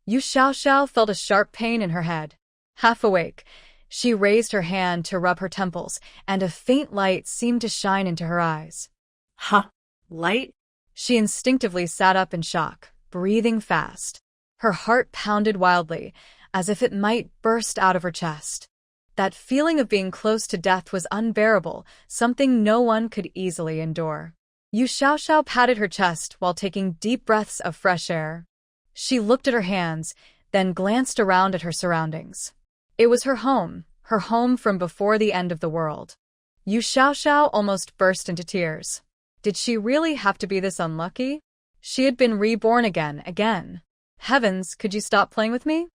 Yu Xiaoxiao felt a sharp pain in her head. Half awake, she raised her hand to rub her temples, and a faint light seemed to shine into her eyes. Huh? Light? She instinctively sat up in shock, breathing fast. Her heart pounded wildly, as if it might burst out of her chest. That feeling of being close to death was unbearable, something no one could easily endure. Yu Xiaoxiao patted her chest while taking deep breaths of fresh air. She looked at her hands, then glanced around at her surroundings. It was her home from before the end of the world. Yu Xiaoxiao almost burst into tears. Did she really have to be this unlucky? She had been reborn again. Heavens, could you stop playing with me?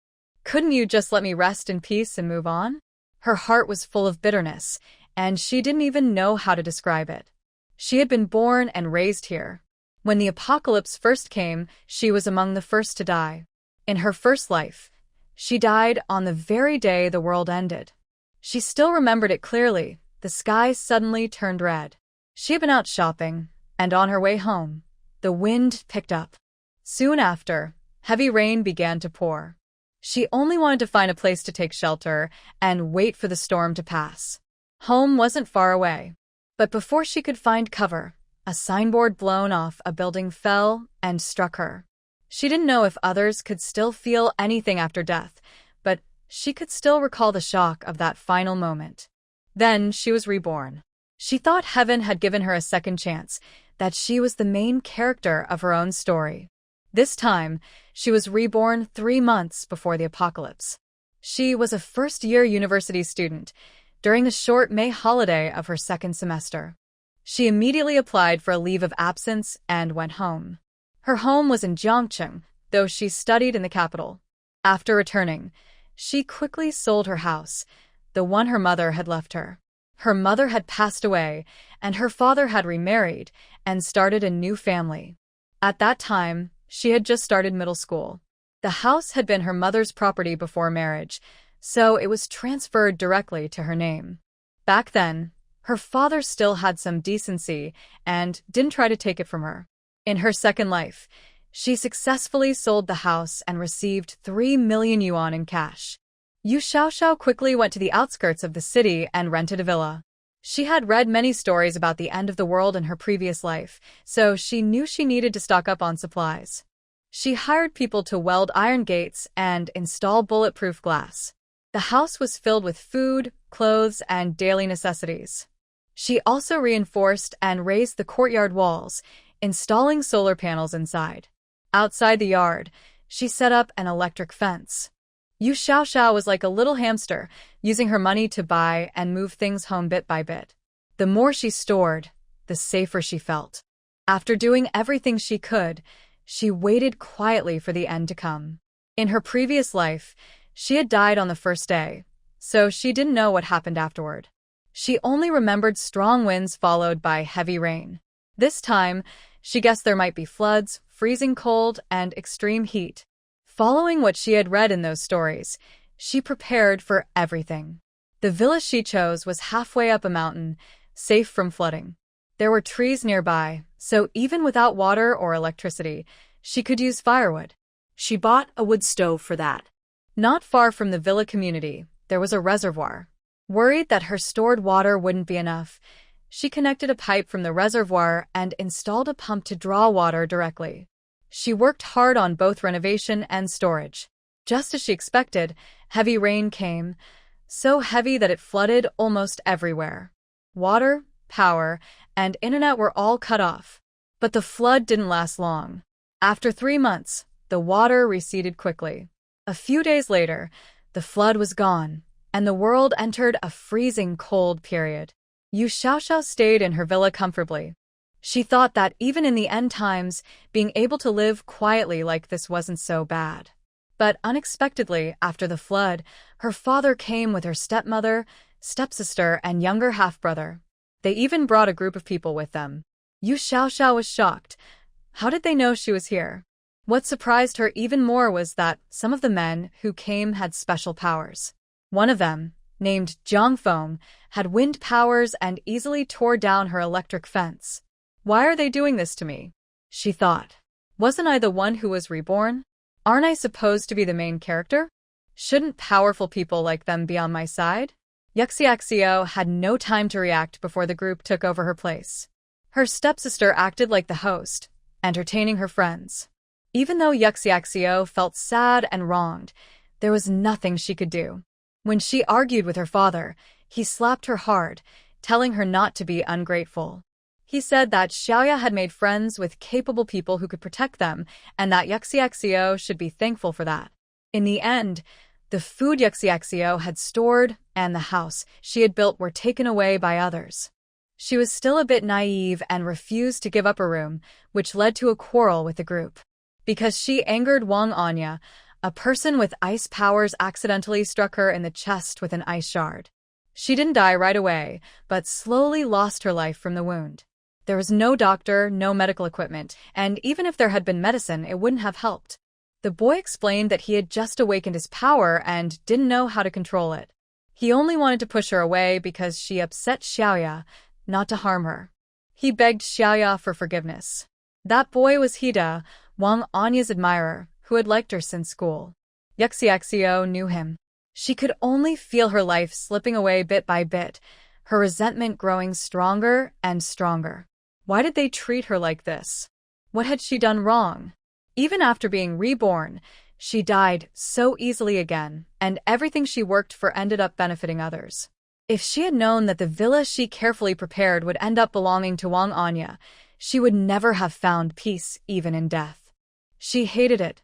Couldn't you just let me rest in peace and move on? Her heart was full of bitterness, and she didn't even know how to describe it. She had been born and raised here. When the apocalypse first came, she was among the first to die. In her first life, she died on the very day the world ended. She still remembered it clearly. The sky suddenly turned red. She had been out shopping, and on her way home, the wind picked up. Soon after, heavy rain began to pour. She only wanted to find a place to take shelter and wait for the storm to pass. Home wasn't far away. But before she could find cover, a signboard blown off a building fell and struck her. She didn't know if others could still feel anything after death, but she could still recall the shock of that final moment. Then she was reborn. She thought heaven had given her a second chance, that she was the main character of her own story. This time, she was reborn 3 months before the apocalypse. She was a first-year university student, during a short May holiday of her second semester. She immediately applied for a leave of absence and went home. Her home was in Jiangcheng, though she studied in the capital. After returning, she quickly sold her house, the one her mother had left her. Her mother had passed away, and her father had remarried and started a new family. At that time, she had just started middle school. The house had been her mother's property before marriage, so it was transferred directly to her name. Back then, her father still had some decency and didn't try to take it from her. In her second life, she successfully sold the house and received 3 million yuan in cash. Yu Xiaoxiao quickly went to the outskirts of the city and rented a villa. She had read many stories about the end of the world in her previous life, so she knew she needed to stock up on supplies. She hired people to weld iron gates and install bulletproof glass. The house was filled with food, clothes, and daily necessities. She also reinforced and raised the courtyard walls, installing solar panels inside. Outside the yard, she set up an electric fence. Yu Xiaoxiao was like a little hamster, using her money to buy and move things home bit by bit. The more she stored, the safer she felt. After doing everything she could, she waited quietly for the end to come. In her previous life, she had died on the first day, so she didn't know what happened afterward. She only remembered strong winds followed by heavy rain. This time, she guessed there might be floods, freezing cold, and extreme heat. Following what she had read in those stories, she prepared for everything. The villa she chose was halfway up a mountain, safe from flooding. There were trees nearby, so even without water or electricity, she could use firewood. She bought a wood stove for that. Not far from the villa community, there was a reservoir. Worried that her stored water wouldn't be enough, she connected a pipe from the reservoir and installed a pump to draw water directly. She worked hard on both renovation and storage. Just as she expected, heavy rain came, so heavy that it flooded almost everywhere. Water, power, and internet were all cut off. But the flood didn't last long. After 3 months, the water receded quickly. A few days later, the flood was gone, and the world entered a freezing cold period. Yu Xiaoxiao stayed in her villa comfortably. She thought that even in the end times, being able to live quietly like this wasn't so bad. But unexpectedly, after the flood, her father came with her stepmother, stepsister, and younger half-brother. They even brought a group of people with them. Yu Xiaoxiao was shocked. How did they know she was here? What surprised her even more was that some of the men who came had special powers. One of them, named Zhang Feng, had wind powers and easily tore down her electric fence. Why are they doing this to me? She thought. Wasn't I the one who was reborn? Aren't I supposed to be the main character? Shouldn't powerful people like them be on my side? Yuxiaxio had no time to react before the group took over her place. Her stepsister acted like the host, entertaining her friends. Even though Yuxiaxio felt sad and wronged, there was nothing she could do. When she argued with her father, he slapped her hard, telling her not to be ungrateful. He said that Xiaoya had made friends with capable people who could protect them, and that Yuxiaxio should be thankful for that. In the end, the food Yuxiaxio had stored and the house she had built were taken away by others. She was still a bit naive and refused to give up her room, which led to a quarrel with the group. Because she angered Wang Anya, a person with ice powers accidentally struck her in the chest with an ice shard. She didn't die right away, but slowly lost her life from the wound. There was no doctor, no medical equipment, and even if there had been medicine, it wouldn't have helped. The boy explained that he had just awakened his power and didn't know how to control it. He only wanted to push her away because she upset Xiaoya, not to harm her. He begged Xiaoya for forgiveness. That boy was Hida, Wang Anya's admirer, who had liked her since school. Yuxiaxio knew him. She could only feel her life slipping away bit by bit, her resentment growing stronger and stronger. Why did they treat her like this? What had she done wrong? Even after being reborn, she died so easily again, and everything she worked for ended up benefiting others. If she had known that the villa she carefully prepared would end up belonging to Wang Anya, she would never have found peace even in death. She hated it.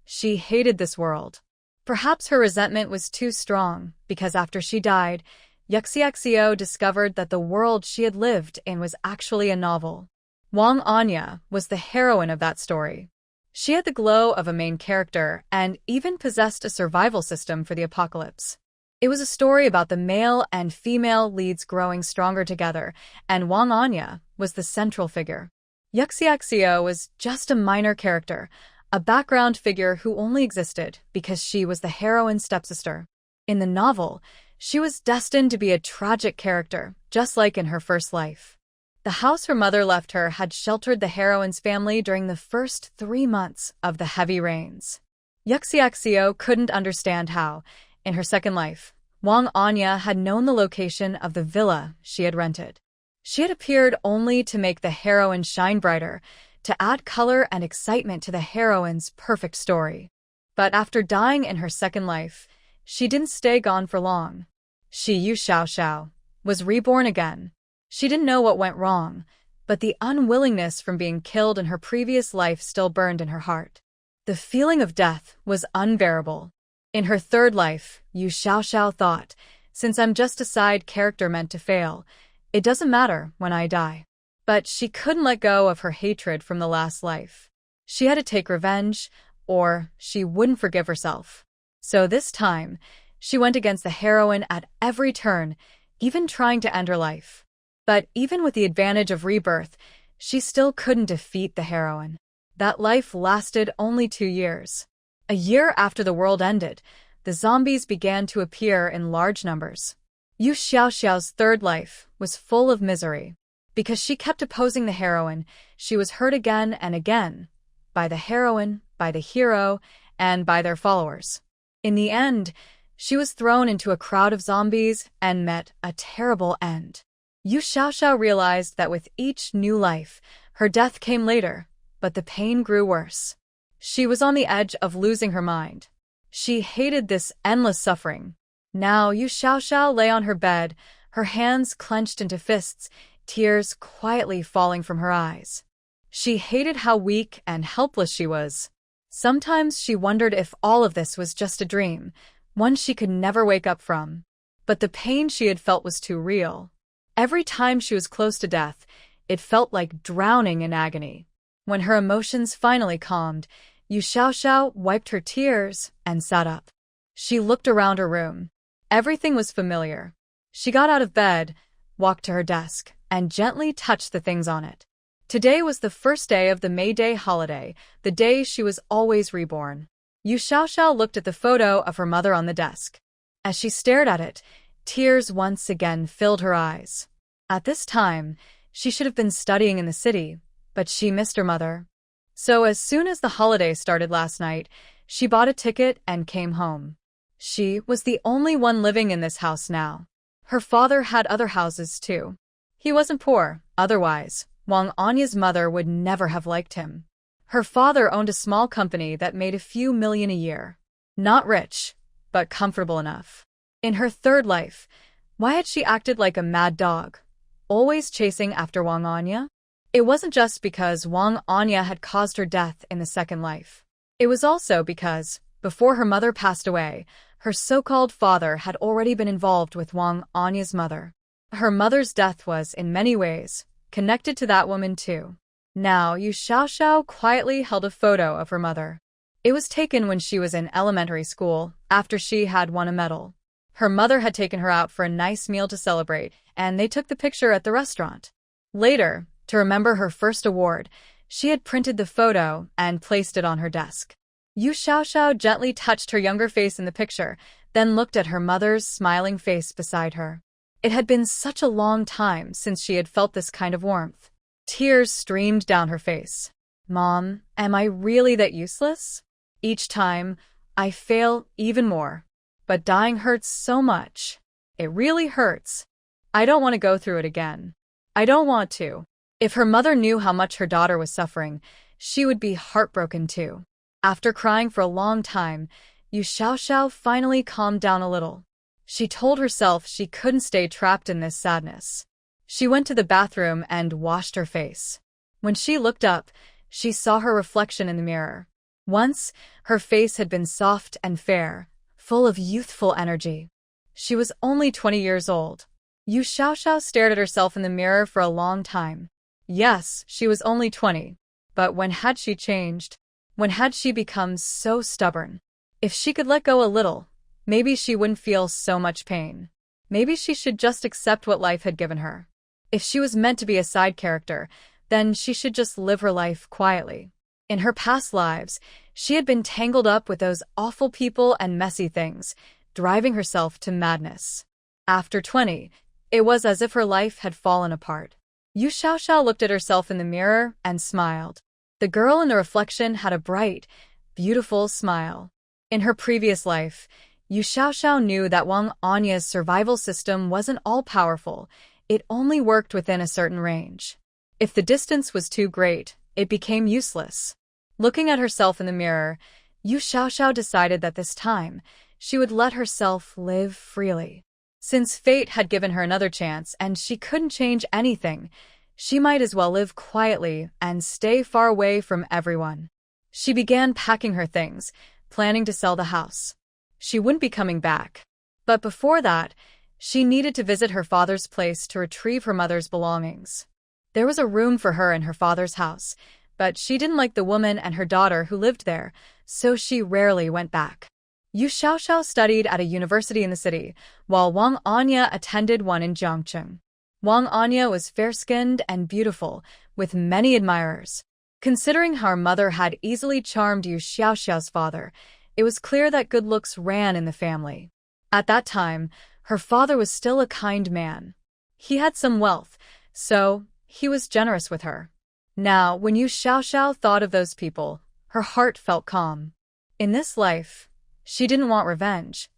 She hated this world. Perhaps her resentment was too strong, because after she died, Yuxiaxio discovered that the world she had lived in was actually a novel. Wang Anya was the heroine of that story. She had the glow of a main character and even possessed a survival system for the apocalypse. It was a story about the male and female leads growing stronger together, and Wang Anya was the central figure. Yuxiaxio was just a minor character, a background figure who only existed because she was the heroine's stepsister. In the novel, she was destined to be a tragic character, just like in her first life. The house her mother left her had sheltered the heroine's family during the first 3 months of the heavy rains. Yuxiaxio couldn't understand how, in her second life, Wang Anya had known the location of the villa she had rented. She had appeared only to make the heroine shine brighter, to add color and excitement to the heroine's perfect story. But after dying in her second life, she didn't stay gone for long. She, Yu Xiaoxiao, was reborn again. She didn't know what went wrong, but the unwillingness from being killed in her previous life still burned in her heart. The feeling of death was unbearable. In her third life, Yu Xiaoxiao thought, since I'm just a side character meant to fail, it doesn't matter when I die. But she couldn't let go of her hatred from the last life. She had to take revenge, or she wouldn't forgive herself. So this time, she went against the heroine at every turn, even trying to end her life. But even with the advantage of rebirth, she still couldn't defeat the heroine. That life lasted only 2 years. A year after the world ended, the zombies began to appear in large numbers. Yu Xiaoxiao's third life was full of misery. Because she kept opposing the heroine, she was hurt again and again, by the heroine, by the hero, and by their followers. In the end, she was thrown into a crowd of zombies and met a terrible end. Yu Xiaoxiao realized that with each new life, her death came later, but the pain grew worse. She was on the edge of losing her mind. She hated this endless suffering. Now Yu Xiaoxiao lay on her bed, her hands clenched into fists, tears quietly falling from her eyes. She hated how weak and helpless she was. Sometimes she wondered if all of this was just a dream, one she could never wake up from. But the pain she had felt was too real. Every time she was close to death, it felt like drowning in agony. When her emotions finally calmed, Yu Xiaoxiao wiped her tears and sat up. She looked around her room. Everything was familiar. She got out of bed, walked to her desk, and gently touched the things on it. Today was the first day of the May Day holiday, the day she was always reborn. Yu Xiaoxiao looked at the photo of her mother on the desk. As she stared at it, tears once again filled her eyes. At this time, she should have been studying in the city, but she missed her mother. So as soon as the holiday started last night, She bought a ticket and came home. She was the only one living in this house now. Her father had other houses too. He wasn't poor, otherwise, Wang Anya's mother would never have liked him. Her father owned a small company that made a few million a year. Not rich, but comfortable enough. In her third life, why had she acted like a mad dog, always chasing after Wang Anya? It wasn't just because Wang Anya had caused her death in the second life. It was also because, before her mother passed away, her so-called father had already been involved with Wang Anya's mother. Her mother's death was, in many ways, connected to that woman too. Now, Yu Xiaoxiao quietly held a photo of her mother. It was taken when she was in elementary school, after she had won a medal. Her mother had taken her out for a nice meal to celebrate, and they took the picture at the restaurant. Later, to remember her first award, she had printed the photo and placed it on her desk. Yu Xiaoxiao gently touched her younger face in the picture, then looked at her mother's smiling face beside her. It had been such a long time since she had felt this kind of warmth. Tears streamed down her face. "Mom, am I really that useless? Each time, I fail even more. But dying hurts so much. It really hurts. I don't want to go through it again. I don't want to." If her mother knew how much her daughter was suffering, she would be heartbroken too. After crying for a long time, Yu Xiaoxiao finally calmed down a little. She told herself she couldn't stay trapped in this sadness. She went to the bathroom and washed her face. When she looked up, she saw her reflection in the mirror. Once, her face had been soft and fair, full of youthful energy. She was only 20 years old. Yu Xiaoxiao stared at herself in the mirror for a long time. Yes, she was only 20. But when had she changed? When had she become so stubborn? If she could let go a little, maybe she wouldn't feel so much pain. Maybe she should just accept what life had given her. If she was meant to be a side character, then she should just live her life quietly. In her past lives, she had been tangled up with those awful people and messy things, driving herself to madness. After 20, it was as if her life had fallen apart. Yu Xiaoxiao looked at herself in the mirror and smiled. The girl in the reflection had a bright, beautiful smile. In her previous life, Yu Xiaoxiao knew that Wang Anya's survival system wasn't all-powerful. It only worked within a certain range. If the distance was too great, it became useless. Looking at herself in the mirror, Yu Xiaoxiao decided that this time, she would let herself live freely. Since fate had given her another chance and she couldn't change anything, she might as well live quietly and stay far away from everyone. She began packing her things, planning to sell the house. She wouldn't be coming back. But before that, she needed to visit her father's place to retrieve her mother's belongings. There was a room for her in her father's house, but she didn't like the woman and her daughter who lived there, so she rarely went back. Yu Xiaoxiao studied at a university in the city, while Wang Anya attended one in Jiangcheng. Wang Anya was fair-skinned and beautiful, with many admirers. Considering how her mother had easily charmed Yu Xiaoxiao's father, it was clear that good looks ran in the family. At that time, her father was still a kind man. He had some wealth, so he was generous with her. Now, when Yu Xiaoxiao thought of those people, her heart felt calm. In this life, she didn't want revenge.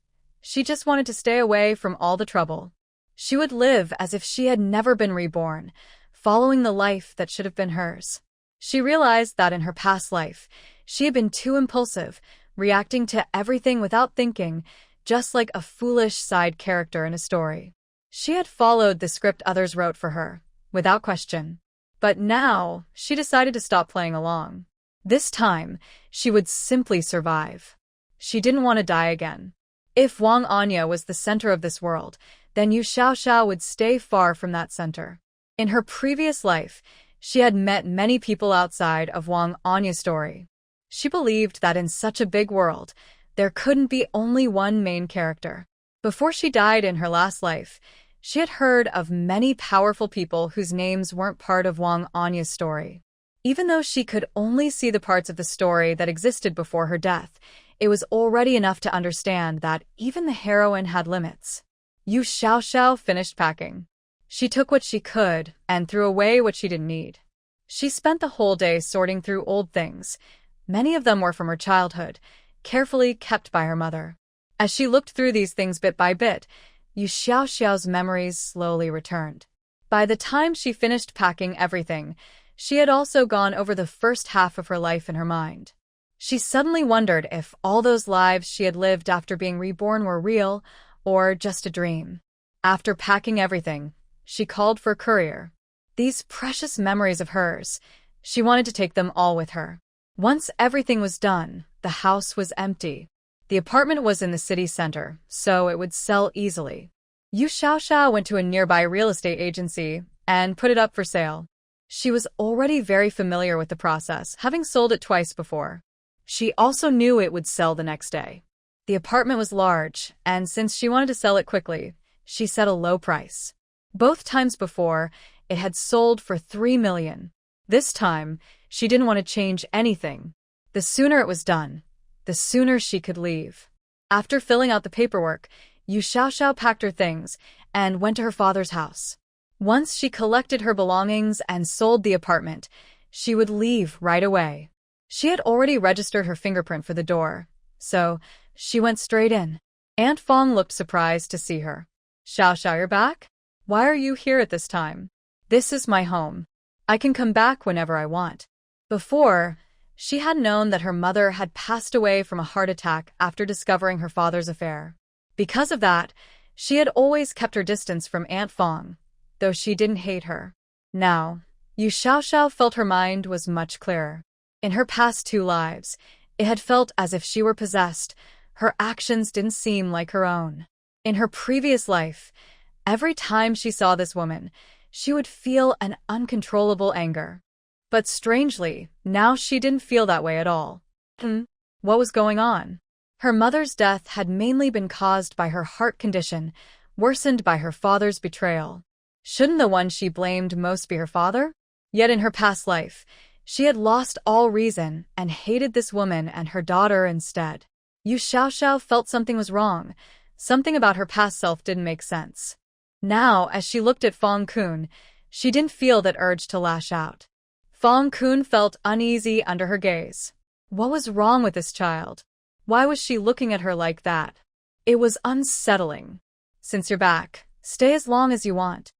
She just wanted to stay away from all the trouble. She would live as if she had never been reborn, following the life that should have been hers. She realized that in her past life, she had been too impulsive, reacting to everything without thinking, just like a foolish side character in a story. She had followed the script others wrote for her, without question. But now, she decided to stop playing along. This time, she would simply survive. She didn't want to die again. If Wang Anya was the center of this world, then Yu Xiaoxiao would stay far from that center. In her previous life, she had met many people outside of Wang Anya's story. She believed that in such a big world, there couldn't be only one main character. Before she died in her last life, she had heard of many powerful people whose names weren't part of Wang Anya's story. Even though she could only see the parts of the story that existed before her death, it was already enough to understand that even the heroine had limits. Yu Xiaoxiao finished packing. She took what she could and threw away what she didn't need. She spent the whole day sorting through old things. Many of them were from her childhood, carefully kept by her mother. As she looked through these things bit by bit, Yu Xiaoxiao's memories slowly returned. By the time she finished packing everything, she had also gone over the first half of her life in her mind. She suddenly wondered if all those lives she had lived after being reborn were real or just a dream. After packing everything, she called for a courier. These precious memories of hers, she wanted to take them all with her. Once everything was done, the house was empty. The apartment was in the city center, so it would sell easily. Yu Xiaoxiao went to a nearby real estate agency and put it up for sale. She was already very familiar with the process, having sold it twice before. She also knew it would sell the next day. The apartment was large, and since she wanted to sell it quickly, she set a low price. Both times before, it had sold for 3 million. This time, she didn't want to change anything. The sooner it was done, the sooner she could leave. After filling out the paperwork, Yu Xiaoxiao packed her things and went to her father's house. Once she collected her belongings and sold the apartment, she would leave right away. She had already registered her fingerprint for the door, so she went straight in. Aunt Fong looked surprised to see her. Xiaoxiao, you're back? Why are you here at this time? This is my home. I can come back whenever I want. Before, she had known that her mother had passed away from a heart attack after discovering her father's affair. Because of that, she had always kept her distance from Aunt Fong, though she didn't hate her. Now, Yu Xiaoxiao felt her mind was much clearer. In her past 2 lives, it had felt as if she were possessed. Her actions didn't seem like her own. In her previous life, every time she saw this woman, she would feel an uncontrollable anger. But strangely, now she didn't feel that way at all. What was going on? Her mother's death had mainly been caused by her heart condition, worsened by her father's betrayal. Shouldn't the one she blamed most be her father? Yet in her past life, she had lost all reason and hated this woman and her daughter instead. Yu Xiaoxiao felt something was wrong. Something about her past self didn't make sense. Now, as she looked at Fong Kun, she didn't feel that urge to lash out. Fong Kun felt uneasy under her gaze. What was wrong with this child? Why was she looking at her like that? It was unsettling. Since you're back, stay as long as you want.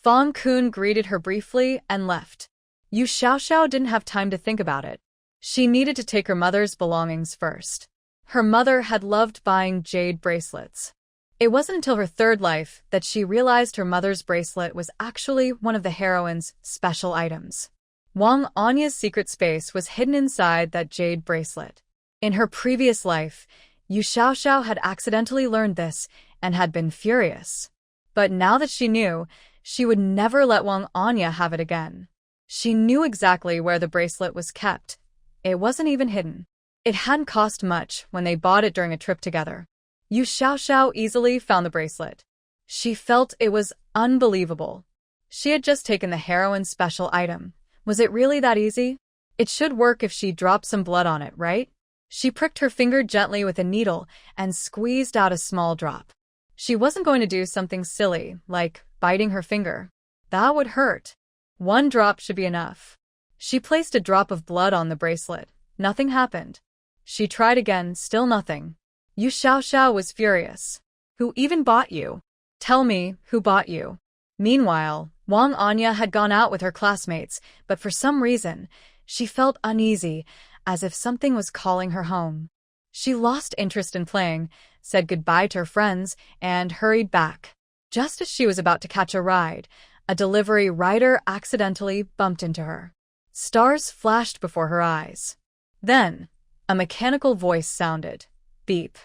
Fong Kun greeted her briefly and left. Yu Xiaoxiao didn't have time to think about it. She needed to take her mother's belongings first. Her mother had loved buying jade bracelets. It wasn't until her 3rd life that she realized her mother's bracelet was actually one of the heroine's special items. Wang Anya's secret space was hidden inside that jade bracelet. In her previous life, Yu Xiaoxiao had accidentally learned this and had been furious. But now that she knew, she would never let Wang Anya have it again. She knew exactly where the bracelet was kept. It wasn't even hidden. It hadn't cost much when they bought it during a trip together. Yu Xiaoxiao easily found the bracelet. She felt it was unbelievable. She had just taken the heroine's special item. Was it really that easy? It should work if she dropped some blood on it, right? She pricked her finger gently with a needle and squeezed out a small drop. She wasn't going to do something silly, like biting her finger. That would hurt. 1 drop should be enough. She placed a drop of blood on the bracelet. Nothing happened. She tried again, still nothing. Yu Xiaoxiao was furious. Who even bought you? Tell me, who bought you? Meanwhile, Wang Anya had gone out with her classmates, but for some reason, she felt uneasy, as if something was calling her home. She lost interest in playing, said goodbye to her friends, and hurried back. Just as she was about to catch a ride, a delivery rider accidentally bumped into her. Stars flashed before her eyes. Then, a mechanical voice sounded. Beep.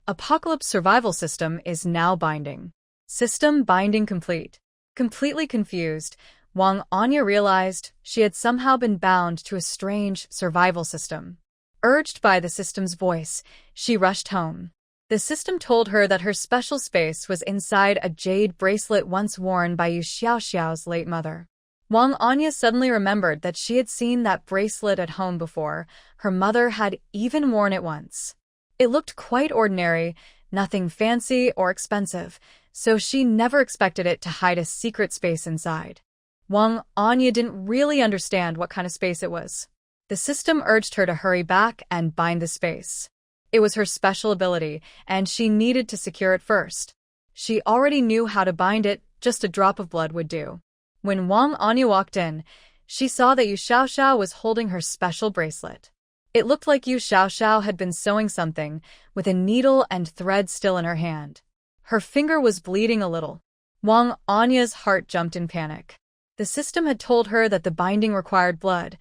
Apocalypse survival system is now binding. System binding complete. Completely confused, Wang Anya realized she had somehow been bound to a strange survival system. Urged by the system's voice, she rushed home. The system told her that her special space was inside a jade bracelet once worn by Yu Xiaoxiao's late mother. Wang Anya suddenly remembered that she had seen that bracelet at home before. Her mother had even worn it once. It looked quite ordinary, nothing fancy or expensive, so she never expected it to hide a secret space inside. Wang Anya didn't really understand what kind of space it was. The system urged her to hurry back and bind the space. It was her special ability, and she needed to secure it first. She already knew how to bind it, just a drop of blood would do. When Wang Anya walked in, she saw that Yu Xiaoxiao was holding her special bracelet. It looked like Yu Xiaoxiao had been sewing something, with a needle and thread still in her hand. Her finger was bleeding a little. Wang Anya's heart jumped in panic. The system had told her that the binding required blood.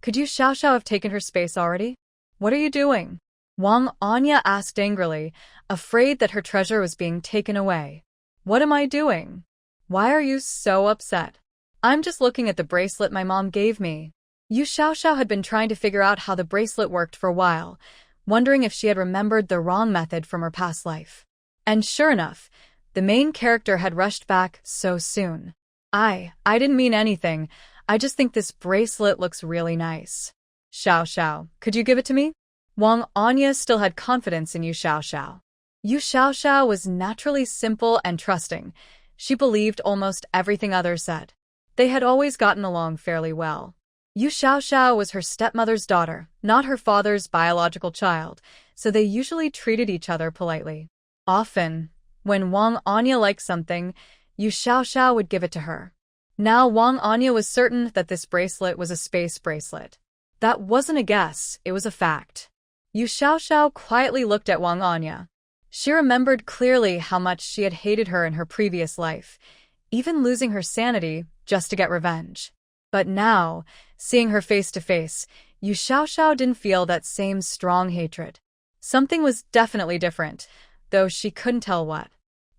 Could Yu Xiaoxiao have taken her space already? What are you doing? Wang Anya asked angrily, afraid that her treasure was being taken away. What am I doing? Why are you so upset? I'm just looking at the bracelet my mom gave me. Yu Xiaoxiao had been trying to figure out how the bracelet worked for a while, wondering if she had remembered the wrong method from her past life. And sure enough, the main character had rushed back so soon. I didn't mean anything. I just think this bracelet looks really nice. Xiaoxiao, could you give it to me? Wang Anya still had confidence in Yu Xiaoxiao. Yu Xiaoxiao was naturally simple and trusting. She believed almost everything others said. They had always gotten along fairly well. Yu Xiaoxiao was her stepmother's daughter, not her father's biological child, so they usually treated each other politely. Often, when Wang Anya liked something, Yu Xiaoxiao would give it to her. Now Wang Anya was certain that this bracelet was a space bracelet. That wasn't a guess, it was a fact. Yu Xiaoxiao quietly looked at Wang Anya. She remembered clearly how much she had hated her in her previous life, even losing her sanity just to get revenge. But now, seeing her face to face, Yu Xiaoxiao didn't feel that same strong hatred. Something was definitely different, though she couldn't tell what.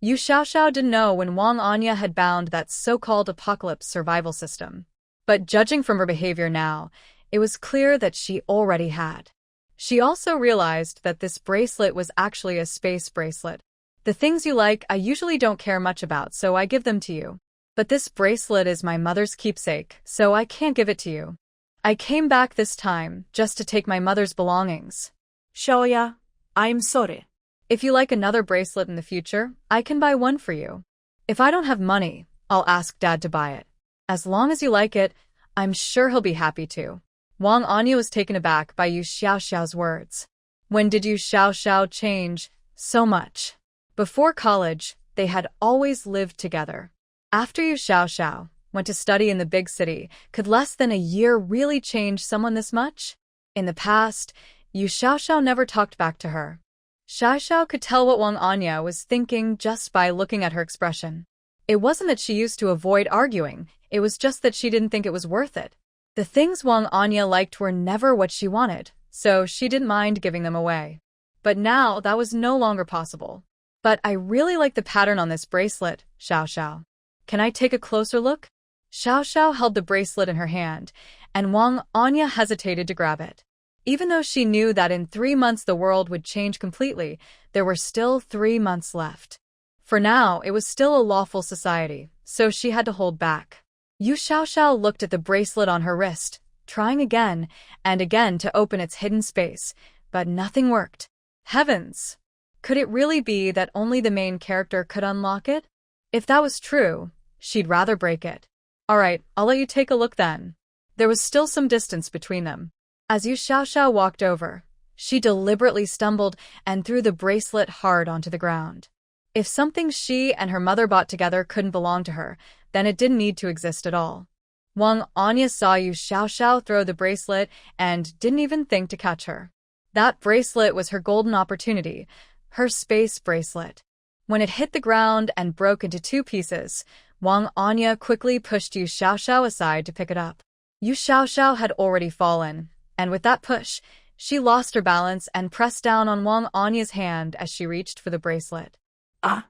Yu Xiaoxiao didn't know when Wang Anya had bound that so-called apocalypse survival system. But judging from her behavior now, it was clear that she already had. She also realized that this bracelet was actually a space bracelet. The things you like I usually don't care much about, so I give them to you. But this bracelet is my mother's keepsake, so I can't give it to you. I came back this time just to take my mother's belongings. Xiaoya, I'm sorry. If you like another bracelet in the future, I can buy one for you. If I don't have money, I'll ask Dad to buy it. As long as you like it, I'm sure he'll be happy to. Wang Anya was taken aback by Yu Xiaoxiao's words. When did Yu Xiaoxiao change so much? Before college, they had always lived together. After Yu Xiaoxiao went to study in the big city, could less than a year really change someone this much? In the past, Yu Xiaoxiao never talked back to her. Xiaoxiao could tell what Wang Anya was thinking just by looking at her expression. It wasn't that she used to avoid arguing, it was just that she didn't think it was worth it. The things Wang Anya liked were never what she wanted, so she didn't mind giving them away. But now that was no longer possible. But I really like the pattern on this bracelet, Xiaoxiao. Can I take a closer look? Xiaoxiao held the bracelet in her hand, and Wang Anya hesitated to grab it. Even though she knew that in 3 months the world would change completely, there were still 3 months left. For now, it was still a lawful society, so she had to hold back. Yu Xiaoxiao looked at the bracelet on her wrist, trying again and again to open its hidden space, but nothing worked. Heavens! Could it really be that only the main character could unlock it? If that was true, she'd rather break it. Alright, I'll let you take a look then. There was still some distance between them. As Yu Xiaoxiao walked over, she deliberately stumbled and threw the bracelet hard onto the ground. If something she and her mother bought together couldn't belong to her, then it didn't need to exist at all. Wang Anya saw Yu Xiaoxiao throw the bracelet and didn't even think to catch her. That bracelet was her golden opportunity, her space bracelet. When it hit the ground and broke into 2 pieces, Wang Anya quickly pushed Yu Xiaoxiao aside to pick it up. Yu Xiaoxiao had already fallen, and with that push, she lost her balance and pressed down on Wang Anya's hand as she reached for the bracelet. Ah!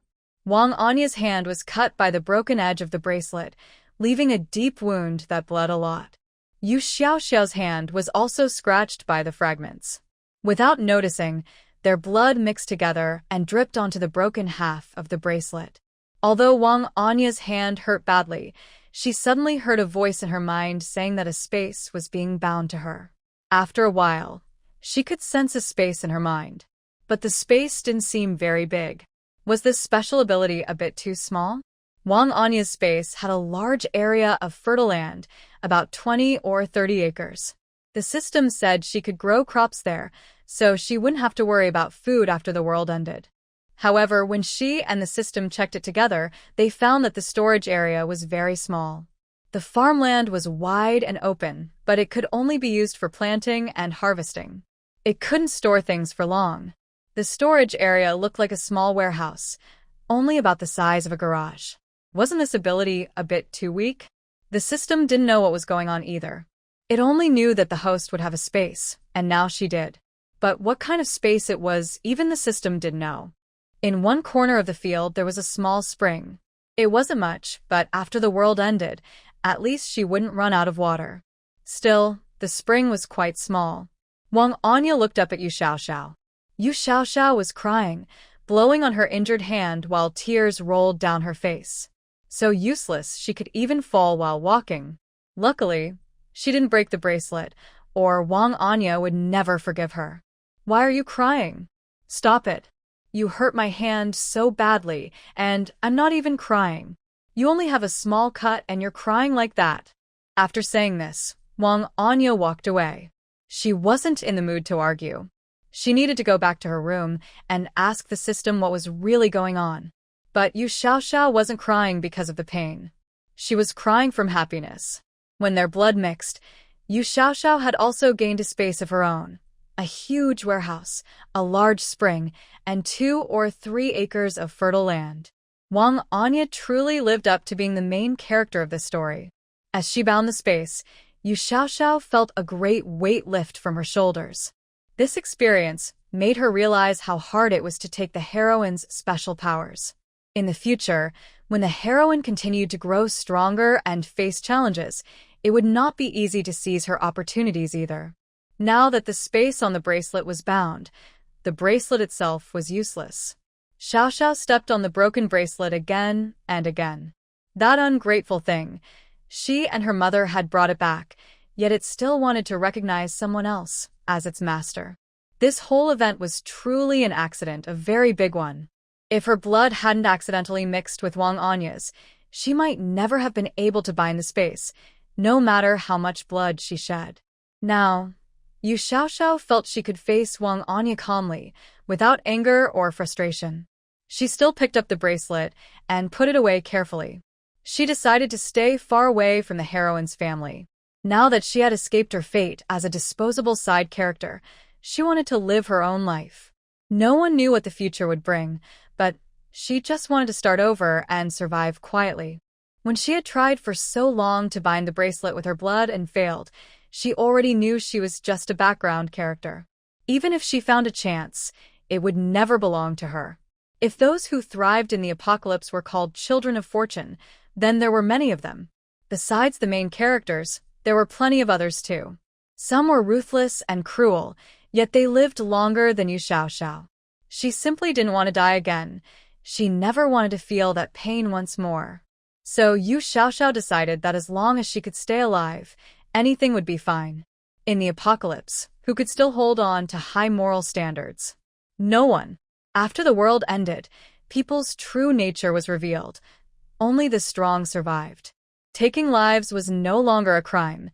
Wang Anya's hand was cut by the broken edge of the bracelet, leaving a deep wound that bled a lot. Yu Xiaoxiao's hand was also scratched by the fragments. Without noticing, their blood mixed together and dripped onto the broken half of the bracelet. Although Wang Anya's hand hurt badly, she suddenly heard a voice in her mind saying that a space was being bound to her. After a while, she could sense a space in her mind. But the space didn't seem very big. Was this special ability a bit too small? Wang Anya's space had a large area of fertile land, about 20 or 30 acres. The system said she could grow crops there, so she wouldn't have to worry about food after the world ended. However, when she and the system checked it together, they found that the storage area was very small. The farmland was wide and open, but it could only be used for planting and harvesting. It couldn't store things for long. The storage area looked like a small warehouse, only about the size of a garage. Wasn't this ability a bit too weak? The system didn't know what was going on either. It only knew that the host would have a space, and now she did. But what kind of space it was, even the system didn't know. In one corner of the field, there was a small spring. It wasn't much, but after the world ended, at least she wouldn't run out of water. Still, the spring was quite small. Wang Anya looked up at Yu Xiaoxiao. Yu Xiaoxiao was crying, blowing on her injured hand while tears rolled down her face. So useless she could even fall while walking. Luckily, she didn't break the bracelet, or Wang Anya would never forgive her. Why are you crying? Stop it. You hurt my hand so badly, and I'm not even crying. You only have a small cut and you're crying like that. After saying this, Wang Anya walked away. She wasn't in the mood to argue. She needed to go back to her room and ask the system what was really going on. But Yu Xiaoxiao wasn't crying because of the pain. She was crying from happiness. When their blood mixed, Yu Xiaoxiao had also gained a space of her own. A huge warehouse, a large spring, and 2 or 3 acres of fertile land. Wang Anya truly lived up to being the main character of this story. As she bound the space, Yu Xiaoxiao felt a great weight lift from her shoulders. This experience made her realize how hard it was to take the heroine's special powers. In the future, when the heroine continued to grow stronger and face challenges, it would not be easy to seize her opportunities either. Now that the space on the bracelet was bound, the bracelet itself was useless. Xiaoxiao stepped on the broken bracelet again and again. That ungrateful thing. She and her mother had brought it back, yet it still wanted to recognize someone else as its master. This whole event was truly an accident, a very big one. If her blood hadn't accidentally mixed with Wang Anya's, she might never have been able to bind the space, no matter how much blood she shed. Now, Yu Xiaoxiao felt she could face Wang Anya calmly, without anger or frustration. She still picked up the bracelet and put it away carefully. She decided to stay far away from the heroine's family. Now that she had escaped her fate as a disposable side character, she wanted to live her own life. No one knew what the future would bring, but she just wanted to start over and survive quietly. When she had tried for so long to bind the bracelet with her blood and failed, she already knew she was just a background character. Even if she found a chance, it would never belong to her. If those who thrived in the apocalypse were called children of fortune, then there were many of them. Besides the main characters, there were plenty of others too. Some were ruthless and cruel, yet they lived longer than Yu Xiaoxiao. She simply didn't want to die again. She never wanted to feel that pain once more. So Yu Xiaoxiao decided that as long as she could stay alive, anything would be fine. In the apocalypse, who could still hold on to high moral standards? No one. After the world ended, people's true nature was revealed. Only the strong survived. Taking lives was no longer a crime.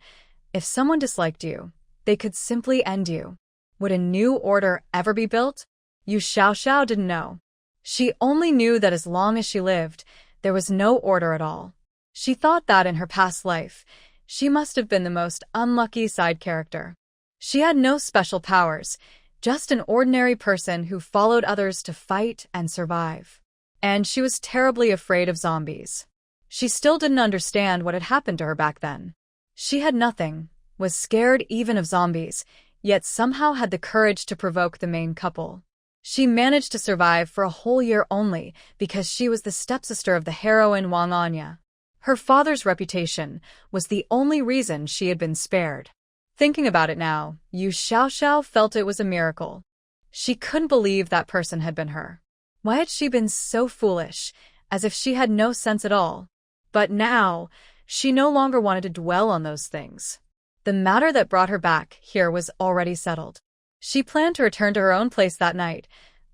If someone disliked you, they could simply end you. Would a new order ever be built? Yu Xiaoxiao didn't know. She only knew that as long as she lived, there was no order at all. She thought that in her past life, she must have been the most unlucky side character. She had no special powers, just an ordinary person who followed others to fight and survive. And she was terribly afraid of zombies. She still didn't understand what had happened to her back then. She had nothing, was scared even of zombies, yet somehow had the courage to provoke the main couple. She managed to survive for a whole year only because she was the stepsister of the heroine Wang Anya. Her father's reputation was the only reason she had been spared. Thinking about it now, Yu Xiaoxiao felt it was a miracle. She couldn't believe that person had been her. Why had she been so foolish, as if she had no sense at all? But now, she no longer wanted to dwell on those things. The matter that brought her back here was already settled. She planned to return to her own place that night,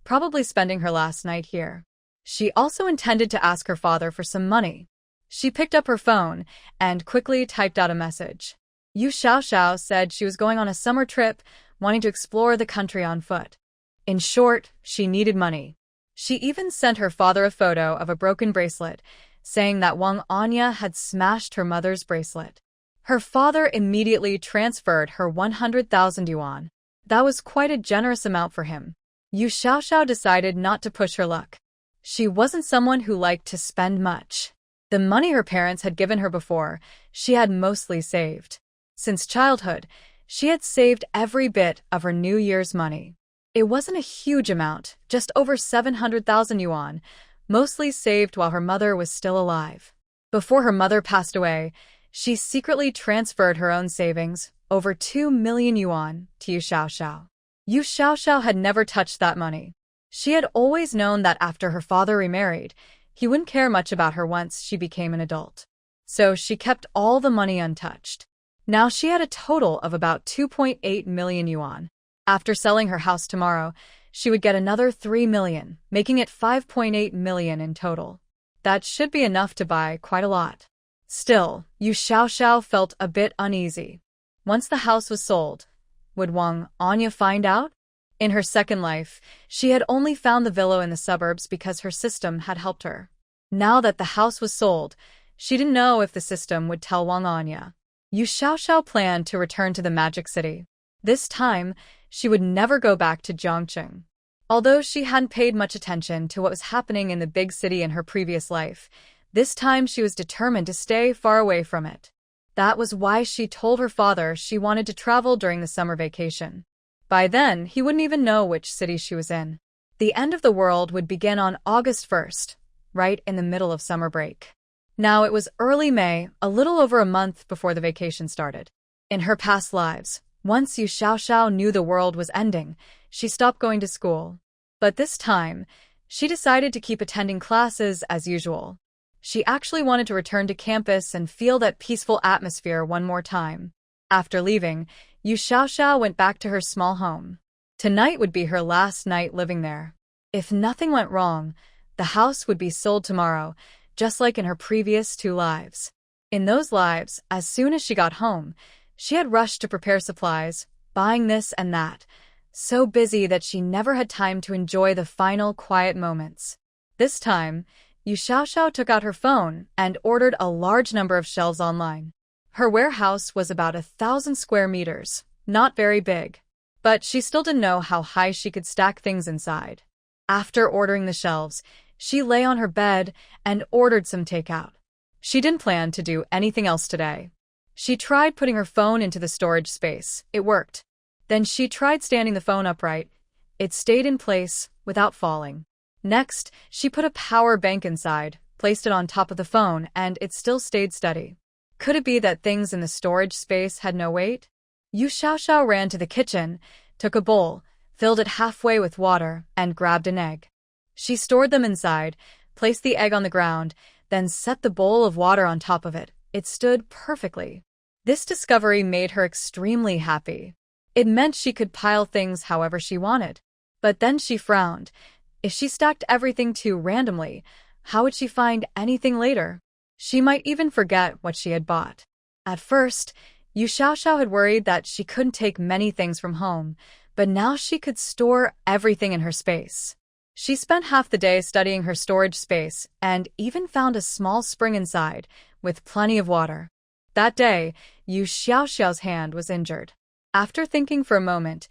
probably spending her last night here. She also intended to ask her father for some money. She picked up her phone and quickly typed out a message. Yu Xiaoxiao said she was going on a summer trip, wanting to explore the country on foot. In short, she needed money. She even sent her father a photo of a broken bracelet, saying that Wang Anya had smashed her mother's bracelet. Her father immediately transferred her 100,000 yuan. That was quite a generous amount for him. Yu Xiaoxiao decided not to push her luck. She wasn't someone who liked to spend much. The money her parents had given her before, she had mostly saved. Since childhood, she had saved every bit of her New Year's money. It wasn't a huge amount, just over 700,000 yuan, mostly saved while her mother was still alive. Before her mother passed away, she secretly transferred her own savings, over 2 million yuan, to Yu Xiaoxiao. Yu Xiaoxiao had never touched that money. She had always known that after her father remarried, he wouldn't care much about her once she became an adult. So she kept all the money untouched. Now she had a total of about 2.8 million yuan. After selling her house tomorrow, she would get another 3 million, making it 5.8 million in total. That should be enough to buy quite a lot. Still, Yu Xiaoxiao felt a bit uneasy. Once the house was sold, would Wang Anya find out? In her second life, she had only found the villa in the suburbs because her system had helped her. Now that the house was sold, she didn't know if the system would tell Wang Anya. Yu Xiaoxiao planned to return to the Magic City. This time, she would never go back to Zhongqing. Although she hadn't paid much attention to what was happening in the big city in her previous life, this time she was determined to stay far away from it. That was why she told her father she wanted to travel during the summer vacation. By then, he wouldn't even know which city she was in. The end of the world would begin on August 1st, right in the middle of summer break. Now it was early May, a little over a month before the vacation started. In her past lives, once Yu Xiaoxiao knew the world was ending, she stopped going to school. But this time, she decided to keep attending classes as usual. She actually wanted to return to campus and feel that peaceful atmosphere one more time. After leaving, Yu Xiaoxiao went back to her small home. Tonight would be her last night living there. If nothing went wrong, the house would be sold tomorrow, just like in her previous 2 lives. In those lives, as soon as she got home, she had rushed to prepare supplies, buying this and that, so busy that she never had time to enjoy the final quiet moments. This time, Yu Xiaoxiao took out her phone and ordered a large number of shelves online. Her warehouse was about 1,000 square meters, not very big, but she still didn't know how high she could stack things inside. After ordering the shelves, she lay on her bed and ordered some takeout. She didn't plan to do anything else today. She tried putting her phone into the storage space. It worked. Then she tried standing the phone upright. It stayed in place without falling. Next, she put a power bank inside, placed it on top of the phone, and it still stayed steady. Could it be that things in the storage space had no weight? Yu Xiaoxiao ran to the kitchen, took a bowl, filled it halfway with water, and grabbed an egg. She stored them inside, placed the egg on the ground, then set the bowl of water on top of it. It stood perfectly. This discovery made her extremely happy. It meant she could pile things however she wanted. But then she frowned. If she stacked everything too randomly, how would she find anything later? She might even forget what she had bought. At first, Yu Xiaoxiao had worried that she couldn't take many things from home, but now she could store everything in her space. She spent half the day studying her storage space and even found a small spring inside, with plenty of water. That day, Yu Xiaoxiao's hand was injured. After thinking for a moment,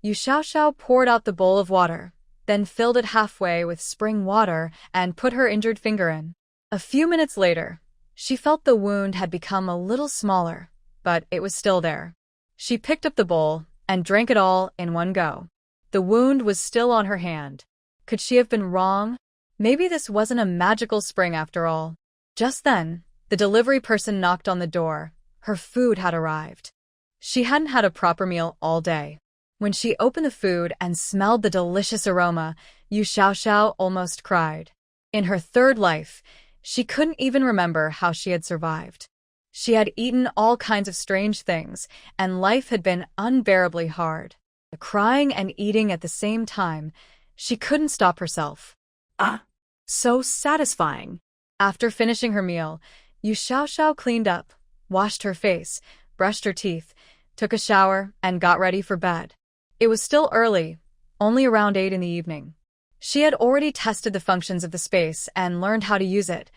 Yu Xiaoxiao poured out the bowl of water, then filled it halfway with spring water and put her injured finger in. A few minutes later, she felt the wound had become a little smaller, but it was still there. She picked up the bowl and drank it all in one go. The wound was still on her hand. Could she have been wrong? Maybe this wasn't a magical spring after all. Just then, the delivery person knocked on the door. Her food had arrived. She hadn't had a proper meal all day. When she opened the food and smelled the delicious aroma, Yu Xiaoxiao almost cried. In her third life, she couldn't even remember how she had survived. She had eaten all kinds of strange things, and life had been unbearably hard. Crying and eating at the same time, she couldn't stop herself. So satisfying. After finishing her meal, Yu Xiaoxiao cleaned up, washed her face, brushed her teeth, took a shower, and got ready for bed. It was still early, only around 8 in the evening. She had already tested the functions of the space and learned how to use it.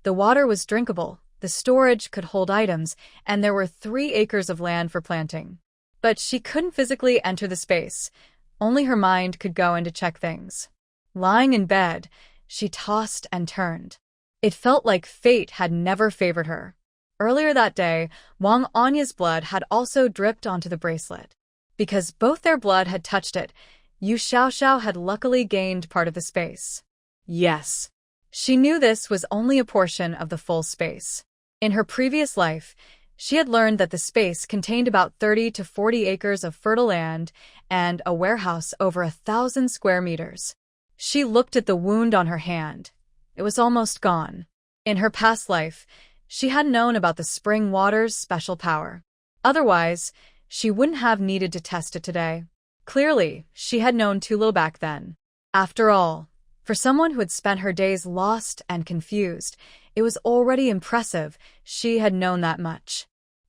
The water was drinkable, the storage could hold items, and there were 3 acres of land for planting. But she couldn't physically enter the space. Only her mind could go in to check things. Lying in bed, she tossed and turned. It felt like fate had never favored her. Earlier that day, Wang Anya's blood had also dripped onto the bracelet. Because both their blood had touched it, Yu Xiaoxiao had luckily gained part of the space. Yes. She knew this was only a portion of the full space. In her previous life, she had learned that the space contained about 30 to 40 acres of fertile land and a warehouse over 1,000 square meters. She looked at the wound on her hand. It was almost gone. In her past life, she had known about the spring water's special power. Otherwise, she wouldn't have needed to test it today. Clearly, she had known too little back then. After all, for someone who had spent her days lost and confused, it was already impressive she had known that much.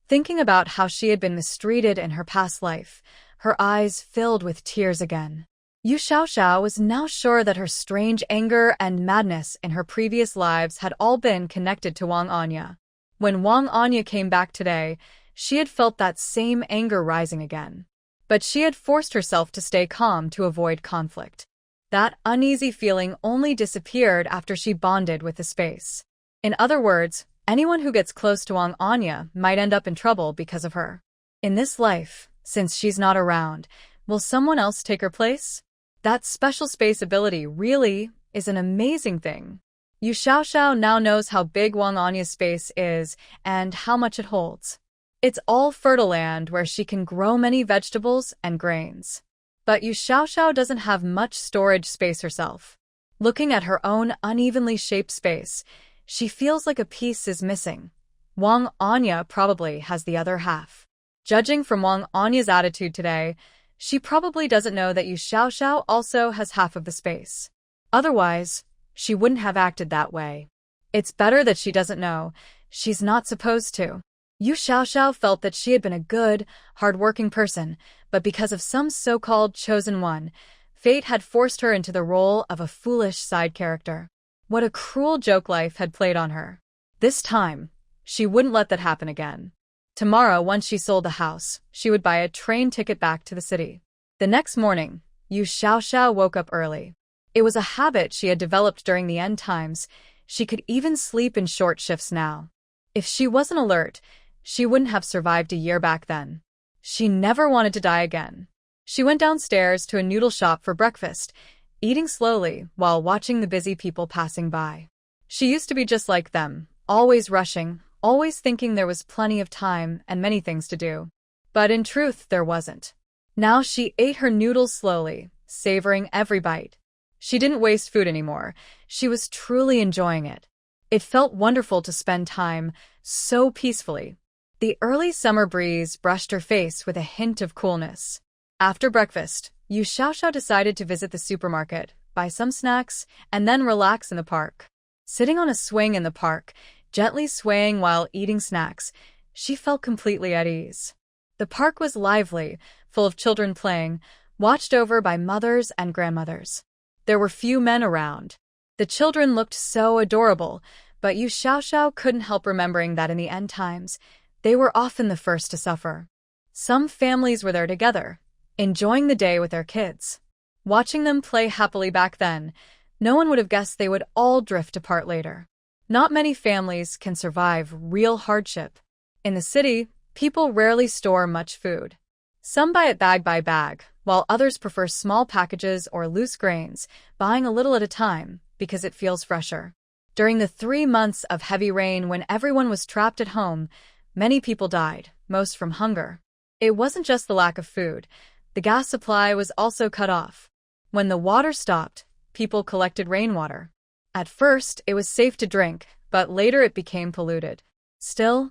Thinking about how she had been mistreated in her past life, her eyes filled with tears again. Yu Xiaoxiao was now sure that her strange anger and madness in her previous lives had all been connected to Wang Anya. When Wang Anya came back today, she had felt that same anger rising again. But she had forced herself to stay calm to avoid conflict. That uneasy feeling only disappeared after she bonded with the space. In other words, anyone who gets close to Wang Anya might end up in trouble because of her. In this life, since she's not around, will someone else take her place? That special space ability really is an amazing thing. Yu Xiaoxiao now knows how big Wang Anya's space is and how much it holds. It's all fertile land where she can grow many vegetables and grains. But Yu Xiaoxiao doesn't have much storage space herself. Looking at her own unevenly shaped space, she feels like a piece is missing. Wang Anya probably has the other half. Judging from Wang Anya's attitude today, she probably doesn't know that Yu Xiaoxiao also has half of the space. Otherwise, she wouldn't have acted that way. It's better that she doesn't know. She's not supposed to. Yu Xiaoxiao felt that she had been a good, hard-working person, but because of some so-called chosen one, fate had forced her into the role of a foolish side character. What a cruel joke life had played on her. This time, she wouldn't let that happen again. Tomorrow, once she sold the house, she would buy a train ticket back to the city. The next morning, Yu Xiaoxiao woke up early. It was a habit she had developed during the end times. She could even sleep in short shifts now. If she wasn't alert, she wouldn't have survived a year back then. She never wanted to die again. She went downstairs to a noodle shop for breakfast, eating slowly while watching the busy people passing by. She used to be just like them, always rushing, always thinking there was plenty of time and many things to do. But in truth, there wasn't. Now she ate her noodles slowly, savoring every bite. She didn't waste food anymore. She was truly enjoying it. It felt wonderful to spend time so peacefully. The early summer breeze brushed her face with a hint of coolness. After breakfast, Yu Xiaoxiao decided to visit the supermarket, buy some snacks, and then relax in the park. Sitting on a swing in the park, gently swaying while eating snacks, she felt completely at ease. The park was lively, full of children playing, watched over by mothers and grandmothers. There were few men around. The children looked so adorable, but Yu Xiaoxiao couldn't help remembering that in the end times, they were often the first to suffer. Some families were there together, enjoying the day with their kids. Watching them play happily back then, no one would have guessed they would all drift apart later. Not many families can survive real hardship. In the city, people rarely store much food. Some buy it bag by bag, while others prefer small packages or loose grains, buying a little at a time because it feels fresher. During the 3 months of heavy rain when everyone was trapped at home, many people died, most from hunger. It wasn't just the lack of food. The gas supply was also cut off. When the water stopped, people collected rainwater. At first, it was safe to drink, but later it became polluted. Still,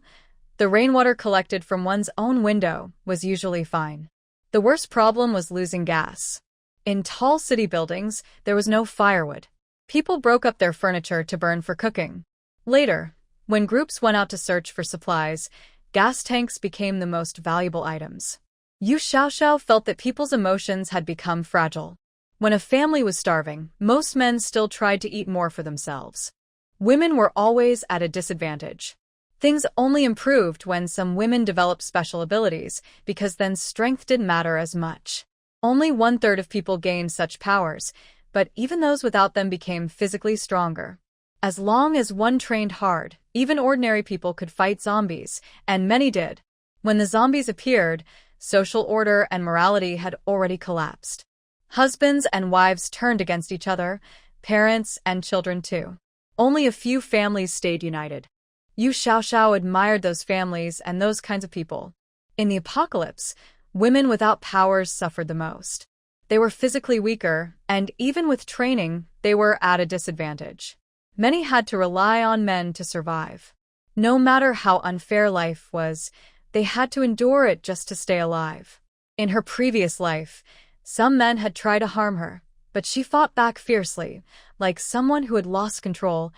the rainwater collected from one's own window was usually fine. The worst problem was losing gas. In tall city buildings, there was no firewood. People broke up their furniture to burn for cooking. Later, when groups went out to search for supplies, gas tanks became the most valuable items. Yu Xiaoxiao felt that people's emotions had become fragile. When a family was starving, most men still tried to eat more for themselves. Women were always at a disadvantage. Things only improved when some women developed special abilities, because then strength didn't matter as much. Only 1/3 of people gained such powers, but even those without them became physically stronger. As long as one trained hard, even ordinary people could fight zombies, and many did. When the zombies appeared, social order and morality had already collapsed. Husbands and wives turned against each other, parents and children too. Only a few families stayed united. Yu Xiaoxiao admired those families and those kinds of people. In the apocalypse, women without powers suffered the most. They were physically weaker, and even with training, they were at a disadvantage. Many had to rely on men to survive. No matter how unfair life was, they had to endure it just to stay alive. In her previous life, some men had tried to harm her, but she fought back fiercely, like someone who had lost control,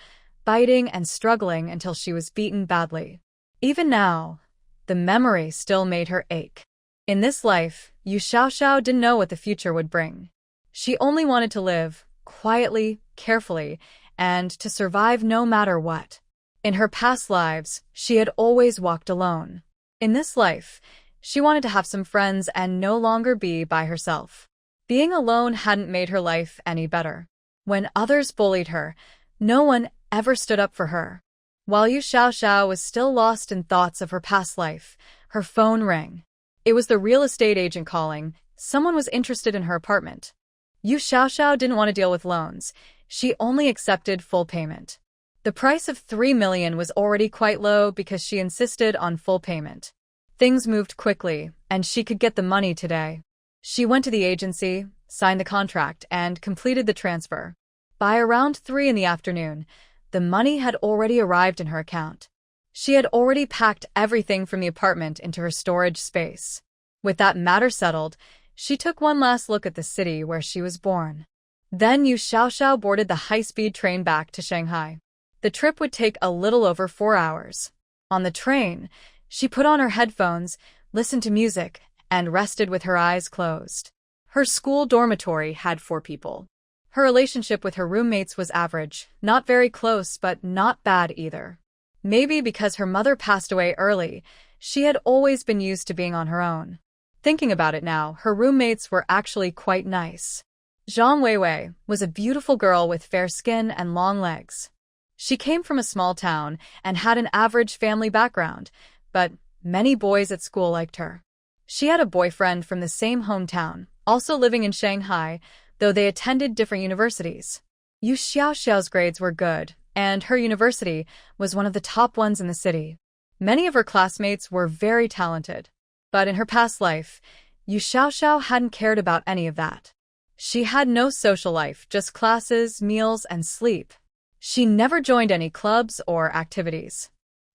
fighting and struggling until she was beaten badly. Even now, the memory still made her ache. In this life, Yu Xiaoxiao didn't know what the future would bring. She only wanted to live, quietly, carefully, and to survive no matter what. In her past lives, she had always walked alone. In this life, she wanted to have some friends and no longer be by herself. Being alone hadn't made her life any better. When others bullied her, no one ever stood up for her. While Yu Xiaoxiao was still lost in thoughts of her past life, her phone rang. It was the real estate agent calling. Someone was interested in her apartment. Yu Xiaoxiao didn't want to deal with loans. She only accepted full payment. The price of 3 million was already quite low because she insisted on full payment. Things moved quickly, and she could get the money today. She went to the agency, signed the contract, and completed the transfer. By around 3 in the afternoon, the money had already arrived in her account. She had already packed everything from the apartment into her storage space. With that matter settled, she took one last look at the city where she was born. Then Yu Xiaoxiao boarded the high-speed train back to Shanghai. The trip would take a little over 4 hours. On the train, she put on her headphones, listened to music, and rested with her eyes closed. Her school dormitory had 4 people. Her relationship with her roommates was average, not very close but not bad either. Maybe because her mother passed away early, she had always been used to being on her own. Thinking about it now, her roommates were actually quite nice. Zhang Weiwei was a beautiful girl with fair skin and long legs. She came from a small town and had an average family background, but many boys at school liked her. She had a boyfriend from the same hometown, also living in Shanghai, though they attended different universities. Yu Xiaoxiao's grades were good, and her university was one of the top ones in the city. Many of her classmates were very talented. But in her past life, Yu Xiaoxiao hadn't cared about any of that. She had no social life, just classes, meals, and sleep. She never joined any clubs or activities.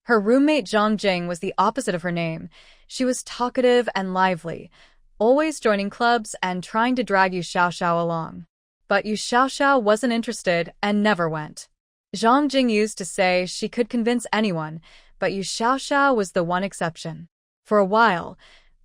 Her roommate Zhang Jing was the opposite of her name. She was talkative and lively, always joining clubs and trying to drag Yu Xiaoxiao along. But Yu Xiaoxiao wasn't interested and never went. Zhang Jing used to say she could convince anyone, but Yu Xiaoxiao was the one exception. For a while,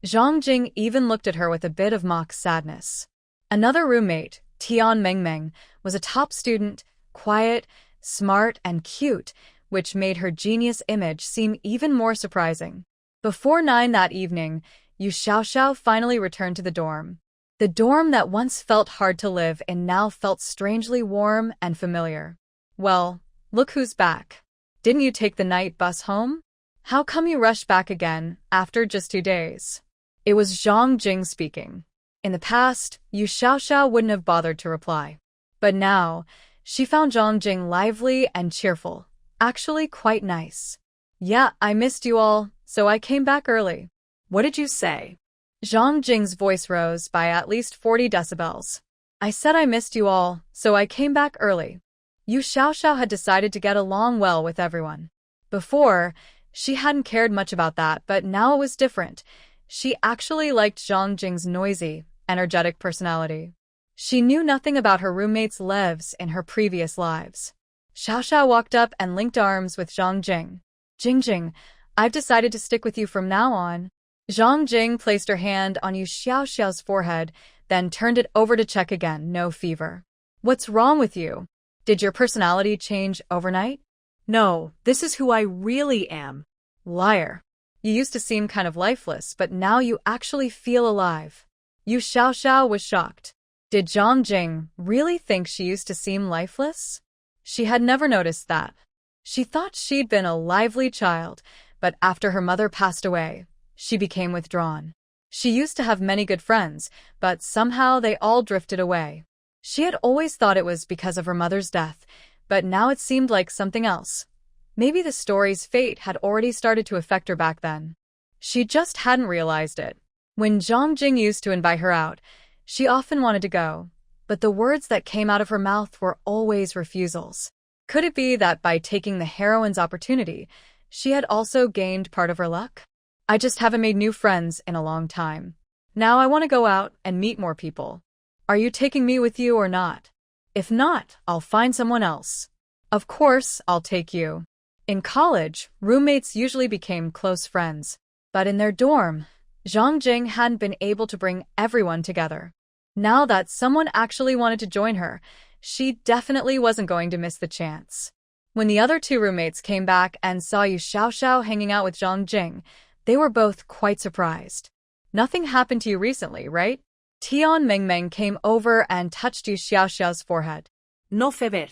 Zhang Jing even looked at her with a bit of mock sadness. Another roommate, Tian Mengmeng, was a top student, quiet, smart, and cute, which made her genius image seem even more surprising. Before 9 that evening, Yu Xiaoxiao finally returned to the dorm. The dorm that once felt hard to live in now felt strangely warm and familiar. Well, look who's back. Didn't you take the night bus home? How come you rushed back again, after just 2 days? It was Zhang Jing speaking. In the past, Yu Xiaoxiao wouldn't have bothered to reply. But now, she found Zhang Jing lively and cheerful. Actually quite nice. Yeah, I missed you all, so I came back early. What did you say? Zhang Jing's voice rose by at least 40 decibels. I said I missed you all, so I came back early. Yu Xiaoxiao had decided to get along well with everyone. Before, she hadn't cared much about that, but now it was different. She actually liked Zhang Jing's noisy, energetic personality. She knew nothing about her roommate's lives in her previous lives. Xiaoxiao walked up and linked arms with Zhang Jing. Jing, I've decided to stick with you from now on. Zhang Jing placed her hand on Yu Xiaoxiao's forehead, then turned it over to check again. No fever. What's wrong with you? Did your personality change overnight? No, this is who I really am. Liar. You used to seem kind of lifeless, but now you actually feel alive. Yu Xiaoxiao was shocked. Did Zhang Jing really think she used to seem lifeless? She had never noticed that. She thought she'd been a lively child, but after her mother passed away, she became withdrawn. She used to have many good friends, but somehow they all drifted away. She had always thought it was because of her mother's death, but now it seemed like something else. Maybe the story's fate had already started to affect her back then. She just hadn't realized it. When Zhang Jing used to invite her out, she often wanted to go, but the words that came out of her mouth were always refusals. Could it be that by taking the heroine's opportunity, she had also gained part of her luck? I just haven't made new friends in a long time. Now I want to go out and meet more people. Are you taking me with you or not? If not, I'll find someone else. Of course, I'll take you. In college, roommates usually became close friends. But in their dorm, Zhang Jing hadn't been able to bring everyone together. Now that someone actually wanted to join her, she definitely wasn't going to miss the chance. When the other two roommates came back and saw Yu Xiaoxiao hanging out with Zhang Jing, they were both quite surprised. Nothing happened to you recently, right? Tian Mengmeng came over and touched Yu Xiaoxiao's forehead. No fever.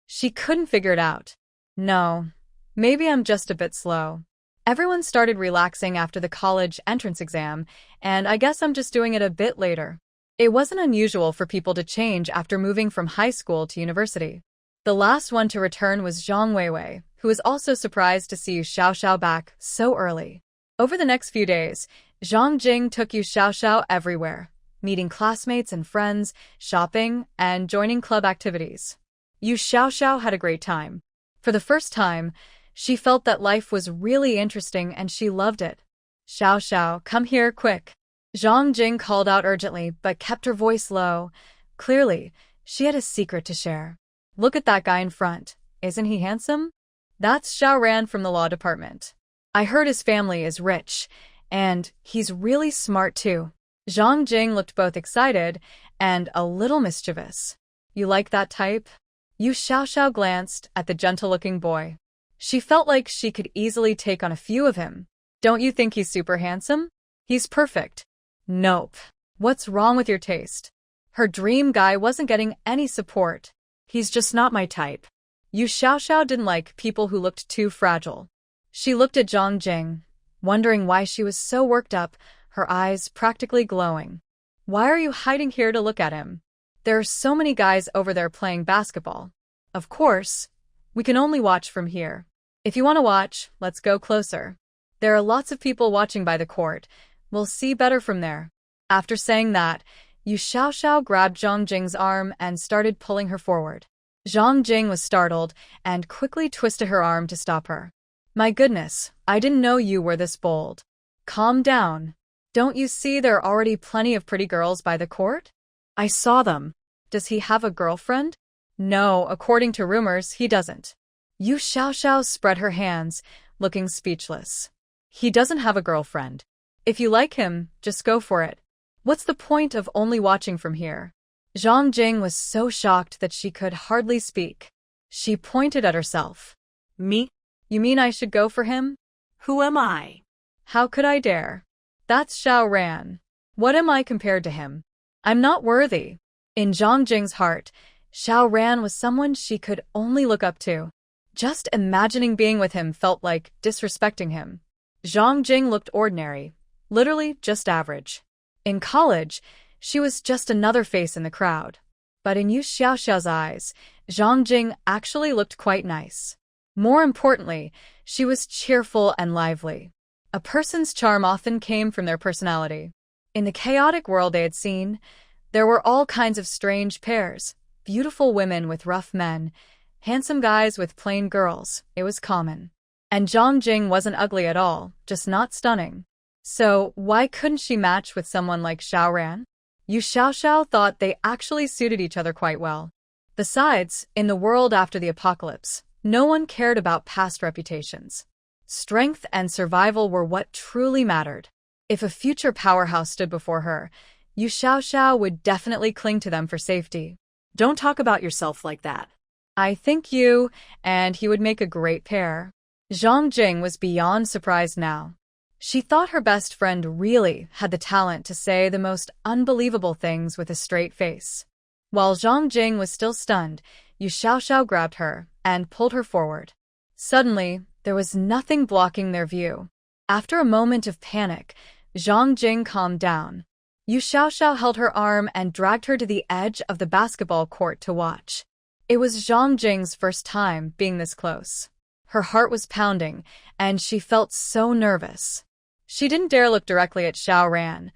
She couldn't figure it out. No, maybe I'm just a bit slow. Everyone started relaxing after the college entrance exam, and I guess I'm just doing it a bit later. It wasn't unusual for people to change after moving from high school to university. The last one to return was Zhang Weiwei, who was also surprised to see Yu Xiaoxiao back so early. Over the next few days, Zhang Jing took Yu Xiaoxiao everywhere, meeting classmates and friends, shopping, and joining club activities. Yu Xiaoxiao had a great time. For the first time, she felt that life was really interesting and she loved it. Xiaoxiao, come here, quick. Zhang Jing called out urgently but kept her voice low. Clearly, she had a secret to share. Look at that guy in front. Isn't he handsome? That's Xiao Ran from the law department. I heard his family is rich, and he's really smart too. Zhang Jing looked both excited and a little mischievous. You like that type? Yu Xiaoxiao glanced at the gentle-looking boy. She felt like she could easily take on a few of him. Don't you think he's super handsome? He's perfect. Nope. What's wrong with your taste? Her dream guy wasn't getting any support. He's just not my type. Yu Xiaoxiao didn't like people who looked too fragile. She looked at Zhang Jing, wondering why she was so worked up, her eyes practically glowing. Why are you hiding here to look at him? There are so many guys over there playing basketball. Of course, we can only watch from here. If you want to watch, let's go closer. There are lots of people watching by the court. We'll see better from there. After saying that, Yu Xiaoxiao grabbed Zhang Jing's arm and started pulling her forward. Zhang Jing was startled and quickly twisted her arm to stop her. My goodness, I didn't know you were this bold. Calm down. Don't you see there are already plenty of pretty girls by the court? I saw them. Does he have a girlfriend? No, according to rumors, he doesn't. Yu Xiaoxiao spread her hands, looking speechless. He doesn't have a girlfriend. If you like him, just go for it. What's the point of only watching from here? Zhang Jing was so shocked that she could hardly speak. She pointed at herself. Me? You mean I should go for him? Who am I? How could I dare? That's Xiao Ran. What am I compared to him? I'm not worthy. In Zhang Jing's heart, Xiao Ran was someone she could only look up to. Just imagining being with him felt like disrespecting him. Zhang Jing looked ordinary, literally just average. In college, she was just another face in the crowd. But in Yu Xiaoxiao's eyes, Zhang Jing actually looked quite nice. More importantly, she was cheerful and lively. A person's charm often came from their personality. In the chaotic world they had seen, there were all kinds of strange pairs, beautiful women with rough men, handsome guys with plain girls. It was common. And Zhang Jing wasn't ugly at all, just not stunning. So why couldn't she match with someone like Xiao Ran? Yu Xiaoxiao thought they actually suited each other quite well. Besides, in the world after the apocalypse, no one cared about past reputations. Strength and survival were what truly mattered. If a future powerhouse stood before her, Yu Xiaoxiao would definitely cling to them for safety. Don't talk about yourself like that. I think you and he would make a great pair. Zhang Jing was beyond surprised now. She thought her best friend really had the talent to say the most unbelievable things with a straight face. While Zhang Jing was still stunned, Yu Xiaoxiao grabbed her and pulled her forward. Suddenly, there was nothing blocking their view. After a moment of panic, Zhang Jing calmed down. Yu Xiaoxiao held her arm and dragged her to the edge of the basketball court to watch. It was Zhang Jing's first time being this close. Her heart was pounding, and she felt so nervous. She didn't dare look directly at Xiao Ran,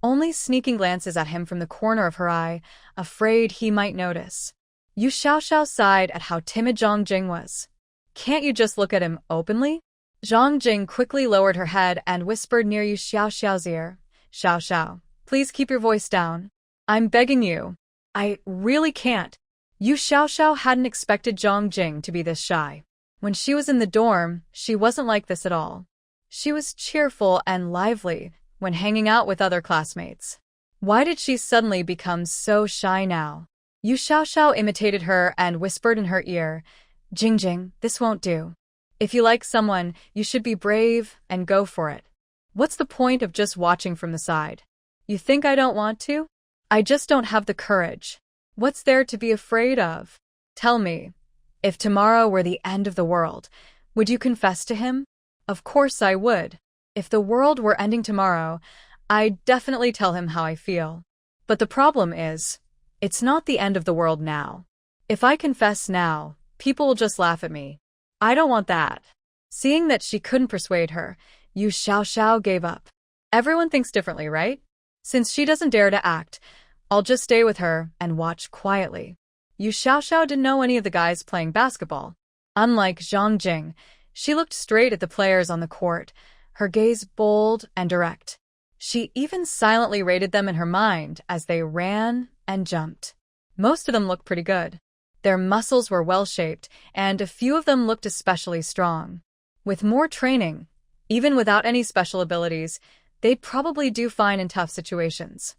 only sneaking glances at him from the corner of her eye, afraid he might notice. Yu Xiaoxiao sighed at how timid Zhang Jing was. Can't you just look at him openly? Zhang Jing quickly lowered her head and whispered near Yu Xiaoxiao's ear. Xiaoxiao, please keep your voice down. I'm begging you. I really can't. Yu Xiaoxiao hadn't expected Zhang Jing to be this shy. When she was in the dorm, she wasn't like this at all. She was cheerful and lively when hanging out with other classmates. Why did she suddenly become so shy now? Yu Xiaoxiao imitated her and whispered in her ear, Jing Jing, this won't do. If you like someone, you should be brave and go for it. What's the point of just watching from the side? You think I don't want to? I just don't have the courage. What's there to be afraid of? Tell me, if tomorrow were the end of the world, would you confess to him? Of course I would. If the world were ending tomorrow, I'd definitely tell him how I feel. But the problem is, it's not the end of the world now. If I confess now, people will just laugh at me. I don't want that. Seeing that she couldn't persuade her, Yu Xiaoxiao gave up. Everyone thinks differently, right? Since she doesn't dare to act, I'll just stay with her and watch quietly. Yu Xiaoxiao didn't know any of the guys playing basketball. Unlike Zhang Jing, she looked straight at the players on the court, her gaze bold and direct. She even silently rated them in her mind as they ran and jumped. Most of them looked pretty good. Their muscles were well-shaped, and a few of them looked especially strong. With more training, even without any special abilities, they'd probably do fine in tough situations.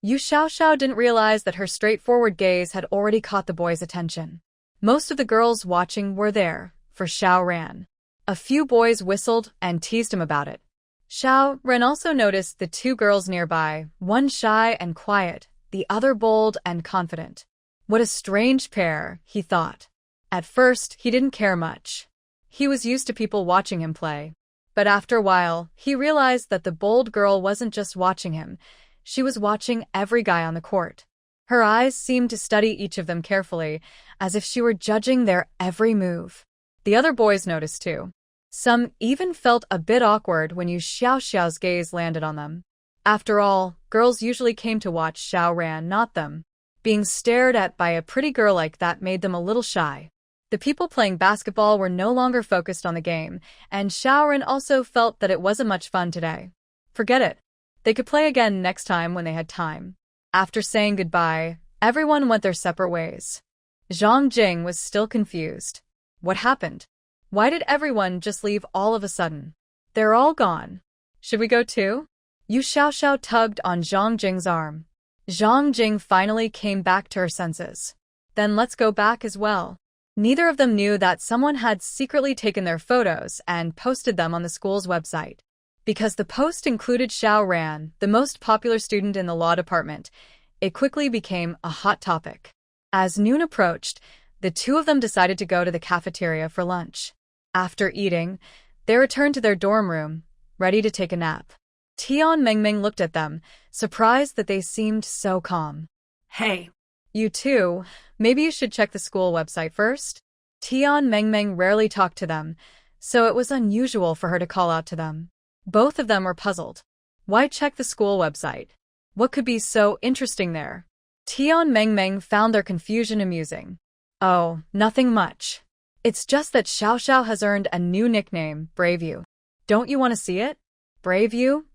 Yu Xiaoxiao didn't realize that her straightforward gaze had already caught the boys' attention. Most of the girls watching were there for Xiao Ran. A few boys whistled and teased him about it. Xiao Ran also noticed the two girls nearby, one shy and quiet, the other bold and confident. What a strange pair, he thought. At first, he didn't care much. He was used to people watching him play. But after a while, he realized that the bold girl wasn't just watching him. She was watching every guy on the court. Her eyes seemed to study each of them carefully, as if she were judging their every move. The other boys noticed too. Some even felt a bit awkward when Yu Xiaoxiao's gaze landed on them. After all, girls usually came to watch Xiao Ran, not them. Being stared at by a pretty girl like that made them a little shy. The people playing basketball were no longer focused on the game, and Xiao Ran also felt that it wasn't much fun today. Forget it. They could play again next time when they had time. After saying goodbye, everyone went their separate ways. Zhang Jing was still confused. What happened? Why did everyone just leave all of a sudden? They're all gone. Should we go too? Yu Xiaoxiao tugged on Zhang Jing's arm. Zhang Jing finally came back to her senses. Then let's go back as well. Neither of them knew that someone had secretly taken their photos and posted them on the school's website. Because the post included Xiao Ran, the most popular student in the law department, it quickly became a hot topic. As noon approached, the two of them decided to go to the cafeteria for lunch. After eating, they returned to their dorm room, ready to take a nap. Tian Mengmeng looked at them, surprised that they seemed so calm. Hey. You too, maybe you should check the school website first? Tian Mengmeng rarely talked to them, so it was unusual for her to call out to them. Both of them were puzzled. Why check the school website? What could be so interesting there? Tian Mengmeng found their confusion amusing. Oh, nothing much. It's just that Xiaoxiao has earned a new nickname, Brave You. Don't you want to see it? Brave You?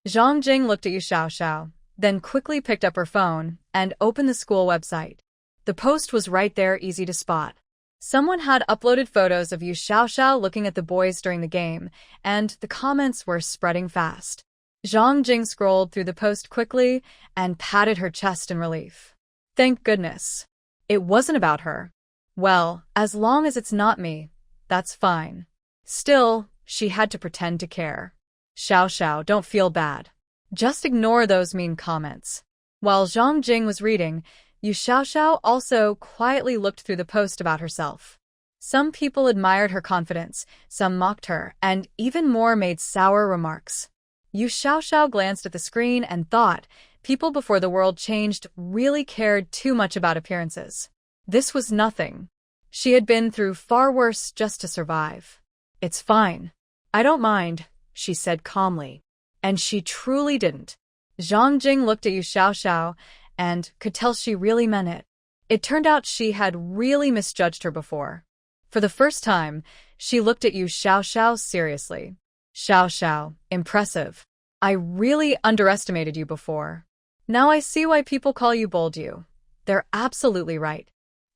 Zhang Jing looked at Yu Xiaoxiao, then quickly picked up her phone and opened the school website. The post was right there, easy to spot. Someone had uploaded photos of Yu Xiaoxiao looking at the boys during the game, and the comments were spreading fast. Zhang Jing scrolled through the post quickly and patted her chest in relief. Thank goodness. It wasn't about her. Well, as long as it's not me, that's fine. Still, she had to pretend to care. Xiaoxiao, don't feel bad. Just ignore those mean comments. While Zhang Jing was reading, Yu Xiaoxiao also quietly looked through the post about herself. Some people admired her confidence, some mocked her, and even more made sour remarks. Yu Xiaoxiao glanced at the screen and thought, people before the world changed really cared too much about appearances. This was nothing. She had been through far worse just to survive. It's fine. I don't mind, she said calmly. And she truly didn't. Zhang Jing looked at Yu Xiaoxiao and could tell she really meant it. It turned out she had really misjudged her before. For the first time, she looked at Yu Xiaoxiao seriously. Xiaoxiao, impressive. I really underestimated you before. Now I see why people call you Bold You. They're absolutely right.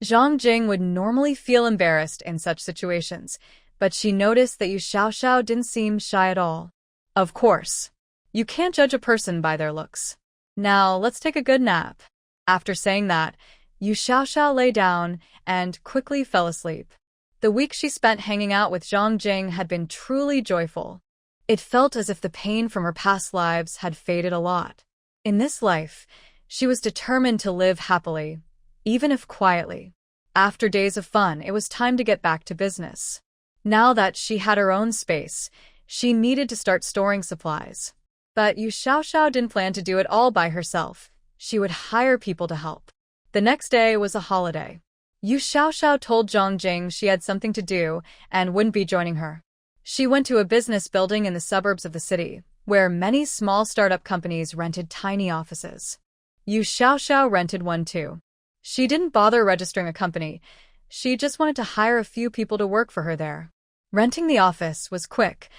Zhang Jing would normally feel embarrassed in such situations, but she noticed that Yu Xiaoxiao didn't seem shy at all. Of course. You can't judge a person by their looks. Now, let's take a good nap. After saying that, Yu Xiaoxiao lay down and quickly fell asleep. The week she spent hanging out with Zhang Jing had been truly joyful. It felt as if the pain from her past lives had faded a lot. In this life, she was determined to live happily, even if quietly. After days of fun, it was time to get back to business. Now that she had her own space, she needed to start storing supplies. But Yu Xiaoxiao didn't plan to do it all by herself. She would hire people to help. The next day was a holiday. Yu Xiaoxiao told Zhang Jing she had something to do and wouldn't be joining her. She went to a business building in the suburbs of the city, where many small startup companies rented tiny offices. Yu Xiaoxiao rented one too. She didn't bother registering a company. She just wanted to hire a few people to work for her there. Renting the office was quick.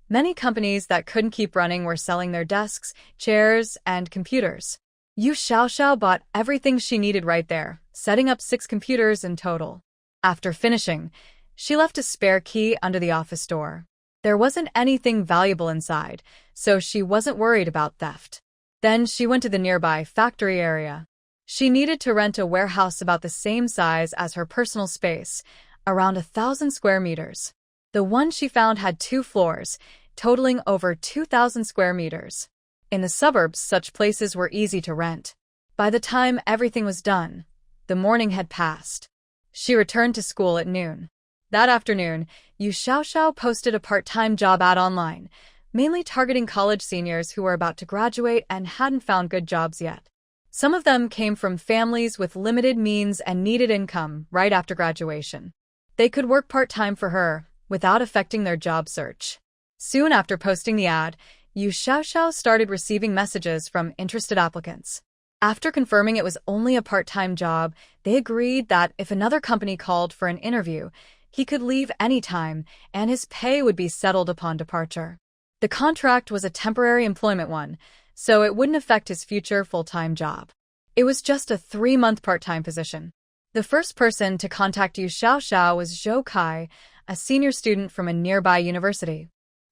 Many companies that couldn't keep running were selling their desks, chairs, and computers. Yu Xiaoxiao bought everything she needed right there, setting up 6 computers in total. After finishing, she left a spare key under the office door. There wasn't anything valuable inside, so she wasn't worried about theft. Then she went to the nearby factory area. She needed to rent a warehouse about the same size as her personal space, around 1,000 square meters. The one she found had 2 floors, totaling over 2,000 square meters. In the suburbs, such places were easy to rent. By the time everything was done, the morning had passed. She returned to school at noon. That afternoon, Yu Xiaoxiao posted a part-time job ad online, mainly targeting college seniors who were about to graduate and hadn't found good jobs yet. Some of them came from families with limited means and needed income right after graduation. They could work part-time for her, without affecting their job search. Soon after posting the ad, Yu Xiaoxiao started receiving messages from interested applicants. After confirming it was only a part-time job, they agreed that if another company called for an interview, he could leave anytime and his pay would be settled upon departure. The contract was a temporary employment one, so it wouldn't affect his future full-time job. It was just a 3-month part-time position. The first person to contact Yu Xiaoxiao was Zhou Kai, a senior student from a nearby university.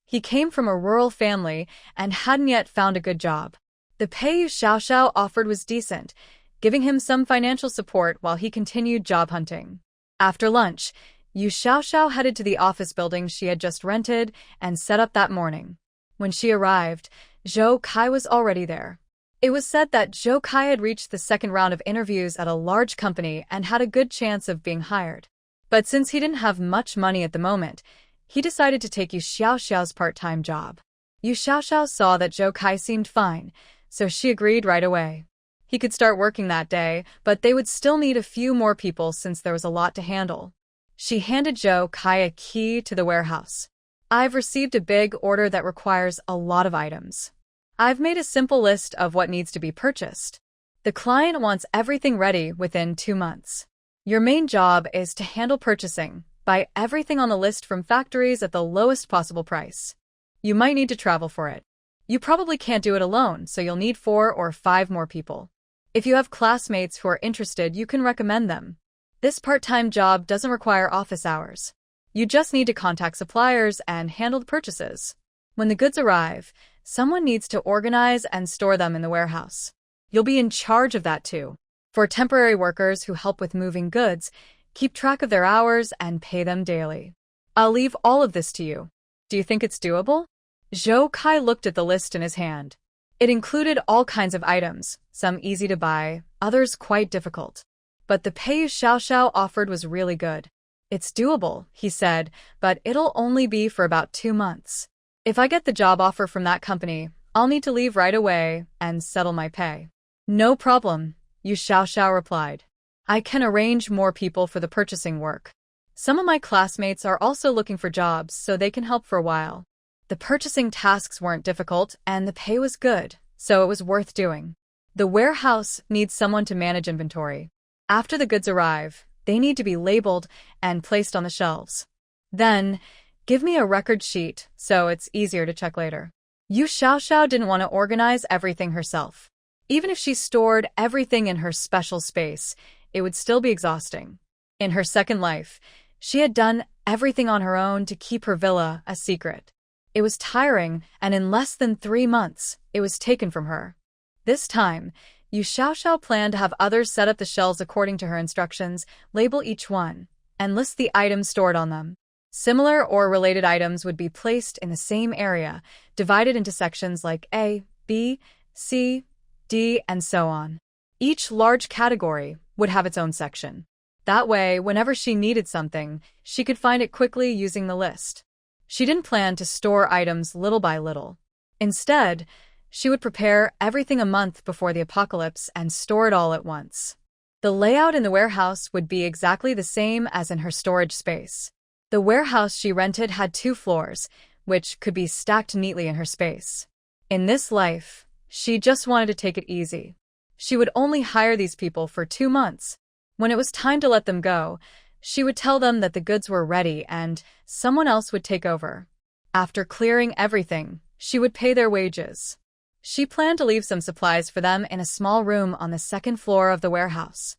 He came from a rural family and hadn't yet found a good job. The pay Yu Xiaoxiao offered was decent, giving him some financial support while he continued job hunting. After lunch, Yu Xiaoxiao headed to the office building she had just rented and set up that morning. When she arrived, Zhou Kai was already there. It was said that Zhou Kai had reached the second round of interviews at a large company and had a good chance of being hired. But since he didn't have much money at the moment, he decided to take Yu Xiaoxiao's part-time job. Yu Xiaoxiao saw that Zhou Kai seemed fine, so she agreed right away. He could start working that day, but they would still need a few more people since there was a lot to handle. She handed Zhou Kai a key to the warehouse. I've received a big order that requires a lot of items. I've made a simple list of what needs to be purchased. The client wants everything ready within 2 months. Your main job is to handle purchasing, buy everything on the list from factories at the lowest possible price. You might need to travel for it. You probably can't do it alone, so you'll need 4 or 5 more people. If you have classmates who are interested, you can recommend them. This part-time job doesn't require office hours. You just need to contact suppliers and handle the purchases. When the goods arrive, someone needs to organize and store them in the warehouse. You'll be in charge of that too. For temporary workers who help with moving goods, keep track of their hours and pay them daily. I'll leave all of this to you. Do you think it's doable? Zhou Kai looked at the list in his hand. It included all kinds of items, some easy to buy, others quite difficult. But the pay Xiao offered was really good. It's doable, he said, but it'll only be for about 2 months. If I get the job offer from that company, I'll need to leave right away and settle my pay. No problem, Xiao replied. I can arrange more people for the purchasing work. Some of my classmates are also looking for jobs, so they can help for a while. The purchasing tasks weren't difficult, and the pay was good, so it was worth doing. The warehouse needs someone to manage inventory. After the goods arrive, they need to be labeled and placed on the shelves. Then, give me a record sheet so it's easier to check later. Xiao didn't want to organize everything herself. Even if she stored everything in her special space, it would still be exhausting. In her second life, she had done everything on her own to keep her villa a secret. It was tiring, and in less than 3 months, it was taken from her. This time, Xiao planned to have others set up the shelves according to her instructions, label each one, and list the items stored on them. Similar or related items would be placed in the same area, divided into sections like A, B, C, D, and so on. Each large category would have its own section. That way, whenever she needed something, she could find it quickly using the list. She didn't plan to store items little by little. Instead, she would prepare everything a month before the apocalypse and store it all at once. The layout in the warehouse would be exactly the same as in her storage space. The warehouse she rented had 2 floors, which could be stacked neatly in her space. In this life, she just wanted to take it easy. She would only hire these people for 2 months. When it was time to let them go, she would tell them that the goods were ready and someone else would take over. After clearing everything, she would pay their wages. She planned to leave some supplies for them in a small room on the 2nd floor of the warehouse.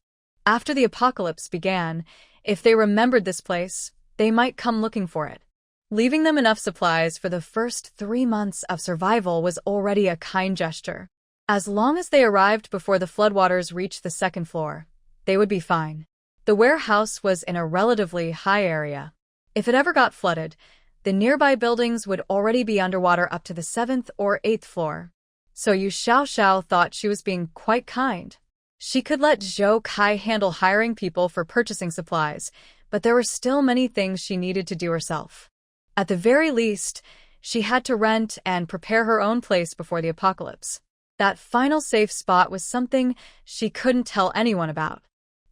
After the apocalypse began, if they remembered this place, they might come looking for it. Leaving them enough supplies for the first 3 months of survival was already a kind gesture. As long as they arrived before the floodwaters reached the 2nd floor, they would be fine. The warehouse was in a relatively high area. If it ever got flooded, the nearby buildings would already be underwater up to the 7th or 8th floor. So Xiao thought she was being quite kind. She could let Zhou Kai handle hiring people for purchasing supplies, but there were still many things she needed to do herself. At the very least, she had to rent and prepare her own place before the apocalypse. That final safe spot was something she couldn't tell anyone about.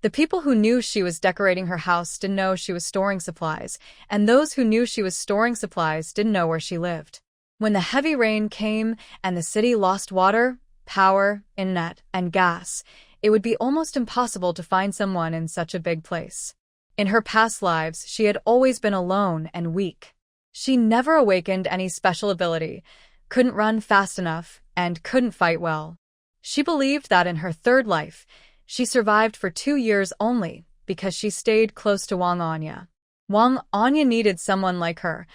The people who knew she was decorating her house didn't know she was storing supplies, and those who knew she was storing supplies didn't know where she lived. When the heavy rain came and the city lost water, power, internet, and gas, it would be almost impossible to find someone in such a big place. In her past lives, she had always been alone and weak. She never awakened any special ability, couldn't run fast enough, and couldn't fight well. She believed that in her 3rd life, she survived for 2 years only because she stayed close to Wang Anya. Wang Anya needed someone like her,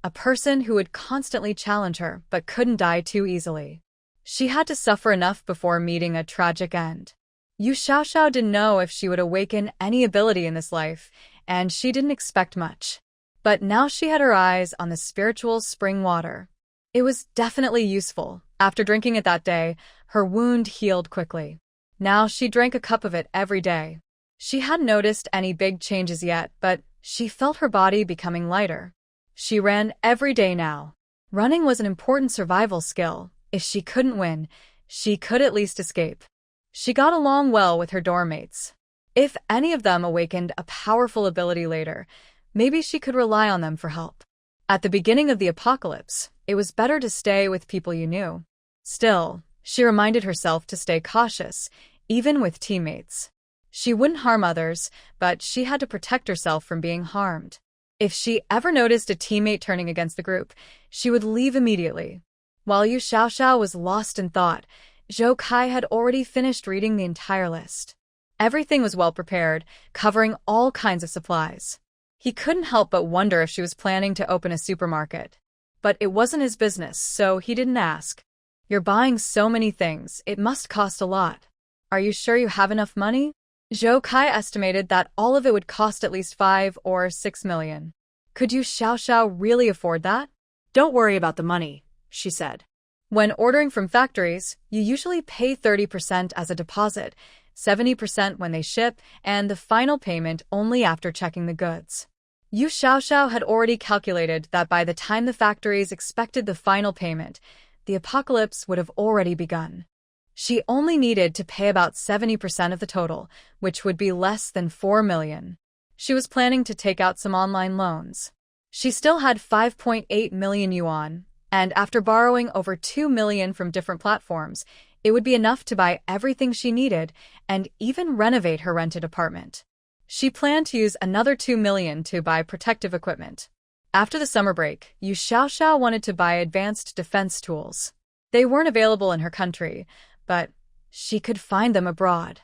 a person who would constantly challenge her but couldn't die too easily. She had to suffer enough before meeting a tragic end. Xiao didn't know if she would awaken any ability in this life, and she didn't expect much. But now she had her eyes on the spiritual spring water. It was definitely useful. After drinking it that day, her wound healed quickly. Now she drank a cup of it every day. She hadn't noticed any big changes yet, but she felt her body becoming lighter. She ran every day now. Running was an important survival skill. If she couldn't win, she could at least escape. She got along well with her dorm mates. If any of them awakened a powerful ability later, maybe she could rely on them for help. At the beginning of the apocalypse, it was better to stay with people you knew. Still, she reminded herself to stay cautious, even with teammates. She wouldn't harm others, but she had to protect herself from being harmed. If she ever noticed a teammate turning against the group, she would leave immediately. While Xiao was lost in thought, Zhou Kai had already finished reading the entire list. Everything was well prepared, covering all kinds of supplies. He couldn't help but wonder if she was planning to open a supermarket. But it wasn't his business, so he didn't ask. You're buying so many things, it must cost a lot. Are you sure you have enough money? Zhou Kai estimated that all of it would cost at least 5 or 6 million. Could you Xiao really afford that? Don't worry about the money, she said. When ordering from factories, you usually pay 30% as a deposit, 70% when they ship, and the final payment only after checking the goods. Yu Xiao had already calculated that by the time the factories expected the final payment, the apocalypse would have already begun. She only needed to pay about 70% of the total, which would be less than 4 million. She was planning to take out some online loans. She still had 5.8 million yuan, and after borrowing over 2 million from different platforms, it would be enough to buy everything she needed and even renovate her rented apartment. She planned to use another 2 million to buy protective equipment. After the summer break, Yu Xiao wanted to buy advanced defense tools. They weren't available in her country, but she could find them abroad.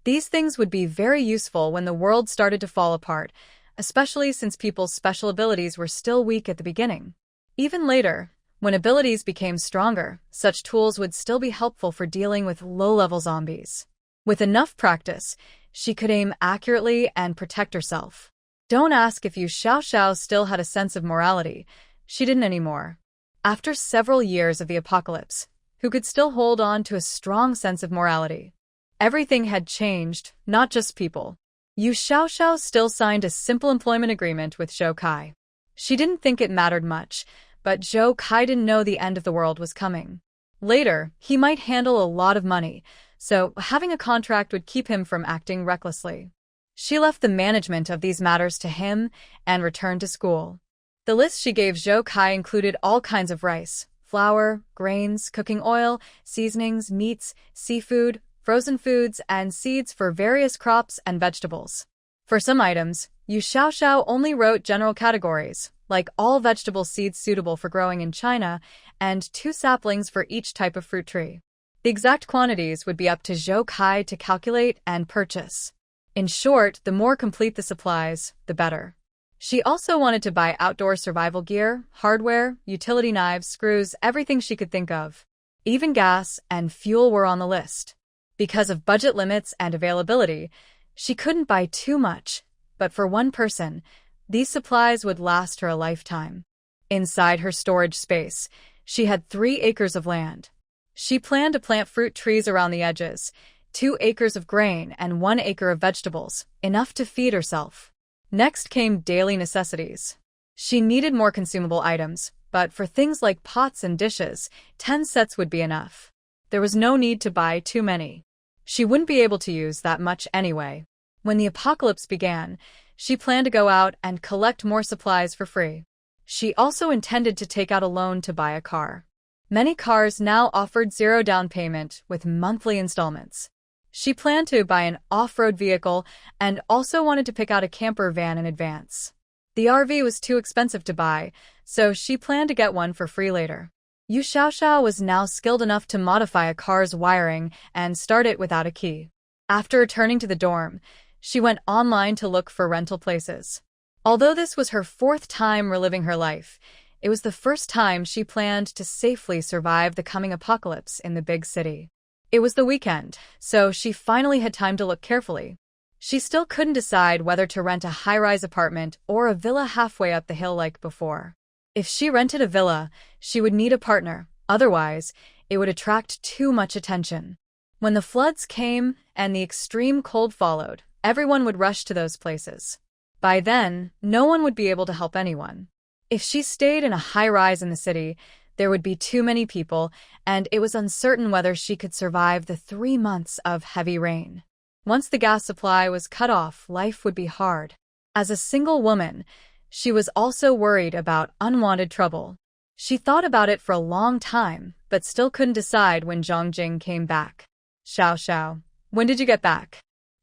These things would be very useful when the world started to fall apart, especially since people's special abilities were still weak at the beginning. Even later, when abilities became stronger, such tools would still be helpful for dealing with low-level zombies. With enough practice, she could aim accurately and protect herself. Don't ask if Yu Xiao still had a sense of morality. She didn't anymore. After several years of the apocalypse, who could still hold on to a strong sense of morality? Everything had changed, not just people. Yu Xiao still signed a simple employment agreement with Zhou Kai. She didn't think it mattered much, but Zhou Kai didn't know the end of the world was coming. Later, he might handle a lot of money, so having a contract would keep him from acting recklessly. She left the management of these matters to him and returned to school. The list she gave Zhou Kai included all kinds of rice, flour, grains, cooking oil, seasonings, meats, seafood, frozen foods, and seeds for various crops and vegetables. For some items, Yu Xiao only wrote general categories, like all vegetable seeds suitable for growing in China, and 2 saplings for each type of fruit tree. The exact quantities would be up to Zhou Kai to calculate and purchase. In short, the more complete the supplies, the better. She also wanted to buy outdoor survival gear, hardware, utility knives, screws, everything she could think of. Even gas and fuel were on the list. Because of budget limits and availability, she couldn't buy too much, but for one person, these supplies would last her a lifetime. Inside her storage space, she had 3 acres of land. She planned to plant fruit trees around the edges, 2 acres of grain and 1 acre of vegetables, enough to feed herself. Next came daily necessities. She needed more consumable items, but for things like pots and dishes, 10 sets would be enough. There was no need to buy too many. She wouldn't be able to use that much anyway. When the apocalypse began, she planned to go out and collect more supplies for free. She also intended to take out a loan to buy a car. Many cars now offered 0 down payment with monthly installments. She planned to buy an off-road vehicle and also wanted to pick out a camper van in advance. The RV was too expensive to buy, so she planned to get one for free later. Yu Xiao was now skilled enough to modify a car's wiring and start it without a key. After returning to the dorm, she went online to look for rental places. Although this was her 4th time reliving her life, it was the first time she planned to safely survive the coming apocalypse in the big city. It was the weekend, so she finally had time to look carefully. She still couldn't decide whether to rent a high-rise apartment or a villa halfway up the hill like before. If she rented a villa, she would need a partner, otherwise, it would attract too much attention. When the floods came and the extreme cold followed, everyone would rush to those places. By then, no one would be able to help anyone. If she stayed in a high-rise in the city, there would be too many people, and it was uncertain whether she could survive the 3 months of heavy rain. Once the gas supply was cut off, life would be hard. As a single woman, she was also worried about unwanted trouble. She thought about it for a long time, but still couldn't decide when Zhang Jing came back. Xiao, when did you get back?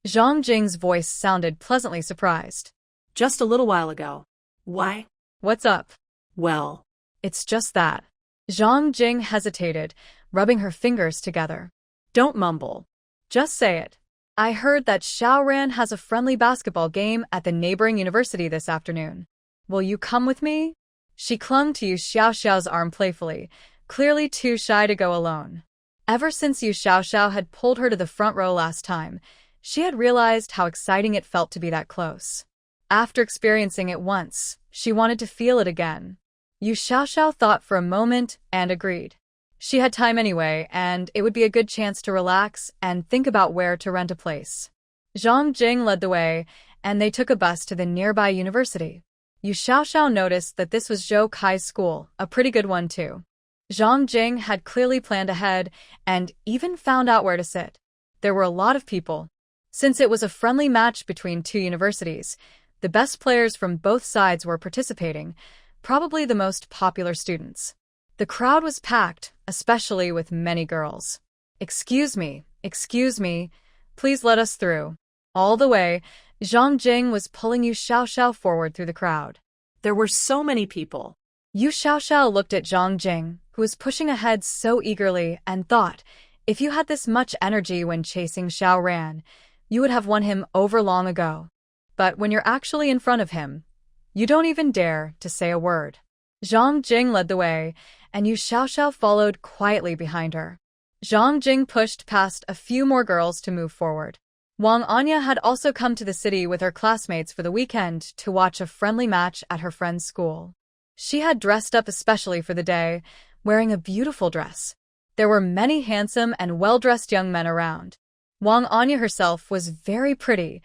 Zhang Jing's voice sounded pleasantly surprised. Just a little while ago. Why? What's up? Well, it's just that. Zhang Jing hesitated, rubbing her fingers together. Don't mumble. Just say it. I heard that Xiaoran has a friendly basketball game at the neighboring university this afternoon. Will you come with me? She clung to Yu Xiaoxiao's arm playfully, clearly too shy to go alone. Ever since Yu Xiaoxiao had pulled her to the front row last time, she had realized how exciting it felt to be that close. After experiencing it once, she wanted to feel it again. Yu Xiaoxiao thought for a moment and agreed. She had time anyway, and it would be a good chance to relax and think about where to rent a place. Zhang Jing led the way, and they took a bus to the nearby university. Yu Xiaoxiao noticed that this was Zhou Kai's school, a pretty good one too. Zhang Jing had clearly planned ahead and even found out where to sit. There were a lot of people. Since it was a friendly match between two universities, the best players from both sides were participating, probably the most popular students. The crowd was packed, especially with many girls. Excuse me, please let us through. All the way, Zhang Jing was pulling Yu Xiaoxiao forward through the crowd. There were so many people. Yu Xiaoxiao looked at Zhang Jing, who was pushing ahead so eagerly, and thought, if you had this much energy when chasing Xiaoran, you would have won him over long ago. But when you're actually in front of him, you don't even dare to say a word. Zhang Jing led the way, and Yu Xiaoxiao followed quietly behind her. Zhang Jing pushed past a few more girls to move forward. Wang Anya had also come to the city with her classmates for the weekend to watch a friendly match at her friend's school. She had dressed up especially for the day, wearing a beautiful dress. There were many handsome and well-dressed young men around. Wang Anya herself was very pretty,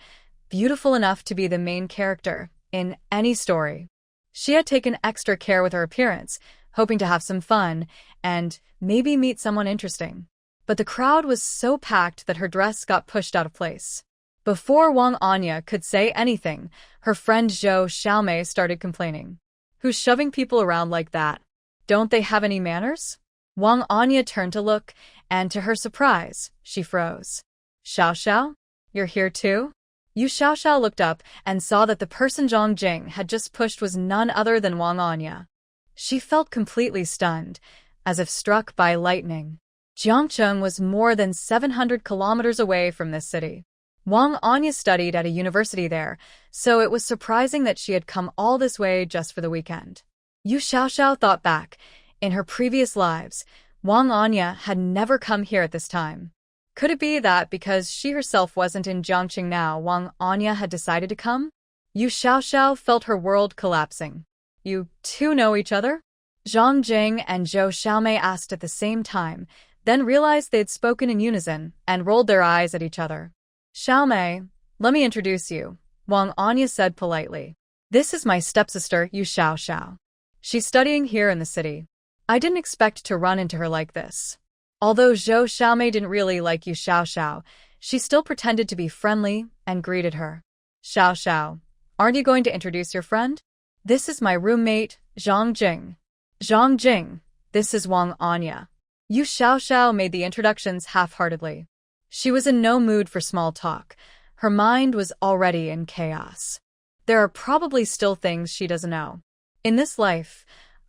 beautiful enough to be the main character in any story. She had taken extra care with her appearance, hoping to have some fun and maybe meet someone interesting. But the crowd was so packed that her dress got pushed out of place. Before Wang Anya could say anything, her friend Zhou Xiaomei started complaining. Who's shoving people around like that? Don't they have any manners? Wang Anya turned to look, and to her surprise, she froze. Xiaoxiao? You're here too? Yu Xiaoxiao looked up and saw that the person Zhang Jing had just pushed was none other than Wang Anya. She felt completely stunned, as if struck by lightning. Jiangcheng was more than 700 kilometers away from this city. Wang Anya studied at a university there, so it was surprising that she had come all this way just for the weekend. Yu Xiaoxiao thought back. In her previous lives, Wang Anya had never come here at this time. Could it be that because she herself wasn't in Jiangcheng now, Wang Anya had decided to come? Yu Xiaoxiao felt her world collapsing. You two know each other? Zhang Jing and Zhou Xiaomei asked at the same time, then realized they'd spoken in unison and rolled their eyes at each other. Xiaomei, let me introduce you, Wang Anya said politely. This is my stepsister, Yu Xiaoxiao. She's studying here in the city. I didn't expect to run into her like this. Although Zhou Xiaomei didn't really like Yu Xiaoxiao, she still pretended to be friendly and greeted her. Xiaoxiao, aren't you going to introduce your friend? This is my roommate, Zhang Jing. Zhang Jing, this is Wang Anya. Yu Xiaoxiao made the introductions half-heartedly. She was in no mood for small talk. Her mind was already in chaos. There are probably still things she doesn't know. In this life,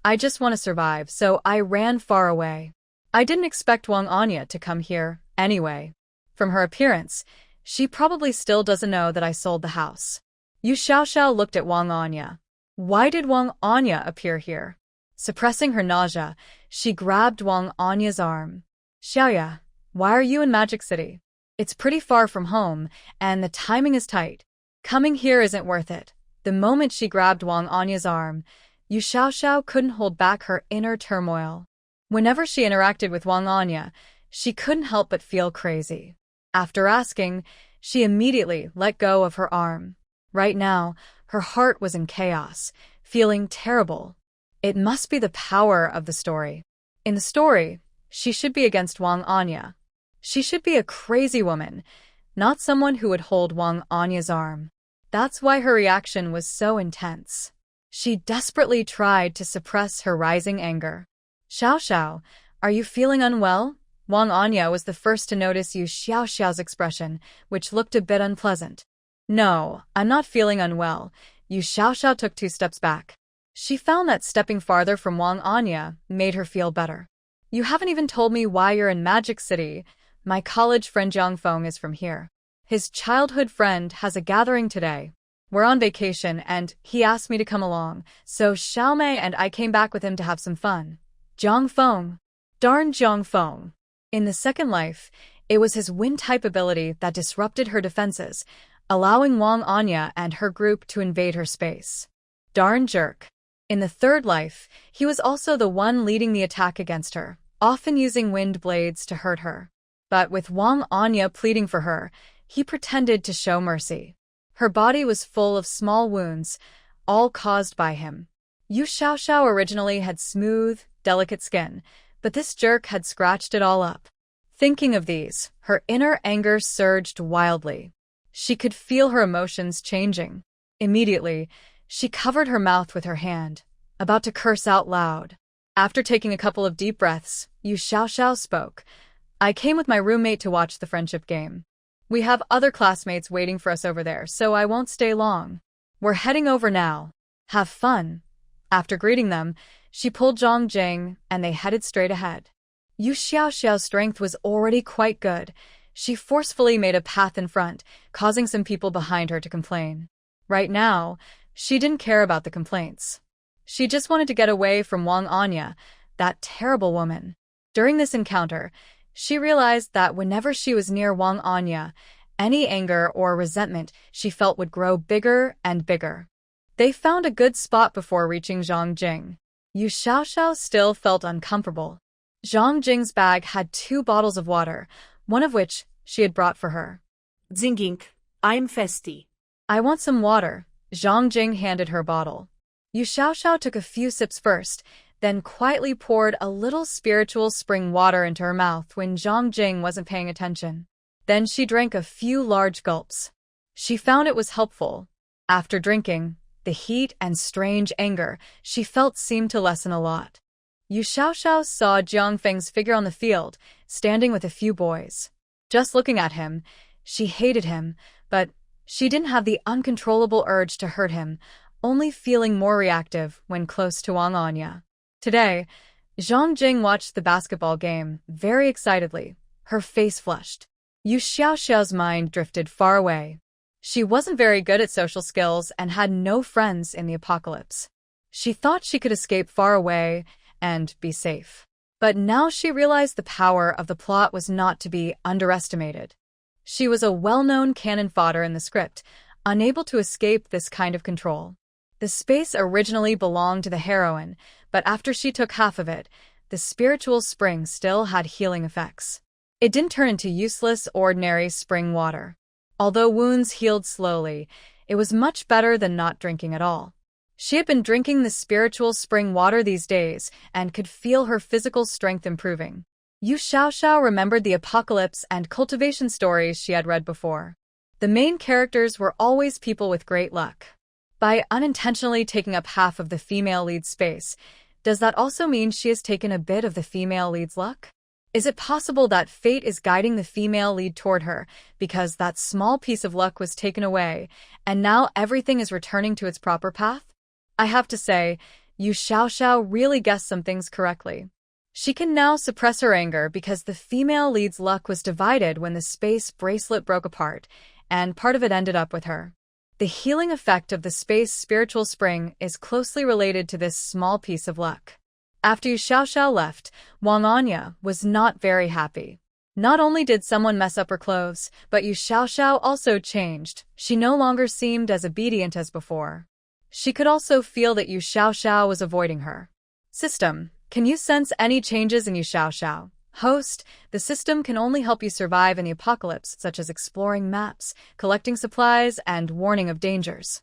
I just want to survive, so I ran far away. I didn't expect Wang Anya to come here, anyway. From her appearance, she probably still doesn't know that I sold the house. Yu Xiaoxiao looked at Wang Anya. Why did Wang Anya appear here? Suppressing her nausea, she grabbed Wang Anya's arm. Xiaoya, why are you in Magic City? It's pretty far from home, and the timing is tight. Coming here isn't worth it. The moment she grabbed Wang Anya's arm, Yu Xiaoxiao couldn't hold back her inner turmoil. Whenever she interacted with Wang Anya, she couldn't help but feel crazy. After asking, she immediately let go of her arm. Right now, her heart was in chaos, feeling terrible. It must be the power of the story. In the story, she should be against Wang Anya. She should be a crazy woman, not someone who would hold Wang Anya's arm. That's why her reaction was so intense. She desperately tried to suppress her rising anger. Xiaoxiao, are you feeling unwell? Wang Anya was the first to notice Yu Xiaoxiao's expression, which looked a bit unpleasant. No, I'm not feeling unwell. Yu Xiaoxiao took 2 steps back. She found that stepping farther from Wang Anya made her feel better. You haven't even told me why you're in Magic City. My college friend Jiang Feng is from here. His childhood friend has a gathering today. We're on vacation and he asked me to come along, so Xiaomei and I came back with him to have some fun. Zhang Feng. Darn Zhang Feng. In the second life, it was his wind-type ability that disrupted her defenses, allowing Wang Anya and her group to invade her space. Darn jerk. In the third life, he was also the one leading the attack against her, often using wind blades to hurt her. But with Wang Anya pleading for her, he pretended to show mercy. Her body was full of small wounds, all caused by him. Yu Xiaoxiao originally had smooth, delicate skin, but this jerk had scratched it all up. Thinking of these, her inner anger surged wildly. She could feel her emotions changing. Immediately, she covered her mouth with her hand, about to curse out loud. After taking a couple of deep breaths, Yu Xiaoxiao spoke. I came with my roommate to watch the friendship game. We have other classmates waiting for us over there, so I won't stay long. We're heading over now. Have fun. After greeting them, she pulled Zhang Jing, and they headed straight ahead. Yu Xiaoxiao's strength was already quite good. She forcefully made a path in front, causing some people behind her to complain. Right now, she didn't care about the complaints. She just wanted to get away from Wang Anya, that terrible woman. During this encounter, she realized that whenever she was near Wang Anya, any anger or resentment she felt would grow bigger and bigger. They found a good spot before reaching Zhang Jing. Yu Xiaoxiao still felt uncomfortable. Zhang Jing's bag had 2 bottles of water, one of which she had brought for her. Zingink, I'm festy. I want some water. Zhang Jing handed her a bottle. Yu Xiaoxiao took a few sips first, then quietly poured a little spiritual spring water into her mouth when Zhang Jing wasn't paying attention. Then she drank a few large gulps. She found it was helpful. After drinking, the heat and strange anger she felt seemed to lessen a lot. Yu Xiaoxiao saw Jiang Feng's figure on the field, standing with a few boys. Just looking at him, she hated him, but she didn't have the uncontrollable urge to hurt him, only feeling more reactive when close to Wang Anya. Today, Zhang Jing watched the basketball game very excitedly, her face flushed. Yu Xiaoxiao's mind drifted far away. She wasn't very good at social skills and had no friends in the apocalypse. She thought she could escape far away and be safe. But now she realized the power of the plot was not to be underestimated. She was a well-known cannon fodder in the script, unable to escape this kind of control. The space originally belonged to the heroine, but after she took half of it, the spiritual spring still had healing effects. It didn't turn into useless, ordinary spring water. Although wounds healed slowly, it was much better than not drinking at all. She had been drinking the spiritual spring water these days and could feel her physical strength improving. Yu Xiaoxiao remembered the apocalypse and cultivation stories she had read before. The main characters were always people with great luck. By unintentionally taking up half of the female lead's space, does that also mean she has taken a bit of the female lead's luck? Is it possible that fate is guiding the female lead toward her because that small piece of luck was taken away, and now everything is returning to its proper path? I have to say, Yu Xiaoxiao really guessed some things correctly. She can now suppress her anger because the female lead's luck was divided when the space bracelet broke apart, and part of it ended up with her. The healing effect of the space spiritual spring is closely related to this small piece of luck. After Yu Xiaoxiao left, Wang Anya was not very happy. Not only did someone mess up her clothes, but Yu Xiaoxiao also changed. She no longer seemed as obedient as before. She could also feel that Yu Xiaoxiao was avoiding her. System, can you sense any changes in Yu Xiaoxiao? Host, the system can only help you survive in the apocalypse, such as exploring maps, collecting supplies, and warning of dangers.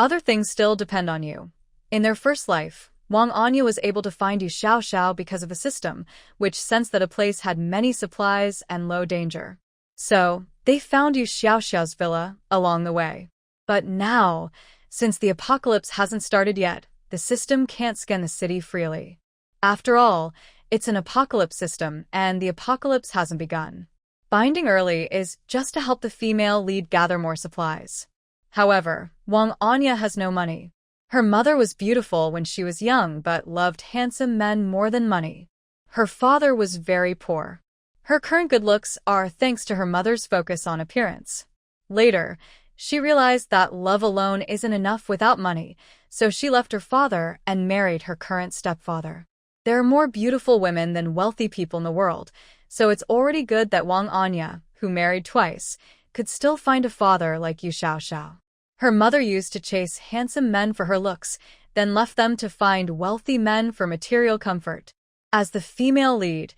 Other things still depend on you. In their first life, Wang Anya was able to find Yu Xiaoxiao because of a system, which sensed that a place had many supplies and low danger. So, they found Yu Xiaoxiao's villa along the way. But now, since the apocalypse hasn't started yet, the system can't scan the city freely. After all, it's an apocalypse system, and the apocalypse hasn't begun. Binding early is just to help the female lead gather more supplies. However, Wang Anya has no money. Her mother was beautiful when she was young but loved handsome men more than money. Her father was very poor. Her current good looks are thanks to her mother's focus on appearance. Later, she realized that love alone isn't enough without money, so she left her father and married her current stepfather. There are more beautiful women than wealthy people in the world, so it's already good that Wang Anya, who married twice, could still find a father like Yu Xiaoxiao. Her mother used to chase handsome men for her looks, then left them to find wealthy men for material comfort. As the female lead,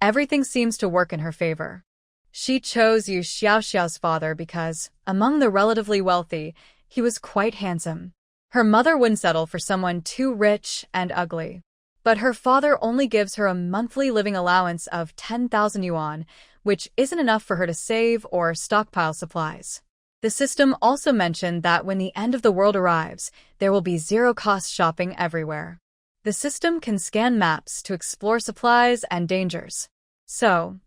everything seems to work in her favor. She chose Yu Xiaoxiao's father because, among the relatively wealthy, he was quite handsome. Her mother wouldn't settle for someone too rich and ugly. But her father only gives her a monthly living allowance of 10,000 yuan, which isn't enough for her to save or stockpile supplies. The system also mentioned that when the end of the world arrives, there will be zero-cost shopping everywhere. The system can scan maps to explore supplies and dangers. So,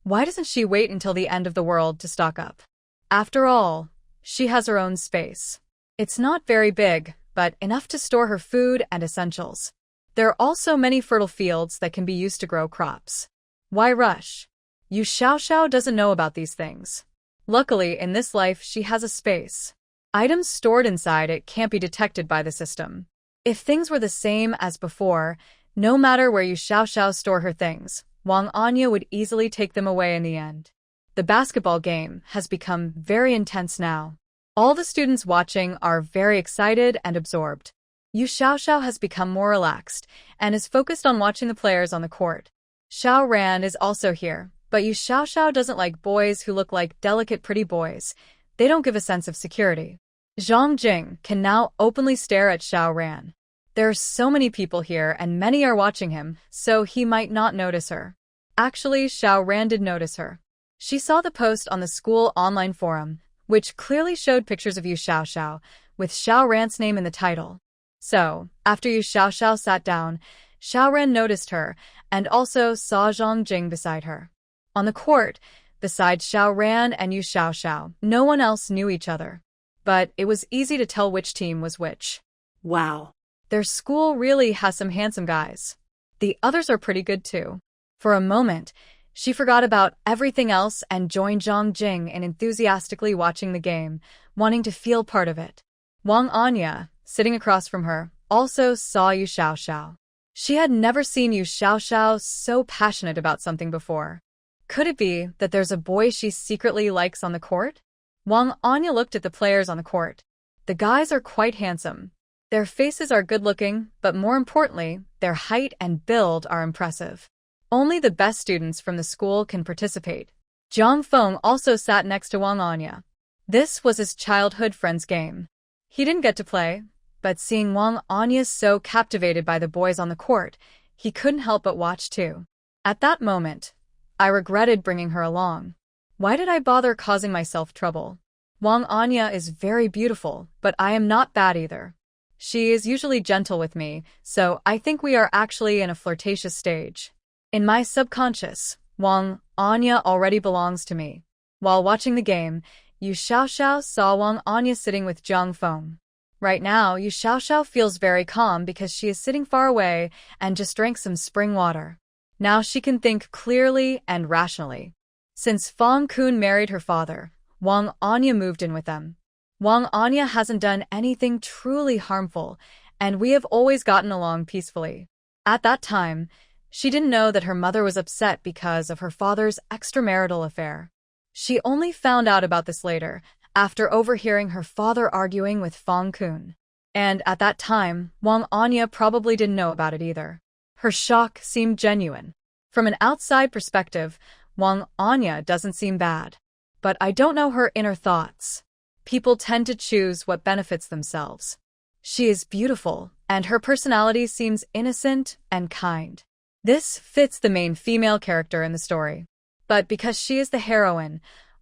why doesn't she wait until the end of the world to stock up? After all, she has her own space. It's not very big, but enough to store her food and essentials. There are also many fertile fields that can be used to grow crops. Why rush? Yu Xiaoxiao doesn't know about these things. Luckily, in this life, she has a space. Items stored inside it can't be detected by the system. If things were the same as before, no matter where Yu Xiaoxiao store her things, Wang Anya would easily take them away in the end. The basketball game has become very intense now. All the students watching are very excited and absorbed. Yu Xiaoxiao has become more relaxed and is focused on watching the players on the court. Xiao Ran is also here, but Yu Xiaoxiao doesn't like boys who look like delicate pretty boys. They don't give a sense of security. Zhang Jing can now openly stare at Xiao Ran. There are so many people here and many are watching him, so he might not notice her. Actually, Xiao Ran did notice her. She saw the post on the school online forum, which clearly showed pictures of Yu Xiaoxiao, with Xiao Ran's name in the title. So, after Yu Xiaoxiao sat down, Xiao Ran noticed her and also saw Zhang Jing beside her. On the court, besides Xiao Ran and Yu Xiaoxiao, no one else knew each other. But it was easy to tell which team was which. Wow. Their school really has some handsome guys. The others are pretty good too. For a moment, she forgot about everything else and joined Zhang Jing in enthusiastically watching the game, wanting to feel part of it. Wang Anya, sitting across from her, also saw Yu Xiaoxiao. She had never seen Yu Xiaoxiao so passionate about something before. Could it be that there's a boy she secretly likes on the court? Wang Anya looked at the players on the court. The guys are quite handsome. Their faces are good-looking, but more importantly, their height and build are impressive. Only the best students from the school can participate. Zhang Feng also sat next to Wang Anya. This was his childhood friend's game. He didn't get to play, but seeing Wang Anya so captivated by the boys on the court, he couldn't help but watch too. At that moment, I regretted bringing her along. Why did I bother causing myself trouble? Wang Anya is very beautiful, but I am not bad either. She is usually gentle with me, so I think we are actually in a flirtatious stage. In my subconscious, Wang Anya already belongs to me. While watching the game, Yu Xiaoxiao saw Wang Anya sitting with Zhang Feng. Right now, Yu Xiaoxiao feels very calm because she is sitting far away and just drank some spring water. Now she can think clearly and rationally. Since Fang Kun married her father, Wang Anya moved in with them. Wang Anya hasn't done anything truly harmful, and we have always gotten along peacefully. At that time, she didn't know that her mother was upset because of her father's extramarital affair. She only found out about this later, after overhearing her father arguing with Fang Kun. And at that time, Wang Anya probably didn't know about it either. Her shock seemed genuine. From an outside perspective, Wang Anya doesn't seem bad. But I don't know her inner thoughts. People tend to choose what benefits themselves. She is beautiful, and her personality seems innocent and kind. This fits the main female character in the story. But because she is the heroine,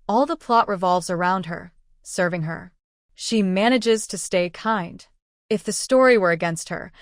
all the plot revolves around her, serving her. She manages to stay kind. If the story were against her,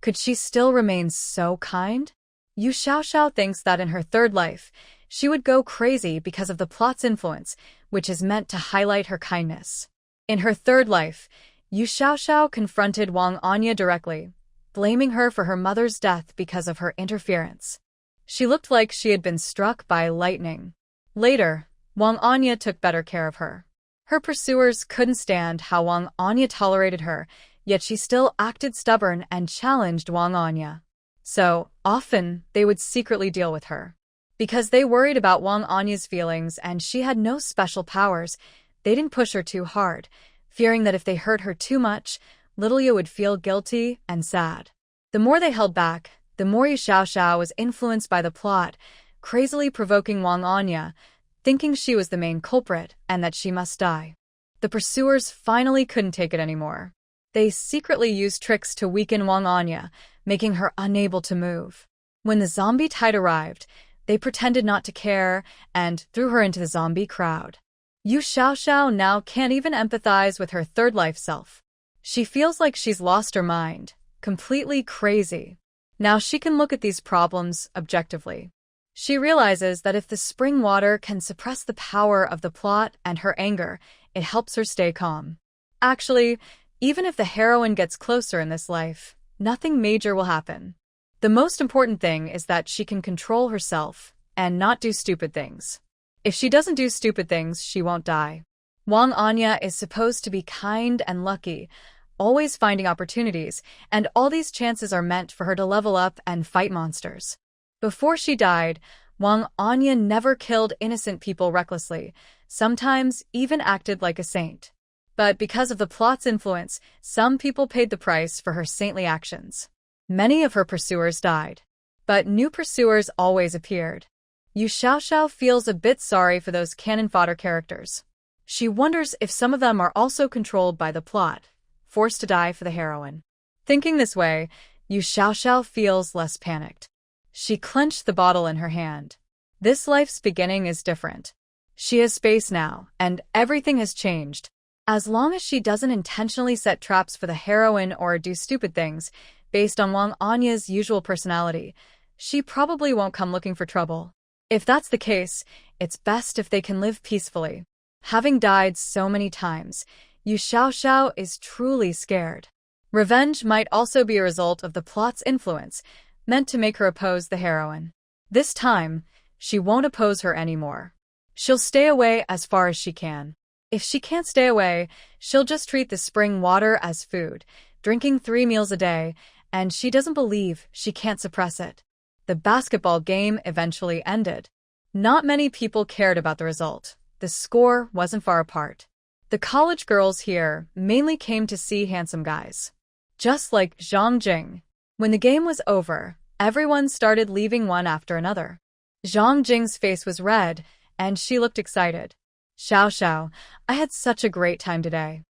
could she still remain so kind? Yu Xiaoxiao thinks that in her third life, she would go crazy because of the plot's influence, which is meant to highlight her kindness. In her third life, Yu Xiaoxiao confronted Wang Anya directly, blaming her for her mother's death because of her interference. She looked like she had been struck by lightning. Later, Wang Anya took better care of her. Her pursuers couldn't stand how Wang Anya tolerated her, yet she still acted stubborn and challenged Wang Anya. So, often, they would secretly deal with her. Because they worried about Wang Anya's feelings and she had no special powers, they didn't push her too hard, fearing that if they hurt her too much, little Yu would feel guilty and sad. The more they held back, the more Yu Xiaoxiao was influenced by the plot, crazily provoking Wang Anya, thinking she was the main culprit and that she must die. The pursuers finally couldn't take it anymore. They secretly used tricks to weaken Wang Anya, making her unable to move. When the zombie tide arrived, they pretended not to care and threw her into the zombie crowd. Yu Xiaoxiao now can't even empathize with her third life self. She feels like she's lost her mind, completely crazy. Now she can look at these problems objectively. She realizes that if the spring water can suppress the power of the plot and her anger, it helps her stay calm. Actually, even if the heroine gets closer in this life, nothing major will happen. The most important thing is that she can control herself and not do stupid things. If she doesn't do stupid things, she won't die. Wang Anya is supposed to be kind and lucky, always finding opportunities, and all these chances are meant for her to level up and fight monsters. Before she died, Wang Anya never killed innocent people recklessly, sometimes even acted like a saint. But because of the plot's influence, some people paid the price for her saintly actions. Many of her pursuers died. But new pursuers always appeared. Yu Xiaoxiao feels a bit sorry for those cannon fodder characters. She wonders if some of them are also controlled by the plot, forced to die for the heroine. Thinking this way, Yu Xiaoxiao feels less panicked. She clenched the bottle in her hand. This life's beginning is different. She has space now, and everything has changed. As long as she doesn't intentionally set traps for the heroine or do stupid things, based on Wang Anya's usual personality, she probably won't come looking for trouble. If that's the case, it's best if they can live peacefully. Having died so many times, Yu Xiaoxiao is truly scared. Revenge might also be a result of the plot's influence, meant to make her oppose the heroine. This time, she won't oppose her anymore. She'll stay away as far as she can. If she can't stay away, she'll just treat the spring water as food, drinking 3 meals a day, and she doesn't believe she can't suppress it. The basketball game eventually ended. Not many people cared about the result. The score wasn't far apart. The college girls here mainly came to see handsome guys. Just like Zhang Jing. When the game was over, everyone started leaving one after another. Zhang Jing's face was red, and she looked excited. Xiao, I had such a great time today.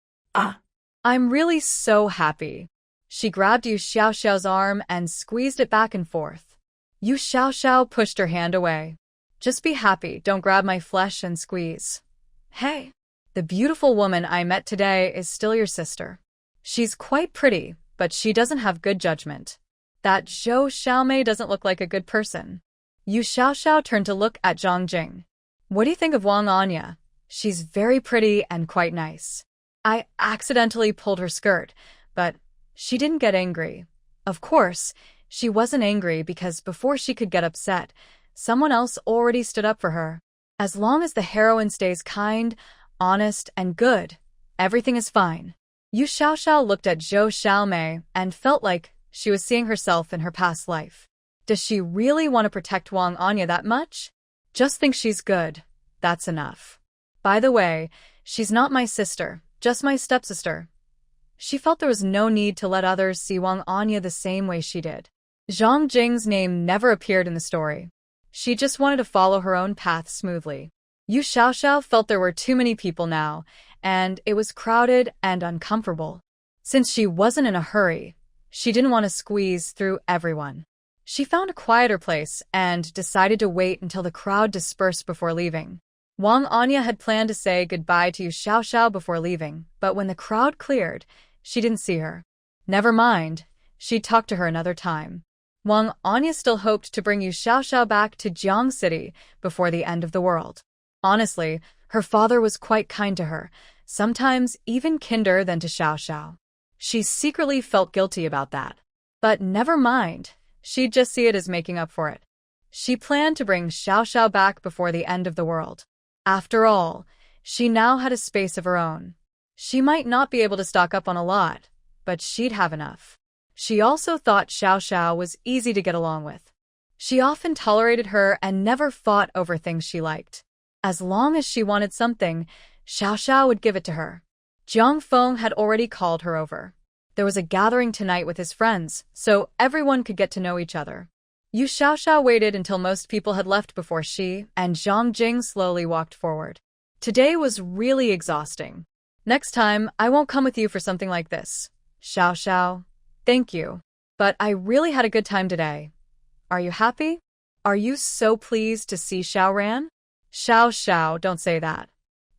I'm really so happy. She grabbed Yu Xiaoxiao's arm and squeezed it back and forth. Yu Xiaoxiao pushed her hand away. Just be happy, don't grab my flesh and squeeze. Hey, the beautiful woman I met today is still your sister. She's quite pretty, but she doesn't have good judgment. That Zhou Xiaomei doesn't look like a good person. Yu Xiaoxiao turned to look at Zhang Jing. What do you think of Wang Anya? She's very pretty and quite nice. I accidentally pulled her skirt, but she didn't get angry. Of course, she wasn't angry because before she could get upset, someone else already stood up for her. As long as the heroine stays kind, honest, and good, everything is fine. Yu Xiaoxiao looked at Zhou Xiaomei and felt like she was seeing herself in her past life. Does she really want to protect Wang Anya that much? Just think she's good. That's enough. By the way, she's not my sister, just my stepsister. She felt there was no need to let others see Wang Anya the same way she did. Zhang Jing's name never appeared in the story. She just wanted to follow her own path smoothly. Yu Xiaoxiao felt there were too many people now, and it was crowded and uncomfortable. Since she wasn't in a hurry, she didn't want to squeeze through everyone. She found a quieter place and decided to wait until the crowd dispersed before leaving. Wang Anya had planned to say goodbye to Yu Xiaoxiao before leaving, but when the crowd cleared, she didn't see her. Never mind, she'd talk to her another time. Wang Anya still hoped to bring Yu Xiaoxiao back to Jiang City before the end of the world. Honestly, her father was quite kind to her, sometimes even kinder than to Xiaoxiao. She secretly felt guilty about that. But never mind, she'd just see it as making up for it. She planned to bring Xiaoxiao back before the end of the world. After all, She now had a space of her own. She might not be able to stock up on a lot, but she'd have enough. She also thought Xiao Xiao was easy to get along with. She often tolerated her and never fought over things she liked. As long as she wanted something, Xiao Xiao would give it to her. Jiang Feng had already called her over. There was a gathering tonight with his friends, so everyone could get to know each other. Yu Xiaoxiao waited until most people had left before she and Zhang Jing slowly walked forward. Today was really exhausting. Next time, I won't come with you for something like this. Xiaoxiao, thank you. But I really had a good time today. Are you happy? Are you so pleased to see Xiaoran? Xiao, don't say that.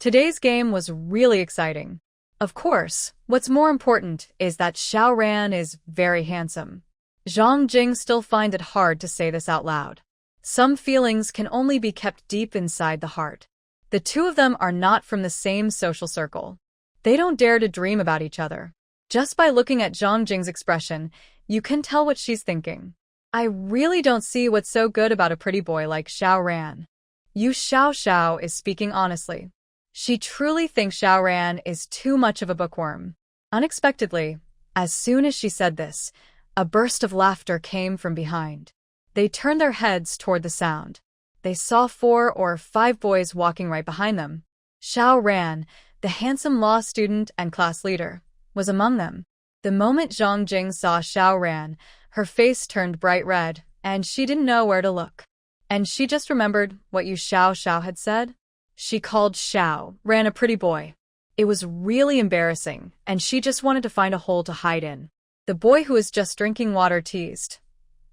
Today's game was really exciting. Of course, what's more important is that Xiaoran is very handsome. Zhang Jing still finds it hard to say this out loud. Some feelings can only be kept deep inside the heart. The two of them are not from the same social circle. They don't dare to dream about each other. Just by looking at Zhang Jing's expression, you can tell what she's thinking. I really don't see what's so good about a pretty boy like Xiaoran. Yu Xiaoxiao is speaking honestly. She truly thinks Xiaoran is too much of a bookworm. Unexpectedly, as soon as she said this, a burst of laughter came from behind. They turned their heads toward the sound. They saw 4 or 5 boys walking right behind them. Xiaoran, the handsome law student and class leader, was among them. The moment Zhang Jing saw Xiaoran, her face turned bright red, and she didn't know where to look. And she just remembered what Yu Xiaoxiao had said. She called Xiaoran a pretty boy. It was really embarrassing, and she just wanted to find a hole to hide in. The boy who was just drinking water teased.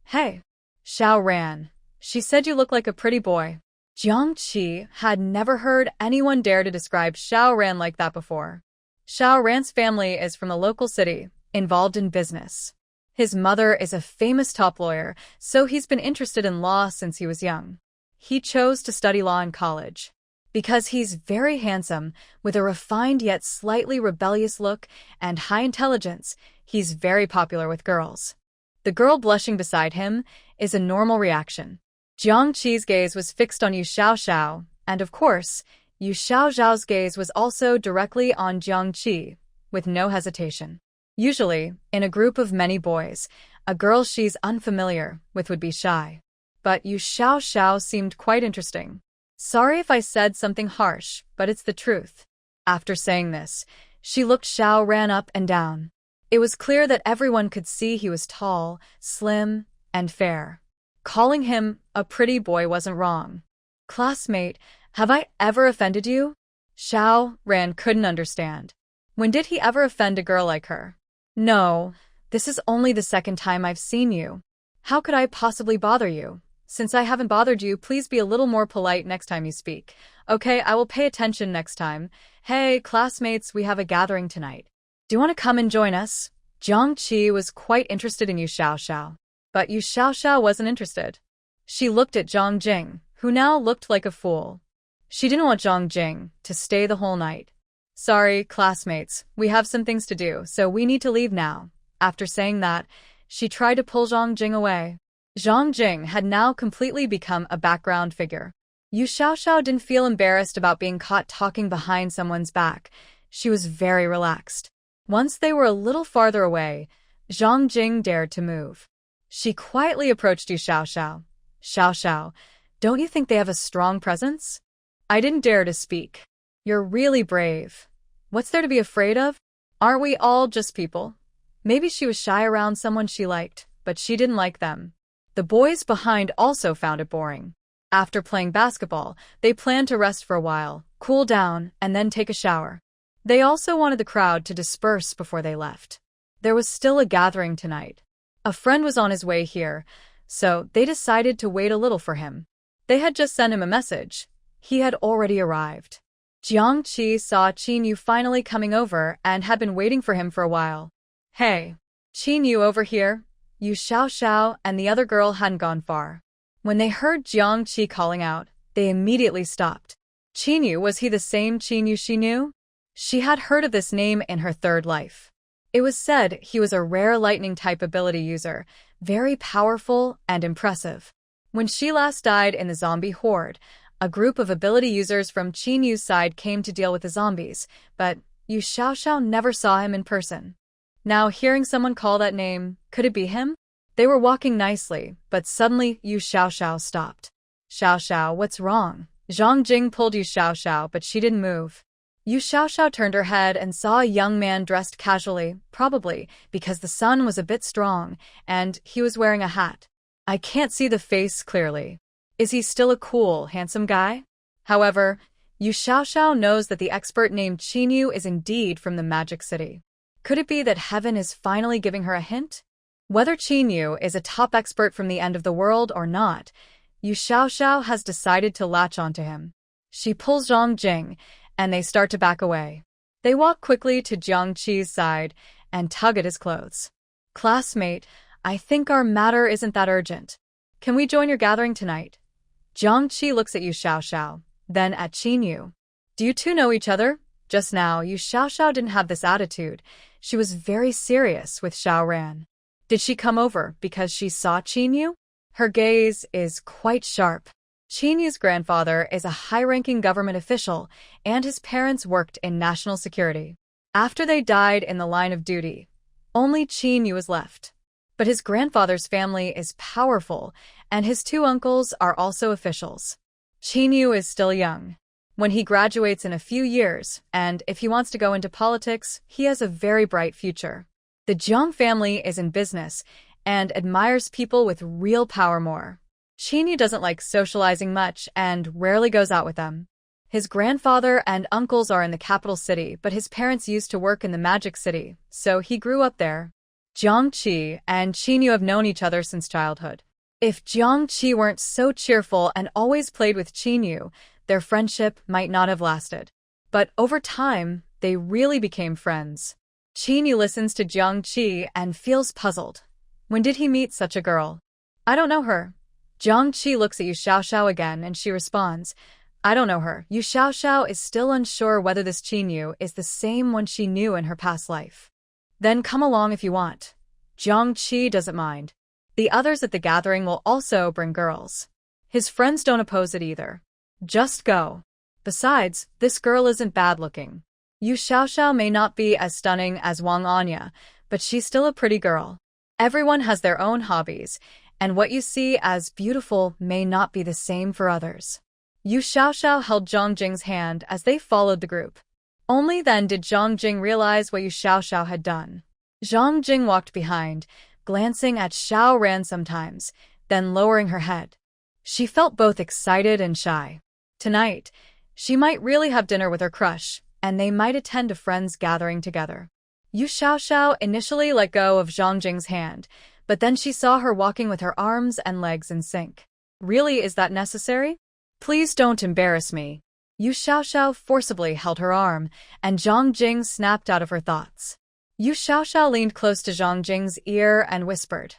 Hey, Xiaoran, she said you look like a pretty boy. Jiang Qi had never heard anyone dare to describe Xiaoran like that before. Xiaoran's family is from a local city, involved in business. His mother is a famous top lawyer, so he's been interested in law since he was young. He chose to study law in college. Because he's very handsome, with a refined yet slightly rebellious look and high intelligence, he's very popular with girls. The girl blushing beside him is a normal reaction. Jiang Qi's gaze was fixed on Yu Xiaoxiao, and of course, Yu Xiaoxiao's gaze was also directly on Jiang Qi, with no hesitation. Usually, in a group of many boys, a girl she's unfamiliar with would be shy. But Yu Xiaoxiao seemed quite interesting. Sorry if I said something harsh, but it's the truth. After saying this, she looked Xiaoran up and down. It was clear that everyone could see he was tall, slim, and fair. Calling him a pretty boy wasn't wrong. Classmate, have I ever offended you? Xiaoran couldn't understand. When did he ever offend a girl like her? No, this is only the second time I've seen you. How could I possibly bother you? Since I haven't bothered you, please be a little more polite next time you speak. Okay, I will pay attention next time. Hey, classmates, we have a gathering tonight. Do you want to come and join us? Jiang Qi was quite interested in Yu Xiaoxiao. But Yu Xiaoxiao wasn't interested. She looked at Zhang Jing, who now looked like a fool. She didn't want Zhang Jing to stay the whole night. Sorry, classmates, we have some things to do, so we need to leave now. After saying that, she tried to pull Zhang Jing away. Zhang Jing had now completely become a background figure. Yu Xiaoxiao didn't feel embarrassed about being caught talking behind someone's back. She was very relaxed. Once they were a little farther away, Zhang Jing dared to move. She quietly approached Yu Xiaoxiao. Xiaoxiao, don't you think they have a strong presence? I didn't dare to speak. You're really brave. What's there to be afraid of? Aren't we all just people? Maybe she was shy around someone she liked, but she didn't like them. The boys behind also found it boring. After playing basketball, they planned to rest for a while, cool down, and then take a shower. They also wanted the crowd to disperse before they left. There was still a gathering tonight. A friend was on his way here, so they decided to wait a little for him. They had just sent him a message. He had already arrived. Jiang Qi saw Qin Yu finally coming over and had been waiting for him for a while. Hey, Qin Yu over here. Yu Xiaoxiao and the other girl hadn't gone far. When they heard Jiang Qi calling out, they immediately stopped. Qin Yu, was he the same Qin Yu she knew? She had heard of this name in her third life. It was said he was a rare lightning-type ability user, very powerful and impressive. When she last died in the zombie horde, A group of ability users from Qinyu's side came to deal with the zombies, but Yu Xiaoxiao never saw him in person. Now, hearing someone call that name, could it be him? They were walking nicely, but suddenly Yu Xiaoxiao stopped. Xiaoxiao, what's wrong? Zhang Jing pulled Yu Xiaoxiao, but she didn't move. Yu Xiaoxiao turned her head and saw a young man dressed casually, probably because the sun was a bit strong, and he was wearing a hat. I can't see the face clearly. Is he still a cool, handsome guy? However, Yu Xiaoxiao knows that the expert named Qinyu is indeed from the Magic City. Could it be that heaven is finally giving her a hint? Whether Qinyu is a top expert from the end of the world or not, Yu Xiaoxiao has decided to latch onto him. She pulls Zhang Jing, and they start to back away. They walk quickly to Jiang Qi's side and tug at his clothes. Classmate, I think our matter isn't that urgent. Can we join your gathering tonight? Jiang Qi looks at Yu Xiaoxiao, then at Qinyu. Do you two know each other? Just now, Yu Xiaoxiao didn't have this attitude. She was very serious with Xiao Ran. Did she come over because she saw Qinyu? Her gaze is quite sharp. Qinyu's grandfather is a high-ranking government official, and his parents worked in national security. After they died in the line of duty, only Qinyu was left. But his grandfather's family is powerful, and his two uncles are also officials. Qinyu is still young. When he graduates in a few years, and if he wants to go into politics, he has a very bright future. The Jiang family is in business and admires people with real power more. Qinyu doesn't like socializing much and rarely goes out with them. His grandfather and uncles are in the capital city, but his parents used to work in the Magic City, so he grew up there. Jiang Qi and Qinyu have known each other since childhood. If Jiang Qi weren't so cheerful and always played with Qinyu, their friendship might not have lasted. But over time, they really became friends. Qinyu listens to Jiang Qi and feels puzzled. When did he meet such a girl? I don't know her. Jiang Qi looks at Yu Xiaoxiao again and she responds, I don't know her. Yu Xiaoxiao is still unsure whether this Qinyu is the same one she knew in her past life. Then come along if you want. Jiang Qi doesn't mind. The others at the gathering will also bring girls. His friends don't oppose it either. Just go. Besides, this girl isn't bad looking. Yu Xiaoxiao may not be as stunning as Wang Anya, but she's still a pretty girl. Everyone has their own hobbies, and what you see as beautiful may not be the same for others. Yu Xiaoxiao held Zhang Jing's hand as they followed the group. Only then did Zhang Jing realize what Yu Xiaoxiao had done. Zhang Jing walked behind, glancing at Xiao Ran sometimes, then lowering her head. She felt both excited and shy. Tonight, she might really have dinner with her crush, and they might attend a friends' gathering together. Yu Xiaoxiao initially let go of Zhang Jing's hand, but then she saw her walking with her arms and legs in sync. Really, is that necessary? Please don't embarrass me. Yu Xiaoxiao forcibly held her arm, and Zhang Jing snapped out of her thoughts. Yu Xiaoxiao leaned close to Zhang Jing's ear and whispered,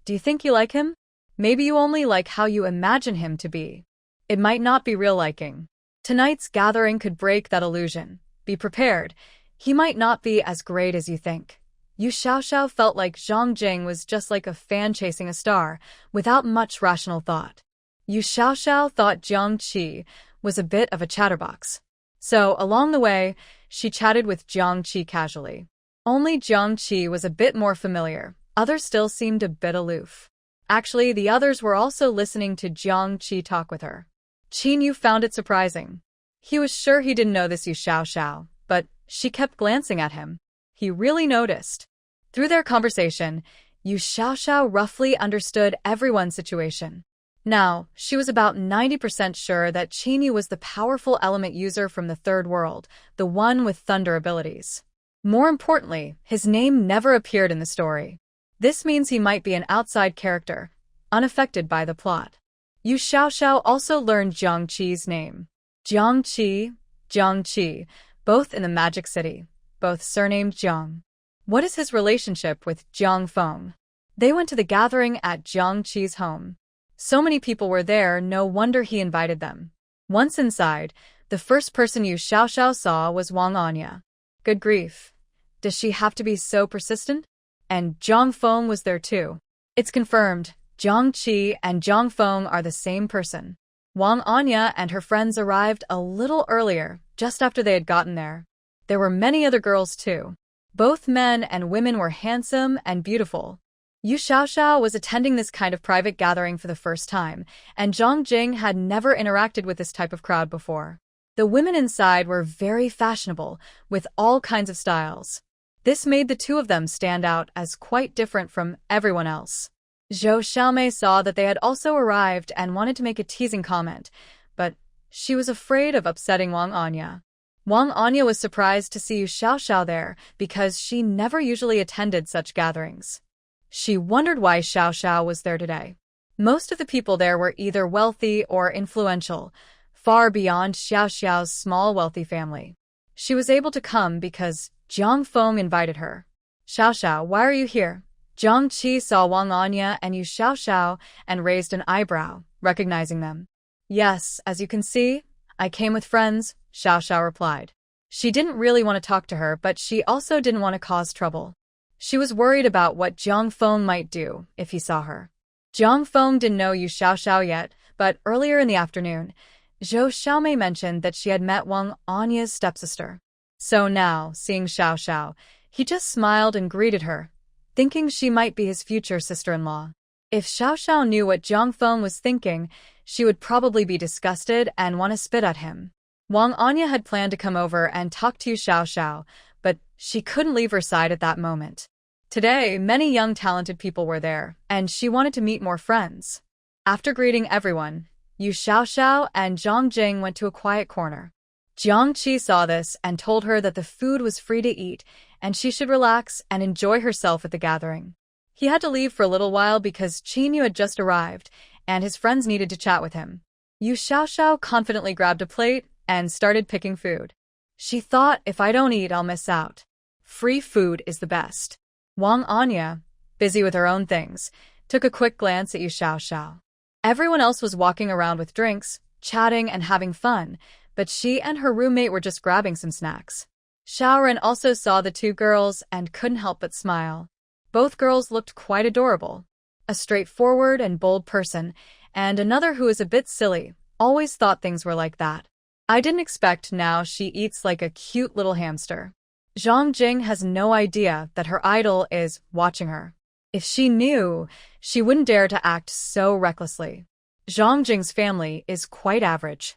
Do you think you like him? Maybe you only like how you imagine him to be. It might not be real liking. Tonight's gathering could break that illusion. Be prepared. He might not be as great as you think. Yu Xiaoxiao felt like Zhang Jing was just like a fan chasing a star, without much rational thought. Yu Xiaoxiao thought Jiang Qi was a bit of a chatterbox. So, along the way, she chatted with Jiang Qi casually. Only Jiang Qi was a bit more familiar. Others still seemed a bit aloof. Actually, the others were also listening to Jiang Qi talk with her. Qinyu found it surprising. He was sure he didn't know this Yu Xiaoxiao, but she kept glancing at him. He really noticed. Through their conversation, Yu Xiaoxiao roughly understood everyone's situation. Now, she was about 90% sure that Qinyu was the powerful element user from the third world, the one with thunder abilities. More importantly, his name never appeared in the story. This means he might be an outside character, unaffected by the plot. Yu Xiaoxiao also learned Jiang Qi's name. Jiang Qi, both in the Magic City, both surnamed Jiang. What is his relationship with Jiang Feng? They went to the gathering at Jiang Qi's home. So many people were there, no wonder he invited them. Once inside, the first person Yu Xiaoxiao saw was Wang Anya. Good grief. Does she have to be so persistent? And Jiang Feng was there too. It's confirmed, Jiang Qi and Jiang Feng are the same person. Wang Anya and her friends arrived a little earlier, just after they had gotten there. There were many other girls too. Both men and women were handsome and beautiful. Yu Xiaoxiao was attending this kind of private gathering for the first time, and Zhang Jing had never interacted with this type of crowd before. The women inside were very fashionable, with all kinds of styles. This made the two of them stand out as quite different from everyone else. Zhou Xiaomei saw that they had also arrived and wanted to make a teasing comment, but she was afraid of upsetting Wang Anya. Wang Anya was surprised to see Yu Xiaoxiao there because she never usually attended such gatherings. She wondered why Xiaoxiao was there today. Most of the people there were either wealthy or influential, far beyond Xiaoxiao's small wealthy family. She was able to come because Jiang Feng invited her. Xiaoxiao, why are you here? Jiang Qi saw Wang Anya and Yu Xiaoxiao and raised an eyebrow, recognizing them. Yes, as you can see, I came with friends, Xiaoxiao replied. She didn't really want to talk to her, but she also didn't want to cause trouble. She was worried about what Jiang Feng might do if he saw her. Jiang Feng didn't know Yu Xiaoxiao yet, but earlier in the afternoon, Zhou Xiaomei mentioned that she had met Wang Anya's stepsister. So now, seeing Xiaoxiao, he just smiled and greeted her, thinking she might be his future sister-in-law. If Xiaoxiao knew what Jiang Feng was thinking, she would probably be disgusted and want to spit at him. Wang Anya had planned to come over and talk to Yu Xiaoxiao, but she couldn't leave her side at that moment. Today, many young talented people were there, and she wanted to meet more friends. After greeting everyone, Yu Xiaoxiao and Zhang Jing went to a quiet corner. Jiang Qi saw this and told her that the food was free to eat, and she should relax and enjoy herself at the gathering. He had to leave for a little while because Qin Yu had just arrived, and his friends needed to chat with him. Yu Xiaoxiao confidently grabbed a plate and started picking food. She thought, if I don't eat, I'll miss out. Free food is the best. Wang Anya, busy with her own things, took a quick glance at Yu Xiaoxiao. Everyone else was walking around with drinks, chatting and having fun, but she and her roommate were just grabbing some snacks. Xiaoren also saw the two girls and couldn't help but smile. Both girls looked quite adorable. A straightforward and bold person, and another who is a bit silly, always thought things were like that. I didn't expect now she eats like a cute little hamster. Zhang Jing has no idea that her idol is watching her. If she knew, she wouldn't dare to act so recklessly. Zhang Jing's family is quite average.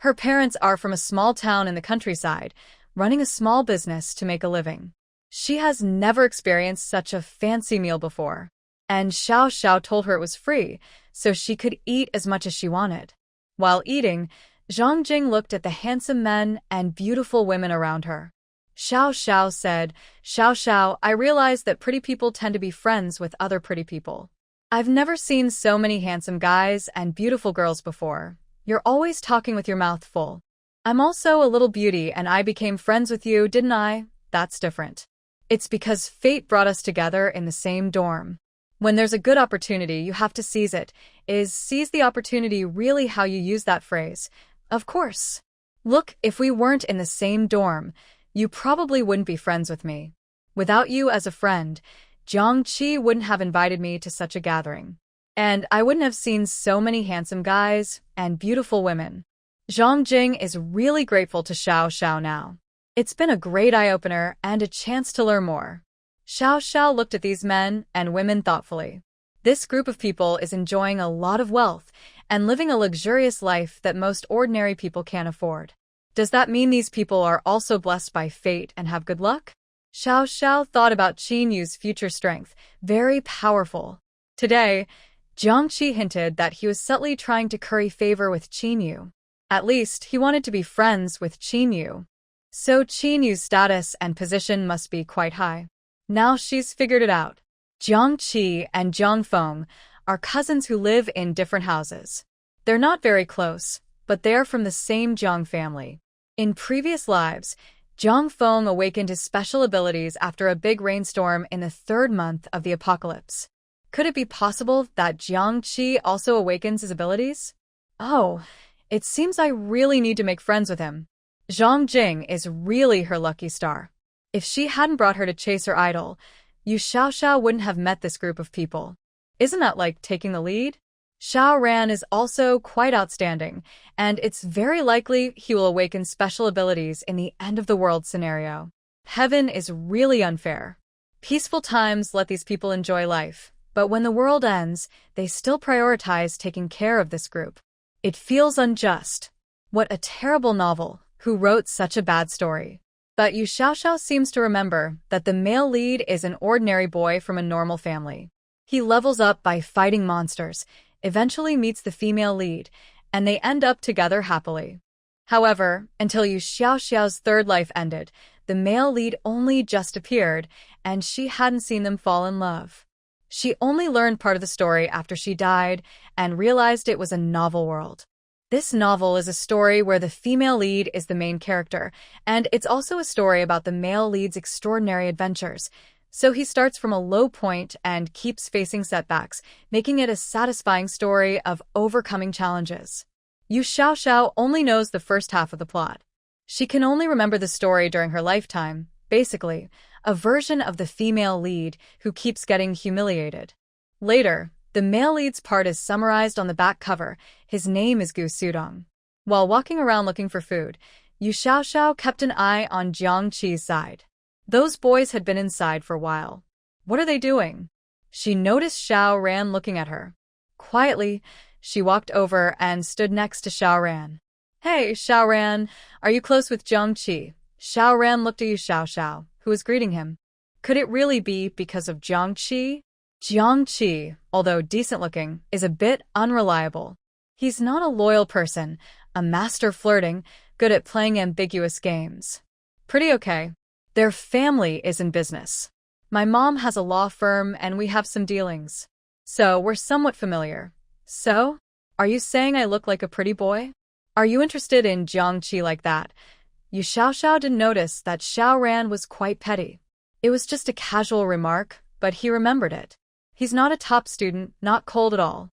Her parents are from a small town in the countryside, running a small business to make a living. She has never experienced such a fancy meal before. And Xiaoxiao told her it was free, so she could eat as much as she wanted. While eating, Zhang Jing looked at the handsome men and beautiful women around her. Xiaoxiao said, Xiaoxiao, I realize that pretty people tend to be friends with other pretty people. I've never seen so many handsome guys and beautiful girls before. You're always talking with your mouth full. I'm also a little beauty and I became friends with you, didn't I? That's different. It's because fate brought us together in the same dorm. When there's a good opportunity, you have to seize it. Is seize the opportunity really how you use that phrase? Of course. Look, if we weren't in the same dorm, you probably wouldn't be friends with me. Without you as a friend, Jiang Qi wouldn't have invited me to such a gathering. And I wouldn't have seen so many handsome guys and beautiful women. Zhang Jing is really grateful to Xiaoxiao now. It's been a great eye-opener and a chance to learn more. Xiaoxiao looked at these men and women thoughtfully. This group of people is enjoying a lot of wealth and living a luxurious life that most ordinary people can't afford. Does that mean these people are also blessed by fate and have good luck? Xiaoxiao thought about Qin Yu's future strength, very powerful. Today, Jiang Qi hinted that he was subtly trying to curry favor with Qin Yu. At least, he wanted to be friends with Qin Yu. So Qin Yu's status and position must be quite high. Now she's figured it out. Jiang Qi and Jiang Feng are cousins who live in different houses. They're not very close, but they are from the same Jiang family. In previous lives, Jiang Feng awakened his special abilities after a big rainstorm in the 3rd month of the apocalypse. Could it be possible that Jiang Qi also awakens his abilities? Oh, it seems I really need to make friends with him. Zhang Jing is really her lucky star. If she hadn't brought her to chase her idol, Yu Xiaoxiao wouldn't have met this group of people. Isn't that like taking the lead? Xiao Ran is also quite outstanding, and it's very likely he will awaken special abilities in the end-of-the-world scenario. Heaven is really unfair. Peaceful times let these people enjoy life, but when the world ends, they still prioritize taking care of this group. It feels unjust. What a terrible novel. Who wrote such a bad story? But Yu Xiaoxiao seems to remember that the male lead is an ordinary boy from a normal family. He levels up by fighting monsters, eventually meets the female lead, and they end up together happily. However, until Yu Xiaoxiao's third life ended, the male lead only just appeared, and she hadn't seen them fall in love. She only learned part of the story after she died and realized it was a novel world. This novel is a story where the female lead is the main character, and it's also a story about the male lead's extraordinary adventures. So he starts from a low point and keeps facing setbacks, making it a satisfying story of overcoming challenges. Yu Xiaoxiao only knows the first half of the plot. She can only remember the story during her lifetime, basically, a version of the female lead who keeps getting humiliated. Later, the male lead's part is summarized on the back cover. His name is Gu Sudong. While walking around looking for food, Yu Xiaoxiao kept an eye on Jiang Qi's side. Those boys had been inside for a while. What are they doing? She noticed Xiao Ran looking at her. Quietly, she walked over and stood next to Xiao Ran. Hey, Xiao Ran, are you close with Jiang Qi? Xiao Ran looked at Yu Xiaoxiao, who was greeting him. Could it really be because of Jiang Qi? Jiang Qi, although decent-looking, is a bit unreliable. He's not a loyal person, a master flirting, good at playing ambiguous games. Pretty okay. Their family is in business. My mom has a law firm and we have some dealings. So we're somewhat familiar. So? Are you saying I look like a pretty boy? Are you interested in Jiang Qi like that? Yu Xiaoxiao didn't notice that Xiao Ran was quite petty. It was just a casual remark, but he remembered it. He's not a top student, not cold at all.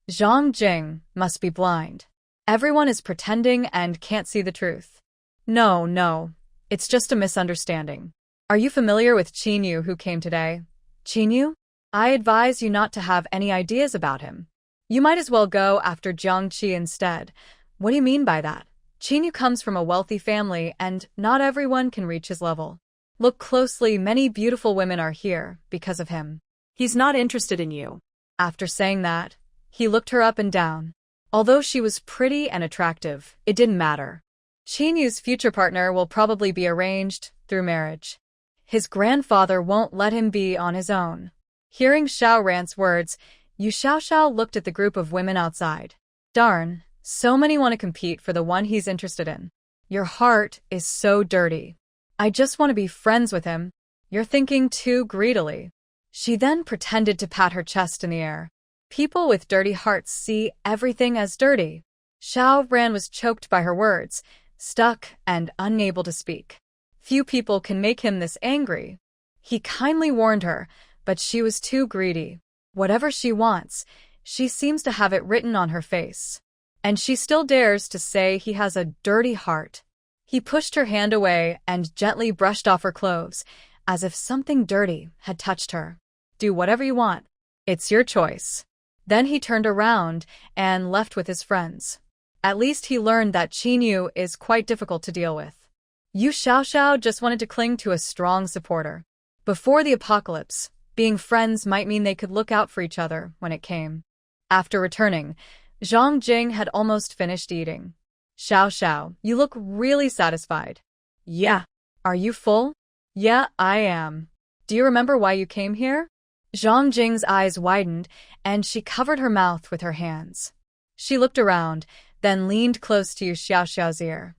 Zhang Jing must be blind. Everyone is pretending and can't see the truth. No. It's just a misunderstanding. Are you familiar with Qin Yu who came today? Qin Yu? I advise you not to have any ideas about him. You might as well go after Jiang Qi instead. What do you mean by that? Qin Yu comes from a wealthy family and not everyone can reach his level. Look closely, many beautiful women are here because of him. He's not interested in you. After saying that, he looked her up and down. Although she was pretty and attractive, it didn't matter. Qin Yu's future partner will probably be arranged through marriage. His grandfather won't let him be on his own. Hearing Xiao Ran's words, Yu Xiaoxiao looked at the group of women outside. Darn, so many want to compete for the one he's interested in. Your heart is so dirty. I just want to be friends with him. You're thinking too greedily. She then pretended to pat her chest in the air. People with dirty hearts see everything as dirty. Xiao Ran was choked by her words, stuck and unable to speak. Few people can make him this angry. He kindly warned her, but she was too greedy. Whatever she wants, she seems to have it written on her face. And she still dares to say he has a dirty heart. He pushed her hand away and gently brushed off her clothes, as if something dirty had touched her. Do whatever you want. It's your choice. Then he turned around and left with his friends. At least he learned that Qin Yu is quite difficult to deal with. Yu Xiaoxiao just wanted to cling to a strong supporter. Before the apocalypse, being friends might mean they could look out for each other when it came. After returning, Zhang Jing had almost finished eating. Xiao, you look really satisfied. Yeah. Are you full? Yeah, I am. Do you remember why you came here? Zhang Jing's eyes widened, and she covered her mouth with her hands. She looked around, then leaned close to Yu Xiaoxiao's ear.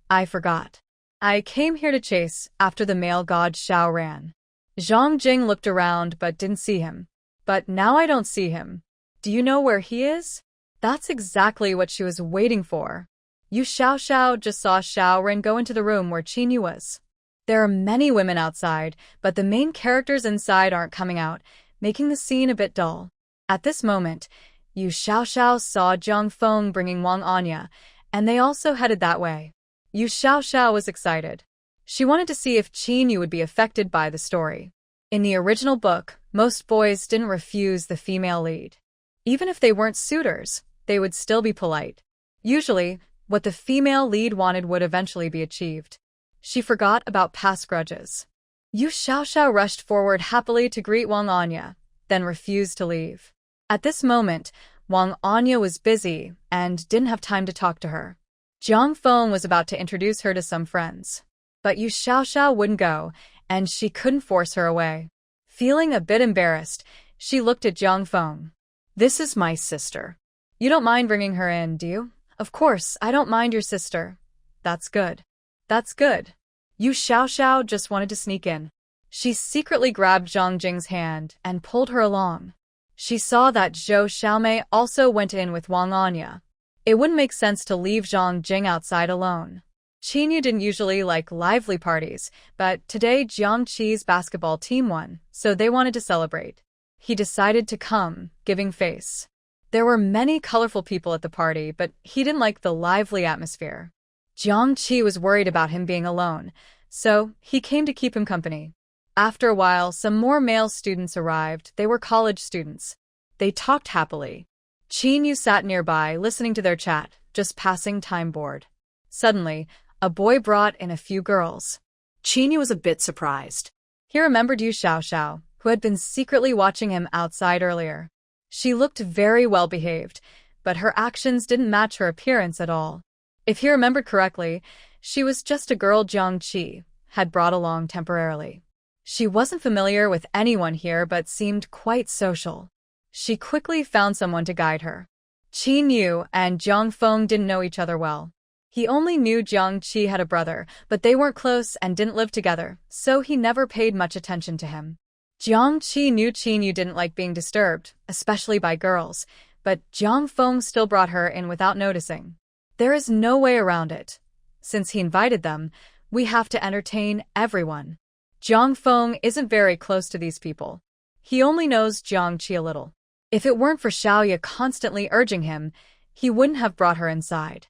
I forgot. I came here to chase after the male god Xiao Ran. Zhang Jing looked around but didn't see him. But now I don't see him. Do you know where he is? That's exactly what she was waiting for. Yu Xiaoxiao just saw Xiao Ran go into the room where Qin Yu was. There are many women outside, but the main characters inside aren't coming out, making the scene a bit dull. At this moment, Yu Xiaoxiao saw Zhang Feng bringing Wang Anya, and they also headed that way. Yu Xiaoxiao was excited. She wanted to see if Qin Yu would be affected by the story. In the original book, most boys didn't refuse the female lead. Even if they weren't suitors, they would still be polite. Usually, what the female lead wanted would eventually be achieved. She forgot about past grudges. Yu Xiaoxiao rushed forward happily to greet Wang Anya, then refused to leave. At this moment, Wang Anya was busy and didn't have time to talk to her. Jiang Feng was about to introduce her to some friends. But Yu Xiaoxiao wouldn't go, and she couldn't force her away. Feeling a bit embarrassed, she looked at Jiang Feng. This is my sister. You don't mind bringing her in, do you? Of course, I don't mind your sister. That's good. That's good. Yu Xiaoxiao just wanted to sneak in. She secretly grabbed Zhang Jing's hand and pulled her along. She saw that Zhou Xiaomei also went in with Wang Anya. It wouldn't make sense to leave Zhang Jing outside alone. Qinyu didn't usually like lively parties, but today Jiang Qi's basketball team won, so they wanted to celebrate. He decided to come, giving face. There were many colorful people at the party, but he didn't like the lively atmosphere. Jiang Qi was worried about him being alone, so he came to keep him company. After a while, some more male students arrived. They were college students. They talked happily. Qinyu sat nearby, listening to their chat, just passing time bored. Suddenly, a boy brought in a few girls. Qinyu was a bit surprised. He remembered Yu Xiaoxiao, who had been secretly watching him outside earlier. She looked very well behaved, but her actions didn't match her appearance at all. If he remembered correctly, she was just a girl Jiang Qi had brought along temporarily. She wasn't familiar with anyone here but seemed quite social. She quickly found someone to guide her. Qin Yu and Jiang Feng didn't know each other well. He only knew Jiang Qi had a brother, but they weren't close and didn't live together, so he never paid much attention to him. Jiang Qi knew Qin Yu didn't like being disturbed, especially by girls, but Jiang Feng still brought her in without noticing. There is no way around it. Since he invited them, we have to entertain everyone. Jiang Feng isn't very close to these people. He only knows Jiang Qi a little. If it weren't for Xiaoya constantly urging him, he wouldn't have brought her inside.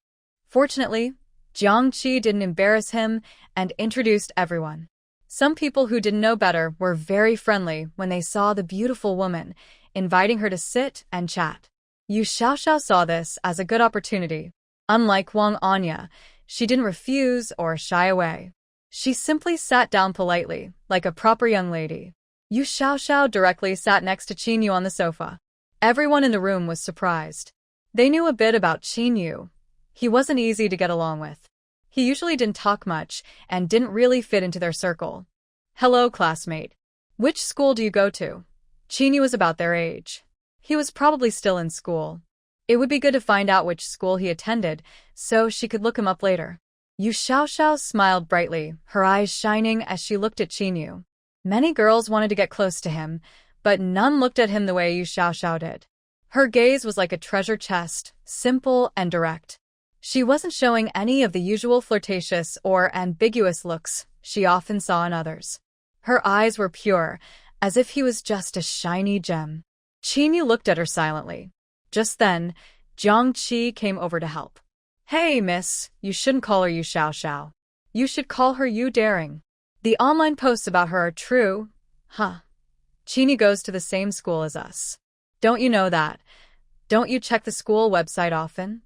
Fortunately, Jiang Qi didn't embarrass him and introduced everyone. Some people who didn't know better were very friendly when they saw the beautiful woman, inviting her to sit and chat. Yu Xiaoxiao saw this as a good opportunity. Unlike Wang Anya, she didn't refuse or shy away. She simply sat down politely, like a proper young lady. Yu Xiaoxiao directly sat next to Qin Yu on the sofa. Everyone in the room was surprised. They knew a bit about Qin Yu. He wasn't easy to get along with. He usually didn't talk much and didn't really fit into their circle. Hello, classmate. Which school do you go to? Qin Yu was about their age. He was probably still in school. It would be good to find out which school he attended, so she could look him up later. Yu Xiaoxiao smiled brightly, her eyes shining as she looked at Qin Yu. Many girls wanted to get close to him, but none looked at him the way Yu Xiaoxiao did. Her gaze was like a treasure chest, simple and direct. She wasn't showing any of the usual flirtatious or ambiguous looks she often saw in others. Her eyes were pure, as if he was just a shiny gem. Qin Yu looked at her silently. Just then, Jiang Qi came over to help. Hey, miss, you shouldn't call her Yu Xiaoxiao. You should call her Yu Daring. The online posts about her are true. Huh. Qin Yu goes to the same school as us. Don't you know that? Don't you check the school website often?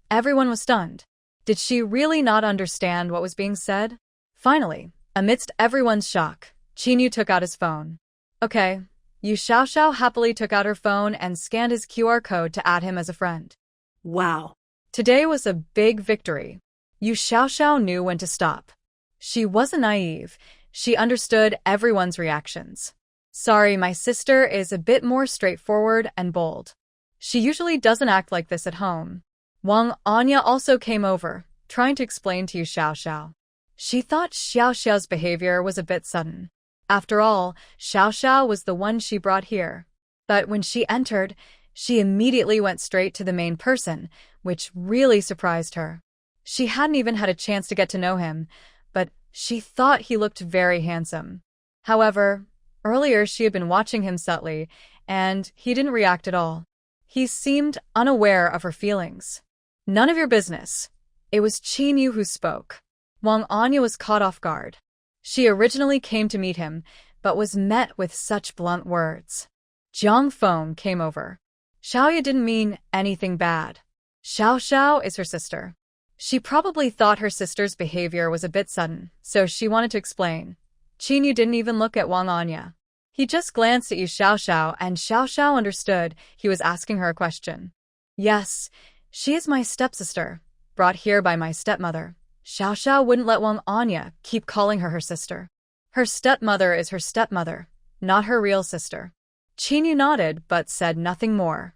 Everyone was stunned. Did she really not understand what was being said? Finally, amidst everyone's shock, Qin Yu took out his phone. Okay. Yu Xiaoxiao happily took out her phone and scanned his QR code to add him as a friend. Wow. Today was a big victory. Yu Xiaoxiao knew when to stop. She wasn't naive. She understood everyone's reactions. Sorry, my sister is a bit more straightforward and bold. She usually doesn't act like this at home. Wang Anya also came over, trying to explain to Yu Xiaoxiao. She thought Xiaoxiao's behavior was a bit sudden. After all, Xiaoxiao was the one she brought here. But when she entered, she immediately went straight to the main person, which really surprised her. She hadn't even had a chance to get to know him, but she thought he looked very handsome. However, earlier she had been watching him subtly, and he didn't react at all. He seemed unaware of her feelings. None of your business. It was Qin Yu who spoke. Wang Anya was caught off guard. She originally came to meet him, but was met with such blunt words. Jiang Feng came over. Xiaoya didn't mean anything bad. Xiao Xiao is her sister. She probably thought her sister's behavior was a bit sudden, so she wanted to explain. Qin Yu didn't even look at Wang Anya. He just glanced at Yu Xiao Xiao, and Xiao Xiao understood he was asking her a question. Yes, she is my stepsister, brought here by my stepmother. Xiao Xiao wouldn't let Wang Anya keep calling her sister. Her stepmother is her stepmother, not her real sister. Qin Yu nodded but said nothing more.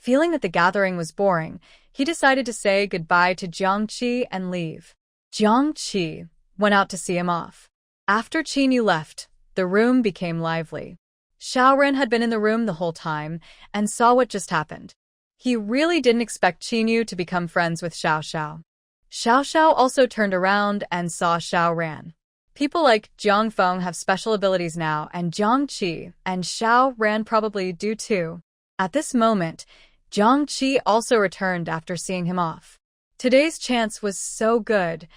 Feeling that the gathering was boring, he decided to say goodbye to Jiang Qi and leave. Jiang Qi went out to see him off. After Qin Yu left, the room became lively. Xiao Ren had been in the room the whole time and saw what just happened. He really didn't expect Qin Yu to become friends with Xiao Xiao. Xiao Xiao also turned around and saw Xiao Ran. People like Jiang Feng have special abilities now, and Jiang Qi and Xiao Ran probably do too. At this moment, Jiang Qi also returned after seeing him off. Today's chance was so good.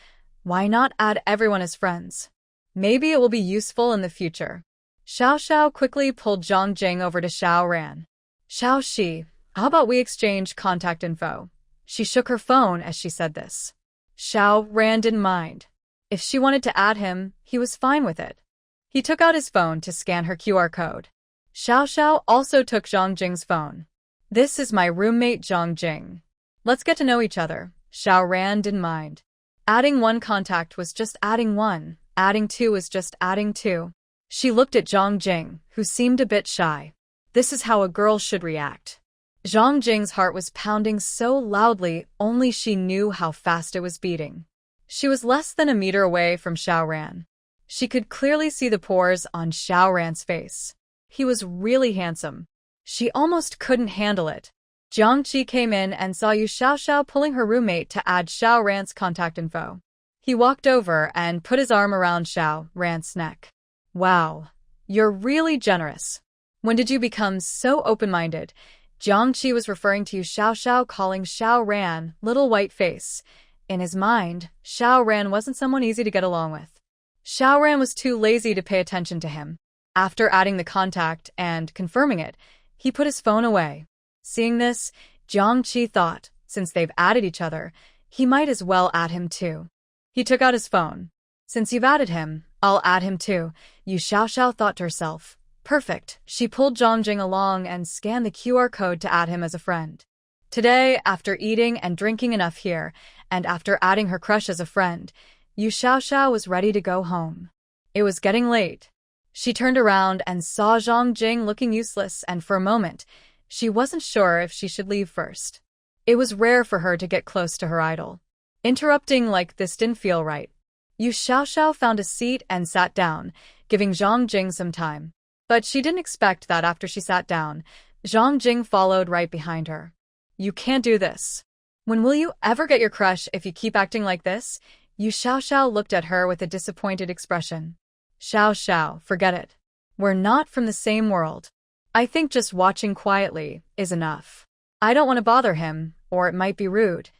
Why not add everyone as friends? Maybe it will be useful in the future. Xiao Xiao quickly pulled Zhang Jing over to Xiao Ran. Xiao Shi, how about we exchange contact info? She shook her phone as she said this. Xiao Ran didn't mind. If she wanted to add him, he was fine with it. He took out his phone to scan her QR code. Xiao Xiao also took Zhang Jing's phone. This is my roommate Zhang Jing. Let's get to know each other. Xiao Ran didn't mind. Adding one contact was just adding one. Adding two was just adding two. She looked at Zhang Jing, who seemed a bit shy. This is how a girl should react. Zhang Jing's heart was pounding so loudly, only she knew how fast it was beating. She was less than a meter away from Xiao Ran. She could clearly see the pores on Xiao Ran's face. He was really handsome. She almost couldn't handle it. Jiang Qi came in and saw Yu Xiao Xiao pulling her roommate to add Xiao Ran's contact info. He walked over and put his arm around Xiao Ran's neck. Wow, you're really generous. When did you become so open-minded? Jiang Qi was referring to Yu Xiao Xiao, calling Xiao Ran little white face. In his mind, Xiao Ran wasn't someone easy to get along with. Xiao Ran was too lazy to pay attention to him. After adding the contact and confirming it, he put his phone away. Seeing this, Jiang Qi thought, since they've added each other, he might as well add him too. He took out his phone. Since you've added him, I'll add him too, Yu Xiao Xiao thought to herself. Perfect. She pulled Zhang Jing along and scanned the QR code to add him as a friend. Today, after eating and drinking enough here, and after adding her crush as a friend, Yu Xiao Xiao was ready to go home. It was getting late. She turned around and saw Zhang Jing looking useless, and for a moment, she wasn't sure if she should leave first. It was rare for her to get close to her idol. Interrupting like this didn't feel right. Yu Xiao Xiao found a seat and sat down, giving Zhang Jing some time. But she didn't expect that after she sat down, Zhang Jing followed right behind her. You can't do this. When will you ever get your crush if you keep acting like this? Yu Xiao Xiao looked at her with a disappointed expression. Xiao Xiao, forget it. We're not from the same world. I think just watching quietly is enough. I don't want to bother him, or it might be rude.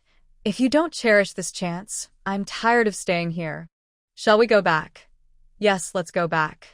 If you don't cherish this chance, I'm tired of staying here. Shall we go back? Yes, let's go back.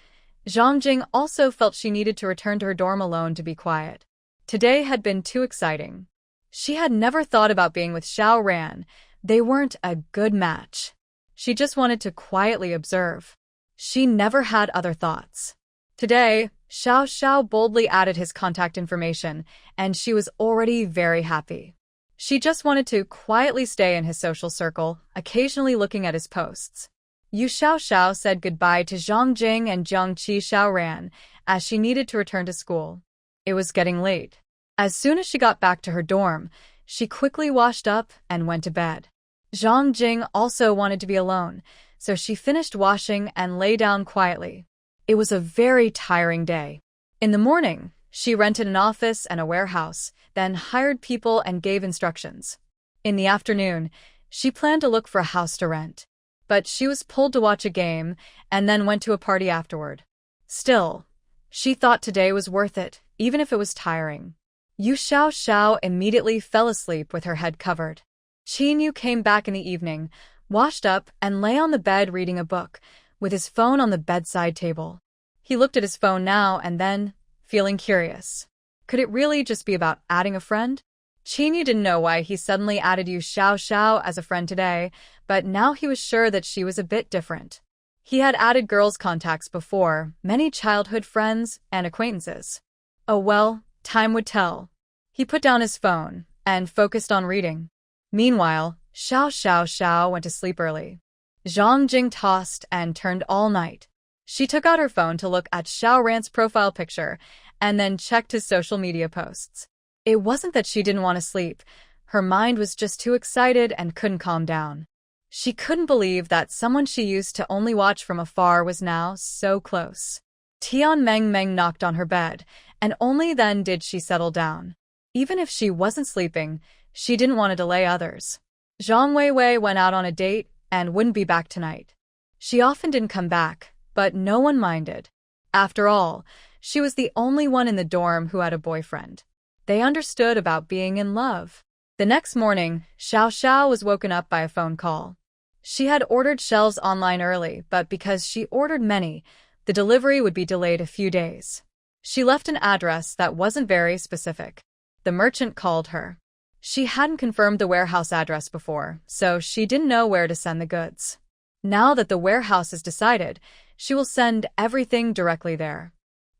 Zhang Jing also felt she needed to return to her dorm alone to be quiet. Today had been too exciting. She had never thought about being with Xiao Ran. They weren't a good match. She just wanted to quietly observe. She never had other thoughts. Today, Xiao Xiao boldly added his contact information, and she was already very happy. She just wanted to quietly stay in his social circle, occasionally looking at his posts. Yu Xiao Xiao said goodbye to Zhang Jing and Jiang Qi Xiao Ran, as she needed to return to school. It was getting late. As soon as she got back to her dorm, she quickly washed up and went to bed. Zhang Jing also wanted to be alone, so she finished washing and lay down quietly. It was a very tiring day. In the morning, she rented an office and a warehouse, then hired people and gave instructions. In the afternoon, she planned to look for a house to rent. But she was pulled to watch a game and then went to a party afterward. Still, she thought today was worth it, even if it was tiring. Yu Xiao Xiao immediately fell asleep with her head covered. Qin Yu came back in the evening, washed up, and lay on the bed reading a book, with his phone on the bedside table. He looked at his phone now and then, feeling curious. Could it really just be about adding a friend? Qingyu didn't know why he suddenly added Yu Xiao as a friend today, but now he was sure that she was a bit different. He had added girls' contacts before, many childhood friends and acquaintances. Oh well, time would tell. He put down his phone and focused on reading. Meanwhile, Xiao went to sleep early. Zhang Jing tossed and turned all night. She took out her phone to look at Xiao Ran's profile picture and then checked his social media posts. It wasn't that she didn't want to sleep. Her mind was just too excited and couldn't calm down. She couldn't believe that someone she used to only watch from afar was now so close. Tian Meng knocked on her bed, and only then did she settle down. Even if she wasn't sleeping, she didn't want to delay others. Zhang Weiwei went out on a date and wouldn't be back tonight. She often didn't come back, but no one minded. After all, she was the only one in the dorm who had a boyfriend. They understood about being in love. The next morning, Xiao was woken up by a phone call. She had ordered shelves online early, but because she ordered many, the delivery would be delayed a few days. She left an address that wasn't very specific. The merchant called her. She hadn't confirmed the warehouse address before, so she didn't know where to send the goods. Now that the warehouse is decided, she will send everything directly there.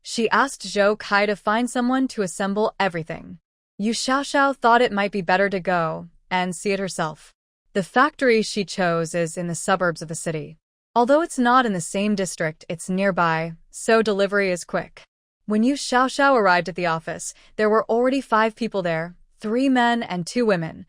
She asked Zhou Kai to find someone to assemble everything. Yu Xiao thought it might be better to go and see it herself. The factory she chose is in the suburbs of the city. Although it's not in the same district, it's nearby, so delivery is quick. When Yu Xiao arrived at the office, there were already 5 people there, 3 men and 2 women,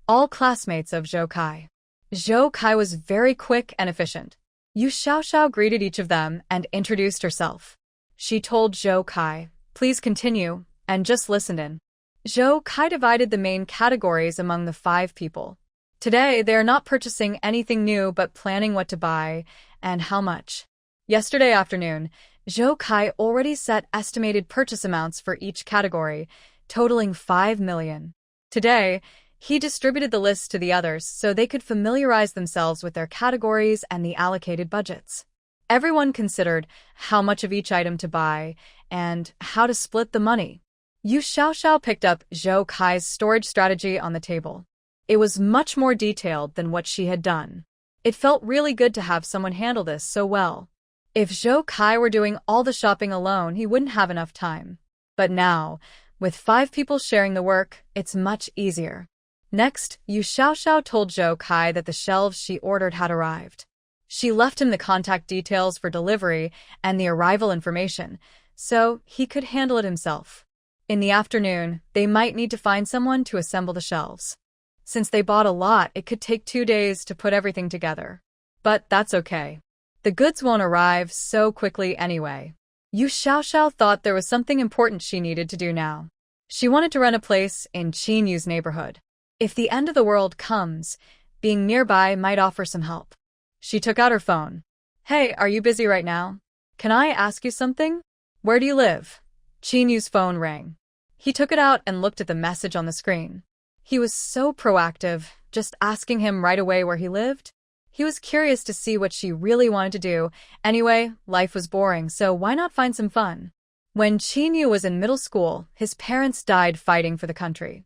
all classmates of Zhou Kai. Zhou Kai was very quick and efficient. Yu Xiao greeted each of them and introduced herself. She told Zhou Kai, "Please continue," and just listened in. Zhou Kai divided the main categories among the 5 people. Today, they are not purchasing anything new but planning what to buy and how much. Yesterday afternoon, Zhou Kai already set estimated purchase amounts for each category, totaling 5 million. Today, he distributed the list to the others so they could familiarize themselves with their categories and the allocated budgets. Everyone considered how much of each item to buy and how to split the money. Yu Xiao picked up Zhou Kai's storage strategy on the table. It was much more detailed than what she had done. It felt really good to have someone handle this so well. If Zhou Kai were doing all the shopping alone, he wouldn't have enough time. But now, with 5 people sharing the work, it's much easier. Next, Yu Xiao told Zhou Kai that the shelves she ordered had arrived. She left him the contact details for delivery and the arrival information, so he could handle it himself. In the afternoon, they might need to find someone to assemble the shelves. Since they bought a lot, it could take 2 days to put everything together. But that's okay. The goods won't arrive so quickly anyway. Yu Xiao thought there was something important she needed to do now. She wanted to rent a place in Qinyu's neighborhood. If the end of the world comes, being nearby might offer some help. She took out her phone. "Hey, are you busy right now? Can I ask you something? Where do you live?" Qinyu's phone rang. He took it out and looked at the message on the screen. He was so proactive, just asking him right away where he lived. He was curious to see what she really wanted to do. Anyway, life was boring, so why not find some fun? When Qinyu was in middle school, his parents died fighting for the country.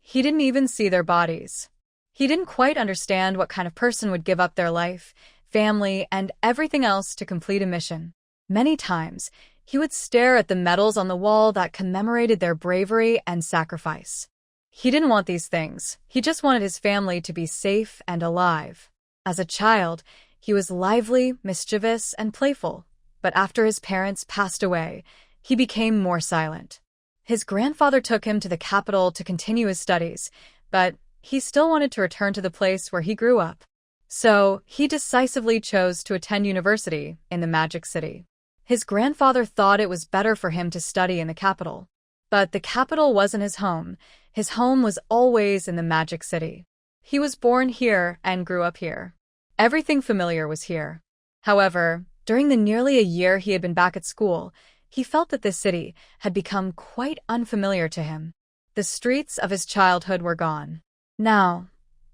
He didn't even see their bodies. He didn't quite understand what kind of person would give up their life, family, and everything else to complete a mission. Many times, he would stare at the medals on the wall that commemorated their bravery and sacrifice. He didn't want these things. He just wanted his family to be safe and alive. As a child, he was lively, mischievous, and playful. But after his parents passed away, he became more silent. His grandfather took him to the capital to continue his studies, but he still wanted to return to the place where he grew up. So, he decisively chose to attend university in the Magic City. His grandfather thought it was better for him to study in the capital. But the capital wasn't his home. His home was always in the Magic City. He was born here and grew up here. Everything familiar was here. However, during the nearly a year he had been back at school, he felt that this city had become quite unfamiliar to him. The streets of his childhood were gone. Now,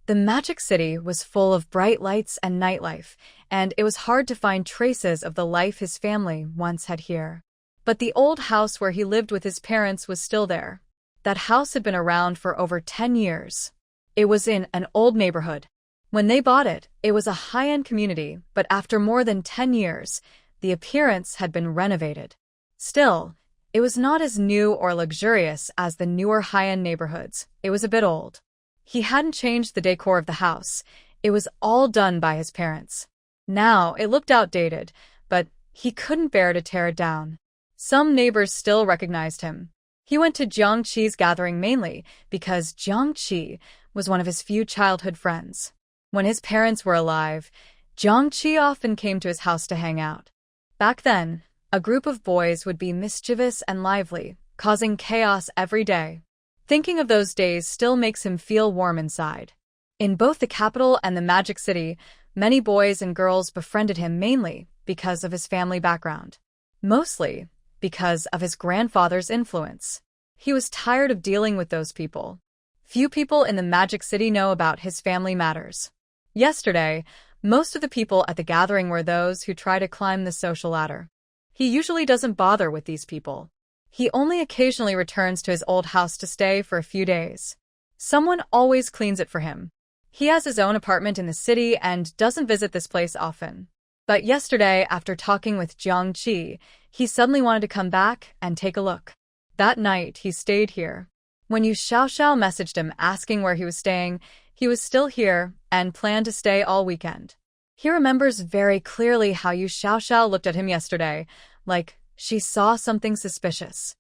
the Magic City was full of bright lights and nightlife, and it was hard to find traces of the life his family once had here. But the old house where he lived with his parents was still there. That house had been around for over 10 years. It was in an old neighborhood. When they bought it, it was a high-end community, but after more than 10 years, the appearance had been renovated. Still, it was not as new or luxurious as the newer high-end neighborhoods. It was a bit old. He hadn't changed the decor of the house. It was all done by his parents. Now, it looked outdated, but he couldn't bear to tear it down. Some neighbors still recognized him. He went to Jiang Qi's gathering mainly because Jiang Qi was one of his few childhood friends. When his parents were alive, Jiang Qi often came to his house to hang out. Back then, a group of boys would be mischievous and lively, causing chaos every day. Thinking of those days still makes him feel warm inside. In both the capital and the Magic City, many boys and girls befriended him mainly because of his family background. Mostly because of his grandfather's influence. He was tired of dealing with those people. Few people in the Magic City know about his family matters. Yesterday, most of the people at the gathering were those who try to climb the social ladder. He usually doesn't bother with these people. He only occasionally returns to his old house to stay for a few days. Someone always cleans it for him. He has his own apartment in the city and doesn't visit this place often. But yesterday, after talking with Jiang Qi, he suddenly wanted to come back and take a look. That night, he stayed here. When Yu Xiaoxiao messaged him asking where he was staying, he was still here and planned to stay all weekend. He remembers very clearly how Yu Xiaoxiao looked at him yesterday, like she saw something suspicious.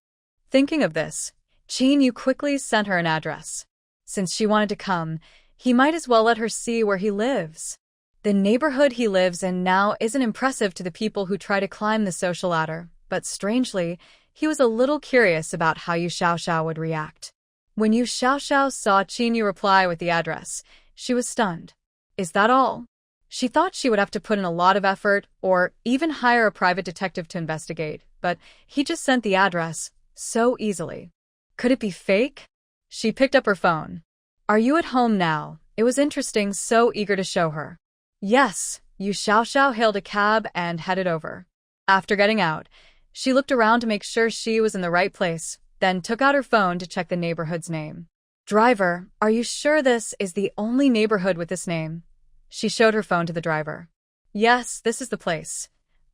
Thinking of this, Qin Yu quickly sent her an address. Since she wanted to come, he might as well let her see where he lives. The neighborhood he lives in now isn't impressive to the people who try to climb the social ladder, but strangely, he was a little curious about how Yu Xiaoxiao would react. When Yu Xiaoxiao saw Qin Yu reply with the address, she was stunned. Is that all? She thought she would have to put in a lot of effort or even hire a private detective to investigate, but he just sent the address so easily. Could it be fake? She picked up her phone. Are you at home now? It was interesting, so eager to show her. Yes, Yu Xiaoxiao hailed a cab and headed over. After getting out, she looked around to make sure she was in the right place, then took out her phone to check the neighborhood's name. Driver, are you sure this is the only neighborhood with this name? She showed her phone to the driver. Yes, this is the place.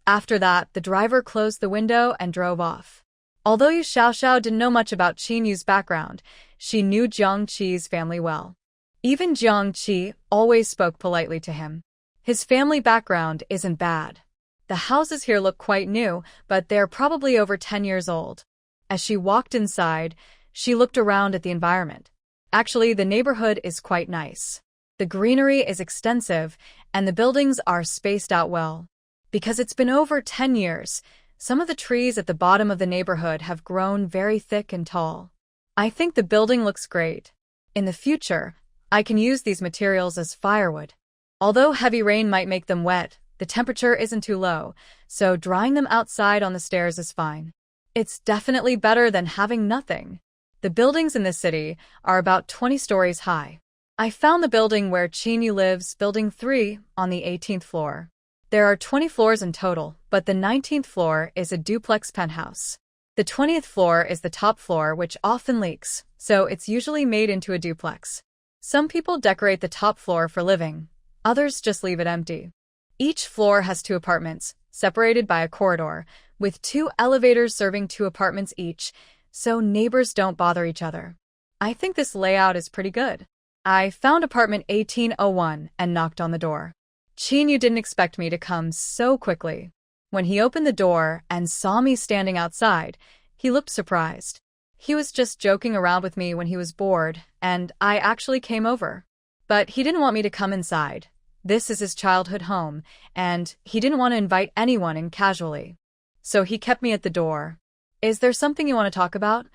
After that, the driver closed the window and drove off. Although Yu Xiaoxiao didn't know much about Qin Yu's background, she knew Jiang Qi's family well. Even Jiang Qi always spoke politely to him. His family background isn't bad. The houses here look quite new, but they're probably over 10 years old. As she walked inside, she looked around at the environment. Actually, the neighborhood is quite nice. The greenery is extensive, and the buildings are spaced out well. Because it's been over 10 years, some of the trees at the bottom of the neighborhood have grown very thick and tall. I think the building looks great. In the future, I can use these materials as firewood. Although heavy rain might make them wet, the temperature isn't too low, so drying them outside on the stairs is fine. It's definitely better than having nothing. The buildings in this city are about 20 stories high. I found the building where Qin Yu lives, Building 3, on the 18th floor. There are 20 floors in total, but the 19th floor is a duplex penthouse. The 20th floor is the top floor, which often leaks, so it's usually made into a duplex. Some people decorate the top floor for living. Others just leave it empty. Each floor has 2 apartments, separated by a corridor, with 2 elevators serving 2 apartments each, so neighbors don't bother each other. I think this layout is pretty good. I found apartment 1801 and knocked on the door. Qin Yu didn't expect me to come so quickly. When he opened the door and saw me standing outside, he looked surprised. He was just joking around with me when he was bored, and I actually came over. But he didn't want me to come inside. This is his childhood home, and he didn't want to invite anyone in casually. So he kept me at the door. Is there something you want to talk about?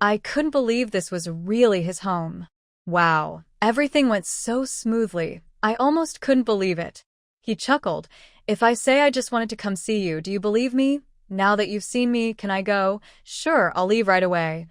I couldn't believe this was really his home. Wow, everything went so smoothly. I almost couldn't believe it. He chuckled. If I say I just wanted to come see you, do you believe me? Now that you've seen me, can I go? Sure, I'll leave right away.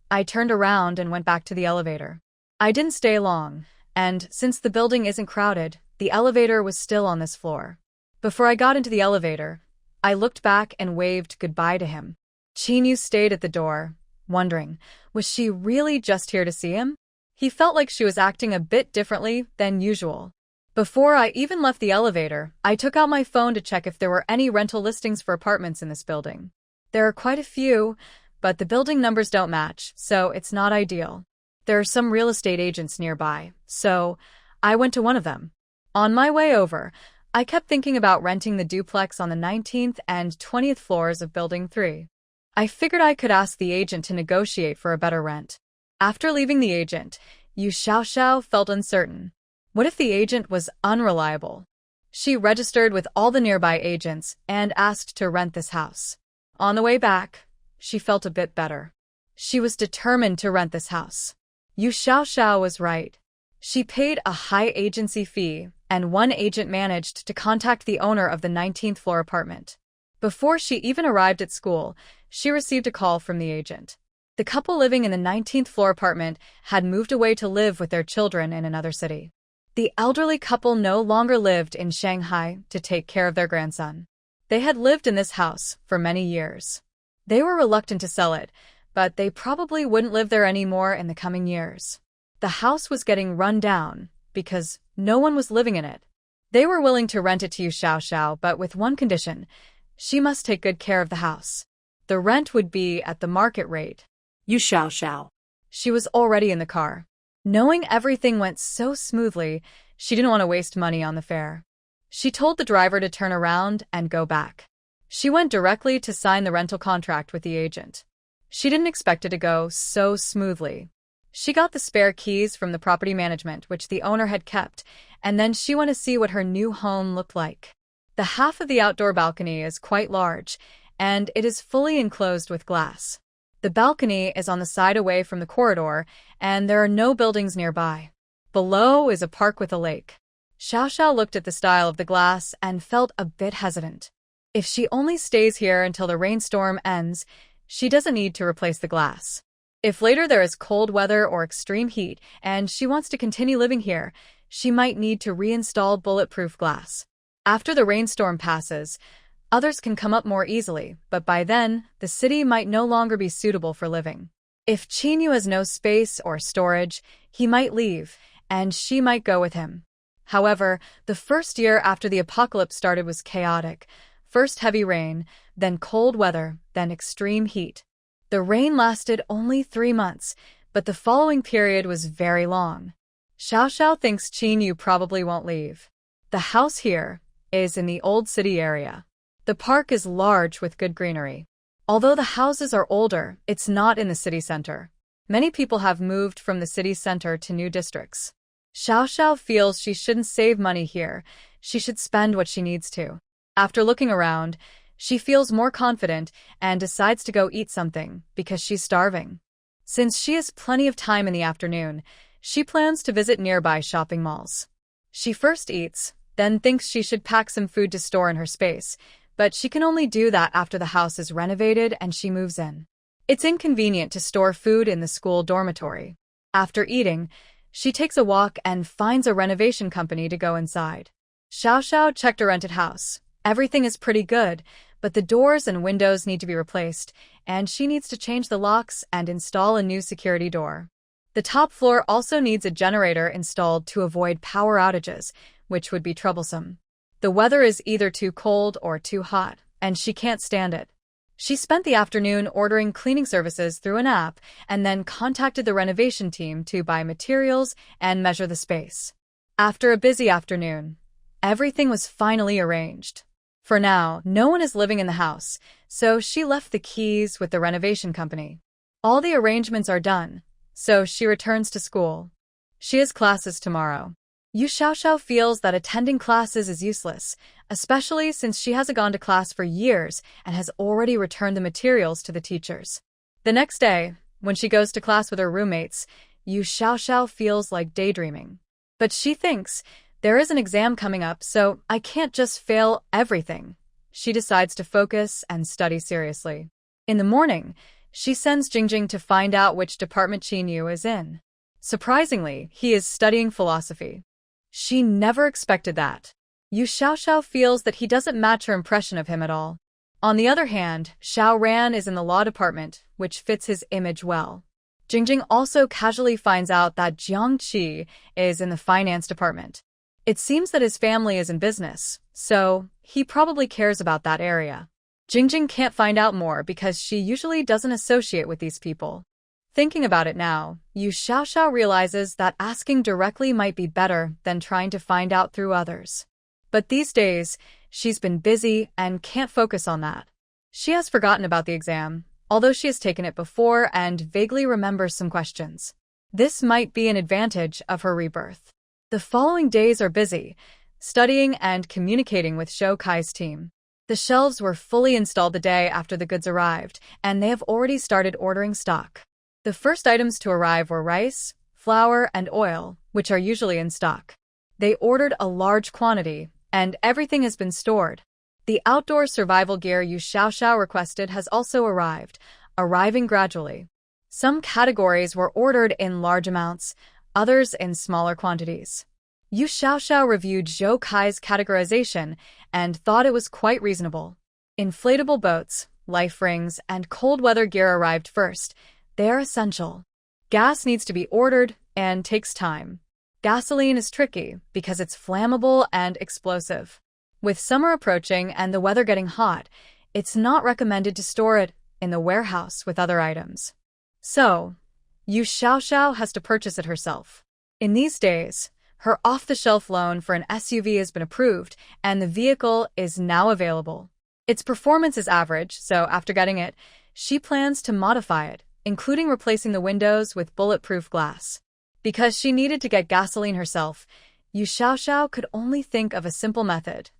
I turned around and went back to the elevator. I didn't stay long, and since the building isn't crowded, the elevator was still on this floor. Before I got into the elevator, I looked back and waved goodbye to him. Chinyu stayed at the door, wondering, was she really just here to see him? He felt like she was acting a bit differently than usual. Before I even left the elevator, I took out my phone to check if there were any rental listings for apartments in this building. There are quite a few, but the building numbers don't match, so it's not ideal. There are some real estate agents nearby, so I went to one of them. On my way over, I kept thinking about renting the duplex on the 19th and 20th floors of Building 3. I figured I could ask the agent to negotiate for a better rent. After leaving the agent, Yu Xiaoxiao felt uncertain. What if the agent was unreliable? She registered with all the nearby agents and asked to rent this house. On the way back, she felt a bit better. She was determined to rent this house. Yu Xiaoxiao was right. She paid a high agency fee, and one agent managed to contact the owner of the 19th floor apartment. Before she even arrived at school, she received a call from the agent. The couple living in the 19th floor apartment had moved away to live with their children in another city. The elderly couple no longer lived in Shanghai to take care of their grandson. They had lived in this house for many years. They were reluctant to sell it, but they probably wouldn't live there anymore in the coming years. The house was getting run down because no one was living in it. They were willing to rent it to Yu Xiaoxiao, but with one condition: she must take good care of the house. The rent would be at the market rate. Yu Xiaoxiao. She was already in the car. Knowing everything went so smoothly, she didn't want to waste money on the fare. She told the driver to turn around and go back. She went directly to sign the rental contract with the agent. She didn't expect it to go so smoothly. She got the spare keys from the property management, which the owner had kept, and then she went to see what her new home looked like. The half of the outdoor balcony is quite large, and it is fully enclosed with glass. The balcony is on the side away from the corridor, and there are no buildings nearby. Below is a park with a lake. Xiaoxiao looked at the style of the glass and felt a bit hesitant. If she only stays here until the rainstorm ends, she doesn't need to replace the glass. If later there is cold weather or extreme heat and she wants to continue living here, she might need to reinstall bulletproof glass. After the rainstorm passes, others can come up more easily, but by then, the city might no longer be suitable for living. If Chinyu has no space or storage, he might leave, and she might go with him. However, the first year after the apocalypse started was chaotic. First heavy rain, then cold weather, then extreme heat. The rain lasted only 3 months, but the following period was very long. Xiaoxiao thinks Chinyu probably won't leave. The house here is in the old city area. The park is large with good greenery. Although the houses are older, it's not in the city center. Many people have moved from the city center to new districts. Xiaoxiao feels she shouldn't save money here. She should spend what she needs to. After looking around, she feels more confident and decides to go eat something because she's starving. Since she has plenty of time in the afternoon, she plans to visit nearby shopping malls. She first eats, then thinks she should pack some food to store in her space, but she can only do that after the house is renovated and she moves in. It's inconvenient to store food in the school dormitory. After eating, she takes a walk and finds a renovation company to go inside. Xiaoxiao checked a rented house. Everything is pretty good, but the doors and windows need to be replaced, and she needs to change the locks and install a new security door. The top floor also needs a generator installed to avoid power outages, which would be troublesome. The weather is either too cold or too hot, and she can't stand it. She spent the afternoon ordering cleaning services through an app and then contacted the renovation team to buy materials and measure the space. After a busy afternoon, everything was finally arranged. For now, no one is living in the house, so she left the keys with the renovation company. All the arrangements are done, so she returns to school. She has classes tomorrow. Yu Xiaoxiao feels that attending classes is useless, especially since she hasn't gone to class for years and has already returned the materials to the teachers. The next day, when she goes to class with her roommates, Yu Xiaoxiao feels like daydreaming. But she thinks, there is an exam coming up, so I can't just fail everything. She decides to focus and study seriously. In the morning, she sends Jingjing to find out which department Chinyu is in. Surprisingly, he is studying philosophy. She never expected that. Yu Xiaoxiao feels that he doesn't match her impression of him at all. On the other hand, Xiao Ran is in the law department, which fits his image well. Jingjing also casually finds out that Jiang Qi is in the finance department. It seems that his family is in business, so he probably cares about that area. Jingjing can't find out more because she usually doesn't associate with these people. Thinking about it now, Yu Xiaoxiao realizes that asking directly might be better than trying to find out through others. But these days, she's been busy and can't focus on that. She has forgotten about the exam, although she has taken it before and vaguely remembers some questions. This might be an advantage of her rebirth. The following days are busy, studying and communicating with Shou Kai's team. The shelves were fully installed the day after the goods arrived, and they have already started ordering stock. The first items to arrive were rice, flour, and oil, which are usually in stock. They ordered a large quantity, and everything has been stored. The outdoor survival gear Yu Xiaoxiao requested has also arriving gradually. Some categories were ordered in large amounts, others in smaller quantities. Yu Xiaoxiao reviewed Zhou Kai's categorization and thought it was quite reasonable. Inflatable boats, life rings, and cold weather gear arrived first. They are essential. Gas needs to be ordered and takes time. Gasoline is tricky because it's flammable and explosive. With summer approaching and the weather getting hot, it's not recommended to store it in the warehouse with other items. So, Yu Xiaoxiao has to purchase it herself. In these days, her off-the-shelf loan for an SUV has been approved, and the vehicle is now available. Its performance is average, so after getting it, she plans to modify it, including replacing the windows with bulletproof glass. Because she needed to get gasoline herself, Yu Xiaoxiao could only think of a simple method.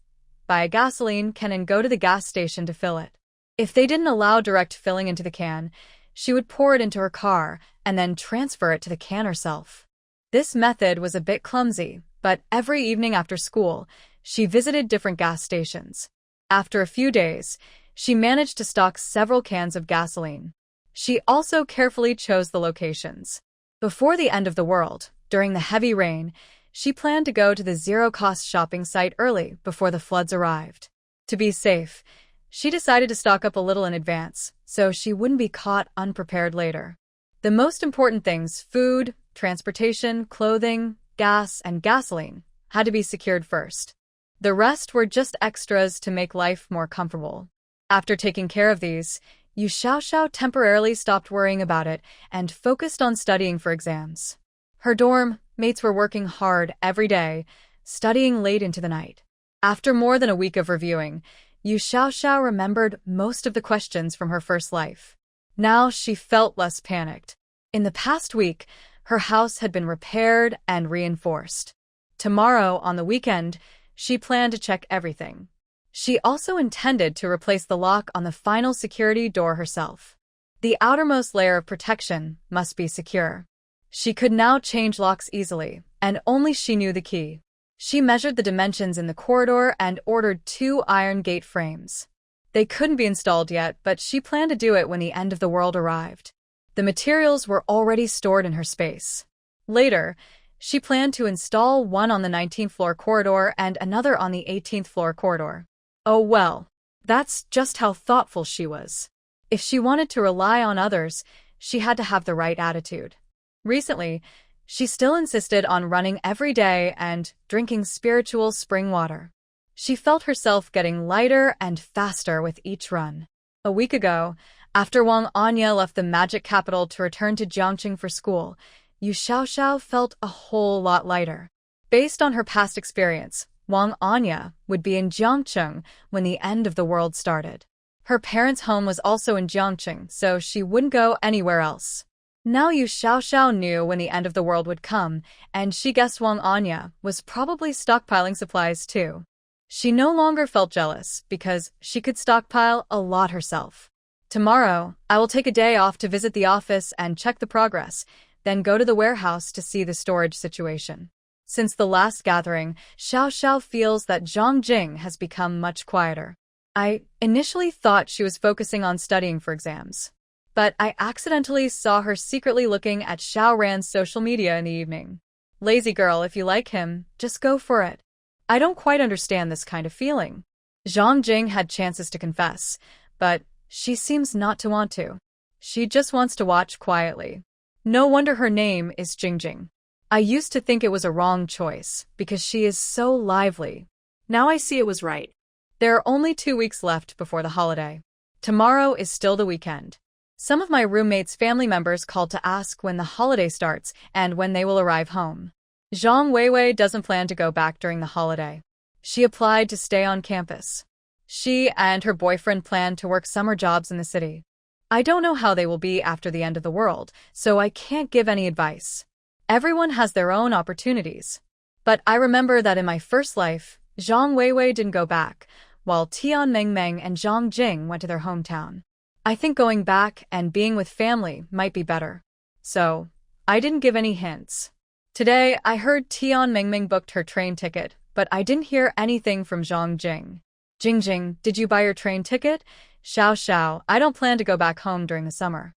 Buy a gasoline can and go to the gas station to fill it. If they didn't allow direct filling into the can, she would pour it into her car and then transfer it to the can herself. This method was a bit clumsy, but every evening after school, she visited different gas stations. After a few days, she managed to stock several cans of gasoline. She also carefully chose the locations. Before the end of the world, during the heavy rain, she planned to go to the zero-cost shopping site early before the floods arrived. To be safe, she decided to stock up a little in advance, so she wouldn't be caught unprepared later. The most important things, food, transportation, clothing, gas, and gasoline, had to be secured first. The rest were just extras to make life more comfortable. After taking care of these, Yu Xiaoxiao temporarily stopped worrying about it and focused on studying for exams. Her dorm mates were working hard every day, studying late into the night. After more than a week of reviewing, Yu Xiaoxiao remembered most of the questions from her first life. Now she felt less panicked. In the past week, her house had been repaired and reinforced. Tomorrow, on the weekend, she planned to check everything. She also intended to replace the lock on the final security door herself. The outermost layer of protection must be secure. She could now change locks easily, and only she knew the key. She measured the dimensions in the corridor and ordered 2 iron gate frames. They couldn't be installed yet, but she planned to do it when the end of the world arrived. The materials were already stored in her space. Later, she planned to install one on the 19th floor corridor and another on the 18th floor corridor. Oh well, that's just how thoughtful she was. If she wanted to rely on others, she had to have the right attitude. Recently, she still insisted on running every day and drinking spiritual spring water. She felt herself getting lighter and faster with each run. A week ago, after Wang Anya left the magic capital to return to Jiangqing for school, Yu Xiaoxiao felt a whole lot lighter. Based on her past experience, Wang Anya would be in Jiangqing when the end of the world started. Her parents' home was also in Jiangqing, so she wouldn't go anywhere else. Now Yu Xiaoxiao knew when the end of the world would come, and she guessed Wang Anya was probably stockpiling supplies too. She no longer felt jealous because she could stockpile a lot herself. Tomorrow, I will take a day off to visit the office and check the progress, then go to the warehouse to see the storage situation. Since the last gathering, Xiaoxiao feels that Zhang Jing has become much quieter. I initially thought she was focusing on studying for exams, but I accidentally saw her secretly looking at Xiao Ran's social media in the evening. Lazy girl, if you like him, just go for it. I don't quite understand this kind of feeling. Zhang Jing had chances to confess, but she seems not to want to. She just wants to watch quietly. No wonder her name is Jingjing. I used to think it was a wrong choice, because she is so lively. Now I see it was right. There are only 2 weeks left before the holiday. Tomorrow is still the weekend. Some of my roommates' family members called to ask when the holiday starts and when they will arrive home. Zhang Weiwei doesn't plan to go back during the holiday. She applied to stay on campus. She and her boyfriend plan to work summer jobs in the city. I don't know how they will be after the end of the world, so I can't give any advice. Everyone has their own opportunities. But I remember that in my first life, Zhang Weiwei didn't go back, while Tian Mengmeng and Zhang Jing went to their hometown. I think going back and being with family might be better. So, I didn't give any hints. Today, I heard Tian Mengmeng booked her train ticket, but I didn't hear anything from Zhang Jing. Jingjing, did you buy your train ticket? Xiao Xiao, I don't plan to go back home during the summer.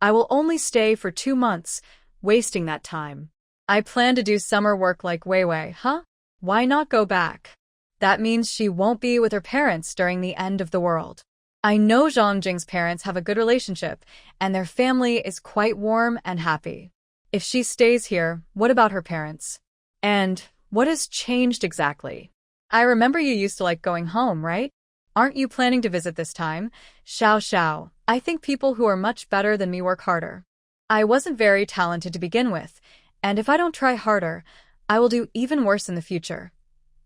I will only stay for 2 months, wasting that time. I plan to do summer work like Weiwei, huh? Why not go back? That means she won't be with her parents during the end of the world. I know Zhang Jing's parents have a good relationship, and their family is quite warm and happy. If she stays here, what about her parents? And what has changed exactly? I remember you used to like going home, right? Aren't you planning to visit this time? Xiao Xiao, I think people who are much better than me work harder. I wasn't very talented to begin with, and if I don't try harder, I will do even worse in the future.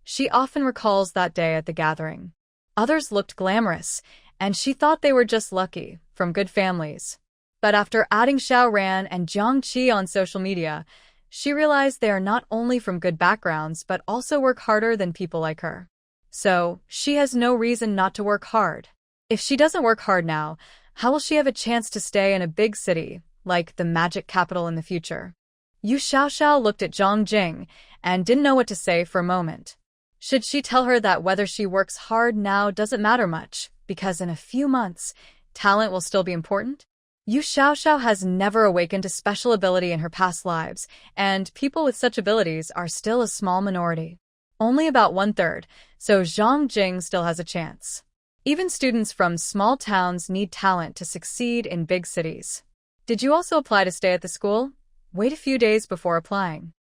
She often recalls that day at the gathering. Others looked glamorous, and she thought they were just lucky, from good families. But after adding Xiao Ran and Jiang Qi on social media, she realized they are not only from good backgrounds but also work harder than people like her. So, she has no reason not to work hard. If she doesn't work hard now, how will she have a chance to stay in a big city, like the magic capital in the future? Yu Xiaoxiao looked at Zhang Jing and didn't know what to say for a moment. Should she tell her that whether she works hard now doesn't matter much, because in a few months, talent will still be important? Yu Xiaoxiao has never awakened a special ability in her past lives, and people with such abilities are still a small minority. Only about 1/3, so Zhang Jing still has a chance. Even students from small towns need talent to succeed in big cities. Did you also apply to stay at the school? Wait a few days before applying.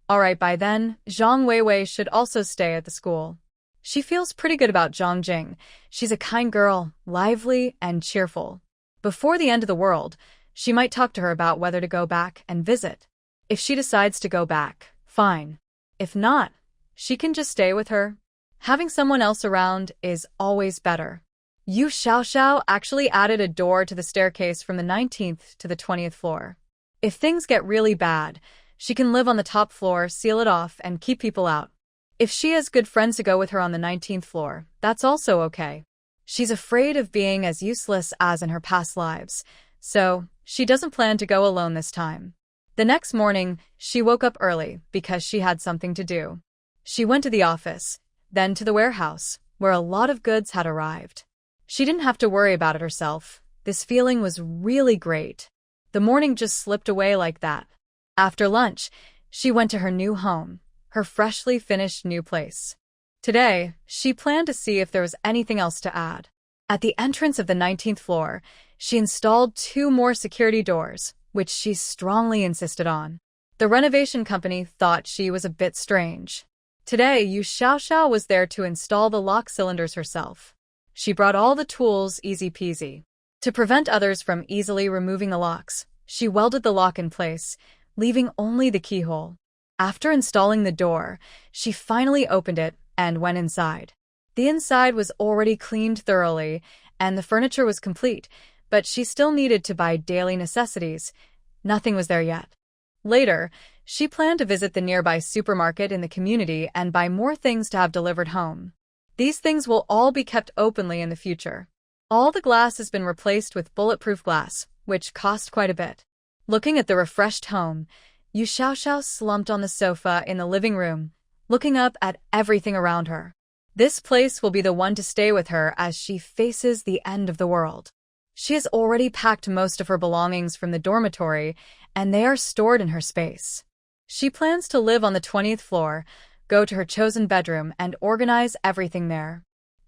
Alright, by then, Zhang Weiwei should also stay at the school. She feels pretty good about Zhang Jing. She's a kind girl, lively and cheerful. Before the end of the world, she might talk to her about whether to go back and visit. If she decides to go back, fine. If not, she can just stay with her. Having someone else around is always better. Yu Xiaoxiao actually added a door to the staircase from the 19th to the 20th floor. If things get really bad, she can live on the top floor, seal it off, and keep people out. If she has good friends to go with her on the 19th floor, that's also okay. She's afraid of being as useless as in her past lives, so she doesn't plan to go alone this time. The next morning, she woke up early because she had something to do. She went to the office, then to the warehouse, where a lot of goods had arrived. She didn't have to worry about it herself. This feeling was really great. The morning just slipped away like that. After lunch, she went to her new home, her freshly finished new place. Today, she planned to see if there was anything else to add. At the entrance of the 19th floor, she installed 2 more security doors, which she strongly insisted on. The renovation company thought she was a bit strange. Today, Yu Xiaoxiao was there to install the lock cylinders herself. She brought all the tools easy peasy. To prevent others from easily removing the locks, she welded the lock in place, leaving only the keyhole. After installing the door, she finally opened it and went inside. The inside was already cleaned thoroughly, and the furniture was complete, but she still needed to buy daily necessities. Nothing was there yet. Later, she planned to visit the nearby supermarket in the community and buy more things to have delivered home. These things will all be kept openly in the future. All the glass has been replaced with bulletproof glass, which cost quite a bit. Looking at the refreshed home, Yu Xiaoxiao slumped on the sofa in the living room, looking up at everything around her. This place will be the one to stay with her as she faces the end of the world. She has already packed most of her belongings from the dormitory, and they are stored in her space. She plans to live on the 20th floor, go to her chosen bedroom, and organize everything there.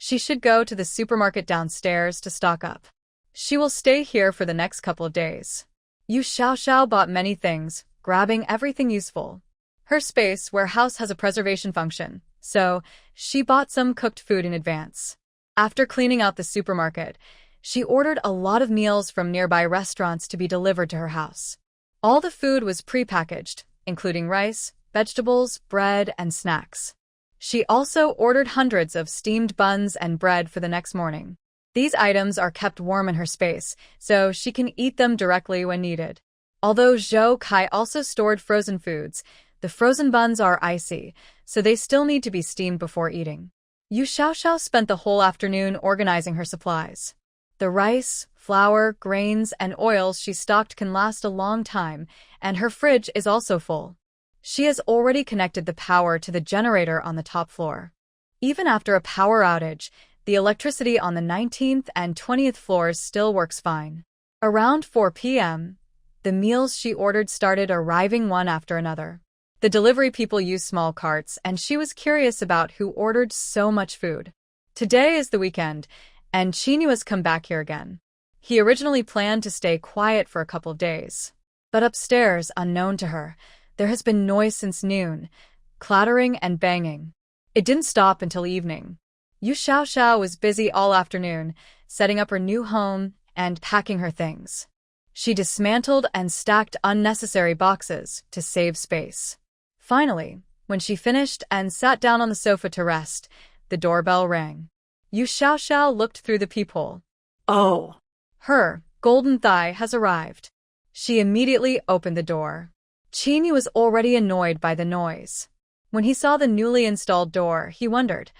She should go to the supermarket downstairs to stock up. She will stay here for the next couple of days. Yu Xiaoxiao bought many things, grabbing everything useful. Her space warehouse has a preservation function, so she bought some cooked food in advance. After cleaning out the supermarket, she ordered a lot of meals from nearby restaurants to be delivered to her house. All the food was prepackaged, including rice, vegetables, bread, and snacks. She also ordered hundreds of steamed buns and bread for the next morning. These items are kept warm in her space, so she can eat them directly when needed. Although Zhou Kai also stored frozen foods, the frozen buns are icy, so they still need to be steamed before eating. Yu Xiaoxiao spent the whole afternoon organizing her supplies. The rice, flour, grains, and oils she stocked can last a long time, and her fridge is also full. She has already connected the power to the generator on the top floor. Even after a power outage, the electricity on the 19th and 20th floors still works fine. Around 4 p.m., the meals she ordered started arriving one after another. The delivery people use small carts, and she was curious about who ordered so much food. Today is the weekend, and Qinyu has come back here again. He originally planned to stay quiet for a couple of days. But upstairs, unknown to her, there has been noise since noon, clattering and banging. It didn't stop until evening. Yu Xiaoxiao was busy all afternoon, setting up her new home and packing her things. She dismantled and stacked unnecessary boxes to save space. Finally, when she finished and sat down on the sofa to rest, the doorbell rang. Yu Xiaoxiao looked through the peephole. Oh. Her golden thigh has arrived. She immediately opened the door. Qinyu was already annoyed by the noise. When he saw the newly installed door, he wondered,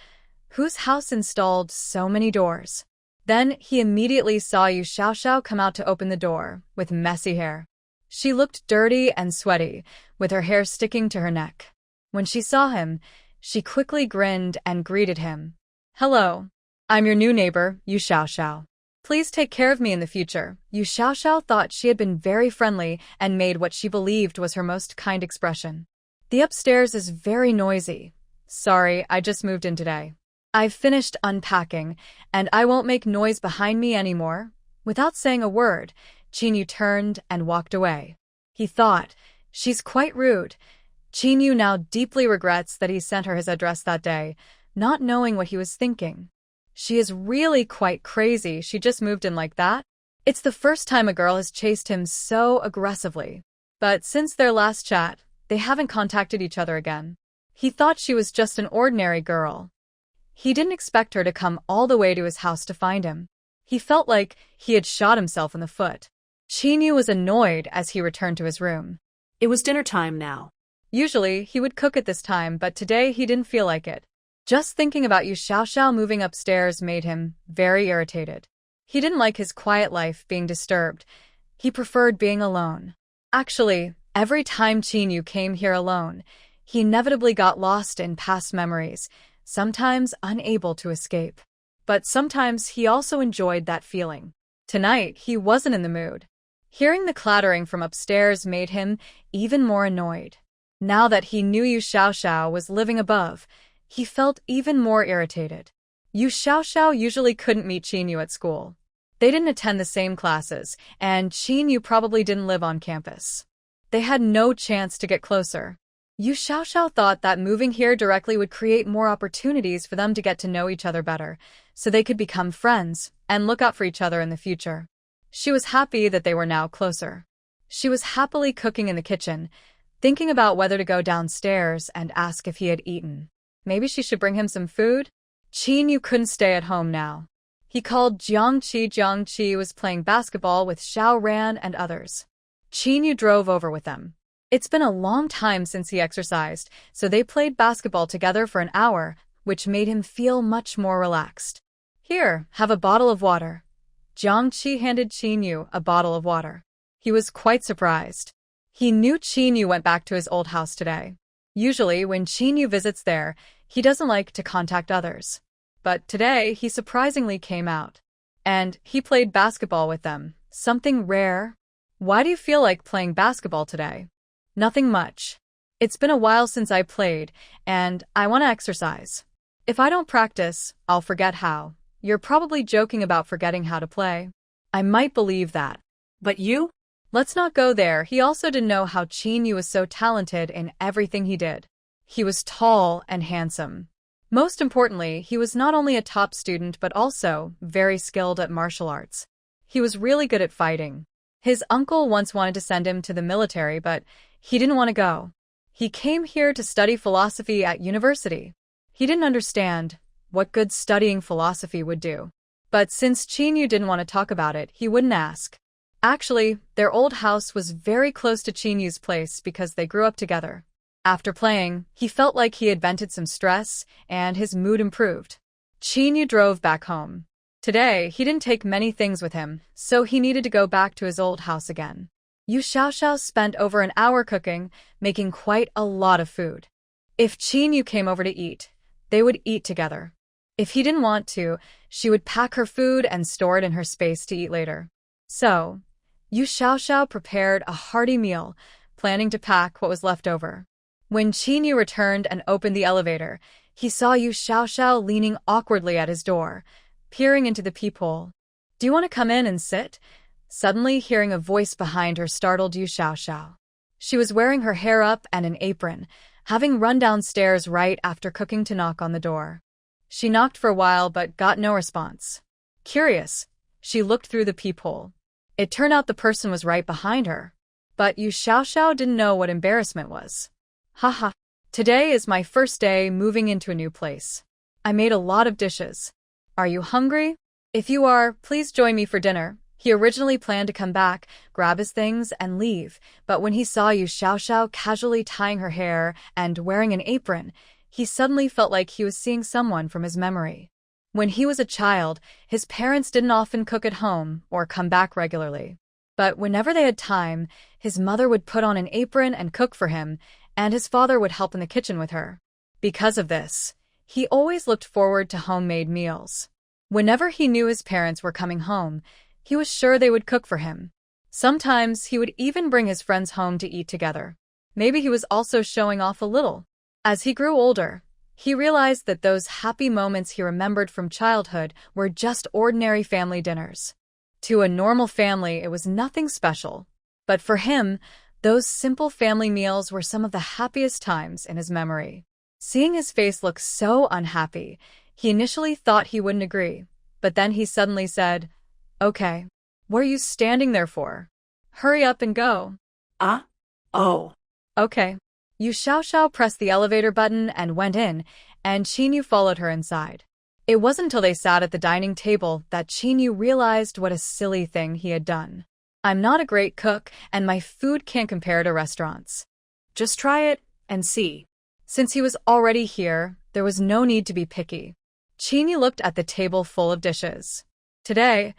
whose house installed so many doors? Then he immediately saw Yu Xiaoxiao come out to open the door, with messy hair. She looked dirty and sweaty, with her hair sticking to her neck. When she saw him, she quickly grinned and greeted him. Hello. I'm your new neighbor, Yu Xiaoxiao. Please take care of me in the future. Yu Xiaoxiao thought she had been very friendly and made what she believed was her most kind expression. The upstairs is very noisy. Sorry, I just moved in today. I've finished unpacking, and I won't make noise behind me anymore. Without saying a word, Qinyu turned and walked away. He thought, she's quite rude. Qinyu now deeply regrets that he sent her his address that day, not knowing what he was thinking. She is really quite crazy. She just moved in like that. It's the first time a girl has chased him so aggressively. But since their last chat, they haven't contacted each other again. He thought she was just an ordinary girl. He didn't expect her to come all the way to his house to find him. He felt like he had shot himself in the foot. Qinyu was annoyed as he returned to his room. It was dinner time now. Usually, he would cook at this time, but today he didn't feel like it. Just thinking about Yu Xiaoxiao moving upstairs made him very irritated. He didn't like his quiet life being disturbed. He preferred being alone. Actually, every time Qinyu came here alone, he inevitably got lost in past memories, sometimes unable to escape. But sometimes he also enjoyed that feeling. Tonight, he wasn't in the mood. Hearing the clattering from upstairs made him even more annoyed. Now that he knew Yu Xiaoxiao was living above, he felt even more irritated. Yu Xiaoxiao usually couldn't meet Qinyu at school. They didn't attend the same classes, and Qinyu probably didn't live on campus. They had no chance to get closer. Yu Xiaoxiao thought that moving here directly would create more opportunities for them to get to know each other better, so they could become friends and look out for each other in the future. She was happy that they were now closer. She was happily cooking in the kitchen, thinking about whether to go downstairs and ask if he had eaten. Maybe she should bring him some food? Qinyu couldn't stay at home now. He called Jiangqi. Jiangqi was playing basketball with Xiao Ran and others. Qinyu drove over with them. It's been a long time since he exercised, so they played basketball together for an hour, which made him feel much more relaxed. Here, have a bottle of water. Jiangqi handed Qinyu a bottle of water. He was quite surprised. He knew Qinyu went back to his old house today. Usually, when Qinyu visits there, he doesn't like to contact others. But today, he surprisingly came out. And he played basketball with them, something rare. Why do you feel like playing basketball today? Nothing much. It's been a while since I played, and I want to exercise. If I don't practice, I'll forget how. You're probably joking about forgetting how to play. I might believe that. But you? Let's not go there. He also didn't know how Chinyu was so talented in everything he did. He was tall and handsome. Most importantly, he was not only a top student but also very skilled at martial arts. He was really good at fighting. His uncle once wanted to send him to the military, but he didn't want to go. He came here to study philosophy at university. He didn't understand what good studying philosophy would do. But since Chinyu didn't want to talk about it, he wouldn't ask. Actually, their old house was very close to Chinyu's place because they grew up together. After playing, he felt like he had vented some stress, and his mood improved. Chinyu drove back home. Today, he didn't take many things with him, so he needed to go back to his old house again. Yu Xiaoxiao spent over an hour cooking, making quite a lot of food. If Chinyu came over to eat, they would eat together. If he didn't want to, she would pack her food and store it in her space to eat later. So, Yu Xiaoxiao prepared a hearty meal, planning to pack what was left over. When Chinyu returned and opened the elevator, he saw Yu Xiaoxiao leaning awkwardly at his door, peering into the peephole. "Do you want to come in and sit?" Suddenly, hearing a voice behind her startled Yu Xiaoxiao. She was wearing her hair up and an apron, having run downstairs right after cooking to knock on the door. She knocked for a while but got no response. Curious, she looked through the peephole. It turned out the person was right behind her. But Yu Xiaoxiao didn't know what embarrassment was. Haha. Today is my first day moving into a new place. I made a lot of dishes. Are you hungry? If you are, please join me for dinner. He originally planned to come back, grab his things, and leave, but when he saw Yu Xiaoxiao casually tying her hair and wearing an apron, he suddenly felt like he was seeing someone from his memory. When he was a child, his parents didn't often cook at home or come back regularly. But whenever they had time, his mother would put on an apron and cook for him, and his father would help in the kitchen with her. Because of this, he always looked forward to homemade meals. Whenever he knew his parents were coming home, he was sure they would cook for him. Sometimes he would even bring his friends home to eat together. Maybe he was also showing off a little. As he grew older, he realized that those happy moments he remembered from childhood were just ordinary family dinners. To a normal family, it was nothing special. But for him, those simple family meals were some of the happiest times in his memory. Seeing his face look so unhappy, he initially thought he wouldn't agree. But then he suddenly said, "Okay, what are you standing there for? Hurry up and go." Oh. Okay. Yu Xiaoxiao pressed the elevator button and went in, and Chinyu followed her inside. It wasn't until they sat at the dining table that Chinyu realized what a silly thing he had done. "I'm not a great cook, and my food can't compare to restaurants. Just try it and see." Since he was already here, there was no need to be picky. Chinyu looked at the table full of dishes. Today,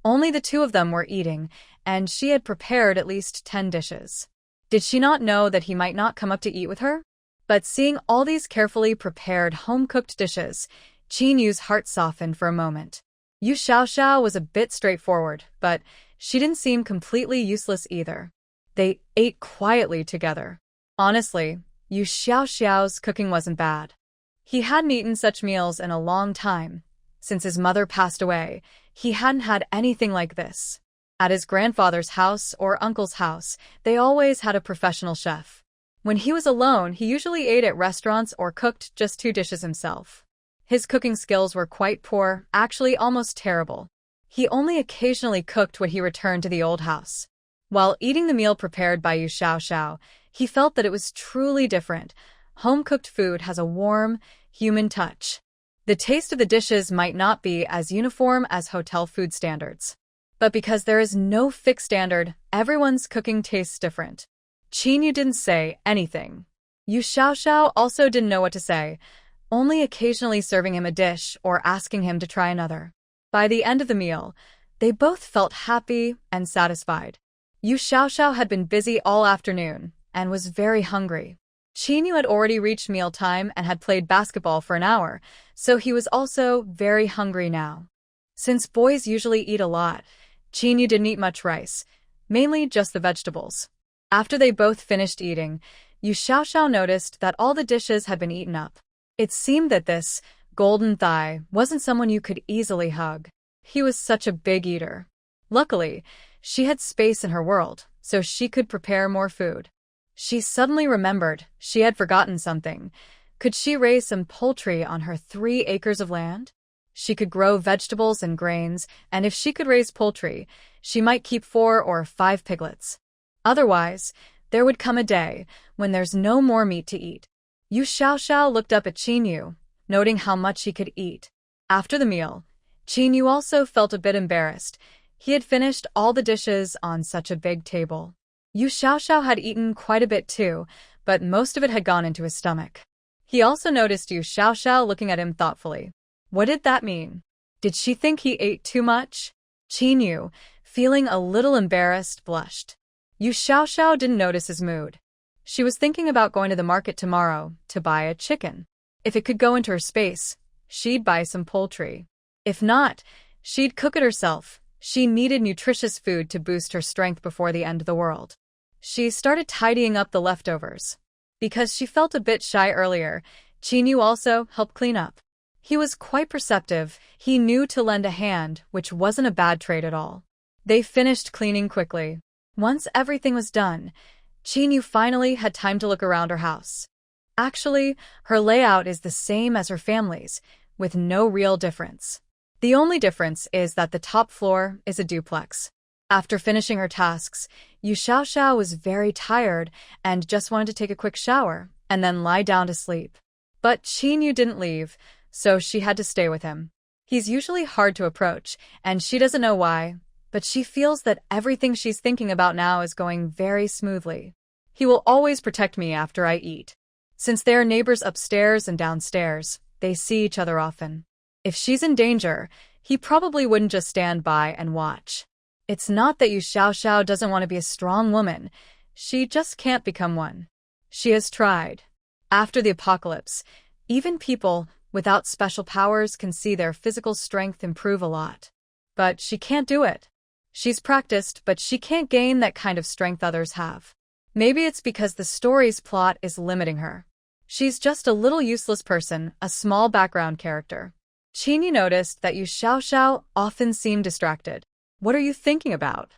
only the two of them were eating, and she had prepared at least 10 dishes. Did she not know that he might not come up to eat with her? But seeing all these carefully prepared home-cooked dishes, Chinyu's heart softened for a moment. Yu Xiaoxiao was a bit straightforward, but she didn't seem completely useless either. They ate quietly together. Honestly, Yu Xiaoxiao's cooking wasn't bad. He hadn't eaten such meals in a long time. Since his mother passed away, he hadn't had anything like this. At his grandfather's house or uncle's house, they always had a professional chef. When he was alone, he usually ate at restaurants or cooked just 2 dishes himself. His cooking skills were quite poor, actually almost terrible. He only occasionally cooked when he returned to the old house. While eating the meal prepared by Yu Xiaoxiao, he felt that it was truly different. Home-cooked food has a warm, human touch. The taste of the dishes might not be as uniform as hotel food standards. But because there is no fixed standard, everyone's cooking tastes different. Chinyu didn't say anything. Yu Xiaoxiao also didn't know what to say, only occasionally serving him a dish or asking him to try another. By the end of the meal, they both felt happy and satisfied. Yu Xiaoxiao had been busy all afternoon and was very hungry. Chinyu had already reached mealtime and had played basketball for an hour, so he was also very hungry now. Since boys usually eat a lot, Chinyu didn't eat much rice, mainly just the vegetables. After they both finished eating, Yu Xiaoxiao noticed that all the dishes had been eaten up. It seemed that this golden thigh wasn't someone you could easily hug. He was such a big eater. Luckily, she had space in her world, so she could prepare more food. She suddenly remembered she had forgotten something. Could she raise some poultry on her 3 acres of land? She could grow vegetables and grains, and if she could raise poultry, she might keep 4 or 5 piglets. Otherwise, there would come a day when there's no more meat to eat. Yu Xiaoxiao looked up at Qin Yu, noting how much he could eat. After the meal, Qin Yu also felt a bit embarrassed. He had finished all the dishes on such a big table. Yu Xiaoxiao had eaten quite a bit too, but most of it had gone into his stomach. He also noticed Yu Xiaoxiao looking at him thoughtfully. What did that mean? Did she think he ate too much? Qin Yu, feeling a little embarrassed, blushed. Yu Xiaoxiao didn't notice his mood. She was thinking about going to the market tomorrow to buy a chicken. If it could go into her space, she'd buy some poultry. If not, she'd cook it herself. She needed nutritious food to boost her strength before the end of the world. She started tidying up the leftovers. Because she felt a bit shy earlier, Qin Yu also helped clean up. He was quite perceptive. He knew to lend a hand, which wasn't a bad trait at all. They finished cleaning quickly. Once everything was done, Qin Yu finally had time to look around her house. Actually, her layout is the same as her family's, with no real difference. The only difference is that the top floor is a duplex. After finishing her tasks, Yu Xiaoxiao was very tired and just wanted to take a quick shower and then lie down to sleep. But Qin Yu didn't leave, so she had to stay with him. He's usually hard to approach, and she doesn't know why, but she feels that everything she's thinking about now is going very smoothly. He will always protect me after I eat. Since they are neighbors upstairs and downstairs, they see each other often. If she's in danger, he probably wouldn't just stand by and watch. It's not that Yu Xiaoxiao doesn't want to be a strong woman. She just can't become one. She has tried. After the apocalypse, even people without special powers can see their physical strength improve a lot. But she can't do it. She's practiced, but she can't gain that kind of strength others have. Maybe it's because the story's plot is limiting her. She's just a little useless person, a small background character. Qin Yu noticed that Yu Xiaoxiao often seemed distracted. What are you thinking about?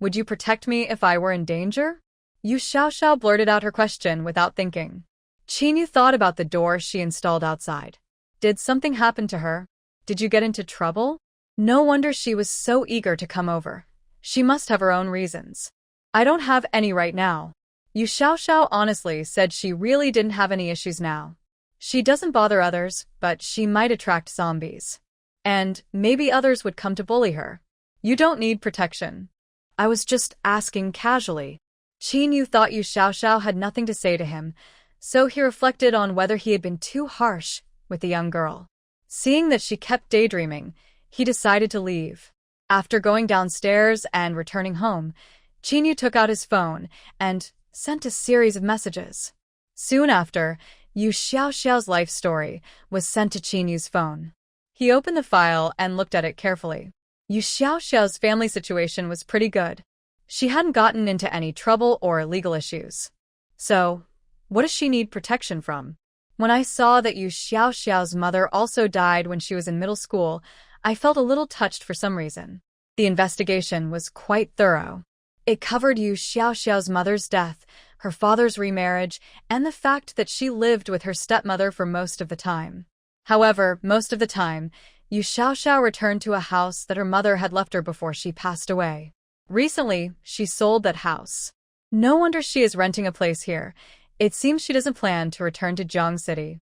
Would you protect me if I were in danger? Yu Xiaoxiao blurted out her question without thinking. Qin Yu thought about the door she installed outside. Did something happen to her? Did you get into trouble? No wonder she was so eager to come over. She must have her own reasons. I don't have any right now. Yu Xiaoxiao honestly said she really didn't have any issues now. She doesn't bother others, but she might attract zombies. And maybe others would come to bully her. You don't need protection. I was just asking casually. Qin Yu thought Yu Xiaoxiao had nothing to say to him, so he reflected on whether he had been too harsh with the young girl. Seeing that she kept daydreaming, he decided to leave. After going downstairs and returning home, Qin Yu took out his phone and sent a series of messages. Soon after, Yu Xiaoxiao's life story was sent to Qin Yu's phone. He opened the file and looked at it carefully. Yu Xiaoxiao's family situation was pretty good. She hadn't gotten into any trouble or legal issues. So, what does she need protection from? When I saw that Yu Xiaoxiao's mother also died when she was in middle school, I felt a little touched for some reason. The investigation was quite thorough. It covered Yu Xiaoxiao's mother's death, her father's remarriage, and the fact that she lived with her stepmother for most of the time. However, most of the time, Yu Xiaoxiao returned to a house that her mother had left her before she passed away. Recently, she sold that house. No wonder she is renting a place here. It seems she doesn't plan to return to Jiang City.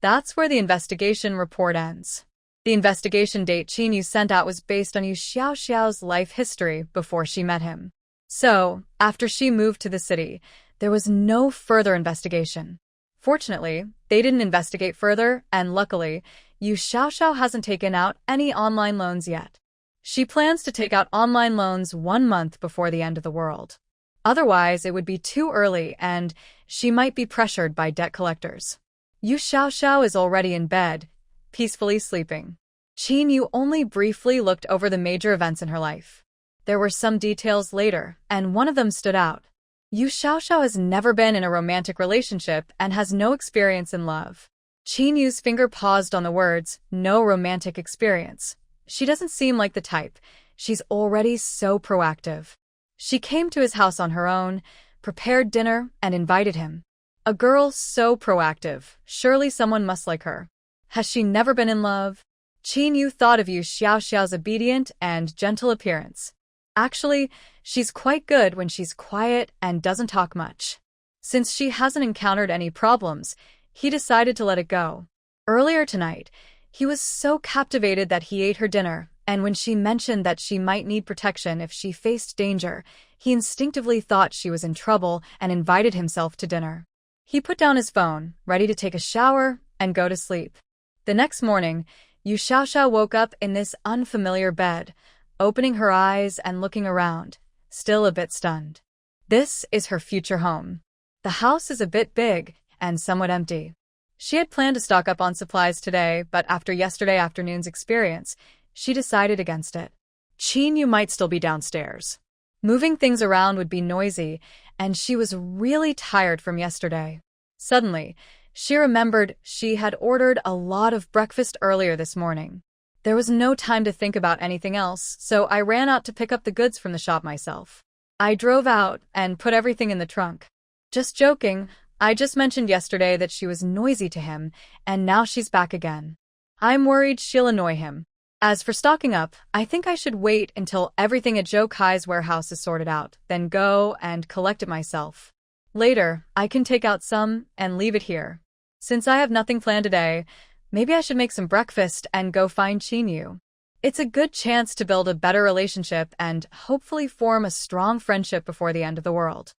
That's where the investigation report ends. The investigation date Qin Yu sent out was based on Yu Xiaoxiao's life history before she met him. So, after she moved to the city, there was no further investigation. Fortunately, they didn't investigate further, and luckily, Yu Xiaoxiao hasn't taken out any online loans yet. She plans to take out online loans 1 month before the end of the world. Otherwise, it would be too early and she might be pressured by debt collectors. Yu Xiaoxiao is already in bed, peacefully sleeping. Qin Yu only briefly looked over the major events in her life. There were some details later, and one of them stood out. Yu Xiaoxiao has never been in a romantic relationship and has no experience in love. Qin Yu's finger paused on the words, no romantic experience. She doesn't seem like the type. She's already so proactive. She came to his house on her own, prepared dinner, and invited him. A girl so proactive, surely someone must like her. Has she never been in love? Qin Yu thought of Yu Xiaoxiao's obedient and gentle appearance. Actually, she's quite good when she's quiet and doesn't talk much. Since she hasn't encountered any problems, he decided to let it go. Earlier tonight, he was so captivated that he ate her dinner, and when she mentioned that she might need protection if she faced danger, he instinctively thought she was in trouble and invited himself to dinner. He put down his phone, ready to take a shower and go to sleep. The next morning, Yu Xiaoxiao woke up in this unfamiliar bed, opening her eyes and looking around, still a bit stunned. This is her future home. The house is a bit big and somewhat empty. She had planned to stock up on supplies today, but after yesterday afternoon's experience, she decided against it. Qin Yu might still be downstairs. Moving things around would be noisy, and she was really tired from yesterday. Suddenly, she remembered she had ordered a lot of breakfast earlier this morning. There was no time to think about anything else, so I ran out to pick up the goods from the shop myself. I drove out and put everything in the trunk. Just joking, I just mentioned yesterday that she was noisy to him, and now she's back again. I'm worried she'll annoy him. As for stocking up, I think I should wait until everything at Joe Kai's warehouse is sorted out, then go and collect it myself. Later, I can take out some and leave it here. Since I have nothing planned today, maybe I should make some breakfast and go find Qin Yu. It's a good chance to build a better relationship and hopefully form a strong friendship before the end of the world.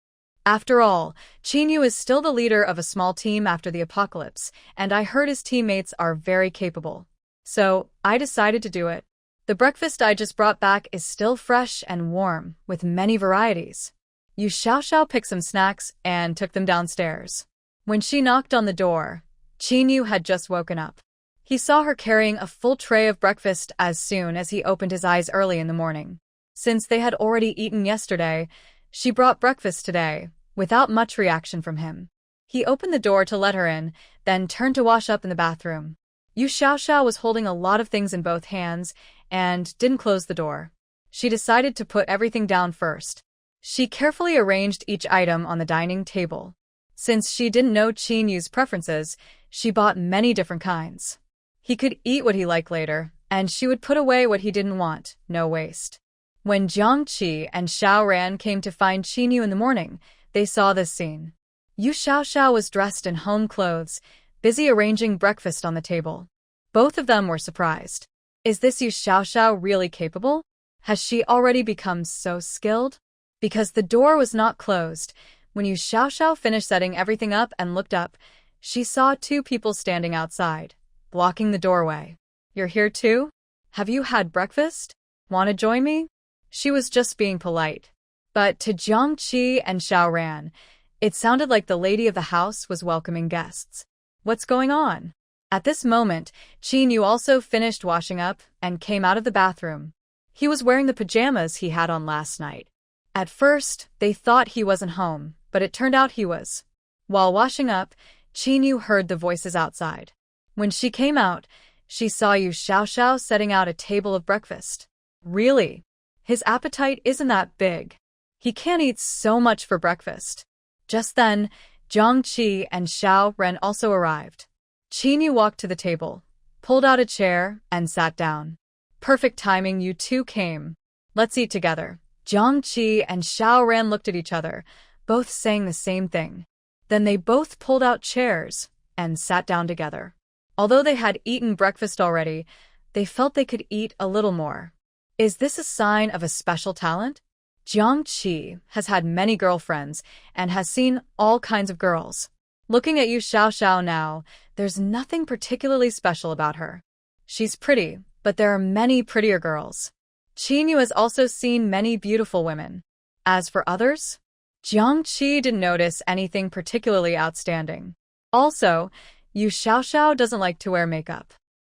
After all, Qin Yu is still the leader of a small team after the apocalypse, and I heard his teammates are very capable. So, I decided to do it. The breakfast I just brought back is still fresh and warm, with many varieties. Yu Xiaoxiao picked some snacks and took them downstairs. When she knocked on the door, Qin Yu had just woken up. He saw her carrying a full tray of breakfast as soon as he opened his eyes early in the morning. Since they had already eaten yesterday, she brought breakfast today, without much reaction from him. He opened the door to let her in, then turned to wash up in the bathroom. Yu Xiaoxiao was holding a lot of things in both hands and didn't close the door. She decided to put everything down first. She carefully arranged each item on the dining table. Since she didn't know Qin Yu's preferences, she bought many different kinds. He could eat what he liked later, and she would put away what he didn't want, no waste. When Jiang Qi and Xiao Ran came to find Qin Yu in the morning, they saw this scene. Yu Xiaoxiao was dressed in home clothes, busy arranging breakfast on the table. Both of them were surprised. Is this Yu Xiaoxiao really capable? Has she already become so skilled? Because the door was not closed, when Yu Xiaoxiao finished setting everything up and looked up, she saw two people standing outside, blocking the doorway. You're here too? Have you had breakfast? Want to join me? She was just being polite. But to Jiang Qi and Xiao Ran, it sounded like the lady of the house was welcoming guests. What's going on? At this moment, Qin Yu also finished washing up and came out of the bathroom. He was wearing the pajamas he had on last night. At first, they thought he wasn't home, but it turned out he was. While washing up, Qin Yu heard the voices outside. When she came out, she saw Yu Xiaoxiao setting out a table of breakfast. Really? His appetite isn't that big. He can't eat so much for breakfast. Just then, Jiang Qi and Xiao Ren also arrived. Qin Yu walked to the table, pulled out a chair, and sat down. Perfect timing, you two came. Let's eat together. Jiang Qi and Xiao Ran looked at each other, both saying the same thing. Then they both pulled out chairs and sat down together. Although they had eaten breakfast already, they felt they could eat a little more. Is this a sign of a special talent? Jiang Qi has had many girlfriends and has seen all kinds of girls. Looking at Yu Xiaoxiao now, there's nothing particularly special about her. She's pretty, but there are many prettier girls. Qin Yu has also seen many beautiful women. As for others, Jiang Qi didn't notice anything particularly outstanding. Also, Yu Xiaoxiao doesn't like to wear makeup.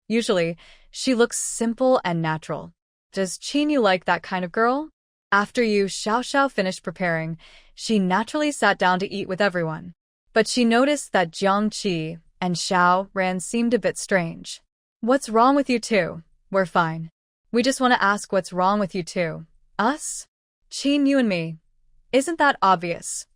Usually, she looks simple and natural. Does Qin Yu like that kind of girl? After Yu Xiaoxiao finished preparing, she naturally sat down to eat with everyone. But she noticed that Jiang Qi and Xiao Ran seemed a bit strange. What's wrong with you two? We're fine. We just want to ask what's wrong with you two. Us? Qin, you and me. Isn't that obvious?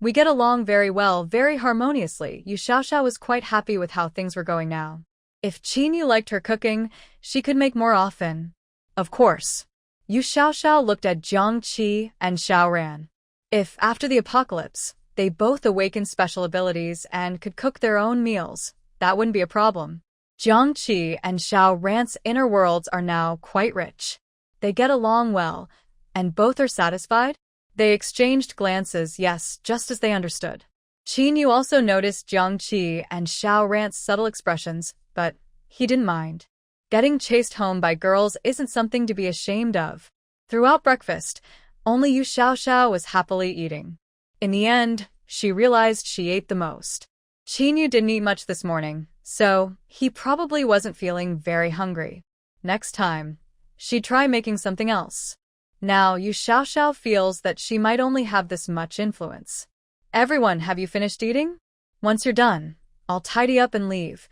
We get along very well, very harmoniously. Yu Xiaoxiao was quite happy with how things were going now. If Qin Yu liked her cooking, she could make more often. Of course. Yu Xiaoxiao looked at Jiang Qi and Xiao Ran. If, after the apocalypse, they both awakened special abilities and could cook their own meals, that wouldn't be a problem. Jiang Qi and Xiao Ran's inner worlds are now quite rich. They get along well, and both are satisfied. They exchanged glances, yes, just as they understood. Qin Yu also noticed Jiang Qi and Xiao Ran's subtle expressions, but he didn't mind. Getting chased home by girls isn't something to be ashamed of. Throughout breakfast, only Yu Xiaoxiao was happily eating. In the end, she realized she ate the most. Qin Yu didn't eat much this morning, so he probably wasn't feeling very hungry. Next time, she'd try making something else. Now, Yu Xiaoxiao feels that she might only have this much influence. Everyone, have you finished eating? Once you're done, I'll tidy up and leave.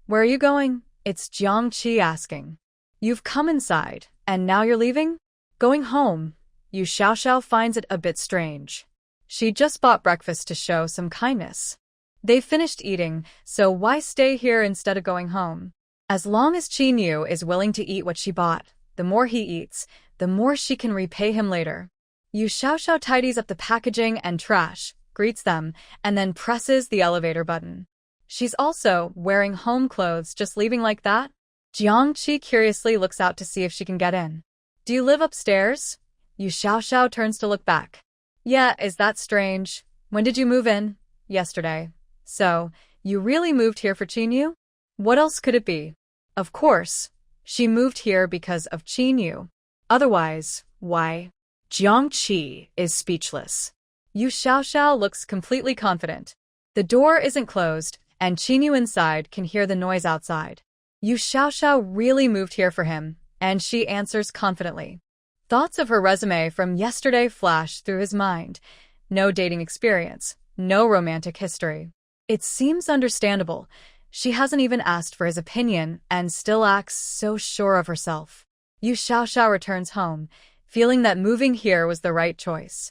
Where are you going? It's Jiang Qi asking. You've come inside, and now you're leaving? Going home. Yu Xiaoxiao finds it a bit strange. She just bought breakfast to show some kindness. They finished eating, so why stay here instead of going home? As long as Qin Yu is willing to eat what she bought, the more he eats, the more she can repay him later. Yu Xiaoxiao tidies up the packaging and trash, greets them, and then presses the elevator button. She's also wearing home clothes, just leaving like that? Jiang Qi curiously looks out to see if she can get in. Do you live upstairs? Yu Xiaoxiao turns to look back. Yeah, is that strange? When did you move in? Yesterday. So, you really moved here for Qin Yu? What else could it be? Of course, she moved here because of Qin Yu. Otherwise, why? Jiang Qi is speechless. Yu Xiaoxiao looks completely confident. The door isn't closed, and Qin Yu inside can hear the noise outside. Yu Xiaoxiao really moved here for him, and she answers confidently. Thoughts of her resume from yesterday flash through his mind. No dating experience, no romantic history. It seems understandable. She hasn't even asked for his opinion and still acts so sure of herself. Yu Xiaoxiao returns home, feeling that moving here was the right choice.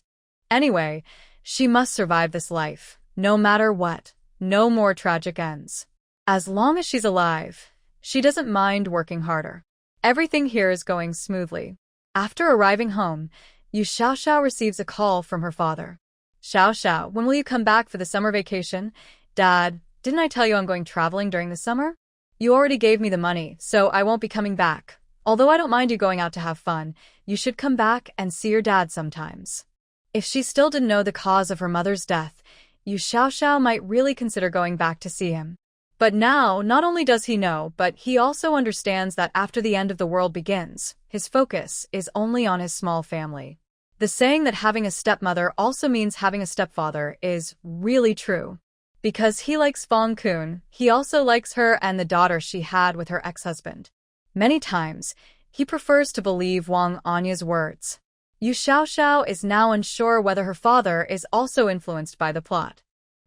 Anyway, she must survive this life, no matter what. No more tragic ends. As long as she's alive, she doesn't mind working harder. Everything here is going smoothly. After arriving home, Yu Xiaoxiao receives a call from her father. Xiaoxiao, when will you come back for the summer vacation? Dad, didn't I tell you I'm going traveling during the summer? You already gave me the money, so I won't be coming back. Although I don't mind you going out to have fun, you should come back and see your dad sometimes. If she still didn't know the cause of her mother's death, Yu Xiaoxiao might really consider going back to see him. But now, not only does he know, but he also understands that after the end of the world begins, his focus is only on his small family. The saying that having a stepmother also means having a stepfather is really true. Because he likes Fong Kun, he also likes her and the daughter she had with her ex-husband. Many times, he prefers to believe Wang Anya's words. Yu Xiaoxiao is now unsure whether her father is also influenced by the plot.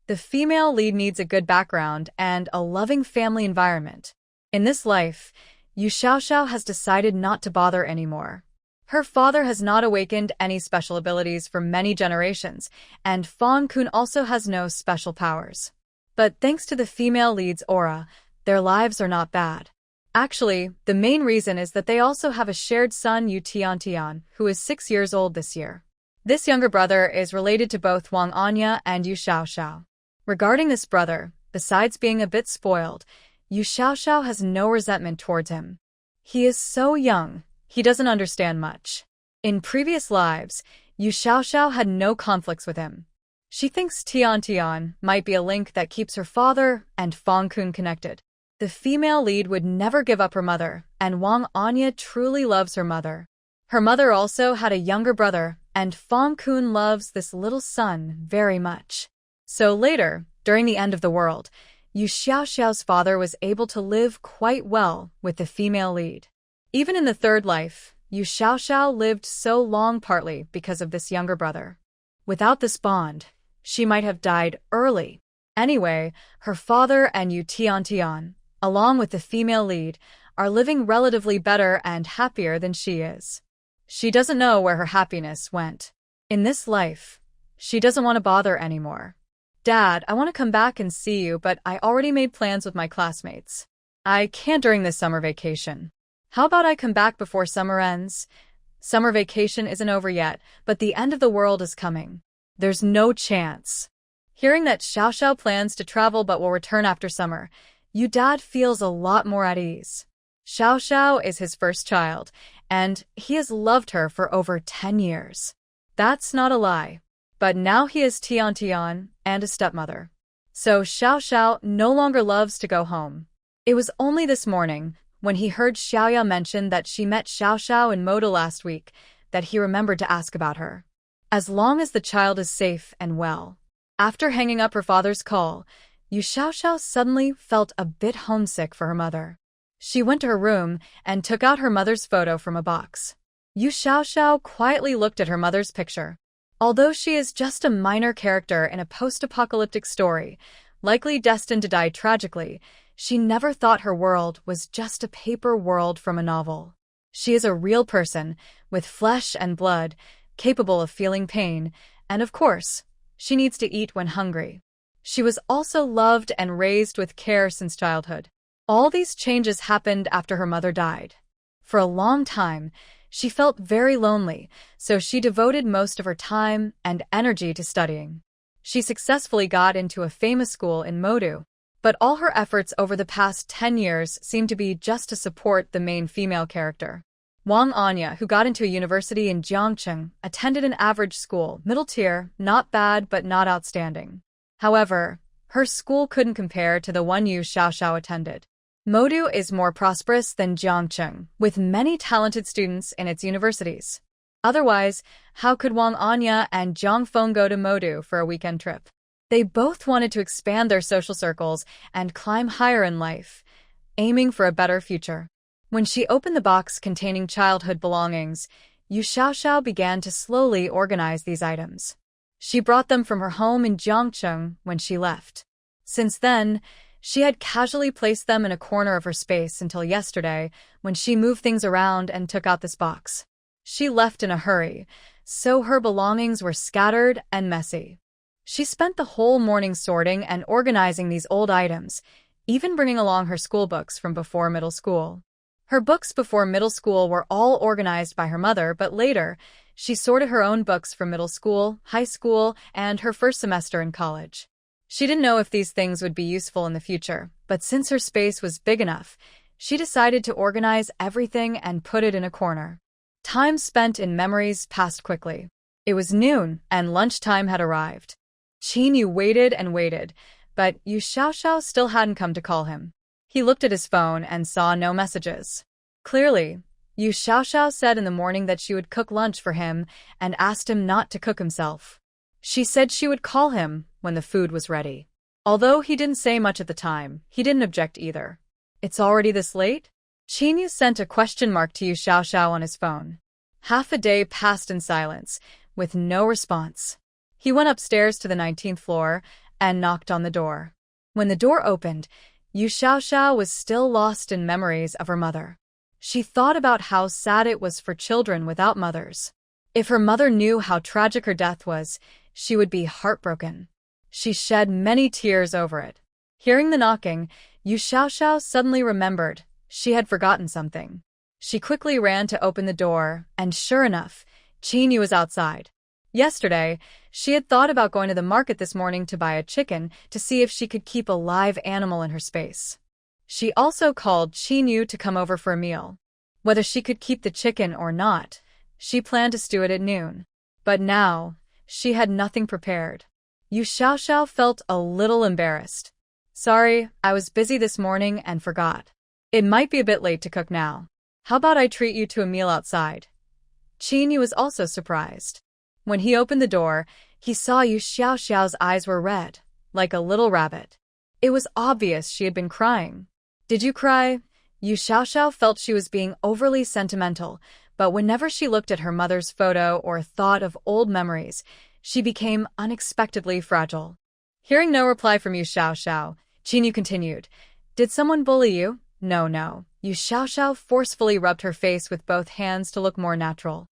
The female lead needs a good background and a loving family environment. In this life, Yu Xiaoxiao has decided not to bother anymore. Her father has not awakened any special abilities for many generations, and Fong Kun also has no special powers. But thanks to the female lead's aura, their lives are not bad. Actually, the main reason is that they also have a shared son, Yu Tiantian, who is 6 years old this year. This younger brother is related to both Wang Anya and Yu Xiaoxiao. Regarding this brother, besides being a bit spoiled, Yu Xiaoxiao has no resentment towards him. He is so young, he doesn't understand much. In previous lives, Yu Xiaoxiao had no conflicts with him. She thinks Tiantian might be a link that keeps her father and Fong Kun connected. The female lead would never give up her mother, and Wang Anya truly loves her mother. Her mother also had a younger brother, and Fong Kun loves this little son very much. So later, during the end of the world, Yu Xiaoxiao's father was able to live quite well with the female lead. Even in the third life, Yu Xiaoxiao lived so long partly because of this younger brother. Without this bond, she might have died early. Anyway, her father and Yu Tian, along with the female lead, are living relatively better and happier than she is. She doesn't know where her happiness went. In this life, she doesn't want to bother anymore. Dad, I want to come back and see you, but I already made plans with my classmates. I can't during this summer vacation. How about I come back before summer ends? Summer vacation isn't over yet, but the end of the world is coming. There's no chance. Hearing that Xiao Xiao plans to travel but will return after summer, Yu Dad feels a lot more at ease. Xiao Xiao is his first child, and he has loved her for over 10 years. That's not a lie. But now he is Tian and a stepmother. So Xiao Xiao no longer loves to go home. It was only this morning, when he heard Xiaoya mention that she met Xiao Xiao in Moda last week, that he remembered to ask about her. As long as the child is safe and well. After hanging up her father's call, Yu Xiao Xiao suddenly felt a bit homesick for her mother. She went to her room and took out her mother's photo from a box. Yu Xiao Xiao quietly looked at her mother's picture. Although she is just a minor character in a post-apocalyptic story, likely destined to die tragically, she never thought her world was just a paper world from a novel. She is a real person, with flesh and blood, capable of feeling pain, and of course, she needs to eat when hungry. She was also loved and raised with care since childhood. All these changes happened after her mother died. For a long time, she felt very lonely, so she devoted most of her time and energy to studying. She successfully got into a famous school in Modu, but all her efforts over the past 10 years seemed to be just to support the main female character. Wang Anya, who got into a university in Jiangcheng, attended an average school, middle tier, not bad but not outstanding. However, her school couldn't compare to the one Yu Xiao Xiao attended. Modu is more prosperous than Jiangcheng, with many talented students in its universities. Otherwise, how could Wang Anya and Jiang Feng go to Modu for a weekend trip? They both wanted to expand their social circles and climb higher in life, aiming for a better future. When she opened the box containing childhood belongings, Yu Xiao Xiao began to slowly organize these items. She brought them from her home in Jiangcheng when she left. Since then, she had casually placed them in a corner of her space until yesterday, when she moved things around and took out this box. She left in a hurry, so her belongings were scattered and messy. She spent the whole morning sorting and organizing these old items, even bringing along her school books from before middle school. Her books before middle school were all organized by her mother, but later, she sorted her own books from middle school, high school, and her first semester in college. She didn't know if these things would be useful in the future, but since her space was big enough, she decided to organize everything and put it in a corner. Time spent in memories passed quickly. It was noon, and lunchtime had arrived. Qin waited and waited, but Yu Xiao Xiao still hadn't come to call him. He looked at his phone and saw no messages. Clearly, Yu Xiao Xiao said in the morning that she would cook lunch for him and asked him not to cook himself. She said she would call him when the food was ready. Although he didn't say much at the time, he didn't object either. It's already this late? Qin sent a question mark to Yu Xiao Xiao on his phone. Half a day passed in silence, with no response. He went upstairs to the 19th floor and knocked on the door. When the door opened, Yu Xiao Xiao was still lost in memories of her mother. She thought about how sad it was for children without mothers. If her mother knew how tragic her death was, she would be heartbroken. She shed many tears over it. Hearing the knocking, Yu Xiao Xiao suddenly remembered she had forgotten something. She quickly ran to open the door, and sure enough, Qin was outside. Yesterday, she had thought about going to the market this morning to buy a chicken to see if she could keep a live animal in her space. She also called Qin to come over for a meal. Whether she could keep the chicken or not, she planned to stew it at noon. But now, she had nothing prepared. Yu Xiao Xiao felt a little embarrassed. Sorry, I was busy this morning and forgot. It might be a bit late to cook now. How about I treat you to a meal outside? Qin was also surprised. When he opened the door, he saw Yu Xiao Xiao's eyes were red, like a little rabbit. It was obvious she had been crying. Did you cry? Yu Xiao Xiao felt she was being overly sentimental, but whenever she looked at her mother's photo or thought of old memories, she became unexpectedly fragile. Hearing no reply from Yu Xiaoxiao, Qinyu continued. Did someone bully you? No. Yu Xiaoxiao forcefully rubbed her face with both hands to look more natural.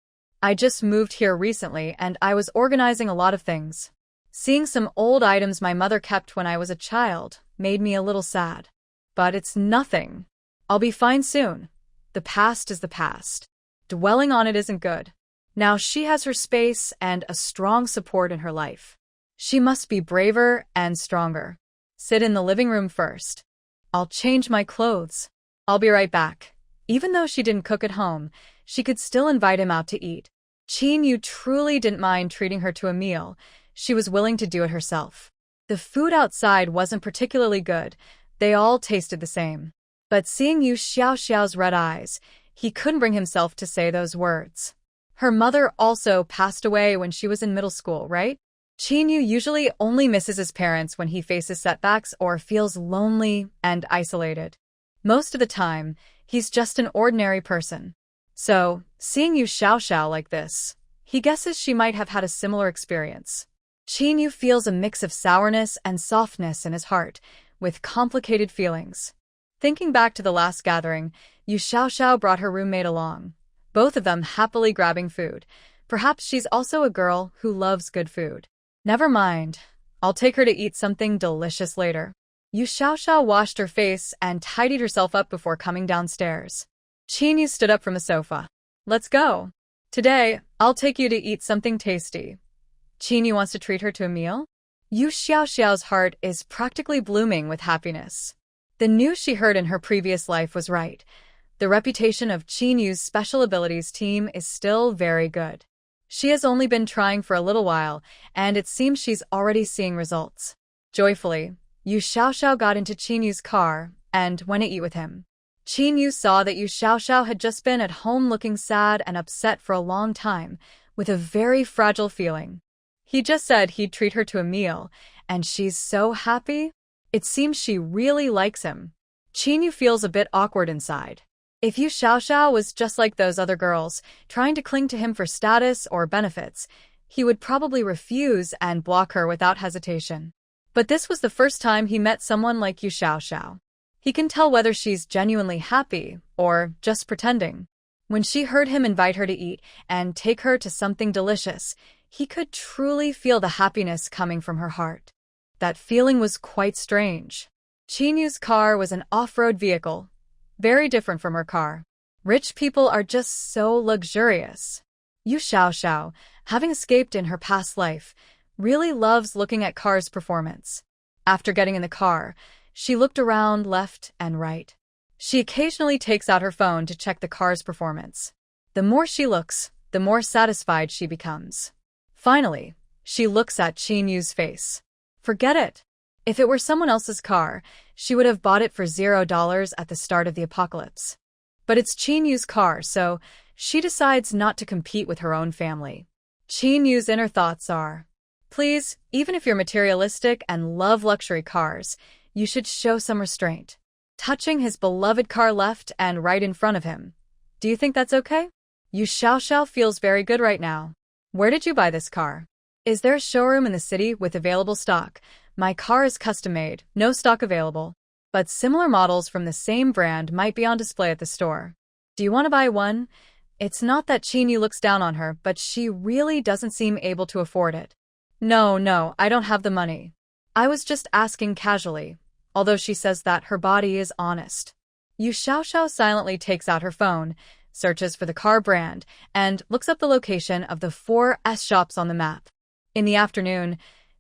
I just moved here recently and I was organizing a lot of things. Seeing some old items my mother kept when I was a child made me a little sad. But it's nothing. I'll be fine soon. The past is the past. Dwelling on it isn't good. Now she has her space and a strong support in her life. She must be braver and stronger. Sit in the living room first. I'll change my clothes. I'll be right back. Even though she didn't cook at home, she could still invite him out to eat. Qinyu truly didn't mind treating her to a meal. She was willing to do it herself. The food outside wasn't particularly good. They all tasted the same. But seeing Yu Xiaoxiao's red eyes, he couldn't bring himself to say those words. Her mother also passed away when she was in middle school, right? Qinyu usually only misses his parents when he faces setbacks or feels lonely and isolated. Most of the time, he's just an ordinary person. So, seeing Yu Xiaoxiao like this, he guesses she might have had a similar experience. Qinyu feels a mix of sourness and softness in his heart, with complicated feelings. Thinking back to the last gathering, Yu Xiaoxiao brought her roommate along, both of them happily grabbing food. Perhaps she's also a girl who loves good food. Never mind. I'll take her to eat something delicious later. Yu Xiaoxiao washed her face and tidied herself up before coming downstairs. Qinyu stood up from the sofa. Let's go. Today, I'll take you to eat something tasty. Qinyu wants to treat her to a meal? Yu Xiaoxiao's heart is practically blooming with happiness. The news she heard in her previous life was right. The reputation of Qinyu's special abilities team is still very good. She has only been trying for a little while, and it seems she's already seeing results. Joyfully, Yu Xiaoxiao got into Qinyu's car and went to eat with him. Qinyu saw that Yu Xiaoxiao had just been at home looking sad and upset for a long time, with a very fragile feeling. He just said he'd treat her to a meal, and she's so happy. It seems she really likes him. Qinyu feels a bit awkward inside. If Yu Xiaoxiao was just like those other girls, trying to cling to him for status or benefits, he would probably refuse and block her without hesitation. But this was the first time he met someone like Yu Xiaoxiao. He can tell whether she's genuinely happy or just pretending. When she heard him invite her to eat and take her to something delicious, he could truly feel the happiness coming from her heart. That feeling was quite strange. Qinyu's car was an off-road vehicle, very different from her car. Rich people are just so luxurious. Yu Xiaoxiao, having escaped in her past life, really loves looking at cars' performance. After getting in the car, she looked around left and right. She occasionally takes out her phone to check the car's performance. The more she looks, the more satisfied she becomes. Finally, she looks at Qinyu's face. Forget it. If it were someone else's car, she would have bought it for $0 at the start of the apocalypse. But it's Qinyu's car, so she decides not to compete with her own family. Qinyu's inner thoughts are, please, even if you're materialistic and love luxury cars, you should show some restraint. Touching his beloved car left and right in front of him. Do you think that's okay? Yu Xiaoxiao feels very good right now. Where did you buy this car? Is there a showroom in the city with available stock? My car is custom-made, no stock available. But similar models from the same brand might be on display at the store. Do you want to buy one? It's not that Qinyu looks down on her, but she really doesn't seem able to afford it. No, I don't have the money. I was just asking casually, although she says that her body is honest. Yu Xiaoxiao silently takes out her phone, searches for the car brand, and looks up the location of the 4S shops on the map. In the afternoon,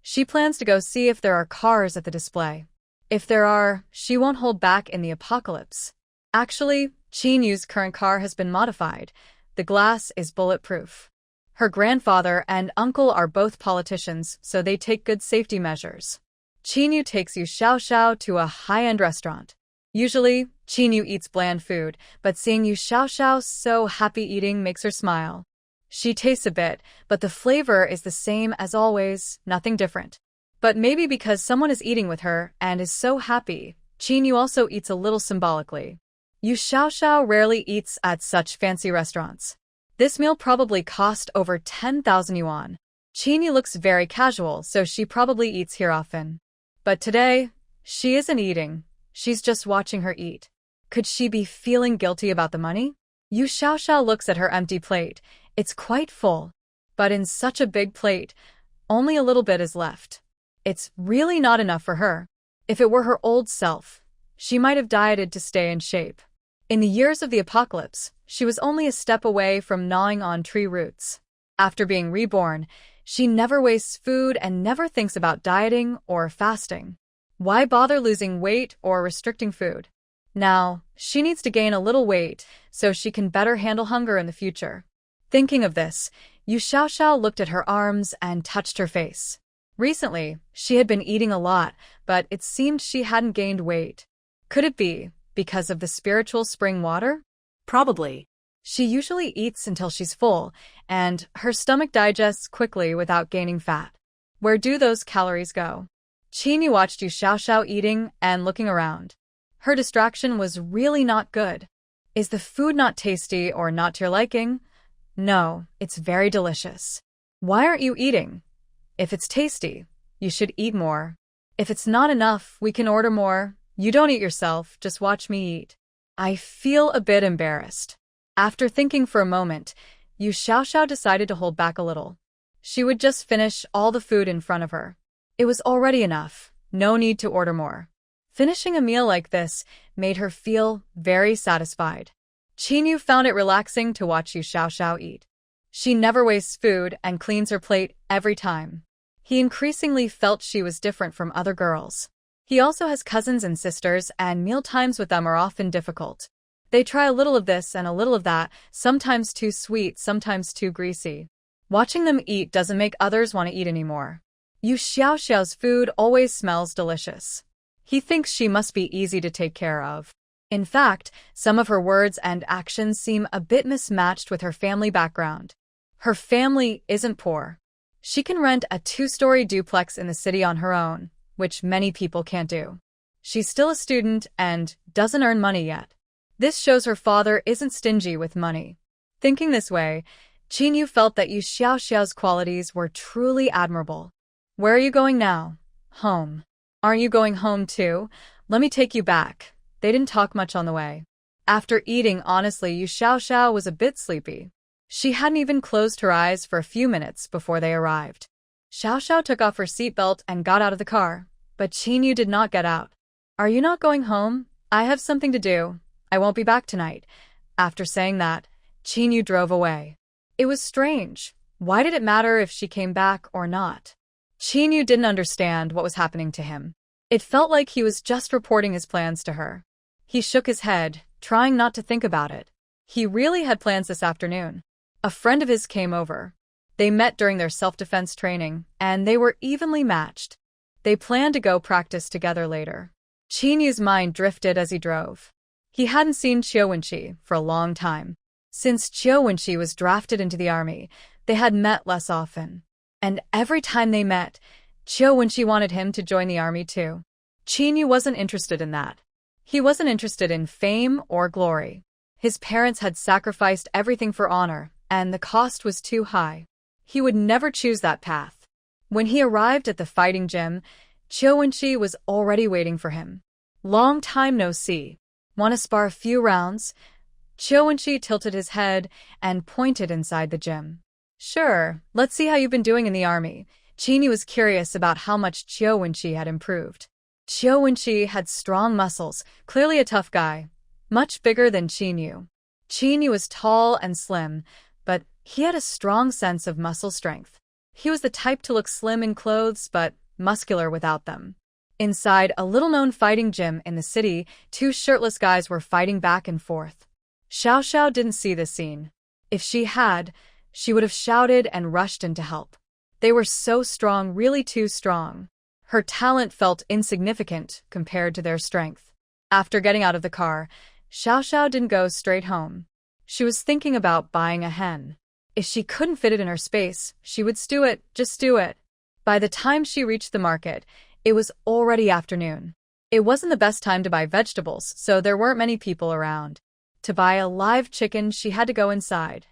she plans to go see if there are cars at the display. If there are, she won't hold back in the apocalypse. Actually, Qinyu's current car has been modified. The glass is bulletproof. Her grandfather and uncle are both politicians, so they take good safety measures. Qinyu takes Yu Xiaoxiao to a high-end restaurant. Usually, Qinyu eats bland food, but seeing Yu Xiaoxiao so happy eating makes her smile. She tastes a bit, but the flavor is the same as always, nothing different. But maybe because someone is eating with her and is so happy, Qinyu also eats a little symbolically. Yu Xiaoxiao rarely eats at such fancy restaurants. This meal probably cost over 10,000 yuan. Qinyu looks very casual, so she probably eats here often. But today, she isn't eating. She's just watching her eat. Could she be feeling guilty about the money? Yu Xiaoxiao looks at her empty plate. It's quite full. But in such a big plate, only a little bit is left. It's really not enough for her. If it were her old self, she might have dieted to stay in shape. In the years of the apocalypse, she was only a step away from gnawing on tree roots. After being reborn, she never wastes food and never thinks about dieting or fasting. Why bother losing weight or restricting food? Now, she needs to gain a little weight so she can better handle hunger in the future. Thinking of this, Yu Xiaoxiao looked at her arms and touched her face. Recently, she had been eating a lot, but it seemed she hadn't gained weight. Could it be because of the spiritual spring water? Probably. She usually eats until she's full, and her stomach digests quickly without gaining fat. Where do those calories go? Qinyu watched Yu Xiaoxiao eating and looking around. Her distraction was really not good. Is the food not tasty or not to your liking? No, it's very delicious. Why aren't you eating? If it's tasty, you should eat more. If it's not enough, we can order more. You don't eat yourself, just watch me eat. I feel a bit embarrassed. After thinking for a moment, Yu Xiaoxiao decided to hold back a little. She would just finish all the food in front of her. It was already enough, no need to order more. Finishing a meal like this made her feel very satisfied. Qinyu found it relaxing to watch Yu Xiaoxiao eat. She never wastes food and cleans her plate every time. He increasingly felt she was different from other girls. He also has cousins and sisters, and meal times with them are often difficult. They try a little of this and a little of that, sometimes too sweet, sometimes too greasy. Watching them eat doesn't make others want to eat anymore. Yu Xiaoxiao's food always smells delicious. He thinks she must be easy to take care of. In fact, some of her words and actions seem a bit mismatched with her family background. Her family isn't poor. She can rent a 2-story duplex in the city on her own, which many people can't do. She's still a student and doesn't earn money yet. This shows her father isn't stingy with money. Thinking this way, Qinyu felt that Yu Xiaoxiao's qualities were truly admirable. Where are you going now? Home. Aren't you going home too? Let me take you back. They didn't talk much on the way. After eating, honestly, Yu Xiaoxiao was a bit sleepy. She hadn't even closed her eyes for a few minutes before they arrived. Xiaoxiao took off her seatbelt and got out of the car, but Qinyu did not get out. Are you not going home? I have something to do. I won't be back tonight. After saying that, Qinyu drove away. It was strange. Why did it matter if she came back or not? Qinyu didn't understand what was happening to him. It felt like he was just reporting his plans to her. He shook his head, trying not to think about it. He really had plans this afternoon. A friend of his came over. They met during their self-defense training, and they were evenly matched. They planned to go practice together later. Qinyu's mind drifted as he drove. He hadn't seen Qiu Wenqi for a long time. Since Qiu Wenqi was drafted into the army, they had met less often. And every time they met, Qiu Wenqi wanted him to join the army too. Qinyu wasn't interested in that. He wasn't interested in fame or glory. His parents had sacrificed everything for honor, and the cost was too high. He would never choose that path. When he arrived at the fighting gym, Qiu Wenqi was already waiting for him. Long time no see. Want to spar a few rounds? Qiu Wenqi tilted his head and pointed inside the gym. Sure, let's see how you've been doing in the army. Qinyu was curious about how much Qiu Wenqi had improved. Qiu Wenqi had strong muscles, clearly a tough guy. Much bigger than Qinyu. Qinyu was tall and slim, but he had a strong sense of muscle strength. He was the type to look slim in clothes, but muscular without them. Inside a little-known fighting gym in the city, 2 shirtless guys were fighting back and forth. Xiaoxiao didn't see this scene. If she had, she would have shouted and rushed in to help. They were so strong, really too strong. Her talent felt insignificant compared to their strength. After getting out of the car, Xiaoxiao didn't go straight home. She was thinking about buying a hen. If she couldn't fit it in her space, she would stew it, just stew it. By the time she reached the market, it was already afternoon. It wasn't the best time to buy vegetables, so there weren't many people around. To buy a live chicken, she had to go inside.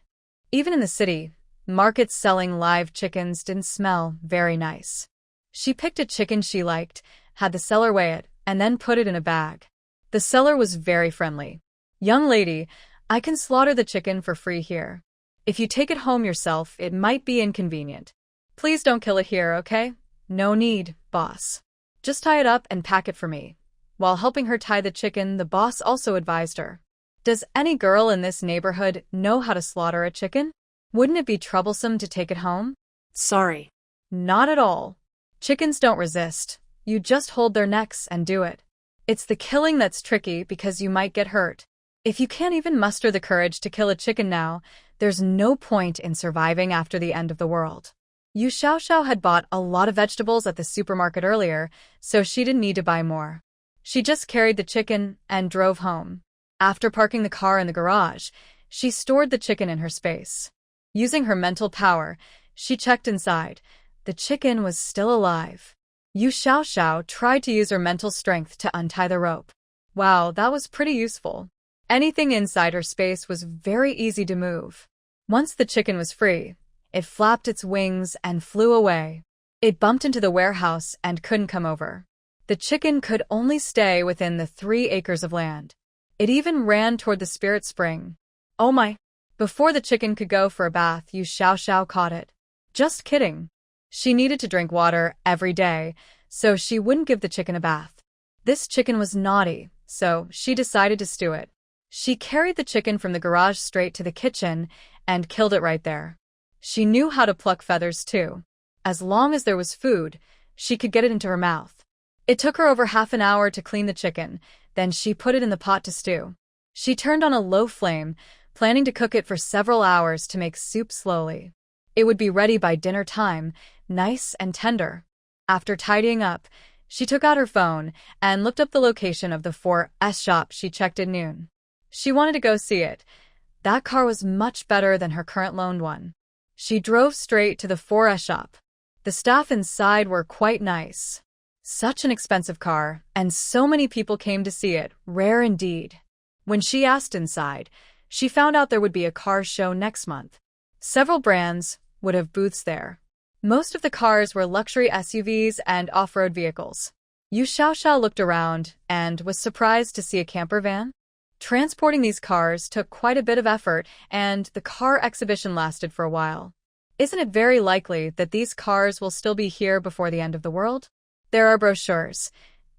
Even in the city, markets selling live chickens didn't smell very nice. She picked a chicken she liked, had the seller weigh it, and then put it in a bag. The seller was very friendly. "Young lady, I can slaughter the chicken for free here. If you take it home yourself, it might be inconvenient. Please don't kill it here, okay?" "No need, boss. Just tie it up and pack it for me." While helping her tie the chicken, the boss also advised her. "Does any girl in this neighborhood know how to slaughter a chicken? Wouldn't it be troublesome to take it home?" Sorry. "Not at all. Chickens don't resist. You just hold their necks and do it. It's the killing that's tricky because you might get hurt. If you can't even muster the courage to kill a chicken now, there's no point in surviving after the end of the world." Yu Xiaoxiao had bought a lot of vegetables at the supermarket earlier, so she didn't need to buy more. She just carried the chicken and drove home. After parking the car in the garage, she stored the chicken in her space. Using her mental power, she checked inside. The chicken was still alive. Yu Xiaoxiao tried to use her mental strength to untie the rope. Wow, that was pretty useful. Anything inside her space was very easy to move. Once the chicken was free, it flapped its wings and flew away. It bumped into the warehouse and couldn't come over. The chicken could only stay within the 3 acres of land. It even ran toward the spirit spring. Oh my! Before the chicken could go for a bath, Yu Xiaoxiao caught it. Just kidding. She needed to drink water every day, so she wouldn't give the chicken a bath. This chicken was naughty, so she decided to stew it. She carried the chicken from the garage straight to the kitchen and killed it right there. She knew how to pluck feathers too. As long as there was food, she could get it into her mouth. It took her over half an hour to clean the chicken, then she put it in the pot to stew. She turned on a low flame, planning to cook it for several hours to make soup slowly. It would be ready by dinner time, nice and tender. After tidying up, she took out her phone and looked up the location of the 4S shop she checked at noon. She wanted to go see it. That car was much better than her current loaned one. She drove straight to the 4S shop. The staff inside were quite nice. Such an expensive car, and so many people came to see it, rare indeed. When she asked inside, she found out there would be a car show next month. Several brands would have booths there. Most of the cars were luxury SUVs and off-road vehicles. Yu Xiaoxiao looked around and was surprised to see a camper van. Transporting these cars took quite a bit of effort, and the car exhibition lasted for a while. Isn't it very likely that these cars will still be here before the end of the world? There are brochures.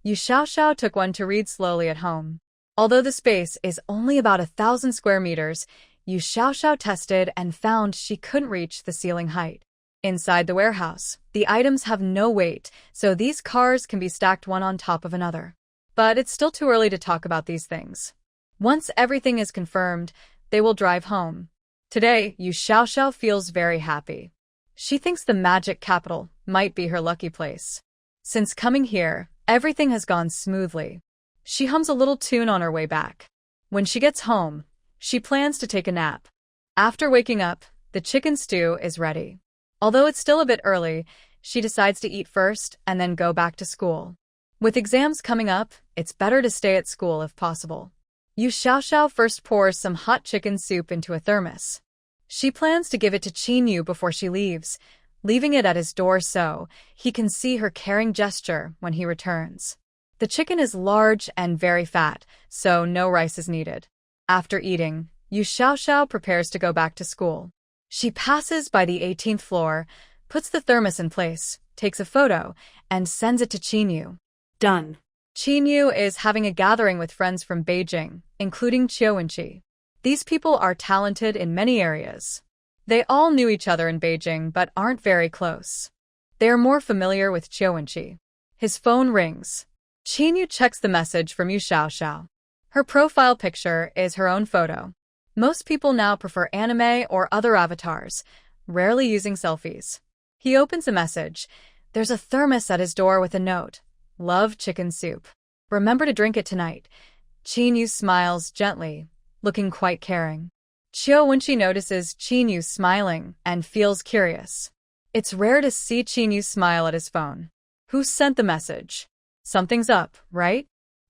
Yu Xiaoxiao took one to read slowly at home. Although the space is only about 1,000 square meters, Yu Xiaoxiao tested and found she couldn't reach the ceiling height. Inside the warehouse, the items have no weight, so these cars can be stacked one on top of another. But it's still too early to talk about these things. Once everything is confirmed, they will drive home. Today, Yu Xiaoxiao feels very happy. She thinks the magic capital might be her lucky place. Since coming here, everything has gone smoothly. She hums a little tune on her way back. When she gets home, she plans to take a nap. After waking up, the chicken stew is ready. Although it's still a bit early, she decides to eat first and then go back to school. With exams coming up, it's better to stay at school if possible. Yu Xiaoxiao first pours some hot chicken soup into a thermos. She plans to give it to Qinyu before she leaves, leaving it at his door so he can see her caring gesture when he returns. The chicken is large and very fat, so no rice is needed. After eating, Yu Xiaoxiao prepares to go back to school. She passes by the 18th floor, puts the thermos in place, takes a photo, and sends it to Qinyu. Done. Qinyu is having a gathering with friends from Beijing, including Qiuwenqi. These people are talented in many areas. They all knew each other in Beijing but aren't very close. They are more familiar with Qiuwenqi. His phone rings. Qinyu checks the message from Yu Xiaoxiao. Her profile picture is her own photo. Most people now prefer anime or other avatars, rarely using selfies. He opens the message. There's a thermos at his door with a note. Love chicken soup. Remember to drink it tonight. Qinyu smiles gently, looking quite caring. Qiuwenqi notices Qinyu smiling and feels curious. It's rare to see Qinyu smile at his phone. Who sent the message? Something's up, right?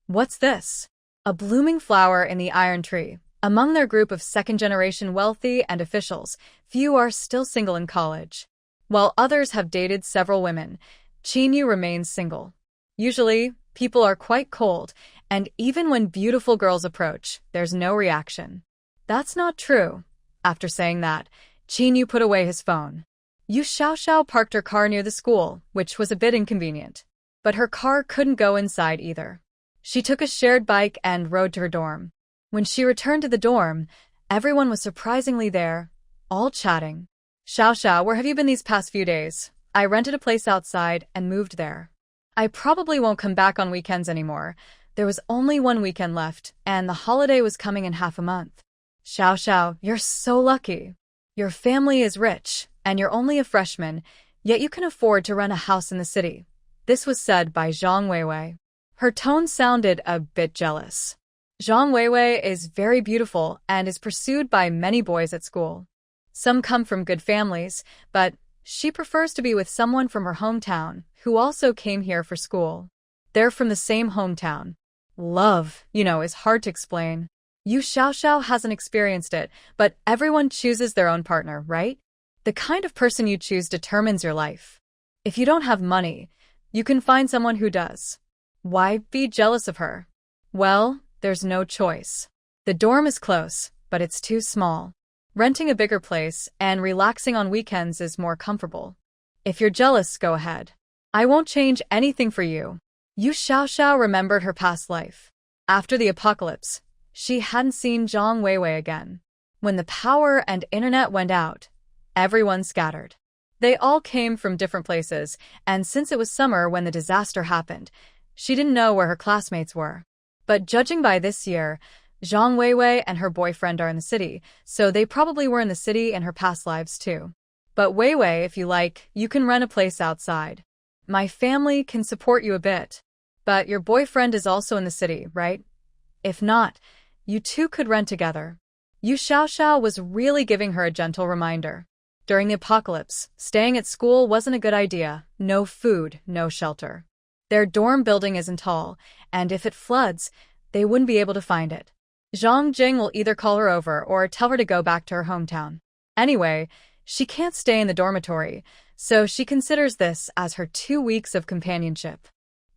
What's this? A blooming flower in the iron tree. Among their group of second-generation wealthy and officials, few are still single in college. While others have dated several women, Qinyu remains single. Usually, people are quite cold, and even when beautiful girls approach, there's no reaction. That's not true. After saying that, Chinyu put away his phone. Yu Xiaoxiao parked her car near the school, which was a bit inconvenient. But her car couldn't go inside either. She took a shared bike and rode to her dorm. When she returned to the dorm, everyone was surprisingly there, all chatting. Xiaoxiao, where have you been these past few days? I rented a place outside and moved there. I probably won't come back on weekends anymore. There was only one weekend left, and the holiday was coming in half a month. Xiaoxiao, you're so lucky. Your family is rich, and you're only a freshman, yet you can afford to rent a house in the city. This was said by Zhang Weiwei. Her tone sounded a bit jealous. Zhang Weiwei is very beautiful and is pursued by many boys at school. Some come from good families, but she prefers to be with someone from her hometown who also came here for school. They're from the same hometown. Love, is hard to explain. Yu Xiaoxiao hasn't experienced it, but everyone chooses their own partner, right? The kind of person you choose determines your life. If you don't have money, you can find someone who does. Why be jealous of her? Well, there's no choice. The dorm is close, but it's too small. Renting a bigger place and relaxing on weekends is more comfortable. If you're jealous, go ahead. I won't change anything for you. Yu Xiaoxiao remembered her past life. After the apocalypse, she hadn't seen Zhang Weiwei again. When the power and internet went out, everyone scattered. They all came from different places, and since it was summer when the disaster happened, she didn't know where her classmates were. But judging by this year, Zhang Weiwei and her boyfriend are in the city, so they probably were in the city in her past lives too. But Weiwei, if you like, you can rent a place outside. My family can support you a bit. But your boyfriend is also in the city, right? If not, you two could rent together. Yu Xiaoxiao was really giving her a gentle reminder. During the apocalypse, staying at school wasn't a good idea. No food, no shelter. Their dorm building isn't tall, and if it floods, they wouldn't be able to find it. Zhang Jing will either call her over or tell her to go back to her hometown. Anyway, she can't stay in the dormitory, so she considers this as her 2 weeks of companionship.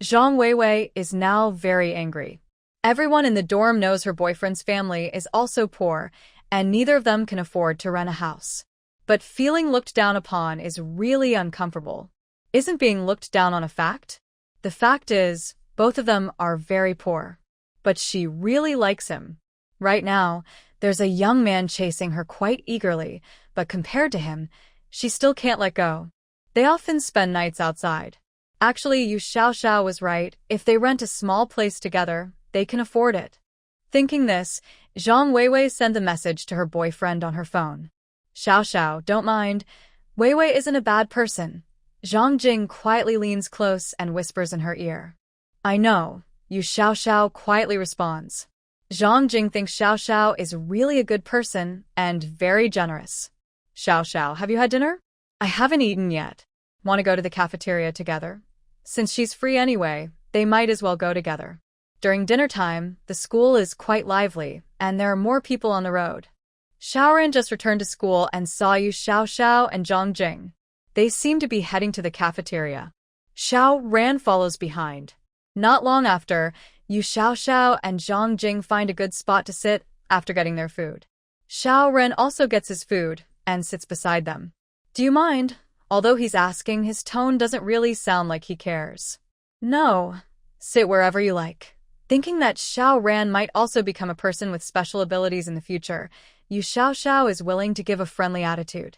Zhang Weiwei is now very angry. Everyone in the dorm knows her boyfriend's family is also poor, and neither of them can afford to rent a house. But feeling looked down upon is really uncomfortable. Isn't being looked down on a fact? The fact is, both of them are very poor. But she really likes him. Right now, there's a young man chasing her quite eagerly, but compared to him, she still can't let go. They often spend nights outside. Actually, Yu Xiaoxiao was right. If they rent a small place together, they can afford it. Thinking this, Zhang Weiwei sent a message to her boyfriend on her phone. Xiaoxiao, don't mind. Weiwei isn't a bad person. Zhang Jing quietly leans close and whispers in her ear. I know, Yu Xiaoxiao quietly responds. Zhang Jing thinks Xiaoxiao is really a good person and very generous. Xiaoxiao, have you had dinner? I haven't eaten yet. Want to go to the cafeteria together? Since she's free anyway, they might as well go together. During dinner time, the school is quite lively, and there are more people on the road. Xiaoran just returned to school and saw Yu Xiaoxiao and Zhang Jing. They seem to be heading to the cafeteria. Xiaoran follows behind. Not long after, Yu Xiaoxiao and Zhang Jing find a good spot to sit after getting their food. Xiaoran also gets his food and sits beside them. Do you mind? Although he's asking, his tone doesn't really sound like he cares. No, sit wherever you like. Thinking that Xiaoran might also become a person with special abilities in the future, Yu Xiaoxiao is willing to give a friendly attitude.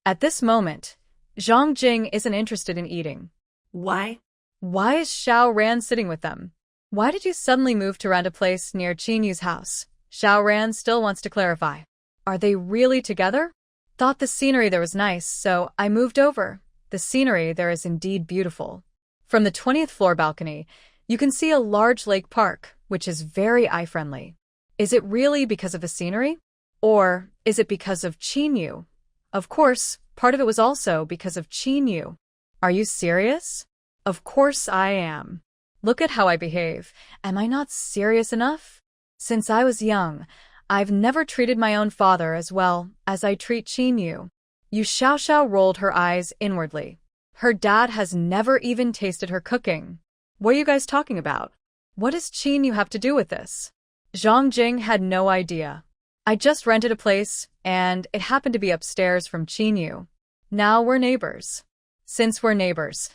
At this moment, Zhang Jing isn't interested in eating. Why? Why is Xiaoran sitting with them? Why did you suddenly move to rent a place near Qinyu's house? Xiaoran still wants to clarify. Are they really together? Thought the scenery there was nice, so I moved over. The scenery there is indeed beautiful. From the 20th floor balcony, you can see a large lake park, which is very eye-friendly. Is it really because of the scenery? Or is it because of Qinyu? Of course, part of it was also because of Qinyu. Are you serious? Of course I am. Look at how I behave. Am I not serious enough? Since I was young, I've never treated my own father as well as I treat Qinyu. Yu Xiaoxiao rolled her eyes inwardly. Her dad has never even tasted her cooking. What are you guys talking about? What does Qin Yu have to do with this? Zhang Jing had no idea. I just rented a place, and it happened to be upstairs from Qin Yu. Now we're neighbors. Since we're neighbors,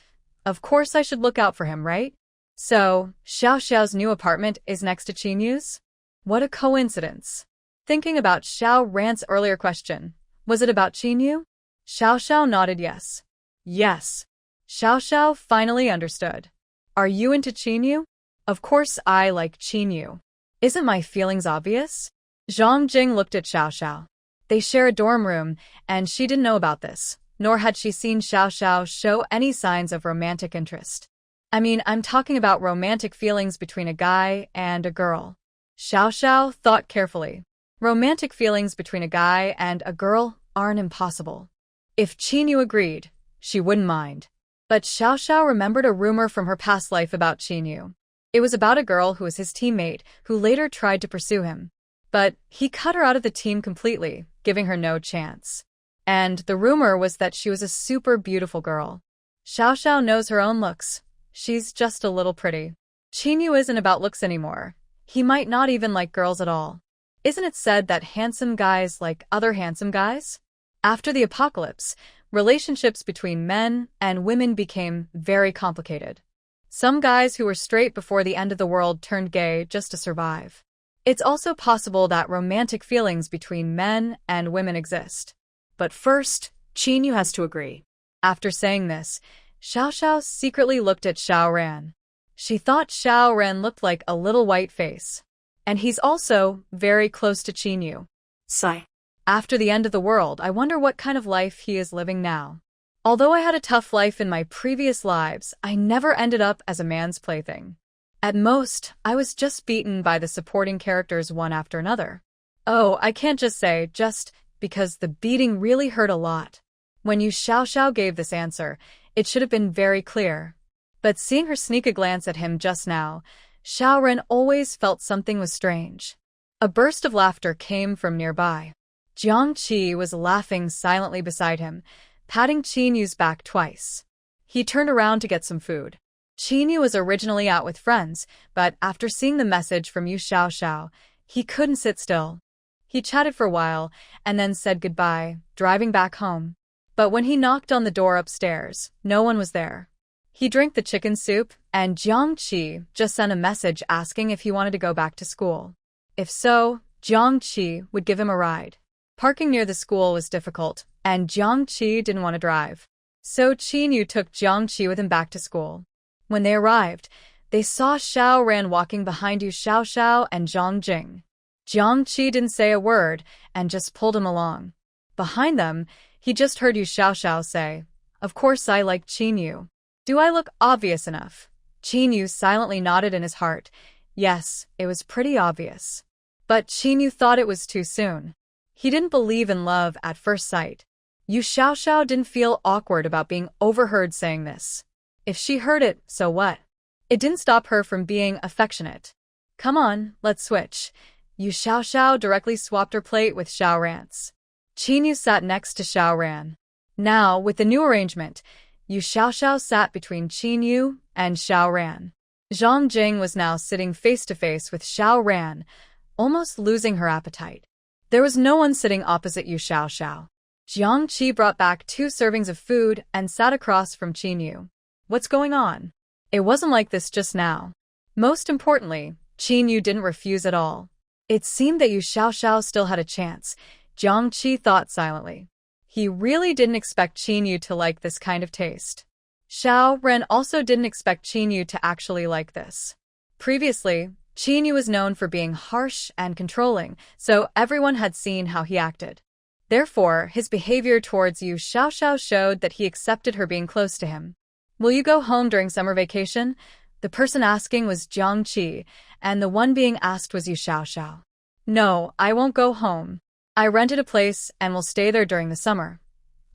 of course I should look out for him, right? So, Xiao Xiao's new apartment is next to Qin Yu's? What a coincidence. Thinking about Xiao Ran's earlier question, was it about Qin Yu? Xiao Xiao nodded yes. Yes. Xiao Xiao finally understood. Are you into Qin Yu? Of course I like Qin Yu. Isn't my feelings obvious? Zhang Jing looked at Xiao Xiao. They share a dorm room, and she didn't know about this, nor had she seen Xiao Xiao show any signs of romantic interest. I mean, I'm talking about romantic feelings between a guy and a girl. Xiao Xiao thought carefully. Romantic feelings between a guy and a girl aren't impossible. If Qin Yu agreed, she wouldn't mind. But Xiao Xiao remembered a rumor from her past life about Qin Yu. It was about a girl who was his teammate who later tried to pursue him. But he cut her out of the team completely, giving her no chance. And the rumor was that she was a super beautiful girl. Xiao Xiao knows her own looks. She's just a little pretty. Qin Yu isn't about looks anymore. He might not even like girls at all. Isn't it said that handsome guys like other handsome guys? After the apocalypse, relationships between men and women became very complicated. Some guys who were straight before the end of the world turned gay just to survive. It's also possible that romantic feelings between men and women exist. But first, Qin Yu has to agree. After saying this, Xiao Xiao secretly looked at Xiao Ran. She thought Xiao Ran looked like a little white face. And he's also very close to Qin Yu. Sigh. After the end of the world, I wonder what kind of life he is living now. Although I had a tough life in my previous lives, I never ended up as a man's plaything. At most, I was just beaten by the supporting characters one after another. Oh, I can't just say, just because the beating really hurt a lot. When Xiao Xiao gave this answer, it should have been very clear. But seeing her sneak a glance at him just now, Xiao Ren always felt something was strange. A burst of laughter came from nearby. Jiang Qi was laughing silently beside him, patting Qin Yu's back twice. He turned around to get some food. Qin Yu was originally out with friends, but after seeing the message from Xiao Xiao, he couldn't sit still. He chatted for a while, and then said goodbye, driving back home. But when he knocked on the door upstairs, no one was there. He drank the chicken soup, and Jiang Qi just sent a message asking if he wanted to go back to school. If so, Jiang Qi would give him a ride. Parking near the school was difficult, and Jiang Qi didn't want to drive. So Qin Yu took Jiang Qi with him back to school. When they arrived, they saw Xiao Ran walking behind Xiao Xiao and Zhang Jing. Jiang Qi didn't say a word and just pulled him along. Behind them, he just heard Xiao Xiao say, "Of course I like Qin Yu. Do I look obvious enough?" Qin Yu silently nodded in his heart. Yes, it was pretty obvious. But Qin Yu thought it was too soon. He didn't believe in love at first sight. Xiao Xiao didn't feel awkward about being overheard saying this. If she heard it, so what? It didn't stop her from being affectionate. Come on, let's switch. Xiao Xiao directly swapped her plate with Xiao Ran's. Qin Yu sat next to Xiao Ran. Now, with the new arrangement, Xiao Xiao sat between Qin Yu and Xiao Ran. Zhang Jing was now sitting face-to-face with Xiao Ran, almost losing her appetite. There was no one sitting opposite Xiao Xiao. Jiang Qi brought back 2 servings of food and sat across from Qin Yu. What's going on? It wasn't like this just now. Most importantly, Qin Yu didn't refuse at all. It seemed that Xiao Xiao still had a chance, Jiang Qi thought silently. He really didn't expect Qin Yu to like this kind of taste. Xiao Ren also didn't expect Qin Yu to actually like this. Previously, Qin Yu was known for being harsh and controlling, so everyone had seen how he acted. Therefore, his behavior towards Xiao Xiao showed that he accepted her being close to him. Will you go home during summer vacation? The person asking was Jiang Qi, and the one being asked was Xiao Xiao. No, I won't go home. I rented a place and will stay there during the summer.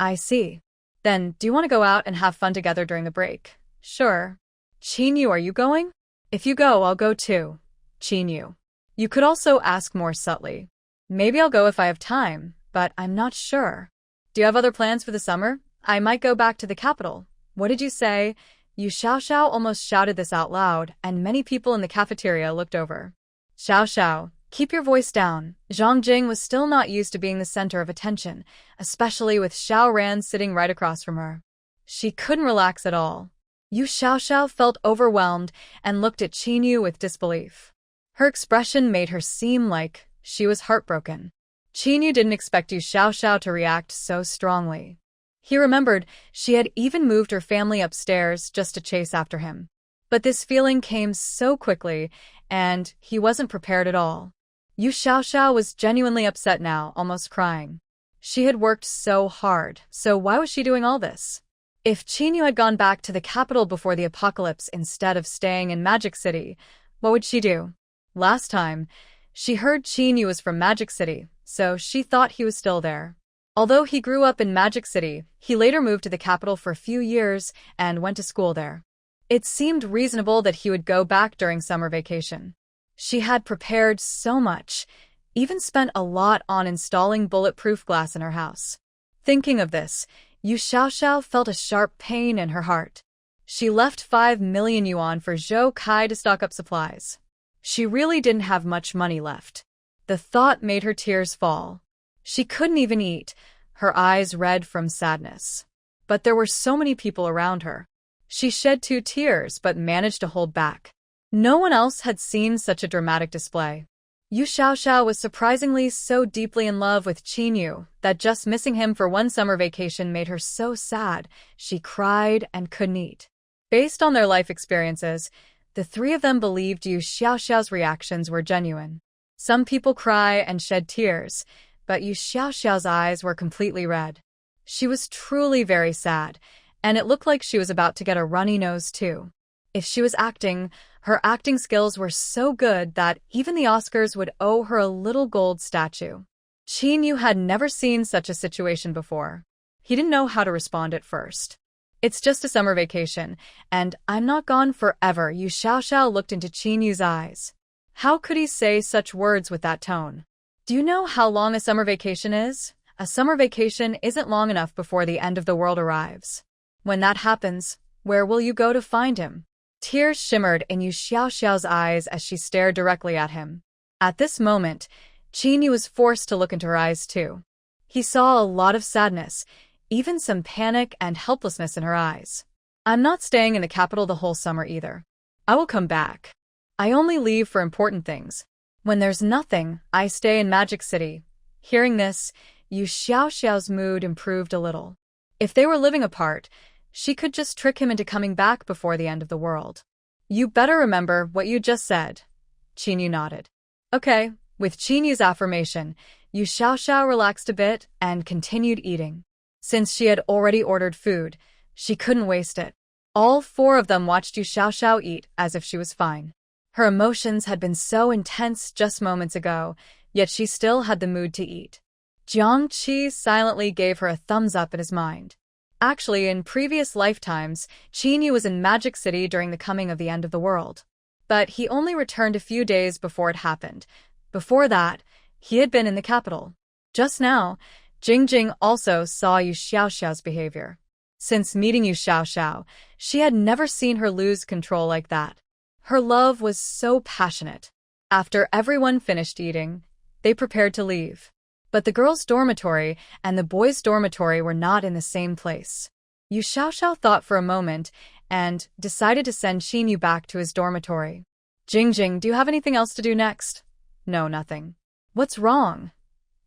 I see. Then, do you want to go out and have fun together during the break? Sure. Qin Yu, are you going? If you go, I'll go too. Qin Yu. You could also ask more subtly. Maybe I'll go if I have time, but I'm not sure. Do you have other plans for the summer? I might go back to the capital. What did you say? Yu Xiaoxiao almost shouted this out loud, and many people in the cafeteria looked over. Xiaoxiao, keep your voice down. Zhang Jing was still not used to being the center of attention, especially with Xiao Ran sitting right across from her. She couldn't relax at all. Yu Xiaoxiao felt overwhelmed and looked at Qinyu with disbelief. Her expression made her seem like she was heartbroken. Qinyu didn't expect Yu Xiaoxiao to react so strongly. He remembered she had even moved her family upstairs just to chase after him. But this feeling came so quickly, and he wasn't prepared at all. Yu Xiaoxiao was genuinely upset now, almost crying. She had worked so hard, so why was she doing all this? If Qinyu had gone back to the capital before the apocalypse instead of staying in Magic City, what would she do? Last time, she heard Qinyu was from Magic City, so she thought he was still there. Although he grew up in Magic City, he later moved to the capital for a few years and went to school there. It seemed reasonable that he would go back during summer vacation. She had prepared so much, even spent a lot on installing bulletproof glass in her house. Thinking of this, Yu Xiaoxiao felt a sharp pain in her heart. She left 5 million yuan for Zhou Kai to stock up supplies. She really didn't have much money left. The thought made her tears fall. She couldn't even eat, her eyes red from sadness. But there were so many people around her. She shed 2 tears but managed to hold back. No one else had seen such a dramatic display. Yu Xiaoxiao was surprisingly so deeply in love with Qinyu that just missing him for one summer vacation made her so sad she cried and couldn't eat. Based on their life experiences, the 3 of them believed Yu Xiaoxiao's reactions were genuine. Some people cry and shed tears, but Yu Xiaoxiao's eyes were completely red. She was truly very sad, and it looked like she was about to get a runny nose too. If she was acting, her acting skills were so good that even the Oscars would owe her a little gold statue. Qinyu had never seen such a situation before. He didn't know how to respond at first. It's just a summer vacation, and I'm not gone forever. Yu Xiaoxiao looked into Qinyu's eyes. How could he say such words with that tone? Do you know how long a summer vacation is? A summer vacation isn't long enough before the end of the world arrives. When that happens, where will you go to find him? Tears shimmered in Yu Xiaoxiao's eyes as she stared directly at him. At this moment, Qinyu was forced to look into her eyes too. He saw a lot of sadness, even some panic and helplessness in her eyes. I'm not staying in the capital the whole summer either. I will come back. I only leave for important things. When there's nothing, I stay in Magic City. Hearing this, Yu Xiaoxiao's mood improved a little. If they were living apart, she could just trick him into coming back before the end of the world. You better remember what you just said. Qinyu nodded. Okay, with Qinyu's affirmation, Yu Xiaoxiao relaxed a bit and continued eating. Since she had already ordered food, she couldn't waste it. All 4 of them watched Yu Xiaoxiao eat as if she was fine. Her emotions had been so intense just moments ago, yet she still had the mood to eat. Jiang Qi silently gave her a thumbs up in his mind. Actually, in previous lifetimes, Qinyu was in Magic City during the coming of the end of the world. But he only returned a few days before it happened. Before that, he had been in the capital. Just now, Jingjing also saw Yu Xiaoxiao's behavior. Since meeting Yu Xiaoxiao, she had never seen her lose control like that. Her love was so passionate. After everyone finished eating, they prepared to leave. But the girls' dormitory and the boys' dormitory were not in the same place. Yu Xiaoxiao thought for a moment and decided to send Qinyu back to his dormitory. Jingjing, do you have anything else to do next? No, nothing. What's wrong?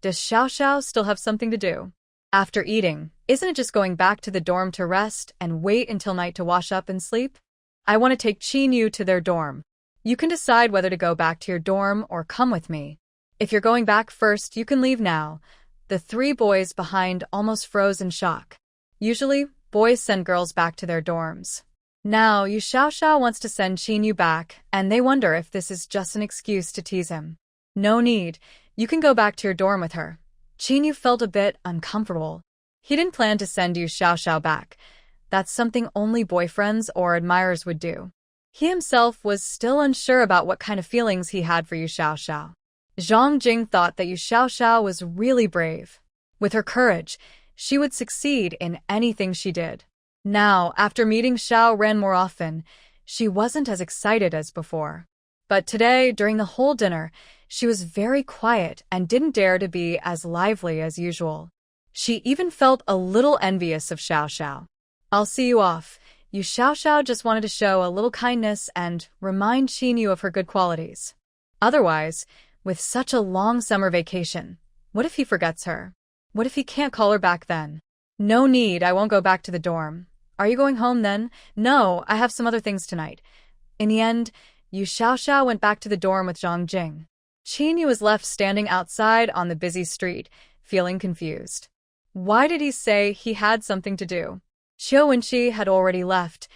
Does Xiaoxiao still have something to do? After eating, isn't it just going back to the dorm to rest and wait until night to wash up and sleep? I want to take Qinyu to their dorm. You can decide whether to go back to your dorm or come with me. If you're going back first, you can leave now. The 3 boys behind almost froze in shock. Usually, boys send girls back to their dorms. Now, Yu Xiaoxiao wants to send Qinyu back, and they wonder if this is just an excuse to tease him. No need. You can go back to your dorm with her. Qinyu felt a bit uncomfortable. He didn't plan to send Yu Xiaoxiao back. That's something only boyfriends or admirers would do. He himself was still unsure about what kind of feelings he had for Yu Xiaoxiao. Zhang Jing thought that Yu Xiaoxiao was really brave. With her courage, she would succeed in anything she did. Now, after meeting Xiao Ran more often, she wasn't as excited as before. But today, during the whole dinner, she was very quiet and didn't dare to be as lively as usual. She even felt a little envious of Xiao Xiao. "I'll see you off." Xiao Xiao just wanted to show a little kindness and remind Qinyu of her good qualities. Otherwise, with such a long summer vacation, what if he forgets her? What if he can't call her back then? "No need, I won't go back to the dorm." "Are you going home then?" "No, I have some other things tonight." In the end, Xiao Xiao went back to the dorm with Zhang Jing. Qinyu was left standing outside on the busy street, feeling confused. Why did he say he had something to do? Xiao Wenqi had already left.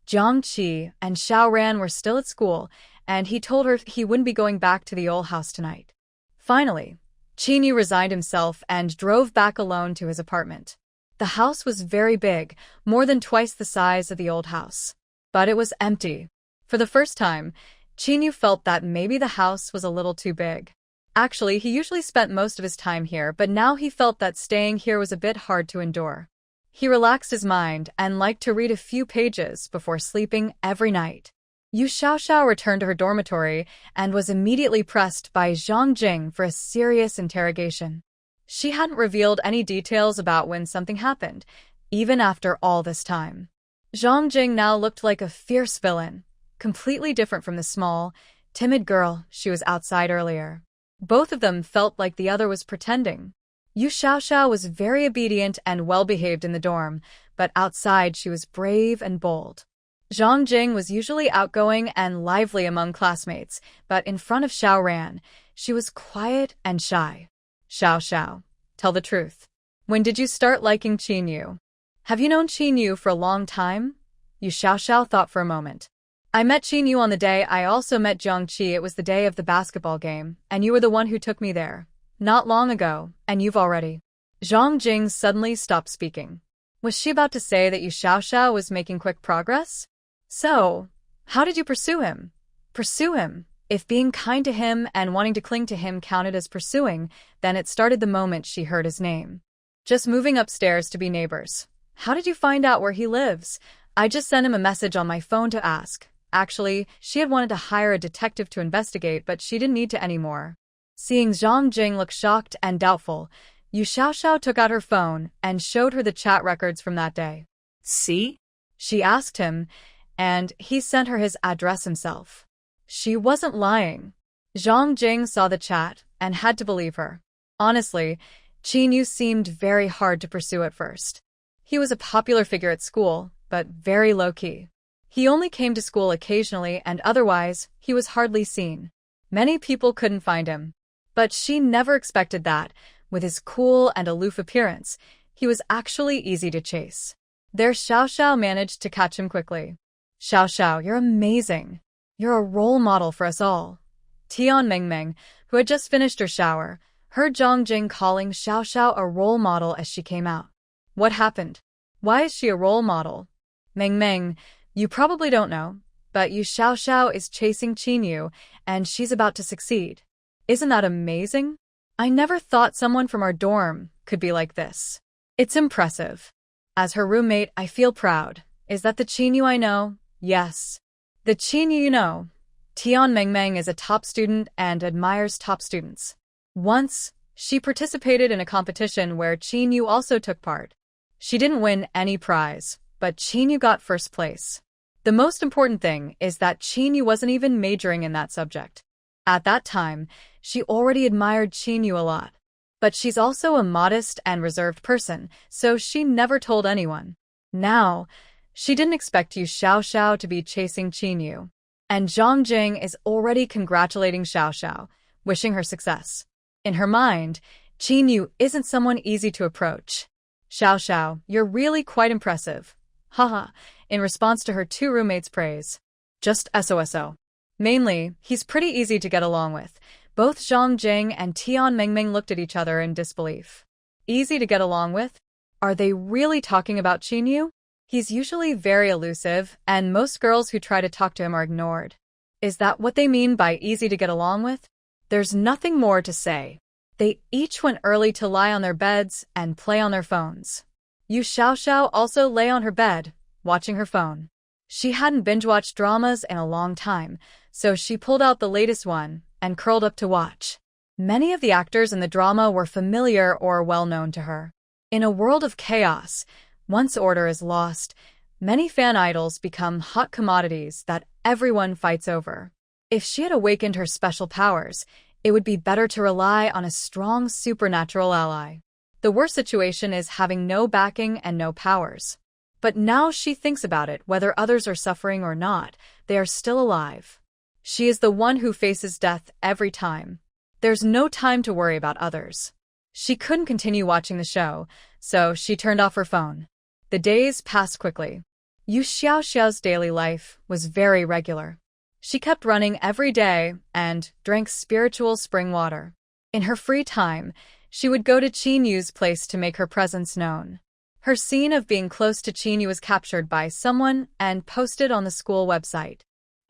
Jiang Qi and Xiao Ran were still at school, and he told her he wouldn't be going back to the old house tonight. Finally, Qinyu resigned himself and drove back alone to his apartment. The house was very big, more than twice the size of the old house. But it was empty. For the first time, Qinyu felt that maybe the house was a little too big. Actually, he usually spent most of his time here, but now he felt that staying here was a bit hard to endure. He relaxed his mind and liked to read a few pages before sleeping every night. Xiao Xiao returned to her dormitory and was immediately pressed by Zhang Jing for a serious interrogation. She hadn't revealed any details about when something happened, even after all this time. Zhang Jing now looked like a fierce villain, completely different from the small, timid girl she was outside earlier. Both of them felt like the other was pretending. Xiao Xiao was very obedient and well-behaved in the dorm, but outside she was brave and bold. Zhang Jing was usually outgoing and lively among classmates, but in front of Xiao Ran, she was quiet and shy. "Xiao Xiao, tell the truth. When did you start liking Qinyu? Have you known Qinyu for a long time?" Xiao Xiao thought for a moment. "I met Qinyu on the day I also met Jiang Qi. It was the day of the basketball game, and you were the one who took me there. Not long ago, and you've already..." Zhang Jing suddenly stopped speaking. Was she about to say that Xiao Xiao was making quick progress? "So, how did you pursue him?" "Pursue him? If being kind to him and wanting to cling to him counted as pursuing, then it started the moment she heard his name. Just moving upstairs to be neighbors." "How did you find out where he lives?" "I just sent him a message on my phone to ask." Actually, she had wanted to hire a detective to investigate, but she didn't need to anymore. Seeing Zhang Jing look shocked and doubtful, Xiao Xiao took out her phone and showed her the chat records from that day. "See?" she asked him, and he sent her his address himself. She wasn't lying. Zhang Jing saw the chat and had to believe her. Honestly, Qinyu seemed very hard to pursue at first. He was a popular figure at school, but very low-key. He only came to school occasionally, and otherwise, he was hardly seen. Many people couldn't find him. But she never expected that. With his cool and aloof appearance, he was actually easy to chase. There, Xiao Xiao managed to catch him quickly. "Xiao Xiao, you're amazing. You're a role model for us all." Tian Mengmeng, who had just finished her shower, heard Zhang Jing calling Xiao Xiao a role model as she came out. "What happened? Why is she a role model?" "Mengmeng, you probably don't know, but Xiao Xiao is chasing Qinyu, and she's about to succeed. Isn't that amazing? I never thought someone from our dorm could be like this. It's impressive. As her roommate, I feel proud. Is that the Qinyu I know?" "Yes. The Qinyu you know." Tian Mengmeng is a top student and admires top students. Once, she participated in a competition where Qinyu also took part. She didn't win any prize, but Qinyu got first place. The most important thing is that Qinyu wasn't even majoring in that subject. At that time, she already admired Qinyu a lot. But she's also a modest and reserved person, so she never told anyone. Now, she didn't expect Xiao Xiao to be chasing Qinyu. And Zhang Jing is already congratulating Xiao Xiao, wishing her success. In her mind, Qinyu isn't someone easy to approach. "Xiao Xiao, you're really quite impressive." Haha, in response to her two roommates' praise. "Just SOSO. Mainly, he's pretty easy to get along with." Both Zhang Jing and Tian Mengmeng looked at each other in disbelief. Easy to get along with? Are they really talking about Qinyu? He's usually very elusive, and most girls who try to talk to him are ignored. Is that what they mean by easy to get along with? There's nothing more to say. They each went early to lie on their beds and play on their phones. Xiao Xiao also lay on her bed, watching her phone. She hadn't binge-watched dramas in a long time, so she pulled out the latest one and curled up to watch. Many of the actors in the drama were familiar or well-known to her. In a world of chaos, once order is lost, many fan idols become hot commodities that everyone fights over. If she had awakened her special powers, it would be better to rely on a strong supernatural ally. The worst situation is having no backing and no powers. But now she thinks about it, whether others are suffering or not, they are still alive. She is the one who faces death every time. There's no time to worry about others. She couldn't continue watching the show, so she turned off her phone. The days passed quickly. Yu Xiaoxiao's daily life was very regular. She kept running every day and drank spiritual spring water. In her free time, she would go to Qin Yu's place to make her presence known. Her scene of being close to Qin Yu was captured by someone and posted on the school website.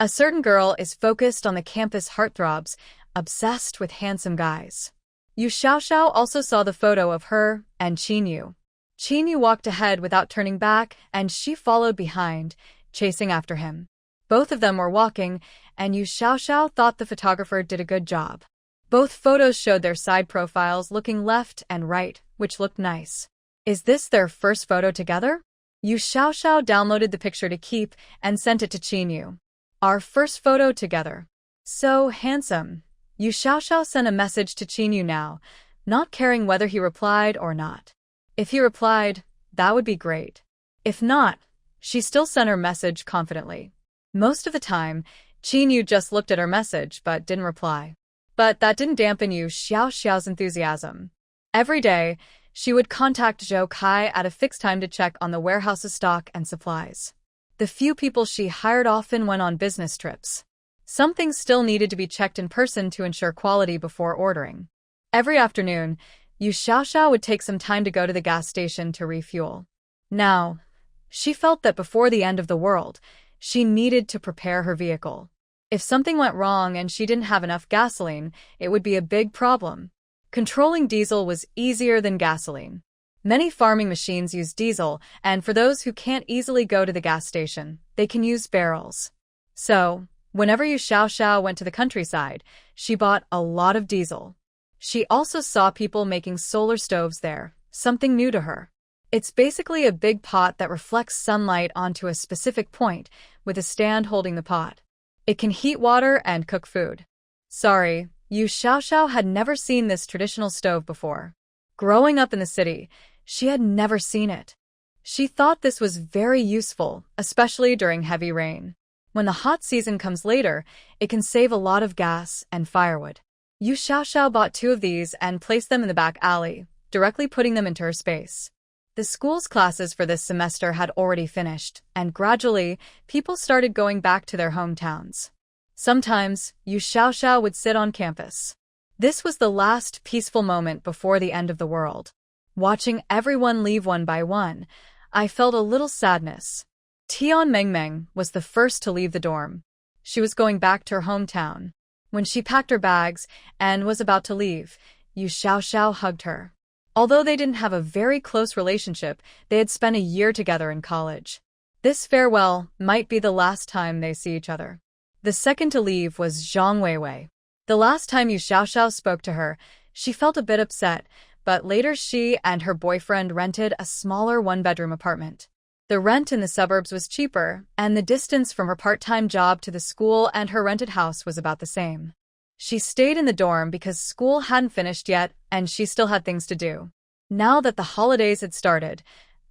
A certain girl is focused on the campus heartthrobs, obsessed with handsome guys. Yu Xiaoxiao also saw the photo of her and Qin Yu. Qin Yu walked ahead without turning back, and she followed behind, chasing after him. Both of them were walking, and Yu Xiaoxiao thought the photographer did a good job. Both photos showed their side profiles looking left and right, which looked nice. Is this their first photo together? Yu Xiaoxiao downloaded the picture to keep and sent it to Qin Yu. Our first photo together. So handsome. Yu Xiaoxiao sent a message to Qin Yu now, not caring whether he replied or not. If he replied, that would be great. If not, she still sent her message confidently. Most of the time, Qin Yu just looked at her message but didn't reply. But that didn't dampen Yu Xiaoxiao's enthusiasm. Every day, she would contact Zhou Kai at a fixed time to check on the warehouse's stock and supplies. The few people she hired often went on business trips. Some things still needed to be checked in person to ensure quality before ordering. Every afternoon, Yu Xiaoxiao would take some time to go to the gas station to refuel. Now, she felt that before the end of the world, she needed to prepare her vehicle. If something went wrong and she didn't have enough gasoline, it would be a big problem. Controlling diesel was easier than gasoline. Many farming machines use diesel, and for those who can't easily go to the gas station, they can use barrels. So, whenever Yu Xiaoxiao went to the countryside, she bought a lot of diesel. She also saw people making solar stoves there, something new to her. It's basically a big pot that reflects sunlight onto a specific point, with a stand holding the pot. It can heat water and cook food. Sorry, Yu Xiaoxiao had never seen this traditional stove before. Growing up in the city, she had never seen it. She thought this was very useful, especially during heavy rain. When the hot season comes later, it can save a lot of gas and firewood. Yu Xiaoxiao bought 2 of these and placed them in the back alley, directly putting them into her space. The school's classes for this semester had already finished, and gradually, people started going back to their hometowns. Sometimes, Yu Xiaoxiao would sit on campus. This was the last peaceful moment before the end of the world. Watching everyone leave one by one, I felt a little sadness. Tian Mengmeng was the first to leave the dorm. She was going back to her hometown. When she packed her bags and was about to leave, Yu Xiaoxiao hugged her. Although they didn't have a very close relationship, they had spent a year together in college. This farewell might be the last time they see each other. The second to leave was Zhang Weiwei. The last time Yu Xiaoxiao spoke to her, she felt a bit upset, but later she and her boyfriend rented a smaller one-bedroom apartment. The rent in the suburbs was cheaper, and the distance from her part-time job to the school and her rented house was about the same. She stayed in the dorm because school hadn't finished yet, and she still had things to do. Now that the holidays had started,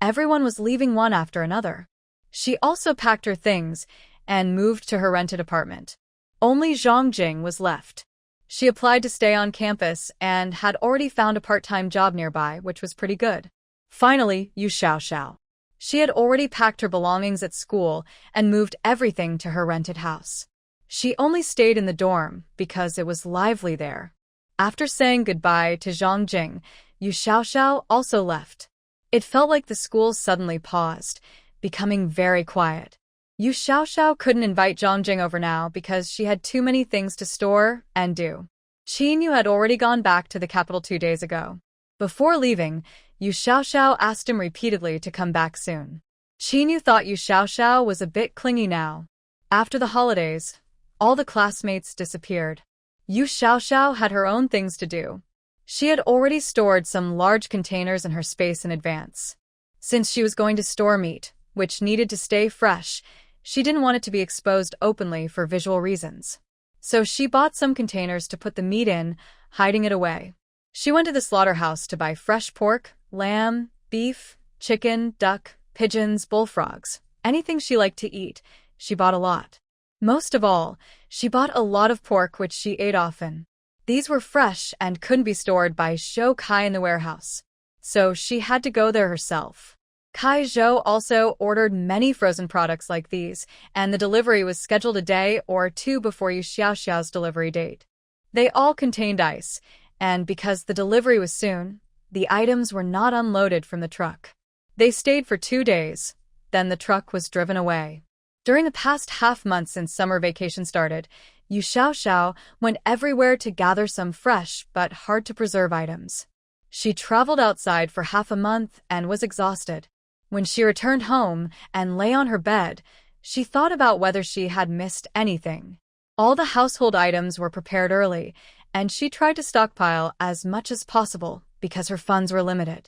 everyone was leaving one after another. She also packed her things and moved to her rented apartment. Only Zhang Jing was left. She applied to stay on campus and had already found a part-time job nearby, which was pretty good. Finally, Yu Xiaoxiao. She had already packed her belongings at school and moved everything to her rented house. She only stayed in the dorm because it was lively there. After saying goodbye to Zhang Jing, Yu Xiaoxiao also left. It felt like the school suddenly paused, becoming very quiet. Yu Xiaoxiao couldn't invite Zhang Jing over now because she had too many things to store and do. Qin Yu had already gone back to the capital 2 days ago. Before leaving, Yu Xiaoxiao asked him repeatedly to come back soon. Qinyu thought Yu Xiaoxiao was a bit clingy now. After the holidays, all the classmates disappeared. Yu Xiaoxiao had her own things to do. She had already stored some large containers in her space in advance. Since she was going to store meat, which needed to stay fresh, she didn't want it to be exposed openly for visual reasons. So she bought some containers to put the meat in, hiding it away. She went to the slaughterhouse to buy fresh pork, lamb, beef, chicken, duck, pigeons, bullfrogs, anything she liked to eat. She bought a lot. Most of all, she bought a lot of pork which she ate often. These were fresh and couldn't be stored by Zhou Kai in the warehouse. So she had to go there herself. Kai Zhou also ordered many frozen products like these, and the delivery was scheduled a day or two before Yu Xiaoxiao's delivery date. They all contained ice, and because the delivery was soon, the items were not unloaded from the truck. They stayed for 2 days, then the truck was driven away. During the past half-month since summer vacation started, Yu Xiaoxiao went everywhere to gather some fresh but hard-to-preserve items. She traveled outside for half a month and was exhausted. When she returned home and lay on her bed, she thought about whether she had missed anything. All the household items were prepared early, and she tried to stockpile as much as possible because her funds were limited.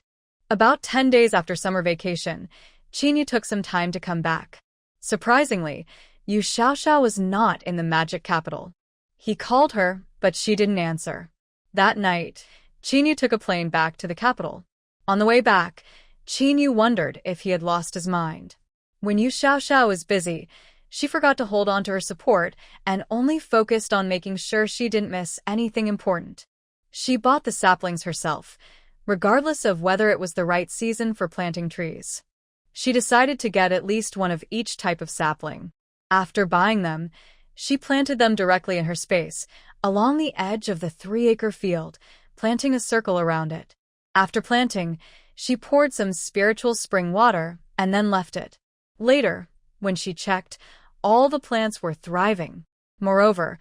About 10 days after summer vacation, Qinyu took some time to come back. Surprisingly, Yu Xiaoxiao was not in the magic capital. He called her, but she didn't answer. That night, Qinyu took a plane back to the capital. On the way back, Qinyu wondered if he had lost his mind. When Yu Xiaoxiao was busy, she forgot to hold on to her support and only focused on making sure she didn't miss anything important. She bought the saplings herself, regardless of whether it was the right season for planting trees. She decided to get at least one of each type of sapling. After buying them, she planted them directly in her space, along the edge of the 3-acre field, planting a circle around it. After planting, she poured some spiritual spring water and then left it. Later, when she checked, all the plants were thriving. Moreover,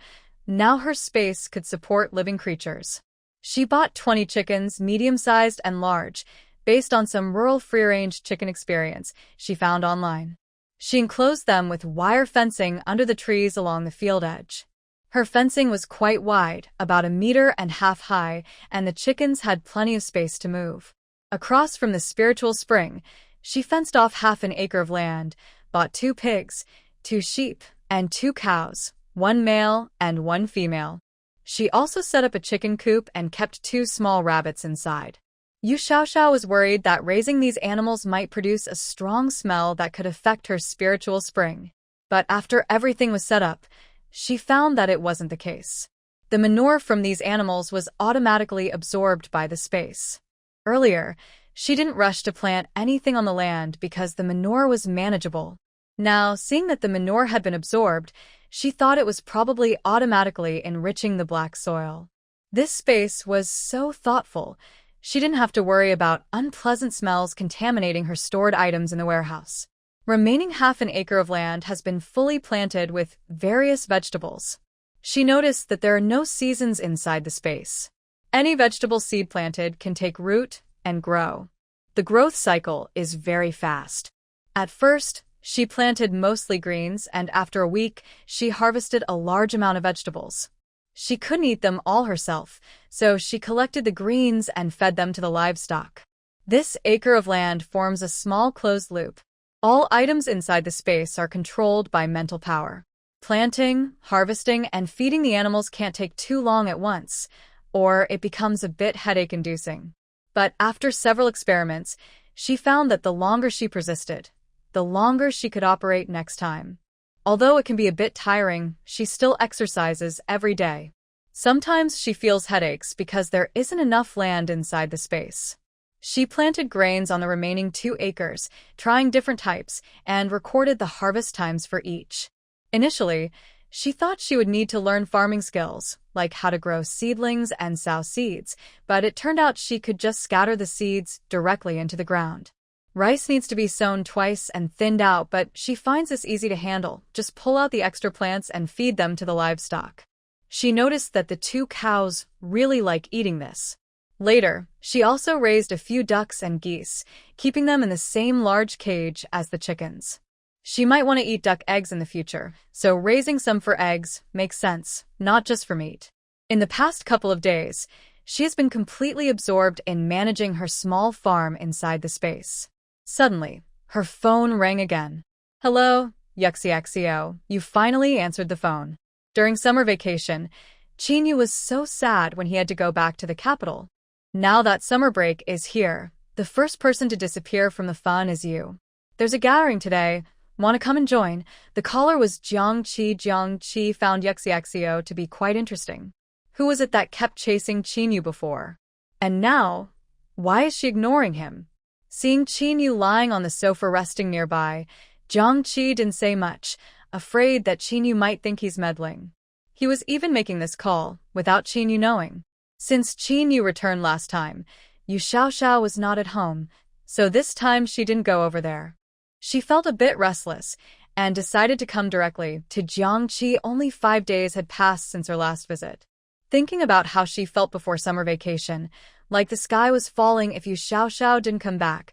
now her space could support living creatures. She bought 20 chickens, medium-sized and large, based on some rural free-range chicken experience she found online. She enclosed them with wire fencing under the trees along the field edge. Her fencing was quite wide, about 1.5 meters high, and the chickens had plenty of space to move. Across from the spiritual spring, she fenced off half an acre of land, bought 2 pigs, 2 sheep, and 2 cows, 1 male and 1 female. She also set up a chicken coop and kept 2 small rabbits inside. Yu Xiaoxiao was worried that raising these animals might produce a strong smell that could affect her spiritual spring. But after everything was set up, she found that it wasn't the case. The manure from these animals was automatically absorbed by the space. Earlier, she didn't rush to plant anything on the land because the manure was manageable. Now, seeing that the manure had been absorbed, she thought it was probably automatically enriching the black soil. This space was so thoughtful, she didn't have to worry about unpleasant smells contaminating her stored items in the warehouse. Remaining half an acre of land has been fully planted with various vegetables. She noticed that there are no seasons inside the space. Any vegetable seed planted can take root and grow. The growth cycle is very fast. At first, she planted mostly greens, and after a week, she harvested a large amount of vegetables. She couldn't eat them all herself, so she collected the greens and fed them to the livestock. This acre of land forms a small closed loop. All items inside the space are controlled by mental power. Planting, harvesting, and feeding the animals can't take too long at once, or it becomes a bit headache-inducing. But after several experiments, she found that the longer she persisted, the longer she could operate next time. Although it can be a bit tiring, she still exercises every day. Sometimes she feels headaches because there isn't enough land inside the space. She planted grains on the remaining 2 acres, trying different types, and recorded the harvest times for each. Initially, she thought she would need to learn farming skills, like how to grow seedlings and sow seeds, but it turned out she could just scatter the seeds directly into the ground. Rice needs to be sown twice and thinned out, but she finds this easy to handle. Just pull out the extra plants and feed them to the livestock. She noticed that the 2 cows really like eating this. Later, she also raised a few ducks and geese, keeping them in the same large cage as the chickens. She might want to eat duck eggs in the future, so raising some for eggs makes sense, not just for meat. In the past couple of days, she has been completely absorbed in managing her small farm inside the space. Suddenly, her phone rang again. Hello, Yuxiexio, you finally answered the phone. During summer vacation, Chinyu was so sad when he had to go back to the capital. Now that summer break is here, the first person to disappear from the fun is you. There's a gathering today. Want to come and join? The caller was Jiangqi. Jiangqi found Yuxiexio to be quite interesting. Who was it that kept chasing Chinyu before? And now, why is she ignoring him? Seeing Chinyu lying on the sofa resting nearby, Jiangqi didn't say much, afraid that Chinyu might think he's meddling. He was even making this call, without Chinyu knowing. Since Chinyu returned last time, Yu Xiaoxiao was not at home, so this time she didn't go over there. She felt a bit restless, and decided to come directly to Jiangqi. Only 5 days had passed since her last visit. Thinking about how she felt before summer vacation, like the sky was falling if Yu Xiaoxiao didn't come back,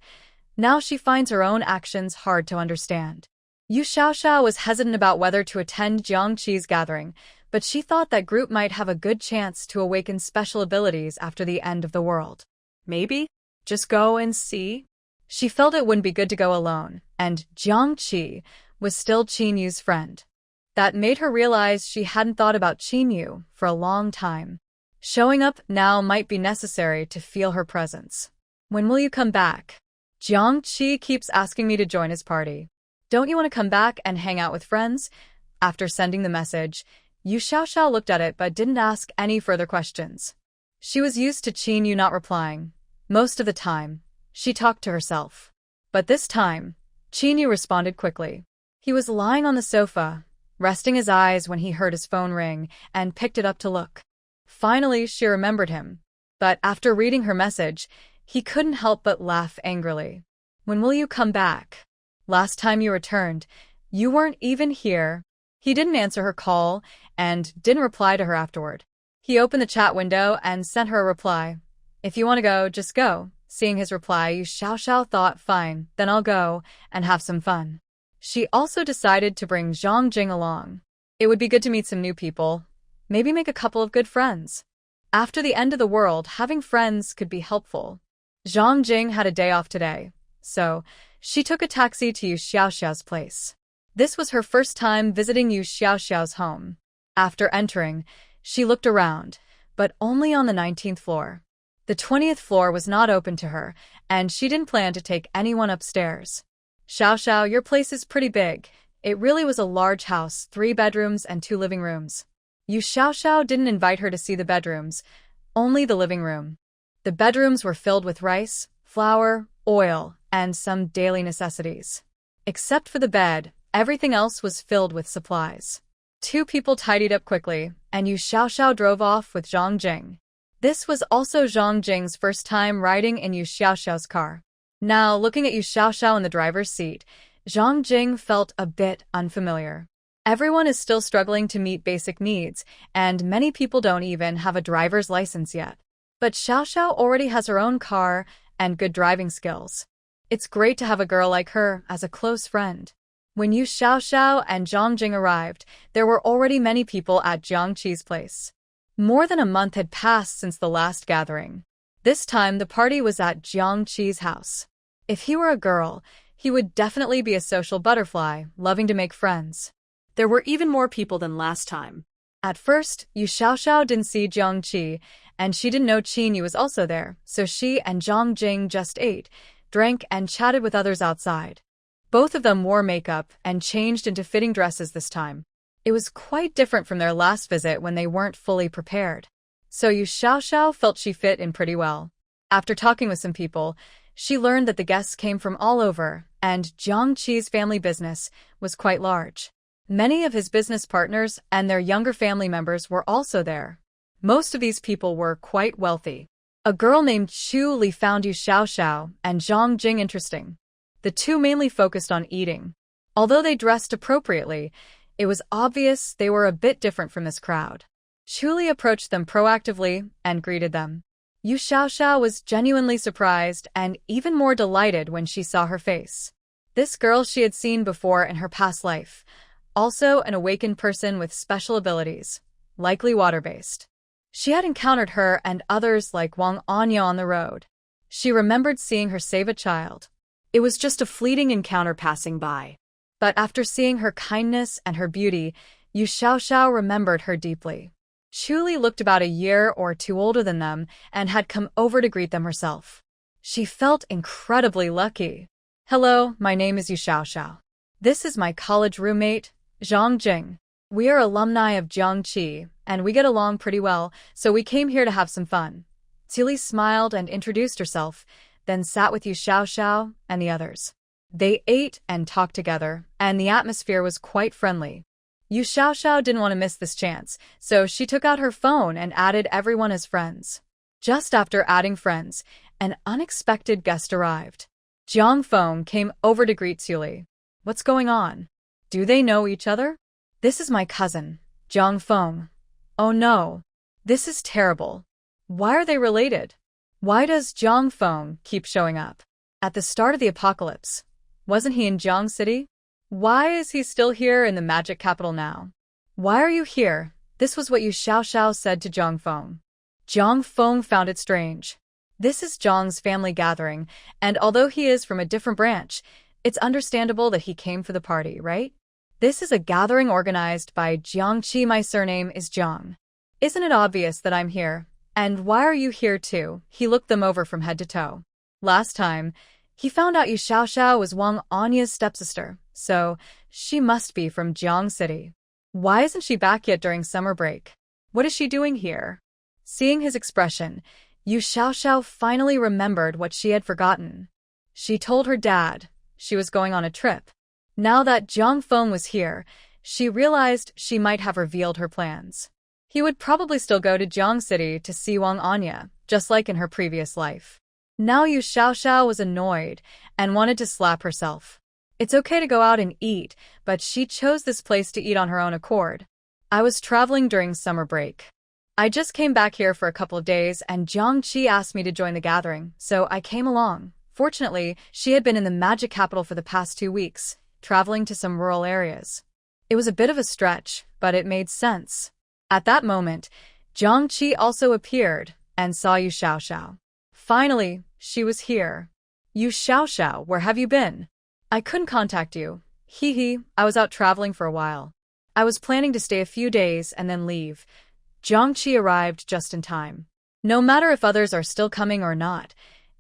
now she finds her own actions hard to understand. Yu Xiaoxiao was hesitant about whether to attend Jiangqi's gathering, but she thought that group might have a good chance to awaken special abilities after the end of the world. Maybe? Just go and see? She felt it wouldn't be good to go alone, and Jiangqi was still Qinyu's friend. That made her realize she hadn't thought about Chinyu for a long time. Showing up now might be necessary to feel her presence. When will you come back? Jiangqi keeps asking me to join his party. Don't you want to come back and hang out with friends? After sending the message, Yu Xiaoxiao looked at it but didn't ask any further questions. She was used to Chinyu not replying. Most of the time, she talked to herself. But this time, Chinyu responded quickly. He was lying on the sofa, resting his eyes when he heard his phone ring, and picked it up to look. Finally, she remembered him. But after reading her message, he couldn't help but laugh angrily. When will you come back? Last time you returned, you weren't even here. He didn't answer her call, and didn't reply to her afterward. He opened the chat window and sent her a reply. If you want to go, just go. Seeing his reply, Yu Xiaoxiao thought, fine, then I'll go, and have some fun. She also decided to bring Zhang Jing along. It would be good to meet some new people, maybe make a couple of good friends. After the end of the world, having friends could be helpful. Zhang Jing had a day off today, so she took a taxi to Yu Xiaoxiao's place. This was her first time visiting Yu Xiaoxiao's home. After entering, she looked around, but only on the 19th floor. The 20th floor was not open to her, and she didn't plan to take anyone upstairs. Xiaoxiao, your place is pretty big. It really was a large house, 3 bedrooms and 2 living rooms. Yu Xiaoxiao didn't invite her to see the bedrooms, only the living room. The bedrooms were filled with rice, flour, oil, and some daily necessities. Except for the bed, everything else was filled with supplies. 2 people tidied up quickly, and Yu Xiaoxiao drove off with Zhang Jing. This was also Zhang Jing's first time riding in Yu Xiaoxiao's car. Now, looking at Yu Xiaoxiao in the driver's seat, Zhang Jing felt a bit unfamiliar. Everyone is still struggling to meet basic needs, and many people don't even have a driver's license yet. But Xiaoxiao already has her own car and good driving skills. It's great to have a girl like her as a close friend. When Yu Xiaoxiao and Zhang Jing arrived, there were already many people at Jiangqi's place. More than a month had passed since the last gathering. This time, the party was at Jiangqi's house. If he were a girl, he would definitely be a social butterfly, loving to make friends. There were even more people than last time. At first, Yu Xiaoxiao didn't see Jiangqi, and she didn't know Chinyu was also there, so she and Zhang Jing just ate, drank, and chatted with others outside. Both of them wore makeup and changed into fitting dresses this time. It was quite different from their last visit when they weren't fully prepared. So Yu Xiaoxiao felt she fit in pretty well. After talking with some people, she learned that the guests came from all over, and Jiangqi's family business was quite large. Many of his business partners and their younger family members were also there. Most of these people were quite wealthy. A girl named Chu Li found Yu Xiaoxiao and Zhang Jing interesting. The two mainly focused on eating. Although they dressed appropriately, it was obvious they were a bit different from this crowd. Chu Li approached them proactively and greeted them. Yu Xiaoxiao was genuinely surprised and even more delighted when she saw her face. This girl she had seen before in her past life, also an awakened person with special abilities, likely water-based. She had encountered her and others like Wang Anya on the road. She remembered seeing her save a child. It was just a fleeting encounter passing by. But after seeing her kindness and her beauty, Yu Xiaoxiao remembered her deeply. Chuli looked about a year or two older than them and had come over to greet them herself. She felt incredibly lucky. Hello, my name is Yu Xiaoxiao. This is my college roommate, Zhang Jing. We are alumni of Jiangqi, and we get along pretty well, so we came here to have some fun. Cili smiled and introduced herself, then sat with Yu Xiaoxiao and the others. They ate and talked together, and the atmosphere was quite friendly. Yu Xiaoxiao didn't want to miss this chance, so she took out her phone and added everyone as friends. Just after adding friends, an unexpected guest arrived. Jiang Feng came over to greet Cili. What's going on? Do they know each other? This is my cousin, Jiang Feng. Oh no. This is terrible. Why are they related? Why does Jiang Feng keep showing up? At the start of the apocalypse, wasn't he in Jiang City? Why is he still here in the magic capital now? Why are you here? This was what Yu Xiaoxiao said to Jiang Feng. Jiang Feng found it strange. This is Jiang's family gathering, and although he is from a different branch, it's understandable that he came for the party, right? This is a gathering organized by Jiangqi. My surname is Jiang. Isn't it obvious that I'm here? And why are you here too? He looked them over from head to toe. Last time, he found out Yu Xiaoxiao was Wang Anya's stepsister, so she must be from Jiang City. Why isn't she back yet during summer break? What is she doing here? Seeing his expression, Yu Xiaoxiao finally remembered what she had forgotten. She told her dad she was going on a trip. Now that Jiang Feng was here, she realized she might have revealed her plans. He would probably still go to Jiang City to see Wang Anya, just like in her previous life. Now Yu Xiaoxiao was annoyed and wanted to slap herself. It's okay to go out and eat, but she chose this place to eat on her own accord. I was traveling during summer break. I just came back here for a couple of days and Jiangqi asked me to join the gathering, so I came along. Fortunately, she had been in the magic capital for the past 2 weeks, traveling to some rural areas. It was a bit of a stretch, but it made sense. At that moment, Jiangqi also appeared and saw Yu Xiaoxiao. Finally, she was here. Yu Xiaoxiao, where have you been? I couldn't contact you. Hee, I was out traveling for a while. I was planning to stay a few days and then leave. Jiangqi arrived just in time. No matter if others are still coming or not,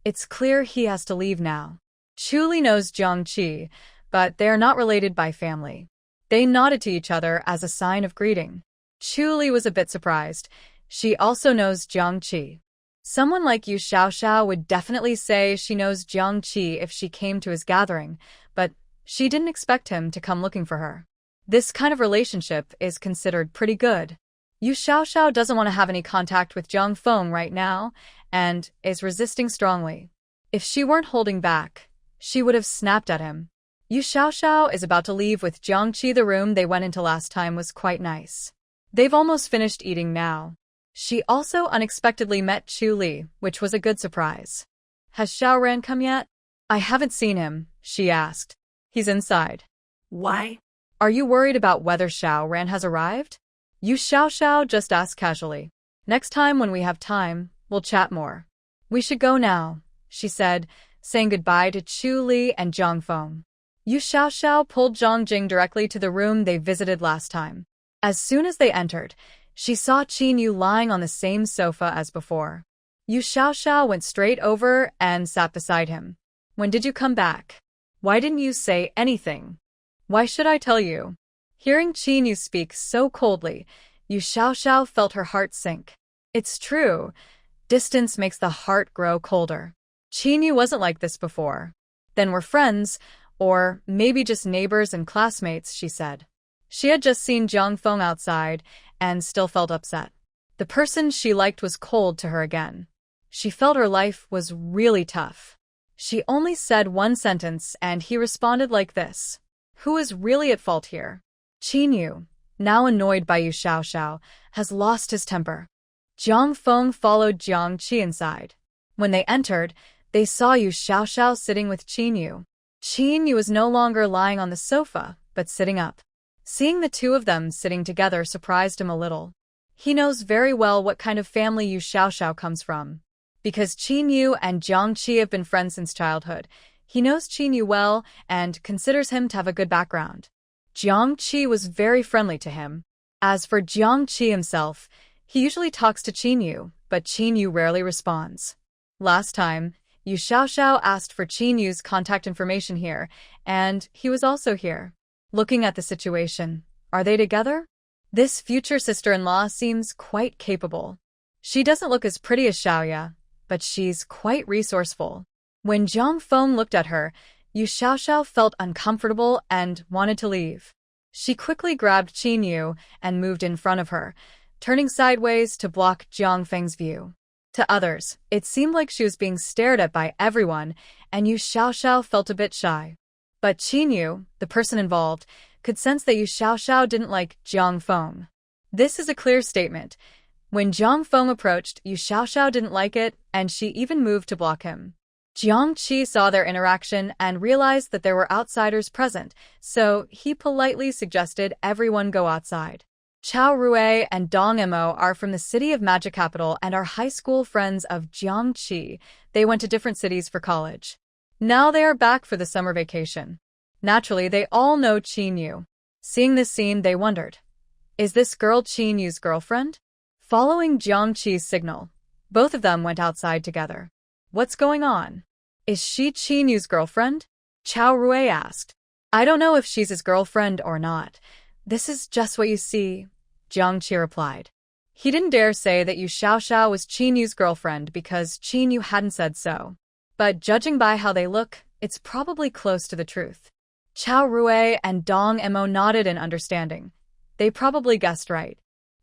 it's clear he has to leave now. Chuli knows Jiangqi, but they are not related by family. They nodded to each other as a sign of greeting. Chuli was a bit surprised. She also knows Jiangqi. Someone like Yu Xiaoxiao would definitely say she knows Jiangqi if she came to his gathering, but she didn't expect him to come looking for her. This kind of relationship is considered pretty good. Yu Xiaoxiao doesn't want to have any contact with Jiang Feng right now, and is resisting strongly. If she weren't holding back, she would have snapped at him. Yu Xiaoxiao is about to leave with Jiangqi. The room they went into last time was quite nice. They've almost finished eating now. She also unexpectedly met Chu Li, which was a good surprise. Has Xiao Ran come yet? I haven't seen him, she asked. He's inside. Why? Are you worried about whether Xiao Ran has arrived? Yu Xiaoxiao just asked casually. Next time when we have time, we'll chat more. We should go now, she said, saying goodbye to Chu Li and Jiang Feng. Yu Xiaoxiao pulled Zhang Jing directly to the room they visited last time. As soon as they entered, she saw Qin Yu lying on the same sofa as before. Yu Xiaoxiao went straight over and sat beside him. When did you come back? Why didn't you say anything? Why should I tell you? Hearing Qin Yu speak so coldly, Yu Xiaoxiao felt her heart sink. It's true. Distance makes the heart grow colder. Qin Yu wasn't like this before. Then we're friends, or maybe just neighbors and classmates, she said. She had just seen Jiang Feng outside and still felt upset. The person she liked was cold to her again. She felt her life was really tough. She only said one sentence and he responded like this. Who is really at fault here? Qin Yu, now annoyed by Yu Xiaoxiao, has lost his temper. Jiang Feng followed Jiang Qi inside. When they entered, they saw Yu Xiaoxiao sitting with Qin Yu. Qin Yu was no longer lying on the sofa, but sitting up. Seeing the two of them sitting together surprised him a little. He knows very well what kind of family Yu Xiaoxiao comes from. Because Qin Yu and Jiang Qi have been friends since childhood, he knows Qin Yu well and considers him to have a good background. Jiang Qi was very friendly to him. As for Jiang Qi himself, he usually talks to Qin Yu, but Qin Yu rarely responds. Last time, Yu Xiaoxiao asked for Qin Yu's contact information here, and he was also here. Looking at the situation, are they together? This future sister-in-law seems quite capable. She doesn't look as pretty as Xiaoya, but she's quite resourceful. When Jiang Feng looked at her, Yu Xiaoxiao felt uncomfortable and wanted to leave. She quickly grabbed Qin Yu and moved in front of her, turning sideways to block Jiang Feng's view. To others, it seemed like she was being stared at by everyone, and Yu Xiaoxiao felt a bit shy. But Qin Yu, the person involved, could sense that Yu Xiaoxiao didn't like Jiang Feng. This is a clear statement. When Jiang Feng approached, Yu Xiaoxiao didn't like it, and she even moved to block him. Jiang Qi saw their interaction and realized that there were outsiders present, so he politely suggested everyone go outside. Chao Rui and Dong Mo are from the city of Magic Capital and are high school friends of Jiang Qi. They went to different cities for college. Now they are back for the summer vacation. Naturally, they all know Qin Yu. Seeing this scene, they wondered, is this girl Qin Yu's girlfriend? Following Jiang Qi's signal, both of them went outside together. What's going on? Is she Qin Yu's girlfriend? Chao Rui asked. I don't know if she's his girlfriend or not. This is just what you see, Jiang Qi replied. He didn't dare say that Yu Xiaoxiao was Qin Yu's girlfriend because Qin Yu hadn't said so. But judging by how they look, it's probably close to the truth. Chao Rui and Dong Mo nodded in understanding. They probably guessed right.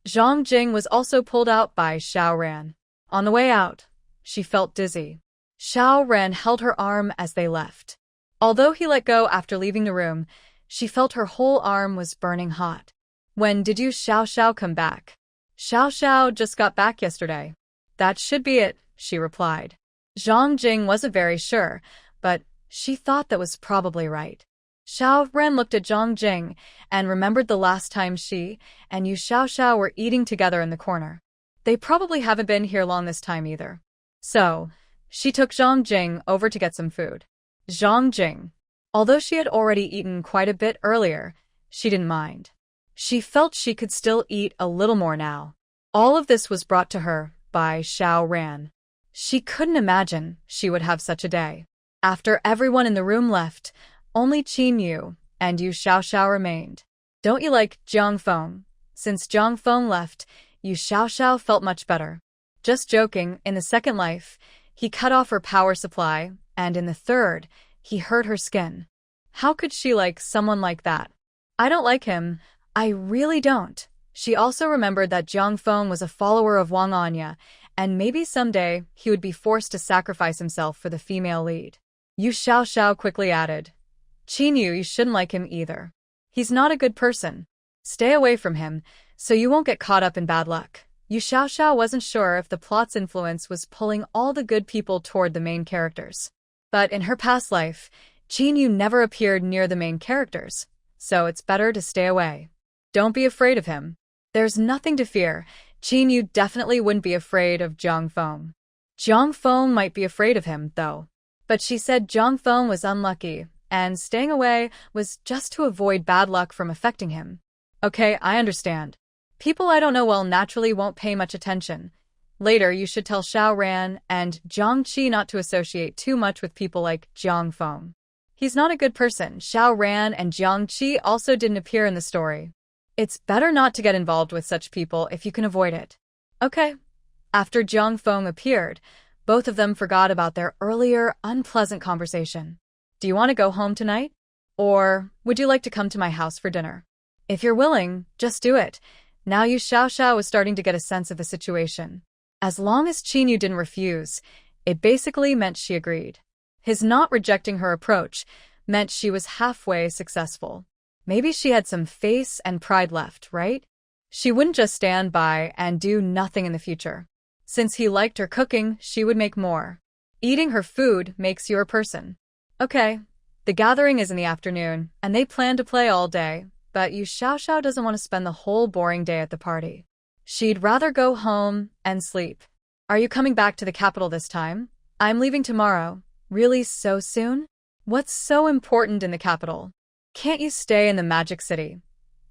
Zhang Jing was also pulled out by Xiao Ran. On the way out, she felt dizzy. Xiao Ran held her arm as they left. Although he let go after leaving the room, she felt her whole arm was burning hot. When did Yu Xiaoxiao come back? Xiao just got back yesterday. That should be it, she replied. Zhang Jing wasn't very sure, but she thought that was probably right. Xiao Ran looked at Zhang Jing and remembered the last time she and Yu Xiaoxiao were eating together in the corner. They probably haven't been here long this time either. So, she took Zhang Jing over to get some food. Zhang Jing, although she had already eaten quite a bit earlier, she didn't mind. She felt she could still eat a little more now. All of this was brought to her by Xiao Ran. She couldn't imagine she would have such a day. After everyone in the room left, only Qin Yu and Yu Xiaoxiao remained. Don't you like Jiang Feng? Since Jiang Feng left, Yu Xiaoxiao felt much better. Just joking, in the second life, he cut off her power supply, and in the third, he hurt her skin. How could she like someone like that? I don't like him. I really don't. She also remembered that Jiang Feng was a follower of Wang Anya, and maybe someday he would be forced to sacrifice himself for the female lead. Yu Xiaoxiao quickly added, Qin Yu, you shouldn't like him either. He's not a good person. Stay away from him, so you won't get caught up in bad luck. Yu Xiaoxiao wasn't sure if the plot's influence was pulling all the good people toward the main characters. But in her past life, Qin Yu never appeared near the main characters, so it's better to stay away. Don't be afraid of him. There's nothing to fear. Qin Yu definitely wouldn't be afraid of Jiang Feng. Jiang Feng might be afraid of him, though. But she said Jiang Feng was unlucky, and staying away was just to avoid bad luck from affecting him. Okay, I understand. People I don't know well naturally won't pay much attention. Later, you should tell Xiao Ran and Jiang Qi not to associate too much with people like Jiang Feng. He's not a good person. Xiao Ran and Jiang Qi also didn't appear in the story. It's better not to get involved with such people if you can avoid it. Okay. After Jiang Feng appeared, both of them forgot about their earlier unpleasant conversation. Do you want to go home tonight? Or would you like to come to my house for dinner? If you're willing, just do it. Now Yu Xiaoxiao was starting to get a sense of the situation. As long as Qin Yu didn't refuse, it basically meant she agreed. His not rejecting her approach meant she was halfway successful. Maybe she had some face and pride left, right? She wouldn't just stand by and do nothing in the future. Since he liked her cooking, she would make more. Eating her food makes you a person. Okay, the gathering is in the afternoon, and they plan to play all day, but Yu Xiaoxiao doesn't want to spend the whole boring day at the party. She'd rather go home and sleep. Are you coming back to the capital this time? I'm leaving tomorrow. Really, so soon? What's so important in the capital? Can't you stay in the magic city?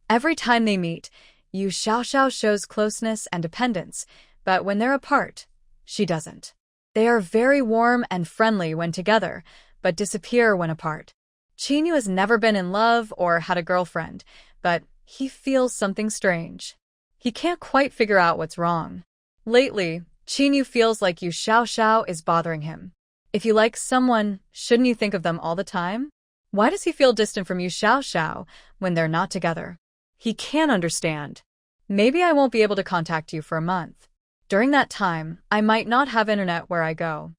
Every time they meet, Yu Xiaoxiao shows closeness and dependence, but when they're apart, she doesn't. They are very warm and friendly when together, but disappear when apart. Qinyu has never been in love or had a girlfriend, but he feels something strange. He can't quite figure out what's wrong. Lately, Qinyu feels like Yu Xiaoxiao is bothering him. If you like someone, shouldn't you think of them all the time? Why does he feel distant from Yu Xiaoxiao when they're not together? He can't understand. Maybe I won't be able to contact you for a month. During that time, I might not have internet where I go.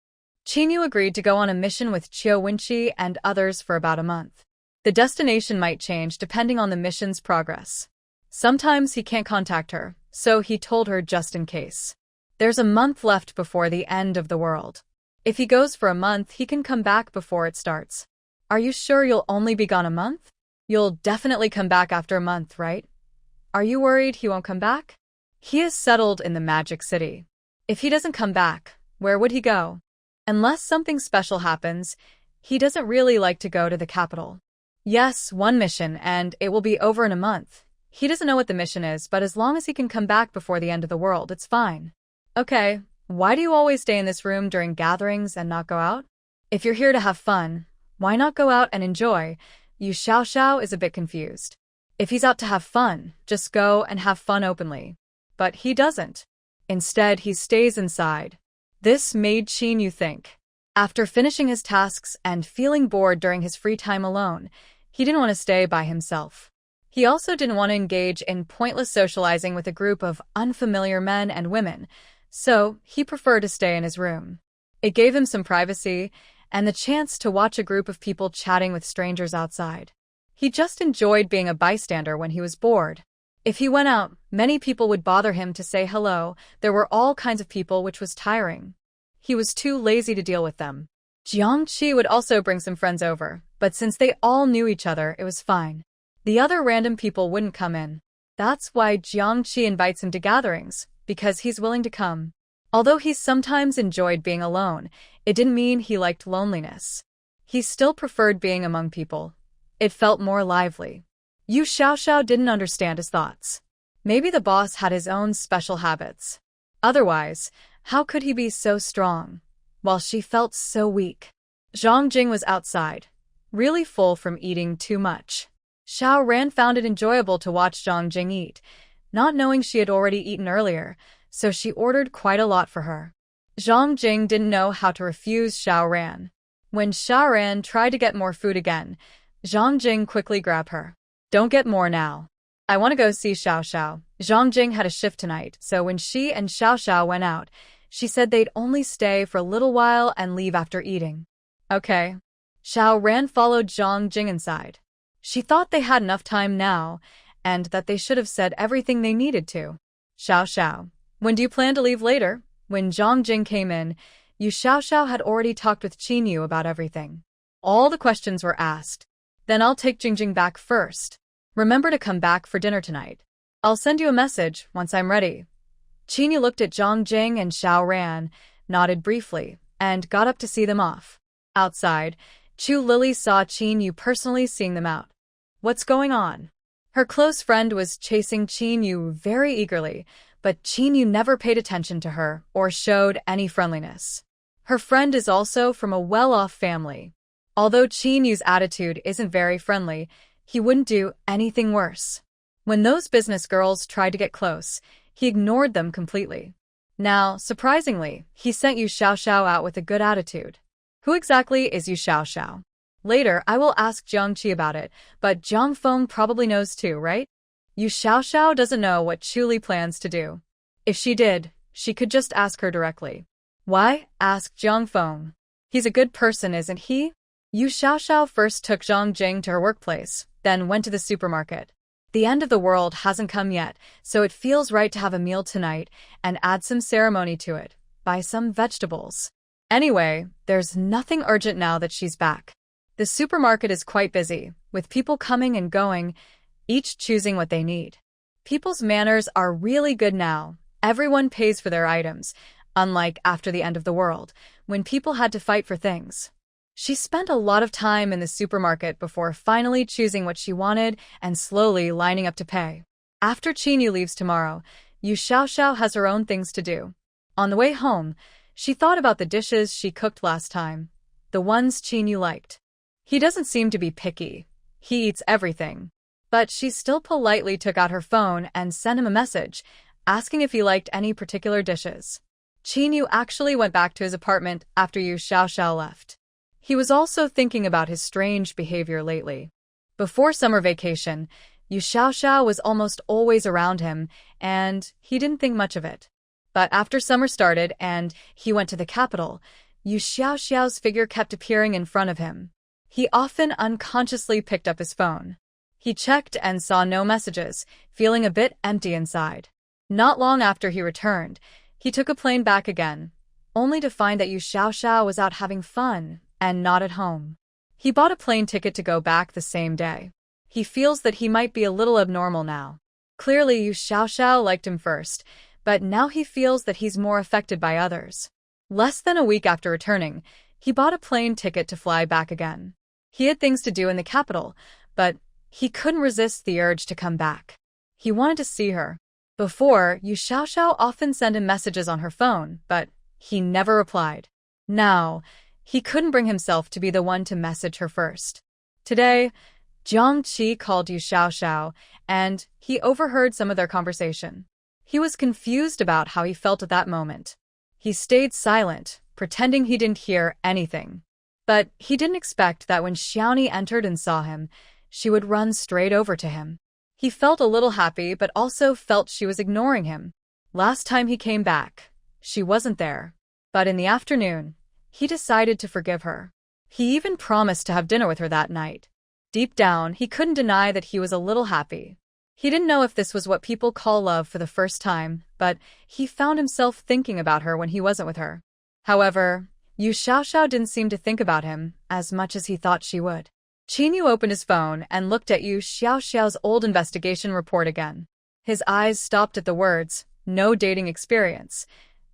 Qinyu agreed to go on a mission with Qiu Wenqi and others for about a month. The destination might change depending on the mission's progress. Sometimes he can't contact her, so he told her just in case. There's a month left before the end of the world. If he goes for a month, he can come back before it starts. Are you sure you'll only be gone a month? You'll definitely come back after a month, right? Are you worried he won't come back? He is settled in the Magic City. If he doesn't come back, where would he go? Unless something special happens, he doesn't really like to go to the capital. Yes, one mission, and it will be over in a month. He doesn't know what the mission is, but as long as he can come back before the end of the world, it's fine. Okay, why do you always stay in this room during gatherings and not go out? If you're here to have fun, why not go out and enjoy? Yu Xiaoxiao is a bit confused. If he's out to have fun, just go and have fun openly. But he doesn't. Instead, he stays inside. This made Qinyu think. After finishing his tasks and feeling bored during his free time alone, he didn't want to stay by himself. He also didn't want to engage in pointless socializing with a group of unfamiliar men and women, so he preferred to stay in his room. It gave him some privacy and the chance to watch a group of people chatting with strangers outside. He just enjoyed being a bystander when he was bored. If he went out, many people would bother him to say hello. There were all kinds of people, which was tiring. He was too lazy to deal with them. Jiangqi would also bring some friends over, but since they all knew each other, it was fine. The other random people wouldn't come in. That's why Jiangqi invites him to gatherings, because he's willing to come. Although he sometimes enjoyed being alone, it didn't mean he liked loneliness. He still preferred being among people. It felt more lively. Yu Xiaoxiao didn't understand his thoughts. Maybe the boss had his own special habits. Otherwise, how could he be so strong, while she felt so weak? Zhang Jing was outside, really full from eating too much. Xiao Ran found it enjoyable to watch Zhang Jing eat, not knowing she had already eaten earlier, so she ordered quite a lot for her. Zhang Jing didn't know how to refuse Xiao Ran. When Xiao Ran tried to get more food again, Zhang Jing quickly grabbed her. Don't get more now. I want to go see Xiao Xiao. Zhang Jing had a shift tonight, so when she and Xiao Xiao went out, she said they'd only stay for a little while and leave after eating. Okay. Xiao Ran followed Zhang Jing inside. She thought they had enough time now, and that they should have said everything they needed to. Xiao Xiao, when do you plan to leave later? When Zhang Jing came in, Yu Xiaoxiao had already talked with Qinyu about everything. All the questions were asked. Then I'll take Jingjing back first. Remember to come back for dinner tonight. I'll send you a message once I'm ready. Qinyu looked at Zhang Jing and Xiao Ran, nodded briefly, and got up to see them off. Outside, Chu Lily saw Qinyu personally seeing them out. What's going on? Her close friend was chasing Qinyu very eagerly, but Qinyu never paid attention to her or showed any friendliness. Her friend is also from a well-off family. Although Qinyu's attitude isn't very friendly, he wouldn't do anything worse. When those business girls tried to get close, he ignored them completely. Now, surprisingly, he sent Yu Xiaoxiao out with a good attitude. Who exactly is Yu Xiaoxiao? Later, I will ask Jiangqi about it, but Jiang Feng probably knows too, right? Yu Xiaoxiao doesn't know what Chuli plans to do. If she did, she could just ask her directly. Why? Asked Jiang Feng. He's a good person, isn't he? Yu Xiaoxiao first took Zhang Jing to her workplace, then went to the supermarket. The end of the world hasn't come yet, so it feels right to have a meal tonight and add some ceremony to it. Buy some vegetables. Anyway, there's nothing urgent now that she's back. The supermarket is quite busy, with people coming and going, each choosing what they need. People's manners are really good now. Everyone pays for their items, unlike after the end of the world, when people had to fight for things. She spent a lot of time in the supermarket before finally choosing what she wanted and slowly lining up to pay. After Chinyu leaves tomorrow, Yu Xiaoxiao has her own things to do. On the way home, she thought about the dishes she cooked last time, the ones Chinyu liked. He doesn't seem to be picky. He eats everything. But she still politely took out her phone and sent him a message, asking if he liked any particular dishes. Chinyu actually went back to his apartment after Yu Xiaoxiao left. He was also thinking about his strange behavior lately. Before summer vacation, Yu Xiaoxiao was almost always around him, and he didn't think much of it. But after summer started and he went to the capital, Yu Xiaoxiao's figure kept appearing in front of him. He often unconsciously picked up his phone. He checked and saw no messages, feeling a bit empty inside. Not long after he returned, he took a plane back again, only to find that Yu Xiaoxiao was out having fun and not at home. He bought a plane ticket to go back the same day. He feels that he might be a little abnormal now. Clearly, Yu Xiaoxiao liked him first, but now he feels that he's more affected by others. Less than a week after returning, he bought a plane ticket to fly back again. He had things to do in the capital, but he couldn't resist the urge to come back. He wanted to see her. Before, Yu Xiaoxiao often sent him messages on her phone, but he never replied. Now, he couldn't bring himself to be the one to message her first. Today, Jiang Qi called Yu Xiaoxiao, and he overheard some of their conversation. He was confused about how he felt at that moment. He stayed silent, pretending he didn't hear anything. But he didn't expect that when Xiaoni entered and saw him, she would run straight over to him. He felt a little happy, but also felt she was ignoring him. Last time he came back, she wasn't there. But in the afternoon, he decided to forgive her. He even promised to have dinner with her that night. Deep down, he couldn't deny that he was a little happy. He didn't know if this was what people call love for the first time, but he found himself thinking about her when he wasn't with her. However, Yu Xiaoxiao didn't seem to think about him as much as he thought she would. Chinyu opened his phone and looked at Yu Xiaoxiao's old investigation report again. His eyes stopped at the words, "no dating experience."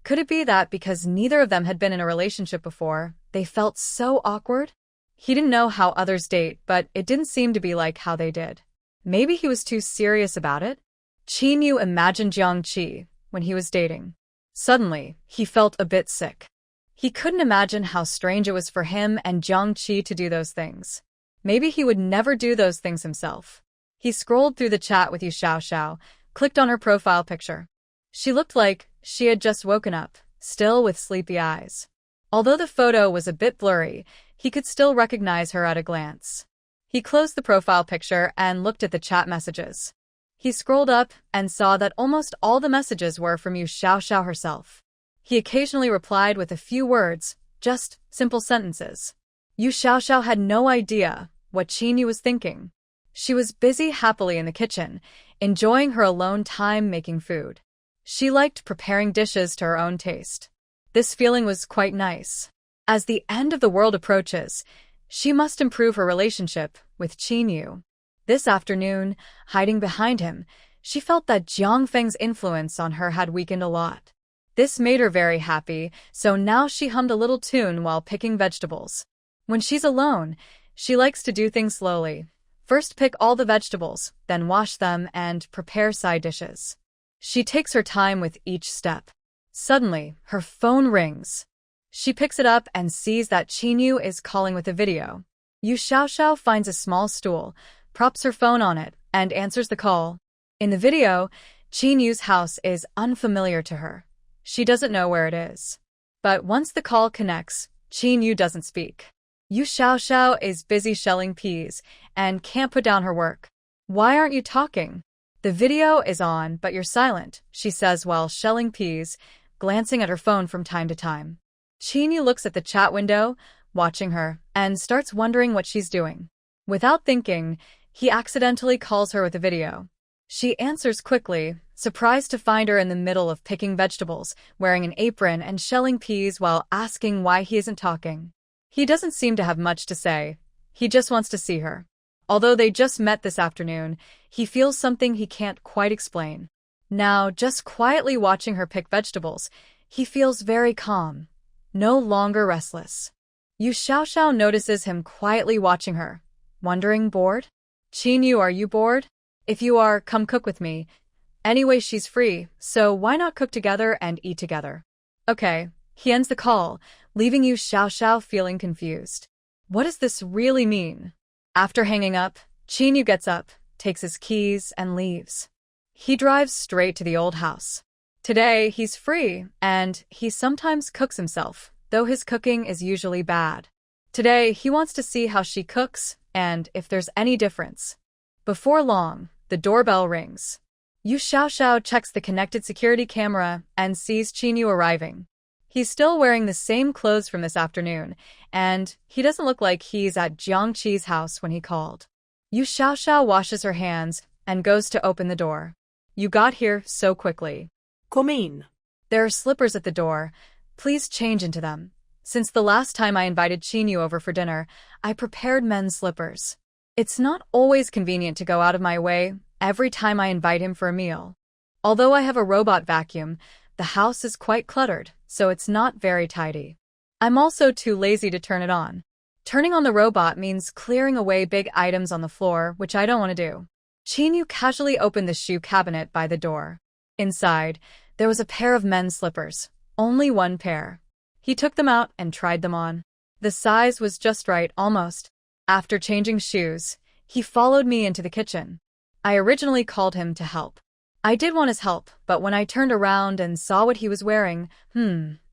Could it be that because neither of them had been in a relationship before, they felt so awkward? He didn't know how others date, but it didn't seem to be like how they did. Maybe he was too serious about it? Chinyu imagined Jiang Qi when he was dating. Suddenly, he felt a bit sick. He couldn't imagine how strange it was for him and Jiang Qi to do those things. Maybe he would never do those things himself. He scrolled through the chat with Yu Xiaoxiao, clicked on her profile picture. She looked like she had just woken up, still with sleepy eyes. Although the photo was a bit blurry, he could still recognize her at a glance. He closed the profile picture and looked at the chat messages. He scrolled up and saw that almost all the messages were from Yu Xiaoxiao herself. He occasionally replied with a few words, just simple sentences. Yu Xiaoxiao had no idea what Chinyu was thinking. She was busy happily in the kitchen, enjoying her alone time making food. She liked preparing dishes to her own taste. This feeling was quite nice. As the end of the world approaches, she must improve her relationship with Chinyu. This afternoon, hiding behind him, she felt that Jiang Feng's influence on her had weakened a lot. This made her very happy, so now she hummed a little tune while picking vegetables. When she's alone, she likes to do things slowly. First pick all the vegetables, then wash them and prepare side dishes. She takes her time with each step. Suddenly, her phone rings. She picks it up and sees that Chinyu is calling with a video. Yu Xiaoxiao finds a small stool, props her phone on it, and answers the call. In the video, Chinyu's house is unfamiliar to her. She doesn't know where it is. But once the call connects, Chinyu doesn't speak. Yu Xiaoxiao is busy shelling peas and can't put down her work. "Why aren't you talking? The video is on, but you're silent," she says while shelling peas, glancing at her phone from time to time. Chinyu looks at the chat window, watching her, and starts wondering what she's doing. Without thinking, He accidentally calls her with a video. She answers quickly, surprised to find her in the middle of picking vegetables, wearing an apron and shelling peas while asking why he isn't talking. He doesn't seem to have much to say. He just wants to see her. Although they just met this afternoon, he feels something he can't quite explain. Now, just quietly watching her pick vegetables, he feels very calm, no longer restless. Yu Xiaoxiao notices him quietly watching her, wondering, bored? Qinyu, are you bored? If you are, come cook with me. Anyway, she's free, so why not cook together and eat together? Okay, he ends the call, leaving Yu Xiaoxiao feeling confused. What does this really mean? After hanging up, Qinyu gets up, takes his keys, and leaves. He drives straight to the old house. Today, he's free, and he sometimes cooks himself, though his cooking is usually bad. Today, he wants to see how she cooks, and if there's any difference. Before long, the doorbell rings. Yu Xiaoxiao checks the connected security camera and sees Qinyu arriving. He's still wearing the same clothes from this afternoon, and he doesn't look like he's at Jiangqi's house when he called. Yu Xiaoxiao washes her hands and goes to open the door. You got here so quickly. Come in. There are slippers at the door. Please change into them. Since the last time I invited Qinyu over for dinner, I prepared men's slippers. It's not always convenient to go out of my way every time I invite him for a meal. Although I have a robot vacuum, the house is quite cluttered, so it's not very tidy. I'm also too lazy to turn it on. Turning on the robot means clearing away big items on the floor, which I don't want to do. Qinyu casually opened the shoe cabinet by the door. Inside, there was a pair of men's slippers, only one pair. He took them out and tried them on. The size was just right, almost. After changing shoes, he followed me into the kitchen. I originally called him to help. I did want his help, but when I turned around and saw what he was wearing,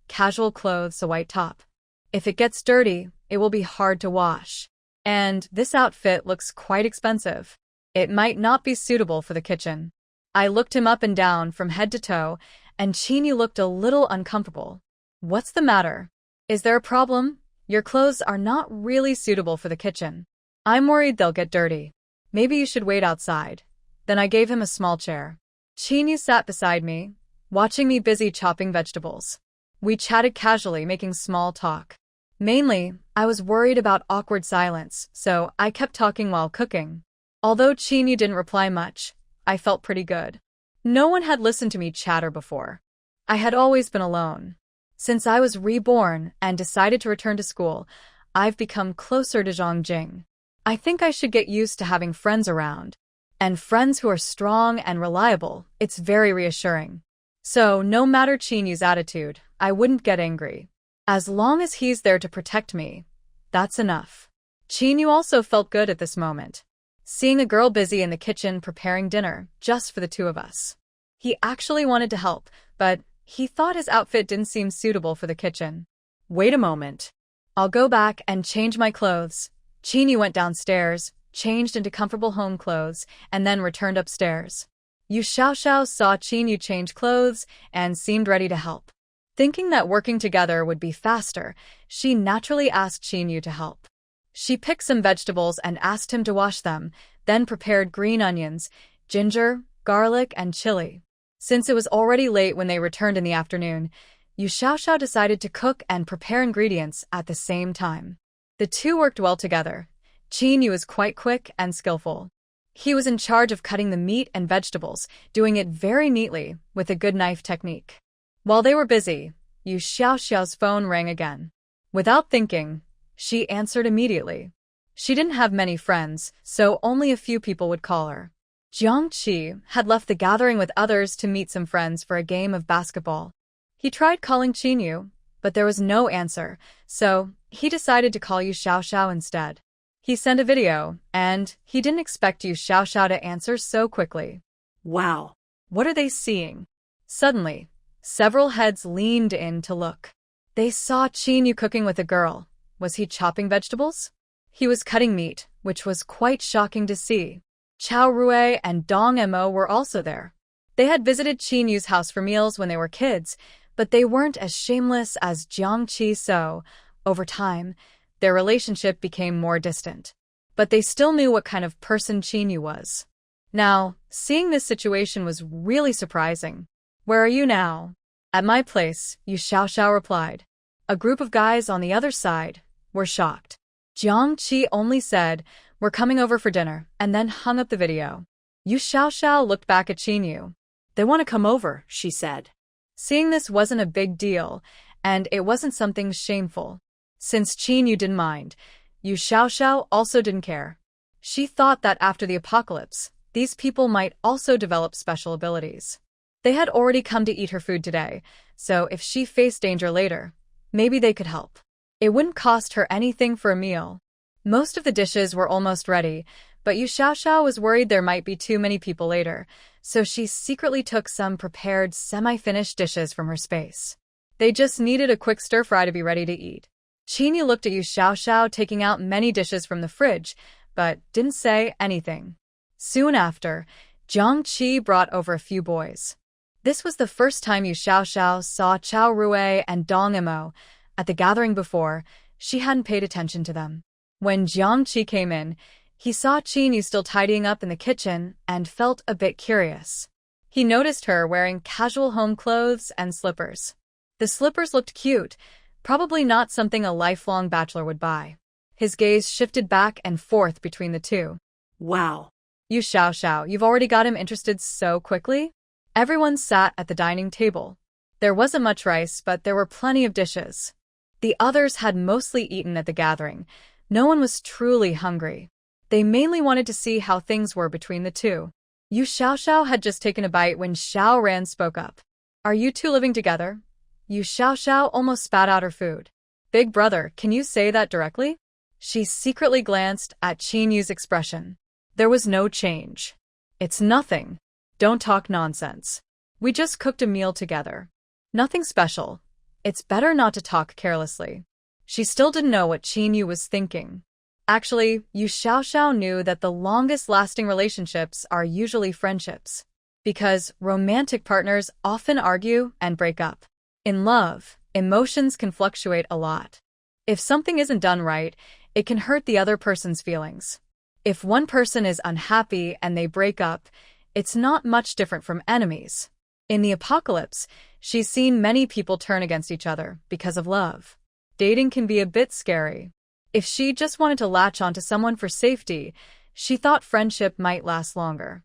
casual clothes, a white top. If it gets dirty, it will be hard to wash. And this outfit looks quite expensive. It might not be suitable for the kitchen. I looked him up and down from head to toe, and Qinyu looked a little uncomfortable. What's the matter? Is there a problem? Your clothes are not really suitable for the kitchen. I'm worried they'll get dirty. Maybe you should wait outside. Then I gave him a small chair. Qinyu sat beside me, watching me busy chopping vegetables. We chatted casually, making small talk. Mainly, I was worried about awkward silence, so I kept talking while cooking. Although Qinyu didn't reply much, I felt pretty good. No one had listened to me chatter before. I had always been alone. Since I was reborn and decided to return to school, I've become closer to Zhongjing. I think I should get used to having friends around. And friends who are strong and reliable, it's very reassuring. So, no matter Qinyu's attitude, I wouldn't get angry. As long as he's there to protect me, that's enough. Qinyu also felt good at this moment. Seeing a girl busy in the kitchen preparing dinner, just for the two of us. He actually wanted to help, but he thought his outfit didn't seem suitable for the kitchen. Wait a moment. I'll go back and change my clothes. Qinyu went downstairs, changed into comfortable home clothes, and then returned upstairs. Yu Xiaoxiao saw Qinyu change clothes and seemed ready to help. Thinking that working together would be faster, she naturally asked Qinyu to help. She picked some vegetables and asked him to wash them, then prepared green onions, ginger, garlic, and chili. Since it was already late when they returned in the afternoon, Yu Xiaoxiao decided to cook and prepare ingredients at the same time. The two worked well together. Qinyu was quite quick and skillful. He was in charge of cutting the meat and vegetables, doing it very neatly with a good knife technique. While they were busy, Yu Xiaoxiao's phone rang again. Without thinking, she answered immediately. She didn't have many friends, so only a few people would call her. Jiangqi had left the gathering with others to meet some friends for a game of basketball. He tried calling Qinyu, but there was no answer, so he decided to call Yu Xiaoxiao instead. He sent a video, and he didn't expect Yu Xiaoxiao to answer so quickly. Wow. What are they seeing? Suddenly, several heads leaned in to look. They saw Qinyu cooking with a girl. Was he chopping vegetables? He was cutting meat, which was quite shocking to see. Chao Rui and Dong Mo were also there. They had visited Qinyu's house for meals when they were kids, but they weren't as shameless as Jiangqi, so, over time, their relationship became more distant. but they still knew what kind of person Qinyu was. Now, seeing this situation was really surprising. "Where are you now?" "At my place," Yu Xiaoxiao replied. A group of guys on the other side were shocked. Jiang Qi only said, "We're coming over for dinner," and then hung up the video. Yu Xiaoxiao looked back at Qinyu. "They want to come over," she said. Seeing this wasn't a big deal, and it wasn't something shameful. Since Qinyu didn't mind, Yu Xiaoxiao also didn't care. She thought that after the apocalypse, these people might also develop special abilities. They had already come to eat her food today, so if she faced danger later, maybe they could help. It wouldn't cost her anything for a meal. Most of the dishes were almost ready, but Yu Xiaoxiao was worried there might be too many people later, so she secretly took some prepared semi-finished dishes from her space. They just needed a quick stir-fry to be ready to eat. Qinyu looked at Yu Xiaoxiao taking out many dishes from the fridge, but didn't say anything. Soon after, Jiang Qi brought over a few boys. This was the first time Yu Xiaoxiao saw Chao Rui and Dong Imo. At the gathering before, she hadn't paid attention to them. When Jiang Qi came in, he saw Qinyu still tidying up in the kitchen and felt a bit curious. He noticed her wearing casual home clothes and slippers. The slippers looked cute, probably not something a lifelong bachelor would buy. His gaze shifted back and forth between the two. "Wow. Yu Xiaoxiao, you've already got him interested so quickly?" Everyone sat at the dining table. There wasn't much rice, but there were plenty of dishes. The others had mostly eaten at the gathering. No one was truly hungry. They mainly wanted to see how things were between the two. Yu Xiaoxiao had just taken a bite when Xiao Ran spoke up. "Are you two living together?" Yu Xiaoxiao almost spat out her food. "Big brother, can you say that directly?" She secretly glanced at Qinyu's expression. There was no change. "It's nothing. Don't talk nonsense. We just cooked a meal together. Nothing special. It's better not to talk carelessly." She still didn't know what Qinyu was thinking. Actually, Yu Xiaoxiao knew that the longest-lasting relationships are usually friendships, because romantic partners often argue and break up. In love, emotions can fluctuate a lot. If something isn't done right, it can hurt the other person's feelings. If one person is unhappy and they break up, it's not much different from enemies. In the apocalypse, she's seen many people turn against each other because of love. Dating can be a bit scary. If she just wanted to latch onto someone for safety, she thought friendship might last longer.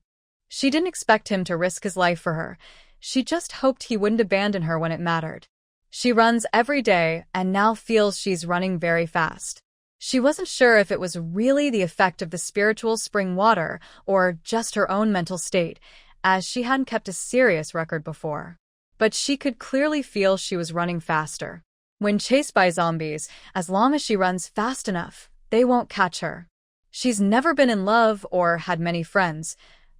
She didn't expect him to risk his life for her. She just hoped he wouldn't abandon her when it mattered. She runs every day and now feels she's running very fast. She wasn't sure if it was really the effect of the spiritual spring water or just her own mental state, as she hadn't kept a serious record before. But she could clearly feel she was running faster. When chased by zombies, as long as she runs fast enough, they won't catch her. She's never been in love or had many friends,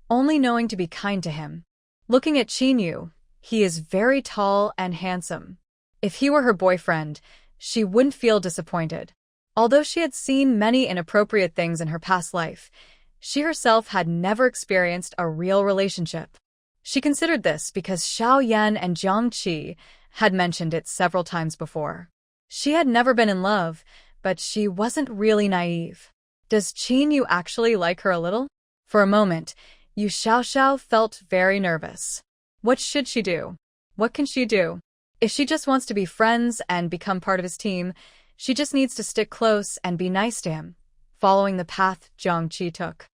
only knowing to be kind to him. Looking at Qinyu, he is very tall and handsome. If he were her boyfriend, she wouldn't feel disappointed. Although she had seen many inappropriate things in her past life, she herself had never experienced a real relationship. She considered this because Xiao Yan and Jiang Qi had mentioned it several times before. She had never been in love, but she wasn't really naive. Does Qinyu actually like her a little? For a moment, Yu Xiaoxiao felt very nervous. What should she do? What can she do? If she just wants to be friends and become part of his team, she just needs to stick close and be nice to him, following the path Jiang Qi took.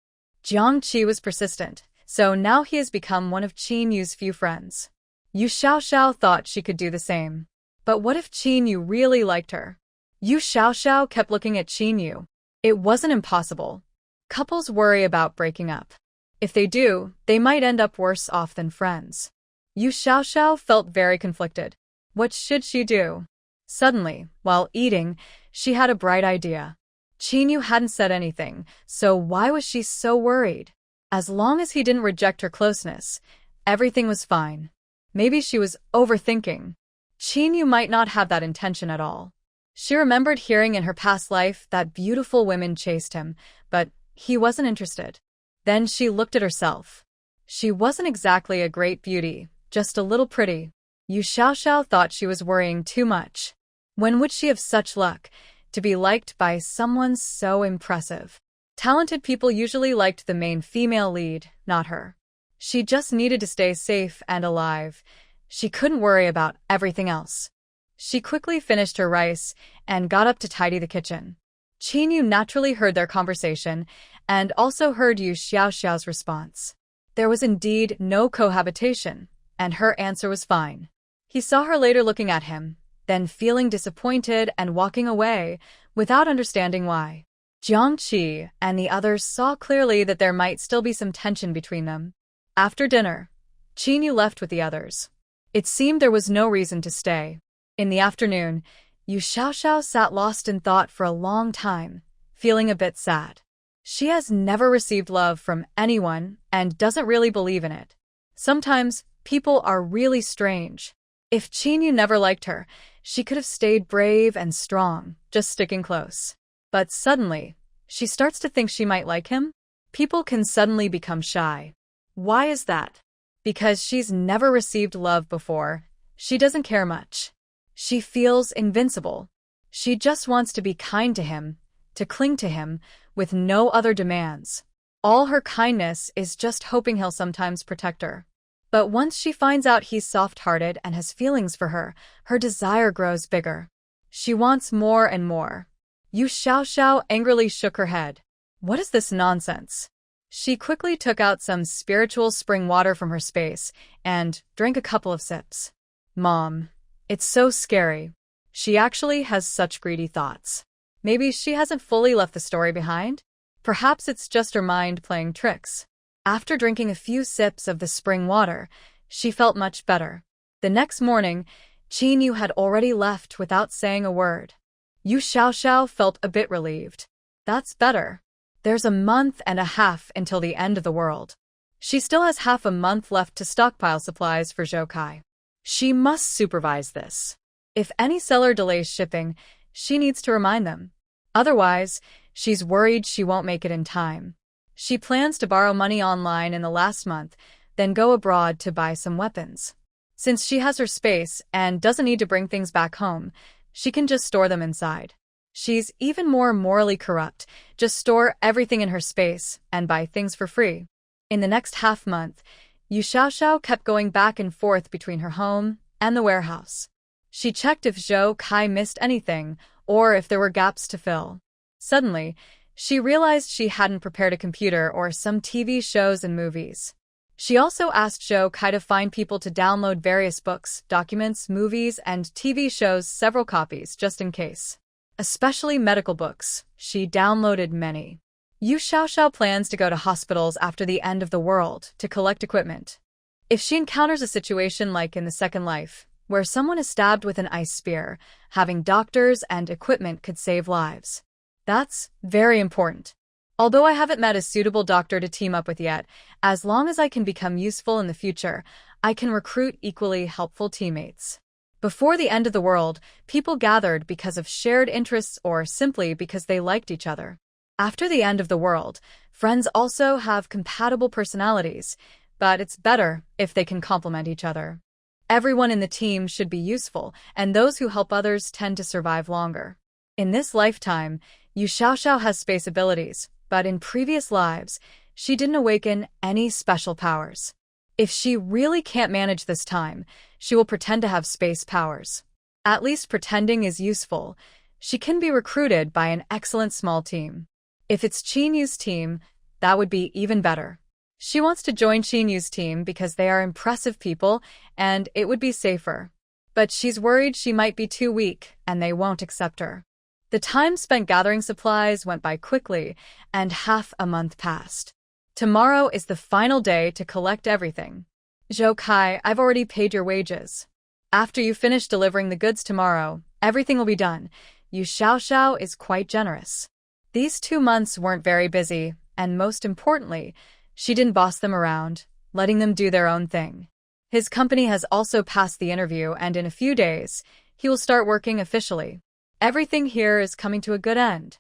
Jiang Qi was persistent, so now he has become one of Qinyu's few friends. Yu Xiaoxiao thought she could do the same. But what if Qinyu really liked her? Yu Xiaoxiao kept looking at Qinyu. It wasn't impossible. Couples worry about breaking up. If they do, they might end up worse off than friends. Yu Xiaoxiao felt very conflicted. What should she do? Suddenly, while eating, she had a bright idea. Qinyu hadn't said anything, so why was she so worried? As long as he didn't reject her closeness, everything was fine. Maybe she was overthinking. Qinyu might not have that intention at all. She remembered hearing in her past life that beautiful women chased him, but he wasn't interested. Then she looked at herself. She wasn't exactly a great beauty, just a little pretty. Yu Xiaoxiao thought she was worrying too much. When would she have such luck to be liked by someone so impressive? Talented people usually liked the main female lead, not her. She just needed to stay safe and alive. She couldn't worry about everything else. She quickly finished her rice and got up to tidy the kitchen. Qinyu naturally heard their conversation and also heard Yu Xiaoxiao's response. There was indeed no cohabitation, and her answer was fine. He saw her later looking at him, then feeling disappointed and walking away without understanding why. Jiangqi and the others saw clearly that there might still be some tension between them. After dinner, Qinyu left with the others. It seemed there was no reason to stay. In the afternoon, Yu Xiaoxiao sat lost in thought for a long time, feeling a bit sad. She has never received love from anyone and doesn't really believe in it. Sometimes, people are really strange. If Qinyu never liked her, she could have stayed brave and strong, just sticking close. But suddenly, she starts to think she might like him. People can suddenly become shy. Why is that? Because she's never received love before. She doesn't care much. She feels invincible. She just wants to be kind to him, to cling to him, with no other demands. All her kindness is just hoping he'll sometimes protect her. But once she finds out he's soft-hearted and has feelings for her, her desire grows bigger. She wants more and more. Yu Xiaoxiao angrily shook her head. What is this nonsense? She quickly took out some spiritual spring water from her space and drank a couple of sips. Mom, it's so scary. She actually has such greedy thoughts. Maybe she hasn't fully left the story behind? Perhaps it's just her mind playing tricks. After drinking a few sips of the spring water, she felt much better. The next morning, Qinyu had already left without saying a word. Yu Xiaoxiao felt a bit relieved. That's better. There's a month and a half until the end of the world. She still has half a month left to stockpile supplies for Zhou Kai. She must supervise this. If any seller delays shipping, she needs to remind them. Otherwise, she's worried she won't make it in time. She plans to borrow money online in the last month, then go abroad to buy some weapons. Since she has her space and doesn't need to bring things back home, she can just store them inside. She's even more morally corrupt, just store everything in her space and buy things for free. In the next half month, Yu Xiaoxiao kept going back and forth between her home and the warehouse. She checked if Zhou Kai missed anything or if there were gaps to fill. Suddenly, she realized she hadn't prepared a computer or some TV shows and movies. She also asked Zhou Kai to find people to download various books, documents, movies, and TV shows, several copies, just in case. Especially medical books. She downloaded many. Yu Xiaoxiao plans to go to hospitals after the end of the world to collect equipment. If she encounters a situation like in the Second Life, where someone is stabbed with an ice spear, having doctors and equipment could save lives. That's very important. Although I haven't met a suitable doctor to team up with yet, as long as I can become useful in the future, I can recruit equally helpful teammates. Before the end of the world, people gathered because of shared interests or simply because they liked each other. After the end of the world, friends also have compatible personalities, but it's better if they can complement each other. Everyone in the team should be useful, and those who help others tend to survive longer. In this lifetime, Yu Xiaoxiao has space abilities, but in previous lives, she didn't awaken any special powers. If she really can't manage this time, she will pretend to have space powers. At least pretending is useful. She can be recruited by an excellent small team. If it's Qinyu's team, that would be even better. She wants to join Qinyu's team because they are impressive people and it would be safer. But she's worried she might be too weak and they won't accept her. The time spent gathering supplies went by quickly and half a month passed. Tomorrow is the final day to collect everything. Zhou Kai, I've already paid your wages. After you finish delivering the goods tomorrow, everything will be done. Yu Xiaoxiao is quite generous. These 2 months weren't very busy, and most importantly, she didn't boss them around, letting them do their own thing. His company has also passed the interview and in a few days, he will start working officially. Everything here is coming to a good end.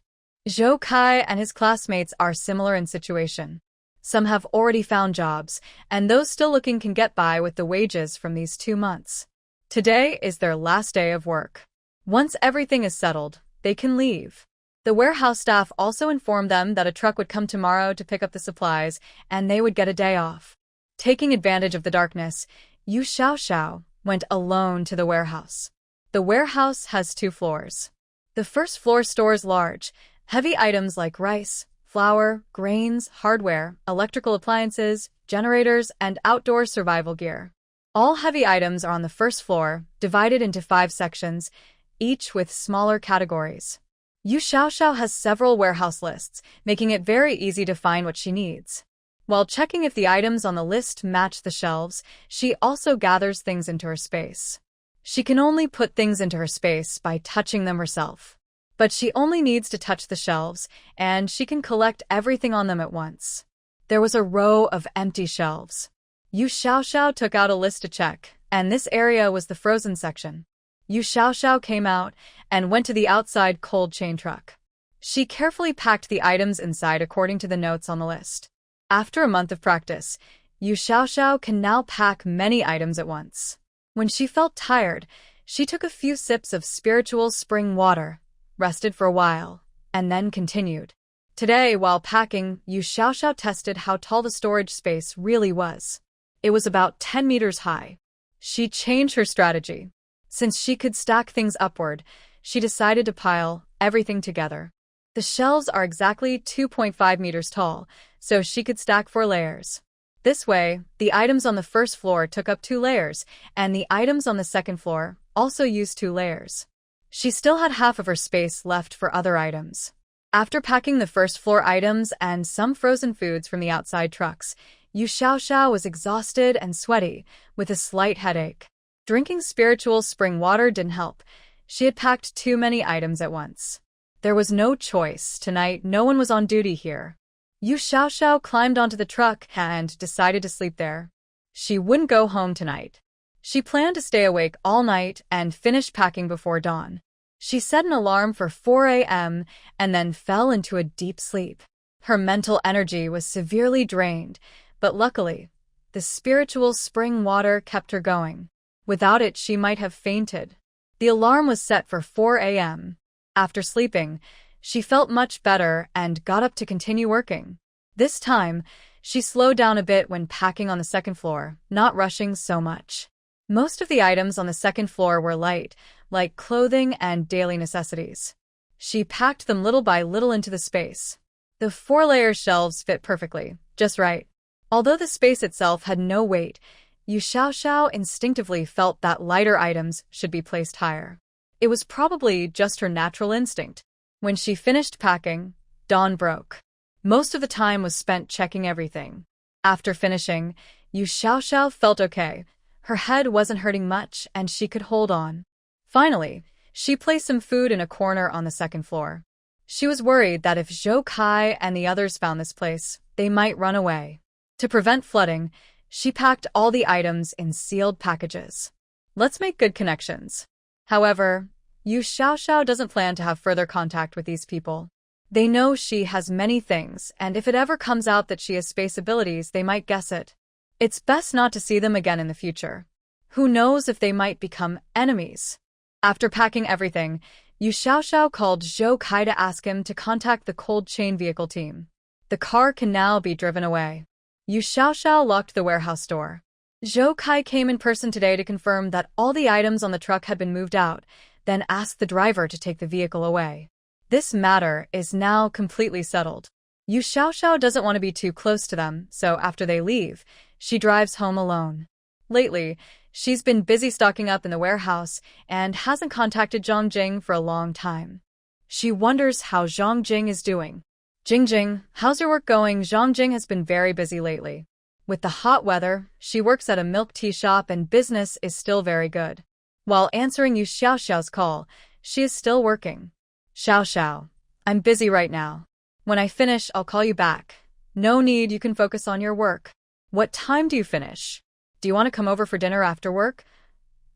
Zhou Kai and his classmates are similar in situation. Some have already found jobs, and those still looking can get by with the wages from these 2 months. Today is their last day of work. Once everything is settled, they can leave. The warehouse staff also informed them that a truck would come tomorrow to pick up the supplies, and they would get a day off. Taking advantage of the darkness, Yu Xiaoxiao went alone to the warehouse. The warehouse has 2 floors. The first floor stores large, heavy items like rice, flour, grains, hardware, electrical appliances, generators, and outdoor survival gear. All heavy items are on the first floor, divided into 5 sections, each with smaller categories. Yu Xiaoxiao has several warehouse lists, making it very easy to find what she needs. While checking if the items on the list match the shelves, she also gathers things into her space. She can only put things into her space by touching them herself. But she only needs to touch the shelves, and she can collect everything on them at once. There was a row of empty shelves. Yu Xiaoxiao took out a list to check, and this area was the frozen section. Yu Xiaoxiao came out and went to the outside cold chain truck. She carefully packed the items inside according to the notes on the list. After a month of practice, Yu Xiaoxiao can now pack many items at once. When she felt tired, she took a few sips of spiritual spring water, rested for a while, and then continued. Today, while packing, Yu Xiaoxiao tested how tall the storage space really was. It was about 10 meters high. She changed her strategy. Since she could stack things upward, she decided to pile everything together. The shelves are exactly 2.5 meters tall, so she could stack 4 layers. This way, the items on the first floor took up 2 layers, and the items on the second floor also used 2 layers. She still had half of her space left for other items. After packing the first floor items and some frozen foods from the outside trucks, Yu Xiaoxiao was exhausted and sweaty, with a slight headache. Drinking spiritual spring water didn't help. She had packed too many items at once. There was no choice. Tonight, no one was on duty here. Yu Xiaoxiao climbed onto the truck and decided to sleep there. She wouldn't go home tonight. She planned to stay awake all night and finish packing before dawn. She set an alarm for 4 a.m. and then fell into a deep sleep. Her mental energy was severely drained, but luckily, the spiritual spring water kept her going. Without it, she might have fainted. The alarm was set for 4 a.m. After sleeping, she felt much better and got up to continue working. This time, she slowed down a bit when packing on the second floor, not rushing so much. Most of the items on the second floor were light, like clothing and daily necessities. She packed them little by little into the space. The 4-layer shelves fit perfectly, just right. Although the space itself had no weight, Yu Xiaoxiao instinctively felt that lighter items should be placed higher. It was probably just her natural instinct. When she finished packing, dawn broke. Most of the time was spent checking everything. After finishing, Yu Xiaoxiao felt okay. Her head wasn't hurting much, and she could hold on. Finally, she placed some food in a corner on the second floor. She was worried that if Zhou Kai and the others found this place, they might run away. To prevent flooding, she packed all the items in sealed packages. Let's make good connections. However, Yu Xiaoxiao doesn't plan to have further contact with these people. They know she has many things, and if it ever comes out that she has space abilities, they might guess it. It's best not to see them again in the future. Who knows if they might become enemies? After packing everything, Yu Xiaoxiao called Zhou Kai to ask him to contact the cold chain vehicle team. The car can now be driven away. Yu Xiaoxiao locked the warehouse door. Zhou Kai came in person today to confirm that all the items on the truck had been moved out, then asked the driver to take the vehicle away. This matter is now completely settled. Yu Xiaoxiao doesn't want to be too close to them, so after they leave, she drives home alone. Lately, she's been busy stocking up in the warehouse and hasn't contacted Zhang Jing for a long time. She wonders how Zhang Jing is doing. Jing, how's your work going? Zhang Jing has been very busy lately. With the hot weather, she works at a milk tea shop and business is still very good. While answering Yu Xiaoxiao's call, she is still working. Xiao, I'm busy right now. When I finish, I'll call you back. No need, you can focus on your work. What time do you finish? Do you want to come over for dinner after work?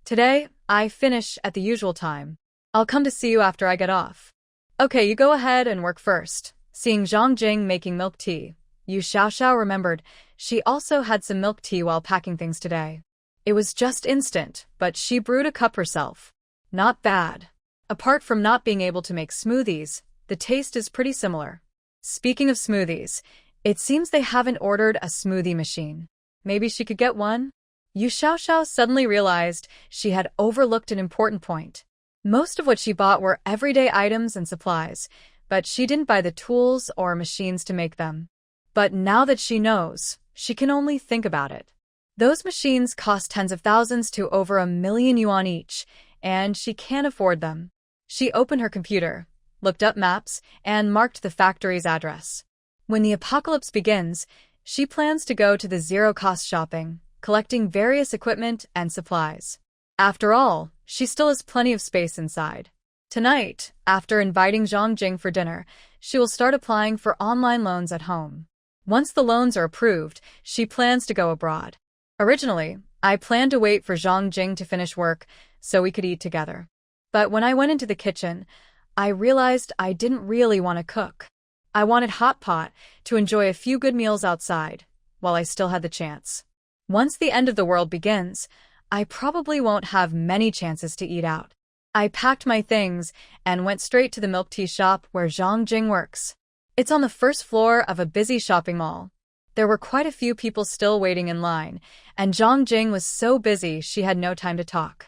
Today, I finish at the usual time. I'll come to see you after I get off. Okay, you go ahead and work first. Seeing Zhang Jing making milk tea, Yu Xiaoxiao remembered she also had some milk tea while packing things today. It was just instant, but she brewed a cup herself. Not bad. Apart from not being able to make smoothies, The taste is pretty similar. Speaking of smoothies, it seems they haven't ordered a smoothie machine. Maybe she could get one? Yu Xiaoxiao suddenly realized she had overlooked an important point. Most of what she bought were everyday items and supplies, but she didn't buy the tools or machines to make them. But now that she knows, she can only think about it. Those machines cost tens of thousands to over 1,000,000 yuan each, and she can't afford them. She opened her computer, looked up maps, and marked the factory's address. When the apocalypse begins, she plans to go to the zero-cost shopping, collecting various equipment and supplies. After all, she still has plenty of space inside. Tonight, after inviting Zhang Jing for dinner, she will start applying for online loans at home. Once the loans are approved, she plans to go abroad. Originally, I planned to wait for Zhang Jing to finish work so we could eat together. But when I went into the kitchen, I realized I didn't really want to cook. I wanted hot pot to enjoy a few good meals outside, while I still had the chance. Once the end of the world begins, I probably won't have many chances to eat out. I packed my things and went straight to the milk tea shop where Zhang Jing works. It's on the first floor of a busy shopping mall. There were quite a few people still waiting in line, and Zhang Jing was so busy she had no time to talk.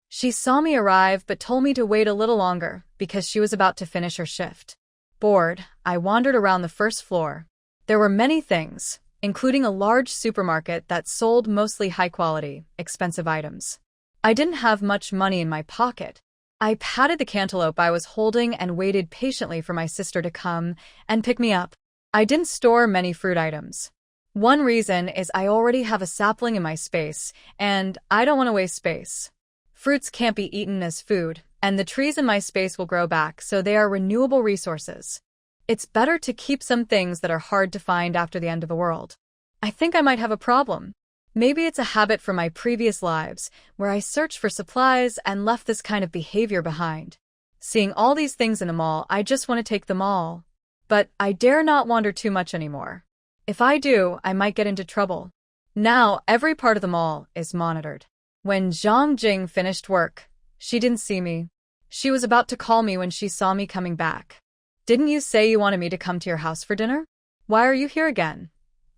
She saw me arrive but told me to wait a little longer because she was about to finish her shift. Bored, I wandered around the first floor. There were many things, including a large supermarket that sold mostly high-quality, expensive items. I didn't have much money in my pocket. I patted the cantaloupe I was holding and waited patiently for my sister to come and pick me up. I didn't store many fruit items. One reason is I already have a sapling in my space, and I don't want to waste space. Fruits can't be eaten as food, and the trees in my space will grow back, so they are renewable resources. It's better to keep some things that are hard to find after the end of the world. I think I might have a problem. Maybe it's a habit from my previous lives, where I searched for supplies and left this kind of behavior behind. Seeing all these things in a mall, I just want to take them all. But I dare not wander too much anymore. If I do, I might get into trouble. Now, every part of the mall is monitored. When Zhang Jing finished work, she didn't see me. She was about to call me when she saw me coming back. Didn't you say you wanted me to come to your house for dinner? Why are you here again?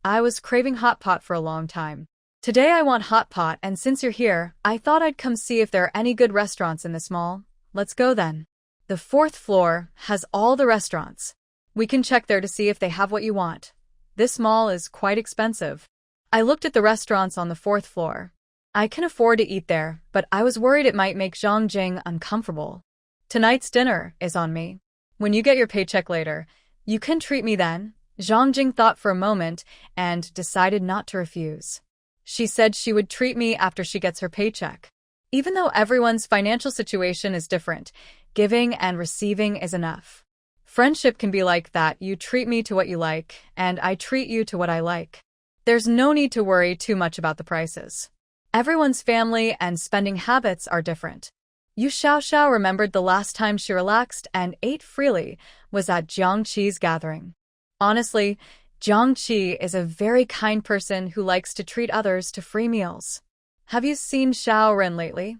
I was craving hot pot for a long time. Today I want hot pot, and since you're here, I thought I'd come see if there are any good restaurants in this mall. Let's go then. The 4th floor has all the restaurants. We can check there to see if they have what you want. This mall is quite expensive. I looked at the restaurants on the 4th floor. I can afford to eat there, but I was worried it might make Zhang Jing uncomfortable. Tonight's dinner is on me. When you get your paycheck later, you can treat me then. Zhang Jing thought for a moment and decided not to refuse. She said she would treat me after she gets her paycheck. Even though everyone's financial situation is different, giving and receiving is enough. Friendship can be like that. You treat me to what you like, and I treat you to what I like. There's no need to worry too much about the prices. Everyone's family and spending habits are different. Yu Xiaoxiao remembered the last time she relaxed and ate freely was at Jiang Qi's gathering. Honestly, Jiang Qi is a very kind person who likes to treat others to free meals. Have you seen Xiao Ren lately?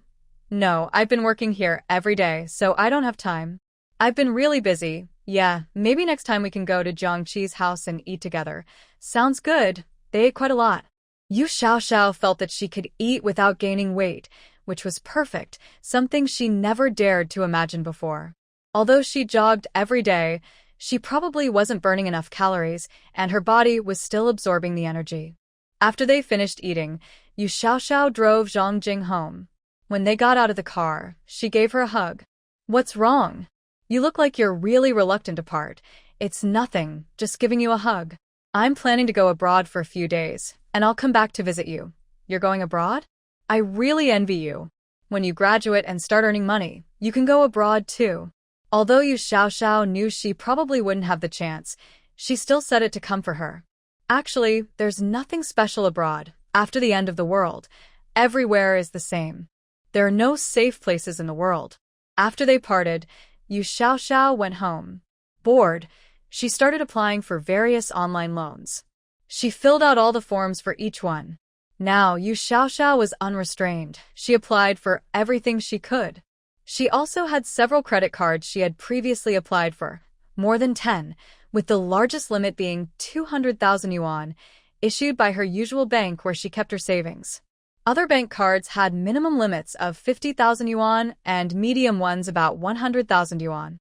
No, I've been working here every day, so I don't have time. I've been really busy. Yeah, maybe next time we can go to Jiang Qi's house and eat together. Sounds good. They ate quite a lot. Yu Xiaoxiao felt that she could eat without gaining weight, which was perfect, something she never dared to imagine before. Although she jogged every day, she probably wasn't burning enough calories, and her body was still absorbing the energy. After they finished eating, Yu Xiaoxiao drove Zhang Jing home. When they got out of the car, she gave her a hug. What's wrong? You look like you're really reluctant to part. It's nothing, just giving you a hug. I'm planning to go abroad for a few days, and I'll come back to visit you. You're going abroad? I really envy you. When you graduate and start earning money, you can go abroad too. Although Yu Xiaoxiao knew she probably wouldn't have the chance, she still said it to come for her. Actually, there's nothing special abroad. After the end of the world, everywhere is the same. There are no safe places in the world. After they parted, Yu Xiaoxiao went home. Bored, she started applying for various online loans. She filled out all the forms for each one. Now, Yu Xiaoxiao was unrestrained. She applied for everything she could. She also had several credit cards she had previously applied for, more than 10, with the largest limit being 200,000 yuan, issued by her usual bank where she kept her savings. Other bank cards had minimum limits of 50,000 yuan and medium ones about 100,000 yuan.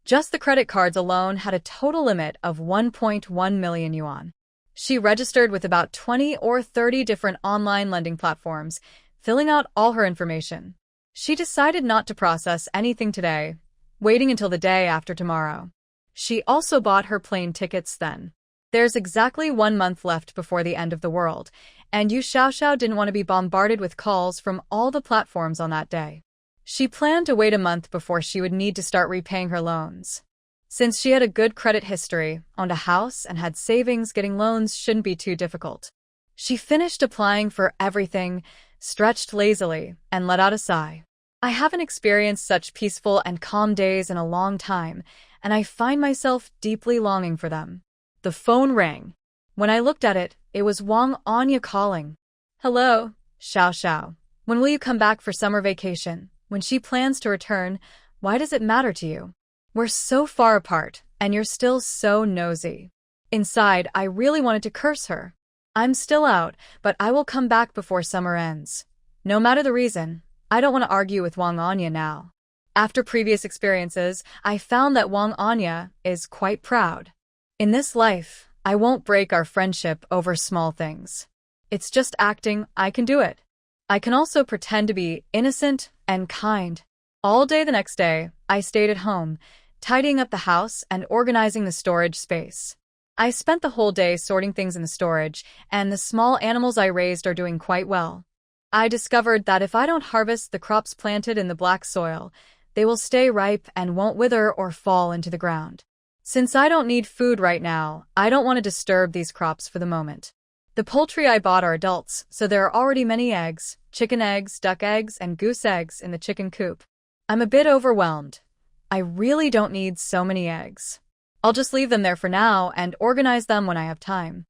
Just the credit cards alone had a total limit of 1.1 million yuan. She registered with about 20 or 30 different online lending platforms, filling out all her information. She decided not to process anything today, waiting until the day after tomorrow. She also bought her plane tickets then. There's exactly 1 month left before the end of the world, and Yu Xiaoxiao didn't want to be bombarded with calls from all the platforms on that day. She planned to wait a month before she would need to start repaying her loans. Since she had a good credit history, owned a house, and had savings, getting loans shouldn't be too difficult. She finished applying for everything, stretched lazily, and let out a sigh. I haven't experienced such peaceful and calm days in a long time, and I find myself deeply longing for them. The phone rang. When I looked at it, it was Wang Anya calling. Hello, Xiao. When will you come back for summer vacation? When she plans to return, why does it matter to you? We're so far apart, and you're still so nosy. Inside, I really wanted to curse her. I'm still out, but I will come back before summer ends. No matter the reason, I don't want to argue with Wang Anya now. After previous experiences, I found that Wang Anya is quite proud. In this life, I won't break our friendship over small things. It's just acting, I can do it. I can also pretend to be innocent and kind. All day the next day, I stayed at home, tidying up the house and organizing the storage space. I spent the whole day sorting things in the storage, and the small animals I raised are doing quite well. I discovered that if I don't harvest the crops planted in the black soil, they will stay ripe and won't wither or fall into the ground. Since I don't need food right now, I don't want to disturb these crops for the moment. The poultry I bought are adults, so there are already many eggs, chicken eggs, duck eggs, and goose eggs in the chicken coop. I'm a bit overwhelmed. I really don't need so many eggs. I'll just leave them there for now and organize them when I have time.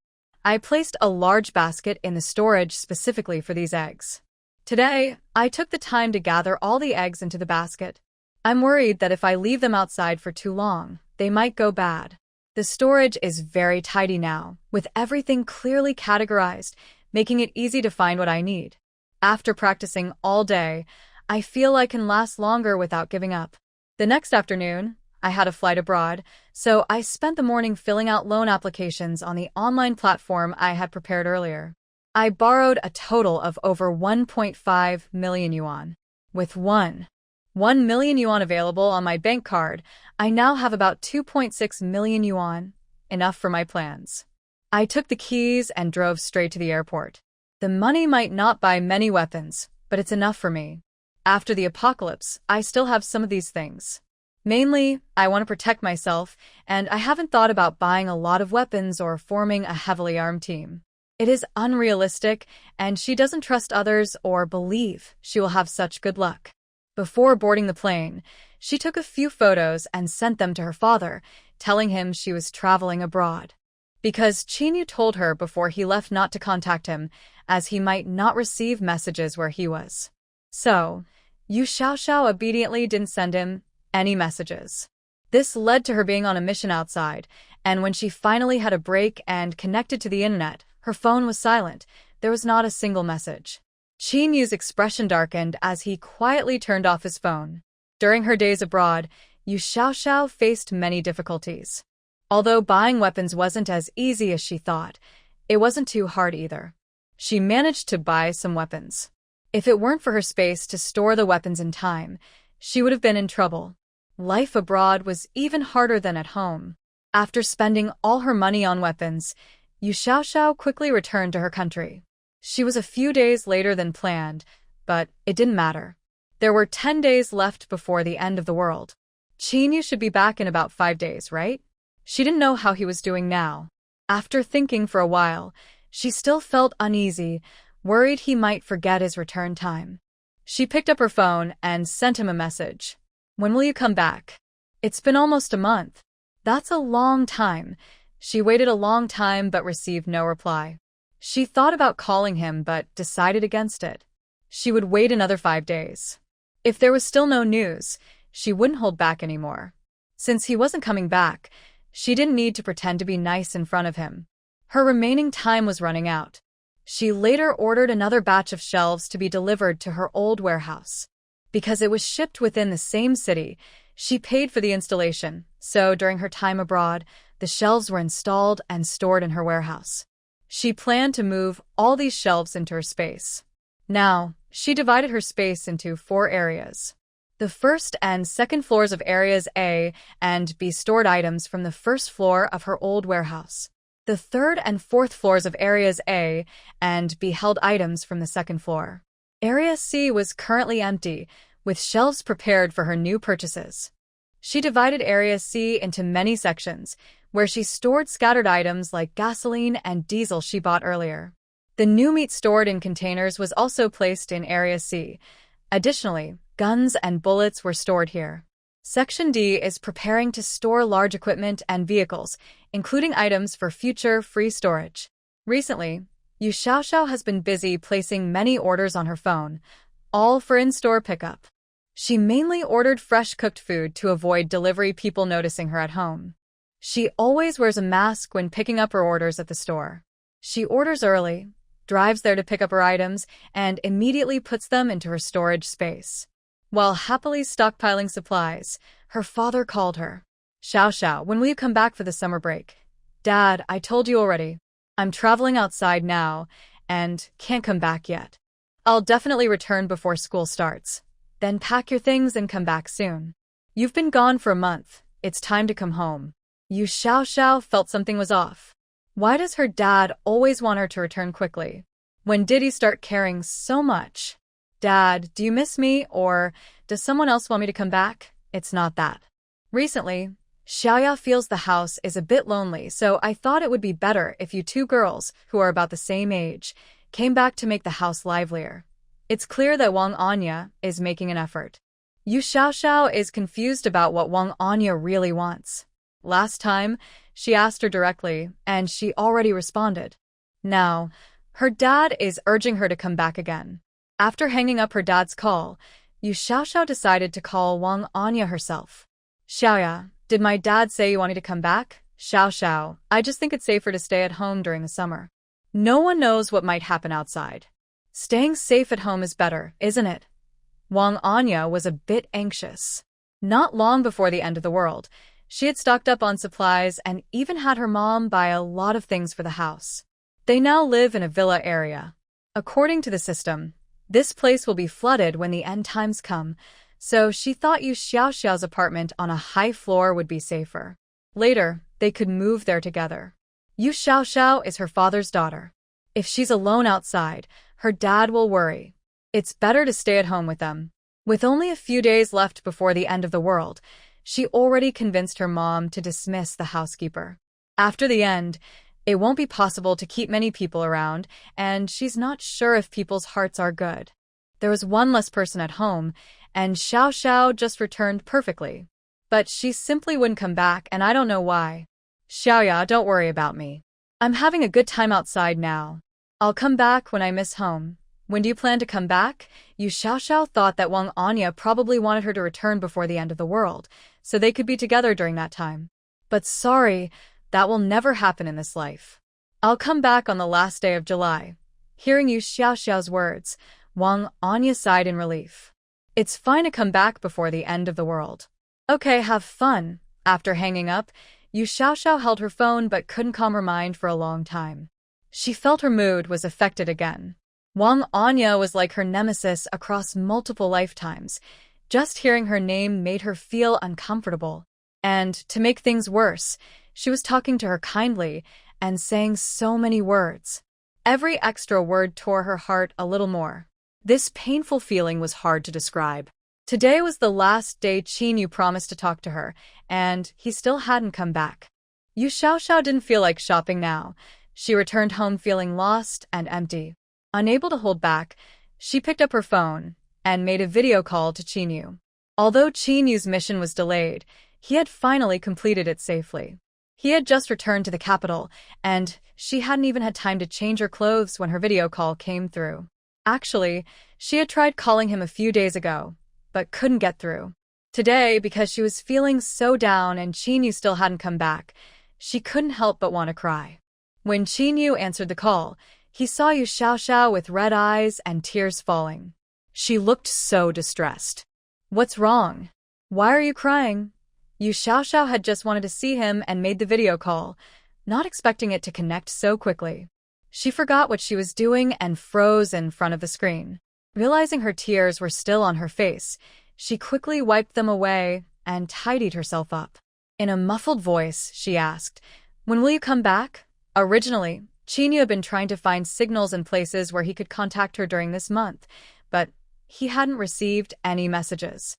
I placed a large basket in the storage specifically for these eggs. Today, I took the time to gather all the eggs into the basket. I'm worried that if I leave them outside for too long, they might go bad. The storage is very tidy now, with everything clearly categorized, making it easy to find what I need. After practicing all day, I feel I can last longer without giving up. The next afternoon, I had a flight abroad, so I spent the morning filling out loan applications on the online platform I had prepared earlier. I borrowed a total of over 1.5 million yuan. With 1 million yuan available on my bank card, I now have about 2.6 million yuan, enough for my plans. I took the keys and drove straight to the airport. The money might not buy many weapons, but it's enough for me. After the apocalypse, I still have some of these things. Mainly, I want to protect myself, and I haven't thought about buying a lot of weapons or forming a heavily armed team. It is unrealistic, and she doesn't trust others or believe she will have such good luck. Before boarding the plane, she took a few photos and sent them to her father, telling him she was traveling abroad. Because Qinyu told her before he left not to contact him, as he might not receive messages where he was. So, Yu Xiaoxiao obediently didn't send him any messages. This led to her being on a mission outside, and when she finally had a break and connected to the internet, her phone was silent. There was not a single message. Qinyu's expression darkened as he quietly turned off his phone. During her days abroad, Yu Xiaoxiao faced many difficulties. Although buying weapons wasn't as easy as she thought, it wasn't too hard either. She managed to buy some weapons. If it weren't for her space to store the weapons in time, she would have been in trouble. Life abroad was even harder than at home. After spending all her money on weapons, Yu Xiaoxiao quickly returned to her country. She was a few days later than planned, but it didn't matter. There were 10 days left before the end of the world. Qinyu should be back in about 5 days, right? She didn't know how he was doing now. After thinking for a while, she still felt uneasy, worried he might forget his return time. She picked up her phone and sent him a message. When will you come back? It's been almost a month. That's a long time. She waited a long time but received no reply. She thought about calling him but decided against it. She would wait another 5 days. If there was still no news, she wouldn't hold back anymore. Since he wasn't coming back, she didn't need to pretend to be nice in front of him. Her remaining time was running out. She later ordered another batch of shelves to be delivered to her old warehouse. Because it was shipped within the same city, she paid for the installation, so during her time abroad, the shelves were installed and stored in her warehouse. She planned to move all these shelves into her space. Now, she divided her space into 4 areas. The first and second floors of areas A and B stored items from the first floor of her old warehouse. The third and fourth floors of areas A and B held items from the second floor. Area C was currently empty, with shelves prepared for her new purchases. She divided Area C into many sections, where she stored scattered items like gasoline and diesel she bought earlier. The new meat stored in containers was also placed in Area C. Additionally, guns and bullets were stored here. Section D is preparing to store large equipment and vehicles, including items for future free storage. Recently, Yu Xiaoxiao has been busy placing many orders on her phone, all for in-store pickup. She mainly ordered fresh cooked food to avoid delivery people noticing her at home. She always wears a mask when picking up her orders at the store. She orders early, drives there to pick up her items, and immediately puts them into her storage space. While happily stockpiling supplies, her father called her. Xiaoxiao, when will you come back for the summer break? Dad, I told you already. I'm traveling outside now, and can't come back yet. I'll definitely return before school starts. Then pack your things and come back soon. You've been gone for a month. It's time to come home. Yu Xiaoxiao felt something was off. Why does her dad always want her to return quickly? When did he start caring so much? Dad, do you miss me, or does someone else want me to come back? It's not that. Recently, Xiaoya feels the house is a bit lonely, so I thought it would be better if you 2 girls, who are about the same age, came back to make the house livelier. It's clear that Wang Anya is making an effort. Yu Xiaoxiao is confused about what Wang Anya really wants. Last time, she asked her directly, and she already responded. Now, her dad is urging her to come back again. After hanging up her dad's call, Yu Xiaoxiao decided to call Wang Anya herself. Xiaoya, did my dad say you wanted to come back? Xiaoxiao, I just think it's safer to stay at home during the summer. No one knows what might happen outside. Staying safe at home is better, isn't it? Wang Anya was a bit anxious. Not long before the end of the world, she had stocked up on supplies and even had her mom buy a lot of things for the house. They now live in a villa area. According to the system, this place will be flooded when the end times come, so she thought Yu Xiaoxiao's apartment on a high floor would be safer. Later, they could move there together. Yu Xiaoxiao is her father's daughter. If she's alone outside, her dad will worry. It's better to stay at home with them. With only a few days left before the end of the world, she already convinced her mom to dismiss the housekeeper. After the end, it won't be possible to keep many people around, and she's not sure if people's hearts are good. There was one less person at home, and Xiaoxiao just returned perfectly. But she simply wouldn't come back, and I don't know why. Xiaoya, don't worry about me. I'm having a good time outside now. I'll come back when I miss home. When do you plan to come back? Yu Xiaoxiao thought that Wang Anya probably wanted her to return before the end of the world, so they could be together during that time. But sorry, that will never happen in this life. I'll come back on the last day of July. Hearing Yu Xiaoxiao's words, Wang Anya sighed in relief. It's fine to come back before the end of the world. Okay, have fun. After hanging up, Yu Xiaoxiao held her phone but couldn't calm her mind for a long time. She felt her mood was affected again. Wang Anya was like her nemesis across multiple lifetimes. Just hearing her name made her feel uncomfortable. And, to make things worse, she was talking to her kindly and saying so many words. Every extra word tore her heart a little more. This painful feeling was hard to describe. Today was the last day Qinyu promised to talk to her, and he still hadn't come back. Yu Xiaoxiao didn't feel like shopping now. She returned home feeling lost and empty. Unable to hold back, she picked up her phone and made a video call to Qinyu. Although Qinyu's mission was delayed, he had finally completed it safely. He had just returned to the capital, and she hadn't even had time to change her clothes when her video call came through. Actually, she had tried calling him a few days ago, but couldn't get through. Today, because she was feeling so down and Chinyu still hadn't come back, she couldn't help but want to cry. When Chinyu answered the call, he saw Yu Xiaoxiao with red eyes and tears falling. She looked so distressed. What's wrong? Why are you crying? Yu Xiaoxiao had just wanted to see him and made the video call, not expecting it to connect so quickly. She forgot what she was doing and froze in front of the screen. Realizing her tears were still on her face, she quickly wiped them away and tidied herself up. In a muffled voice, she asked, "When will you come back?" Originally, Chinyu had been trying to find signals in places where he could contact her during this month, but he hadn't received any messages.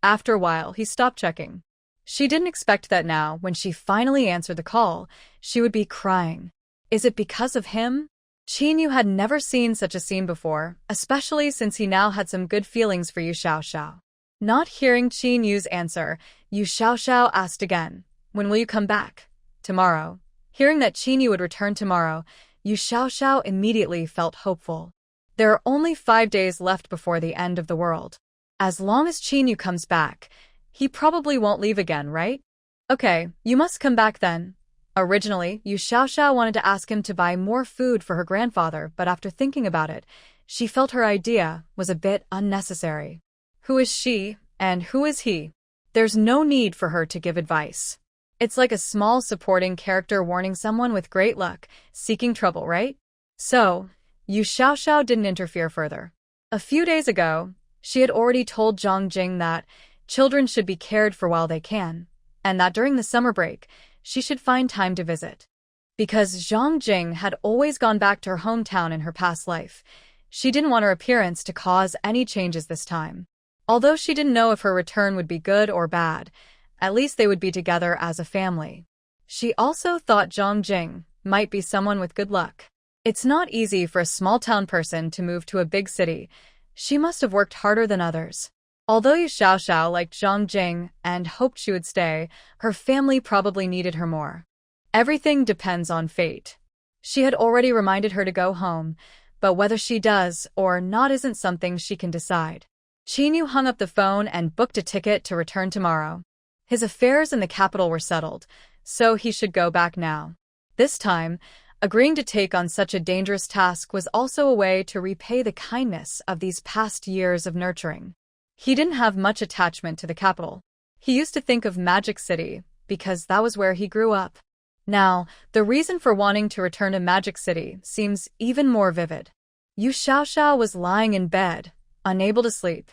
After a while, he stopped checking. She didn't expect that now, when she finally answered the call, she would be crying. Is it because of him? Chinyu had never seen such a scene before, especially since he now had some good feelings for Yu Xiaoxiao. Not hearing Chinyu's answer, Yu Xiaoxiao asked again, "When will you come back?" "Tomorrow." Hearing that Chinyu would return tomorrow, Yu Xiaoxiao immediately felt hopeful. There are only 5 days left before the end of the world. As long as Chinyu comes back, he probably won't leave again, right? Okay, you must come back then. Originally, Yu Xiaoxiao wanted to ask him to buy more food for her grandfather, but after thinking about it, she felt her idea was a bit unnecessary. Who is she, and who is he? There's no need for her to give advice. It's like a small supporting character warning someone with great luck, seeking trouble, right? So, Yu Xiaoxiao didn't interfere further. A few days ago, she had already told Zhang Jing that children should be cared for while they can, and that during the summer break, she should find time to visit. Because Zhang Jing had always gone back to her hometown in her past life, she didn't want her appearance to cause any changes this time. Although she didn't know if her return would be good or bad, at least they would be together as a family. She also thought Zhang Jing might be someone with good luck. It's not easy for a small-town person to move to a big city. She must have worked harder than others. Although Yu Xiaoxiao liked Zhang Jing and hoped she would stay, her family probably needed her more. Everything depends on fate. She had already reminded her to go home, but whether she does or not isn't something she can decide. Chinyu hung up the phone and booked a ticket to return tomorrow. His affairs in the capital were settled, so he should go back now. This time, agreeing to take on such a dangerous task was also a way to repay the kindness of these past years of nurturing. He didn't have much attachment to the capital. He used to think of Magic City, because that was where he grew up. Now, the reason for wanting to return to Magic City seems even more vivid. Yu Xiaoxiao was lying in bed, unable to sleep.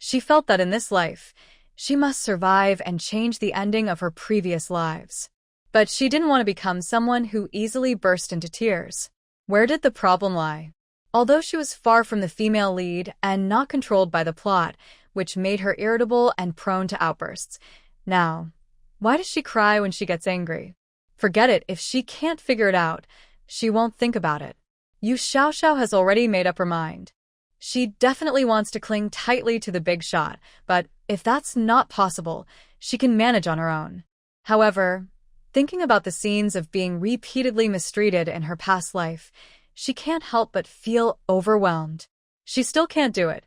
She felt that in this life, she must survive and change the ending of her previous lives. But she didn't want to become someone who easily burst into tears. Where did the problem lie? Although she was far from the female lead and not controlled by the plot, which made her irritable and prone to outbursts. Now, why does she cry when she gets angry? Forget it, if she can't figure it out, she won't think about it. Yu Xiaoxiao has already made up her mind. She definitely wants to cling tightly to the big shot, but if that's not possible, she can manage on her own. However, thinking about the scenes of being repeatedly mistreated in her past life, she can't help but feel overwhelmed. She still can't do it.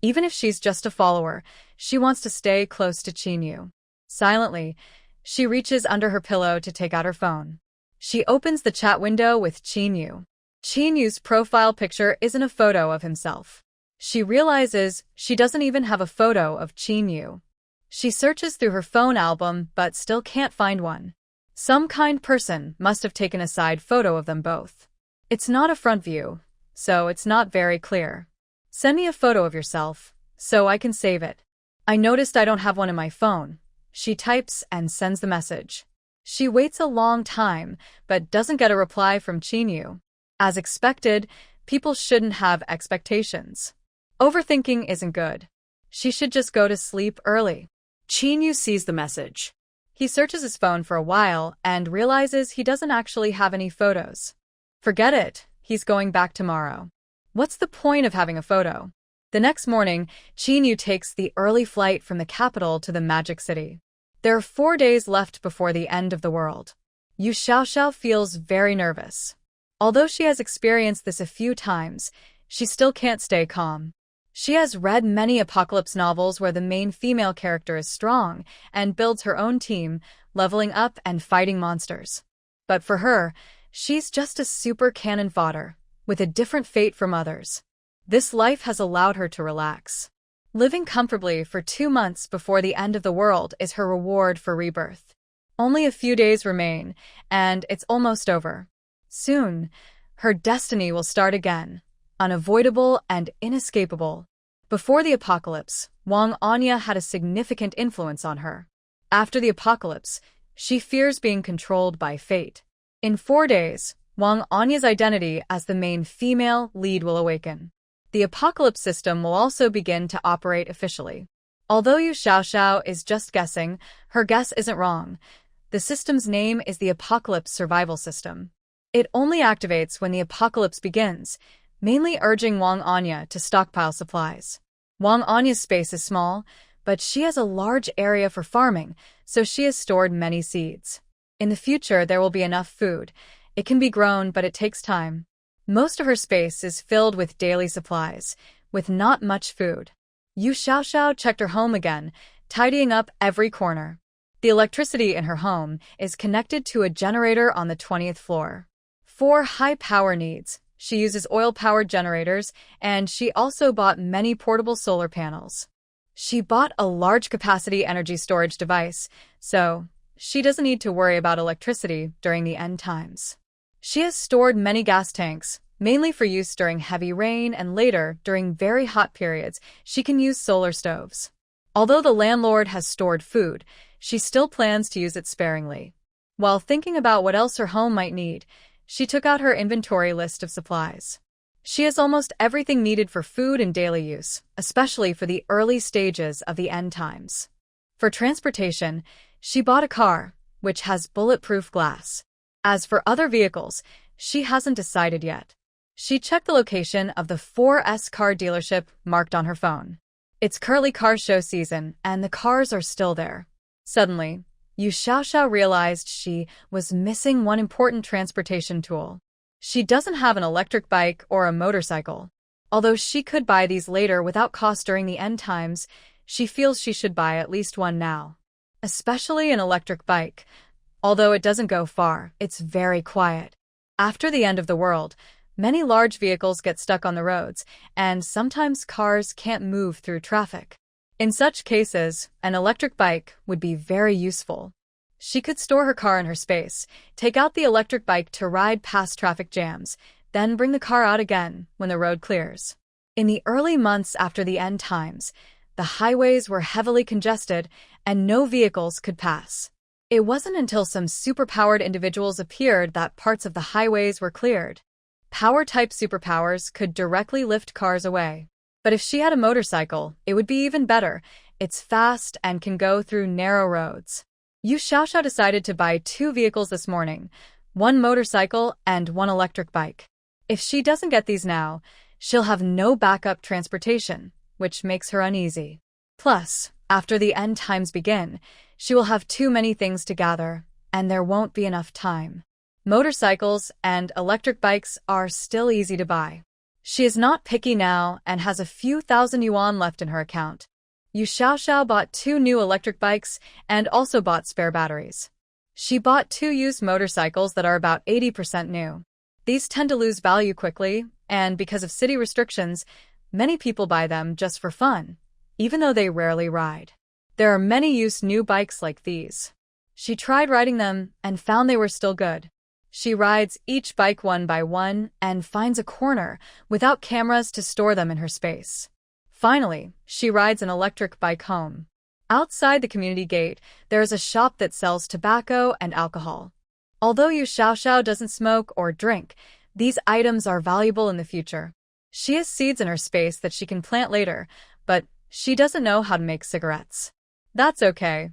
Even if she's just a follower, she wants to stay close to Chinyu. Silently, she reaches under her pillow to take out her phone. She opens the chat window with Chinyu. Chinyu's profile picture isn't a photo of himself. She realizes she doesn't even have a photo of Chinyu. She searches through her phone album but still can't find one. Some kind person must have taken a side photo of them both. It's not a front view, so it's not very clear. Send me a photo of yourself, so I can save it. I noticed I don't have one in my phone. She types and sends the message. She waits a long time, but doesn't get a reply from Chinyu. As expected, people shouldn't have expectations. Overthinking isn't good. She should just go to sleep early. Chinyu sees the message. He searches his phone for a while and realizes he doesn't actually have any photos. Forget it, he's going back tomorrow. What's the point of having a photo? The next morning, Chinyu takes the early flight from the capital to the Magic City. There are 4 days left before the end of the world. Yu Xiaoxiao feels very nervous. Although she has experienced this a few times, she still can't stay calm. She has read many apocalypse novels where the main female character is strong and builds her own team, leveling up and fighting monsters. But for her, she's just a super cannon fodder, with a different fate from others. This life has allowed her to relax. Living comfortably for 2 months before the end of the world is her reward for rebirth. Only a few days remain, and it's almost over. Soon, her destiny will start again, unavoidable and inescapable. Before the apocalypse, Wang Anya had a significant influence on her. After the apocalypse, she fears being controlled by fate. In 4 days, Wang Anya's identity as the main female lead will awaken. The apocalypse system will also begin to operate officially. Although Yu Xiaoxiao is just guessing, her guess isn't wrong. The system's name is the Apocalypse Survival System. It only activates when the apocalypse begins, mainly urging Wang Anya to stockpile supplies. Wang Anya's space is small, but she has a large area for farming, so she has stored many seeds. In the future, there will be enough food. It can be grown, but it takes time. Most of her space is filled with daily supplies, with not much food. Yu Xiaoxiao checked her home again, tidying up every corner. The electricity in her home is connected to a generator on the 20th floor. For high power needs, she uses oil-powered generators, and she also bought many portable solar panels. She bought a large-capacity energy storage device, so she doesn't need to worry about electricity during the end times. She has stored many gas tanks, mainly for use during heavy rain and later, during very hot periods, she can use solar stoves. Although the landlord has stored food, she still plans to use it sparingly. While thinking about what else her home might need, she took out her inventory list of supplies. She has almost everything needed for food and daily use, especially for the early stages of the end times. For transportation, she bought a car, which has bulletproof glass. As for other vehicles, she hasn't decided yet. She checked the location of the 4S car dealership marked on her phone. It's currently car show season, and the cars are still there. Suddenly, Yu Xiaoxiao realized she was missing one important transportation tool. She doesn't have an electric bike or a motorcycle. Although she could buy these later without cost during the end times, she feels she should buy at least one now. Especially an electric bike. Although it doesn't go far, it's very quiet. After the end of the world, many large vehicles get stuck on the roads, and sometimes cars can't move through traffic. In such cases, an electric bike would be very useful. She could store her car in her space, take out the electric bike to ride past traffic jams, then bring the car out again when the road clears. In the early months after the end times, the highways were heavily congested and no vehicles could pass. It wasn't until some superpowered individuals appeared that parts of the highways were cleared. Power-type superpowers could directly lift cars away. But if she had a motorcycle, it would be even better. It's fast and can go through narrow roads. Yu Xiaoxiao decided to buy 2 vehicles this morning, one motorcycle and one electric bike. If she doesn't get these now, she'll have no backup transportation, which makes her uneasy. Plus, after the end times begin, she will have too many things to gather, and there won't be enough time. Motorcycles and electric bikes are still easy to buy. She is not picky now and has a few thousand yuan left in her account. Yu Xiaoxiao bought 2 new electric bikes and also bought spare batteries. She bought 2 used motorcycles that are about 80% new. These tend to lose value quickly, and because of city restrictions, many people buy them just for fun, even though they rarely ride. There are many used new bikes like these. She tried riding them and found they were still good. She rides each bike one by one and finds a corner without cameras to store them in her space. Finally, she rides an electric bike home. Outside the community gate, there is a shop that sells tobacco and alcohol. Although Yu Xiaoxiao doesn't smoke or drink, these items are valuable in the future. She has seeds in her space that she can plant later, but she doesn't know how to make cigarettes. That's okay.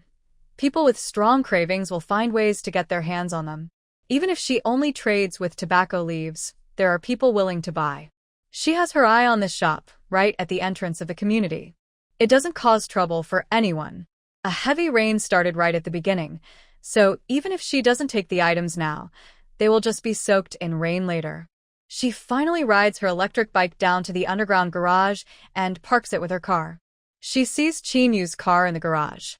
People with strong cravings will find ways to get their hands on them. Even if she only trades with tobacco leaves, there are people willing to buy. She has her eye on this shop, right at the entrance of the community. It doesn't cause trouble for anyone. A heavy rain started right at the beginning, so even if she doesn't take the items now, they will just be soaked in rain later. She finally rides her electric bike down to the underground garage and parks it with her car. She sees Chinyu's car in the garage.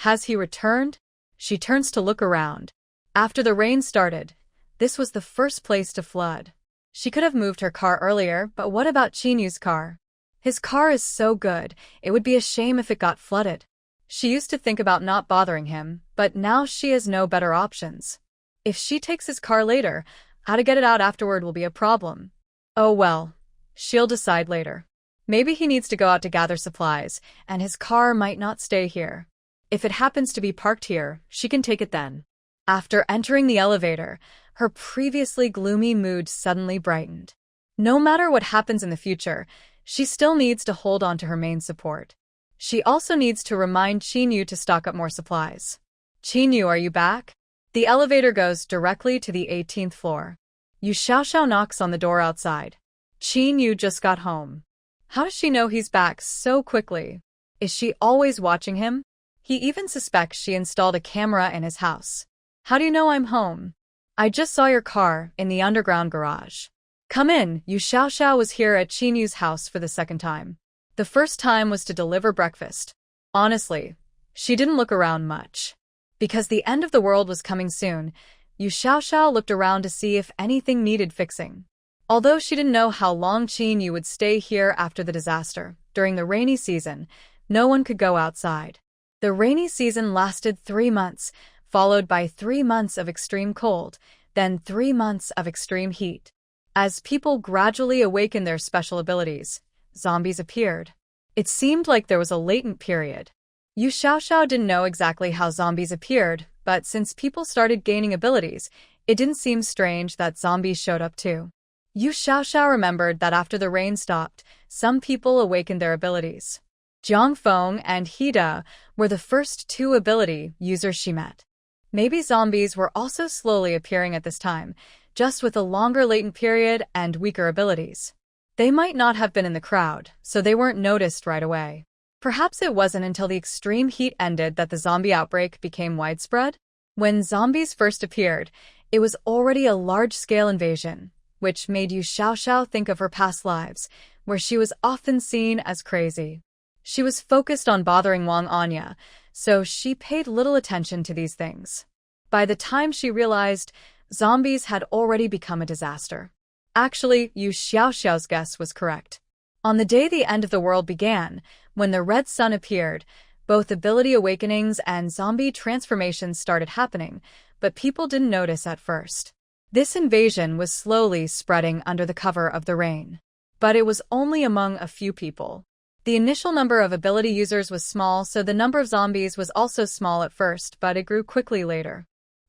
Has he returned? She turns to look around. After the rain started, this was the first place to flood. She could have moved her car earlier, but what about Chinyu's car? His car is so good, it would be a shame if it got flooded. She used to think about not bothering him, but now she has no better options. If she takes his car later, how to get it out afterward will be a problem. Oh well, she'll decide later. Maybe he needs to go out to gather supplies, and his car might not stay here. If it happens to be parked here, she can take it then. After entering the elevator, her previously gloomy mood suddenly brightened. No matter what happens in the future, she still needs to hold on to her main support. She also needs to remind Chinyu to stock up more supplies. Chinyu, are you back? The elevator goes directly to the 18th floor. Yu Xiaoxiao knocks on the door outside. Chinyu just got home. How does she know he's back so quickly? Is she always watching him? He even suspects she installed a camera in his house. How do you know I'm home? I just saw your car in the underground garage. Come in. Yu Xiaoxiao was here at Chinyu's house for the second time. The first time was to deliver breakfast. Honestly, she didn't look around much. Because the end of the world was coming soon, Yu Xiaoxiao looked around to see if anything needed fixing. Although she didn't know how long Chinyu would stay here after the disaster, during the rainy season, no one could go outside. The rainy season lasted 3 months, followed by 3 months of extreme cold, then 3 months of extreme heat. As people gradually awakened their special abilities, zombies appeared. It seemed like there was a latent period. Yu Xiaoxiao didn't know exactly how zombies appeared, but since people started gaining abilities, it didn't seem strange that zombies showed up too. Yu Xiaoxiao remembered that after the rain stopped, some people awakened their abilities. Jiang Feng and Hida were the first 2 ability users she met. Maybe zombies were also slowly appearing at this time, just with a longer latent period and weaker abilities. They might not have been in the crowd, so they weren't noticed right away. Perhaps it wasn't until the extreme heat ended that the zombie outbreak became widespread. When zombies first appeared, it was already a large-scale invasion, which made Yu Xiaoxiao think of her past lives, where she was often seen as crazy. She was focused on bothering Wang Anya, so she paid little attention to these things. By the time she realized, zombies had already become a disaster. Actually, Yu Xiaoxiao's guess was correct. On the day the end of the world began, when the red sun appeared, both ability awakenings and zombie transformations started happening, but people didn't notice at first. This invasion was slowly spreading under the cover of the rain. But it was only among a few people. The initial number of ability users was small, so the number of zombies was also small at first, but it grew quickly later.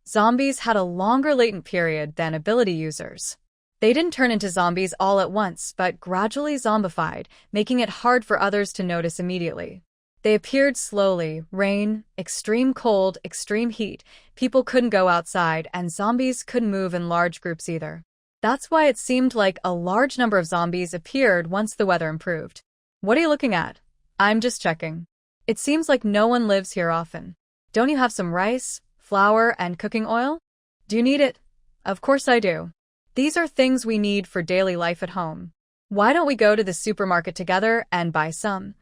Zombies had a longer latent period than ability users. They didn't turn into zombies all at once, but gradually zombified, making it hard for others to notice immediately. They appeared slowly: rain, extreme cold, extreme heat, people couldn't go outside, and zombies couldn't move in large groups either. That's why it seemed like a large number of zombies appeared once the weather improved. What are you looking at? I'm just checking. It seems like no one lives here often. Don't you have some rice, flour, and cooking oil? Do you need it? Of course I do. These are things we need for daily life at home. Why don't we go to the supermarket together and buy some?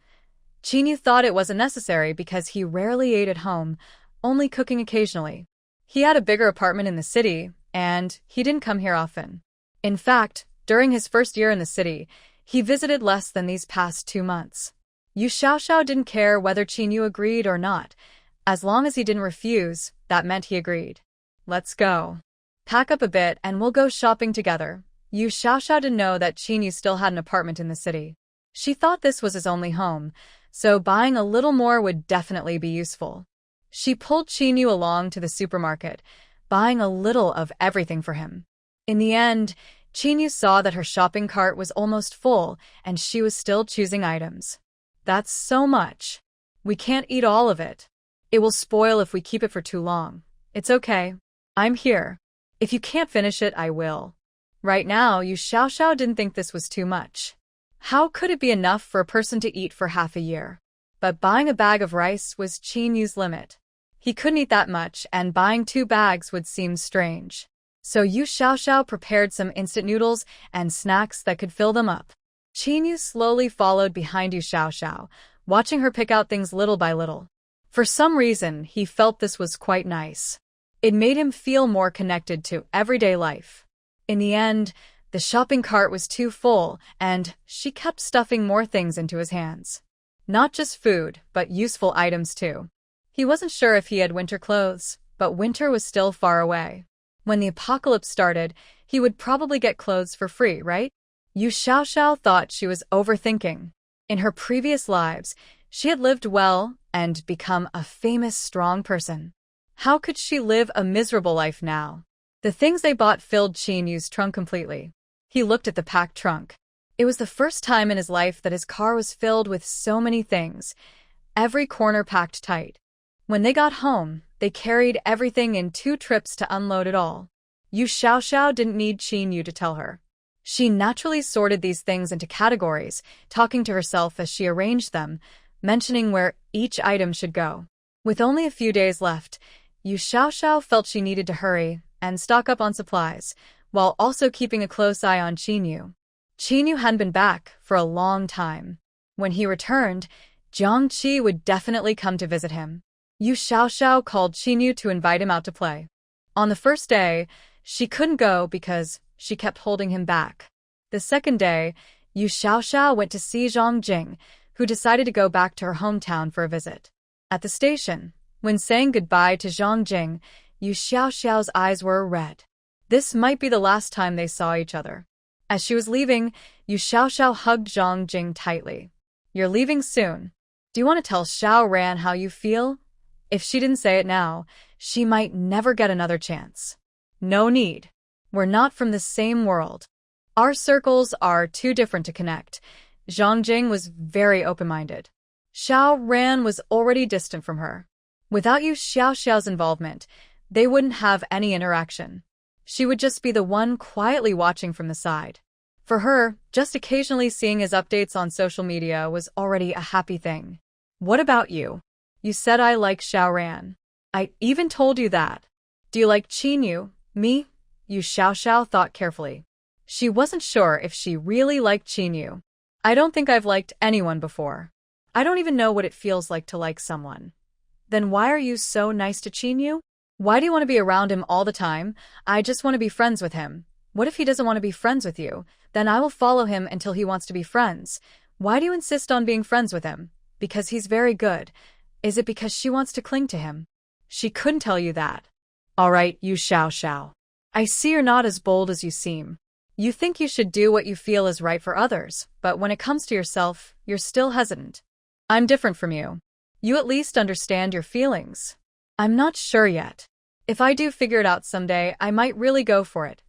Chinyu thought it wasn't necessary because he rarely ate at home, only cooking occasionally. He had a bigger apartment in the city, and he didn't come here often. In fact, during his first year in the city, he visited less than these past 2 months. Yu Xiaoxiao didn't care whether Chinyu agreed or not. As long as he didn't refuse, that meant he agreed. Let's go. Pack up a bit and we'll go shopping together. Yu Xiaoxiao didn't know that Chinyu still had an apartment in the city. She thought this was his only home, so buying a little more would definitely be useful. She pulled Chinyu along to the supermarket, buying a little of everything for him. In the end, Chinyu saw that her shopping cart was almost full, and she was still choosing items. That's so much. We can't eat all of it. It will spoil if we keep it for too long. It's okay. I'm here. If you can't finish it, I will. Right now, Yu Xiaoxiao didn't think this was too much. How could it be enough for a person to eat for half a year? But buying a bag of rice was Chinyu's limit. He couldn't eat that much, and buying 2 bags would seem strange. So Yu Xiaoxiao prepared some instant noodles and snacks that could fill them up. Qinyu slowly followed behind Yu Xiaoxiao, watching her pick out things little by little. For some reason, he felt this was quite nice. It made him feel more connected to everyday life. In the end, the shopping cart was too full, and she kept stuffing more things into his hands. Not just food, but useful items too. He wasn't sure if he had winter clothes, but winter was still far away. When the apocalypse started, he would probably get clothes for free, right? Yu Xiaoxiao thought she was overthinking. In her previous lives, she had lived well and become a famous, strong person. How could she live a miserable life now? The things they bought filled Qinyu's trunk completely. He looked at the packed trunk. It was the first time in his life that his car was filled with so many things, every corner packed tight. When they got home, they carried everything in 2 trips to unload it all. Yu Xiaoxiao didn't need Qinyu to tell her. She naturally sorted these things into categories, talking to herself as she arranged them, mentioning where each item should go. With only a few days left, Yu Xiaoxiao felt she needed to hurry and stock up on supplies, while also keeping a close eye on Qinyu. Qinyu hadn't been back for a long time. When he returned, Jiangqi would definitely come to visit him. Yu Xiaoxiao called Qinyu to invite him out to play. On the first day, she couldn't go because she kept holding him back. The second day, Yu Xiaoxiao went to see Zhang Jing, who decided to go back to her hometown for a visit. At the station, when saying goodbye to Zhang Jing, Yu Xiaoxiao's eyes were red. This might be the last time they saw each other. As she was leaving, Yu Xiaoxiao hugged Zhang Jing tightly. "You're leaving soon. Do you want to tell Xiao Ran how you feel?" If she didn't say it now, she might never get another chance. "No need. We're not from the same world. Our circles are too different to connect." Zhang Jing was very open-minded. Xiao Ran was already distant from her. Without Yu Xiaoxiao's involvement, they wouldn't have any interaction. She would just be the one quietly watching from the side. For her, just occasionally seeing his updates on social media was already a happy thing. "What about you? You said I like Xiao Ran. I even told you that. Do you like Qinyu, me?" Yu Xiaoxiao thought carefully. She wasn't sure if she really liked Qinyu. "I don't think I've liked anyone before. I don't even know what it feels like to like someone." "Then why are you so nice to Qinyu?" "Why do you want to be around him all the time?" "I just want to be friends with him." "What if he doesn't want to be friends with you?" "Then I will follow him until he wants to be friends." "Why do you insist on being friends with him?" "Because he's very good." "Is it because she wants to cling to him?" "She couldn't tell you that." "All right, Yu Xiaoxiao. I see you're not as bold as you seem. You think you should do what you feel is right for others, but when it comes to yourself, you're still hesitant. I'm different from you. You at least understand your feelings." "I'm not sure yet. If I do figure it out someday, I might really go for it.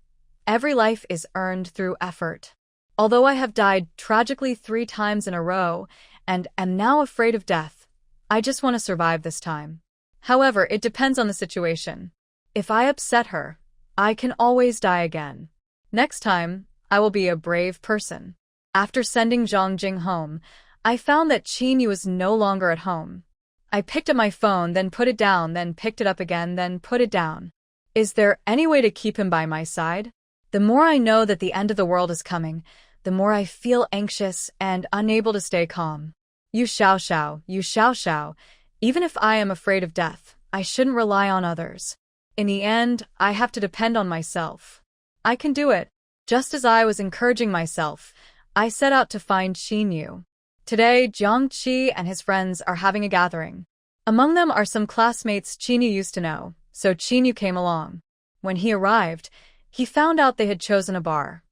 Every life is earned through effort. Although I have died tragically 3 times in a row and am now afraid of death, I just want to survive this time. However, it depends on the situation. If I upset her, I can always die again. Next time, I will be a brave person." After sending Zhang Jing home, I found that Qinyu was no longer at home. I picked up my phone, then put it down, then picked it up again, then put it down. Is there any way to keep him by my side? The more I know that the end of the world is coming, the more I feel anxious and unable to stay calm. Yu Xiaoxiao, even if I am afraid of death, I shouldn't rely on others. In the end, I have to depend on myself. I can do it. Just as I was encouraging myself, I set out to find Qinyu. Today, Jiangqi and his friends are having a gathering. Among them are some classmates Qinyu used to know, so Qinyu came along. When he arrived, he found out they had chosen a bar.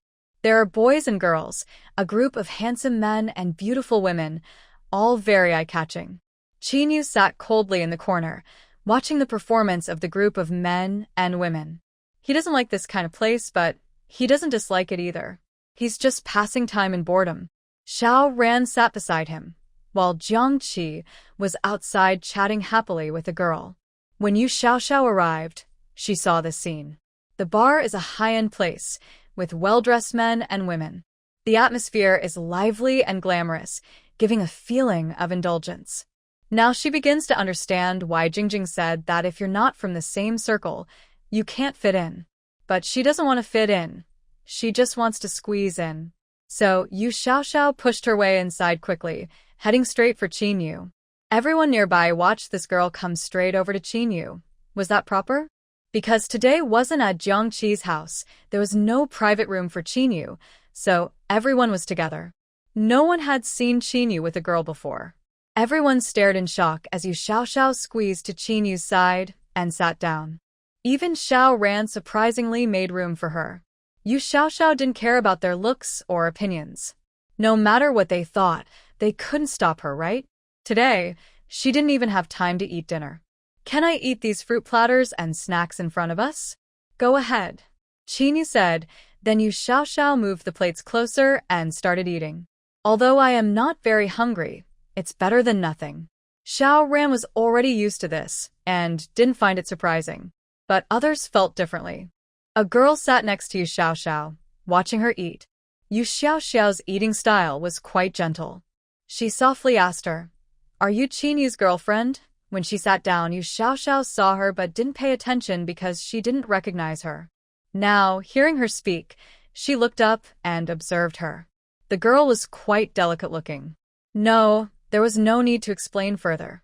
There are boys and girls, a group of handsome men and beautiful women, all very eye-catching. Qinyu sat coldly in the corner, watching the performance of the group of men and women. He doesn't like this kind of place, but he doesn't dislike it either. He's just passing time in boredom. Xiao Ran sat beside him, while Jiangqi was outside chatting happily with a girl. When Yu Xiaoxiao arrived, she saw this scene. The bar is a high-end place, with well-dressed men and women. The atmosphere is lively and glamorous, giving a feeling of indulgence. Now she begins to understand why Jingjing said that if you're not from the same circle, you can't fit in. but she doesn't want to fit in. She just wants to squeeze in. So Yu Xiaoxiao pushed her way inside quickly, heading straight for Qinyu. Everyone nearby watched this girl come straight over to Qinyu. Was that proper? Because today wasn't at Jiangqi's house, there was no private room for Qinyu, so everyone was together. No one had seen Qinyu with a girl before. Everyone stared in shock as Yu Xiaoxiao squeezed to Qinyu's side and sat down. Even Xiao Ran surprisingly made room for her. Yu Xiaoxiao didn't care about their looks or opinions. No matter what they thought, they couldn't stop her, right? Today, she didn't even have time to eat dinner. Can I eat these fruit platters and snacks in front of us? Go ahead, Qinyu said, then Yu Xiaoxiao moved the plates closer and started eating. Although I am not very hungry, it's better than nothing. Xiao Ran was already used to this and didn't find it surprising, but others felt differently. A girl sat next to Yu Xiaoxiao, watching her eat. Yu Xiaoxiao's eating style was quite gentle. She softly asked her, "Are you Qinyu's girlfriend?" When she sat down, Yu Xiaoxiao saw her but didn't pay attention because she didn't recognize her. Now, hearing her speak, she looked up and observed her. The girl was quite delicate-looking. No, there was no need to explain further.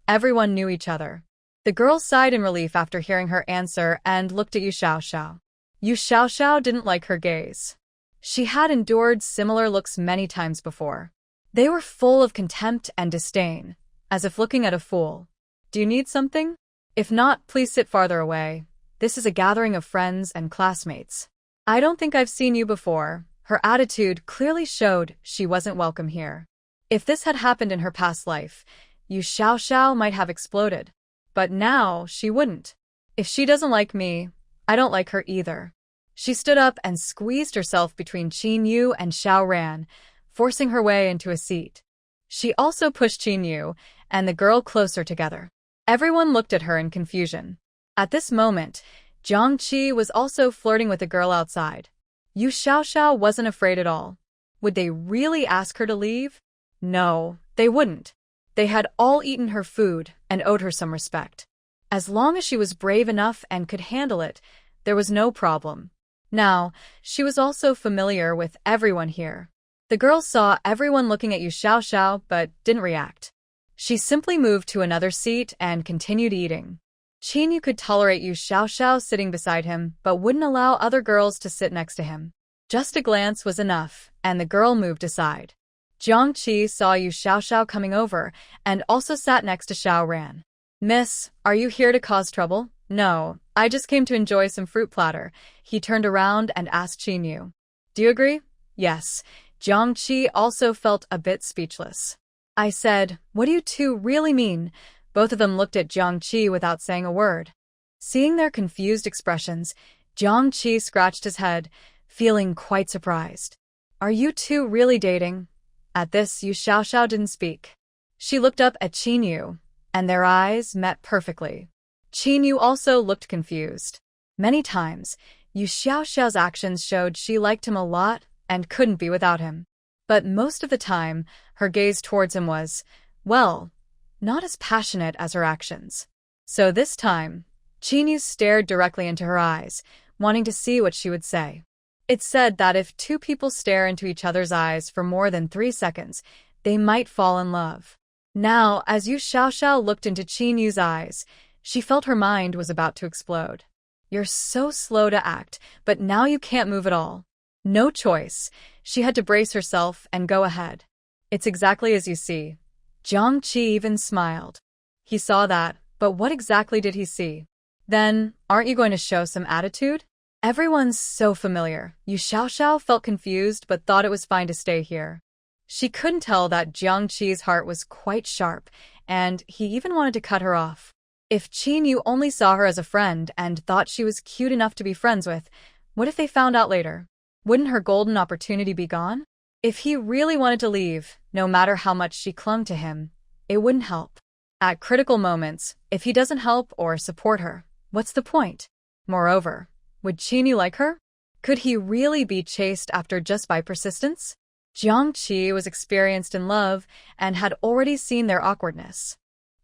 Everyone knew each other. The girl sighed in relief after hearing her answer and looked at Yu Xiaoxiao. Yu Xiaoxiao didn't like her gaze. She had endured similar looks many times before. They were full of contempt and disdain, as if looking at a fool. Do you need something? If not, please sit farther away. This is a gathering of friends and classmates. I don't think I've seen you before. Her attitude clearly showed she wasn't welcome here. If this had happened in her past life, Yu Xiaoxiao might have exploded. But now, she wouldn't. If she doesn't like me, I don't like her either. She stood up and squeezed herself between Qinyu and Xiao Ran, forcing her way into a seat. She also pushed Qinyu and the girl closer together. Everyone looked at her in confusion. At this moment, Jiangqi was also flirting with a girl outside. Yu Xiaoxiao wasn't afraid at all. Would they really ask her to leave? No, they wouldn't. They had all eaten her food and owed her some respect. As long as she was brave enough and could handle it, there was no problem. Now, she was also familiar with everyone here. The girl saw everyone looking at Yu Xiaoxiao but didn't react. She simply moved to another seat and continued eating. Qinyu could tolerate Yu Xiaoxiao sitting beside him but wouldn't allow other girls to sit next to him. Just a glance was enough, and the girl moved aside. Jiangqi saw Yu Xiaoxiao coming over and also sat next to Xiao Ran. "Miss, are you here to cause trouble?" "No, I just came to enjoy some fruit platter." He turned around and asked Qinyu. "Do you agree?" "Yes." Jiangqi also felt a bit speechless. "I said, what do you two really mean?" Both of them looked at Jiangqi without saying a word. Seeing their confused expressions, Jiangqi scratched his head, feeling quite surprised. "Are you two really dating?" At this, Yu Xiaoxiao didn't speak. She looked up at Qinyu, and their eyes met perfectly. Qinyu also looked confused. Many times, Yu Xiaoxiao's actions showed she liked him a lot and couldn't be without him. But most of the time, her gaze towards him was, well, not as passionate as her actions. So this time, Qinyu stared directly into her eyes, wanting to see what she would say. It's said that if two people stare into each other's eyes for more than 3 seconds, they might fall in love. Now, as Yu Xiaoxiao looked into Qinyu's eyes, she felt her mind was about to explode. "You're so slow to act, but now you can't move at all." No choice. She had to brace herself and go ahead. "It's exactly as you see." Jiangqi even smiled. He saw that, but what exactly did he see? "Then, aren't you going to show some attitude?" Everyone's so familiar. Yu Xiaoxiao felt confused but thought it was fine to stay here. She couldn't tell that Jiangqi's heart was quite sharp, and he even wanted to cut her off. If Qinyu only saw her as a friend and thought she was cute enough to be friends with, what if they found out later? Wouldn't her golden opportunity be gone? If he really wanted to leave, no matter how much she clung to him, it wouldn't help. At critical moments, if he doesn't help or support her, what's the point? Moreover, would Qinyu like her? Could he really be chased after just by persistence? Jiangqi was experienced in love and had already seen their awkwardness.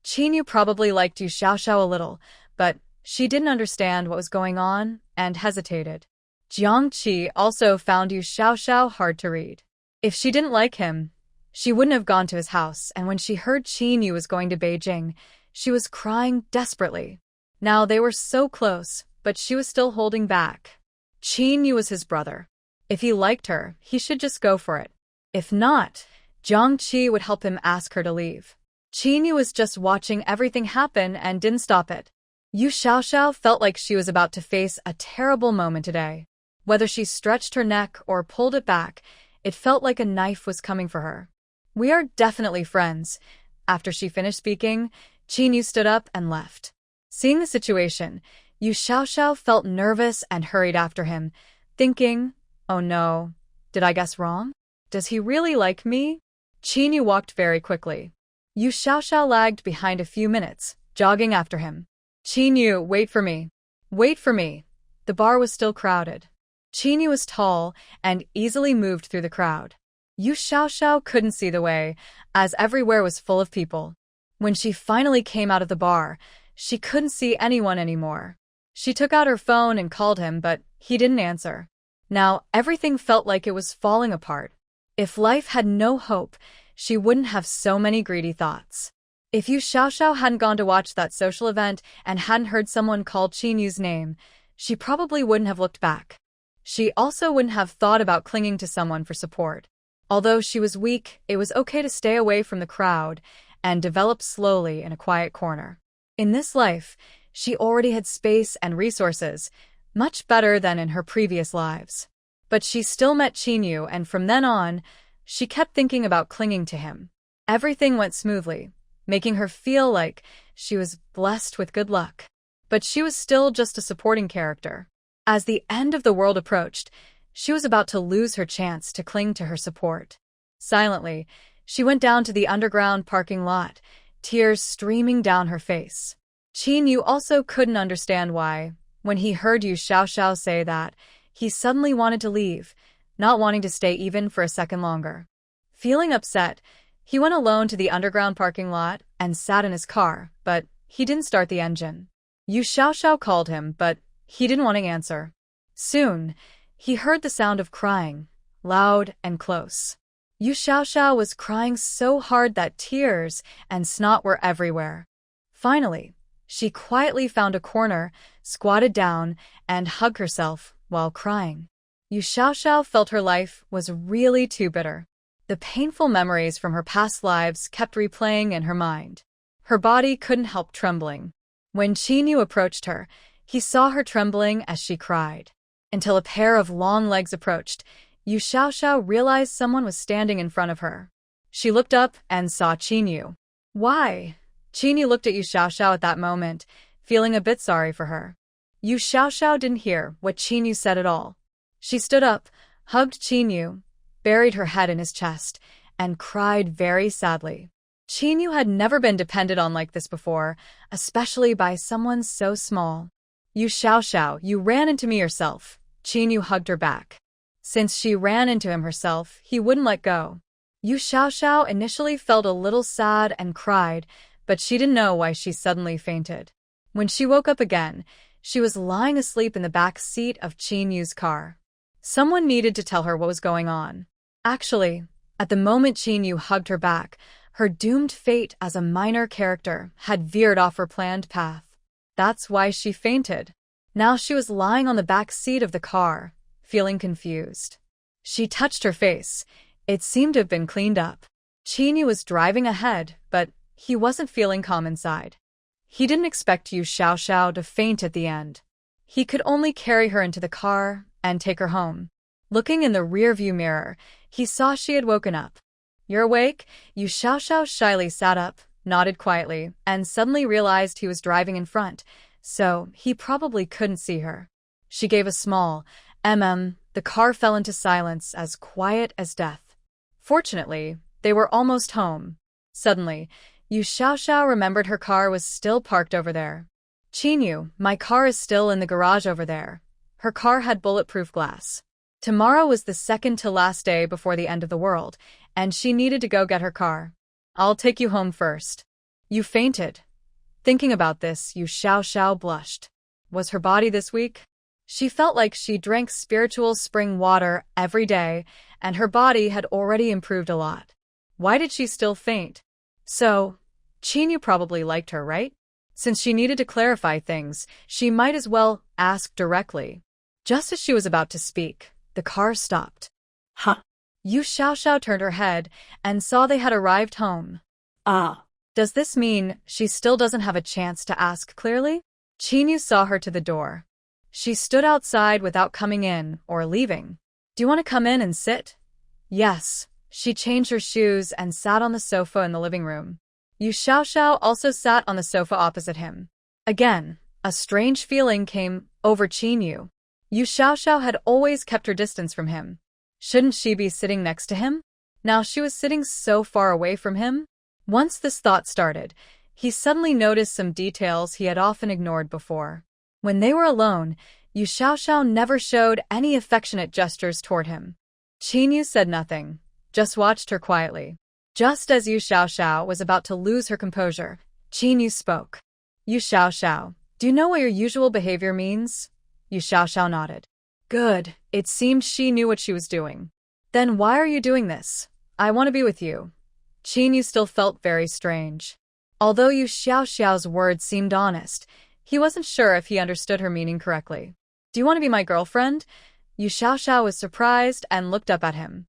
Qinyu probably liked Yu Xiaoxiao a little, but She didn't understand what was going on and hesitated. Jiang Qi also found Yu Xiaoxiao hard to read. If she didn't like him, she wouldn't have gone to his house, and when she heard Qin Yu was going to Beijing, she was crying desperately. Now they were so close, but she was still holding back. Qin Yu was his brother. If he liked her, he should just go for it. If not, Jiang Qi would help him ask her to leave. Qin Yu was just watching everything happen and didn't stop it. Yu Xiaoxiao felt like she was about to face a terrible moment today. Whether she stretched her neck or pulled it back, it felt like a knife was coming for her. We are definitely friends. After she finished speaking, Qin Yu stood up and left. Seeing the situation, Yu Xiaoxiao felt nervous and hurried after him, thinking, oh no, did I guess wrong? Does he really like me? Qin Yu walked very quickly. Yu Xiaoxiao lagged behind a few minutes, jogging after him. Qin Yu, wait for me. Wait for me. The bar was still crowded. Qin Yu was tall and easily moved through the crowd. Yu Xiaoxiao couldn't see the way, as everywhere was full of people. When she finally came out of the bar, she couldn't see anyone anymore. She took out her phone and called him, but he didn't answer. Now everything felt like it was falling apart. If life had no hope, she wouldn't have so many greedy thoughts. If Yu Xiaoxiao hadn't gone to watch that social event and hadn't heard someone call Qin Yu's name, she probably wouldn't have looked back. She also wouldn't have thought about clinging to someone for support. Although she was weak, it was okay to stay away from the crowd and develop slowly in a quiet corner. In this life, she already had space and resources, much better than in her previous lives. But she still met Qin Yu, and from then on, she kept thinking about clinging to him. Everything went smoothly, making her feel like she was blessed with good luck. But she was still just a supporting character. As the end of the world approached, she was about to lose her chance to cling to her support. Silently, she went down to the underground parking lot, tears streaming down her face. Qin Yu also couldn't understand why, when he heard Yu Xiaoxiao say that, he suddenly wanted to leave, not wanting to stay even for a second longer. Feeling upset, he went alone to the underground parking lot and sat in his car, but he didn't start the engine. Yu Xiaoxiao called him, but he didn't want to answer. Soon, he heard the sound of crying, loud and close. Yu Xiaoxiao was crying so hard that tears and snot were everywhere. Finally, she quietly found a corner, squatted down, and hugged herself while crying. Yu Xiaoxiao felt her life was really too bitter. The painful memories from her past lives kept replaying in her mind. Her body couldn't help trembling. When Qin Yu approached her, he saw her trembling as she cried. Until a pair of long legs approached, Yu Xiaoxiao realized someone was standing in front of her. She looked up and saw Qin Yu. Why? Qin Yu looked at Yu Xiaoxiao at that moment, feeling a bit sorry for her. Yu Xiaoxiao didn't hear what Qin Yu said at all. She stood up, hugged Qin Yu, buried her head in his chest, and cried very sadly. Qin Yu had never been depended on like this before, especially by someone so small. Yu Xiaoxiao, you ran into me yourself. Qin Yu hugged her back. Since she ran into him herself, he wouldn't let go. Yu Xiaoxiao initially felt a little sad and cried, but she didn't know why she suddenly fainted. When she woke up again, she was lying asleep in the back seat of Qin Yu's car. Someone needed to tell her what was going on. Actually, at the moment Qin Yu hugged her back, her doomed fate as a minor character had veered off her planned path. That's why she fainted. Now she was lying on the back seat of the car, feeling confused. She touched her face. It seemed to have been cleaned up. Qin Yu was driving ahead, but he wasn't feeling calm inside. He didn't expect Yu Xiaoxiao to faint at the end. He could only carry her into the car and take her home. Looking in the rearview mirror, he saw she had woken up. You're awake? Yu Xiaoxiao shyly sat up, nodded quietly, and suddenly realized he was driving in front, so he probably couldn't see her. She gave a small the car fell into silence as quiet as death. Fortunately, they were almost home. Suddenly, Yu Xiaoxiao remembered her car was still parked over there. Qin Yu, my car is still in the garage over there. Her car had bulletproof glass. Tomorrow was the second to last day before the end of the world, and she needed to go get her car. I'll take you home first. You fainted. Thinking about this, Yu Xiaoxiao blushed. was her body this week? She felt like she drank spiritual spring water every day, and her body had already improved a lot. Why did she still faint? So, Chinyu probably liked her, right? Since she needed to clarify things, she might as well ask directly. Just as she was about to speak, the car stopped. Huh? Yu Xiaoxiao turned her head and saw they had arrived home. Ah. Does this mean she still doesn't have a chance to ask clearly? Chinyu saw her to the door. She stood outside without coming in or leaving. Do you want to come in and sit? Yes. She changed her shoes and sat on the sofa in the living room. Yu Xiaoxiao also sat on the sofa opposite him. Again, a strange feeling came over Chinyu. Yu Xiaoxiao had always kept her distance from him. Shouldn't she be sitting next to him? Now she was sitting so far away from him. Once this thought started, he suddenly noticed some details he had often ignored before. When they were alone, Yu Xiaoxiao never showed any affectionate gestures toward him. Chinyu said nothing, just watched her quietly. Just as Yu Xiaoxiao was about to lose her composure, Chinyu spoke. Yu Xiaoxiao, do you know what your usual behavior means? Yu Xiaoxiao nodded. Good, it seemed she knew what she was doing. Then why are you doing this? I want to be with you. Chinyu still felt very strange. Although Yu Xiaoxiao's words seemed honest, he wasn't sure if he understood her meaning correctly. Do you want to be my girlfriend? Yu Xiaoxiao was surprised and looked up at him.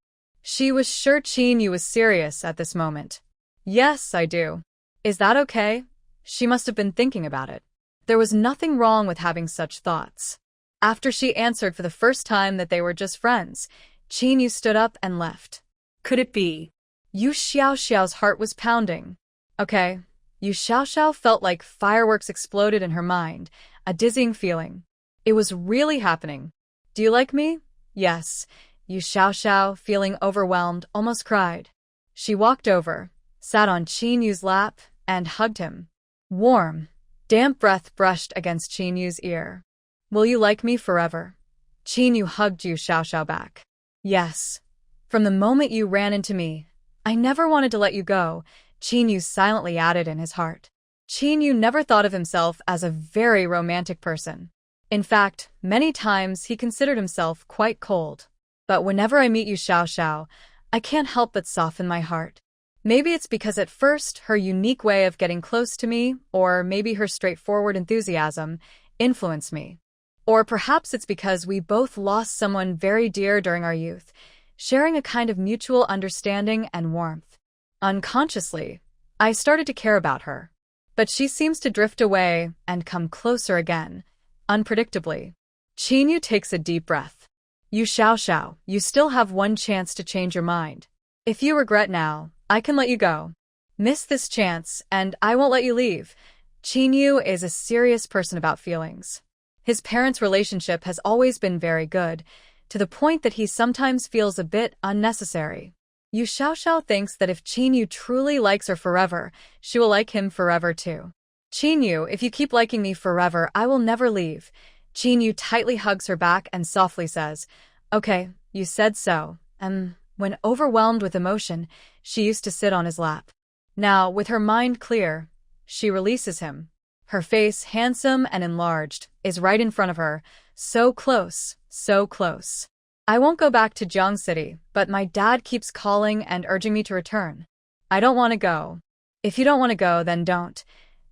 She was sure Chinyu was serious at this moment. Yes, I do. Is that okay? She must have been thinking about it. There was nothing wrong with having such thoughts. After she answered for the first time that they were just friends, Chinyu stood up and left. Could it be? Yu Xiaoxiao's heart was pounding. Okay. Yu Xiaoxiao felt like fireworks exploded in her mind, a dizzying feeling. It was really happening. Do you like me? Yes. Yu Xiaoxiao, feeling overwhelmed, almost cried. She walked over, sat on Chinyu's lap, and hugged him. Warm, damp breath brushed against Chinyu's ear. Will you like me forever? Chinyu hugged Yu Xiaoxiao back. Yes. From the moment you ran into me, I never wanted to let you go, Chinyu silently added in his heart. Chinyu never thought of himself as a very romantic person. In fact, many times he considered himself quite cold. But whenever I meet Yu Xiaoxiao, I can't help but soften my heart. Maybe it's because at first her unique way of getting close to me, or maybe her straightforward enthusiasm, influenced me. Or perhaps it's because we both lost someone very dear during our youth, sharing a kind of mutual understanding and warmth. Unconsciously, I started to care about her. But she seems to drift away and come closer again, unpredictably. Chinyu takes a deep breath. Yu Xiaoxiao, you still have one chance to change your mind. If you regret now, I can let you go. Miss this chance, and I won't let you leave. Chinyu is a serious person about feelings. His parents' relationship has always been very good, to the point that he sometimes feels a bit unnecessary. Yu Xiaoxiao thinks that if Chinyu truly likes her forever, she will like him forever too. Chinyu, if you keep liking me forever, I will never leave. Chinyu tightly hugs her back and softly says, Okay, you said so. When overwhelmed with emotion, she used to sit on his lap. Now, with her mind clear, she releases him. Her face, handsome and enlarged, is right in front of her, so close, so close. I won't go back to Jiang City, but my dad keeps calling and urging me to return. I don't want to go. If you don't want to go, then don't.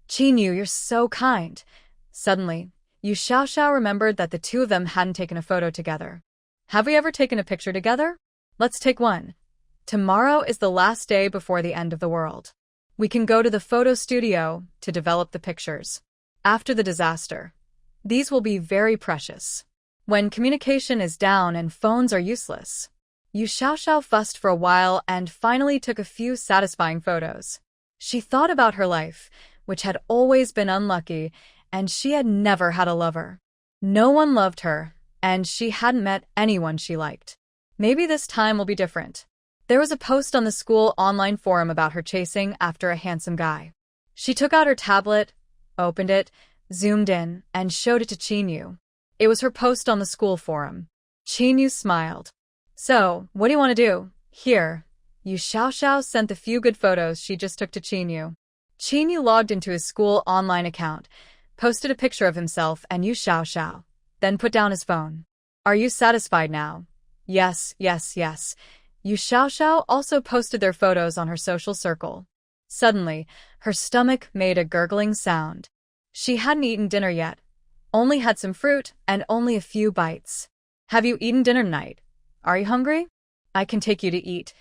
Chinyu, you're so kind. Suddenly, Yu Xiaoxiao remembered that the two of them hadn't taken a photo together. Have we ever taken a picture together? Let's take one. Tomorrow is the last day before the end of the world. We can go to the photo studio to develop the pictures. After the disaster, these will be very precious. When communication is down and phones are useless. Yu Xiaoxiao fussed for a while and finally took a few satisfying photos. She thought about her life, which had always been unlucky, and she had never had a lover. No one loved her, and she hadn't met anyone she liked. Maybe this time will be different. There was a post on the school online forum about her chasing after a handsome guy. She took out her tablet, opened it, zoomed in, and showed it to Chinyu. It was her post on the school forum. Chinyu smiled. So, what do you want to do? Here. Yu Xiaoxiao sent the few good photos she just took to Chinyu. Chinyu logged into his school online account, posted a picture of himself and Yu Xiaoxiao, then put down his phone. Are you satisfied now? Yes, yes, yes. Yu Xiaoxiao also posted their photos on her social circle. Suddenly, her stomach made a gurgling sound. She hadn't eaten dinner yet, only had some fruit and only a few bites. Have you eaten dinner tonight? Are you hungry? I can take you to eat.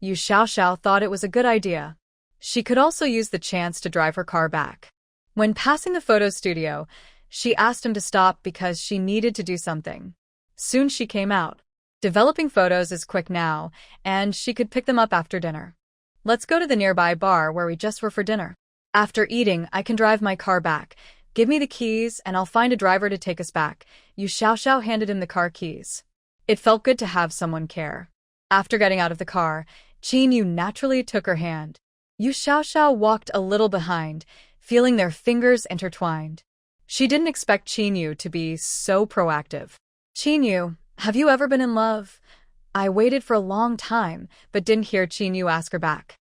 Yu Xiaoxiao thought it was a good idea. She could also use the chance to drive her car back. When passing the photo studio, she asked him to stop because she needed to do something. Soon she came out. Developing photos is quick now, and she could pick them up after dinner. Let's go to the nearby bar where we just were for dinner. After eating, I can drive my car back. Give me the keys and I'll find a driver to take us back. Yu Xiaoxiao handed him the car keys. It felt good to have someone care. After getting out of the car, Qin Yu naturally took her hand. Yu Xiaoxiao walked a little behind, feeling their fingers intertwined. She didn't expect Qin Yu to be so proactive. Qin Yu, have you ever been in love? I waited for a long time, but didn't hear Qin Yu ask her back.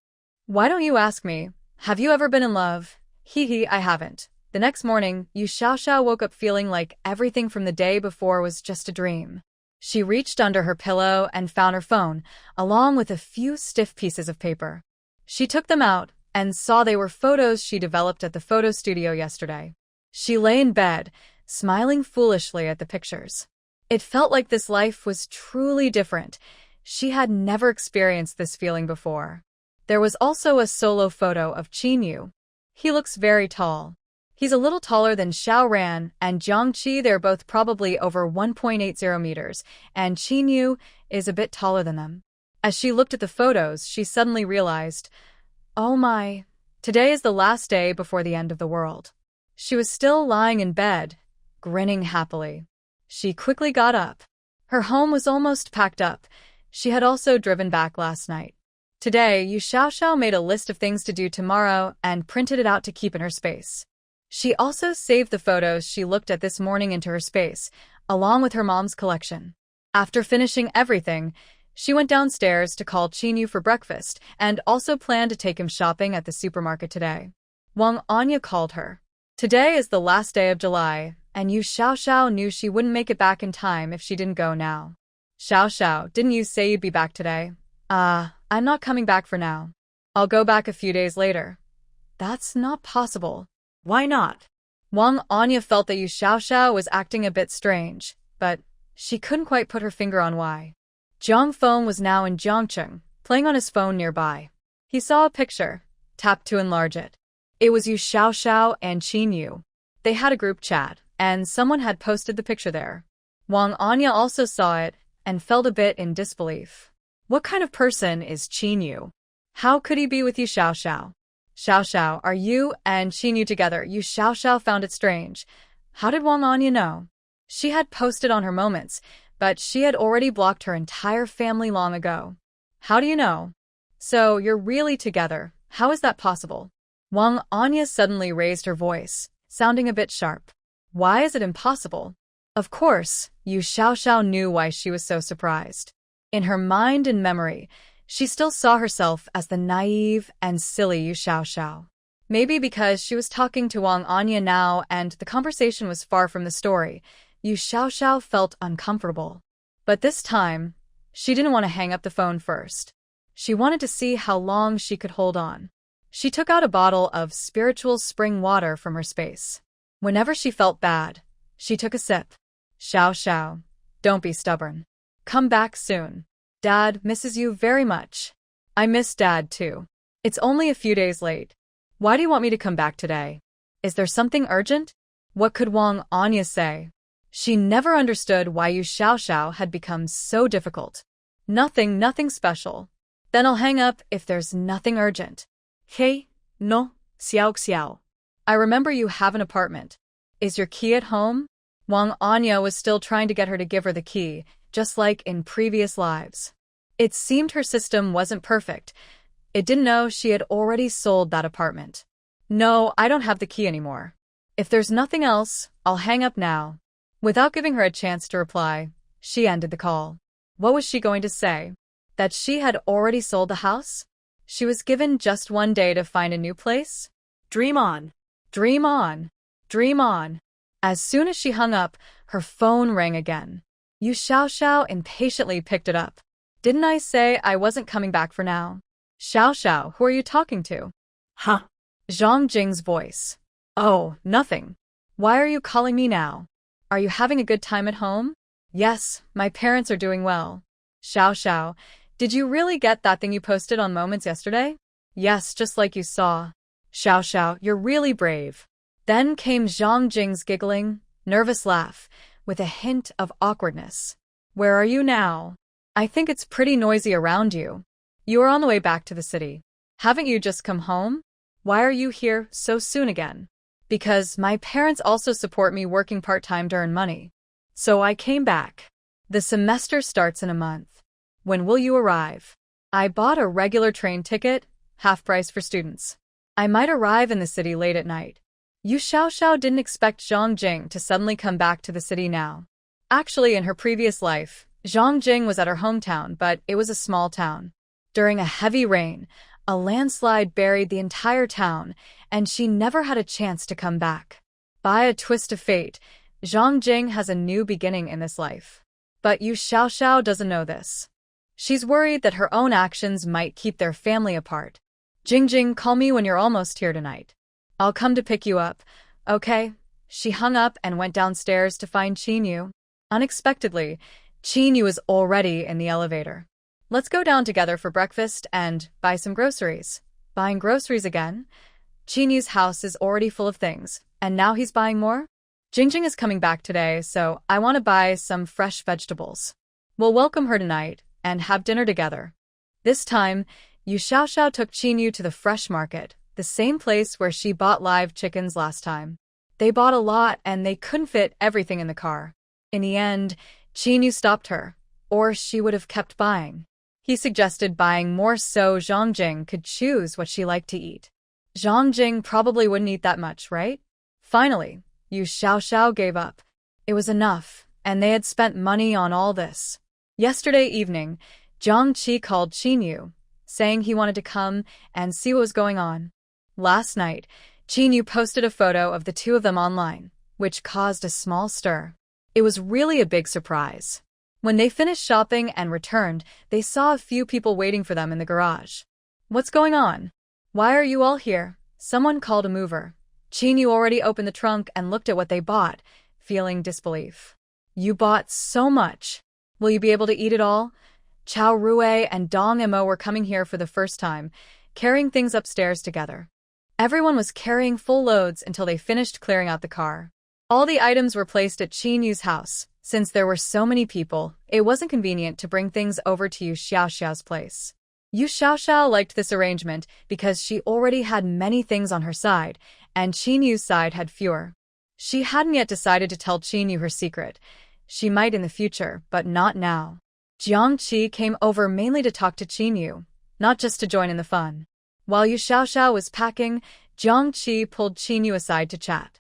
Why don't you ask me? Have you ever been in love? Hee, I haven't. The next morning, Yu Xiaoxiao woke up feeling like everything from the day before was just a dream. She reached under her pillow and found her phone, along with a few stiff pieces of paper. She took them out and saw they were photos she developed at the photo studio yesterday. She lay in bed, smiling foolishly at the pictures. It felt like this life was truly different. She had never experienced this feeling before. There was also a solo photo of Qin Yu. He looks very tall. He's a little taller than Xiao Ran and Jiang Qi. They're both probably over 1.80 meters, and Qin Yu is a bit taller than them. As she looked at the photos, she suddenly realized, oh my, today is the last day before the end of the world. She was still lying in bed, grinning happily. She quickly got up. Her home was almost packed up. She had also driven back last night. Today, Yu Xiaoxiao made a list of things to do tomorrow and printed it out to keep in her space. She also saved the photos she looked at this morning into her space, along with her mom's collection. After finishing everything, she went downstairs to call Qin Yu for breakfast and also planned to take him shopping at the supermarket today. Wang Anya called her. Today is the last day of July, and Yu Xiaoxiao knew she wouldn't make it back in time if she didn't go now. Xiaoxiao, didn't you say you'd be back today? I'm not coming back for now. I'll go back a few days later. That's not possible. Why not? Wang Anya felt that Yu Xiaoxiao was acting a bit strange, but she couldn't quite put her finger on why. Zhang Feng was now in Jiangcheng, playing on his phone nearby. He saw a picture, tapped to enlarge it. It was Yu Xiaoxiao and Qin Yu. They had a group chat, and someone had posted the picture there. Wang Anya also saw it and felt a bit in disbelief. What kind of person is Qin Yu? How could he be with Yu Xiaoxiao? Xiaoxiao, are you and Qin Yu together? Yu Xiaoxiao found it strange. How did Wang Anya know? She had posted on her moments, but she had already blocked her entire family long ago. How do you know? So, you're really together. How is that possible? Wang Anya suddenly raised her voice, sounding a bit sharp. Why is it impossible? Of course, Yu Xiaoxiao knew why she was so surprised. In her mind and memory, she still saw herself as the naive and silly Yu Xiaoxiao. Maybe because she was talking to Wang Anya now and the conversation was far from the story, Yu Xiaoxiao felt uncomfortable. But this time, she didn't want to hang up the phone first. She wanted to see how long she could hold on. She took out a bottle of spiritual spring water from her space. Whenever she felt bad, she took a sip. Xiaoxiao, don't be stubborn. Come back soon. Dad misses you very much. I miss Dad too. It's only a few days late. Why do you want me to come back today? Is there something urgent? What could Wang Anya say? She never understood why Yu Xiaoxiao had become so difficult. Nothing special. Then I'll hang up if there's nothing urgent. Hey, no, Xiao. I remember you have an apartment. Is your key at home? Wang Anya was still trying to get her to give her the key, just like in previous lives. It seemed her system wasn't perfect. It didn't know she had already sold that apartment. No, I don't have the key anymore. If there's nothing else, I'll hang up now. Without giving her a chance to reply, she ended the call. What was she going to say? That she had already sold the house? She was given just one day to find a new place? Dream on. Dream on. Dream on. As soon as she hung up, her phone rang again. Yu Xiaoxiao impatiently picked it up. Didn't I say I wasn't coming back for now? Xiaoxiao, who are you talking to? Huh? Zhang Jing's voice. Oh, nothing. Why are you calling me now? Are you having a good time at home? Yes, my parents are doing well. Xiaoxiao, did you really get that thing you posted on Moments yesterday? Yes, just like you saw. Xiaoxiao, you're really brave. Then came Zhang Jing's giggling, nervous laugh, with a hint of awkwardness. Where are you now? I think it's pretty noisy around you. You are on the way back to the city. Haven't you just come home? Why are you here so soon again? Because my parents also support me working part-time to earn money. So I came back. The semester starts in a month. When will you arrive? I bought a regular train ticket, half price for students. I might arrive in the city late at night. Yu Xiaoxiao didn't expect Zhang Jing to suddenly come back to the city now. Actually, in her previous life, Zhang Jing was at her hometown, but it was a small town. During a heavy rain, a landslide buried the entire town, and she never had a chance to come back. By a twist of fate, Zhang Jing has a new beginning in this life. But Yu Xiaoxiao doesn't know this. She's worried that her own actions might keep their family apart. Jing, call me when you're almost here tonight. I'll come to pick you up, okay? She hung up and went downstairs to find Qinyu. Unexpectedly, Qinyu was already in the elevator. Let's go down together for breakfast and buy some groceries. Buying groceries again? Qinyu's house is already full of things, and now he's buying more? Jing is coming back today, so I want to buy some fresh vegetables. We'll welcome her tonight and have dinner together. This time, Yu Xiaoxiao took Qinyu to the fresh market, the same place where she bought live chickens last time. They bought a lot and they couldn't fit everything in the car. In the end, Qinyu stopped her, or she would have kept buying. He suggested buying more so Zhang Jing could choose what she liked to eat. Zhang Jing probably wouldn't eat that much, right? Finally, Yu Xiaoxiao gave up. It was enough, and they had spent money on all this. Yesterday evening, Zhang Qi called Qinyu, saying he wanted to come and see what was going on. Last night, Qinyu posted a photo of the two of them online, which caused a small stir. It was really a big surprise. When they finished shopping and returned, they saw a few people waiting for them in the garage. What's going on? Why are you all here? Someone called a mover. Qinyu already opened the trunk and looked at what they bought, feeling disbelief. You bought so much. Will you be able to eat it all? Chao Rui and Dong Mo were coming here for the first time, carrying things upstairs together. Everyone was carrying full loads until they finished clearing out the car. All the items were placed at Qinyu's house. Since there were so many people, it wasn't convenient to bring things over to Yu Xiaoxiao's place. Yu Xiaoxiao liked this arrangement because she already had many things on her side, and Qinyu's side had fewer. She hadn't yet decided to tell Qinyu her secret. She might in the future, but not now. Jiang Qi came over mainly to talk to Qinyu, not just to join in the fun. While Yu Xiaoxiao was packing, Jiang Qi pulled Qinyu aside to chat.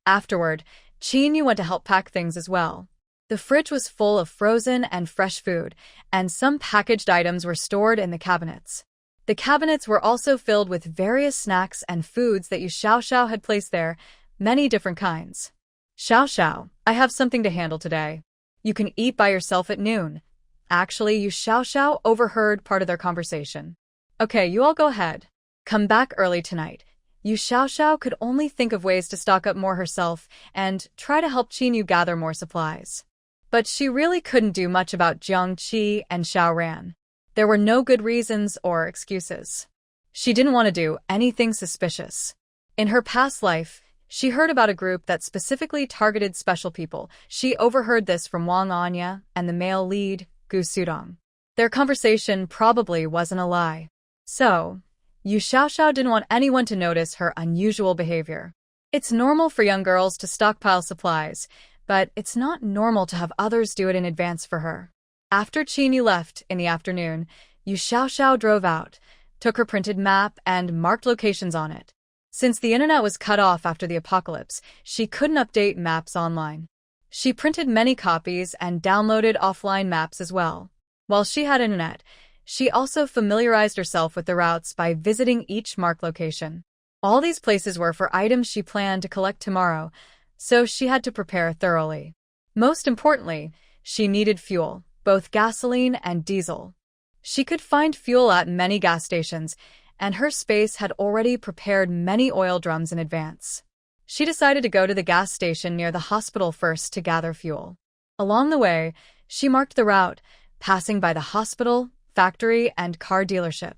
Afterward, Qinyu went to help pack things as well. The fridge was full of frozen and fresh food, and some packaged items were stored in the cabinets. The cabinets were also filled with various snacks and foods that Yu Xiaoxiao had placed there, many different kinds. Xiaoxiao, I have something to handle today. You can eat by yourself at noon. Actually, Yu Xiaoxiao overheard part of their conversation. Okay, you all go ahead. Come back early tonight. Yu Xiaoxiao could only think of ways to stock up more herself and try to help Qinyu gather more supplies. But she really couldn't do much about Jiang Qi and Xiao Ran. There were no good reasons or excuses. She didn't want to do anything suspicious. In her past life, she heard about a group that specifically targeted special people. She overheard this from Wang Anya and the male lead, Gu Sudong. Their conversation probably wasn't a lie. So, Yu Xiaoxiao didn't want anyone to notice her unusual behavior. It's normal for young girls to stockpile supplies, but it's not normal to have others do it in advance for her. After Qinyu left in the afternoon, Yu Xiaoxiao drove out, took her printed map and marked locations on it. Since the internet was cut off after the apocalypse, she couldn't update maps online. She printed many copies and downloaded offline maps as well. While she had internet, she also familiarized herself with the routes by visiting each marked location. All these places were for items she planned to collect tomorrow, so she had to prepare thoroughly. Most importantly, she needed fuel, both gasoline and diesel. She could find fuel at many gas stations, and her space had already prepared many oil drums in advance. She decided to go to the gas station near the hospital first to gather fuel. Along the way, she marked the route, passing by the hospital, factory, and car dealership.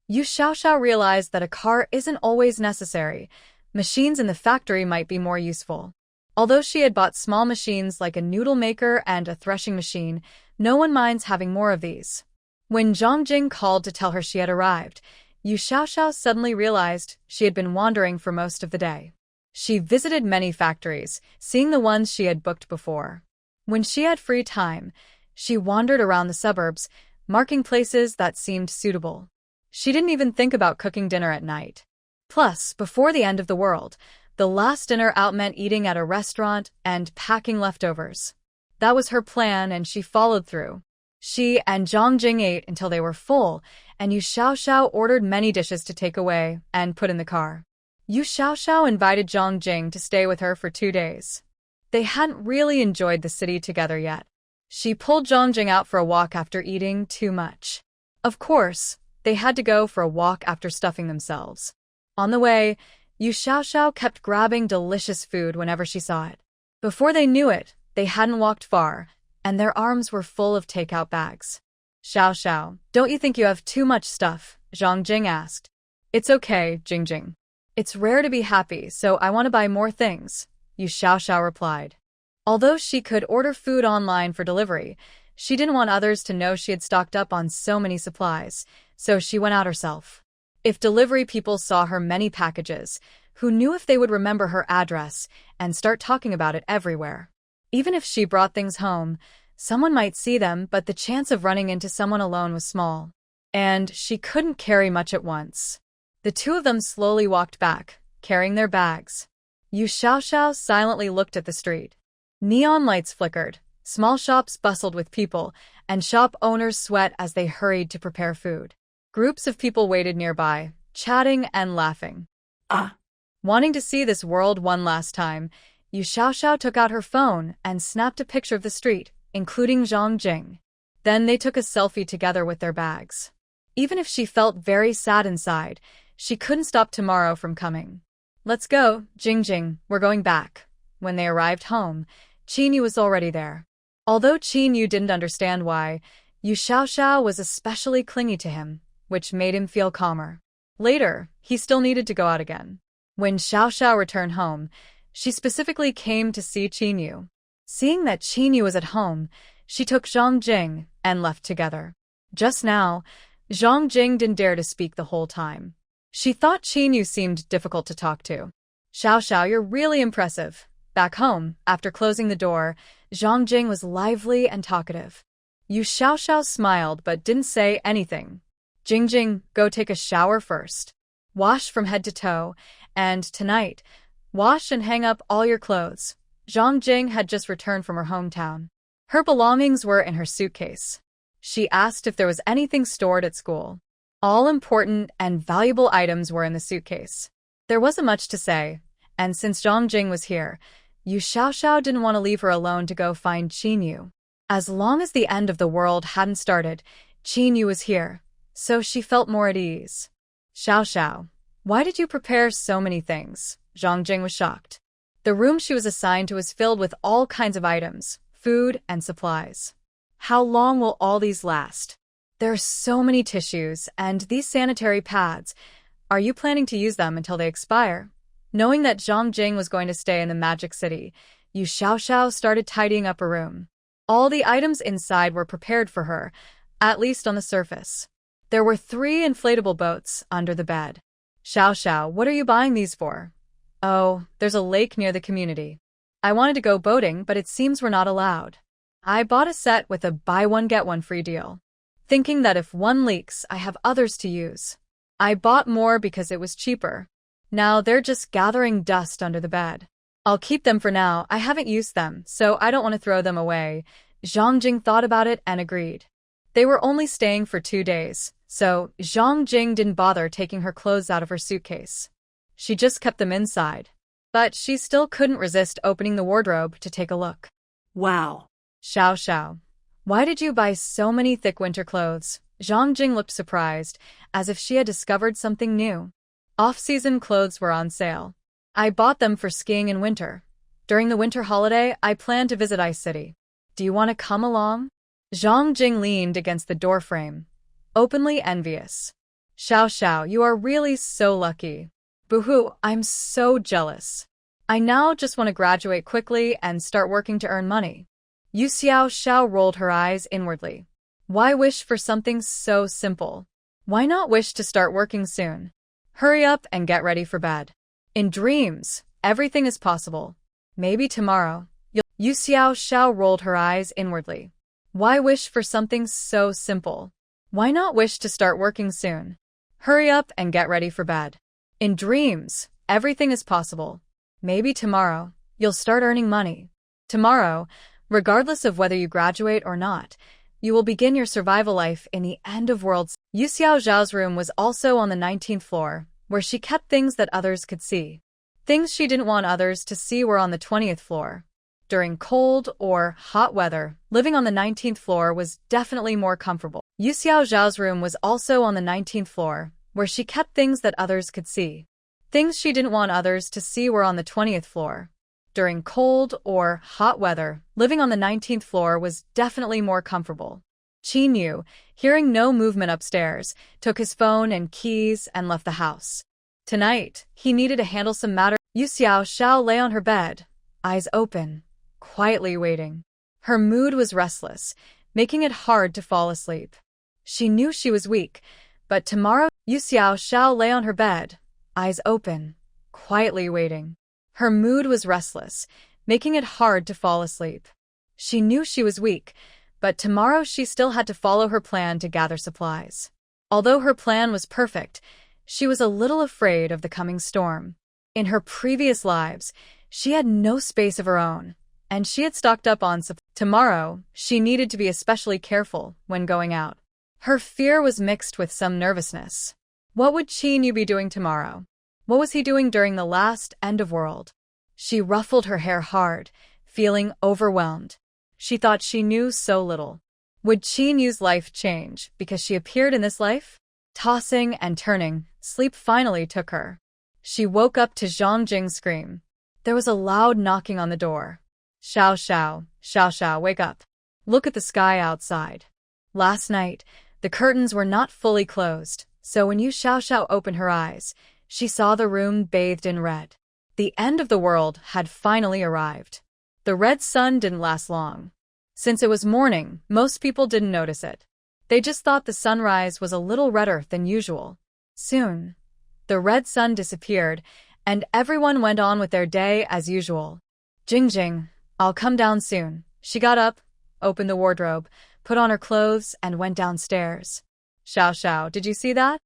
Yu Xiaoxiao realized that a car isn't always necessary. Machines in the factory might be more useful. Although she had bought small machines like a noodle maker and a threshing machine, no one minds having more of these. When Zhang Jing called to tell her she had arrived, Yu Xiaoxiao suddenly realized she had been wandering for most of the day. She visited many factories, seeing the ones she had booked before. When she had free time, she wandered around the suburbs, marking places that seemed suitable. She didn't even think about cooking dinner at night. Plus, before the end of the world, the last dinner out meant eating at a restaurant and packing leftovers. That was her plan, and she followed through. She and Zhang Jing ate until they were full, and Yu Xiaoxiao ordered many dishes to take away and put in the car. Yu Xiaoxiao invited Zhang Jing to stay with her for 2 days. They hadn't really enjoyed the city together yet. She pulled Zhang Jing out for a walk after eating too much. Of course, they had to go for a walk after stuffing themselves. On the way, Yu Xiaoxiao kept grabbing delicious food whenever she saw it. Before they knew it, they hadn't walked far, and their arms were full of takeout bags. Xiaoxiao, don't you think you have too much stuff? Zhang Jing asked. It's okay, Jingjing. It's rare to be happy, so I want to buy more things, Yu Xiaoxiao replied. Although she could order food online for delivery, she didn't want others to know she had stocked up on so many supplies, so she went out herself. If delivery people saw her many packages, who knew if they would remember her address and start talking about it everywhere? Even if she brought things home, someone might see them, but the chance of running into someone alone was small. And she couldn't carry much at once. The two of them slowly walked back, carrying their bags. Yu Xiaoxiao silently looked at the street. Neon lights flickered, small shops bustled with people, and shop owners sweat as they hurried to prepare food. Groups of people waited nearby, chatting and laughing. Wanting to see this world one last time, Yu Xiaoxiao took out her phone and snapped a picture of the street, including Zhang Jing. Then they took a selfie together with their bags. Even if she felt very sad inside, she couldn't stop tomorrow from coming. Let's go, Jingjing, we're going back. When they arrived home, Qin Yu was already there. Although Qin Yu didn't understand why, Yu Xiaoxiao was especially clingy to him, which made him feel calmer. Later, he still needed to go out again. When Xiaoxiao returned home, she specifically came to see Qin Yu. Seeing that Qin Yu was at home, she took Zhang Jing and left together. Just now, Zhang Jing didn't dare to speak the whole time. She thought Qin Yu seemed difficult to talk to. Xiaoxiao, you're really impressive. Back home, after closing the door, Zhang Jing was lively and talkative. Yu Xiaoxiao smiled but didn't say anything. Jingjing, go take a shower first. Wash from head to toe, and tonight, wash and hang up all your clothes. Zhang Jing had just returned from her hometown. Her belongings were in her suitcase. She asked if there was anything stored at school. All important and valuable items were in the suitcase. There wasn't much to say, and since Zhang Jing was here, Yu Xiaoxiao didn't want to leave her alone to go find Qin Yu. As long as the end of the world hadn't started, Qin Yu was here, so she felt more at ease. Xiaoxiao, why did you prepare so many things? Zhang Jing was shocked. The room she was assigned to was filled with all kinds of items, food and supplies. How long will all these last? There are so many tissues and these sanitary pads. Are you planning to use them until they expire? Knowing that Zhang Jing was going to stay in the Magic City, Yu Xiaoxiao started tidying up her room. All the items inside were prepared for her, at least on the surface. There were 3 inflatable boats under the bed. Xiaoxiao, what are you buying these for? Oh, there's a lake near the community. I wanted to go boating, but it seems we're not allowed. I bought a set with a buy one get one free deal, thinking that if one leaks, I have others to use. I bought more because it was cheaper. Now they're just gathering dust under the bed. I'll keep them for now. I haven't used them, so I don't want to throw them away. Zhang Jing thought about it and agreed. They were only staying for 2 days, so Zhang Jing didn't bother taking her clothes out of her suitcase. She just kept them inside. But she still couldn't resist opening the wardrobe to take a look. Wow. Xiao Xiao, why did you buy so many thick winter clothes? Zhang Jing looked surprised, as if she had discovered something new. Off-season clothes were on sale. I bought them for skiing in winter. During the winter holiday, I plan to visit Ice City. Do you want to come along? Zhang Jing leaned against the doorframe, openly envious. Xiao Xiao, you are really so lucky. Boo-hoo, I'm so jealous. I now just want to graduate quickly and start working to earn money. Yu Xiao Xiao rolled her eyes inwardly. Why wish for something so simple? Why not wish to start working soon? Hurry up and get ready for bed. In dreams, everything is possible. Maybe tomorrow. Yu Xiao Xiao rolled her eyes inwardly. Why wish for something so simple? Why not wish to start working soon? Hurry up and get ready for bed. In dreams, everything is possible. Maybe tomorrow, you'll start earning money. Tomorrow, regardless of whether you graduate or not, you will begin your survival life in the end of worlds. Yu Xiao Zhao's room was also on the 19th floor, where she kept things that others could see. Things she didn't want others to see were on the 20th floor. During cold or hot weather, living on the 19th floor was definitely more comfortable. Yu Xiao Zhao's room was also on the 19th floor, where she kept things that others could see. Things she didn't want others to see were on the 20th floor. During cold or hot weather, living on the 19th floor was definitely more comfortable. Qin Yu, hearing no movement upstairs, took his phone and keys and left the house. Tonight, he needed to handle some matter. Yu Xiao Xiao lay on her bed, eyes open, quietly waiting. Her mood was restless, making it hard to fall asleep. She knew she was weak, but tomorrow. Yu Xiao Xiao lay on her bed, eyes open, quietly waiting. Her mood was restless, making it hard to fall asleep. She knew she was weak, but tomorrow she still had to follow her plan to gather supplies. Although her plan was perfect, she was a little afraid of the coming storm. In her previous lives, she had no space of her own, and she had stocked up on supplies. Tomorrow, she needed to be especially careful when going out. Her fear was mixed with some nervousness. What would Qin Yu be doing tomorrow? What was he doing during the last end of world? She ruffled her hair hard, feeling overwhelmed. She thought she knew so little. Would Qin Yu's life change because she appeared in this life? Tossing and turning, sleep finally took her. She woke up to Zhang Jing's scream. There was a loud knocking on the door. Xiao Xiao, Xiao Xiao, wake up. Look at the sky outside. Last night, the curtains were not fully closed, so when Yu Xiao Xiao opened her eyes, she saw the room bathed in red. The end of the world had finally arrived. The red sun didn't last long. Since it was morning, most people didn't notice it. They just thought the sunrise was a little redder than usual. Soon, the red sun disappeared, and everyone went on with their day as usual. Jing, I'll come down soon. She got up, opened the wardrobe, put on her clothes, and went downstairs. Xiao Xiao, did you see that?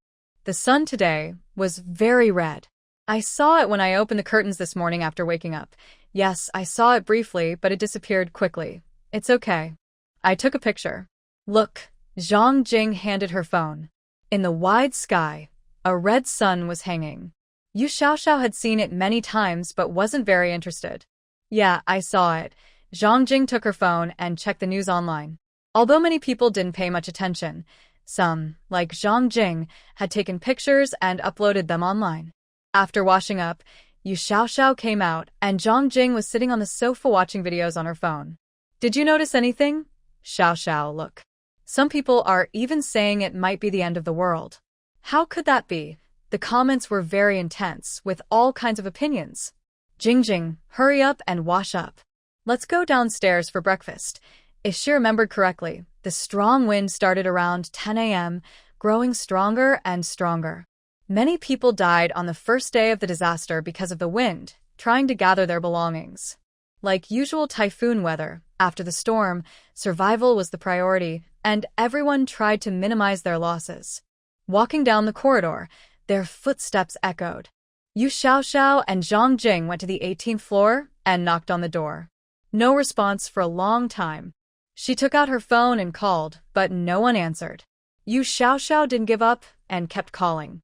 The sun today was very red. I saw it when I opened the curtains this morning after waking up. Yes, I saw it briefly, but it disappeared quickly. It's okay. I took a picture. Look, Zhang Jing handed her phone. In the wide sky, a red sun was hanging. Yu Xiaoxiao had seen it many times but wasn't very interested. Yeah, I saw it. Zhang Jing took her phone and checked the news online. Although many people didn't pay much attention, some, like Zhang Jing, had taken pictures and uploaded them online. After washing up, Yu Xiaoxiao came out and Zhang Jing was sitting on the sofa watching videos on her phone. Did you notice anything? Xiaoxiao, look. Some people are even saying it might be the end of the world. How could that be? The comments were very intense, with all kinds of opinions. Jing, hurry up and wash up. Let's go downstairs for breakfast. If she remembered correctly, the strong wind started around 10 a.m., growing stronger and stronger. Many people died on the first day of the disaster because of the wind, trying to gather their belongings. Like usual typhoon weather, after the storm, survival was the priority, and everyone tried to minimize their losses. Walking down the corridor, their footsteps echoed. Yu Xiaoxiao and Zhang Jing went to the 18th floor and knocked on the door. No response for a long time. She took out her phone and called, but no one answered. Yu Xiaoxiao didn't give up and kept calling.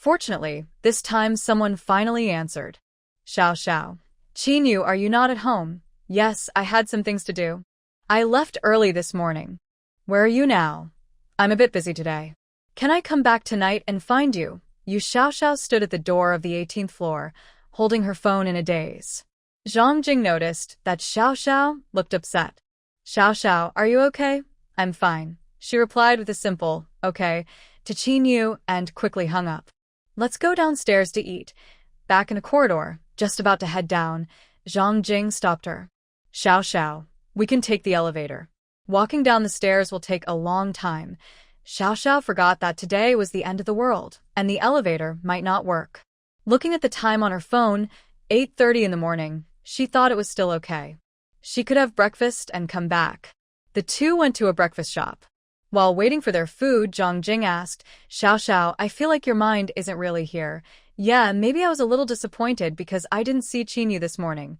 Fortunately, this time someone finally answered. Xiao Xiao. Qinyu, are you not at home? Yes, I had some things to do. I left early this morning. Where are you now? I'm a bit busy today. Can I come back tonight and find you? Yu Xiaoxiao stood at the door of the 18th floor, holding her phone in a daze. Zhang Jing noticed that Xiao Xiao looked upset. Xiao Xiao, are you okay? I'm fine. She replied with a simple, okay, to Qinyu and quickly hung up. Let's go downstairs to eat. Back in a corridor, just about to head down, Zhang Jing stopped her. Xiao Xiao, we can take the elevator. Walking down the stairs will take a long time. Xiao Xiao forgot that today was the end of the world, and the elevator might not work. Looking at the time on her phone, 8:30 in the morning, she thought it was still okay. She could have breakfast and come back. The two went to a breakfast shop. While waiting for their food, Zhang Jing asked, Xiao Xiao, I feel like your mind isn't really here. Yeah, maybe I was a little disappointed because I didn't see Qinyu this morning.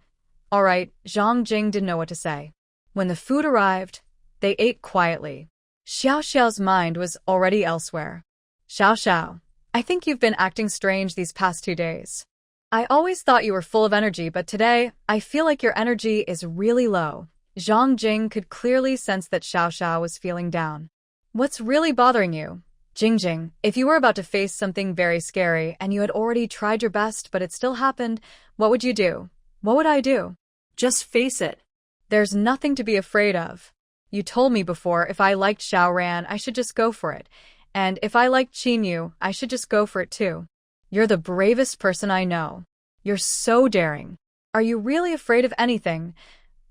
All right, Zhang Jing didn't know what to say. When the food arrived, they ate quietly. Xiao Xiao's mind was already elsewhere. Xiao Xiao, I think you've been acting strange these past 2 days. I always thought you were full of energy, but today, I feel like your energy is really low. Zhang Jing could clearly sense that Xiao Xiao was feeling down. What's really bothering you? Jing, if you were about to face something very scary and you had already tried your best but it still happened, what would you do? What would I do? Just face it. There's nothing to be afraid of. You told me before if I liked Xiao Ran, I should just go for it. And if I liked Qinyu, I should just go for it too. You're the bravest person I know. You're so daring. Are you really afraid of anything?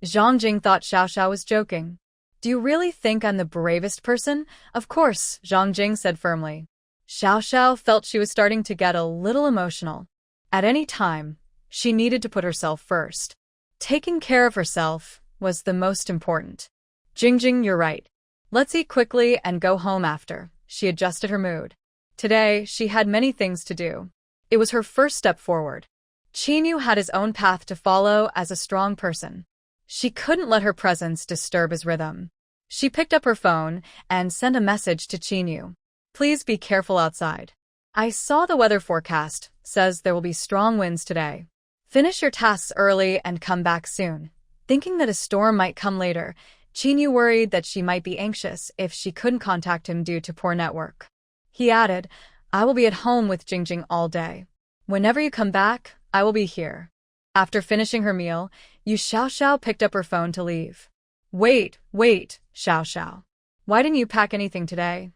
Zhang Jing thought Xiao Xiao was joking. Do you really think I'm the bravest person? Of course, Zhang Jing said firmly. Xiao Xiao felt she was starting to get a little emotional. At any time, she needed to put herself first. Taking care of herself was the most important. Jing, you're right. Let's eat quickly and go home after. She adjusted her mood. Today, she had many things to do. It was her first step forward. Qinyu had his own path to follow as a strong person. She couldn't let her presence disturb his rhythm. She picked up her phone and sent a message to Qinyu. Please be careful outside. I saw the weather forecast says there will be strong winds today. Finish your tasks early and come back soon. Thinking that a storm might come later, Qinyu worried that she might be anxious if she couldn't contact him due to poor network. He added, I will be at home with Jing all day. Whenever you come back, I will be here. After finishing her meal, Yu Xiaoxiao picked up her phone to leave. Wait, Xiao Xiao. Why didn't you pack anything today?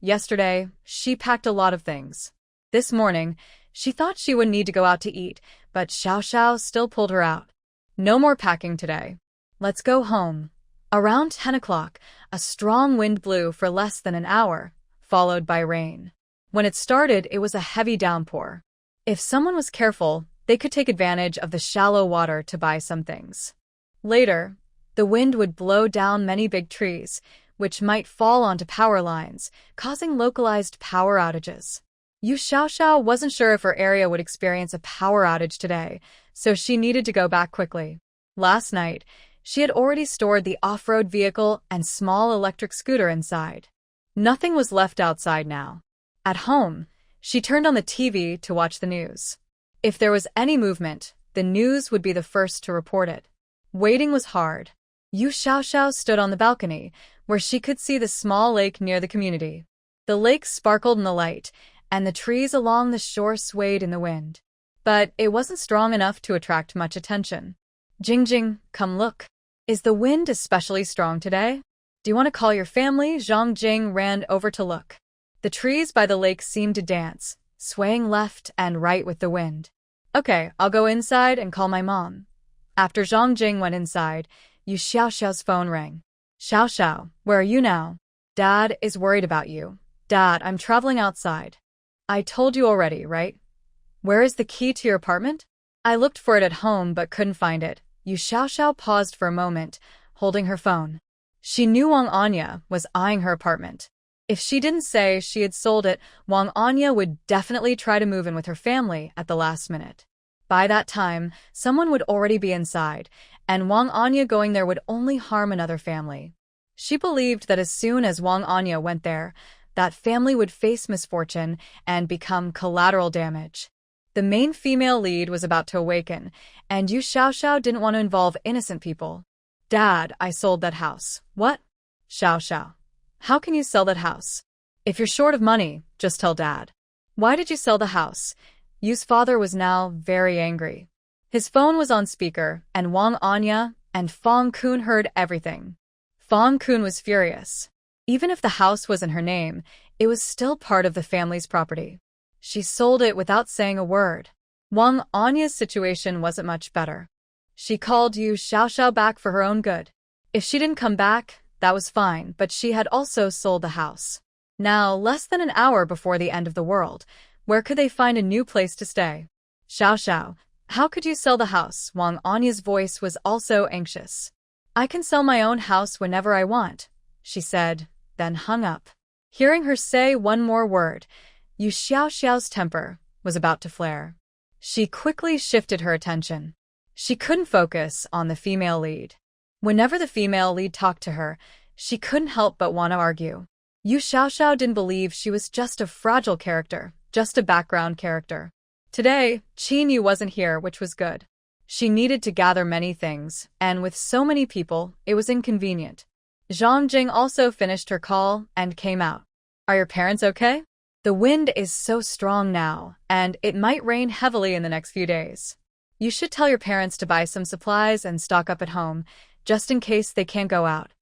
Yesterday, she packed a lot of things. This morning, she thought she would need to go out to eat, but Xiao Xiao still pulled her out. No more packing today. Let's go home. Around 10 o'clock, a strong wind blew for less than an hour, followed by rain. When it started, it was a heavy downpour. If someone was careful, they could take advantage of the shallow water to buy some things. Later, the wind would blow down many big trees, which might fall onto power lines, causing localized power outages. Yu Xiaoxiao wasn't sure if her area would experience a power outage today, so she needed to go back quickly. Last night, she had already stored the off-road vehicle and small electric scooter inside. Nothing was left outside now. At home, she turned on the TV to watch the news. If there was any movement, the news would be the first to report it. Waiting was hard. Yu Xiaoxiao stood on the balcony, where she could see the small lake near the community. The lake sparkled in the light, and the trees along the shore swayed in the wind. But it wasn't strong enough to attract much attention. Jing, come look. Is the wind especially strong today? Do you want to call your family? Zhang Jing ran over to look. The trees by the lake seemed to dance, swaying left and right with the wind. Okay, I'll go inside and call my mom. After Zhang Jing went inside, Yu Xiaoxiao's phone rang. Xiao Xiao, where are you now? Dad is worried about you. Dad, I'm traveling outside. I told you already, right? Where is the key to your apartment? I looked for it at home but couldn't find it. Yu Xiaoxiao paused for a moment, holding her phone. She knew Wang Anya was eyeing her apartment. If she didn't say she had sold it, Wang Anya would definitely try to move in with her family at the last minute. By that time, someone would already be inside, and Wang Anya going there would only harm another family. She believed that as soon as Wang Anya went there, that family would face misfortune and become collateral damage. The main female lead was about to awaken, and Yu Xiaoxiao didn't want to involve innocent people. "Dad, I sold that house." "What?" "Xiaoxiao, how can you sell that house? If you're short of money, just tell Dad." "Why did you sell the house?" Yu's father was now very angry. His phone was on speaker, and Wang Anya and Fong Kun heard everything. Fong Kun was furious. Even if the house was in her name, it was still part of the family's property. She sold it without saying a word. Wang Anya's situation wasn't much better. She called Yu Xiaoxiao back for her own good. If she didn't come back, that was fine, but she had also sold the house. Now, less than an hour before the end of the world, where could they find a new place to stay? "Xiaoxiao, how could you sell the house?" Wang Anya's voice was also anxious. "I can sell my own house whenever I want," she said, then hung up. Hearing her say one more word, Yu Xiaoxiao's temper was about to flare. She quickly shifted her attention. She couldn't focus on the female lead. Whenever the female lead talked to her, she couldn't help but want to argue. Yu Xiaoxiao didn't believe she was just a fragile character, just a background character. Today, Qin Yu wasn't here, which was good. She needed to gather many things, and with so many people, it was inconvenient. Zhang Jing also finished her call and came out. "Are your parents okay? The wind is so strong now, and it might rain heavily in the next few days. You should tell your parents to buy some supplies and stock up at home, just in case they can't go out."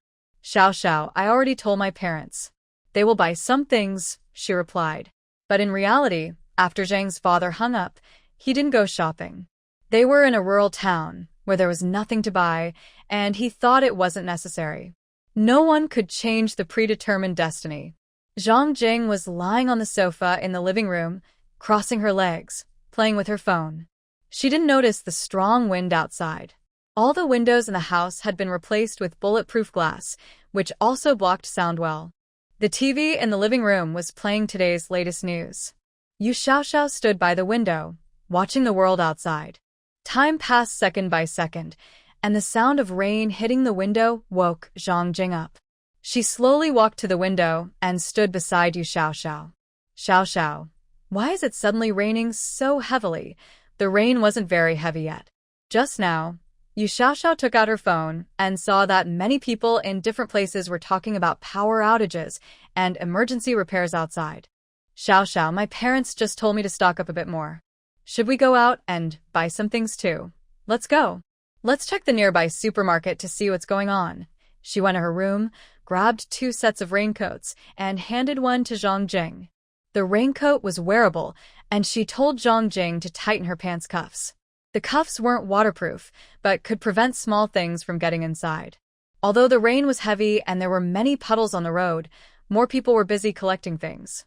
"Xiaoxiao, I already told my parents. They will buy some things," she replied. But in reality, after Zhang's father hung up, he didn't go shopping. They were in a rural town, where there was nothing to buy, and he thought it wasn't necessary. No one could change the predetermined destiny. Zhang Jing was lying on the sofa in the living room, crossing her legs, playing with her phone. She didn't notice the strong wind outside. All the windows in the house had been replaced with bulletproof glass, which also blocked sound well. The TV in the living room was playing today's latest news. Yu Xiaoxiao stood by the window, watching the world outside. Time passed second by second, and the sound of rain hitting the window woke Zhang Jing up. She slowly walked to the window and stood beside Yu Xiaoxiao. "Xiaoxiao, why is it suddenly raining so heavily?" The rain wasn't very heavy yet. Just now, Yu Xiaoxiao took out her phone and saw that many people in different places were talking about power outages and emergency repairs outside. "Xiaoxiao, my parents just told me to stock up a bit more. Should we go out and buy some things too? Let's go. Let's check the nearby supermarket to see what's going on." She went to her room, grabbed 2 sets of raincoats, and handed one to Zhang Jing. The raincoat was wearable, and she told Zhang Jing to tighten her pants cuffs. The cuffs weren't waterproof, but could prevent small things from getting inside. Although the rain was heavy and there were many puddles on the road, more people were busy collecting things.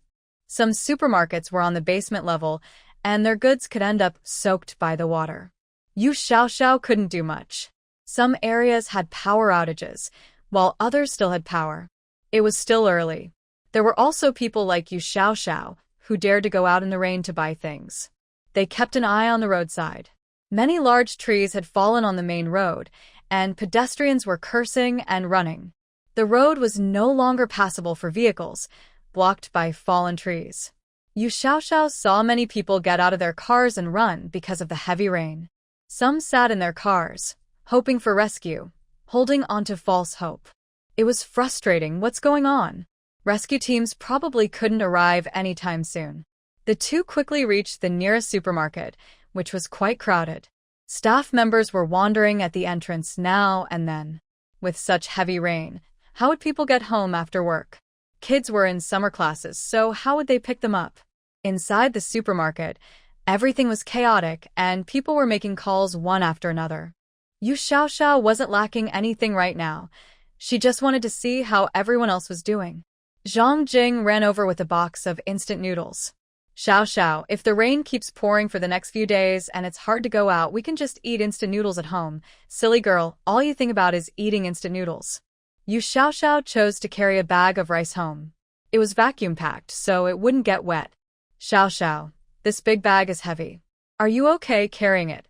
Some supermarkets were on the basement level, and their goods could end up soaked by the water. Yu Xiaoxiao couldn't do much. Some areas had power outages, while others still had power. It was still early. There were also people like Yu Xiaoxiao who dared to go out in the rain to buy things. They kept an eye on the roadside. Many large trees had fallen on the main road, and pedestrians were cursing and running. The road was no longer passable for vehicles, blocked by fallen trees. Yu Xiaoxiao saw many people get out of their cars and run because of the heavy rain. Some sat in their cars, hoping for rescue, holding onto false hope. It was frustrating. What's going on? Rescue teams probably couldn't arrive anytime soon. The two quickly reached the nearest supermarket, which was quite crowded. Staff members were wandering at the entrance now and then. With such heavy rain, how would people get home after work? Kids were in summer classes, so how would they pick them up? Inside the supermarket, everything was chaotic and people were making calls one after another. Yu Xiaoxiao wasn't lacking anything right now. She just wanted to see how everyone else was doing. Zhang Jing ran over with a box of instant noodles. "Xiaoxiao, if the rain keeps pouring for the next few days and it's hard to go out, we can just eat instant noodles at home." "Silly girl, all you think about is eating instant noodles." Yu Xiaoxiao chose to carry a bag of rice home. It was vacuum-packed, so it wouldn't get wet. "Xiaoxiao, this big bag is heavy. Are you okay carrying it?"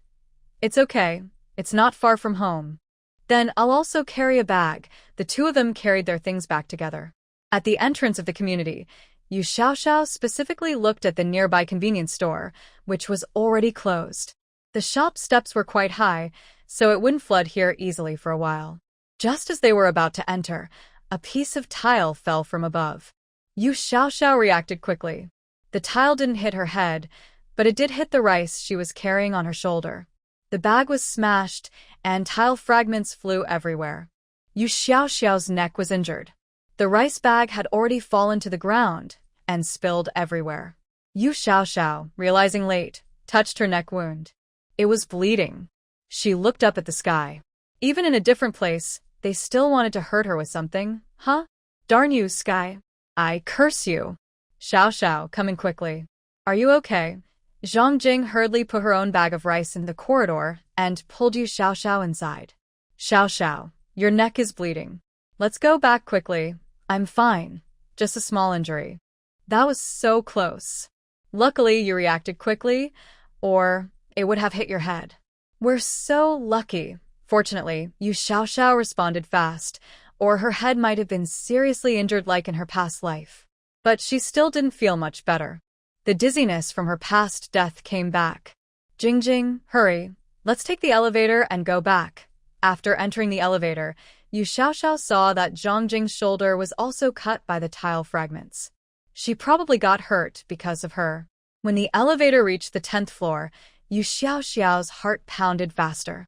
"It's okay. It's not far from home." "Then I'll also carry a bag." The two of them carried their things back together. At the entrance of the community, Yu Xiaoxiao specifically looked at the nearby convenience store, which was already closed. The shop steps were quite high, so it wouldn't flood here easily for a while. Just as they were about to enter, a piece of tile fell from above. Yu Xiaoxiao reacted quickly. The tile didn't hit her head, but it did hit the rice she was carrying on her shoulder. The bag was smashed, and tile fragments flew everywhere. Yu Xiaoxiao's neck was injured. The rice bag had already fallen to the ground and spilled everywhere. Yu Xiaoxiao, realizing late, touched her neck wound. It was bleeding. She looked up at the sky. Even in a different place, they still wanted to hurt her with something, huh? Darn you, sky. I curse you. Xiaoxiao, coming quickly. Are you okay? Zhang Jing hurriedly put her own bag of rice in the corridor and pulled Yu Xiaoxiao inside. Xiaoxiao, your neck is bleeding. Let's go back quickly. I'm fine. Just a small injury. That was so close. Luckily, you reacted quickly, or it would have hit your head. We're so lucky. Fortunately, Yu Xiaoxiao responded fast, or her head might have been seriously injured like in her past life. But she still didn't feel much better. The dizziness from her past death came back. Jing, hurry. Let's take the elevator and go back. After entering the elevator, Yu Xiaoxiao saw that Zhang Jing's shoulder was also cut by the tile fragments. She probably got hurt because of her. When the elevator reached the 10th floor, Yu Xiaoxiao's heart pounded faster.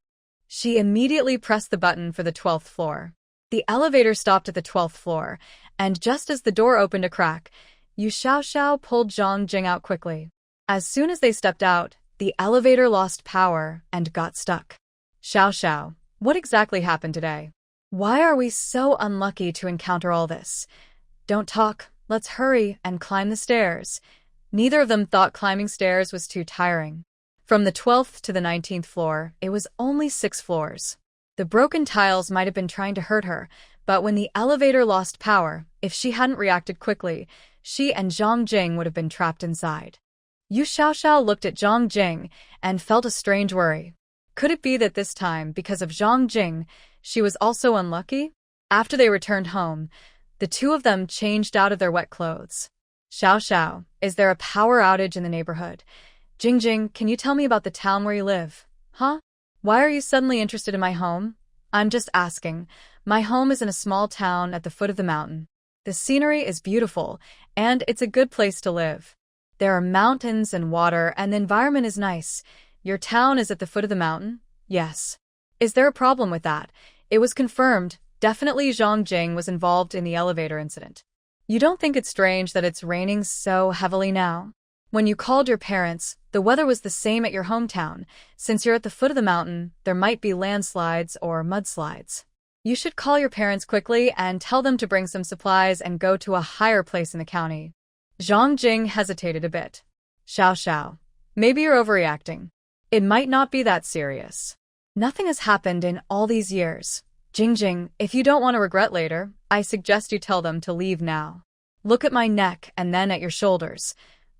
She immediately pressed the button for the 12th floor. The elevator stopped at the 12th floor, and just as the door opened a crack, Yu Xiaoxiao pulled Zhang Jing out quickly. As soon as they stepped out, the elevator lost power and got stuck. Xiaoxiao, what exactly happened today? Why are we so unlucky to encounter all this? Don't talk, let's hurry and climb the stairs. Neither of them thought climbing stairs was too tiring. From the 12th to the 19th floor, it was only 6 floors. The broken tiles might have been trying to hurt her, but when the elevator lost power, if she hadn't reacted quickly, she and Zhang Jing would have been trapped inside. Yu Xiaoxiao looked at Zhang Jing and felt a strange worry. Could it be that this time, because of Zhang Jing, she was also unlucky? After they returned home, the two of them changed out of their wet clothes. Xiaoxiao, is there a power outage in the neighborhood? Jing, can you tell me about the town where you live? Huh? Why are you suddenly interested in my home? I'm just asking. My home is in a small town at the foot of the mountain. The scenery is beautiful, and it's a good place to live. There are mountains and water, and the environment is nice. Your town is at the foot of the mountain? Yes. Is there a problem with that? It was confirmed. Definitely Zhang Jing was involved in the elevator incident. You don't think it's strange that it's raining so heavily now? When you called your parents, the weather was the same at your hometown. Since you're at the foot of the mountain, there might be landslides or mudslides. You should call your parents quickly and tell them to bring some supplies and go to a higher place in the county. Zhang Jing hesitated a bit. Xiaoxiao, maybe you're overreacting. It might not be that serious. Nothing has happened in all these years. Jing, if you don't want to regret later, I suggest you tell them to leave now. Look at my neck and then at your shoulders.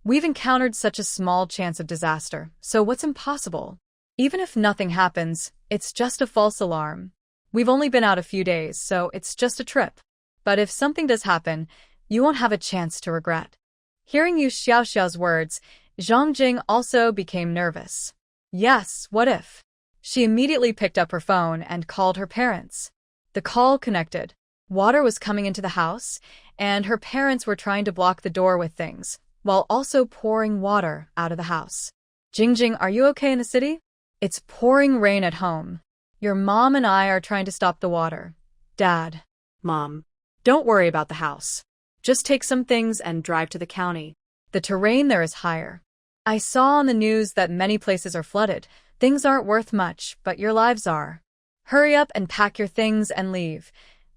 We've encountered such a small chance of disaster, so what's impossible? Even if nothing happens, it's just a false alarm. We've only been out a few days, so it's just a trip. But if something does happen, you won't have a chance to regret. Hearing Yu Xiaoxiao's words, Zhang Jing also became nervous. Yes, what if? She immediately picked up her phone and called her parents. The call connected. Water was coming into the house, and her parents were trying to block the door with things, while also pouring water out of the house. Jing, are you okay in the city? It's pouring rain at home. Your mom and I are trying to stop the water. Dad. Mom. Don't worry about the house. Just take some things and drive to the county. The terrain there is higher. I saw on the news that many places are flooded. Things aren't worth much, but your lives are. Hurry up and pack your things and leave.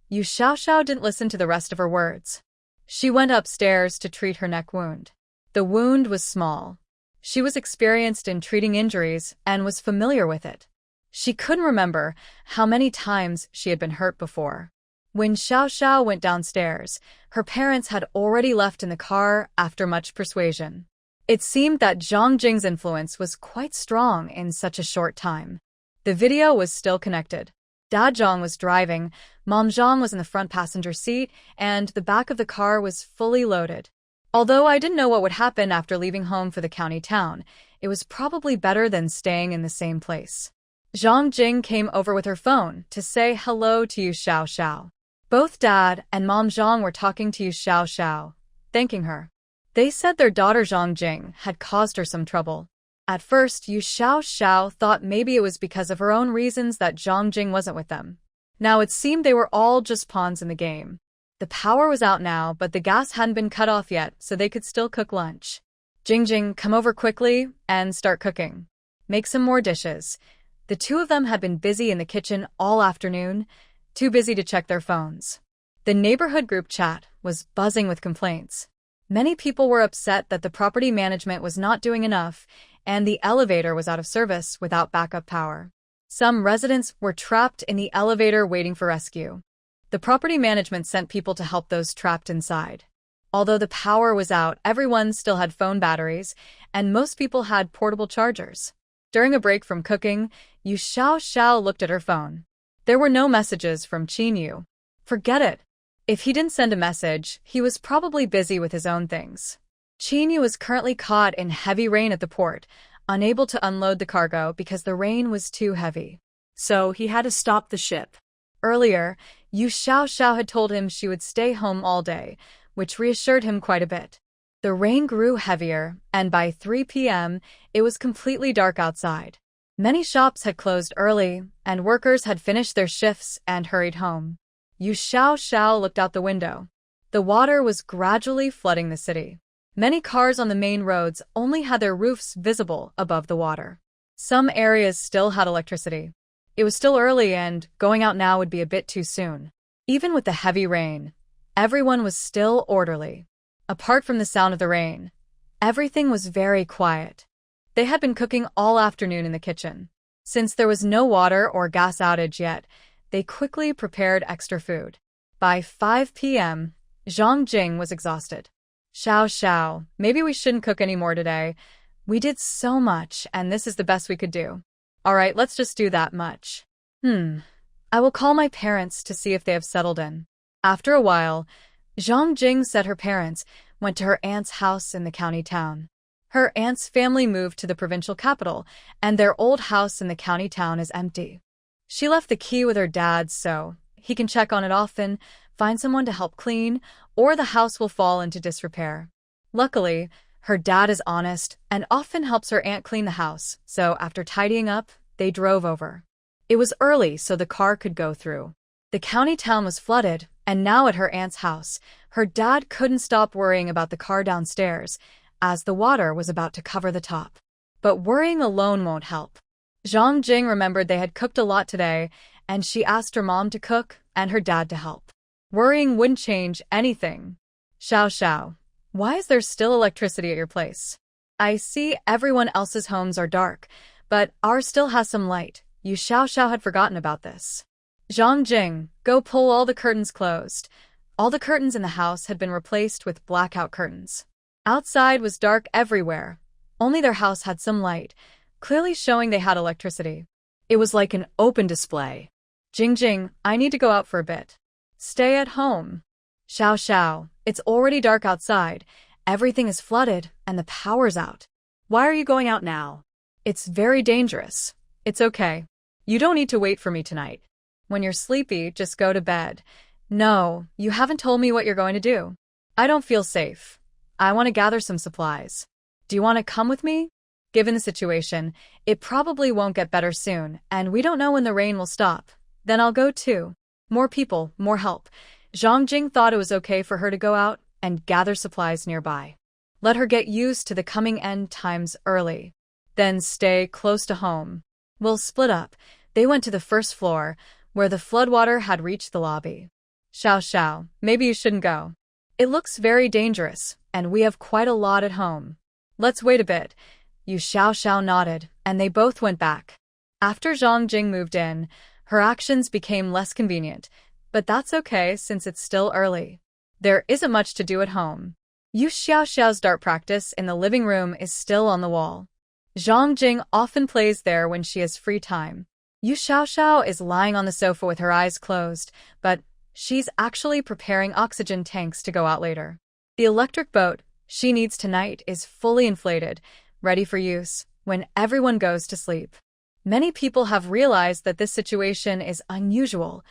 Yu Xiaoxiao didn't listen to the rest of her words. She went upstairs to treat her neck wound. The wound was small. She was experienced in treating injuries and was familiar with it. She couldn't remember how many times she had been hurt before. When Xiaoxiao went downstairs, her parents had already left in the car after much persuasion. It seemed that Zhang Jing's influence was quite strong in such a short time. The video was still connected. Dad Zhang was driving, Mom Zhang was in the front passenger seat, and the back of the car was fully loaded. Although I didn't know what would happen after leaving home for the county town, it was probably better than staying in the same place. Zhang Jing came over with her phone to say hello to Yu Xiao Xiao. Both Dad and Mom Zhang were talking to Yu Xiao Xiao, thanking her. They said their daughter Zhang Jing had caused her some trouble. At first, Yu Xiao Xiao thought maybe it was because of her own reasons that Zhang Jing wasn't with them. Now it seemed they were all just pawns in the game. The power was out now, but the gas hadn't been cut off yet, so they could still cook lunch. Jing, come over quickly and start cooking. Make some more dishes. The two of them had been busy in the kitchen all afternoon, too busy to check their phones. The neighborhood group chat was buzzing with complaints. Many people were upset that the property management was not doing enough, and the elevator was out of service without backup power. Some residents were trapped in the elevator waiting for rescue. The property management sent people to help those trapped inside. Although the power was out, everyone still had phone batteries, and most people had portable chargers. During a break from cooking, Yu Xiao Xiao looked at her phone. There were no messages from Qin Yu. Forget it. If he didn't send a message, he was probably busy with his own things. Qin Yu was currently caught in heavy rain at the port, unable to unload the cargo because the rain was too heavy. So he had to stop the ship. Earlier, Yu Xiao Xiao had told him she would stay home all day, which reassured him quite a bit. The rain grew heavier, and by 3 p.m., it was completely dark outside. Many shops had closed early, and workers had finished their shifts and hurried home. Yu Xiao Xiao looked out the window. The water was gradually flooding the city. Many cars on the main roads only had their roofs visible above the water. Some areas still had electricity. It was still early, and going out now would be a bit too soon. Even with the heavy rain, everyone was still orderly. Apart from the sound of the rain, everything was very quiet. They had been cooking all afternoon in the kitchen. Since there was no water or gas outage yet, they quickly prepared extra food. By 5 p.m., Zhang Jing was exhausted. Xiao, maybe we shouldn't cook anymore today. We did so much, and this is the best we could do. All right, let's just do that much. I will call my parents to see if they have settled in. After a while, Zhang Jing said her parents went to her aunt's house in the county town. Her aunt's family moved to the provincial capital, and their old house in the county town is empty. She left the key with her dad so he can check on it often, find someone to help clean, or the house will fall into disrepair. Luckily, her dad is honest and often helps her aunt clean the house, so after tidying up, they drove over. It was early so the car could go through. The county town was flooded, and now at her aunt's house, her dad couldn't stop worrying about the car downstairs, as the water was about to cover the top. But worrying alone won't help. Zhang Jing remembered they had cooked a lot today, and she asked her mom to cook and her dad to help. Worrying wouldn't change anything. Xiao, why is there still electricity at your place? I see everyone else's homes are dark, but ours still has some light. Yu Xiao had forgotten about this. Zhang Jing, go pull all the curtains closed. All the curtains in the house had been replaced with blackout curtains. Outside was dark everywhere. Only their house had some light, clearly showing they had electricity. It was like an open display. Jing, I need to go out for a bit. Stay at home. Xiao, it's already dark outside. Everything is flooded and the power's out. Why are you going out now? It's very dangerous. It's okay. You don't need to wait for me tonight. When you're sleepy, just go to bed. No, you haven't told me what you're going to do. I don't feel safe. I want to gather some supplies. Do you want to come with me? Given the situation, it probably won't get better soon, and we don't know when the rain will stop. Then I'll go too. More people, more help. Zhang Jing thought it was okay for her to go out and gather supplies nearby. Let her get used to the coming end times early. Then stay close to home. We'll split up. They went to the first floor, where the floodwater had reached the lobby. Xiao, maybe you shouldn't go. It looks very dangerous, and we have quite a lot at home. Let's wait a bit. Yu Xiao nodded, and they both went back. After Zhang Jing moved in, her actions became less convenient, but that's okay since it's still early. There isn't much to do at home. Yu Xiao's dart practice in the living room is still on the wall. Zhang Jing often plays there when she has free time. Yu Xiaoxiao is lying on the sofa with her eyes closed, but she's actually preparing oxygen tanks to go out later. The electric boat she needs tonight is fully inflated, ready for use when everyone goes to sleep. Many people have realized that this situation is unusual.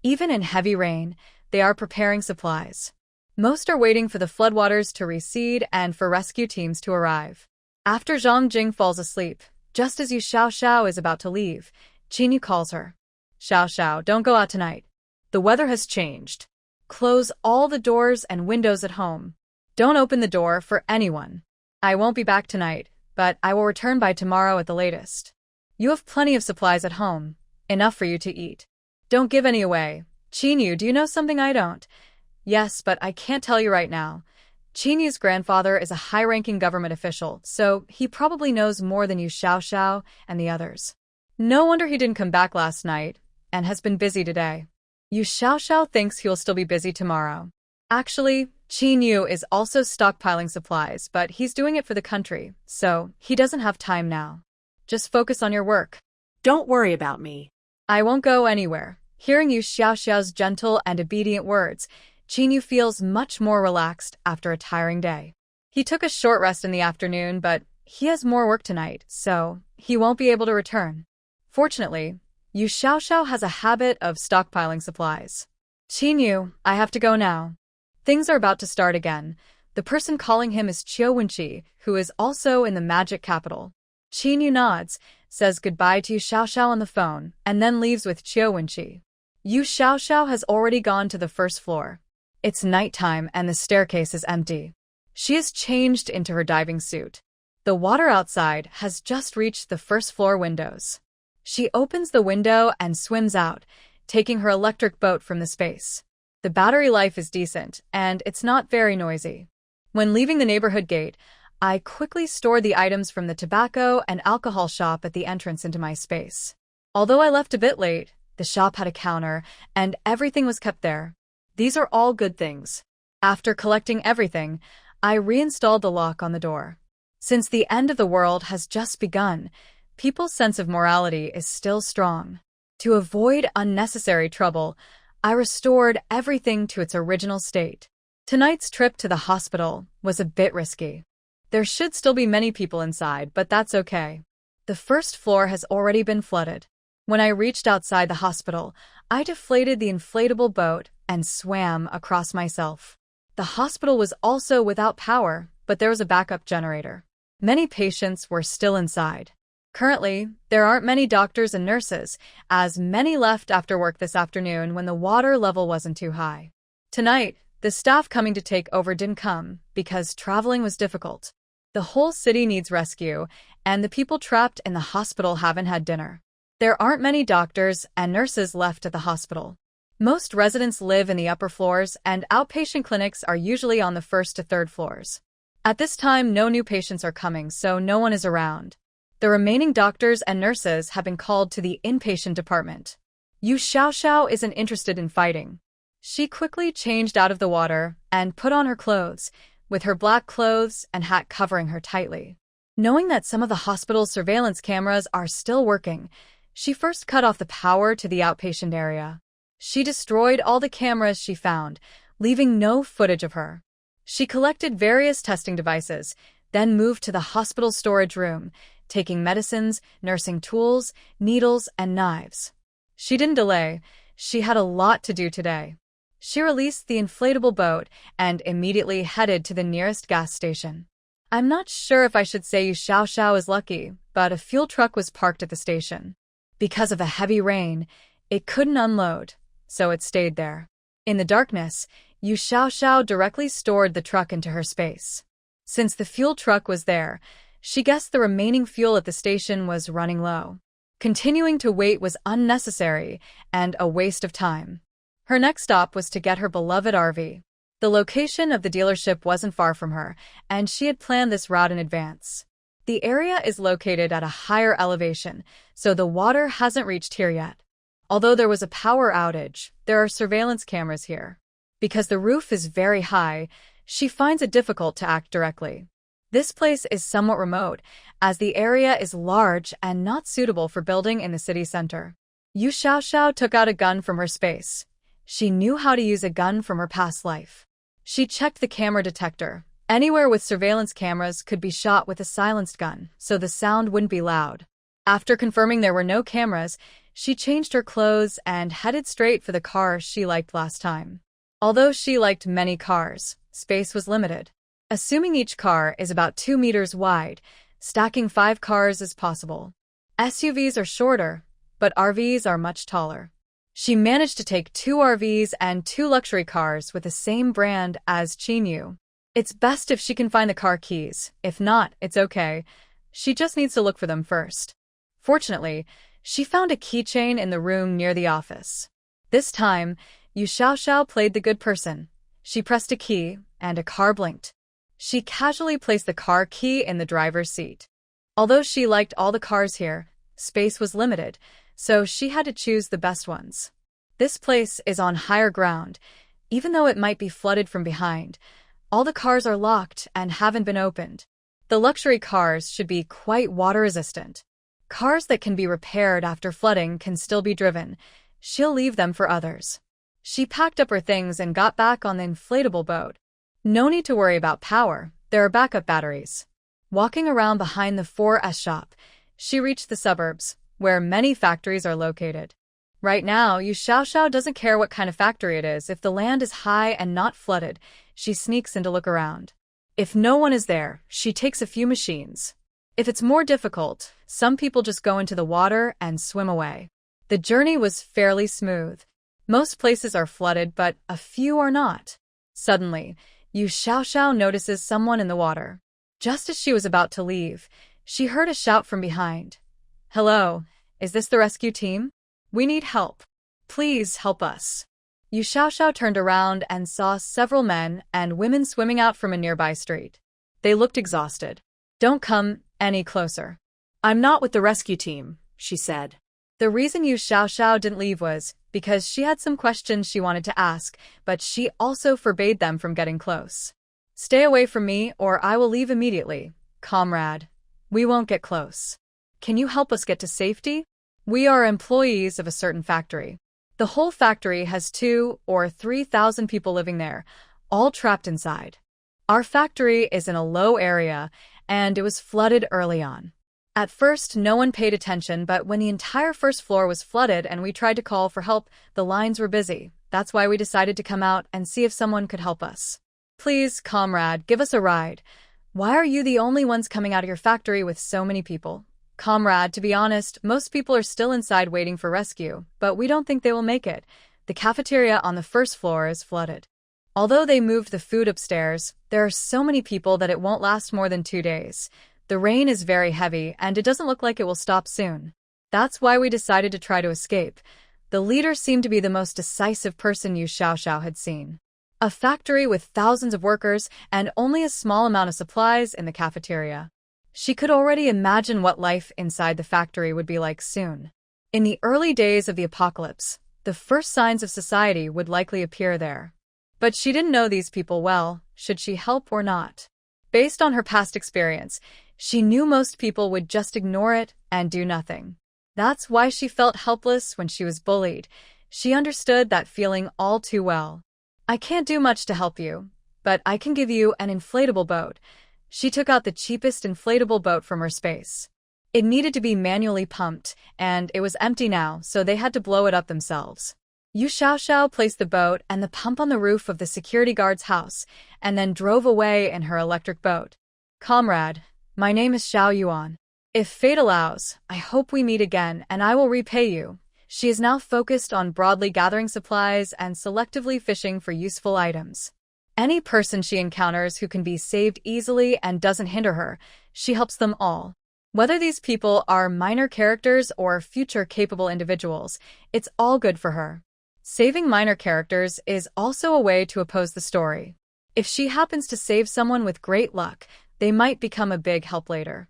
Even in heavy rain, they are preparing supplies. Most are waiting for the floodwaters to recede and for rescue teams to arrive. After Zhang Jing falls asleep, just as Yu Xiaoxiao is about to leave, Qin Yu calls her. Xiaoxiao, don't go out tonight. The weather has changed. Close all the doors and windows at home. Don't open the door for anyone. I won't be back tonight, but I will return by tomorrow at the latest. You have plenty of supplies at home, enough for you to eat. Don't give any away. Qin Yu, do you know something I don't? Yes, but I can't tell you right now. Qin Yu's grandfather is a high-ranking government official, so he probably knows more than Yu Xiaoxiao and the others. No wonder he didn't come back last night, and has been busy today. Yu Xiaoxiao thinks he'll still be busy tomorrow. Actually, Qin Yu is also stockpiling supplies, but he's doing it for the country, so he doesn't have time now. Just focus on your work. Don't worry about me. I won't go anywhere. Hearing Yu Xiaoxiao's gentle and obedient words, Qin Yu feels much more relaxed after a tiring day. He took a short rest in the afternoon, but he has more work tonight, so he won't be able to return. Fortunately, Yu Xiaoxiao has a habit of stockpiling supplies. Qin Yu, I have to go now. Things are about to start again. The person calling him is Qiu Wenqi, who is also in the magic capital. Qin Yu nods, says goodbye to Yu Xiaoxiao on the phone, and then leaves with Qiu Wenqi. Yu Xiaoxiao has already gone to the first floor. It's nighttime and the staircase is empty. She is changed into her diving suit. The water outside has just reached the first floor windows. She opens the window and swims out, taking her electric boat from the space. The battery life is decent, and it's not very noisy. When leaving the neighborhood gate, I quickly stored the items from the tobacco and alcohol shop at the entrance into my space. Although I left a bit late, the shop had a counter, and everything was kept there. These are all good things. After collecting everything, I reinstalled the lock on the door. Since the end of the world has just begun, people's sense of morality is still strong. To avoid unnecessary trouble, I restored everything to its original state. Tonight's trip to the hospital was a bit risky. There should still be many people inside, but that's okay. The first floor has already been flooded. When I reached outside the hospital, I deflated the inflatable boat and swam across myself. The hospital was also without power, but there was a backup generator. Many patients were still inside. Currently, there aren't many doctors and nurses, as many left after work this afternoon when the water level wasn't too high. Tonight, the staff coming to take over didn't come because traveling was difficult. The whole city needs rescue, and the people trapped in the hospital haven't had dinner. There aren't many doctors and nurses left at the hospital. Most residents live in the upper floors, and outpatient clinics are usually on the first to third floors. At this time, no new patients are coming, so no one is around. The remaining doctors and nurses have been called to the inpatient department. Yu Xiaoxiao isn't interested in fighting. She quickly changed out of the water and put on her clothes, with her black clothes and hat covering her tightly. Knowing that some of the hospital's surveillance cameras are still working, she first cut off the power to the outpatient area. She destroyed all the cameras she found, leaving no footage of her. She collected various testing devices, then moved to the hospital storage room, taking medicines, nursing tools, needles, and knives. She didn't delay. She had a lot to do today. She released the inflatable boat and immediately headed to the nearest gas station. I'm not sure if I should say Yu Xiaoxiao is lucky, but a fuel truck was parked at the station. Because of the heavy rain, it couldn't unload, so it stayed there. In the darkness, Yu Xiaoxiao directly stored the truck into her space. Since the fuel truck was there, she guessed the remaining fuel at the station was running low. Continuing to wait was unnecessary and a waste of time. Her next stop was to get her beloved RV. The location of the dealership wasn't far from her, and she had planned this route in advance. The area is located at a higher elevation, so the water hasn't reached here yet. Although there was a power outage, there are surveillance cameras here. Because the roof is very high, she finds it difficult to act directly. This place is somewhat remote, as the area is large and not suitable for building in the city center. Yu Xiaoxiao took out a gun from her space. She knew how to use a gun from her past life. She checked the camera detector. Anywhere with surveillance cameras could be shot with a silenced gun, so the sound wouldn't be loud. After confirming there were no cameras, she changed her clothes and headed straight for the car she liked last time. Although she liked many cars, space was limited. Assuming each car is about 2 meters wide, stacking 5 cars is possible. SUVs are shorter, but RVs are much taller. She managed to take 2 RVs and 2 luxury cars with the same brand as Chinyu. It's best if she can find the car keys. If not, it's okay. She just needs to look for them first. Fortunately, she found a keychain in the room near the office. This time, Yu Xiaoxiao played the good person. She pressed a key, and a car blinked. She casually placed the car key in the driver's seat. Although she liked all the cars here, space was limited, so she had to choose the best ones. This place is on higher ground. Even though it might be flooded from behind, all the cars are locked and haven't been opened. The luxury cars should be quite water-resistant. Cars that can be repaired after flooding can still be driven. She'll leave them for others. She packed up her things and got back on the inflatable boat. No need to worry about power, there are backup batteries. Walking around behind the 4S shop, she reached the suburbs, where many factories are located. Right now, Yu Xiaoxiao doesn't care what kind of factory it is. If the land is high and not flooded, she sneaks in to look around. If no one is there, she takes a few machines. If it's more difficult, some people just go into the water and swim away. The journey was fairly smooth. Most places are flooded, but a few are not. Suddenly, Yu Xiaoxiao notices someone in the water. Just as she was about to leave, she heard a shout from behind. "Hello, is this the rescue team? We need help. Please help us." Yu Xiaoxiao turned around and saw several men and women swimming out from a nearby street. They looked exhausted. "Don't come any closer." "I'm not with the rescue team," she said. The reason Yu Xiaoxiao didn't leave was because she had some questions she wanted to ask, but she also forbade them from getting close. "Stay away from me or I will leave immediately, comrade. We won't get close. Can you help us get to safety? We are employees of a certain factory. The whole factory has 2,000 or 3,000 people living there, all trapped inside. Our factory is in a low area, and it was flooded early on. At first, no one paid attention, but when the entire first floor was flooded and we tried to call for help, the lines were busy. That's why we decided to come out and see if someone could help us. Please, comrade, give us a ride. Why are you the only ones coming out of your factory with so many people? Comrade, to be honest, most people are still inside waiting for rescue, but we don't think they will make it. The cafeteria on the first floor is flooded. Although they moved the food upstairs, there are so many people that it won't last more than 2 days. The rain is very heavy, and it doesn't look like it will stop soon. That's why we decided to try to escape." The leader seemed to be the most decisive person Yu Xiaoxiao had seen. A factory with thousands of workers and only a small amount of supplies in the cafeteria. She could already imagine what life inside the factory would be like soon. In the early days of the apocalypse, the first signs of society would likely appear there. But she didn't know these people well. Should she help or not? Based on her past experience, she knew most people would just ignore it and do nothing. That's why she felt helpless when she was bullied. She understood that feeling all too well. "I can't do much to help you, but I can give you an inflatable boat." She took out the cheapest inflatable boat from her space. It needed to be manually pumped, and it was empty now, so they had to blow it up themselves. Yu Xiaoxiao placed the boat and the pump on the roof of the security guard's house, and then drove away in her electric boat. "Comrade, my name is Xiao Yuan. If fate allows, I hope we meet again and I will repay you." She is now focused on broadly gathering supplies and selectively fishing for useful items. Any person she encounters who can be saved easily and doesn't hinder her, she helps them all. Whether these people are minor characters or future capable individuals, it's all good for her. Saving minor characters is also a way to oppose the story. If she happens to save someone with great luck, they might become a big help later.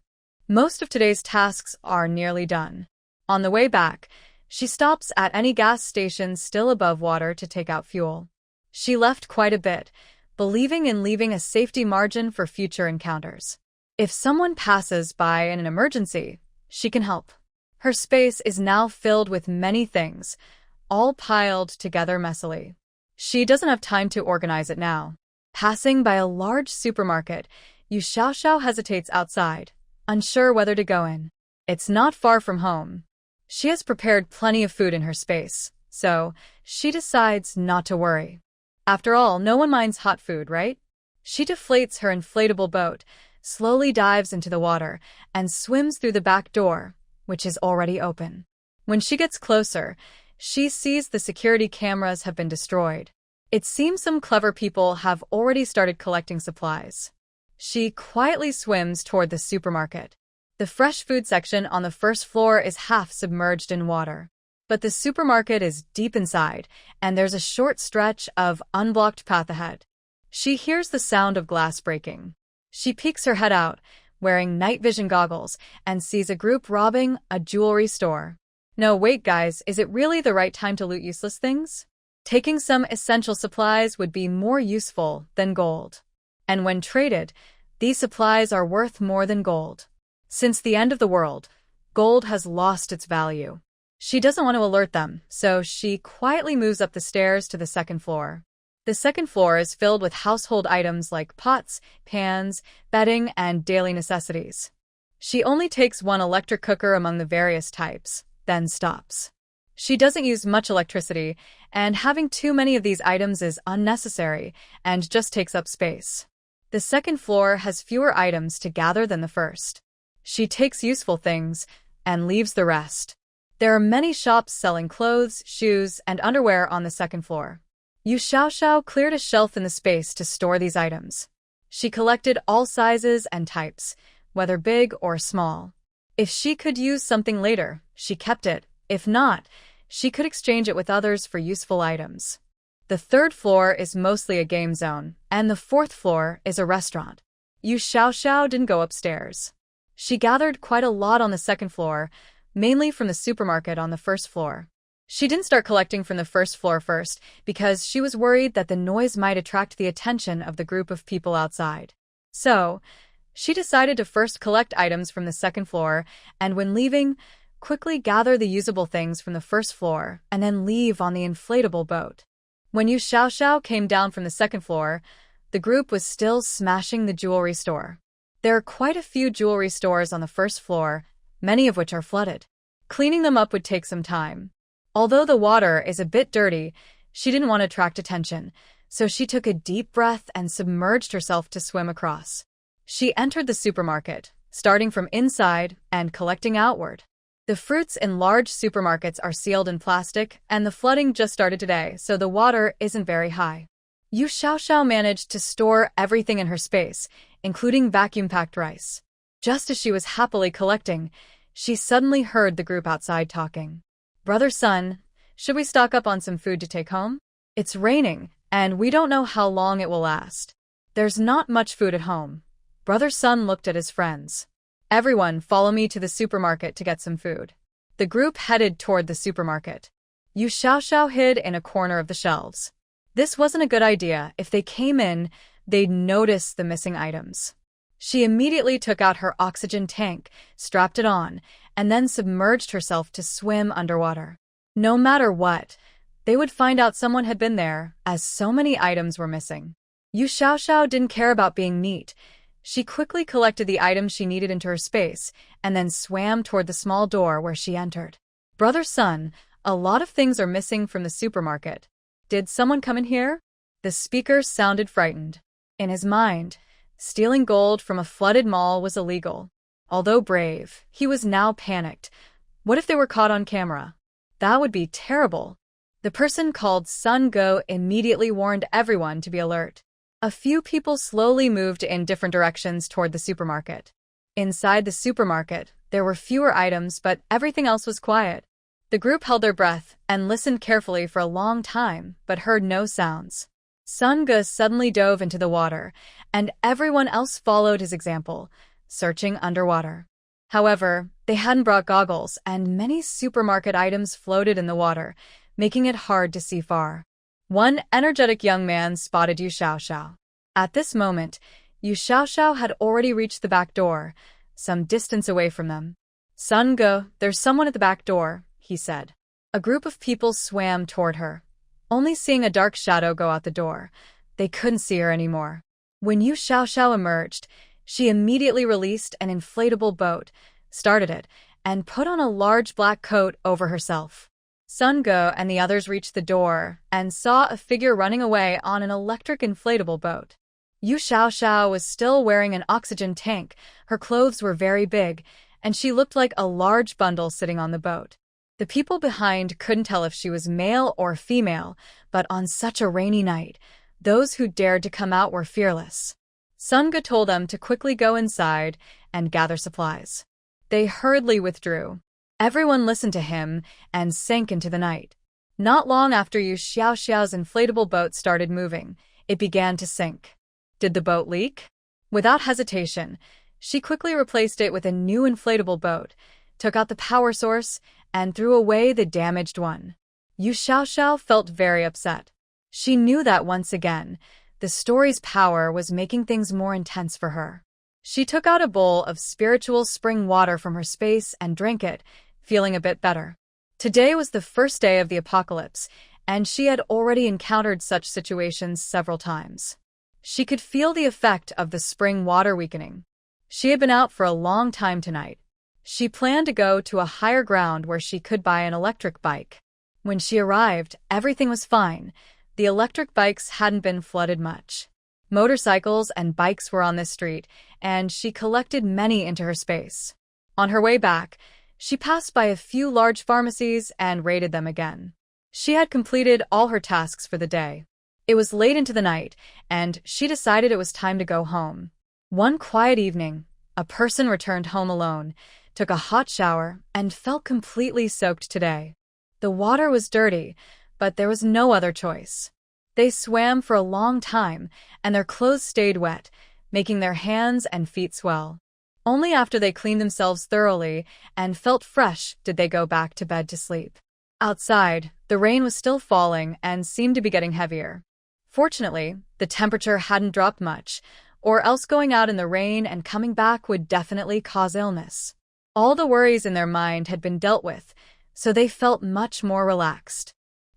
Most of today's tasks are nearly done. On the way back, she stops at any gas station still above water to take out fuel. She left quite a bit, believing in leaving a safety margin for future encounters. If someone passes by in an emergency, she can help. Her space is now filled with many things, all piled together messily. She doesn't have time to organize it now. Passing by a large supermarket, Yu Xiaoxiao hesitates outside, unsure whether to go in. It's not far from home. She has prepared plenty of food in her space, so she decides not to worry. After all, no one minds hot food, right? She deflates her inflatable boat, slowly dives into the water, and swims through the back door, which is already open. When she gets closer, she sees the security cameras have been destroyed. It seems some clever people have already started collecting supplies. She quietly swims toward the supermarket. The fresh food section on the first floor is half submerged in water. But the supermarket is deep inside, and there's a short stretch of unblocked path ahead. She hears the sound of glass breaking. She peeks her head out, wearing night vision goggles, and sees a group robbing a jewelry store. No, wait guys, is it really the right time to loot useless things? Taking some essential supplies would be more useful than gold. And when traded, these supplies are worth more than gold. Since the end of the world, gold has lost its value. She doesn't want to alert them, so she quietly moves up the stairs to the second floor. The second floor is filled with household items like pots, pans, bedding, and daily necessities. She only takes one electric cooker among the various types, then stops. She doesn't use much electricity, and having too many of these items is unnecessary and just takes up space. The second floor has fewer items to gather than the first. She takes useful things and leaves the rest. There are many shops selling clothes, shoes, and underwear on the second floor. Yu Xiaoxiao cleared a shelf in the space to store these items. She collected all sizes and types, whether big or small. If she could use something later, she kept it. If not, she could exchange it with others for useful items. The third floor is mostly a game zone, and the fourth floor is a restaurant. Yu Xiaoxiao didn't go upstairs. She gathered quite a lot on the second floor, mainly from the supermarket on the first floor. She didn't start collecting from the first floor first because she was worried that the noise might attract the attention of the group of people outside. So, she decided to first collect items from the second floor and when leaving, quickly gather the usable things from the first floor and then leave on the inflatable boat. When Yu Xiaoxiao came down from the second floor, the group was still smashing the jewelry store. There are quite a few jewelry stores on the first floor, many of which are flooded. Cleaning them up would take some time. Although the water is a bit dirty, she didn't want to attract attention, so she took a deep breath and submerged herself to swim across. She entered the supermarket, starting from inside and collecting outward. The fruits in large supermarkets are sealed in plastic, and the flooding just started today, so the water isn't very high. Yu Xiaoxiao managed to store everything in her space, including vacuum-packed rice. Just as she was happily collecting, she suddenly heard the group outside talking. "Brother Sun, should we stock up on some food to take home? It's raining, and we don't know how long it will last. There's not much food at home." Brother Sun looked at his friends. "Everyone, follow me to the supermarket to get some food." The group headed toward the supermarket. Yu Xiaoxiao hid in a corner of the shelves. This wasn't a good idea. If they came in, they'd notice the missing items. She immediately took out her oxygen tank, strapped it on, and then submerged herself to swim underwater. No matter what, they would find out someone had been there, as so many items were missing. Yu Xiaoxiao didn't care about being neat. She quickly collected the items she needed into her space, and then swam toward the small door where she entered. "Brother Sun, a lot of things are missing from the supermarket. Did someone come in here?" The speaker sounded frightened. In his mind, stealing gold from a flooded mall was illegal. Although brave, he was now panicked. What if they were caught on camera? That would be terrible. The person called Sun Go immediately warned everyone to be alert. A few people slowly moved in different directions toward the supermarket. Inside the supermarket, there were fewer items, but everything else was quiet. The group held their breath and listened carefully for a long time, but heard no sounds. Sun Ge suddenly dove into the water, and everyone else followed his example, searching underwater. However, they hadn't brought goggles, and many supermarket items floated in the water, making it hard to see far. One energetic young man spotted Yu Xiaoxiao. At this moment, Yu Xiaoxiao had already reached the back door, some distance away from them. "Sun Ge, there's someone at the back door," he said. A group of people swam toward her. Only seeing a dark shadow go out the door, they couldn't see her anymore. When Yu Xiaoxiao emerged, she immediately released an inflatable boat, started it, and put on a large black coat over herself. Sun Ge and the others reached the door and saw a figure running away on an electric inflatable boat. Yu Xiaoxiao was still wearing an oxygen tank, her clothes were very big, and she looked like a large bundle sitting on the boat. The people behind couldn't tell if she was male or female, but on such a rainy night, those who dared to come out were fearless. Sun Ge told them to quickly go inside and gather supplies. They hurriedly withdrew. Everyone listened to him and sank into the night. Not long after Yu Xiaoxiao's inflatable boat started moving, it began to sink. Did the boat leak? Without hesitation, she quickly replaced it with a new inflatable boat, took out the power source, and threw away the damaged one. Yu Xiaoxiao felt very upset. She knew that once again, the story's power was making things more intense for her. She took out a bowl of spiritual spring water from her space and drank it, feeling a bit better. Today was the first day of the apocalypse, and she had already encountered such situations several times. She could feel the effect of the spring water weakening. She had been out for a long time tonight. She planned to go to a higher ground where she could buy an electric bike. When she arrived, everything was fine. The electric bikes hadn't been flooded much. Motorcycles and bikes were on this street, and she collected many into her space. On her way back, she passed by a few large pharmacies and raided them again. She had completed all her tasks for the day. It was late into the night, and she decided it was time to go home. One quiet evening, a person returned home alone, took a hot shower, and felt completely soaked today. The water was dirty, but there was no other choice. They swam for a long time, and their clothes stayed wet, making their hands and feet swell. Only after they cleaned themselves thoroughly and felt fresh did they go back to bed to sleep. Outside, the rain was still falling and seemed to be getting heavier. Fortunately, the temperature hadn't dropped much, or else going out in the rain and coming back would definitely cause illness. All the worries in their mind had been dealt with, so they felt much more relaxed.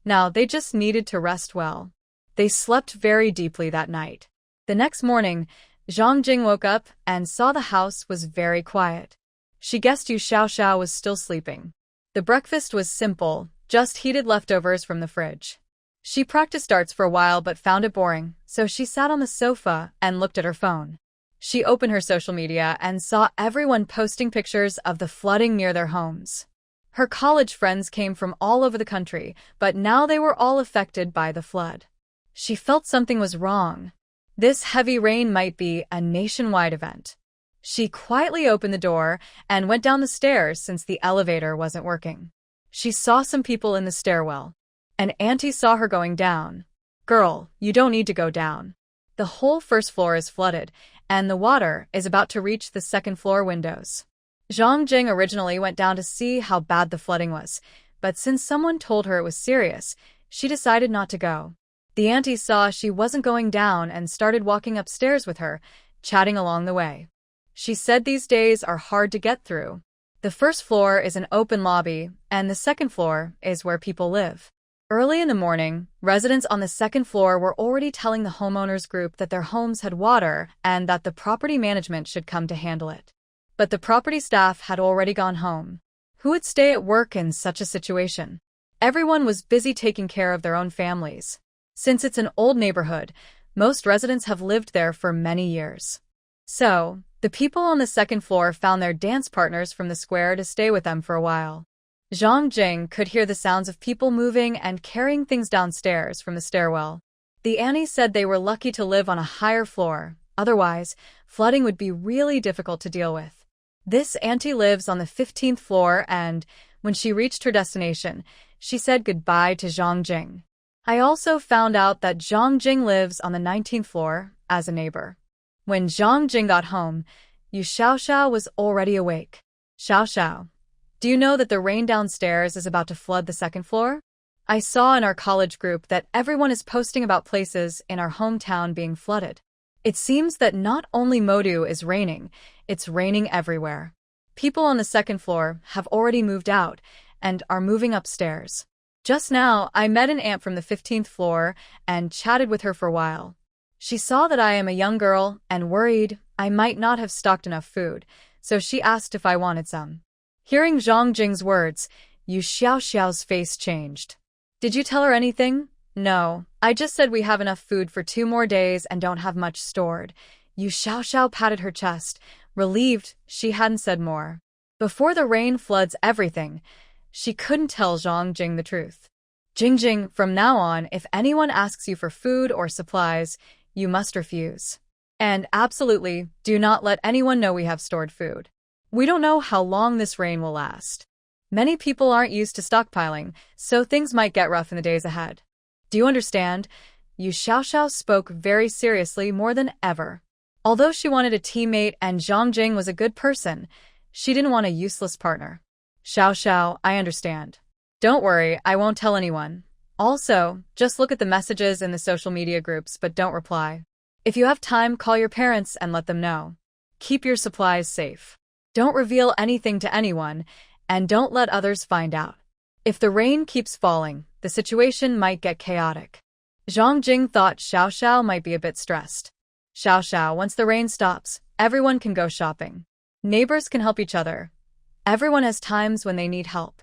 Now they just needed to rest well. They slept very deeply that night. The next morning, Zhang Jing woke up and saw the house was very quiet. She guessed Yu Xiaoxiao was still sleeping. The breakfast was simple, just heated leftovers from the fridge. She practiced darts for a while but found it boring, so she sat on the sofa and looked at her phone. She opened her social media and saw everyone posting pictures of the flooding near their homes. Her college friends came from all over the country, but now they were all affected by the flood. She felt something was wrong. This heavy rain might be a nationwide event. She quietly opened the door and went down the stairs since the elevator wasn't working. She saw some people in the stairwell. An auntie saw her going down. "Girl, you don't need to go down. The whole first floor is flooded, and the water is about to reach the second floor windows." Zhang Jing originally went down to see how bad the flooding was, but since someone told her it was serious, she decided not to go. The auntie saw she wasn't going down and started walking upstairs with her, chatting along the way. She said these days are hard to get through. The first floor is an open lobby, and the second floor is where people live. Early in the morning, residents on the second floor were already telling the homeowners group that their homes had water and that the property management should come to handle it. But the property staff had already gone home. Who would stay at work in such a situation? Everyone was busy taking care of their own families. Since it's an old neighborhood, most residents have lived there for many years. So, the people on the second floor found their dance partners from the square to stay with them for a while. Zhang Jing could hear the sounds of people moving and carrying things downstairs from the stairwell. The auntie said they were lucky to live on a higher floor, otherwise, flooding would be really difficult to deal with. This auntie lives on the 15th floor and, when she reached her destination, she said goodbye to Zhang Jing. I also found out that Zhang Jing lives on the 19th floor as a neighbor. When Zhang Jing got home, Yu Xiaoxiao was already awake. "Xiaoxiao, do you know that the rain downstairs is about to flood the second floor? I saw in our college group that everyone is posting about places in our hometown being flooded. It seems that not only Modu is raining, it's raining everywhere. People on the second floor have already moved out and are moving upstairs. Just now, I met an aunt from the 15th floor and chatted with her for a while. She saw that I am a young girl and worried I might not have stocked enough food, so she asked if I wanted some. Hearing Zhang Jing's words, Yu Xiaoxiao's face changed. Did you tell her anything? No, I just said we have enough food for 2 more days and don't have much stored. Yu Xiaoxiao patted her chest, relieved she hadn't said more. Before the rain floods everything, she couldn't tell Zhang Jing the truth. Jingjing, from now on, if anyone asks you for food or supplies, you must refuse. And absolutely, do not let anyone know we have stored food. We don't know how long this rain will last. Many people aren't used to stockpiling, so things might get rough in the days ahead. Do you understand? Yu Xiaoxiao spoke very seriously more than ever. Although she wanted a teammate and Zhang Jing was a good person, she didn't want a useless partner. Xiaoxiao, I understand. Don't worry, I won't tell anyone. Also, just look at the messages in the social media groups but don't reply. If you have time, call your parents and let them know. Keep your supplies safe. Don't reveal anything to anyone, and don't let others find out. If the rain keeps falling, the situation might get chaotic. Zhang Jing thought Xiaoxiao might be a bit stressed. Xiaoxiao, once the rain stops, everyone can go shopping. Neighbors can help each other. Everyone has times when they need help.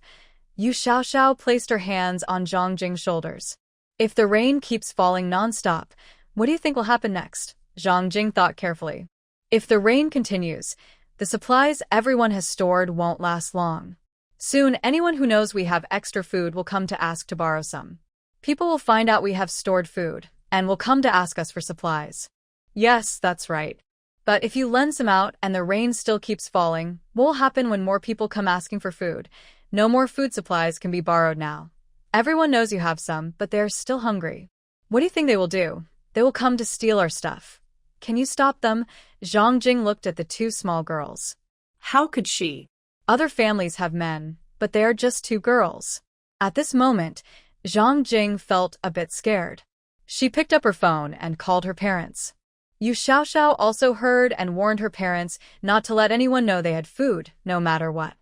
Yu Xiaoxiao placed her hands on Zhang Jing's shoulders. If the rain keeps falling non-stop, what do you think will happen next? Zhang Jing thought carefully. If the rain continues, the supplies everyone has stored won't last long. Soon, anyone who knows we have extra food will come to ask to borrow some. People will find out we have stored food, and will come to ask us for supplies. Yes, that's right. But if you lend some out and the rain still keeps falling, what will happen when more people come asking for food? No more food supplies can be borrowed now. Everyone knows you have some, but they are still hungry. What do you think they will do? They will come to steal our stuff. Can you stop them? Zhang Jing looked at the 2 small girls. How could she? Other families have men, but they are just 2 girls. At this moment, Zhang Jing felt a bit scared. She picked up her phone and called her parents. Yu Xiaoxiao also heard and warned her parents not to let anyone know they had food, no matter what.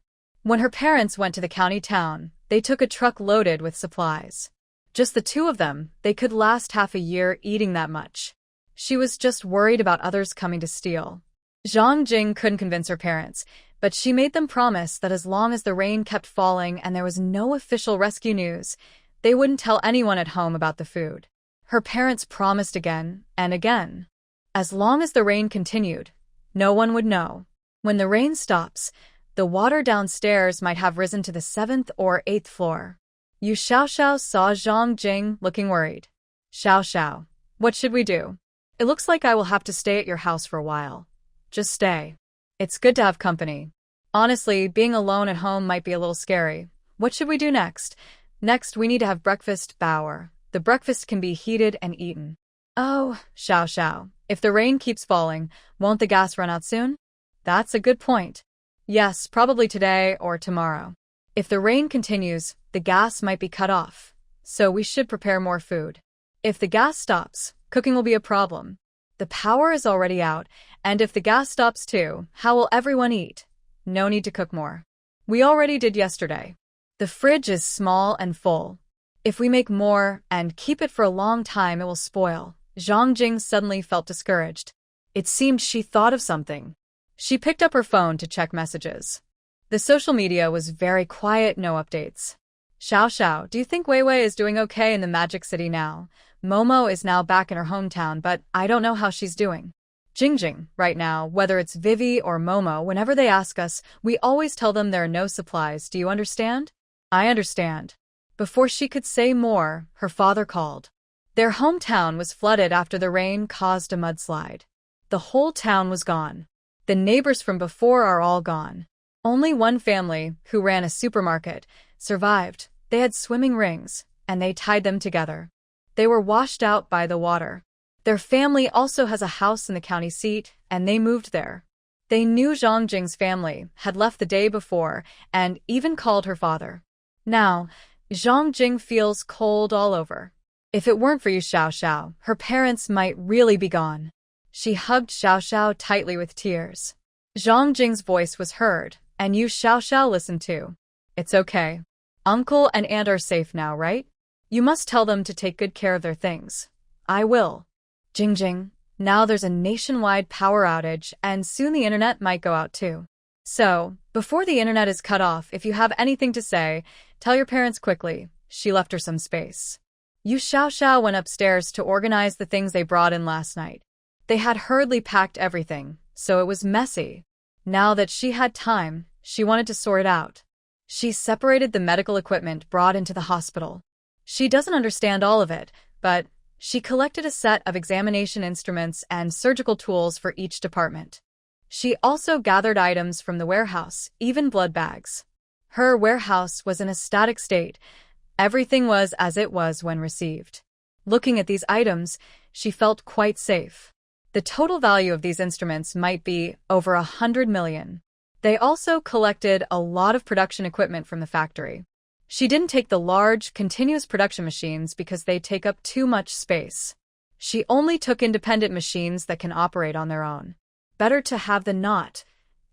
When her parents went to the county town, they took a truck loaded with supplies. Just the 2 of them, they could last half a year eating that much. She was just worried about others coming to steal. Zhang Jing couldn't convince her parents, but she made them promise that as long as the rain kept falling and there was no official rescue news, they wouldn't tell anyone at home about the food. Her parents promised again and again. As long as the rain continued, no one would know. When the rain stops, the water downstairs might have risen to the 7th or 8th floor. Yu Xiaoxiao saw Zhang Jing looking worried. Xiaoxiao, what should we do? It looks like I will have to stay at your house for a while. Just stay. It's good to have company. Honestly, being alone at home might be a little scary. What should we do next? Next, we need to have breakfast, Bauer. The breakfast can be heated and eaten. Oh, Xiaoxiao, if the rain keeps falling, won't the gas run out soon? That's a good point. Yes, probably today or tomorrow. If the rain continues, the gas might be cut off, so we should prepare more food. If the gas stops, cooking will be a problem. The power is already out, and if the gas stops too, how will everyone eat? No need to cook more. We already did yesterday. The fridge is small and full. If we make more and keep it for a long time, it will spoil. Zhang Jing suddenly felt discouraged. It seemed she thought of something. She picked up her phone to check messages. The social media was very quiet, no updates. Xiaoxiao, do you think Weiwei is doing okay in the Magic City now? Momo is now back in her hometown, but I don't know how she's doing. Jingjing, right now, whether it's Vivi or Momo, whenever they ask us, we always tell them there are no supplies. Do you understand? I understand. Before she could say more, her father called. Their hometown was flooded after the rain caused a mudslide. The whole town was gone. The neighbors from before are all gone. Only one family, who ran a supermarket, survived. They had swimming rings, and they tied them together. They were washed out by the water. Their family also has a house in the county seat, and they moved there. They knew Zhang Jing's family had left the day before and even called her father. Now, Zhang Jing feels cold all over. If it weren't for Yu Xiaoxiao, her parents might really be gone. She hugged Xiao Xiao tightly with tears. Zhang Jing's voice was heard, and Yu Xiao Xiao listened too. It's okay. Uncle and aunt are safe now, right? You must tell them to take good care of their things. I will. Jing, now there's a nationwide power outage, and soon the internet might go out too. So, before the internet is cut off, if you have anything to say, tell your parents quickly. She left her some space. Yu Xiao Xiao went upstairs to organize the things they brought in last night. They had hurriedly packed everything, so it was messy. Now that she had time, she wanted to sort it out. She separated the medical equipment brought into the hospital. She doesn't understand all of it, but she collected a set of examination instruments and surgical tools for each department. She also gathered items from the warehouse, even blood bags. Her warehouse was in a static state. Everything was as it was when received. Looking at these items, she felt quite safe. The total value of these instruments might be over 100 million. They also collected a lot of production equipment from the factory. She didn't take the large, continuous production machines because they take up too much space. She only took independent machines that can operate on their own. Better to have than not,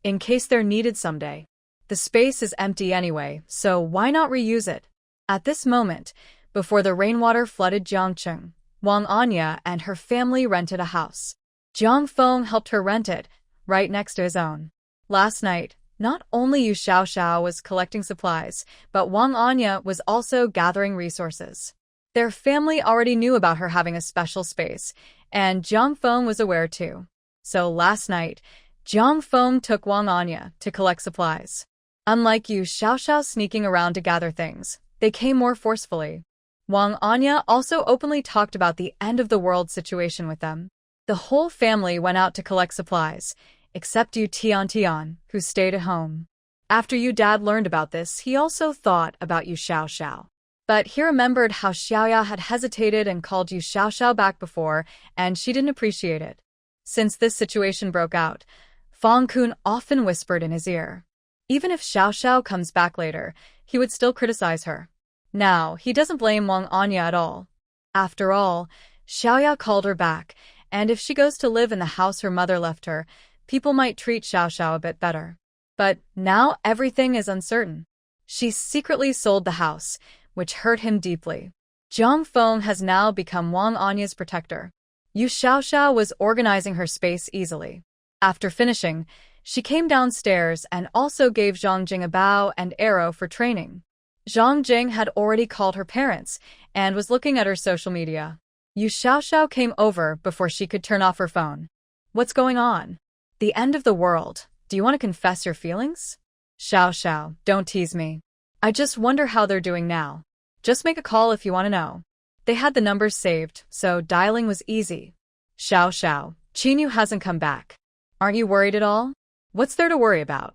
in case they're needed someday. The space is empty anyway, so why not reuse it? At this moment, before the rainwater flooded Jiangcheng, Wang Anya and her family rented a house. Jiang Feng helped her rent it, right next to his own. Last night, not only Yu Xiao Xiao was collecting supplies, but Wang Anya was also gathering resources. Their family already knew about her having a special space, and Jiang Feng was aware too. So last night, Jiang Feng took Wang Anya to collect supplies. Unlike Yu Xiao Xiao sneaking around to gather things, they came more forcefully. Wang Anya also openly talked about the end-of-the-world situation with them. The whole family went out to collect supplies, except Yu Tian, who stayed at home. After Yu Dad learned about this, he also thought about Yu Xiao Xiao. But he remembered how Xiaoya had hesitated and called Yu Xiao Xiao back before, and she didn't appreciate it. Since this situation broke out, Fang Kun often whispered in his ear. Even if Xiao Xiao comes back later, he would still criticize her. Now, he doesn't blame Wang Anya at all. After all, Xiaoya called her back, and if she goes to live in the house her mother left her, people might treat Xiao Xiao a bit better. But now everything is uncertain. She secretly sold the house, which hurt him deeply. Jiang Feng has now become Wang Anya's protector. Yu Xiao Xiao was organizing her space easily. After finishing, she came downstairs and also gave Zhang Jing a bow and arrow for training. Zhang Jing had already called her parents and was looking at her social media. Yu Xiao Xiao came over before she could turn off her phone. What's going on? The end of the world. Do you want to confess your feelings? Xiao Xiao, don't tease me. I just wonder how they're doing now. Just make a call if you want to know. They had the numbers saved, so dialing was easy. Xiao Xiao, Qinyu hasn't come back. Aren't you worried at all? What's there to worry about?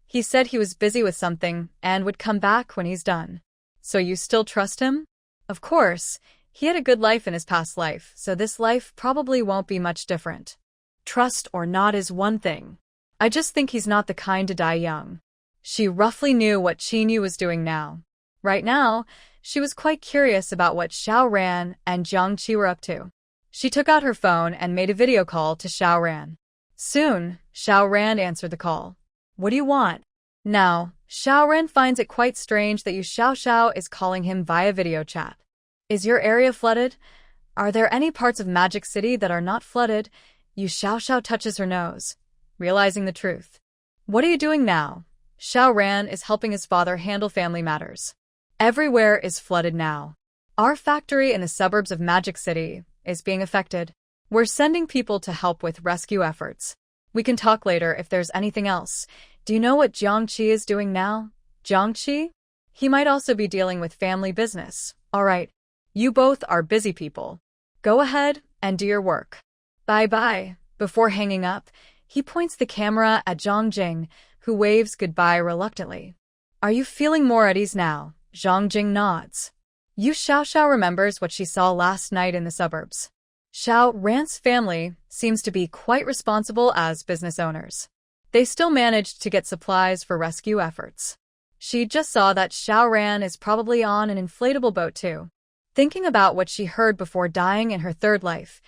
He said he was busy with something and would come back when he's done. So you still trust him? Of course. He had a good life in his past life, so this life probably won't be much different. Trust or not is one thing. I just think he's not the kind to die young. She roughly knew what Qinyu was doing now. Right now, she was quite curious about what Xiao Ran and Jiang Qi were up to. She took out her phone and made a video call to Xiao Ran. Soon, Xiao Ran answered the call. What do you want? Now, Xiao Ran finds it quite strange that Yu Xiao Xiao is calling him via video chat. Is your area flooded? Are there any parts of Magic City that are not flooded? Yu Xiao Xiao touches her nose, realizing the truth. What are you doing now? Xiao Ran is helping his father handle family matters. Everywhere is flooded now. Our factory in the suburbs of Magic City is being affected. We're sending people to help with rescue efforts. We can talk later if there's anything else. Do you know what Jiang Qi is doing now? Jiang Qi? He might also be dealing with family business. All right. You both are busy people. Go ahead and do your work. Bye-bye. Before hanging up, he points the camera at Zhang Jing, who waves goodbye reluctantly. Are you feeling more at ease now? Zhang Jing nods. Yu Xiao Xiao remembers what she saw last night in the suburbs. Xiao Ran's family seems to be quite responsible as business owners. They still managed to get supplies for rescue efforts. She just saw that Xiao Ran is probably on an inflatable boat too. Thinking about what she heard before dying in her third life,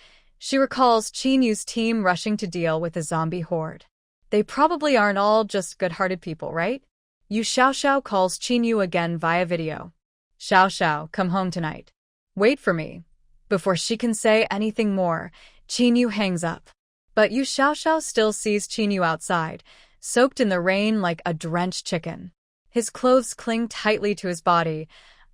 She recalls Chinyu's team rushing to deal with the zombie horde. They probably aren't all just good-hearted people, right? Yu Xiaoxiao calls Chinyu again via video. Xiaoxiao, come home tonight. Wait for me. Before she can say anything more, Chinyu hangs up. But Yu Xiaoxiao still sees Chinyu outside, soaked in the rain like a drenched chicken. His clothes cling tightly to his body,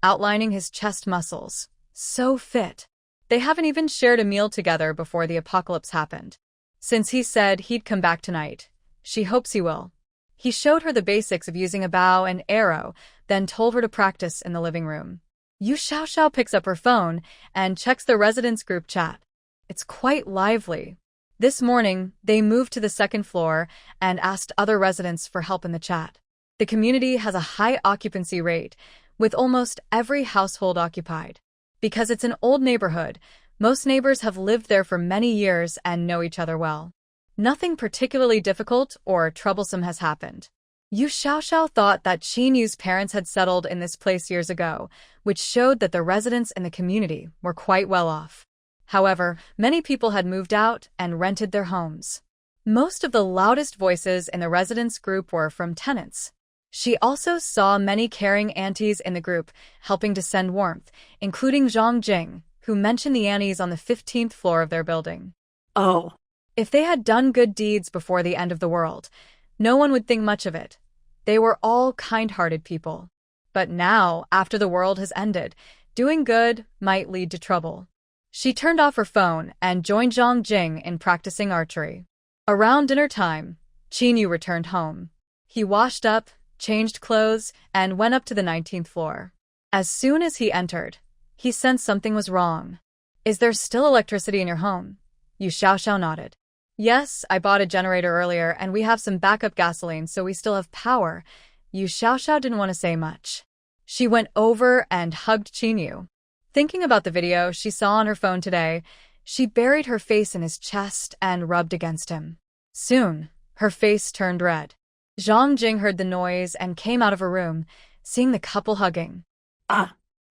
outlining his chest muscles. So fit. They haven't even shared a meal together before the apocalypse happened. Since he said he'd come back tonight, she hopes he will. He showed her the basics of using a bow and arrow, then told her to practice in the living room. Yu Xiaoxiao picks up her phone and checks the residents' group chat. It's quite lively. This morning, they moved to the second floor and asked other residents for help in the chat. The community has a high occupancy rate, with almost every household occupied. Because it's an old neighborhood, most neighbors have lived there for many years and know each other well. Nothing particularly difficult or troublesome has happened. Yu Xiaoxiao thought that Chinyu's parents had settled in this place years ago, which showed that the residents in the community were quite well off. However, many people had moved out and rented their homes. Most of the loudest voices in the residents' group were from tenants. She also saw many caring aunties in the group, helping to send warmth, including Zhang Jing, who mentioned the aunties on the 15th floor of their building. Oh. If they had done good deeds before the end of the world, no one would think much of it. They were all kind-hearted people. But now, after the world has ended, doing good might lead to trouble. She turned off her phone and joined Zhang Jing in practicing archery. Around dinner time, Chinyu returned home. He washed up, changed clothes, and went up to the 19th floor. As soon as he entered, he sensed something was wrong. Is there still electricity in your home? Yu Xiaoxiao nodded. Yes, I bought a generator earlier and we have some backup gasoline so we still have power. Yu Xiaoxiao didn't want to say much. She went over and hugged Chinyu. Thinking about the video she saw on her phone today, she buried her face in his chest and rubbed against him. Soon, her face turned red. Zhang Jing heard the noise and came out of her room, seeing the couple hugging.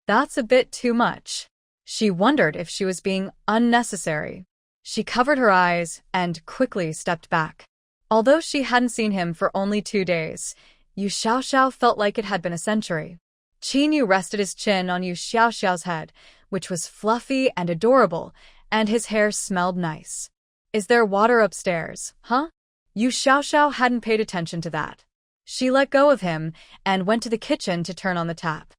That's a bit too much. She wondered if she was being unnecessary. She covered her eyes and quickly stepped back. Although she hadn't seen him for only 2 days, Yu Xiaoxiao felt like it had been a century. Chinyu rested his chin on Yu Xiaoxiao's head, which was fluffy and adorable, and his hair smelled nice. Is there water upstairs, huh? Yu Xiaoxiao hadn't paid attention to that. She let go of him and went to the kitchen to turn on the tap.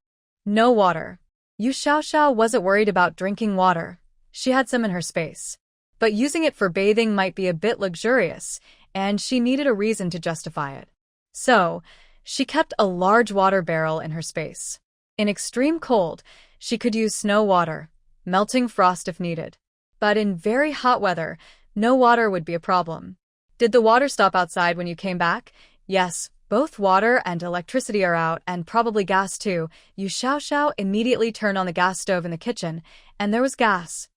No water. Yu Xiaoxiao wasn't worried about drinking water. She had some in her space. But using it for bathing might be a bit luxurious, and she needed a reason to justify it. So, she kept a large water barrel in her space. In extreme cold, she could use snow water, melting frost if needed. But in very hot weather, no water would be a problem. Did the water stop outside when you came back? Yes, both water and electricity are out, and probably gas too. Yu Xiaoxiao immediately turned on the gas stove in the kitchen, and there was gas.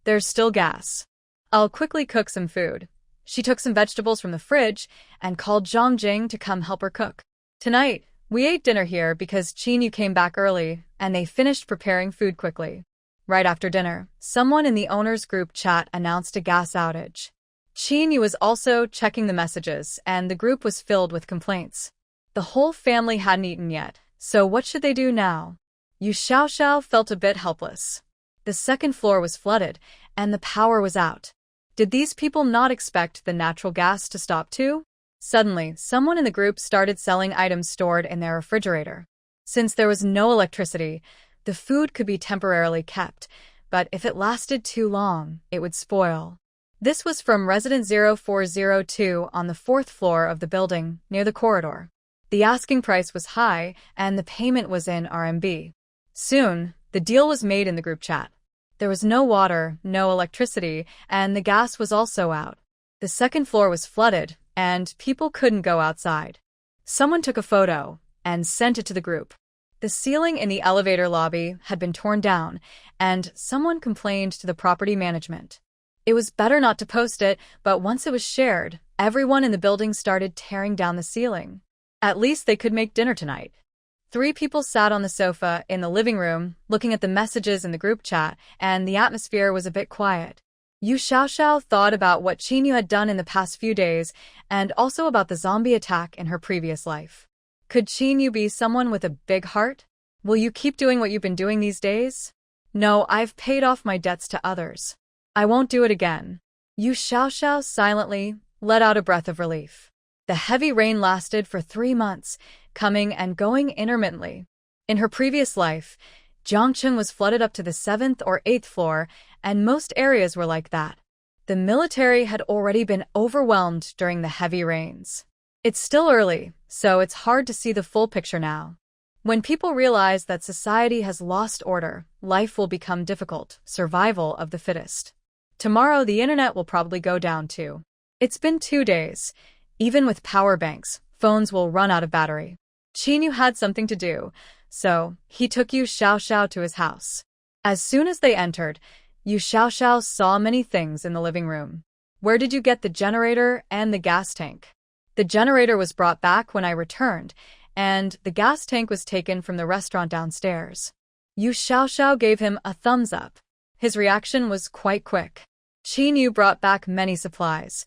There's still gas. I'll quickly cook some food. She took some vegetables from the fridge and called Zhang Jing to come help her cook. Tonight, we ate dinner here because Chinyu came back early, and they finished preparing food quickly. Right after dinner, someone in the owner's group chat announced a gas outage. Chinyu was also checking the messages, and the group was filled with complaints. The whole family hadn't eaten yet, so what should they do now? Yu Xiaoxiao felt a bit helpless. The second floor was flooded, and the power was out. Did these people not expect the natural gas to stop too? Suddenly, someone in the group started selling items stored in their refrigerator. Since there was no electricity, the food could be temporarily kept, but if it lasted too long, it would spoil. This was from Resident 0402 on the 4th floor of the building, near the corridor. The asking price was high, and the payment was in RMB. Soon, the deal was made in the group chat. There was no water, no electricity, and the gas was also out. The second floor was flooded, and people couldn't go outside. Someone took a photo and sent it to the group. The ceiling in the elevator lobby had been torn down, and someone complained to the property management. It was better not to post it, but once it was shared, everyone in the building started tearing down the ceiling. At least they could make dinner tonight. 3 people sat on the sofa in the living room, looking at the messages in the group chat, and the atmosphere was a bit quiet. Yu Xiaoxiao thought about what Qinyu had done in the past few days and also about the zombie attack in her previous life. Could Qinyu be someone with a big heart? Will you keep doing what you've been doing these days? No, I've paid off my debts to others. I won't do it again. Yu Xiaoxiao silently let out a breath of relief. The heavy rain lasted for 3 months, coming and going intermittently. In her previous life, Jiangcheng was flooded up to the 7th or 8th floor, and most areas were like that. The military had already been overwhelmed during the heavy rains. It's still early, so it's hard to see the full picture now. When people realize that society has lost order, life will become difficult, survival of the fittest. Tomorrow the internet will probably go down too. It's been 2 days. Even with power banks, phones will run out of battery. Qinyu had something to do, so he took Yu Xiaoxiao to his house. As soon as they entered, Yu Xiaoxiao saw many things in the living room. Where did you get the generator and the gas tank? The generator was brought back when I returned, and the gas tank was taken from the restaurant downstairs. Yu Xiaoxiao gave him a thumbs up. His reaction was quite quick. Qinyu brought back many supplies,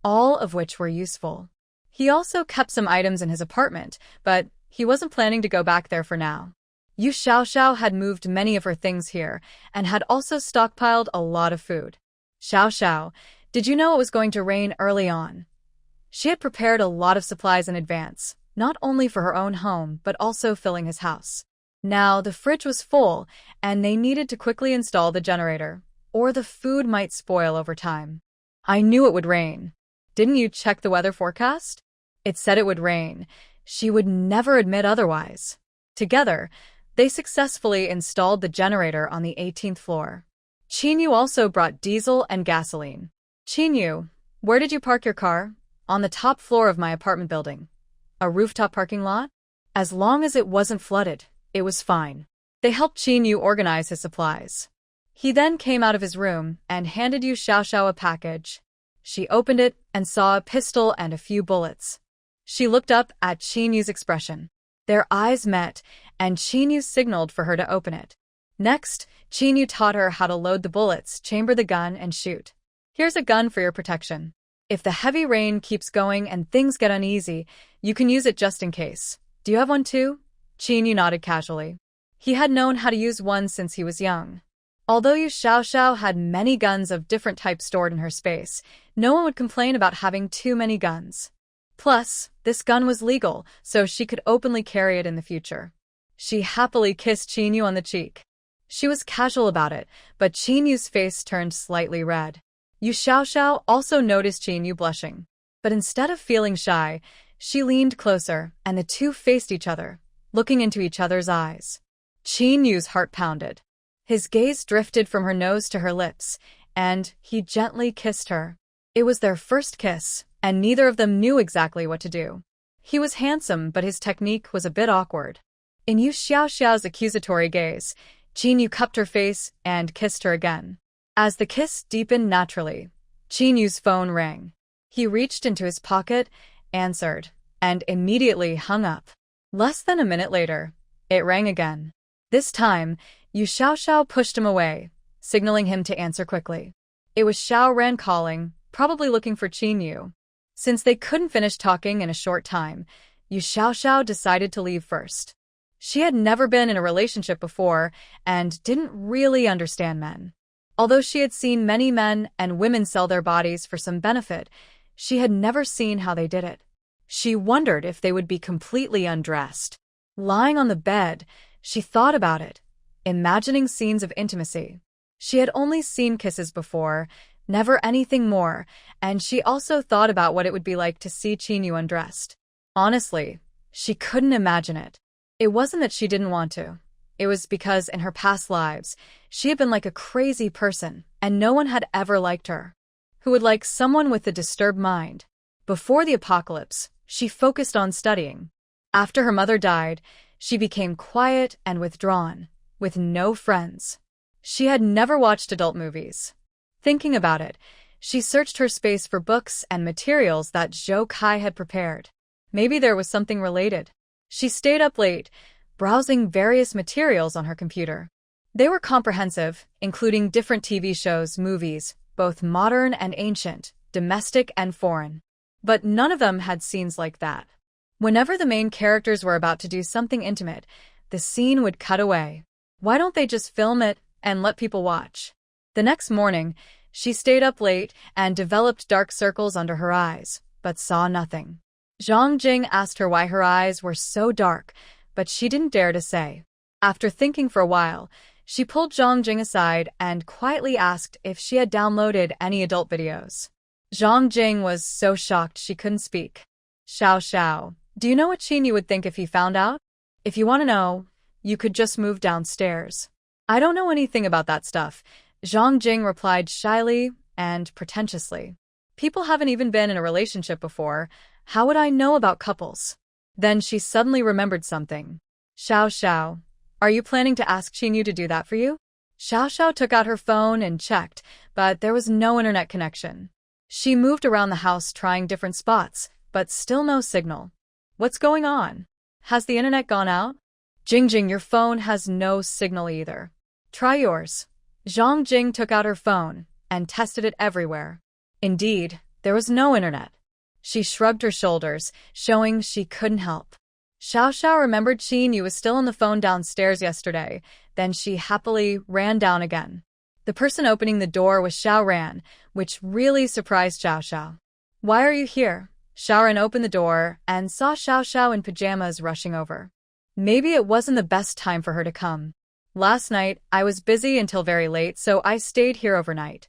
all of which were useful. He also kept some items in his apartment, but he wasn't planning to go back there for now. Yu Xiaoxiao had moved many of her things here and had also stockpiled a lot of food. Xiaoxiao, did you know it was going to rain early on? She had prepared a lot of supplies in advance, not only for her own home but also filling his house. Now the fridge was full, and they needed to quickly install the generator, or the food might spoil over time. I knew it would rain. Didn't you check the weather forecast? It said it would rain. She would never admit otherwise. Together, they successfully installed the generator on the 18th floor. Qinyu also brought diesel and gasoline. Qinyu, where did you park your car? On the top floor of my apartment building. A rooftop parking lot? As long as it wasn't flooded, it was fine. They helped Qinyu organize his supplies. He then came out of his room and handed Yu Xiaoxiao a package. She opened it and saw a pistol and a few bullets. She looked up at Qinyu's expression. Their eyes met, and Qinyu signaled for her to open it. Next, Qinyu taught her how to load the bullets, chamber the gun, and shoot. Here's a gun for your protection. If the heavy rain keeps going and things get uneasy, you can use it just in case. Do you have one too? Qinyu nodded casually. He had known how to use one since he was young. Although Yu Xiaoxiao had many guns of different types stored in her space, no one would complain about having too many guns. Plus, this gun was legal, so she could openly carry it in the future. She happily kissed Qinyu on the cheek. She was casual about it, but Qinyu's face turned slightly red. Yu Xiaoxiao also noticed Qinyu blushing. But instead of feeling shy, she leaned closer, and the two faced each other, looking into each other's eyes. Qinyu's heart pounded. His gaze drifted from her nose to her lips, and he gently kissed her. It was their first kiss, and neither of them knew exactly what to do. He was handsome, but his technique was a bit awkward. In Yu Xiaoxiao's accusatory gaze, Qinyu cupped her face and kissed her again. As the kiss deepened naturally, Qinyu's phone rang. He reached into his pocket, answered, and immediately hung up. Less than a minute later, it rang again. This time, Yu Xiaoxiao pushed him away, signaling him to answer quickly. It was Xiao Ran calling, probably looking for Qinyu. Since they couldn't finish talking in a short time, Yu Xiaoxiao decided to leave first. She had never been in a relationship before and didn't really understand men. Although she had seen many men and women sell their bodies for some benefit, she had never seen how they did it. She wondered if they would be completely undressed. Lying on the bed, she thought about it, imagining scenes of intimacy. She had only seen kisses before, never anything more, and she also thought about what it would be like to see Qinyu undressed. Honestly, she couldn't imagine it. It wasn't that she didn't want to. It was because in her past lives, she had been like a crazy person, and no one had ever liked her. Who would like someone with a disturbed mind? Before the apocalypse, she focused on studying. After her mother died, she became quiet and withdrawn, with no friends. She had never watched adult movies. Thinking about it, she searched her space for books and materials that Zhou Kai had prepared. Maybe there was something related. She stayed up late, browsing various materials on her computer. They were comprehensive, including different TV shows, movies, both modern and ancient, domestic and foreign. But none of them had scenes like that. Whenever the main characters were about to do something intimate, the scene would cut away. Why don't they just film it and let people watch? The next morning, she stayed up late and developed dark circles under her eyes, but saw nothing. Zhang Jing asked her why her eyes were so dark, but she didn't dare to say. After thinking for a while, she pulled Zhang Jing aside and quietly asked if she had downloaded any adult videos. Zhang Jing was so shocked she couldn't speak. Xiao, do you know what Qinyu would think if he found out? If you want to know, you could just move downstairs. I don't know anything about that stuff, Zhang Jing replied shyly and pretentiously. People haven't even been in a relationship before. How would I know about couples? Then she suddenly remembered something. Xiao, are you planning to ask Qinyu to do that for you? Xiao took out her phone and checked, but there was no internet connection. She moved around the house trying different spots, but still no signal. What's going on? Has the internet gone out? Jing, your phone has no signal either. Try yours. Zhang Jing took out her phone and tested it everywhere. Indeed, there was no internet. She shrugged her shoulders, showing she couldn't help. Xiao remembered Qinyu was still on the phone downstairs yesterday, then she happily ran down again. The person opening the door was Xiao Ran, which really surprised Xiao. Why are you here? Xiao Ran opened the door and saw Xiao in pajamas rushing over. Maybe it wasn't the best time for her to come. Last night, I was busy until very late, so I stayed here overnight.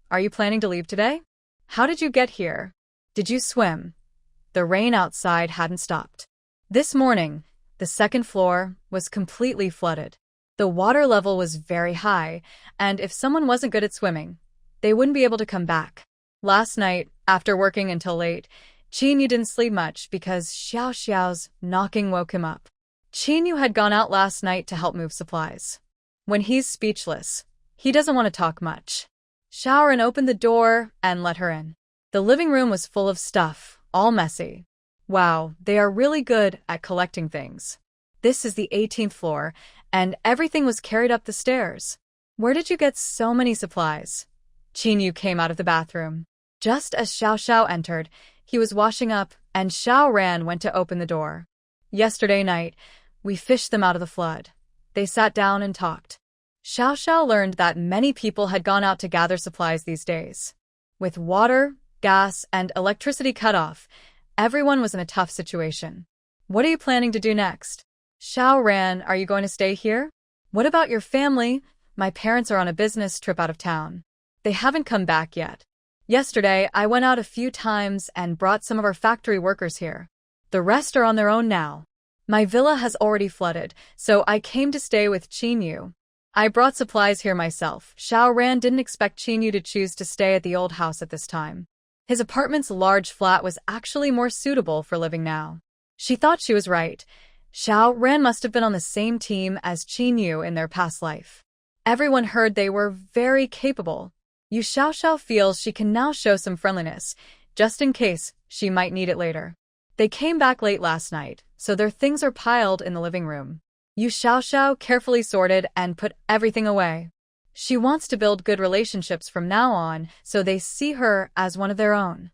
Are you planning to leave today? How did you get here? Did you swim? The rain outside hadn't stopped. This morning, the second floor was completely flooded. The water level was very high, and if someone wasn't good at swimming, they wouldn't be able to come back. Last night, after working until late, Qinyu didn't sleep much because Xiao's knocking woke him up. Qinyu had gone out last night to help move supplies. When he's speechless, he doesn't want to talk much. Xiao Ran opened the door and let her in. The living room was full of stuff, all messy. Wow, they are really good at collecting things. This is the 18th floor, and everything was carried up the stairs. Where did you get so many supplies? Qinyu came out of the bathroom. Just as Xiao entered, he was washing up, and Xiao Ran went to open the door. Yesterday night, we fished them out of the flood. They sat down and talked. Xiao learned that many people had gone out to gather supplies these days. With water, gas, and electricity cut off, everyone was in a tough situation. What are you planning to do next? Xiao Ran, are you going to stay here? What about your family? My parents are on a business trip out of town. They haven't come back yet. Yesterday, I went out a few times and brought some of our factory workers here. The rest are on their own now. My villa has already flooded, so I came to stay with Qinyu. I brought supplies here myself. Xiao Ran didn't expect Qinyu to choose to stay at the old house at this time. His apartment's large flat was actually more suitable for living now. She thought she was right. Xiao Ran must have been on the same team as Qinyu in their past life. Everyone heard they were very capable. Xiao feels she can now show some friendliness, just in case she might need it later. They came back late last night, so their things are piled in the living room. Xiao carefully sorted and put everything away. She wants to build good relationships from now on, so they see her as one of their own.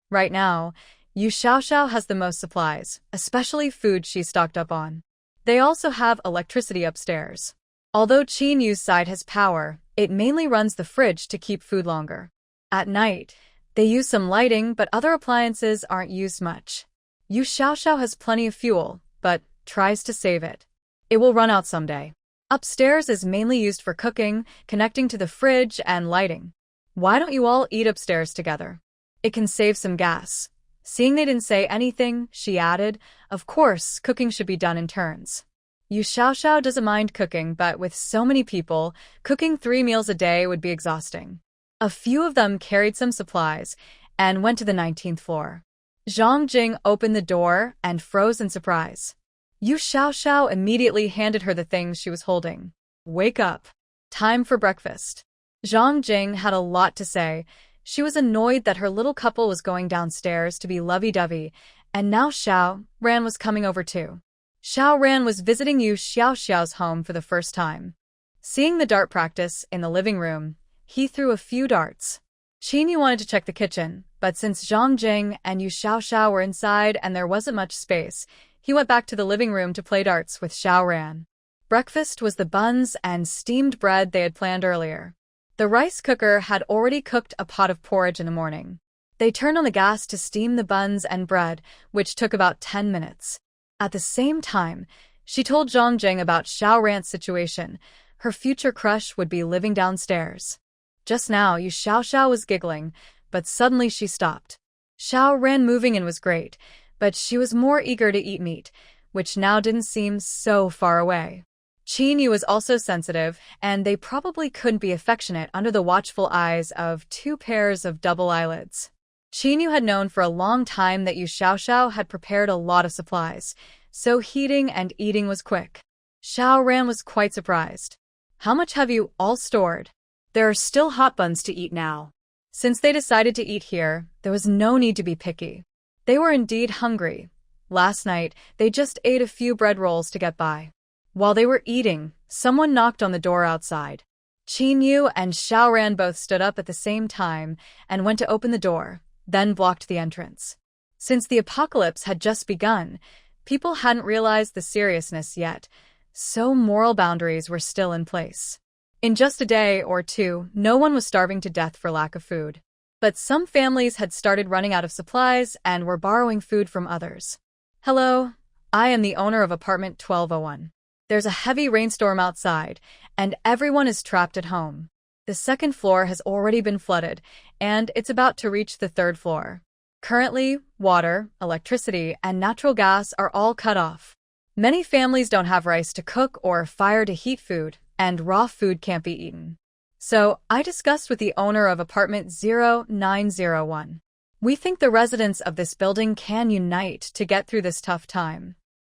Right now, Xiao has the most supplies, especially food she's stocked up on. They also have electricity upstairs. Although Qinyu's side has power, it mainly runs the fridge to keep food longer. At night, they use some lighting, but other appliances aren't used much. Xiao has plenty of fuel, but tries to save it. It will run out someday. Upstairs is mainly used for cooking, connecting to the fridge and lighting. Why don't you all eat upstairs together? It can save some gas. Seeing they didn't say anything, she added, of course, cooking should be done in turns. Xiao doesn't mind cooking, but with so many people, cooking 3 meals a day would be exhausting. A few of them carried some supplies and went to the 19th floor. Zhang Jing opened the door and froze in surprise. Xiao immediately handed her the things she was holding. Wake up. Time for breakfast. Zhang Jing had a lot to say. She was annoyed that her little couple was going downstairs to be lovey-dovey, and now Xiao Ran was coming over too. Xiao Ran was visiting Xiao's home for the first time. Seeing the dart practice in the living room, he threw a few darts. Qinyu wanted to check the kitchen, but since Zhang Jing and Yu Xiaoxiao were inside and there wasn't much space, he went back to the living room to play darts with Xiaoran. Breakfast was the buns and steamed bread they had planned earlier. The rice cooker had already cooked a pot of porridge in the morning. They turned on the gas to steam the buns and bread, which took about 10 minutes. At the same time, she told Zhang Jing about Xiaoran's situation. Her future crush would be living downstairs. Just now, Yu Xiaoxiao was giggling, but suddenly she stopped. Xiaoran moving in was great, but she was more eager to eat meat, which now didn't seem so far away. Qinyu was also sensitive, and they probably couldn't be affectionate under the watchful eyes of two pairs of double eyelids. Qinyu had known for a long time that Yu Xiaoxiao had prepared a lot of supplies, so heating and eating was quick. Xiaoran was quite surprised. "How much have you all stored?" "There are still hot buns to eat now." Since they decided to eat here, there was no need to be picky. They were indeed hungry. Last night, they just ate a few bread rolls to get by. While they were eating, someone knocked on the door outside. Qinyu and Xiaoran both stood up at the same time and went to open the door, then blocked the entrance. Since the apocalypse had just begun, people hadn't realized the seriousness yet, so moral boundaries were still in place. In just a day or two, no one was starving to death for lack of food. But some families had started running out of supplies and were borrowing food from others. "Hello, I am the owner of apartment 1201. There's a heavy rainstorm outside, and everyone is trapped at home. The second floor has already been flooded, and it's about to reach the third floor. Currently, water, electricity, and natural gas are all cut off. Many families don't have rice to cook or fire to heat food, and raw food can't be eaten. So, I discussed with the owner of apartment 0901. We think the residents of this building can unite to get through this tough time.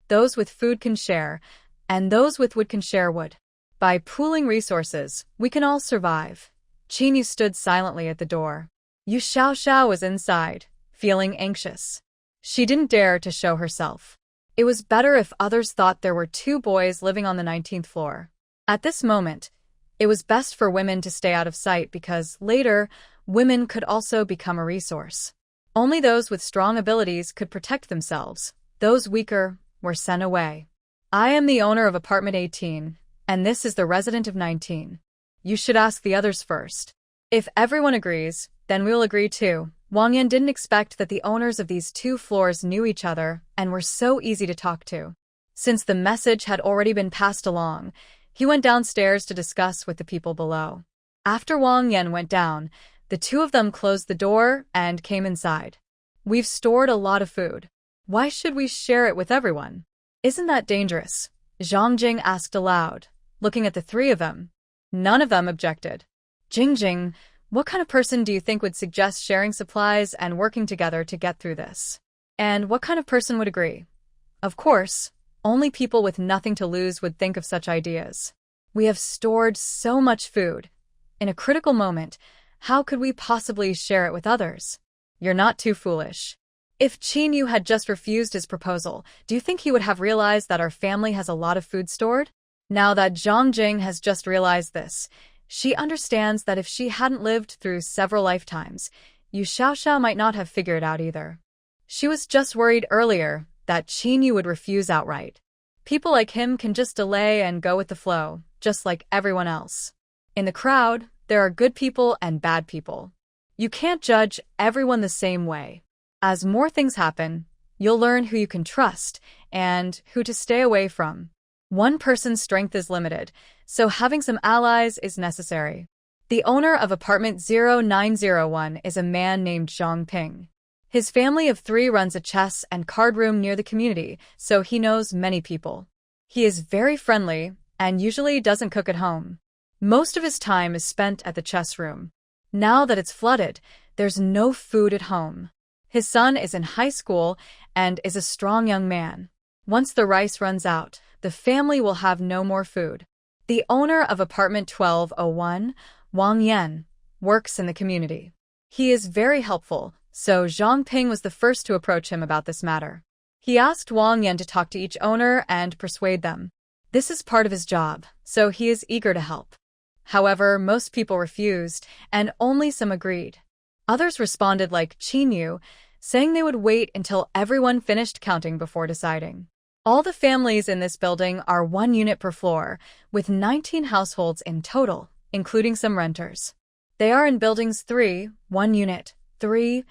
Those with food can share, and those with wood can share wood. By pooling resources, we can all survive." Qinyu stood silently at the door. Yu Xiaoxiao was inside, feeling anxious. She didn't dare to show herself. It was better if others thought there were two boys living on the 19th floor. At this moment, it was best for women to stay out of sight because later, women could also become a resource. Only those with strong abilities could protect themselves. Those weaker were sent away. "I am the owner of apartment 18, and this is the resident of 19. You should ask the others first. If everyone agrees, then we'll agree too." Wang Yan didn't expect that the owners of these two floors knew each other and were so easy to talk to. Since the message had already been passed along, he went downstairs to discuss with the people below. After Wang Yan went down, the two of them closed the door and came inside. "We've stored a lot of food. Why should we share it with everyone? Isn't that dangerous?" Zhang Jing asked aloud, looking at the three of them. None of them objected. "Jing, what kind of person do you think would suggest sharing supplies and working together to get through this? And what kind of person would agree?" Of course, only people with nothing to lose would think of such ideas. "We have stored so much food. In a critical moment, how could we possibly share it with others?" "You're not too foolish. If Qinyu had just refused his proposal, do you think he would have realized that our family has a lot of food stored? Now that Zhang Jing has just realized this, she understands that if she hadn't lived through several lifetimes, Yu Xiaoxiao might not have figured it out either. She was just worried earlier that Qinyu would refuse outright. People like him can just delay and go with the flow, just like everyone else. In the crowd, there are good people and bad people. You can't judge everyone the same way. As more things happen, you'll learn who you can trust and who to stay away from. One person's strength is limited, so having some allies is necessary. The owner of apartment 0901 is a man named Zhang Ping. His family of 3 runs a chess and card room near the community, so he knows many people. He is very friendly and usually doesn't cook at home. Most of his time is spent at the chess room. Now that it's flooded, there's no food at home. His son is in high school and is a strong young man. Once the rice runs out, the family will have no more food. The owner of apartment 1201, Wang Yan, works in the community. He is very helpful, so Zhang Ping was the first to approach him about this matter. He asked Wang Yan to talk to each owner and persuade them. This is part of his job, so he is eager to help. However, most people refused, and only some agreed. Others responded like Chinyu, saying they would wait until everyone finished counting before deciding. All the families in this building are 1 unit per floor, with 19 households in total, including some renters. They are in buildings 3, 1 unit, 3,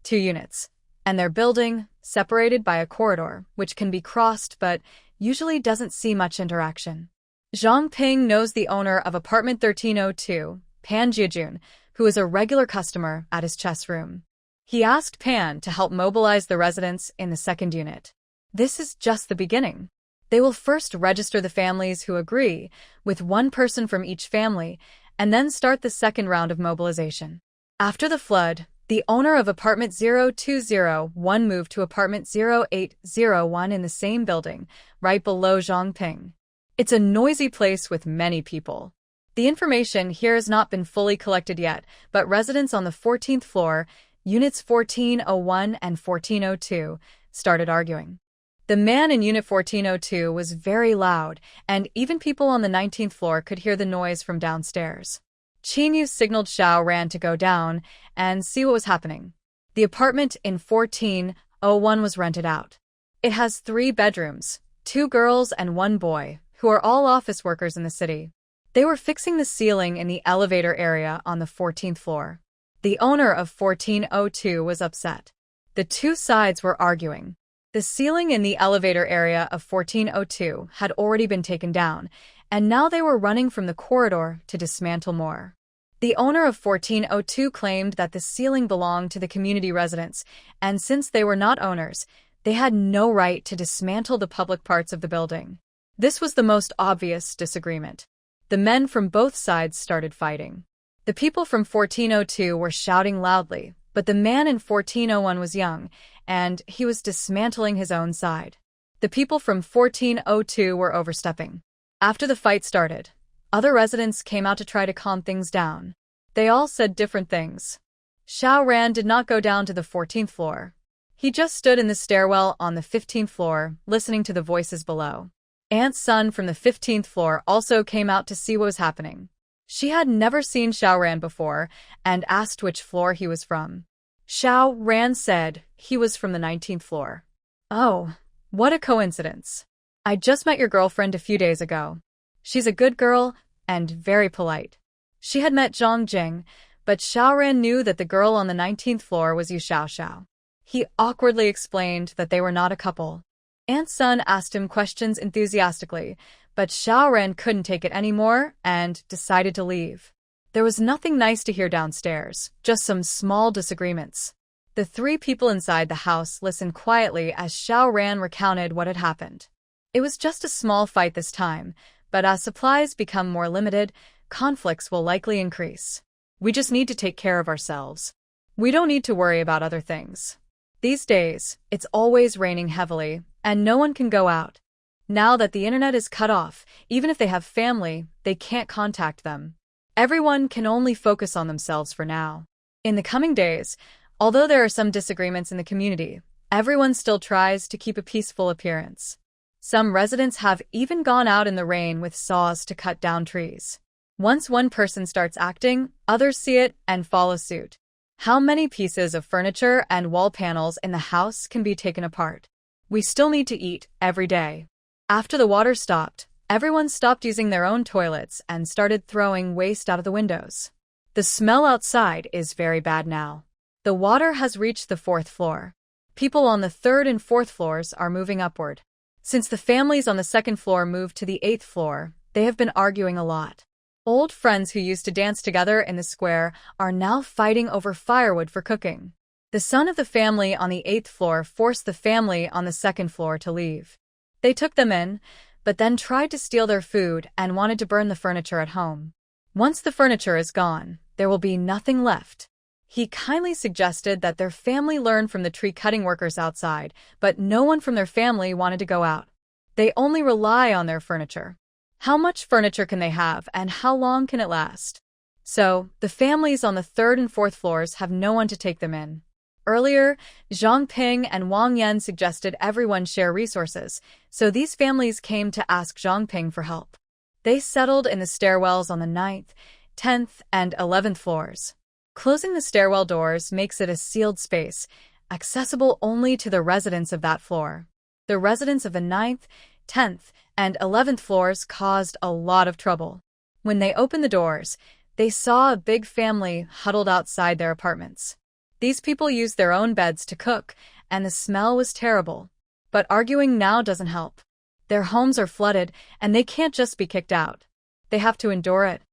2 units, and their building, separated by a corridor, which can be crossed but usually doesn't see much interaction. Zhang Ping knows the owner of apartment 1302, Pan Jiajun, who is a regular customer at his chess room. He asked Pan to help mobilize the residents in the second unit. This is just the beginning. They will first register the families who agree, with 1 person from each family, and then start the second round of mobilization. After the flood, the owner of apartment 0201 moved to apartment 0801 in the same building, right below Zhangping. It's a noisy place with many people. The information here has not been fully collected yet, but residents on the 14th floor, units 1401 and 1402, started arguing. The man in unit 1402 was very loud, and even people on the 19th floor could hear the noise from downstairs. Chinyu signaled Xiao Ran to go down and see what was happening. The apartment in 1401 was rented out. It has 3 bedrooms, 2 girls and 1 boy, who are all office workers in the city. They were fixing the ceiling in the elevator area on the 14th floor. The owner of 1402 was upset. The 2 sides were arguing. The ceiling in the elevator area of 1402 had already been taken down, and now they were running from the corridor to dismantle more. The owner of 1402 claimed that the ceiling belonged to the community residents, and since they were not owners, they had no right to dismantle the public parts of the building. This was the most obvious disagreement. The men from both sides started fighting. The people from 1402 were shouting loudly, but the man in 1401 was young, and he was dismantling his own side. The people from 1402 were overstepping. After the fight started, other residents came out to try to calm things down. They all said different things. Xiao Ran did not go down to the 14th floor. He just stood in the stairwell on the 15th floor, listening to the voices below. Aunt's son from the 15th floor also came out to see what was happening. She had never seen Xiao Ran before and asked which floor he was from. Xiao Ran said he was from the 19th floor. Oh, what a coincidence. I just met your girlfriend a few days ago. She's a good girl and very polite. She had met Zhang Jing, but Xiao Ran knew that the girl on the 19th floor was Yu Xiao. He awkwardly explained that they were not a couple. Aunt's son asked him questions enthusiastically, but Xiao Ran couldn't take it anymore and decided to leave. There was nothing nice to hear downstairs, just some small disagreements. The 3 people inside the house listened quietly as Xiao Ran recounted what had happened. It was just a small fight this time, but as supplies become more limited, conflicts will likely increase. We just need to take care of ourselves. We don't need to worry about other things. These days, it's always raining heavily, and no one can go out. Now that the internet is cut off, even if they have family, they can't contact them. Everyone can only focus on themselves for now. In the coming days, although there are some disagreements in the community, everyone still tries to keep a peaceful appearance. Some residents have even gone out in the rain with saws to cut down trees. Once one person starts acting, others see it and follow suit. How many pieces of furniture and wall panels in the house can be taken apart? We still need to eat every day. After the water stopped, everyone stopped using their own toilets and started throwing waste out of the windows. The smell outside is very bad now. The water has reached the 4th floor. People on the 3rd and 4th floors are moving upward. Since the families on the 2nd floor moved to the 8th floor, they have been arguing a lot. Old friends who used to dance together in the square are now fighting over firewood for cooking. The son of the family on the 8th floor forced the family on the 2nd floor to leave. They took them in, but then tried to steal their food and wanted to burn the furniture at home. Once the furniture is gone, there will be nothing left. He kindly suggested that their family learn from the tree-cutting workers outside, but no one from their family wanted to go out. They only rely on their furniture. How much furniture can they have, and how long can it last? So, the families on the 3rd and 4th floors have no one to take them in. Earlier, Zhang Ping and Wang Yan suggested everyone share resources, so these families came to ask Zhang Ping for help. They settled in the stairwells on the 9th, 10th, and 11th floors. Closing the stairwell doors makes it a sealed space, accessible only to the residents of that floor. The residents of the 9th, 10th, and 11th floors caused a lot of trouble. When they opened the doors, they saw a big family huddled outside their apartments. These people used their own beds to cook, and the smell was terrible. But arguing now doesn't help. Their homes are flooded, and they can't just be kicked out. They have to endure it.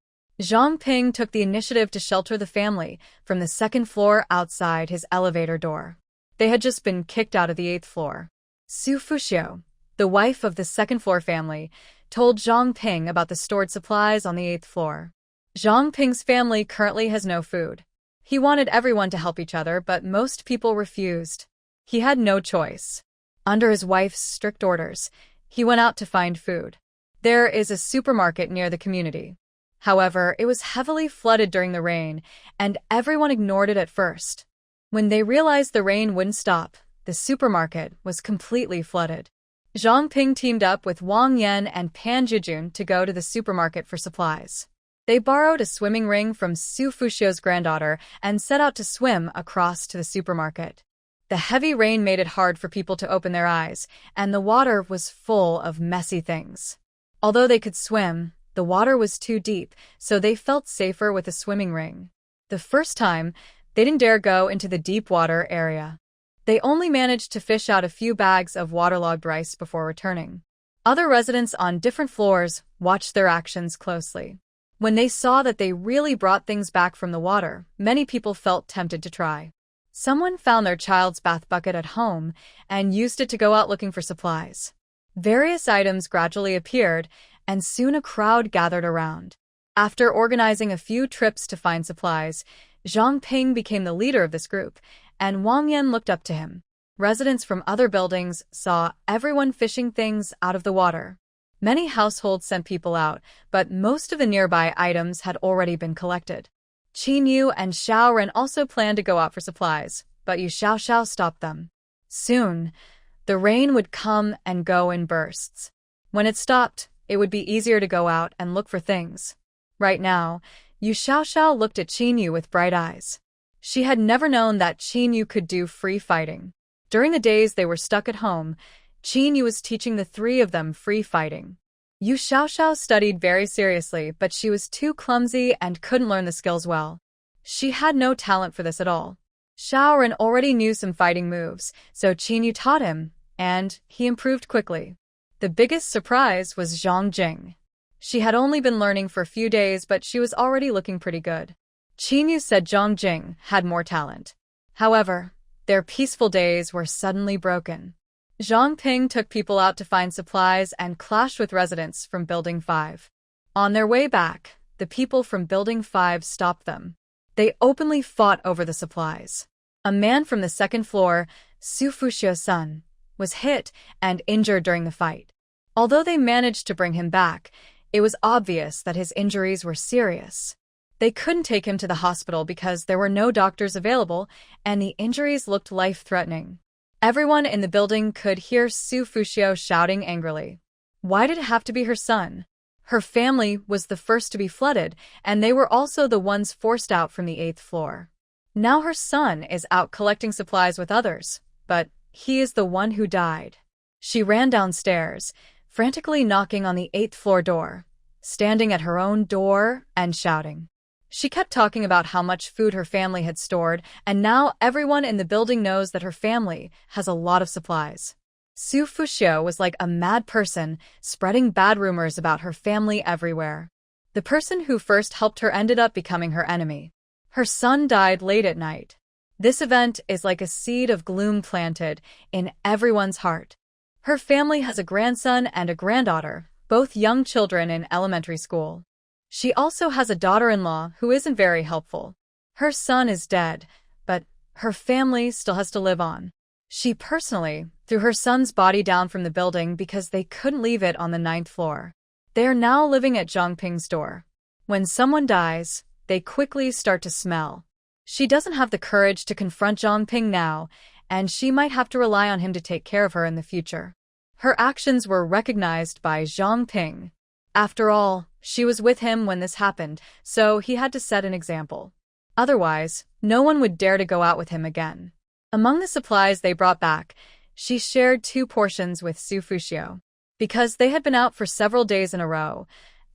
Zhang Ping took the initiative to shelter the family from the 2nd floor outside his elevator door. They had just been kicked out of the 8th floor. Su Fuxiu, the wife of the 2nd floor family, told Zhang Ping about the stored supplies on the 8th floor. Zhang Ping's family currently has no food. He wanted everyone to help each other, but most people refused. He had no choice. Under his wife's strict orders, he went out to find food. There is a supermarket near the community. However, it was heavily flooded during the rain, and everyone ignored it at first. When they realized the rain wouldn't stop, the supermarket was completely flooded. Zhang Ping teamed up with Wang Yan and Pan Jijun to go to the supermarket for supplies. They borrowed a swimming ring from Su Fuxiu's granddaughter and set out to swim across to the supermarket. The heavy rain made it hard for people to open their eyes, and the water was full of messy things. Although they could swim, the water was too deep, so they felt safer with a swimming ring. The first time, they didn't dare go into the deep water area. They only managed to fish out a few bags of waterlogged rice before returning. Other residents on different floors watched their actions closely. When they saw that they really brought things back from the water, many people felt tempted to try. Someone found their child's bath bucket at home and used it to go out looking for supplies. Various items gradually appeared, and soon a crowd gathered around. After organizing a few trips to find supplies, Zhang Ping became the leader of this group, and Wang Yan looked up to him. Residents from other buildings saw everyone fishing things out of the water. Many households sent people out, but most of the nearby items had already been collected. Qin Yu and Xiao Ren also planned to go out for supplies, but Yu Xiaoxiao stopped them. Soon, the rain would come and go in bursts. When it stopped, it would be easier to go out and look for things. Right now, Yu Xiaoxiao looked at Qin Yu with bright eyes. She had never known that Qin Yu could do free fighting. During the days they were stuck at home, Qin Yu was teaching the three of them free fighting. Yu Xiaoxiao studied very seriously, but she was too clumsy and couldn't learn the skills well. She had no talent for this at all. Xiao Ren already knew some fighting moves, so Qin Yu taught him, and he improved quickly. The biggest surprise was Zhang Jing. She had only been learning for a few days, but she was already looking pretty good. Qin Yu said Zhang Jing had more talent. However, their peaceful days were suddenly broken. Zhang Ping took people out to find supplies and clashed with residents from Building 5. On their way back, the people from Building 5 stopped them. They openly fought over the supplies. A man from the 2nd floor, Su Fuxiu's son, was hit and injured during the fight. Although they managed to bring him back, it was obvious that his injuries were serious. They couldn't take him to the hospital because there were no doctors available, and the injuries looked life-threatening. Everyone in the building could hear Su Fuxiu shouting angrily. Why did it have to be her son? Her family was the first to be flooded, and they were also the ones forced out from the 8th floor. Now her son is out collecting supplies with others, but he is the one who died. She ran downstairs, frantically knocking on the 8th floor door, standing at her own door and shouting. She kept talking about how much food her family had stored, and now everyone in the building knows that her family has a lot of supplies. Su Fuxiu was like a mad person, spreading bad rumors about her family everywhere. The person who first helped her ended up becoming her enemy. Her son died late at night. This event is like a seed of gloom planted in everyone's heart. Her family has a grandson and a granddaughter, both young children in elementary school. She also has a daughter-in-law who isn't very helpful. Her son is dead, but her family still has to live on. She personally threw her son's body down from the building because they couldn't leave it on the 9th floor. They are now living at Zhang Ping's door. When someone dies, they quickly start to smell. She doesn't have the courage to confront Zhang Ping now, and she might have to rely on him to take care of her in the future. Her actions were recognized by Zhang Ping. After all, she was with him when this happened, so he had to set an example. Otherwise, no one would dare to go out with him again. Among the supplies they brought back, she shared 2 portions with Su Fushio. Because they had been out for several days in a row,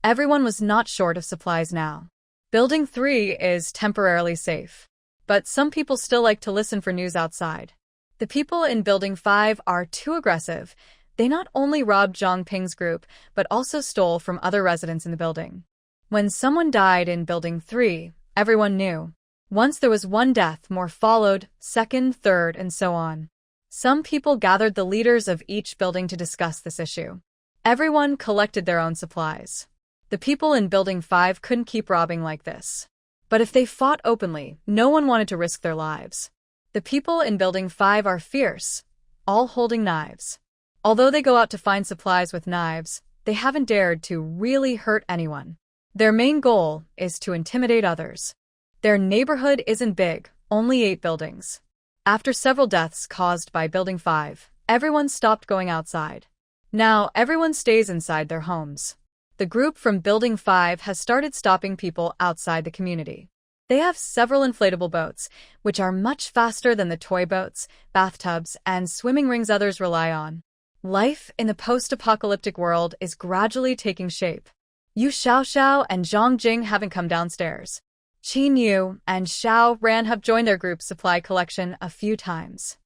everyone was not short of supplies now. Building 3 is temporarily safe. But some people still like to listen for news outside. The people in Building 5 are too aggressive. They not only robbed Zhang Ping's group, but also stole from other residents in the building. When someone died in Building 3, everyone knew. Once there was one death, more followed, second, third, and so on. Some people gathered the leaders of each building to discuss this issue. Everyone collected their own supplies. The people in Building 5 couldn't keep robbing like this. But if they fought openly, no one wanted to risk their lives. The people in Building 5 are fierce, all holding knives. Although they go out to find supplies with knives, they haven't dared to really hurt anyone. Their main goal is to intimidate others. Their neighborhood isn't big, only 8 buildings. After several deaths caused by Building 5, everyone stopped going outside. Now, everyone stays inside their homes. The group from Building 5 has started stopping people outside the community. They have several inflatable boats, which are much faster than the toy boats, bathtubs, and swimming rings others rely on. Life in the post-apocalyptic world is gradually taking shape. Yu Xiaoxiao and Zhang Jing haven't come downstairs. Qin Yu and Xiao Ran have joined their group's supply collection a few times.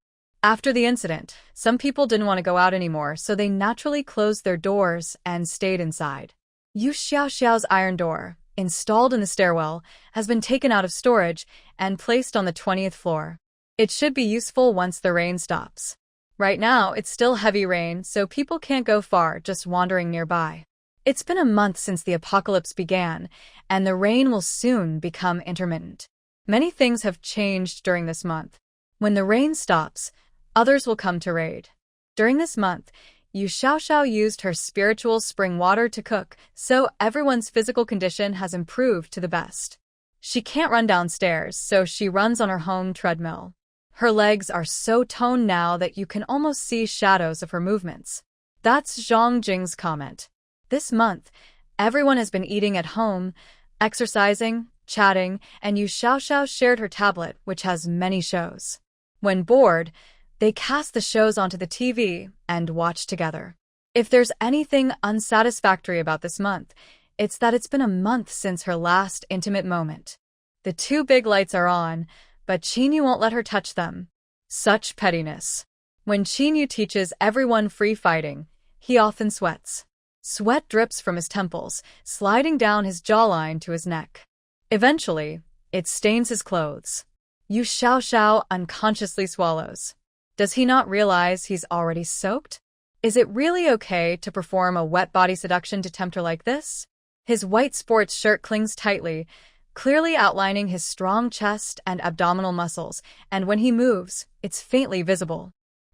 After the incident, some people didn't want to go out anymore, so they naturally closed their doors and stayed inside. Yu Xiaoxiao's iron door, installed in the stairwell, has been taken out of storage and placed on the 20th floor. It should be useful once the rain stops. Right now, it's still heavy rain, so people can't go far, just wandering nearby. It's been a month since the apocalypse began, and the rain will soon become intermittent. Many things have changed during this month. When the rain stops, others will come to raid. During this month, Yu Xiaoxiao used her spiritual spring water to cook, so everyone's physical condition has improved to the best. She can't run downstairs, so she runs on her home treadmill. Her legs are so toned now that you can almost see shadows of her movements. That's Zhang Jing's comment. This month, everyone has been eating at home, exercising, chatting, and Yu Xiaoxiao shared her tablet, which has many shows. When bored, they cast the shows onto the TV and watch together. If there's anything unsatisfactory about this month, it's that it's been a month since her last intimate moment. The 2 big lights are on, but Qinyu won't let her touch them. Such pettiness. When Qinyu teaches everyone free fighting, he often sweats. Sweat drips from his temples, sliding down his jawline to his neck. Eventually, it stains his clothes. Yu Xiaoxiao unconsciously swallows. Does he not realize he's already soaked? Is it really okay to perform a wet body seduction to tempt her like this? His white sports shirt clings tightly, clearly outlining his strong chest and abdominal muscles, and when he moves, it's faintly visible.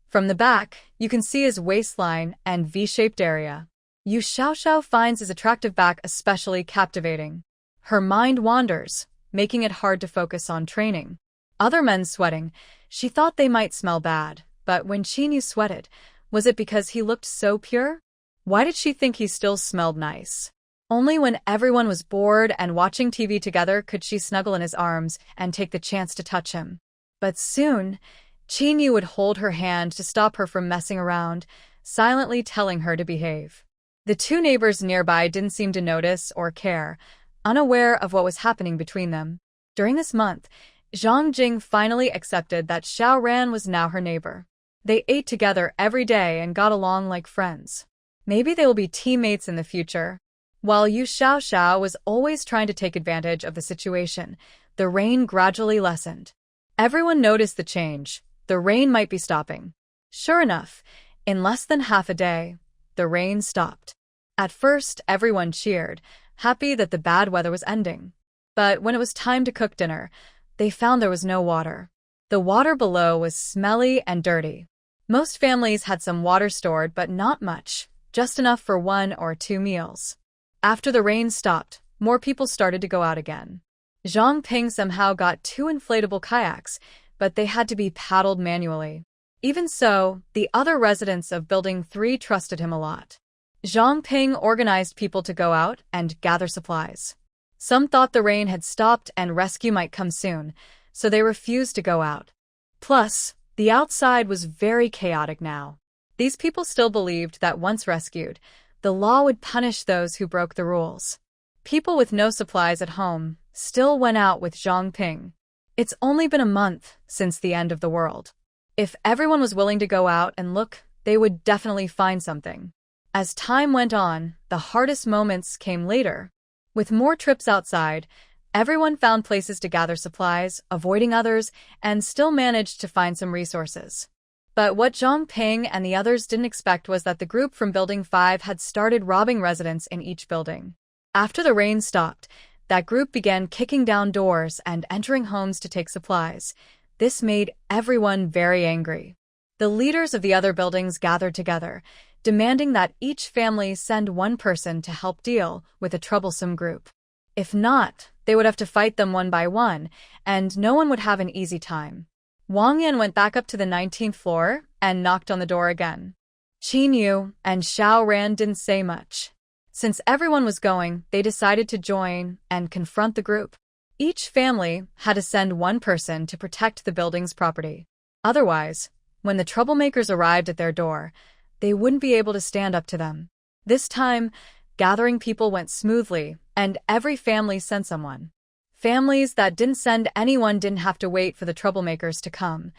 From the back, you can see his waistline and V-shaped area. Yu Xiaoxiao finds his attractive back especially captivating. Her mind wanders, making it hard to focus on training. Other men sweating, she thought they might smell bad, but when Qinyu sweated, was it because he looked so pure? Why did she think he still smelled nice? Only when everyone was bored and watching TV together could she snuggle in his arms and take the chance to touch him. But soon, Qinyu would hold her hand to stop her from messing around, silently telling her to behave. The 2 neighbors nearby didn't seem to notice or care, unaware of what was happening between them. During this month, Zhang Jing finally accepted that Xiao Ran was now her neighbor. They ate together every day and got along like friends. Maybe they will be teammates in the future. While Yu Xiaoxiao was always trying to take advantage of the situation, the rain gradually lessened. Everyone noticed the change. The rain might be stopping. Sure enough, in less than half a day, the rain stopped. At first, everyone cheered, happy that the bad weather was ending. But when it was time to cook dinner, they found there was no water. The water below was smelly and dirty. Most families had some water stored, but not much, just enough for 1 or 2 meals. After the rain stopped, more people started to go out again. Zhang Ping somehow got 2 inflatable kayaks, but they had to be paddled manually. Even so, the other residents of Building 3 trusted him a lot. Zhang Ping organized people to go out and gather supplies. Some thought the rain had stopped and rescue might come soon, so they refused to go out. Plus, the outside was very chaotic now. These people still believed that once rescued, the law would punish those who broke the rules. People with no supplies at home still went out with Zhang Ping. It's only been a month since the end of the world. If everyone was willing to go out and look, they would definitely find something. As time went on, the hardest moments came later. With more trips outside, everyone found places to gather supplies, avoiding others, and still managed to find some resources. But what Zhang Ping and the others didn't expect was that the group from Building 5 had started robbing residents in each building. After the rain stopped, that group began kicking down doors and entering homes to take supplies. This made everyone very angry. The leaders of the other buildings gathered together, demanding that each family send one person to help deal with a troublesome group. If not, they would have to fight them one by one, and no one would have an easy time. Wang Yan went back up to the 19th floor and knocked on the door again. Qin Yu and Xiao Ran didn't say much. Since everyone was going, they decided to join and confront the group. Each family had to send one person to protect the building's property. Otherwise, when the troublemakers arrived at their door, they wouldn't be able to stand up to them. This time, gathering people went smoothly, and every family sent someone. Families that didn't send anyone didn't have to wait for the troublemakers to come.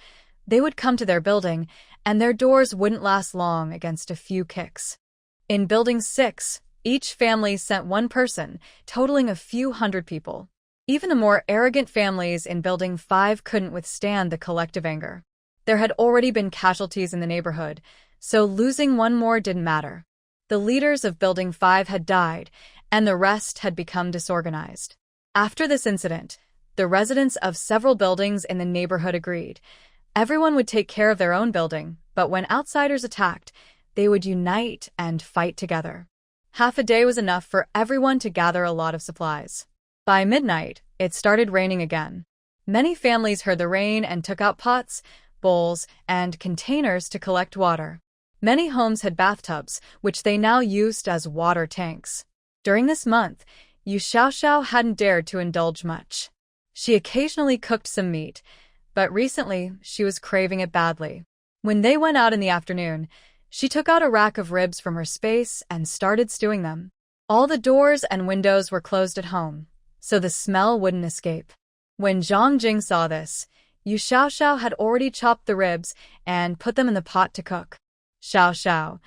They would come to their building, and their doors wouldn't last long against a few kicks. In Building 6, each family sent one person, totaling a few hundred people. Even the more arrogant families in Building 5 couldn't withstand the collective anger. There had already been casualties in the neighborhood, so losing one more didn't matter. The leaders of Building 5 had died, and the rest had become disorganized. After this incident, the residents of several buildings in the neighborhood agreed. Everyone would take care of their own building, but when outsiders attacked, they would unite and fight together. Half a day was enough for everyone to gather a lot of supplies. By midnight, it started raining again. Many families heard the rain and took out pots, bowls, and containers to collect water. Many homes had bathtubs, which they now used as water tanks. During this month, Yu Xiaoxiao hadn't dared to indulge much. She occasionally cooked some meat, but recently she was craving it badly. When they went out in the afternoon, she took out a rack of ribs from her space and started stewing them. All the doors and windows were closed at home, so the smell wouldn't escape. When Zhang Jing saw this, Yu Xiaoxiao had already chopped the ribs and put them in the pot to cook. Xiaoxiao,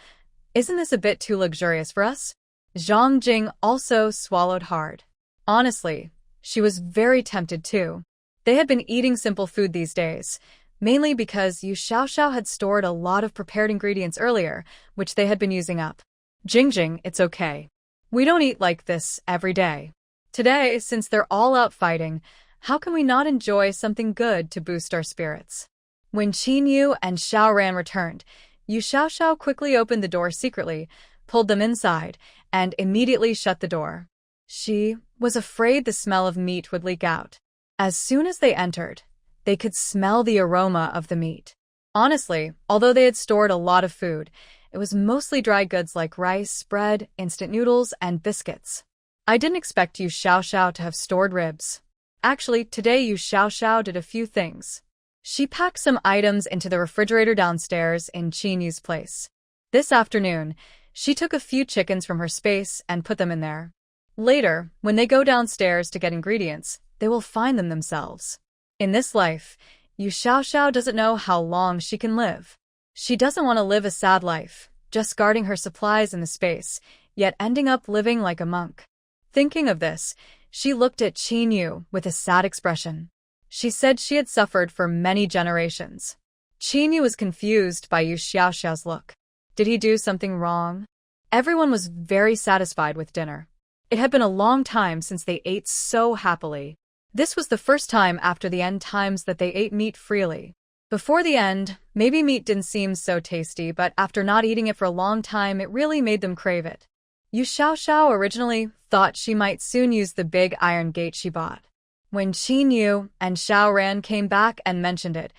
isn't this a bit too luxurious for us? Zhang Jing also swallowed hard. Honestly, she was very tempted too. They had been eating simple food these days, mainly because Yu Xiaoxiao had stored a lot of prepared ingredients earlier, which they had been using up. Jing, it's okay. We don't eat like this every day. Today, since they're all out fighting, how can we not enjoy something good to boost our spirits? When Qin Yu and Xiao Ran returned, Yu Xiaoxiao quickly opened the door secretly, pulled them inside, and immediately shut the door. She was afraid the smell of meat would leak out. As soon as they entered, they could smell the aroma of the meat. Honestly, although they had stored a lot of food, it was mostly dry goods like rice, bread, instant noodles, and biscuits. I didn't expect Yu Xiaoxiao to have stored ribs. Actually, today Yu Xiaoxiao did a few things. She packed some items into the refrigerator downstairs in Qin Yu's place. This afternoon, she took a few chickens from her space and put them in there. Later, when they go downstairs to get ingredients, they will find them themselves. In this life, Yu Xiaoxiao doesn't know how long she can live. She doesn't want to live a sad life, just guarding her supplies in the space, yet ending up living like a monk. Thinking of this, she looked at Qin Yu with a sad expression. She said she had suffered for many generations. Qin Yu was confused by Yu Xiaoxiao's look. Did he do something wrong? Everyone was very satisfied with dinner. It had been a long time since they ate so happily. This was the first time after the end times that they ate meat freely. Before the end, maybe meat didn't seem so tasty, but after not eating it for a long time, it really made them crave it. Yu Xiaoxiao originally thought she might soon use the big iron gate she bought. When Qin Yu and Xiao Ran came back and mentioned it,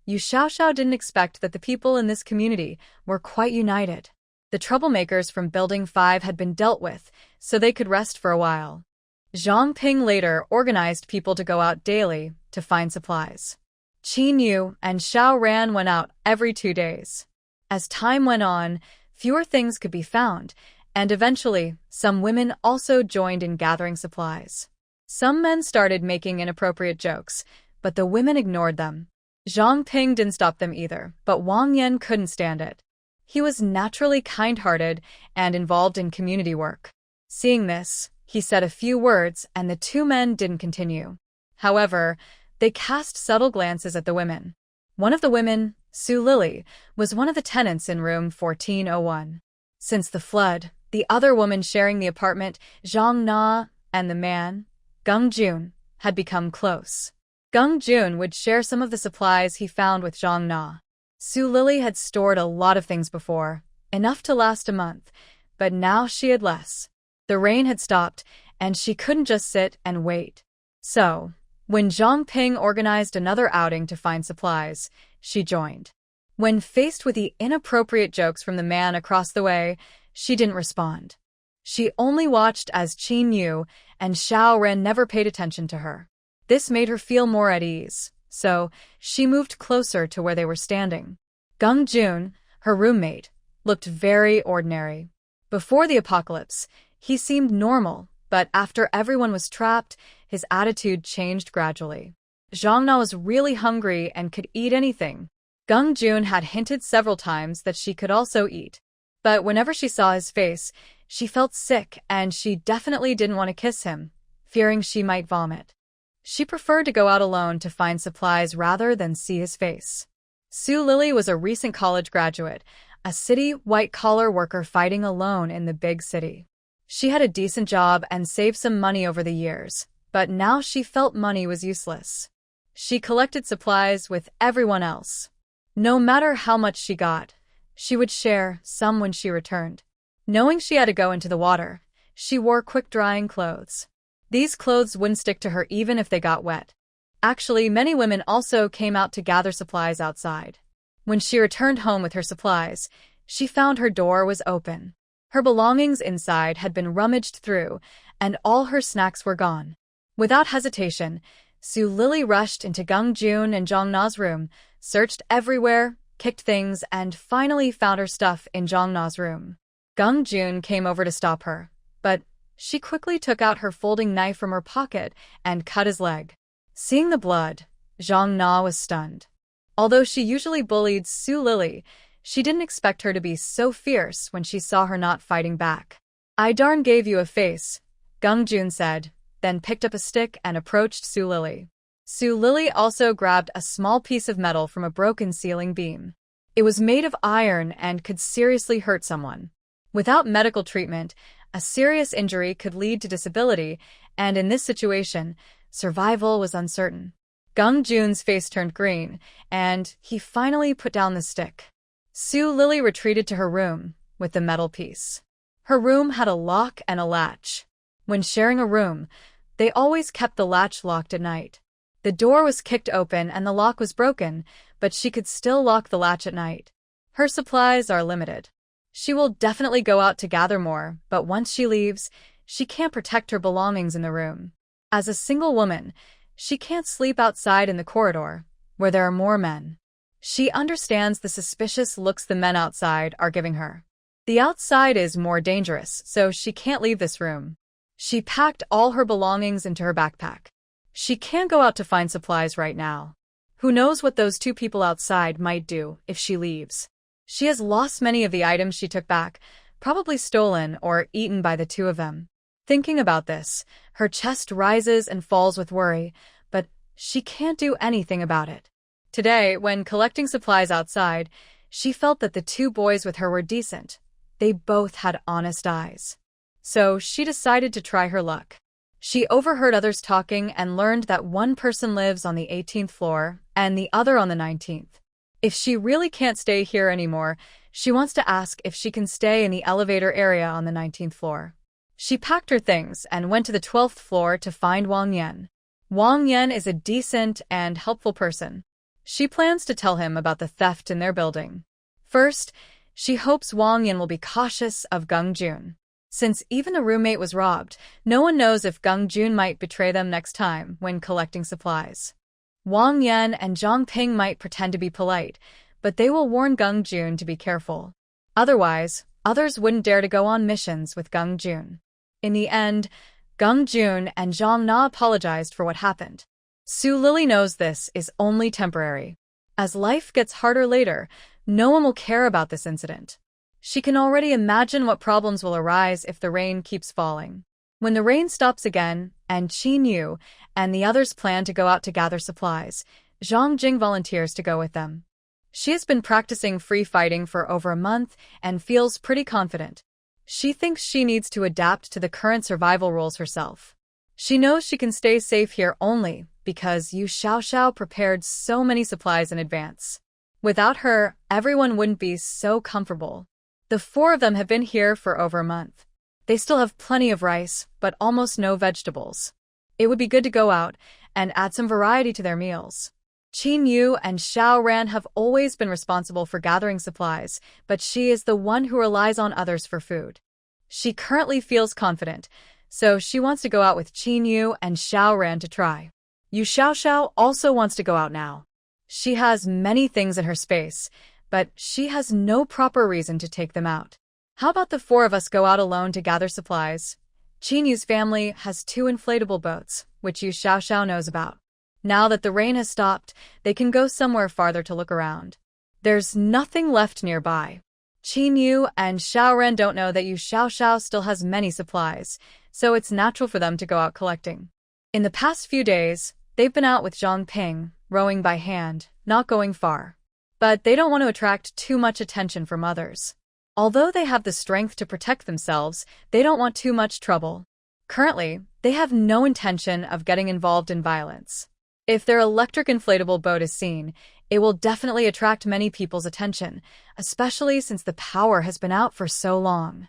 Yu Xiaoxiao didn't expect that the people in this community were quite united. The troublemakers from Building 5 had been dealt with, so they could rest for a while. Zhang Ping later organized people to go out daily to find supplies. Qin Yu and Xiao Ran went out every 2 days. As time went on, fewer things could be found, and eventually, some women also joined in gathering supplies. Some men started making inappropriate jokes, but the women ignored them. Zhang Ping didn't stop them either, but Wang Yan couldn't stand it. He was naturally kind-hearted and involved in community work. Seeing this, he said a few words and the two men didn't continue. However, they cast subtle glances at the women. One of the women, Su Lily, was one of the tenants in room 1401. Since the flood, the other woman sharing the apartment, Zhang Na, and the man, Gung Jun, had become close. Gung Jun would share some of the supplies he found with Zhang Na. Su Lily had stored a lot of things before, enough to last a month, but now she had less. The rain had stopped, and she couldn't just sit and wait. So, when Zhang Ping organized another outing to find supplies, she joined. When faced with the inappropriate jokes from the man across the way, she didn't respond. She only watched as Qin Yu and Xiao Ren never paid attention to her. This made her feel more at ease, so she moved closer to where they were standing. Gung Jun, her roommate, looked very ordinary. Before the apocalypse, he seemed normal, but after everyone was trapped, his attitude changed gradually. Zhang Na was really hungry and could eat anything. Gung Jun had hinted several times that she could also eat. But whenever she saw his face, she felt sick and she definitely didn't want to kiss him, fearing she might vomit. She preferred to go out alone to find supplies rather than see his face. Su Lily was a recent college graduate, a city white-collar worker fighting alone in the big city. She had a decent job and saved some money over the years, but now she felt money was useless. She collected supplies with everyone else. No matter how much she got, she would share some when she returned. Knowing she had to go into the water, she wore quick-drying clothes. These clothes wouldn't stick to her even if they got wet. Actually, many women also came out to gather supplies outside. When she returned home with her supplies, she found her door was open. Her belongings inside had been rummaged through, and all her snacks were gone. Without hesitation, Su Lily rushed into Gung Jun and Zhang Na's room, searched everywhere, kicked things, and finally found her stuff in Zhang Na's room. Gung Jun came over to stop her, but she quickly took out her folding knife from her pocket and cut his leg. Seeing the blood, Zhang Na was stunned. Although she usually bullied Su Lily, she didn't expect her to be so fierce when she saw her not fighting back. "I darn gave you a face," Gung Jun said, then picked up a stick and approached Su Lily. Su Lily also grabbed a small piece of metal from a broken ceiling beam. It was made of iron and could seriously hurt someone. Without medical treatment, a serious injury could lead to disability, and in this situation, survival was uncertain. Gung Jun's face turned green, and he finally put down the stick. Su Lily retreated to her room with the metal piece. Her room had a lock and a latch. When sharing a room, they always kept the latch locked at night. The door was kicked open and the lock was broken, but she could still lock the latch at night. Her supplies are limited. She will definitely go out to gather more, but once she leaves, she can't protect her belongings in the room. As a single woman, she can't sleep outside in the corridor, where there are more men. She understands the suspicious looks the men outside are giving her. The outside is more dangerous, so she can't leave this room. She packed all her belongings into her backpack. She can't go out to find supplies right now. Who knows what those two people outside might do if she leaves. She has lost many of the items she took back, probably stolen or eaten by the two of them. Thinking about this, her chest rises and falls with worry, but she can't do anything about it. Today, when collecting supplies outside, she felt that the two boys with her were decent. They both had honest eyes. So she decided to try her luck. She overheard others talking and learned that one person lives on the 18th floor and the other on the 19th. If she really can't stay here anymore, she wants to ask if she can stay in the elevator area on the 19th floor. She packed her things and went to the 12th floor to find Wang Yan. Wang Yan is a decent and helpful person. She plans to tell him about the theft in their building. First, she hopes Wang Yan will be cautious of Gung Jun. Since even a roommate was robbed, no one knows if Gung Jun might betray them next time when collecting supplies. Wang Yan and Zhang Ping might pretend to be polite, but they will warn Gung Jun to be careful. Otherwise, others wouldn't dare to go on missions with Gung Jun. In the end, Gung Jun and Zhang Na apologized for what happened. Su Lily knows this is only temporary. As life gets harder later, no one will care about this incident. She can already imagine what problems will arise if the rain keeps falling. When the rain stops again, and Qin Yu and the others plan to go out to gather supplies, Zhang Jing volunteers to go with them. She has been practicing free fighting for over a month and feels pretty confident. She thinks she needs to adapt to the current survival rules herself. She knows she can stay safe here only because Yu Xiaoxiao prepared so many supplies in advance. Without her, everyone wouldn't be so comfortable. The four of them have been here for over a month. They still have plenty of rice, but almost no vegetables. It would be good to go out and add some variety to their meals. Qin Yu and Xiao Ran have always been responsible for gathering supplies, but she is the one who relies on others for food. She currently feels confident, so she wants to go out with Qin Yu and Xiao Ran to try. Yu Xiaoxiao also wants to go out now. She has many things in her space, but she has no proper reason to take them out. How about the four of us go out alone to gather supplies? Qin Yu's family has 2 inflatable boats, which Yu Xiaoxiao knows about. Now that the rain has stopped, they can go somewhere farther to look around. There's nothing left nearby. Qin Yu and Xiao Ren don't know that Yu Xiaoxiao still has many supplies, so it's natural for them to go out collecting. In the past few days, they've been out with Zhang Ping, rowing by hand, not going far. But they don't want to attract too much attention from others. Although they have the strength to protect themselves, they don't want too much trouble. Currently, they have no intention of getting involved in violence. If their electric inflatable boat is seen, it will definitely attract many people's attention, especially since the power has been out for so long.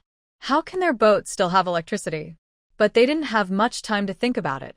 How can their boat still have electricity? But they didn't have much time to think about it.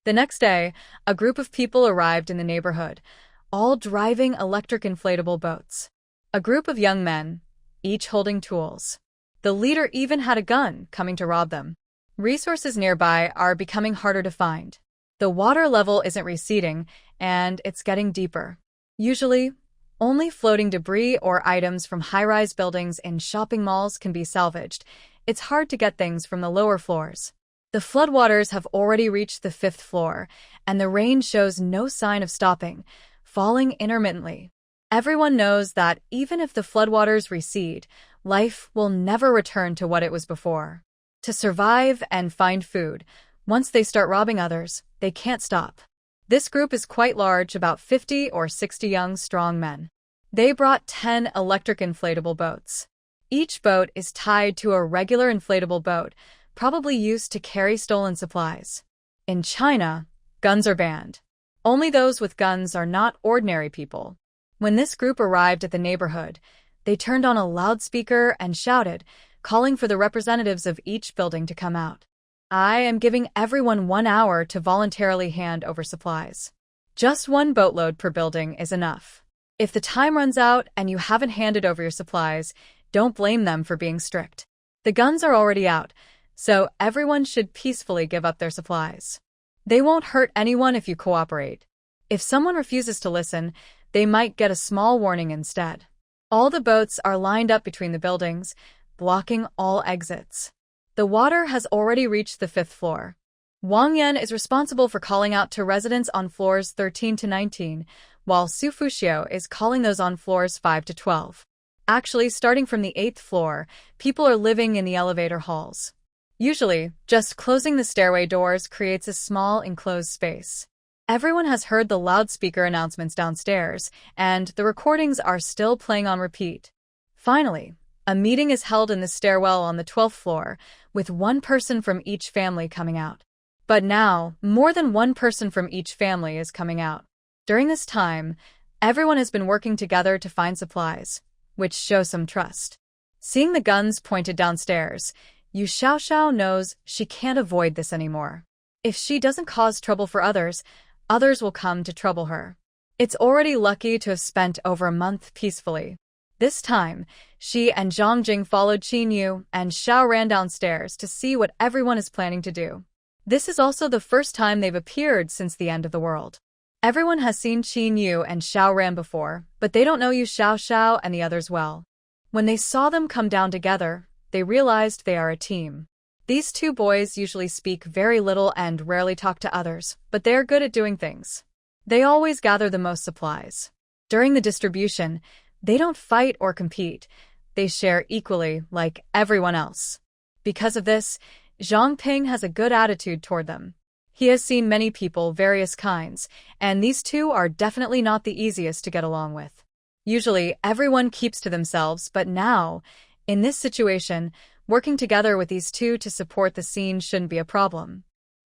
The next day, a group of people arrived in the neighborhood, all driving electric inflatable boats. A group of young men, each holding tools. The leader even had a gun, coming to rob them. Resources nearby are becoming harder to find. The water level isn't receding, and it's getting deeper. Usually, only floating debris or items from high-rise buildings in shopping malls can be salvaged. It's hard to get things from the lower floors. The floodwaters have already reached the 5th floor, and the rain shows no sign of stopping, falling intermittently. Everyone knows that even if the floodwaters recede, life will never return to what it was before. To survive and find food, once they start robbing others, they can't stop. This group is quite large, about 50 or 60 young, strong men. They brought 10 electric inflatable boats. Each boat is tied to a regular inflatable boat, probably used to carry stolen supplies. In China, guns are banned. Only those with guns are not ordinary people. When this group arrived at the neighborhood, they turned on a loudspeaker and shouted, calling for the representatives of each building to come out. I am giving everyone 1 hour to voluntarily hand over supplies. Just 1 boatload per building is enough. If the time runs out and you haven't handed over your supplies, don't blame them for being strict. The guns are already out, so everyone should peacefully give up their supplies. They won't hurt anyone if you cooperate. If someone refuses to listen, they might get a small warning instead. All the boats are lined up between the buildings, blocking all exits. The water has already reached the 5th floor. Wang Yan is responsible for calling out to residents on floors 13 to 19, while Su Fuxiao is calling those on floors 5 to 12. Actually, starting from the 8th floor, people are living in the elevator halls. Usually, just closing the stairway doors creates a small enclosed space. Everyone has heard the loudspeaker announcements downstairs, and the recordings are still playing on repeat. Finally, a meeting is held in the stairwell on the 12th floor, with 1 person from each family coming out. But now, more than 1 person from each family is coming out. During this time, everyone has been working together to find supplies, which shows some trust. Seeing the guns pointed downstairs, Yu Xiaoxiao knows she can't avoid this anymore. If she doesn't cause trouble for others, others will come to trouble her. It's already lucky to have spent over a month peacefully. This time, she and Zhang Jing followed Qin Yu, and Xiao ran downstairs to see what everyone is planning to do. This is also the first time they've appeared since the end of the world. Everyone has seen Qin Yu and Xiao Ran before, but they don't know Yu Xiao and the others well. When they saw them come down together, they realized they are a team. These two boys usually speak very little and rarely talk to others, but they are good at doing things. They always gather the most supplies. During the distribution, they don't fight or compete. They share equally, like everyone else. Because of this, Zhang Ping has a good attitude toward them. He has seen many people, various kinds, and these two are definitely not the easiest to get along with. Usually, everyone keeps to themselves, but now, in this situation, working together with these two to support the scene shouldn't be a problem.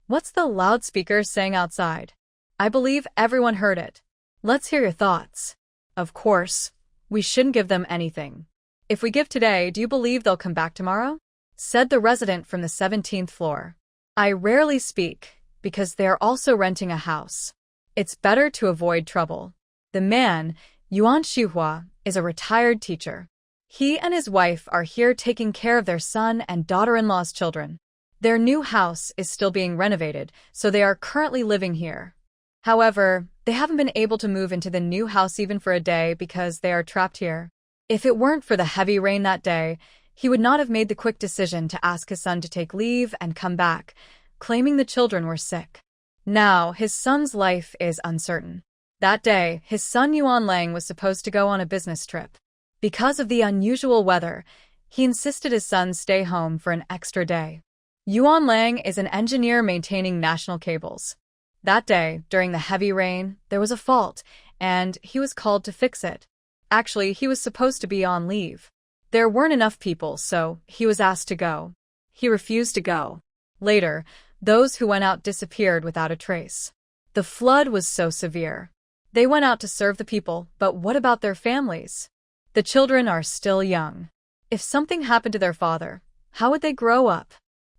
What's the loudspeaker saying outside? I believe everyone heard it. Let's hear your thoughts. Of course, we shouldn't give them anything. If we give today, do you believe they'll come back tomorrow? Said the resident from the 17th floor. I rarely speak, because they are also renting a house. It's better to avoid trouble. The man, Yuan Xihua, is a retired teacher. He and his wife are here taking care of their son and daughter-in-law's children. Their new house is still being renovated, so they are currently living here. However, they haven't been able to move into the new house even for a day because they are trapped here. If it weren't for the heavy rain that day, he would not have made the quick decision to ask his son to take leave and come back, claiming the children were sick. Now, his son's life is uncertain. That day, his son Yuan Lang was supposed to go on a business trip. Because of the unusual weather, he insisted his son stay home for an extra day. Yuan Lang is an engineer maintaining national cables. That day, during the heavy rain, there was a fault, and he was called to fix it. Actually, he was supposed to be on leave. There weren't enough people, so he was asked to go. He refused to go. Later, those who went out disappeared without a trace. The flood was so severe. They went out to serve the people, but what about their families? The children are still young. If something happened to their father, how would they grow up?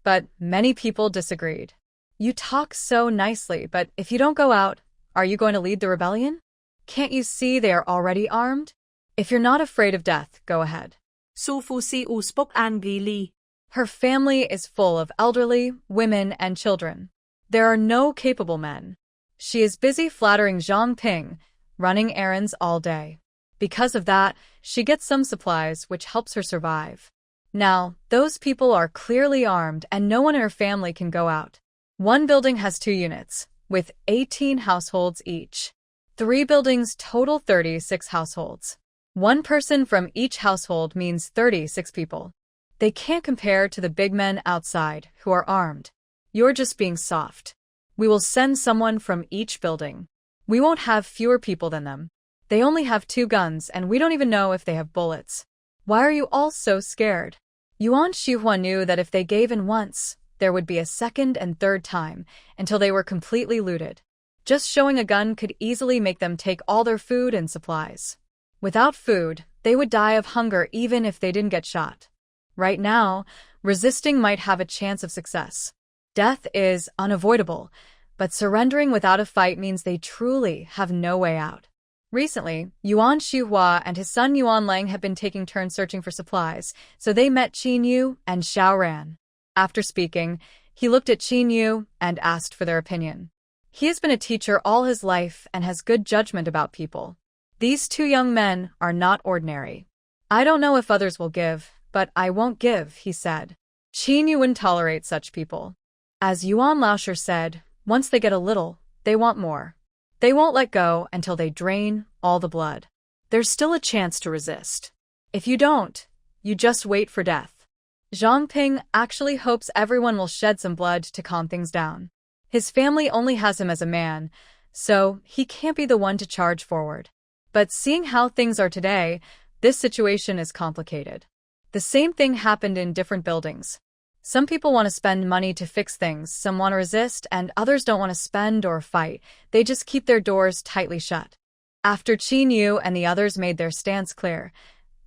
But many people disagreed. You talk so nicely, but if you don't go out, are you going to lead the rebellion? Can't you see they are already armed? If you're not afraid of death, go ahead. Su Fusiu spoke angrily. Her family is full of elderly, women, and children. There are no capable men. She is busy flattering Zhang Ping, running errands all day. Because of that, she gets some supplies which helps her survive. Now, those people are clearly armed and no one in her family can go out. One building has 2 units, with 18 households each. 3 buildings total 36 households. 1 person from each household means 36 people. They can't compare to the big men outside who are armed. You're just being soft. We will send someone from each building. We won't have fewer people than them. They only have 2 guns and we don't even know if they have bullets. Why are you all so scared? Yuan Xihua knew that if they gave in once, there would be a second and third time until they were completely looted. Just showing a gun could easily make them take all their food and supplies. Without food, they would die of hunger even if they didn't get shot. Right now, resisting might have a chance of success. Death is unavoidable, but surrendering without a fight means they truly have no way out. Recently, Yuan Xihua and his son Yuan Lang have been taking turns searching for supplies, so they met Qin Yu and Xiao Ran. After speaking, he looked at Qin Yu and asked for their opinion. He has been a teacher all his life and has good judgment about people. These 2 young men are not ordinary. I don't know if others will give, but I won't give, he said. Qin Yu wouldn't tolerate such people. As Yuan Laosher said, once they get a little, they want more. They won't let go until they drain all the blood. There's still a chance to resist. If you don't, you just wait for death. Zhang Ping actually hopes everyone will shed some blood to calm things down. His family only has him as a man, so he can't be the one to charge forward. But seeing how things are today, this situation is complicated. The same thing happened in different buildings. Some people want to spend money to fix things, some want to resist, and others don't want to spend or fight. They just keep their doors tightly shut. After Qin Yu and the others made their stance clear,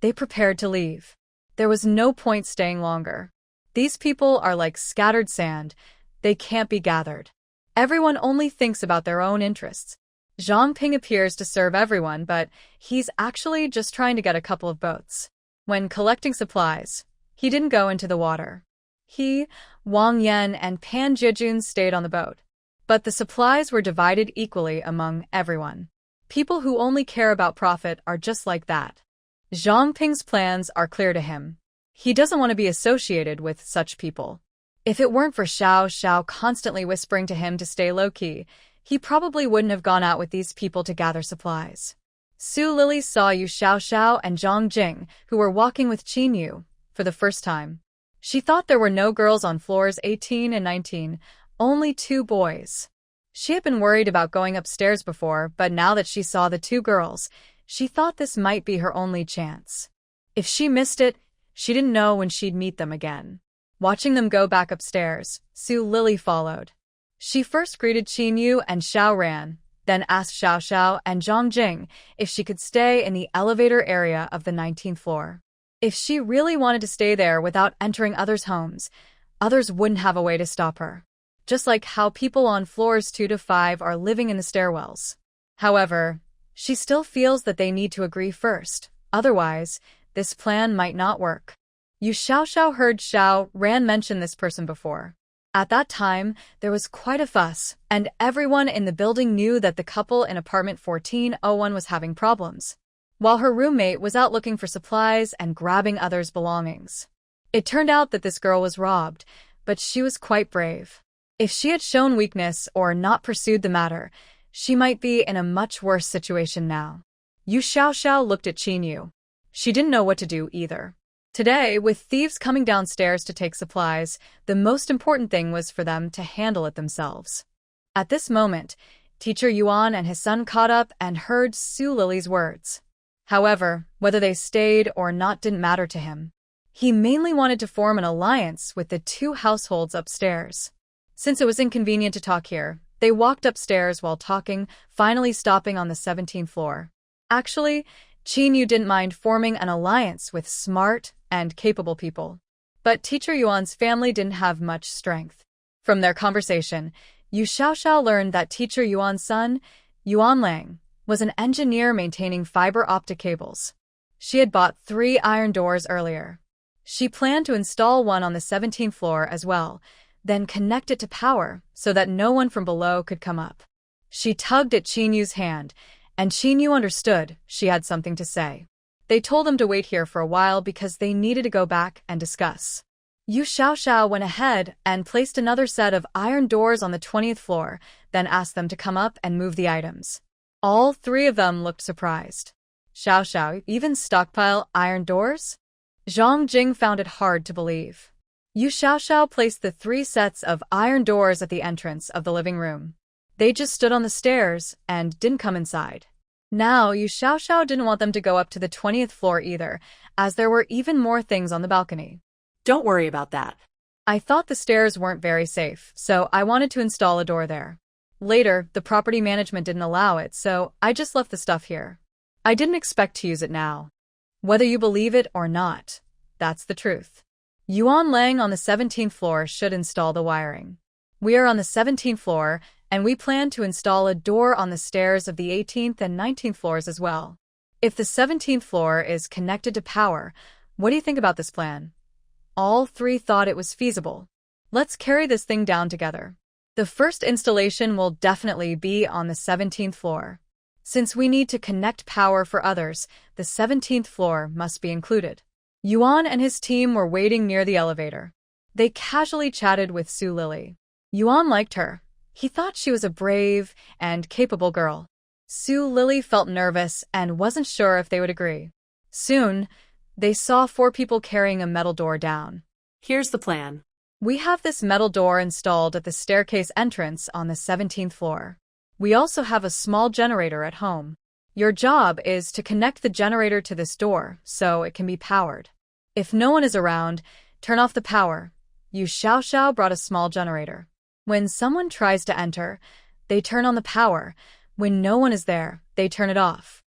they prepared to leave. There was no point staying longer. These people are like scattered sand. They can't be gathered. Everyone only thinks about their own interests. Zhang Ping appears to serve everyone, but he's actually just trying to get a couple of boats. When collecting supplies, he didn't go into the water. He, Wang Yan, and Pan Jejun stayed on the boat. But the supplies were divided equally among everyone. People who only care about profit are just like that. Zhang Ping's plans are clear to him. He doesn't want to be associated with such people. If it weren't for Xiao Xiao constantly whispering to him to stay low-key, he probably wouldn't have gone out with these people to gather supplies. Su Lily saw Yu Xiaoxiao and Zhang Jing, who were walking with Qin Yu, for the first time. She thought there were no girls on floors 18 and 19, only 2 boys. She had been worried about going upstairs before, but now that she saw the 2 girls, she thought this might be her only chance. If she missed it, she didn't know when she'd meet them again. Watching them go back upstairs, Su Lily followed. She first greeted Qin Yu and Xiao Ran, then asked Xiao Xiao and Zhang Jing if she could stay in the elevator area of the 19th floor. If she really wanted to stay there without entering others' homes, others wouldn't have a way to stop her. Just like how people on floors 2 to 5 are living in the stairwells. However, she still feels that they need to agree first, otherwise, this plan might not work. Yu Xiaoxiao heard Xiao Ran mention this person before. At that time, there was quite a fuss, and everyone in the building knew that the couple in apartment 1401 was having problems, while her roommate was out looking for supplies and grabbing others' belongings. It turned out that this girl was robbed, but she was quite brave. If she had shown weakness or not pursued the matter, she might be in a much worse situation now. Yu Xiaoxiao looked at Qin Yu. She didn't know what to do either. Today, with thieves coming downstairs to take supplies, the most important thing was for them to handle it themselves. At this moment, Teacher Yuan and his son caught up and heard Su Lily's words. However, whether they stayed or not didn't matter to him. He mainly wanted to form an alliance with the 2 households upstairs. Since it was inconvenient to talk here, they walked upstairs while talking, finally stopping on the 17th floor. Actually, Qin Yu didn't mind forming an alliance with smart and capable people. But Teacher Yuan's family didn't have much strength. From their conversation, Yu Xiaoxiao learned that Teacher Yuan's son, Yuan Lang, was an engineer maintaining fiber optic cables. She had bought 3 iron doors earlier. She planned to install one on the 17th floor as well, then connect it to power so that no one from below could come up. She tugged at Qin Yu's hand, and Qin Yu understood she had something to say. They told him to wait here for a while because they needed to go back and discuss. Yu Xiaoxiao went ahead and placed another set of iron doors on the 20th floor, then asked them to come up and move the items. All 3 of them looked surprised. Xiaoxiao, even stockpile iron doors? Zhang Jing found it hard to believe. Yu Xiaoxiao placed the 3 sets of iron doors at the entrance of the living room. They just stood on the stairs and didn't come inside. Now, Yu Xiaoxiao didn't want them to go up to the 20th floor either, as there were even more things on the balcony. Don't worry about that. I thought the stairs weren't very safe, so I wanted to install a door there. Later, the property management didn't allow it, so I just left the stuff here. I didn't expect to use it now. Whether you believe it or not, that's the truth. Yuan Lang on the 17th floor should install the wiring. We are on the 17th floor, and we plan to install a door on the stairs of the 18th and 19th floors as well. If the 17th floor is connected to power, what do you think about this plan? All 3 thought it was feasible. Let's carry this thing down together. The first installation will definitely be on the 17th floor. Since we need to connect power for others, the 17th floor must be included. Yuan and his team were waiting near the elevator. They casually chatted with Su Lily. Yuan liked her. He thought she was a brave and capable girl. Su Lily felt nervous and wasn't sure if they would agree. Soon, they saw 4 people carrying a metal door down. Here's the plan. We have this metal door installed at the staircase entrance on the 17th floor. We also have a small generator at home. Your job is to connect the generator to this door so it can be powered. If no one is around, turn off the power. Yu Xiaoxiao brought a small generator. When someone tries to enter, they turn on the power. When no one is there, they turn it off.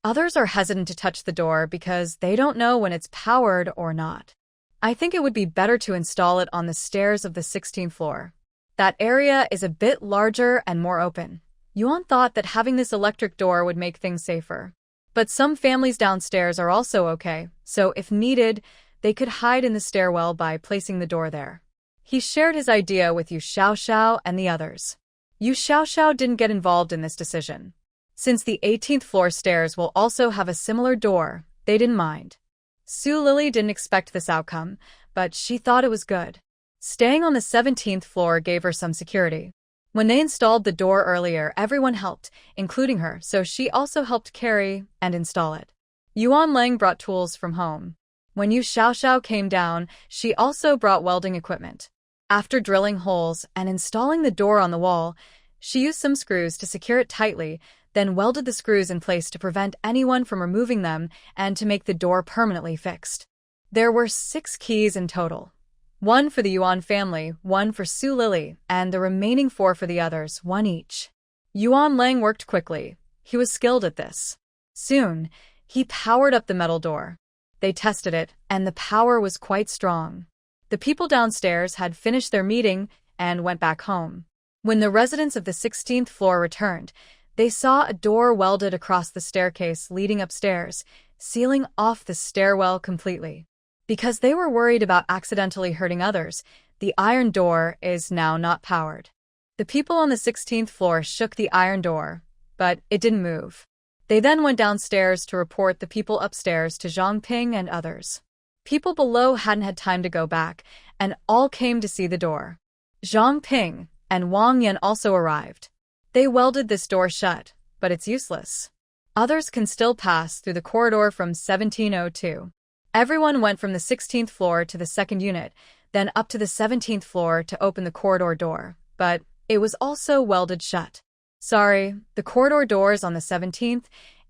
Others are hesitant to touch the door because they don't know when it's powered or not. I think it would be better to install it on the stairs of the 16th floor. That area is a bit larger and more open. Yuan thought that having this electric door would make things safer. But some families downstairs are also okay, so if needed, they could hide in the stairwell by placing the door there. He shared his idea with Yu Xiaoxiao and the others. Yu Xiaoxiao didn't get involved in this decision. Since the 18th floor stairs will also have a similar door, they didn't mind. Su Lily didn't expect this outcome, but she thought it was good. Staying on the 17th floor gave her some security. When they installed the door earlier, everyone helped, including her, so she also helped carry and install it. Yuan Lang brought tools from home. When Yu Xiaoxiao came down, she also brought welding equipment. After drilling holes and installing the door on the wall, she used some screws to secure it tightly, then welded the screws in place to prevent anyone from removing them and to make the door permanently fixed. There were 6 keys in total. 1 for the Yuan family, 1 for Su Lily, and the remaining 4 for the others, 1 each. Yuan Lang worked quickly. He was skilled at this. Soon, he powered up the metal door. They tested it, and the power was quite strong. The people downstairs had finished their meeting and went back home. When the residents of the 16th floor returned, they saw a door welded across the staircase leading upstairs, sealing off the stairwell completely. Because they were worried about accidentally hurting others, the iron door is now not powered. The people on the 16th floor shook the iron door, but it didn't move. They then went downstairs to report the people upstairs to Zhang Ping and others. People below hadn't had time to go back, and all came to see the door. Zhang Ping and Wang Yan also arrived. They welded this door shut, but it's useless. Others can still pass through the corridor from 1702. Everyone went from the 16th floor to the second unit, then up to the 17th floor to open the corridor door, but it was also welded shut. Sorry, the corridor doors on the 17th,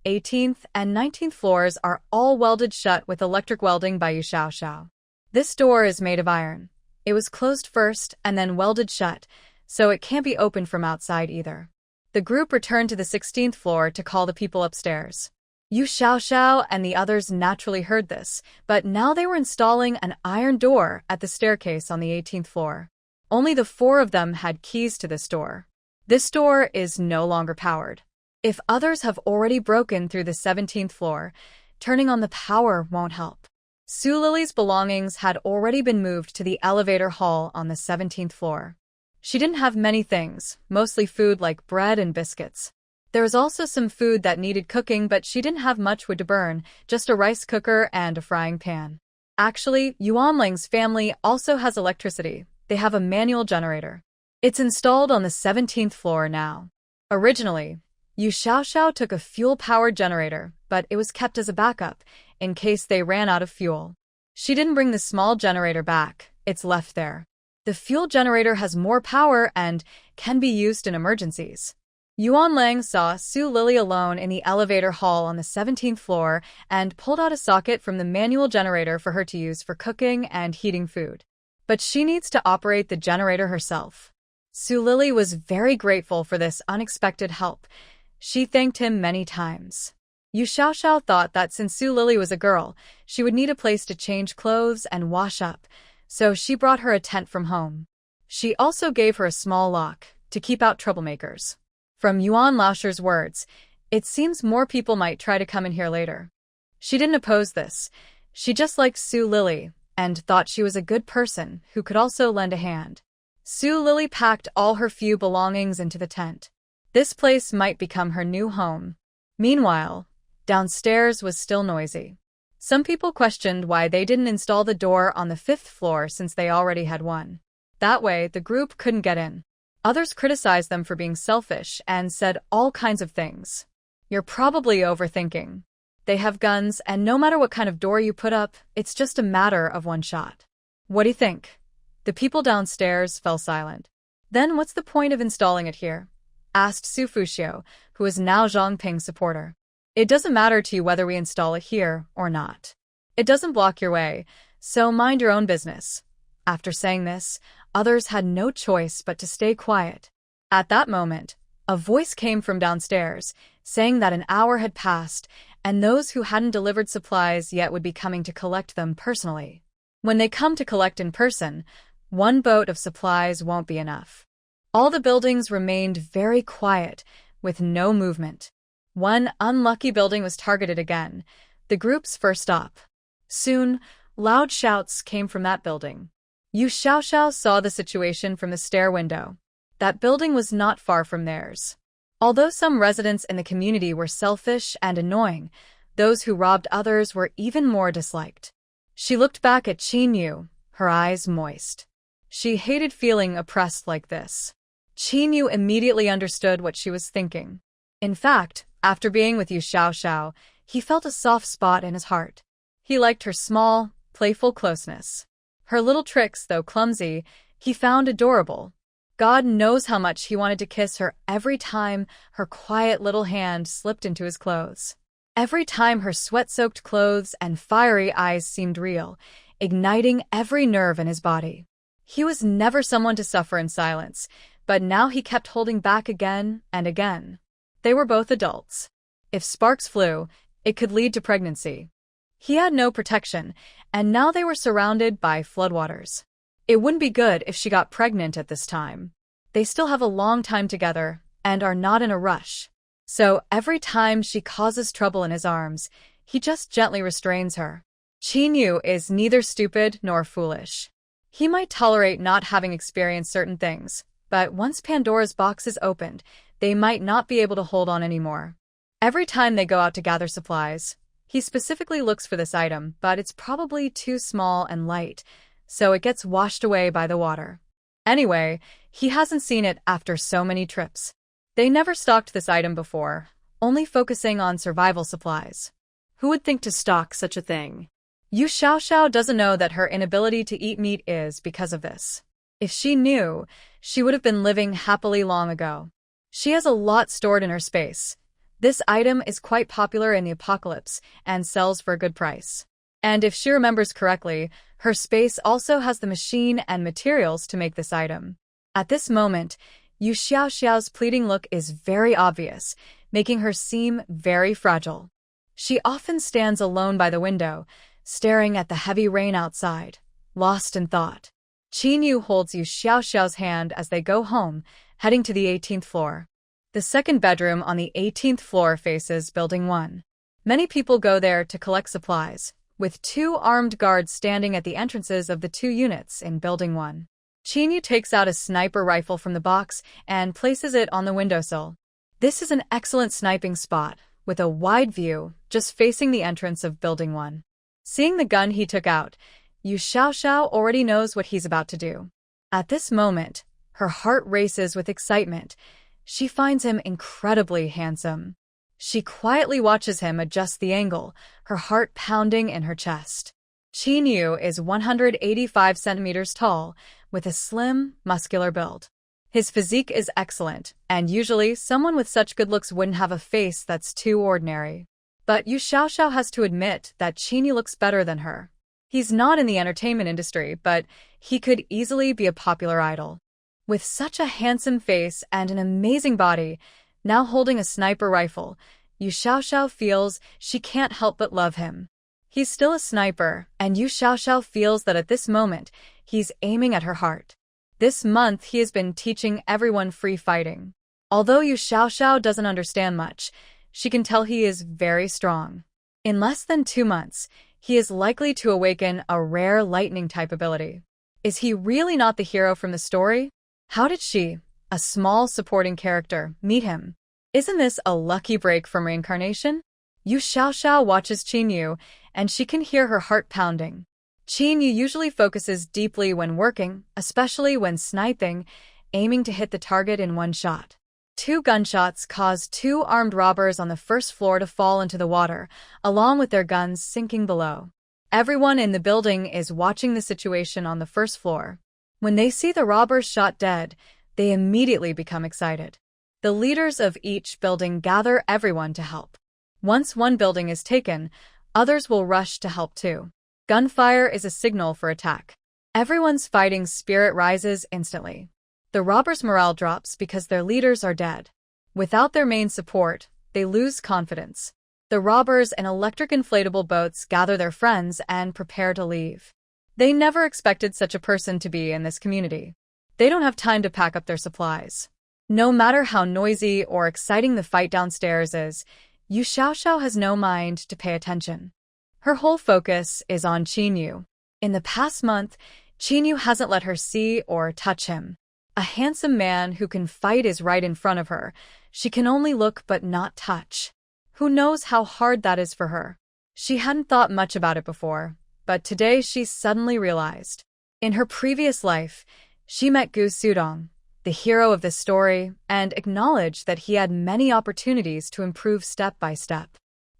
18th, and 19th floors are all welded shut with electric welding by Yu Xiaoxiao. This door is made of iron. It was closed first and then welded shut, so it can't be opened from outside either. The group returned to the 16th floor to call the people upstairs. Yu Xiaoxiao and the others naturally heard this, but now they were installing an iron door at the staircase on the 18th floor. Only the 4 of them had keys to this door. This door is no longer powered. If others have already broken through the 17th floor, turning on the power won't help. Su Lily's belongings had already been moved to the elevator hall on the 17th floor. She didn't have many things, mostly food like bread and biscuits. There was also some food that needed cooking, but she didn't have much wood to burn, just a rice cooker and a frying pan. Actually, Yuan Lang's family also has electricity. They have a manual generator. It's installed on the 17th floor now. Originally, Yu Xiaoxiao took a fuel-powered generator, but it was kept as a backup, in case they ran out of fuel. She didn't bring the small generator back, it's left there. The fuel generator has more power and can be used in emergencies. Yuan Lang saw Su Lily alone in the elevator hall on the 17th floor and pulled out a socket from the manual generator for her to use for cooking and heating food. But she needs to operate the generator herself. Su Lily was very grateful for this unexpected help. She thanked him many times. Yu Xiaoxiao thought that since Su Lily was a girl, she would need a place to change clothes and wash up, so she brought her a tent from home. She also gave her a small lock to keep out troublemakers. From Yuan Laosher's words, it seems more people might try to come in here later. She didn't oppose this. She just liked Su Lily and thought she was a good person who could also lend a hand. Su Lily packed all her few belongings into the tent. This place might become her new home. Meanwhile, downstairs was still noisy. Some people questioned why they didn't install the door on the 5th floor since they already had one. That way, the group couldn't get in. Others criticized them for being selfish and said all kinds of things. You're probably overthinking. They have guns, and no matter what kind of door you put up, it's just a matter of one shot. What do you think? The people downstairs fell silent. Then what's the point of installing it here? Asked Su Fuxiu, who is now Zhang Ping's supporter. It doesn't matter to you whether we install it here or not. It doesn't block your way, so mind your own business. After saying this, others had no choice but to stay quiet. At that moment, a voice came from downstairs, saying that an hour had passed, and those who hadn't delivered supplies yet would be coming to collect them personally. When they come to collect in person, 1 boat of supplies won't be enough. All the buildings remained very quiet, with no movement. One unlucky building was targeted again, the group's first stop. Soon, loud shouts came from that building. Yu Xiaoxiao saw the situation from the stair window. That building was not far from theirs. Although some residents in the community were selfish and annoying, those who robbed others were even more disliked. She looked back at Qin Yu, her eyes moist. She hated feeling oppressed like this. Qin Yu immediately understood what she was thinking. In fact, after being with Yu Xiaoxiao, he felt a soft spot in his heart. He liked her small, playful closeness. Her little tricks, though clumsy, he found adorable. God knows how much he wanted to kiss her every time her quiet little hand slipped into his clothes. Every time her sweat-soaked clothes and fiery eyes seemed real, igniting every nerve in his body. He was never someone to suffer in silence, but now he kept holding back again and again. They were both adults. If sparks flew, it could lead to pregnancy. He had no protection, and now they were surrounded by floodwaters. It wouldn't be good if she got pregnant at this time. They still have a long time together and are not in a rush. So every time she causes trouble in his arms, he just gently restrains her. Qin Yu is neither stupid nor foolish. He might tolerate not having experienced certain things, but once Pandora's box is opened, they might not be able to hold on anymore. Every time they go out to gather supplies, he specifically looks for this item, but it's probably too small and light, so it gets washed away by the water. Anyway, he hasn't seen it after so many trips. They never stocked this item before, only focusing on survival supplies. Who would think to stock such a thing? Yu Xiaoxiao doesn't know that her inability to eat meat is because of this. If she knew, she would have been living happily long ago. She has a lot stored in her space. This item is quite popular in the apocalypse and sells for a good price. And if she remembers correctly, her space also has the machine and materials to make this item. At this moment, Yu Xiaoxiao's pleading look is very obvious, making her seem very fragile. She often stands alone by the window, staring at the heavy rain outside, lost in thought. Qin Yu holds Yu Xiaoxiao's hand as they go home, heading to the 18th floor. The second bedroom on the 18th floor faces Building 1. Many people go there to collect supplies, with 2 armed guards standing at the entrances of the 2 units in Building 1. Qin Yu takes out a sniper rifle from the box and places it on the windowsill. This is an excellent sniping spot, with a wide view, just facing the entrance of Building 1. Seeing the gun he took out, Yu Xiaoxiao already knows what he's about to do. At this moment, her heart races with excitement. She finds him incredibly handsome. She quietly watches him adjust the angle, her heart pounding in her chest. Qin Yu is 185 centimeters tall, with a slim, muscular build. His physique is excellent, and usually someone with such good looks wouldn't have a face that's too ordinary. But Yu Xiaoxiao has to admit that Qin Yu looks better than her. He's not in the entertainment industry, but he could easily be a popular idol. With such a handsome face and an amazing body, now holding a sniper rifle, Yu Xiaoxiao feels she can't help but love him. He's still a sniper, and Yu Xiaoxiao feels that at this moment, he's aiming at her heart. This month, he has been teaching everyone free fighting. Although Yu Xiaoxiao doesn't understand much, she can tell he is very strong. In less than 2 months, he is likely to awaken a rare lightning-type ability. Is he really not the hero from the story? How did she, a small supporting character, meet him? Isn't this a lucky break from reincarnation? Yu Xiaoxiao watches Qin Yu, and she can hear her heart pounding. Qin Yu usually focuses deeply when working, especially when sniping, aiming to hit the target in one shot. 2 gunshots cause 2 armed robbers on the first floor to fall into the water, along with their guns sinking below. Everyone in the building is watching the situation on the first floor. When they see the robbers shot dead, they immediately become excited. The leaders of each building gather everyone to help. Once one building is taken, others will rush to help too. Gunfire is a signal for attack. Everyone's fighting spirit rises instantly. The robbers' morale drops because their leaders are dead. Without their main support, they lose confidence. The robbers in electric inflatable boats gather their friends and prepare to leave. They never expected such a person to be in this community. They don't have time to pack up their supplies. No matter how noisy or exciting the fight downstairs is, Yu Xiaoxiao has no mind to pay attention. Her whole focus is on Qinyu. In the past month, Qinyu hasn't let her see or touch him. A handsome man who can fight is right in front of her. She can only look but not touch. Who knows how hard that is for her? She hadn't thought much about it before, but today she suddenly realized. In her previous life, she met Gu Sudong, the hero of the story, and acknowledged that he had many opportunities to improve step by step.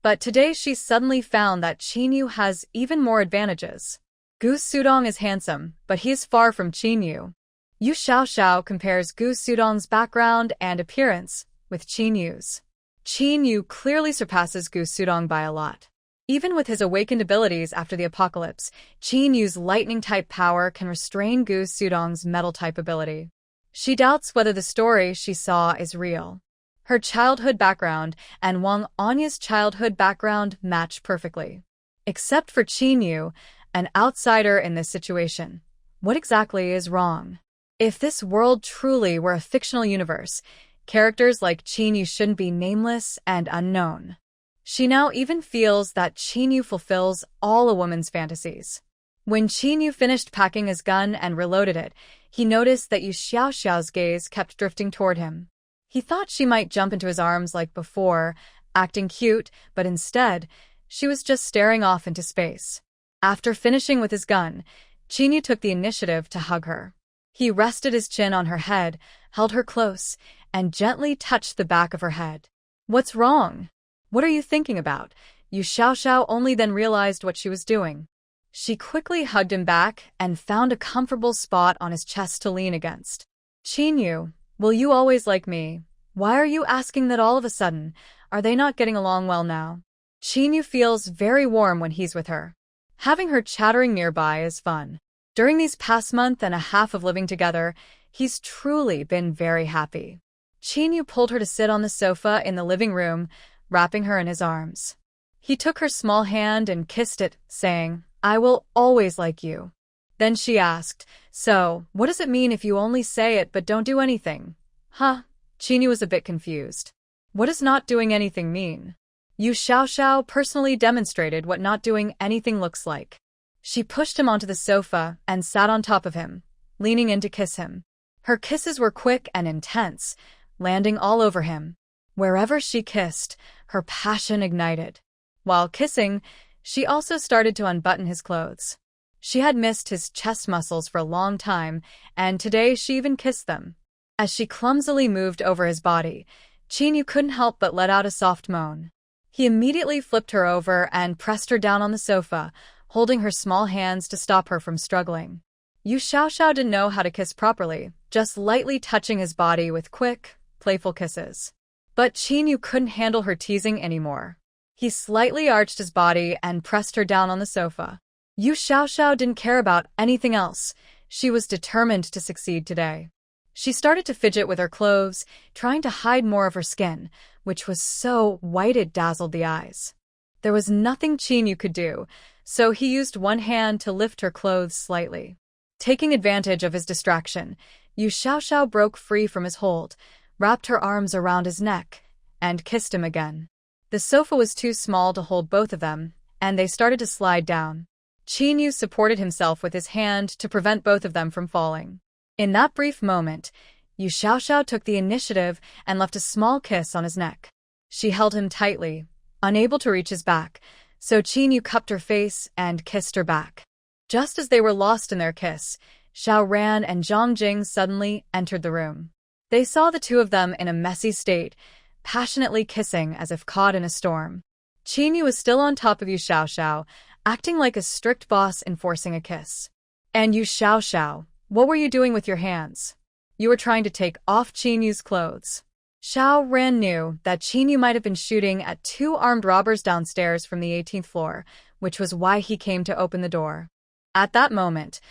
But today she suddenly found that Qinyu has even more advantages. Gu Sudong is handsome, but he is far from Qinyu. Yu Xiaoxiao compares Gu Sudong's background and appearance with Qinyu's. Qinyu clearly surpasses Gu Sudong by a lot. Even with his awakened abilities after the apocalypse, Qinyu's lightning-type power can restrain Gu Sudong's metal-type ability. She doubts whether the story she saw is real. Her childhood background and Wang Anya's childhood background match perfectly. Except for Qinyu, an outsider in this situation. What exactly is wrong? If this world truly were a fictional universe, characters like Qinyu shouldn't be nameless and unknown. She now even feels that Qinyu fulfills all a woman's fantasies. When Qinyu finished packing his gun and reloaded it, he noticed that Yu Xiaoxiao's gaze kept drifting toward him. He thought she might jump into his arms like before, acting cute, but instead, she was just staring off into space. After finishing with his gun, Qinyu took the initiative to hug her. He rested his chin on her head, held her close, and gently touched the back of her head. "What's wrong? What are you thinking about?" Yu Xiaoxiao only then realized what she was doing. She quickly hugged him back and found a comfortable spot on his chest to lean against. "Qinyu, will you always like me? Why are you asking that all of a sudden? Are they not getting along well now?" Qinyu feels very warm when he's with her. Having her chattering nearby is fun. During these past month and a half of living together, he's truly been very happy. Qinyu pulled her to sit on the sofa in the living room, wrapping her in his arms. He took her small hand and kissed it, saying, "I will always like you." Then she asked, "So, what does it mean if you only say it but don't do anything?" Huh? Qinyu was a bit confused. What does not doing anything mean? Yu Xiaoxiao personally demonstrated what not doing anything looks like. She pushed him onto the sofa and sat on top of him, leaning in to kiss him. Her kisses were quick and intense, landing all over him. Wherever she kissed, her passion ignited. While kissing, she also started to unbutton his clothes. She had missed his chest muscles for a long time, and today she even kissed them. As she clumsily moved over his body, Qinyu couldn't help but let out a soft moan. He immediately flipped her over and pressed her down on the sofa, holding her small hands to stop her from struggling. Yu Xiaoxiao didn't know how to kiss properly, just lightly touching his body with quick, playful kisses. But Qinyu couldn't handle her teasing anymore. He slightly arched his body and pressed her down on the sofa. Yu Xiaoxiao didn't care about anything else. She was determined to succeed today. She started to fidget with her clothes, trying to hide more of her skin, which was so white it dazzled the eyes. There was nothing Qinyu could do, so he used one hand to lift her clothes slightly. Taking advantage of his distraction, Yu Xiaoxiao broke free from his hold, wrapped her arms around his neck, and kissed him again. The sofa was too small to hold both of them, and they started to slide down. Qinyu supported himself with his hand to prevent both of them from falling. In that brief moment, Yu Xiaoxiao took the initiative and left a small kiss on his neck. She held him tightly, unable to reach his back, so Qinyu cupped her face and kissed her back. Just as they were lost in their kiss, Xiao Ran and Zhang Jing suddenly entered the room. They saw the two of them in a messy state, passionately kissing as if caught in a storm. Qinyu was still on top of Yu Xiaoxiao, acting like a strict boss enforcing a kiss. "And Yu Xiaoxiao, what were you doing with your hands? You were trying to take off Qinyu's clothes." Xiao Ran knew that Qinyu might have been shooting at two armed robbers downstairs from the 18th floor, which was why he came to open the door. At that moment,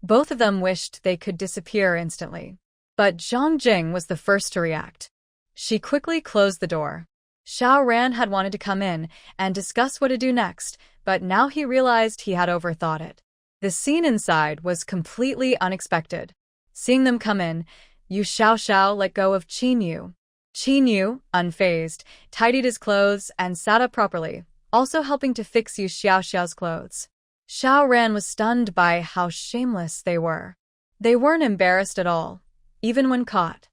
both of them wished they could disappear instantly. But Zhang Jing was the first to react. She quickly closed the door. Xiao Ran had wanted to come in and discuss what to do next, but now he realized he had overthought it. The scene inside was completely unexpected. Seeing them come in, Yu Xiaoxiao let go of Qinyu. Yu, unfazed, tidied his clothes and sat up properly, also helping to fix Yu Xiaoxiao's clothes. Xiao Ran was stunned by how shameless they were. They weren't embarrassed at all, even when caught.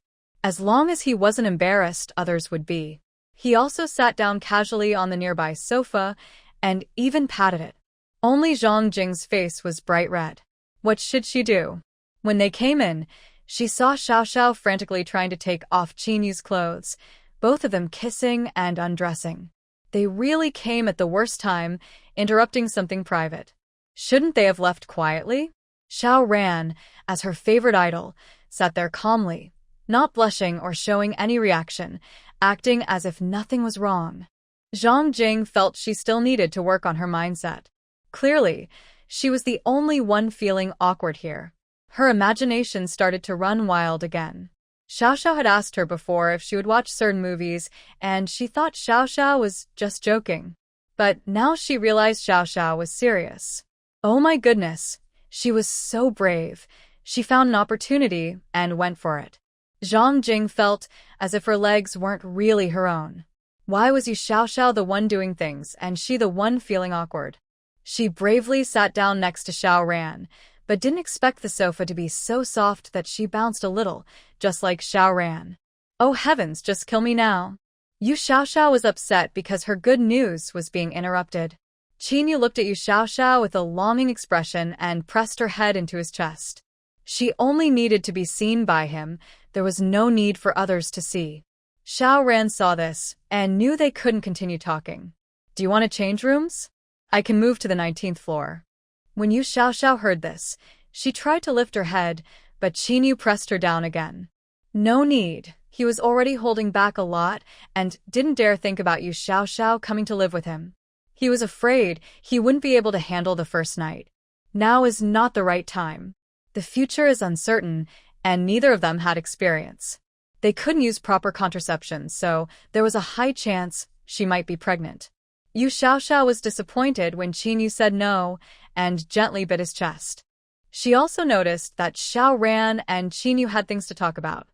As long as he wasn't embarrassed, others would be. He also sat down casually on the nearby sofa and even patted it. Only Zhang Jing's face was bright red. What should she do? When they came in, she saw Xiao Xiao frantically trying to take off Qin Yu's clothes, both of them kissing and undressing. They really came at the worst time, interrupting something private. Shouldn't they have left quietly? Xiao Ran, as her favorite idol, sat there calmly, not blushing or showing any reaction, acting as if nothing was wrong. Zhang Jing felt she still needed to work on her mindset. Clearly, she was the only one feeling awkward here. Her imagination started to run wild again. Xiao Xiao had asked her before if she would watch certain movies, and she thought Xiao Xiao was just joking. But now she realized Xiao Xiao was serious. Oh my goodness, she was so brave. She found an opportunity and went for it. Zhang Jing felt as if her legs weren't really her own. Why was Yu Xiaoxiao the one doing things and she the one feeling awkward? She bravely sat down next to Xiao Ran, but didn't expect the sofa to be so soft that she bounced a little, just like Xiao Ran. Oh heavens, just kill me now. Yu Xiaoxiao was upset because her good news was being interrupted. Qin Yu looked at Yu Xiaoxiao with a longing expression and pressed her head into his chest. She only needed to be seen by him. There was no need for others to see. Xiao Ran saw this and knew they couldn't continue talking. Do you want to change rooms? I can move to the 19th floor. When Yu Xiaoxiao heard this, she tried to lift her head, but Qin Yu pressed her down again. No need. He was already holding back a lot and didn't dare think about Yu Xiaoxiao coming to live with him. He was afraid he wouldn't be able to handle the first night. Now is not the right time. The future is uncertain, and neither of them had experience. They couldn't use proper contraception, so there was a high chance she might be pregnant. Yu Xiaoxiao was disappointed when Qin Yu said no and gently bit his chest. She also noticed that Xiao Ran and Qin Yu had things to talk about.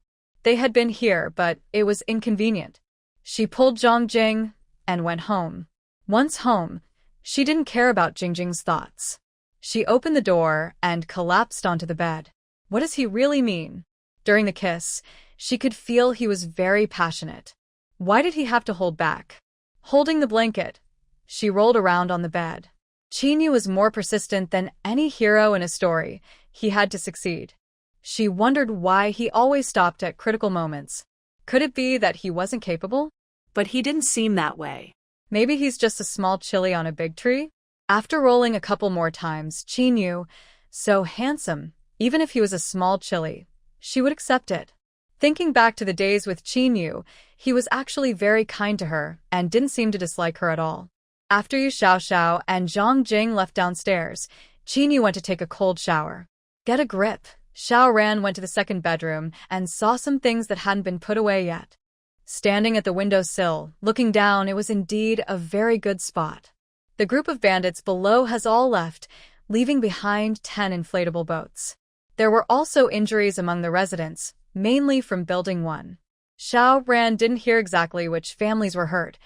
They had been here, but it was inconvenient. She pulled Zhang Jing and went home. Once home, she didn't care about Jingjing's thoughts. She opened the door and collapsed onto the bed. What does he really mean? During the kiss, she could feel he was very passionate. Why did he have to hold back? Holding the blanket, she rolled around on the bed. Qin Yu was more persistent than any hero in a story. He had to succeed. She wondered why he always stopped at critical moments. Could it be that he wasn't capable? But he didn't seem that way. Maybe he's just a small chili on a big tree? After rolling a couple more times, Qin Yu, so handsome, even if he was a small chili, she would accept it. Thinking back to the days with Qin Yu, he was actually very kind to her and didn't seem to dislike her at all. After Yu Xiaoxiao and Zhang Jing left downstairs, Qin Yu went to take a cold shower. Get a grip. Xiao Ran went to the second bedroom and saw some things that hadn't been put away yet. Standing at the windowsill, looking down, it was indeed a very good spot. The group of bandits below has all left, leaving behind 10 inflatable boats. There were also injuries among the residents, mainly from Building 1. Xiao Ran didn't hear exactly which families were hurt.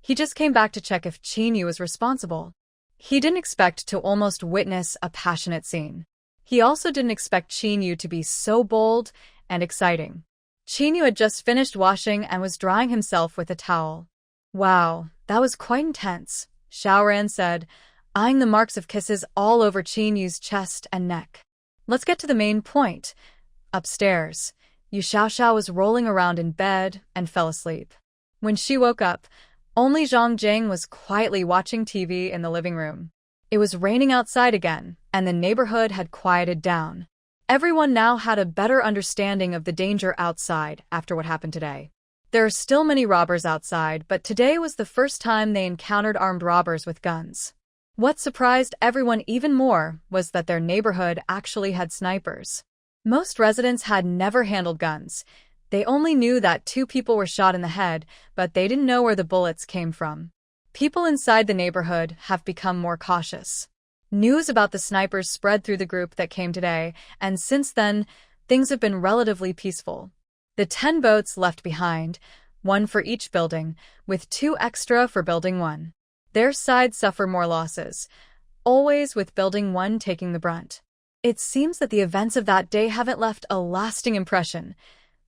He just came back to check if Qin Yu was responsible. He didn't expect to almost witness a passionate scene. He also didn't expect Qin Yu to be so bold and exciting. Qin Yu had just finished washing and was drying himself with a towel. Wow, that was quite intense, Xiao Ran said, eyeing the marks of kisses all over Qin Yu's chest and neck. Let's get to the main point. Upstairs, Yu Xiaoxiao was rolling around in bed and fell asleep. When she woke up, only Zhang Jing was quietly watching TV in the living room. It was raining outside again, and the neighborhood had quieted down. Everyone now had a better understanding of the danger outside after what happened today. There are still many robbers outside, but today was the first time they encountered armed robbers with guns. What surprised everyone even more was that their neighborhood actually had snipers. Most residents had never handled guns. They only knew that 2 people were shot in the head, but they didn't know where the bullets came from. People inside the neighborhood have become more cautious. News about the snipers spread through the group that came today, and since then, things have been relatively peaceful. The 10 boats left behind, one for each building, with 2 extra for building 1. Their sides suffer more losses, always with building 1 taking the brunt. It seems that the events of that day haven't left a lasting impression.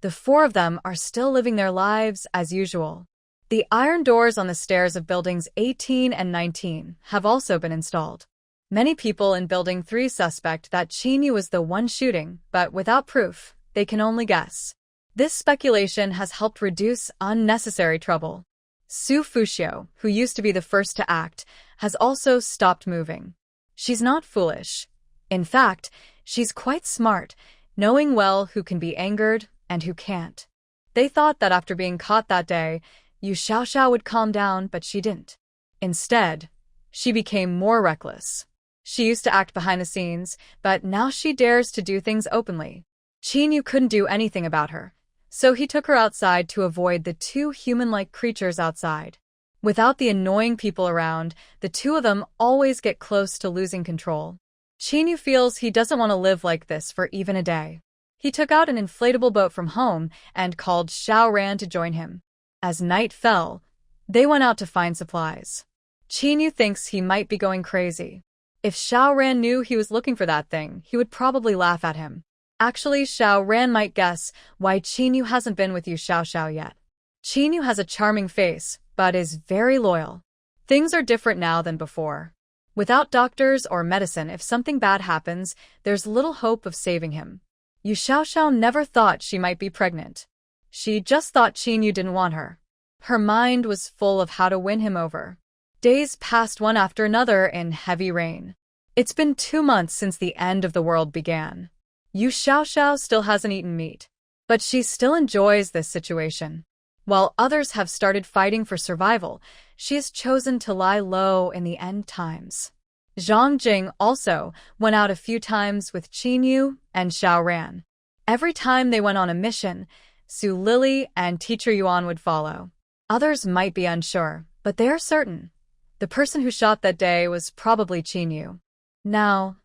The 4 of them are still living their lives as usual. The iron doors on the stairs of buildings 18 and 19 have also been installed. Many people in Building 3 suspect that Chinyu was the one shooting, but without proof, they can only guess. This speculation has helped reduce unnecessary trouble. Su Fushio, who used to be the first to act, has also stopped moving. She's not foolish. In fact, she's quite smart, knowing well who can be angered and who can't. They thought that after being caught that day, Yu Xiaoxiao would calm down, but she didn't. Instead, she became more reckless. She used to act behind the scenes, but now she dares to do things openly. Chinyu couldn't do anything about her, so he took her outside to avoid the 2 human-like creatures outside. Without the annoying people around, the 2 of them always get close to losing control. Chinyu feels he doesn't want to live like this for even a day. He took out an inflatable boat from home and called Xiao Ran to join him. As night fell, they went out to find supplies. Chinyu thinks he might be going crazy. If Xiao Ran knew he was looking for that thing, he would probably laugh at him. Actually, Xiao Ran might guess why Chinyu hasn't been with Yu Xiaoxiao yet. Chinyu has a charming face, but is very loyal. Things are different now than before. Without doctors or medicine, if something bad happens, there's little hope of saving him. Yu Xiaoxiao never thought she might be pregnant. She just thought Chinyu didn't want her. Her mind was full of how to win him over. Days passed one after another in heavy rain. It's been 2 months since the end of the world began. Yu Xiaoxiao still hasn't eaten meat, but she still enjoys this situation. While others have started fighting for survival, she has chosen to lie low in the end times. Zhang Jing also went out a few times with Chinyu and Xiao Ran. Every time they went on a mission, Su Lily and Teacher Yuan would follow. Others might be unsure, but they are certain. The person who shot that day was probably Chinyu. Now,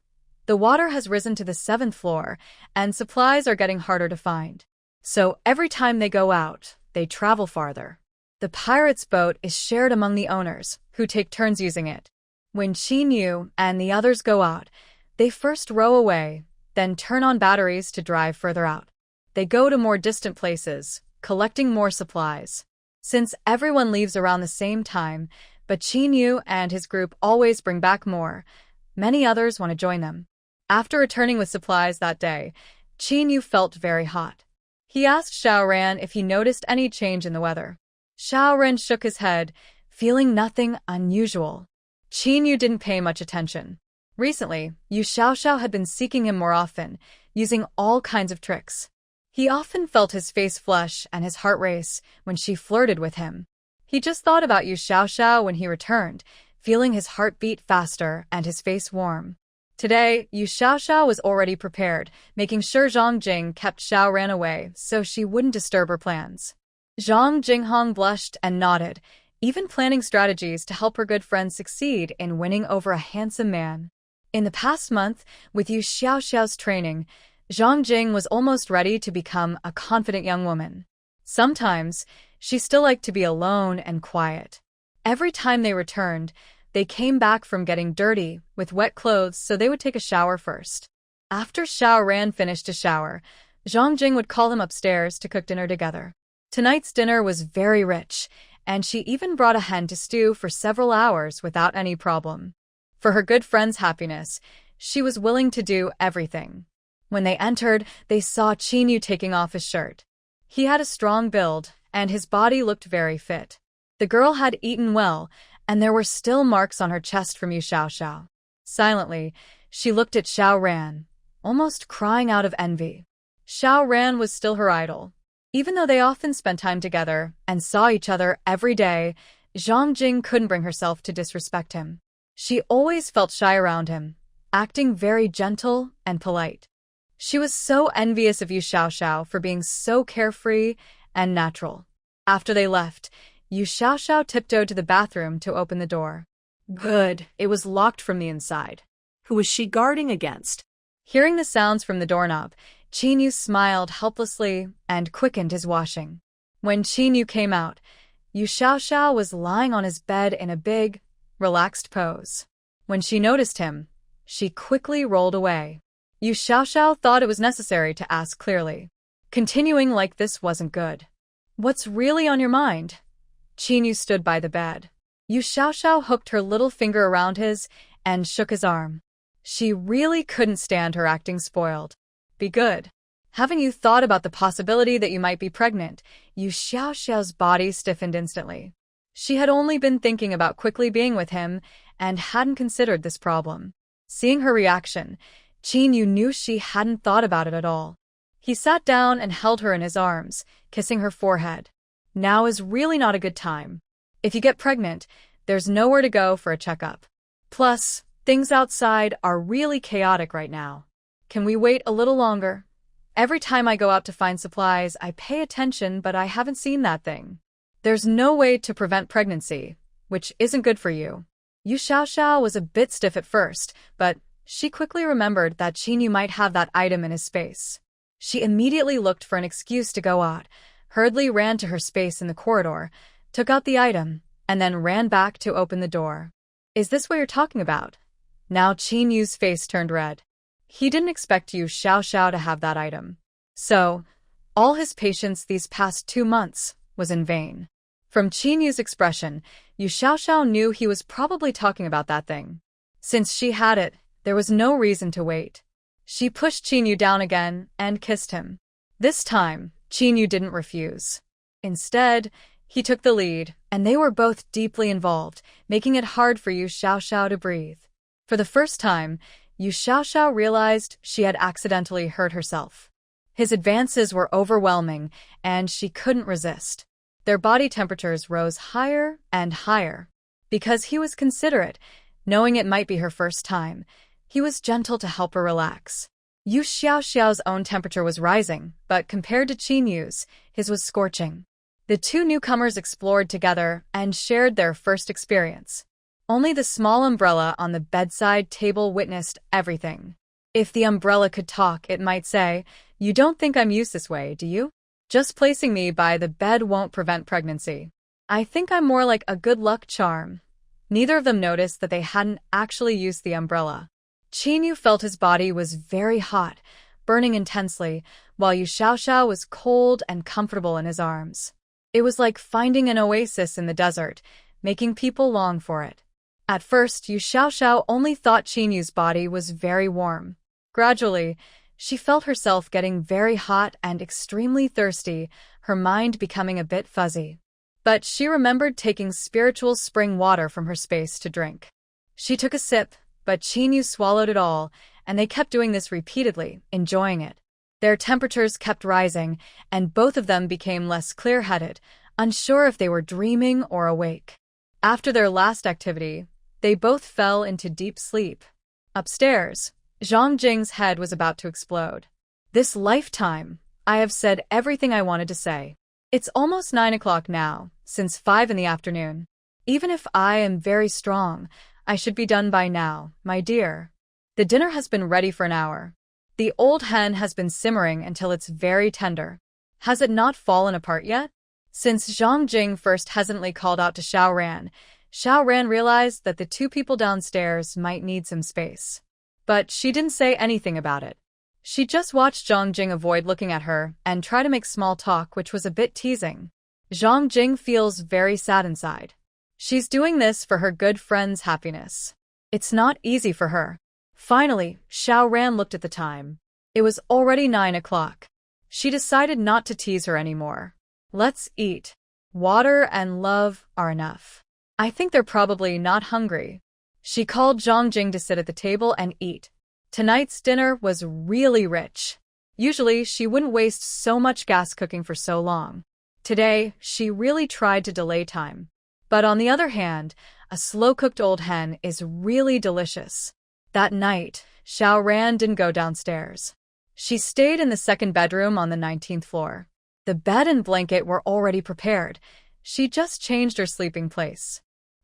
the water has risen to the 7th floor, and supplies are getting harder to find. So every time they go out, they travel farther. The pirate's boat is shared among the owners, who take turns using it. When Chinyu and the others go out, they first row away, then turn on batteries to drive further out. They go to more distant places, collecting more supplies. Since everyone leaves around the same time, but Chinyu and his group always bring back more, many others want to join them. After returning with supplies that day, Chinyu felt very hot. He asked Xiao Ran if he noticed any change in the weather. Xiao Ran shook his head, feeling nothing unusual. Chinyu didn't pay much attention. Recently, Yu Xiaoxiao had been seeking him more often, using all kinds of tricks. He often felt his face flush and his heart race when she flirted with him. He just thought about Yu Xiaoxiao when he returned, feeling his heart beat faster and his face warm. Today, Yu Xiaoxiao was already prepared, making sure Zhang Jing kept Xiao Ran away so she wouldn't disturb her plans. Zhang Jinghong blushed and nodded, even planning strategies to help her good friend succeed in winning over a handsome man. In the past month, with Yu Xiaoxiao's training, Zhang Jing was almost ready to become a confident young woman. Sometimes, she still liked to be alone and quiet. Every time they returned, they came back from getting dirty with wet clothes, so they would take a shower first. After Xiao Ran finished a shower, Zhang Jing would call them upstairs to cook dinner together. Tonight's dinner was very rich, and she even brought a hen to stew for several hours without any problem. For her good friend's happiness, she was willing to do everything. When they entered, they saw Chinyu taking off his shirt. He had a strong build, and his body looked very fit. The girl had eaten well, and there were still marks on her chest from Yu Xiaoxiao. Silently, she looked at Xiao Ran, almost crying out of envy. Xiao Ran was still her idol. Even though they often spent time together and saw each other every day, Zhang Jing couldn't bring herself to disrespect him. She always felt shy around him, acting very gentle and polite. She was so envious of Yu Xiaoxiao for being so carefree and natural. After they left, Yu Xiaoxiao tiptoed to the bathroom to open the door. Good, it was locked from the inside. Who was she guarding against? Hearing the sounds from the doorknob, Chinyu smiled helplessly and quickened his washing. When Qin Yu came out, Yu Xiaoxiao was lying on his bed in a big, relaxed pose. When she noticed him, she quickly rolled away. Yu Xiaoxiao thought it was necessary to ask clearly. Continuing like this wasn't good. "What's really on your mind?" Qin Yu stood by the bed. Yu Xiaoxiao hooked her little finger around his and shook his arm. She really couldn't stand her acting spoiled. "Be good. Haven't you thought about the possibility that you might be pregnant?" Yu Xiaoxiao's body stiffened instantly. She had only been thinking about quickly being with him and hadn't considered this problem. Seeing her reaction, Qin Yu knew she hadn't thought about it at all. He sat down and held her in his arms, kissing her forehead. "Now is really not a good time. If you get pregnant, there's nowhere to go for a checkup. Plus, things outside are really chaotic right now. Can we wait a little longer? Every time I go out to find supplies, I pay attention, but I haven't seen that thing. There's no way to prevent pregnancy, which isn't good for you." Yu Xiaoxiao was a bit stiff at first, but she quickly remembered that Qin Yu might have that item in his space. She immediately looked for an excuse to go out, hurriedly ran to her space in the corridor, took out the item, and then ran back to open the door. "Is this what you're talking about?" Now Qin Yu's face turned red. He didn't expect Yu Xiaoxiao to have that item. So, all his patience these past 2 months was in vain. From Qin Yu's expression, Yu Xiaoxiao knew he was probably talking about that thing. Since she had it, there was no reason to wait. She pushed Qin Yu down again and kissed him. This time, Qin Yu didn't refuse. Instead, he took the lead, and they were both deeply involved, making it hard for Yu Xiaoxiao to breathe. For the first time, Yu Xiaoxiao realized she had accidentally hurt herself. His advances were overwhelming, and she couldn't resist. Their body temperatures rose higher and higher. Because he was considerate, knowing it might be her first time, he was gentle to help her relax. Yu Xiaoxiao's own temperature was rising, but compared to Qin Yu's, his was scorching. The two newcomers explored together and shared their first experience. Only the small umbrella on the bedside table witnessed everything. If the umbrella could talk, it might say, "You don't think I'm used this way, do you? Just placing me by the bed won't prevent pregnancy. I think I'm more like a good luck charm." Neither of them noticed that they hadn't actually used the umbrella. Qin Yu felt his body was very hot, burning intensely, while Yu Xiaoxiao was cold and comfortable in his arms. It was like finding an oasis in the desert, making people long for it. At first, Yu Xiaoxiao only thought Qin Yu's body was very warm. Gradually, she felt herself getting very hot and extremely thirsty, her mind becoming a bit fuzzy. But she remembered taking spiritual spring water from her space to drink. She took a sip, but Qin Yu swallowed it all, and they kept doing this repeatedly, enjoying it. Their temperatures kept rising, and both of them became less clear-headed, unsure if they were dreaming or awake. After their last activity, they both fell into deep sleep. Upstairs, Zhang Jing's head was about to explode. "This lifetime, I have said everything I wanted to say. It's almost 9 o'clock now, since 5 in the afternoon. Even if I am very strong, I should be done by now, my dear. The dinner has been ready for an hour. The old hen has been simmering until it's very tender. Has it not fallen apart yet?" Since Zhang Jing first hesitantly called out to Xiao Ran realized that the two people downstairs might need some space. But she didn't say anything about it. She just watched Zhang Jing avoid looking at her and try to make small talk, which was a bit teasing. Zhang Jing feels very sad inside. She's doing this for her good friend's happiness. It's not easy for her. Finally, Xiao Ran looked at the time. It was already 9 o'clock. She decided not to tease her anymore. "Let's eat. Water and love are enough. I think they're probably not hungry." She called Zhang Jing to sit at the table and eat. Tonight's dinner was really rich. Usually, she wouldn't waste so much gas cooking for so long. Today, she really tried to delay time. But on the other hand, a slow-cooked old hen is really delicious. That night, Xiao Ran didn't go downstairs. She stayed in the second bedroom on the 19th floor. The bed and blanket were already prepared. She just changed her sleeping place.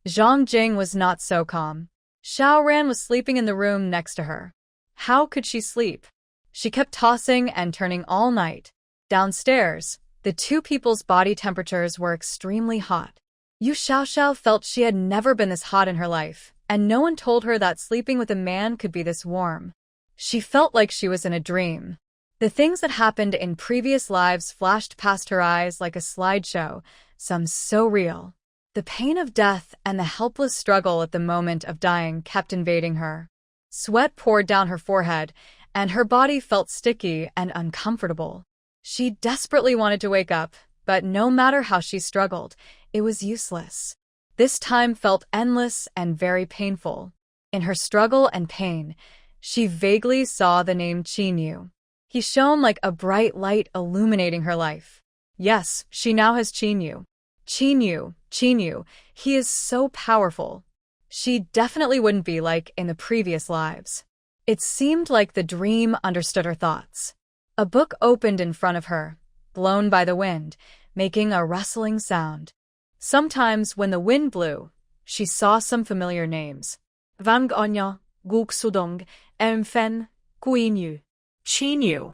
Zhang Jing was not so calm. Xiao Ran was sleeping in the room next to her. How could she sleep? She kept tossing and turning all night. Downstairs, The two people's body temperatures were extremely hot. Yu Xiaoxiao felt she had never been this hot in her life, and no one told her that sleeping with a man could be this warm. She felt like she was in a dream. The things that happened in previous lives flashed past her eyes like a slideshow, some so real. The pain of death and the helpless struggle at the moment of dying kept invading her. Sweat poured down her forehead, and her body felt sticky and uncomfortable. She desperately wanted to wake up, but no matter how she struggled, it was useless. This time felt endless and very painful. In her struggle and pain, she vaguely saw the name Qinyu. He shone like a bright light illuminating her life. Yes, she now has Qinyu. Qinyu, he is so powerful. She definitely wouldn't be like in the previous lives. It seemed like the dream understood her thoughts. A book opened in front of her, blown by the wind, making a rustling sound. Sometimes when the wind blew, she saw some familiar names. Vang Onya, Guk Sudong, Fen, Guinyu. Qinyu.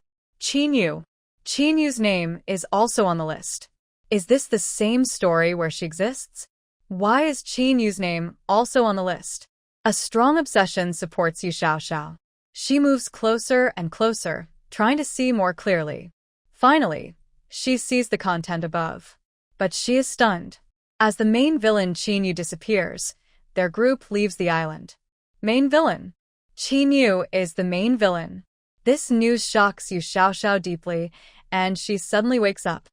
Qinyu's name is also on the list. Is this the same story where she exists? Why is Qinyu's name also on the list? A strong obsession supports Yu Xiaoxiao. She moves closer and closer, trying to see more clearly. Finally, she sees the content above. But she is stunned. As the main villain Qinyu disappears, their group leaves the island. Main villain. Qinyu is the main villain. This news shocks Yu Xiaoxiao deeply, and she suddenly wakes up.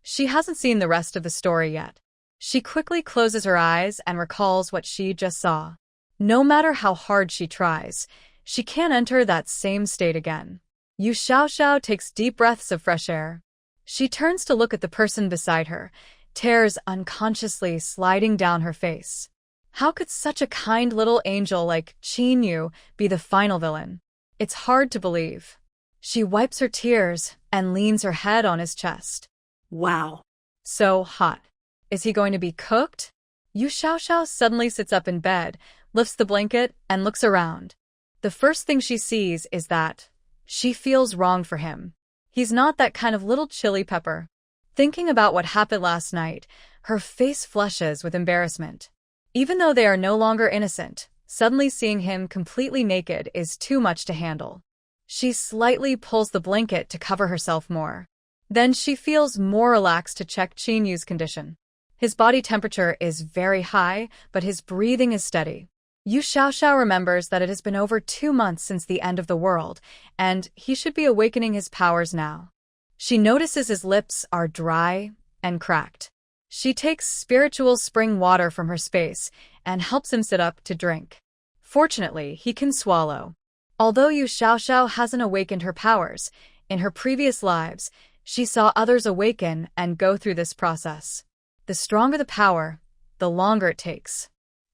She hasn't seen the rest of the story yet. She quickly closes her eyes and recalls what she just saw. No matter how hard she tries, she can't enter that same state again. Yu Xiaoxiao takes deep breaths of fresh air. She turns to look at the person beside her, tears unconsciously sliding down her face. How could such a kind little angel like Qinyu be the final villain? It's hard to believe. She wipes her tears and leans her head on his chest. Wow. So hot. Is he going to be cooked? Yu Xiaoxiao suddenly sits up in bed, lifts the blanket, and looks around. The first thing she sees is that she feels wrong for him. He's not that kind of little chili pepper. Thinking about what happened last night, her face flushes with embarrassment. Even though they are no longer innocent, suddenly seeing him completely naked is too much to handle. She slightly pulls the blanket to cover herself more. Then she feels more relaxed to check Qinyu's condition. His body temperature is very high, but his breathing is steady. Yu Xiaoxiao remembers that it has been over 2 months since the end of the world, and he should be awakening his powers now. She notices his lips are dry and cracked. She takes spiritual spring water from her space and helps him sit up to drink. Fortunately, he can swallow. Although Yu Xiaoxiao hasn't awakened her powers, in her previous lives, she saw others awaken and go through this process. The stronger the power, the longer it takes.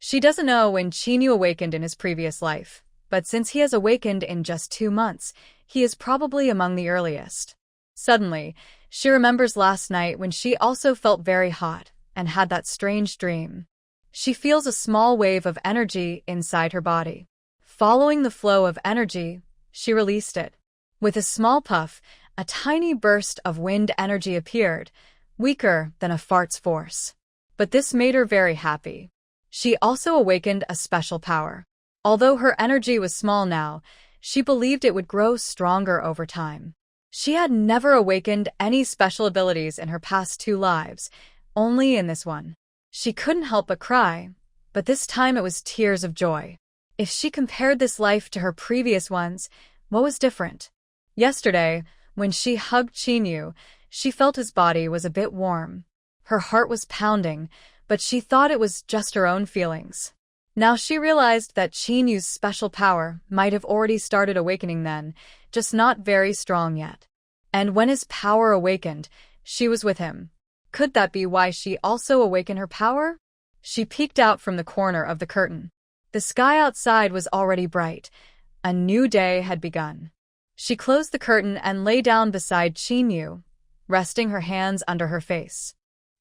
She doesn't know when Qinyu awakened in his previous life, but since he has awakened in just 2 months, he is probably among the earliest. Suddenly, she remembers last night when she also felt very hot and had that strange dream. She feels a small wave of energy inside her body. Following the flow of energy, she released it. With a small puff, a tiny burst of wind energy appeared, weaker than a fart's force. But this made her very happy. She also awakened a special power. Although her energy was small now, she believed it would grow stronger over time. She had never awakened any special abilities in her past 2 lives, only in this one. She couldn't help but cry, but this time it was tears of joy. If she compared this life to her previous ones, what was different? Yesterday, when she hugged Qinyu, she felt his body was a bit warm. Her heart was pounding, but she thought it was just her own feelings. Now she realized that Qinyu's special power might have already started awakening then, just not very strong yet. And when his power awakened, she was with him. Could that be why she also awakened her power? She peeked out from the corner of the curtain. The sky outside was already bright. A new day had begun. She closed the curtain and lay down beside Qinyu, resting her hands under her face.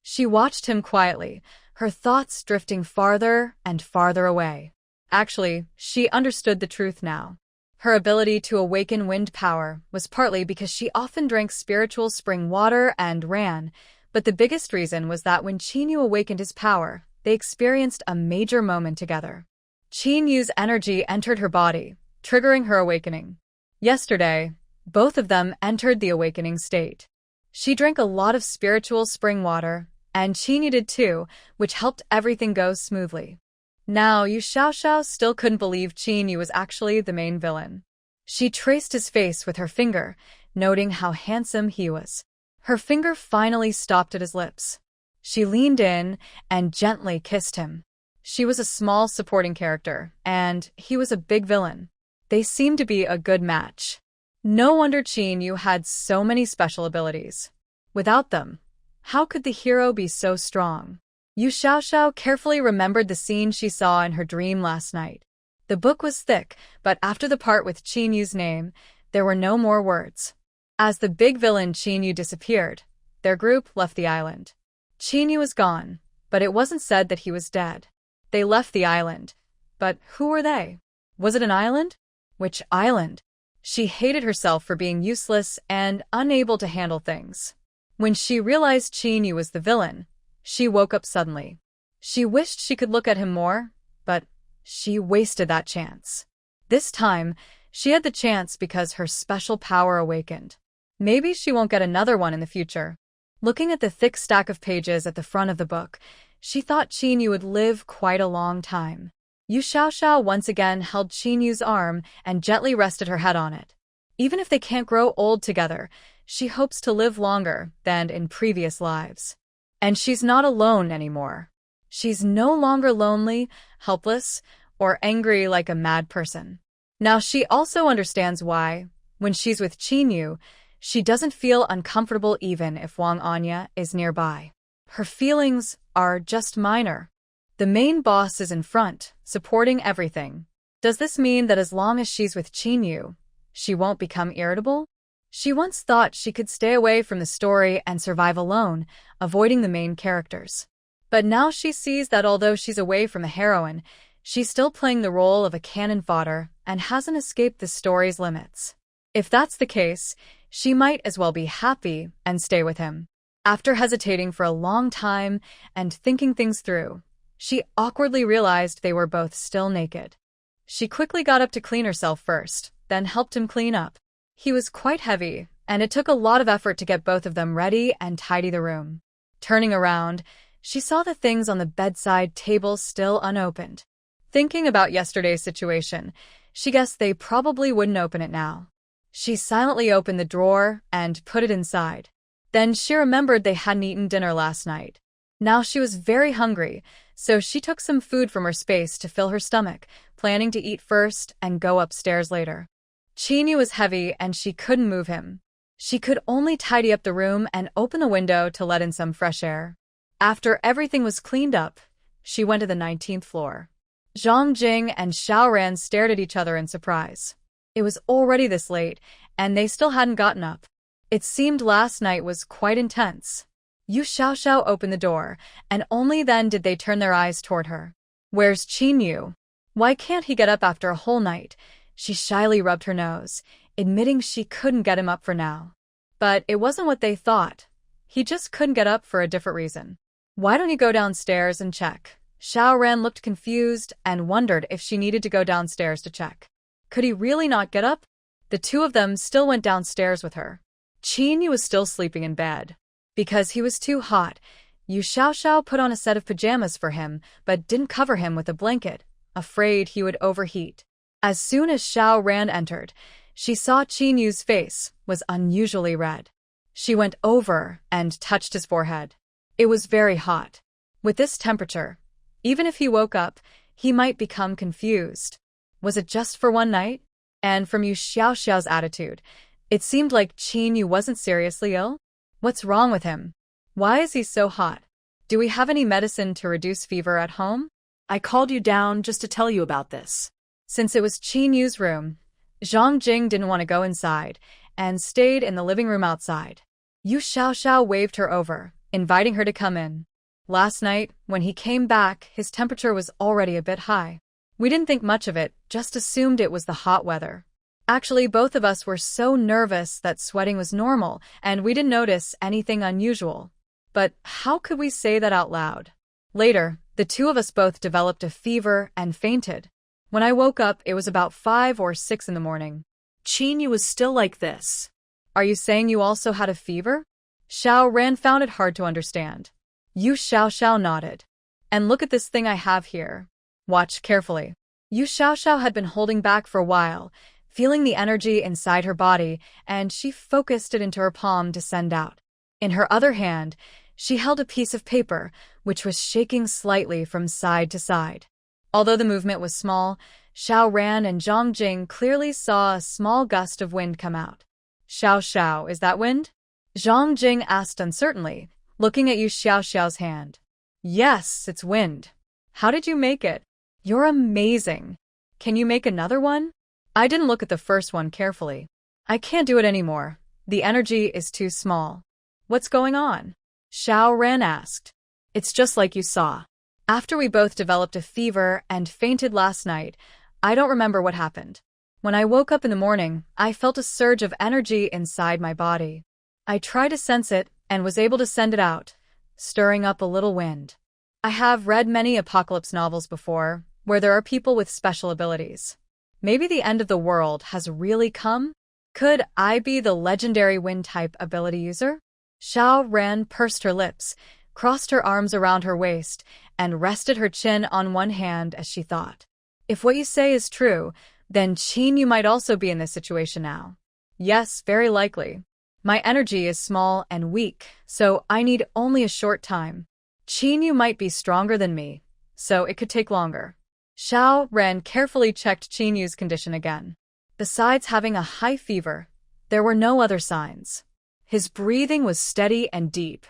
She watched him quietly, her thoughts drifting farther and farther away. Actually, she understood the truth now. Her ability to awaken wind power was partly because she often drank spiritual spring water and ran, but the biggest reason was that when Qinyu awakened his power, they experienced a major moment together. Qinyu's energy entered her body, triggering her awakening. Yesterday, both of them entered the awakening state. She drank a lot of spiritual spring water, and Qinyu did too, which helped everything go smoothly. Now, Yu Xiaoxiao still couldn't believe Qinyu was actually the main villain. She traced his face with her finger, noting how handsome he was. Her finger finally stopped at his lips. She leaned in and gently kissed him. She was a small supporting character, and he was a big villain. They seemed to be a good match. No wonder Qinyu had so many special abilities. Without them, how could the hero be so strong? Yu Xiaoxiao carefully remembered the scene she saw in her dream last night. The book was thick, but after the part with Qinyu's name, there were no more words. As the big villain Qinyu disappeared, their group left the island. Qinyu was gone, but it wasn't said that he was dead. They left the island. But who were they? Was it an island? Which island? She hated herself for being useless and unable to handle things. When she realized Qinyu was the villain, she woke up suddenly. She wished she could look at him more, but she wasted that chance. This time, she had the chance because her special power awakened. Maybe she won't get another one in the future. Looking at the thick stack of pages at the front of the book, she thought Qinyu would live quite a long time. Yu Xiaoxiao once again held Qinyu's arm and gently rested her head on it. Even if they can't grow old together, she hopes to live longer than in previous lives. And she's not alone anymore. She's no longer lonely, helpless, or angry like a mad person. Now she also understands why, when she's with Qinyu, she doesn't feel uncomfortable even if Wang Anya is nearby. Her feelings are just minor. The main boss is in front, supporting everything. Does this mean that as long as she's with Qinyu, she won't become irritable? She once thought she could stay away from the story and survive alone, avoiding the main characters. But now she sees that although she's away from the heroine, she's still playing the role of a cannon fodder and hasn't escaped the story's limits. If that's the case, she might as well be happy and stay with him. After hesitating for a long time and thinking things through, she awkwardly realized they were both still naked. She quickly got up to clean herself first, then helped him clean up. He was quite heavy, and it took a lot of effort to get both of them ready and tidy the room. Turning around, she saw the things on the bedside table still unopened. Thinking about yesterday's situation, she guessed they probably wouldn't open it now. She silently opened the drawer and put it inside. Then she remembered they hadn't eaten dinner last night. Now she was very hungry, so she took some food from her space to fill her stomach, planning to eat first and go upstairs later. Qinyu was heavy and she couldn't move him. She could only tidy up the room and open a window to let in some fresh air. After everything was cleaned up, she went to the 19th floor. Zhang Jing and Xiao Ran stared at each other in surprise. It was already this late, and they still hadn't gotten up. It seemed last night was quite intense. Yu Xiaoxiao opened the door, and only then did they turn their eyes toward her. Where's Qinyu? Why can't he get up after a whole night? She shyly rubbed her nose, admitting she couldn't get him up for now. But it wasn't what they thought. He just couldn't get up for a different reason. Why don't you go downstairs and check? Xiao Ran looked confused and wondered if she needed to go downstairs to check. Could he really not get up? The two of them still went downstairs with her. Qinyu was still sleeping in bed. Because he was too hot, Yu Xiaoxiao put on a set of pajamas for him but didn't cover him with a blanket, afraid he would overheat. As soon as Xiao Ran entered, she saw Qinyu's face was unusually red. She went over and touched his forehead. It was very hot. With this temperature, even if he woke up, he might become confused. Was it just for one night? And from Yu Xiaoxiao's attitude, it seemed like Qinyu wasn't seriously ill. What's wrong with him? Why is he so hot? Do we have any medicine to reduce fever at home? I called you down just to tell you about this. Since it was Qinyu's room, Zhang Jing didn't want to go inside and stayed in the living room outside. Yu Xiaoxiao waved her over, inviting her to come in. Last night, when he came back, his temperature was already a bit high. We didn't think much of it, just assumed it was the hot weather. Actually, both of us were so nervous that sweating was normal, and we didn't notice anything unusual. But how could we say that out loud? Later, the two of us both developed a fever and fainted. When I woke up, it was about 5 or 6 in the morning. Chinyu was still like this. Are you saying you also had a fever? Xiao Ran found it hard to understand. Yu Xiao nodded. And look at this thing I have here. Watch carefully. Yu Xiao had been holding back for a while, feeling the energy inside her body, and she focused it into her palm to send out. In her other hand, she held a piece of paper, which was shaking slightly from side to side. Although the movement was small, Xiao Ran and Zhang Jing clearly saw a small gust of wind come out. Xiao, is that wind? Zhang Jing asked uncertainly, looking at Yu Xiao's hand. Yes, it's wind. How did you make it? You're amazing. Can you make another one? I didn't look at the first one carefully. I can't do it anymore. The energy is too small. What's going on? Xiao Ran asked. It's just like you saw. After we both developed a fever and fainted last night, I don't remember what happened. When I woke up in the morning, I felt a surge of energy inside my body. I tried to sense it and was able to send it out, stirring up a little wind. I have read many apocalypse novels before, where there are people with special abilities. Maybe the end of the world has really come? Could I be the legendary wind-type ability user? Xiao Ran pursed her lips, crossed her arms around her waist, and rested her chin on one hand as she thought. If what you say is true, then Chinyu might also be in this situation now. Yes, very likely. My energy is small and weak, so I need only a short time. Chinyu might be stronger than me, so it could take longer. Xiao Ran carefully checked Chinyu's condition again. Besides having a high fever, there were no other signs. His breathing was steady and deep.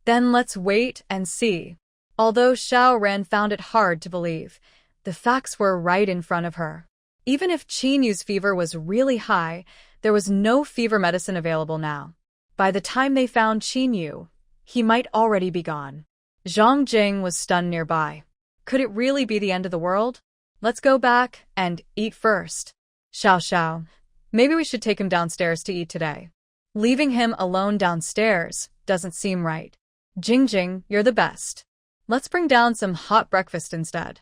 Then let's wait and see. Although Xiao Ran found it hard to believe, the facts were right in front of her. Even if Chinyu's fever was really high, there was no fever medicine available now. By the time they found Chinyu, he might already be gone. Zhang Jing was stunned nearby. Could it really be the end of the world? Let's go back and eat first. Xiao, maybe we should take him downstairs to eat today. Leaving him alone downstairs doesn't seem right. Jing, you're the best. Let's bring down some hot breakfast instead.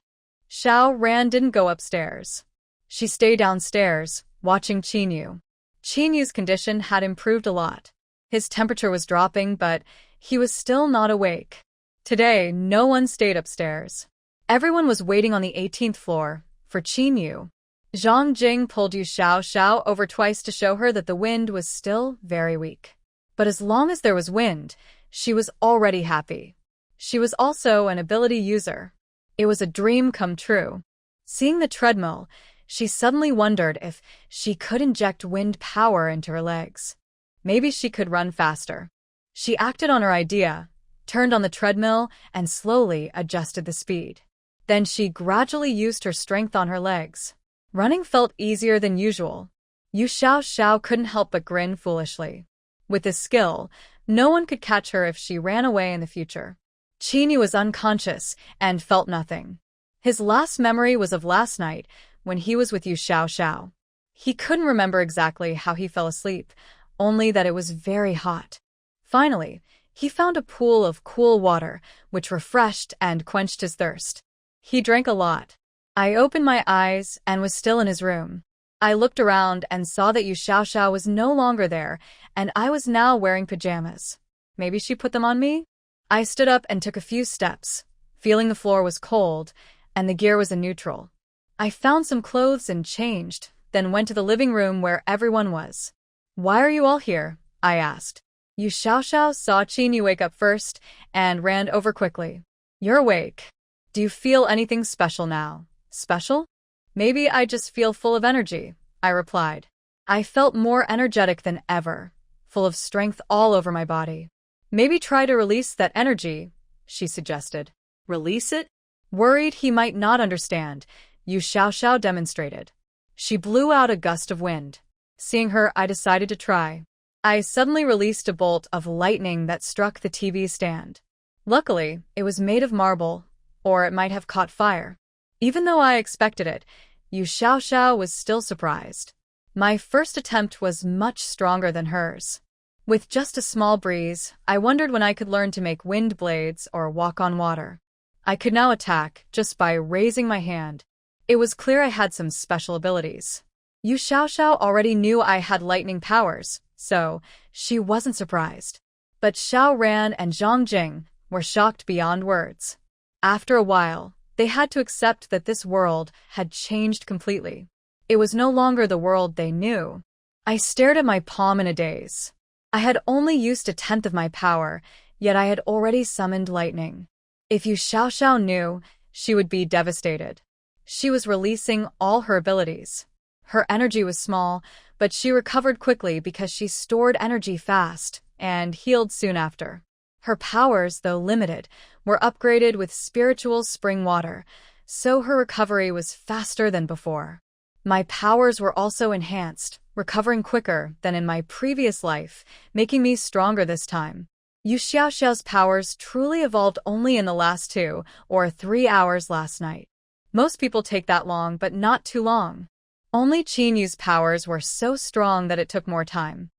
Xiao Ran didn't go upstairs. She stayed downstairs, watching Chinyu. Chinyu's condition had improved a lot. His temperature was dropping, but he was still not awake. Today, no one stayed upstairs. Everyone was waiting on the 18th floor for Chinyu. Zhang Jing pulled Yu Xiao over twice to show her that the wind was still very weak. But as long as there was wind, she was already happy. She was also an ability user. It was a dream come true. Seeing the treadmill, she suddenly wondered if she could inject wind power into her legs. Maybe she could run faster. She acted on her idea, turned on the treadmill, and slowly adjusted the speed. Then she gradually used her strength on her legs. Running felt easier than usual. Yu Xiao couldn't help but grin foolishly. With this skill, no one could catch her if she ran away in the future. Chinyu was unconscious and felt nothing. His last memory was of last night when he was with Yu Xiao. He couldn't remember exactly how he fell asleep, only that it was very hot. Finally, he found a pool of cool water, which refreshed and quenched his thirst. He drank a lot. I opened my eyes and was still in his room. I looked around and saw that Yu Xiao was no longer there, and I was now wearing pajamas. Maybe she put them on me? I stood up and took a few steps, feeling the floor was cold and the gear was in neutral. I found some clothes and changed, then went to the living room where everyone was. Why are you all here? I asked. Yu Xiao saw Chinyu wake up first and ran over quickly. You're awake. Do you feel anything special now? Special? Maybe I just feel full of energy, I replied. I felt more energetic than ever, full of strength all over my body. Maybe try to release that energy, she suggested. Release it? Worried he might not understand, Yu Xiao demonstrated. She blew out a gust of wind. Seeing her, I decided to try. I suddenly released a bolt of lightning that struck the TV stand. Luckily, it was made of marble, or it might have caught fire. Even though I expected it, Yu Xiao was still surprised. My first attempt was much stronger than hers. With just a small breeze, I wondered when I could learn to make wind blades or walk on water. I could now attack just by raising my hand. It was clear I had some special abilities. Yu Xiaoxiao already knew I had lightning powers, so she wasn't surprised. But Xiao Ran and Zhang Jing were shocked beyond words. After a while, they had to accept that this world had changed completely. It was no longer the world they knew. I stared at my palm in a daze. I had only used 1/10 of my power, yet I had already summoned lightning. If Yu Xiaoxiao knew, she would be devastated. She was releasing all her abilities. Her energy was small, but she recovered quickly because she stored energy fast and healed soon after. Her powers, though limited, were upgraded with spiritual spring water, so her recovery was faster than before. My powers were also enhanced, recovering quicker than in my previous life, making me stronger this time. Yu Xiaoxiao's powers truly evolved only in the last 2 or 3 hours last night. Most people take that long, but not too long. Only Qin Yu's powers were so strong that it took more time.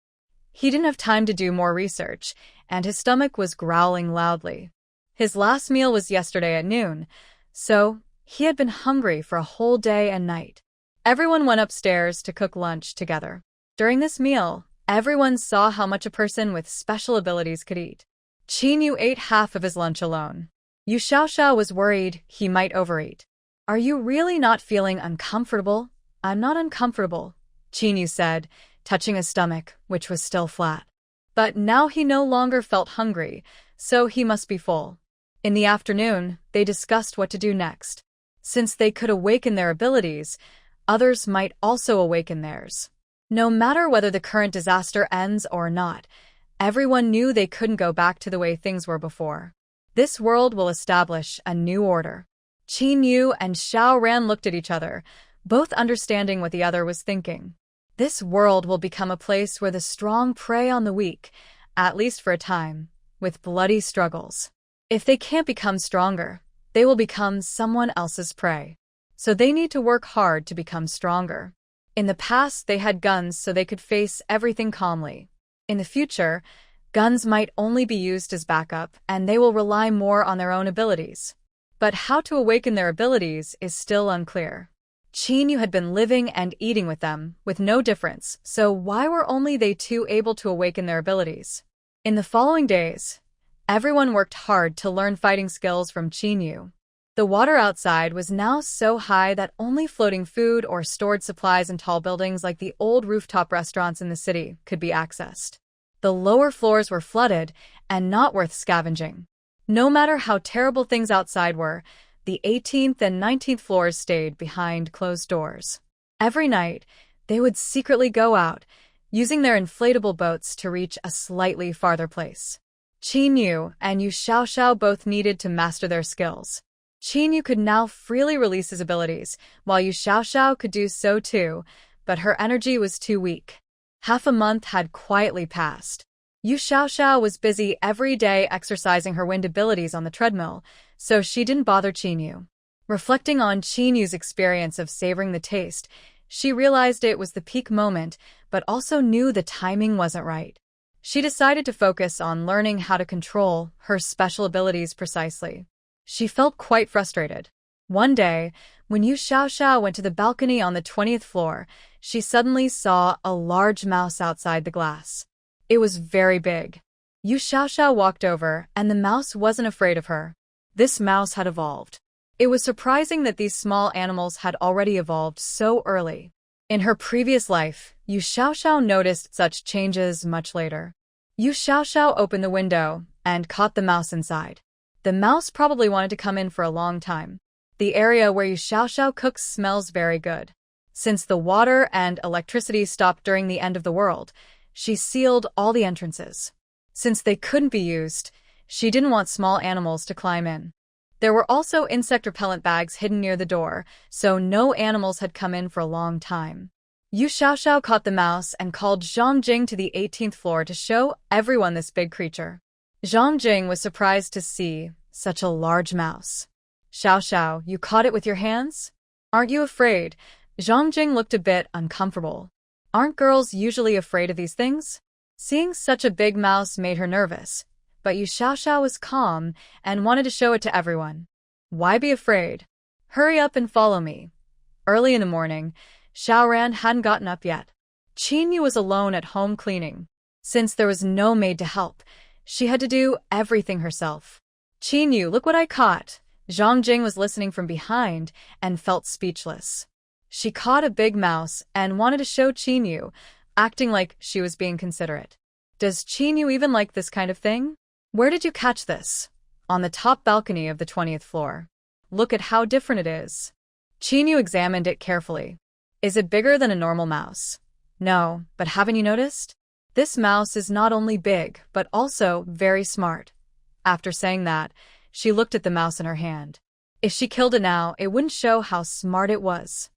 He didn't have time to do more research, and his stomach was growling loudly. His last meal was yesterday at noon, so he had been hungry for a whole day and night. Everyone went upstairs to cook lunch together. During this meal, everyone saw how much a person with special abilities could eat. Qin Yu ate half of his lunch alone. Yu Xiaoxiao was worried he might overeat. "Are you really not feeling uncomfortable?" "I'm not uncomfortable," Qin Yu said, touching his stomach, which was still flat. But now he no longer felt hungry, so he must be full. In the afternoon, they discussed what to do next. Since they could awaken their abilities, others might also awaken theirs. No matter whether the current disaster ends or not, everyone knew they couldn't go back to the way things were before. This world will establish a new order. Qin Yu and Xiao Ran looked at each other, both understanding what the other was thinking. This world will become a place where the strong prey on the weak, at least for a time, with bloody struggles. If they can't become stronger, they will become someone else's prey. So they need to work hard to become stronger. In the past, they had guns so they could face everything calmly. In the future, guns might only be used as backup, and they will rely more on their own abilities. But how to awaken their abilities is still unclear. Qin Yu had been living and eating with them, with no difference, so why were only they two able to awaken their abilities? In the following days, everyone worked hard to learn fighting skills from Qin Yu. The water outside was now so high that only floating food or stored supplies in tall buildings like the old rooftop restaurants in the city could be accessed. The lower floors were flooded and not worth scavenging. No matter how terrible things outside were, the 18th and 19th floors stayed behind closed doors. Every night, they would secretly go out, using their inflatable boats to reach a slightly farther place. Qin Yu and Yu Xiaoxiao both needed to master their skills. Qin Yu could now freely release his abilities, while Yu Xiaoxiao could do so too, but her energy was too weak. Half a month had quietly passed. Yu Xiaoxiao was busy every day exercising her wind abilities on the treadmill, so she didn't bother Qin Yu. Reflecting on Qin Yu's experience of savoring the taste, she realized it was the peak moment, but also knew the timing wasn't right. She decided to focus on learning how to control her special abilities precisely. She felt quite frustrated. One day, when Yu Xiaoxiao went to the balcony on the 20th floor, she suddenly saw a large mouse outside the glass. It was very big. Yu Xiaoxiao walked over, and the mouse wasn't afraid of her. This mouse had evolved. It was surprising that these small animals had already evolved so early. In her previous life, Yu Xiaoxiao noticed such changes much later. Yu Xiaoxiao opened the window and caught the mouse inside. The mouse probably wanted to come in for a long time. The area where Yu Xiaoxiao cooks smells very good. Since the water and electricity stopped during the end of the world, she sealed all the entrances. Since they couldn't be used, she didn't want small animals to climb in. There were also insect repellent bags hidden near the door, so no animals had come in for a long time. Yu Xiaoxiao caught the mouse and called Zhang Jing to the 18th floor to show everyone this big creature. Zhang Jing was surprised to see such a large mouse. "Xiaoxiao, you caught it with your hands? Aren't you afraid?" Zhang Jing looked a bit uncomfortable. Aren't girls usually afraid of these things? Seeing such a big mouse made her nervous, but Yu Xiaoxiao was calm and wanted to show it to everyone. Why be afraid? Hurry up and follow me. Early in the morning, Xiaoran hadn't gotten up yet. Qinyu was alone at home cleaning. Since there was no maid to help, she had to do everything herself. Qinyu, look what I caught. Zhang Jing was listening from behind and felt speechless. She caught a big mouse and wanted to show Qinyu, acting like she was being considerate. Does Qinyu even like this kind of thing? Where did you catch this? On the top balcony of the 20th floor. Look at how different it is. Qinyu examined it carefully. Is it bigger than a normal mouse? No, but haven't you noticed? This mouse is not only big, but also very smart. After saying that, she looked at the mouse in her hand. If she killed it now, it wouldn't show how smart it was.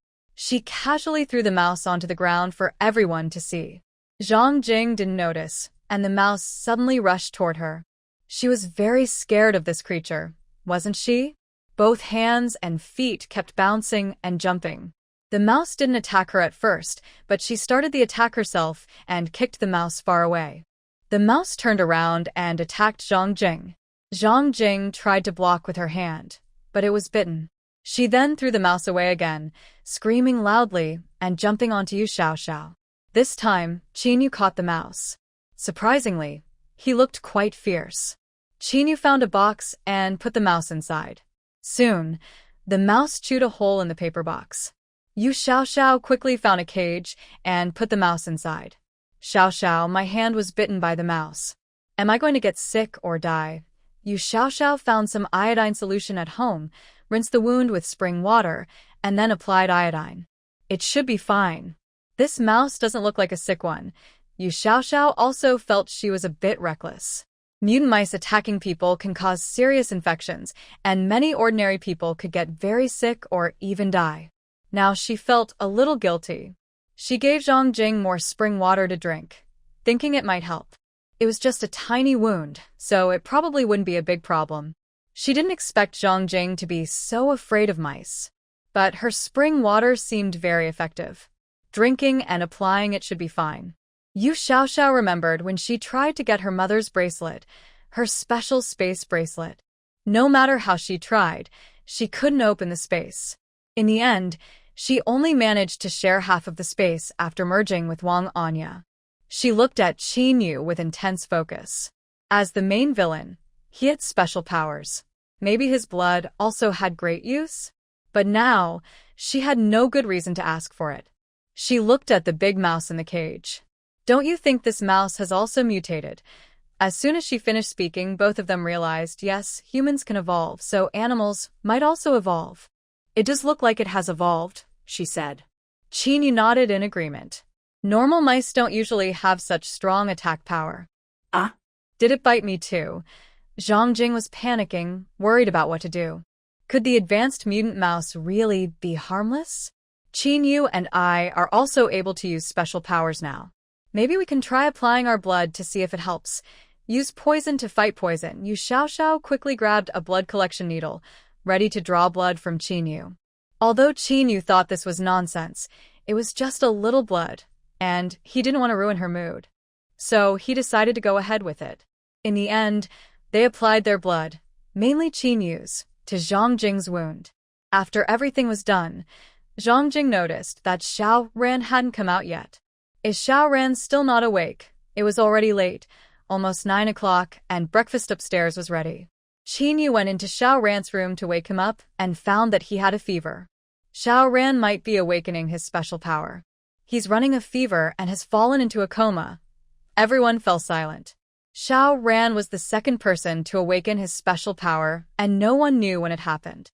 She casually threw the mouse onto the ground for everyone to see. Zhang Jing didn't notice, and the mouse suddenly rushed toward her. She was very scared of this creature, wasn't she? Both hands and feet kept bouncing and jumping. The mouse didn't attack her at first, but she started the attack herself and kicked the mouse far away. The mouse turned around and attacked Zhang Jing. Zhang Jing tried to block with her hand, but it was bitten. She then threw the mouse away again, screaming loudly and jumping onto Yu Xiaoxiao. This time, Qinyu caught the mouse. Surprisingly, he looked quite fierce. Qinyu found a box and put the mouse inside. Soon, the mouse chewed a hole in the paper box. Yu Xiaoxiao quickly found a cage and put the mouse inside. Xiaoxiao, my hand was bitten by the mouse. Am I going to get sick or die? Yu Xiaoxiao found some iodine solution at home, rinsed the wound with spring water, and then applied iodine. It should be fine. This mouse doesn't look like a sick one. Yu Xiaoxiao also felt she was a bit reckless. Mutant mice attacking people can cause serious infections, and many ordinary people could get very sick or even die. Now she felt a little guilty. She gave Zhang Jing more spring water to drink, thinking it might help. It was just a tiny wound, so it probably wouldn't be a big problem. She didn't expect Zhang Jing to be so afraid of mice. But her spring water seemed very effective. Drinking and applying it should be fine. Yu Xiaoxiao remembered when she tried to get her mother's bracelet, her special space bracelet. No matter how she tried, she couldn't open the space. In the end, she only managed to share half of the space after merging with Wang Anya. She looked at Qinyu with intense focus. As the main villain, he had special powers. Maybe his blood also had great use? But now, she had no good reason to ask for it. She looked at the big mouse in the cage. Don't you think this mouse has also mutated? As soon as she finished speaking, both of them realized, yes, humans can evolve, so animals might also evolve. It does look like it has evolved, she said. Qinyu nodded in agreement. Normal mice don't usually have such strong attack power. Did it bite me too? Zhang Jing was panicking, worried about what to do. Could the advanced mutant mouse really be harmless? Qinyu and I are also able to use special powers now. Maybe we can try applying our blood to see if it helps. Use poison to fight poison. Yu Xiaoxiao quickly grabbed a blood collection needle, ready to draw blood from Qinyu. Although Qinyu thought this was nonsense, it was just a little blood, and he didn't want to ruin her mood. So he decided to go ahead with it. In the end, they applied their blood, mainly Qinyu's, to Zhang Jing's wound. After everything was done, Zhang Jing noticed that Xiao Ran hadn't come out yet. Is Xiao Ran still not awake? It was already late, almost 9 o'clock, and breakfast upstairs was ready. Qinyu went into Xiao Ran's room to wake him up and found that he had a fever. Xiao Ran might be awakening his special power. He's running a fever and has fallen into a coma. Everyone fell silent. Xiao Ran was the second person to awaken his special power, and no one knew when it happened.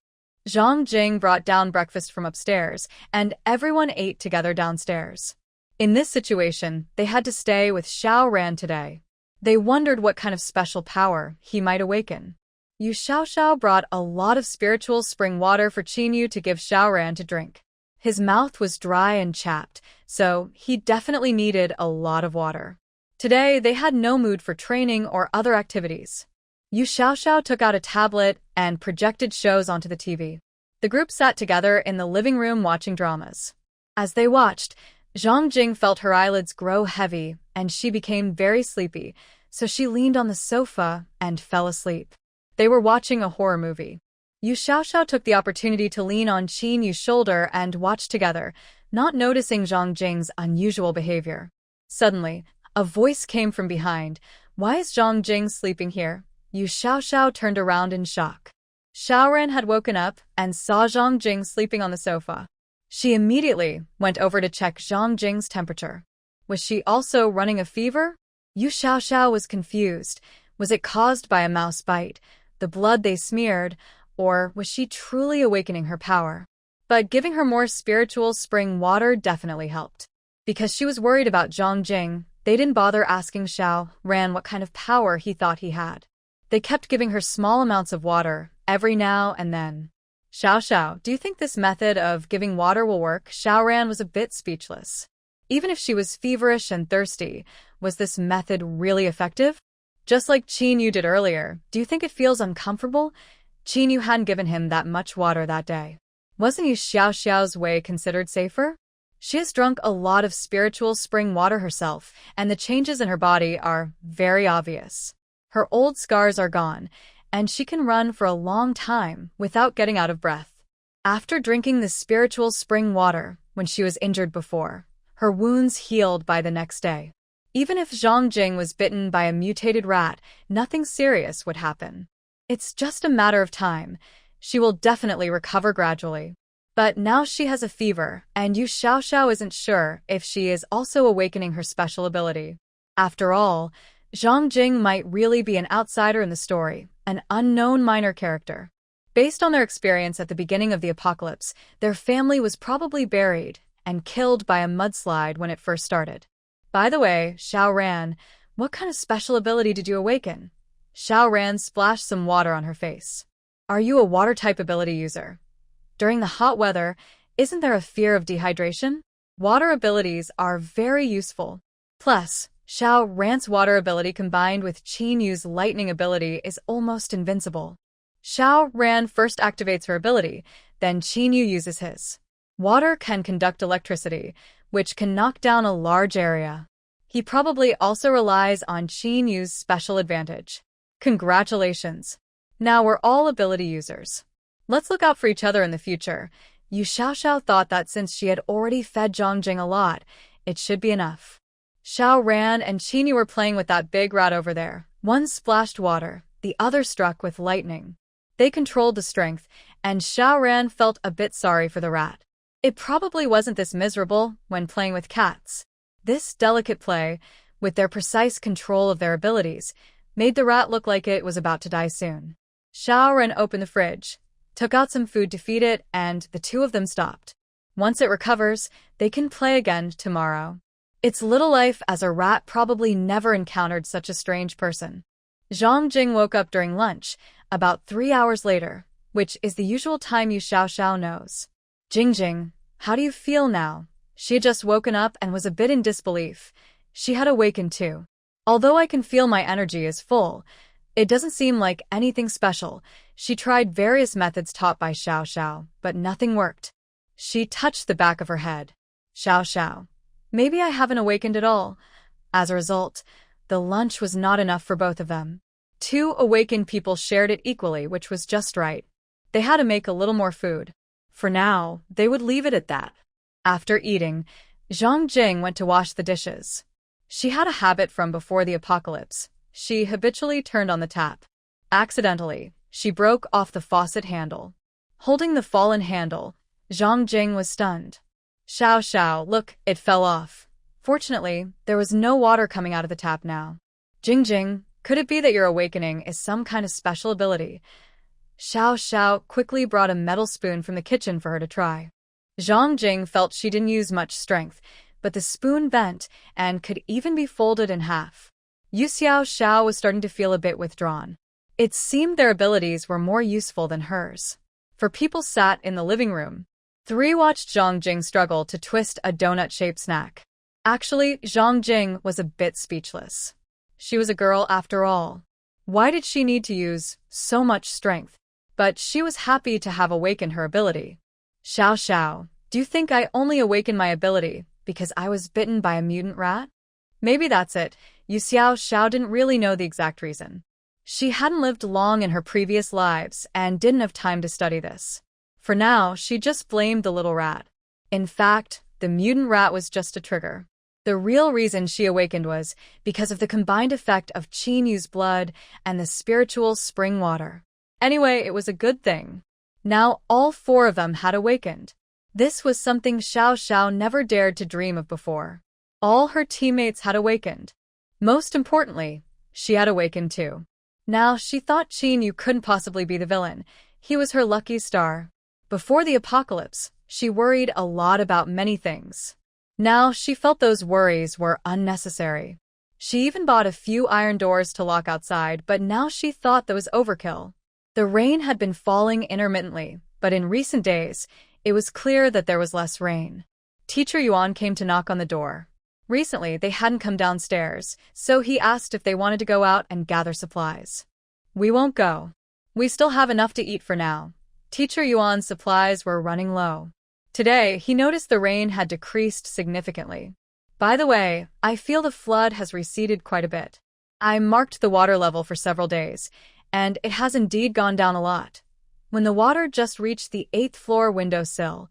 Zhang Jing brought down breakfast from upstairs, and everyone ate together downstairs. In this situation, they had to stay with Xiao Ran today. They wondered what kind of special power he might awaken. Yu Xiaoxiao brought a lot of spiritual spring water for Qinyu to give Xiao Ran to drink. His mouth was dry and chapped, so he definitely needed a lot of water. Today, they had no mood for training or other activities. Yu Xiaoxiao took out a tablet and projected shows onto the TV. The group sat together in the living room watching dramas. As they watched, Zhang Jing felt her eyelids grow heavy, and she became very sleepy, so she leaned on the sofa and fell asleep. They were watching a horror movie. Yu Xiaoxiao took the opportunity to lean on Qin Yu's shoulder and watch together, not noticing Zhang Jing's unusual behavior. Suddenly, a voice came from behind. "Why is Zhang Jing sleeping here?" Yu Xiaoxiao turned around in shock. Xiaoran had woken up and saw Zhang Jing sleeping on the sofa. She immediately went over to check Zhang Jing's temperature. Was she also running a fever? Yu Xiaoxiao was confused. Was it caused by a mouse bite, the blood they smeared, or was she truly awakening her power? But giving her more spiritual spring water definitely helped. Because she was worried about Zhang Jing, they didn't bother asking Xiao Ran what kind of power he thought he had. They kept giving her small amounts of water, every now and then. "Xiao, do you think this method of giving water will work?" Xiao Ran was a bit speechless. Even if she was feverish and thirsty, was this method really effective? Just like Qin Yu did earlier, do you think it feels uncomfortable? Qin Yu hadn't given him that much water that day. Wasn't Yu Xiaoxiao's way considered safer? She has drunk a lot of spiritual spring water herself, and the changes in her body are very obvious. Her old scars are gone, and she can run for a long time without getting out of breath. After drinking the spiritual spring water when she was injured before, her wounds healed by the next day. Even if Zhang Jing was bitten by a mutated rat, nothing serious would happen. It's just a matter of time. She will definitely recover gradually. But now she has a fever, and Yu Xiaoxiao isn't sure if she is also awakening her special ability. After all, Zhang Jing might really be an outsider in the story, an unknown minor character. Based on their experience at the beginning of the apocalypse, their family was probably buried and killed by a mudslide when it first started. By the way, Xiao Ran, what kind of special ability did you awaken? Xiao Ran splashed some water on her face. Are you a water-type ability user? During the hot weather, isn't there a fear of dehydration? Water abilities are very useful. Plus, Xiao Ran's water ability combined with Qin Yu's lightning ability is almost invincible. Xiao Ran first activates her ability, then Qin Yu uses his. Water can conduct electricity, which can knock down a large area. He probably also relies on Qin Yu's special advantage. Congratulations! Now we're all ability users. Let's look out for each other in the future. Yu Xiaoxiao thought that since she had already fed Zhang Jing a lot, it should be enough. Xiao Ran and Qin Yu were playing with that big rat over there. One splashed water, the other struck with lightning. They controlled the strength, and Xiao Ran felt a bit sorry for the rat. It probably wasn't this miserable when playing with cats. This delicate play, with their precise control of their abilities, made the rat look like it was about to die soon. Xiao Ran opened the fridge, took out some food to feed it, and the two of them stopped. Once it recovers, they can play again tomorrow. Its little life as a rat probably never encountered such a strange person. Zhang Jing woke up during lunch, about 3 hours later, which is the usual time Yu Xiaoxiao knows. Jing, how do you feel now? She had just woken up and was a bit in disbelief. She had awakened too. Although I can feel my energy is full, it doesn't seem like anything special. She tried various methods taught by Xiaoxiao, but nothing worked. She touched the back of her head. Xiaoxiao, maybe I haven't awakened at all. As a result, the lunch was not enough for both of them. 2 awakened people shared it equally, which was just right. They had to make a little more food. For now, they would leave it at that. After eating, Zhang Jing went to wash the dishes. She had a habit from before the apocalypse. She habitually turned on the tap. Accidentally, she broke off the faucet handle. Holding the fallen handle, Zhang Jing was stunned. Xiao, look, it fell off. Fortunately, there was no water coming out of the tap now. Jing, could it be that your awakening is some kind of special ability? Xiao quickly brought a metal spoon from the kitchen for her to try. Zhang Jing felt she didn't use much strength, but the spoon bent and could even be folded in half. Yu Xiaoxiao was starting to feel a bit withdrawn. It seemed their abilities were more useful than hers. For people sat in the living room. 3 watched Zhang Jing struggle to twist a donut-shaped snack. Actually, Zhang Jing was a bit speechless. She was a girl after all. Why did she need to use so much strength? But she was happy to have awakened her ability. Xiao, do you think I only awakened my ability because I was bitten by a mutant rat? Maybe that's it. Yu Xiao didn't really know the exact reason. She hadn't lived long in her previous lives and didn't have time to study this. For now, she just blamed the little rat. In fact, the mutant rat was just a trigger. The real reason she awakened was because of the combined effect of Qin Yu's blood and the spiritual spring water. Anyway, it was a good thing. Now all four of them had awakened. This was something Xiao never dared to dream of before. All her teammates had awakened. Most importantly, she had awakened too. Now she thought Qin Yu couldn't possibly be the villain. He was her lucky star. Before the apocalypse, she worried a lot about many things. Now she felt those worries were unnecessary. She even bought a few iron doors to lock outside, but now she thought that was overkill. The rain had been falling intermittently, but in recent days, it was clear that there was less rain. Teacher Yuan came to knock on the door. Recently, they hadn't come downstairs, so he asked if they wanted to go out and gather supplies. We won't go. We still have enough to eat for now. Teacher Yuan's supplies were running low. Today, he noticed the rain had decreased significantly. By the way, I feel the flood has receded quite a bit. I marked the water level for several days, and it has indeed gone down a lot. When the water just reached the 8th floor windowsill,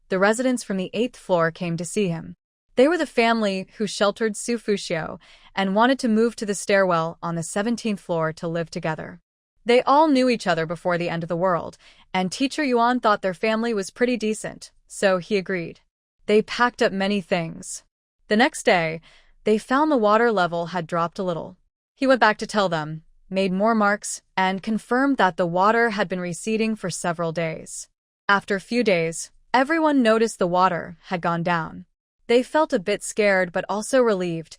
the residents from the 8th floor came to see him. They were the family who sheltered Su Fuxiu and wanted to move to the stairwell on the 17th floor to live together. They all knew each other before the end of the world, and Teacher Yuan thought their family was pretty decent, so he agreed. They packed up many things. The next day, they found the water level had dropped a little. He went back to tell them, made more marks, and confirmed that the water had been receding for several days. After a few days, everyone noticed the water had gone down. They felt a bit scared but also relieved,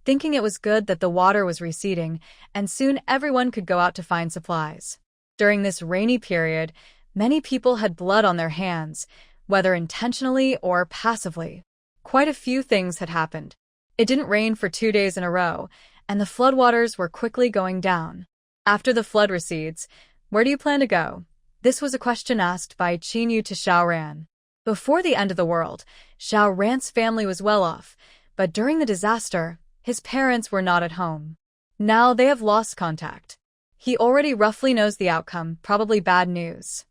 thinking it was good that the water was receding, and soon everyone could go out to find supplies. During this rainy period, many people had blood on their hands, whether intentionally or passively. Quite a few things had happened. It didn't rain for 2 days in a row, and the floodwaters were quickly going down. After the flood recedes, where do you plan to go? This was a question asked by Qin Yu to Xiao Ran. Before the end of the world, Xiao Ran's family was well off, but during the disaster, his parents were not at home. Now they have lost contact. He already roughly knows the outcome, probably bad news.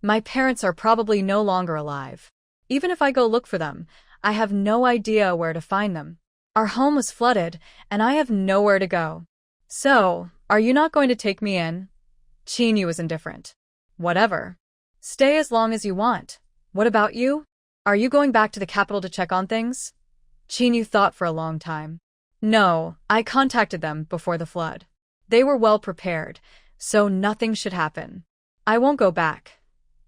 My parents are probably no longer alive. Even if I go look for them, I have no idea where to find them. Our home was flooded, and I have nowhere to go. So, are you not going to take me in? Qin Yu was indifferent. Whatever. Stay as long as you want. What about you? Are you going back to the capital to check on things? Qin Yu thought for a long time. No, I contacted them before the flood. They were well prepared, so nothing should happen. I won't go back.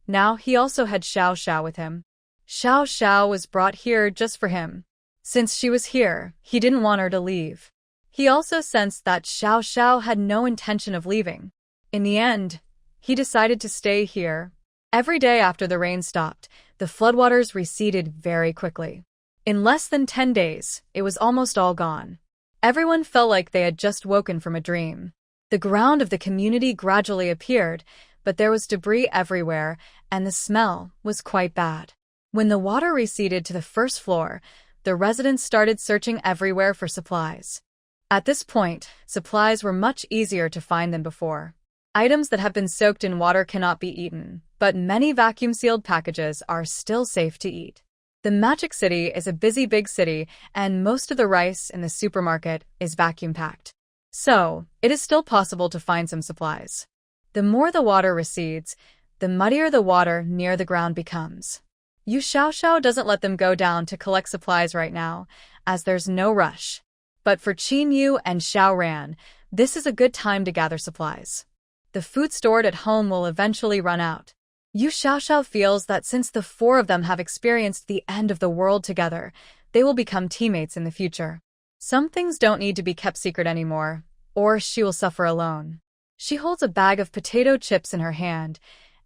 Now he also had Xiao with him. Xiao was brought here just for him. Since she was here, he didn't want her to leave. He also sensed that Xiao had no intention of leaving. In the end, he decided to stay here. Every day after the rain stopped, the floodwaters receded very quickly. In less than 10 days, it was almost all gone. Everyone felt like they had just woken from a dream. The ground of the community gradually appeared, but there was debris everywhere, and the smell was quite bad. When the water receded to the 1st floor, the residents started searching everywhere for supplies. At this point, supplies were much easier to find than before. Items that have been soaked in water cannot be eaten, but many vacuum-sealed packages are still safe to eat. The Magic City is a busy big city, and most of the rice in the supermarket is vacuum-packed. So, it is still possible to find some supplies. The more the water recedes, the muddier the water near the ground becomes. Yu Xiao doesn't let them go down to collect supplies right now, as there's no rush. But for Qin Yu and Xiao Ran, this is a good time to gather supplies. The food stored at home will eventually run out. Yu Xiao feels that since the 4 of them have experienced the end of the world together, they will become teammates in the future. Some things don't need to be kept secret anymore, or she will suffer alone. She holds a bag of potato chips in her hand,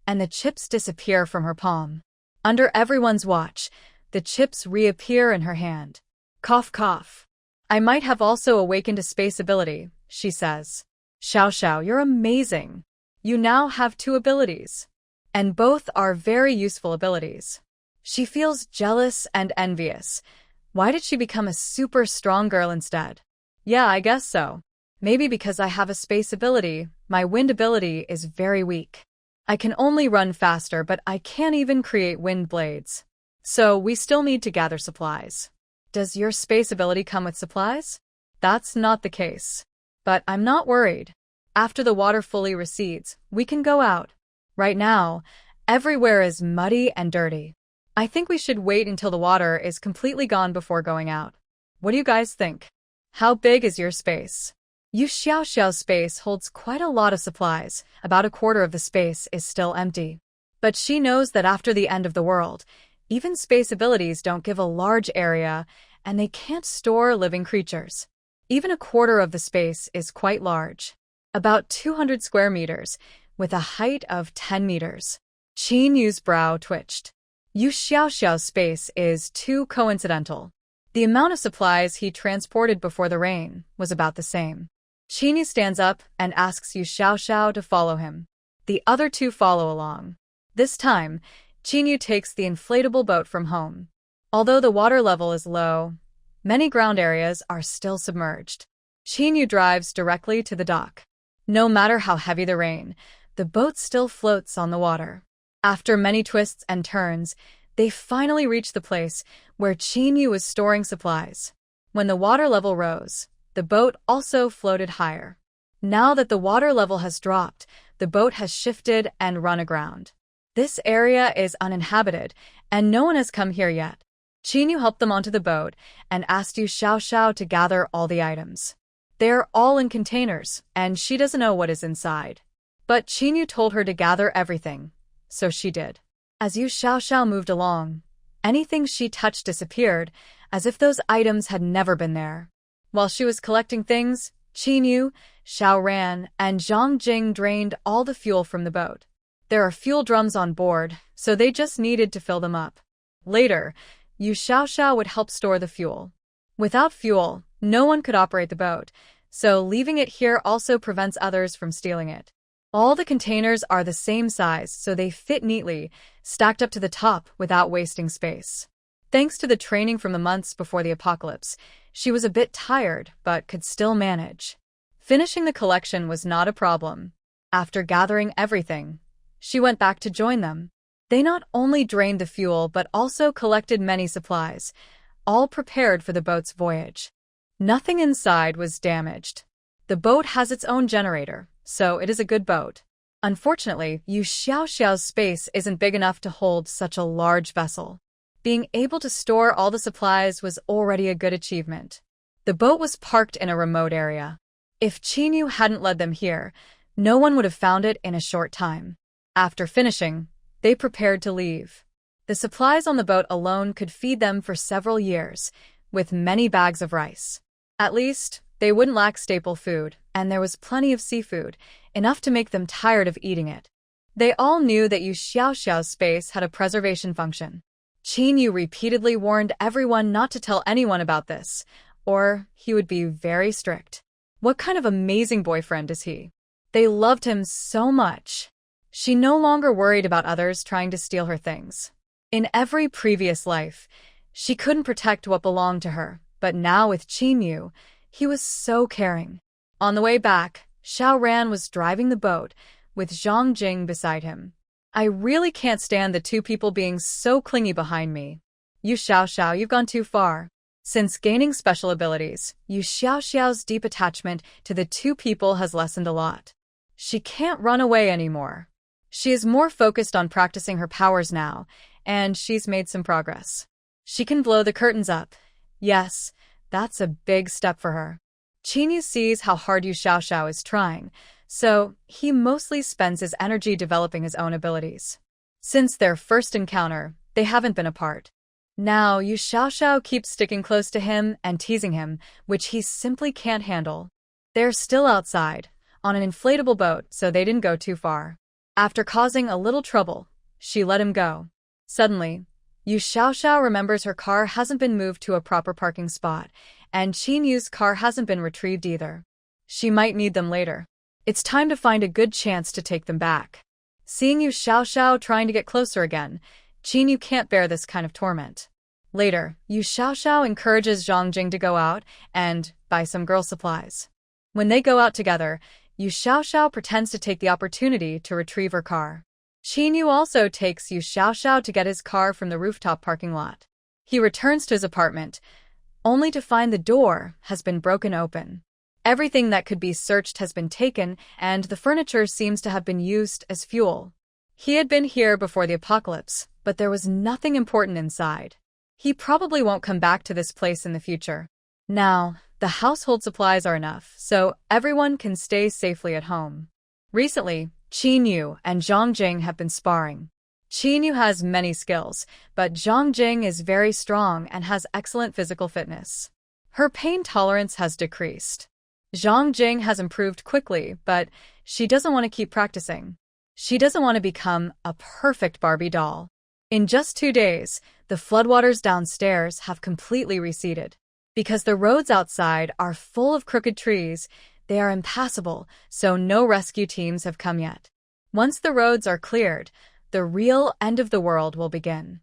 and the chips disappear from her palm. Under everyone's watch, the chips reappear in her hand. Cough cough. I might have also awakened a space ability, she says. Xiao, you're amazing. You now have 2 abilities. And both are very useful abilities. She feels jealous and envious, Why did she become a super strong girl instead? Yeah, I guess so. Maybe because I have a space ability, my wind ability is very weak. I can only run faster, but I can't even create wind blades. So we still need to gather supplies. Does your space ability come with supplies? That's not the case. But I'm not worried. After the water fully recedes, we can go out. Right now, everywhere is muddy and dirty. I think we should wait until the water is completely gone before going out. What do you guys think? How big is your space? Yu Xiaoxiao's space holds quite a lot of supplies. About a quarter of the space is still empty. But she knows that after the end of the world, even space abilities don't give a large area, and they can't store living creatures. Even a quarter of the space is quite large. About 200 square meters, with a height of 10 meters. Qin Yu's brow twitched. Yu Xiaoxiao's space is too coincidental. The amount of supplies he transported before the rain was about the same. Qin Yu stands up and asks Yu Xiaoxiao to follow him. The other two follow along. This time, Qin Yu takes the inflatable boat from home. Although the water level is low, many ground areas are still submerged. Qin Yu drives directly to the dock. No matter how heavy the rain, the boat still floats on the water. After many twists and turns, they finally reach the place where Qin Yu was storing supplies. When the water level rose, the boat also floated higher. Now that the water level has dropped, the boat has shifted and run aground. This area is uninhabited, and no one has come here yet. Qin Yu helped them onto the boat and asked Yu Xiaoxiao to gather all the items. They're all in containers, and she doesn't know what is inside. But Qin Yu told her to gather everything, so she did. As Yu Xiaoxiao moved along, anything she touched disappeared, as if those items had never been there. While she was collecting things, Qin Yu, Xiao Ran, and Zhang Jing drained all the fuel from the boat. There are fuel drums on board, so they just needed to fill them up. Later, Yu Xiaoxiao would help store the fuel. Without fuel, no one could operate the boat, so leaving it here also prevents others from stealing it. All the containers are the same size, so they fit neatly, stacked up to the top without wasting space. Thanks to the training from the months before the apocalypse, she was a bit tired, but could still manage. Finishing the collection was not a problem. After gathering everything, she went back to join them. They not only drained the fuel but also collected many supplies, all prepared for the boat's voyage. Nothing inside was damaged. The boat has its own generator, so it is a good boat. Unfortunately, Yu Xiaoxiao's space isn't big enough to hold such a large vessel. Being able to store all the supplies was already a good achievement. The boat was parked in a remote area. If Qin Yu hadn't led them here, no one would have found it in a short time. After finishing, they prepared to leave. The supplies on the boat alone could feed them for several years, with many bags of rice. At least, they wouldn't lack staple food, and there was plenty of seafood, enough to make them tired of eating it. They all knew that Yu Xiaoxiao's space had a preservation function. Qin Yu repeatedly warned everyone not to tell anyone about this, or he would be very strict. What kind of amazing boyfriend is he? They loved him so much. She no longer worried about others trying to steal her things. In every previous life, she couldn't protect what belonged to her, but now with Qin Yu, he was so caring. On the way back, Xiao Ran was driving the boat, with Zhang Jing beside him. I really can't stand the two people being so clingy behind me. Yu Xiaoxiao, you've gone too far. Since gaining special abilities, Yu Xiaoxiao's deep attachment to the two people has lessened a lot. She can't run away anymore. She is more focused on practicing her powers now, and she's made some progress. She can blow the curtains up. Yes, that's a big step for her. Qin Yu sees how hard Yu Xiaoxiao is trying, so he mostly spends his energy developing his own abilities. Since their first encounter, they haven't been apart. Now, Yu Xiaoxiao keeps sticking close to him and teasing him, which he simply can't handle. They're still outside, on an inflatable boat, so they didn't go too far. After causing a little trouble, she let him go. Suddenly, Yu Xiaoxiao remembers her car hasn't been moved to a proper parking spot, and Qin Yu's car hasn't been retrieved either. She might need them later. It's time to find a good chance to take them back. Seeing Yu Xiaoxiao trying to get closer again, Qin Yu can't bear this kind of torment. Later, Yu Xiaoxiao encourages Zhang Jing to go out and buy some girl supplies. When they go out together, Yu Xiaoxiao pretends to take the opportunity to retrieve her car. Qin Yu also takes Yu Xiaoxiao to get his car from the rooftop parking lot. He returns to his apartment, only to find the door has been broken open. Everything that could be searched has been taken, and the furniture seems to have been used as fuel. He had been here before the apocalypse, but there was nothing important inside. He probably won't come back to this place in the future. Now, the household supplies are enough, so everyone can stay safely at home. Recently, Qin Yu and Zhang Jing have been sparring. Qin Yu has many skills, but Zhang Jing is very strong and has excellent physical fitness. Her pain tolerance has decreased. Zhang Jing has improved quickly, but she doesn't want to keep practicing. She doesn't want to become a perfect Barbie doll. In just 2 days, the floodwaters downstairs have completely receded. Because the roads outside are full of crooked trees, they are impassable, so no rescue teams have come yet. Once the roads are cleared, the real end of the world will begin.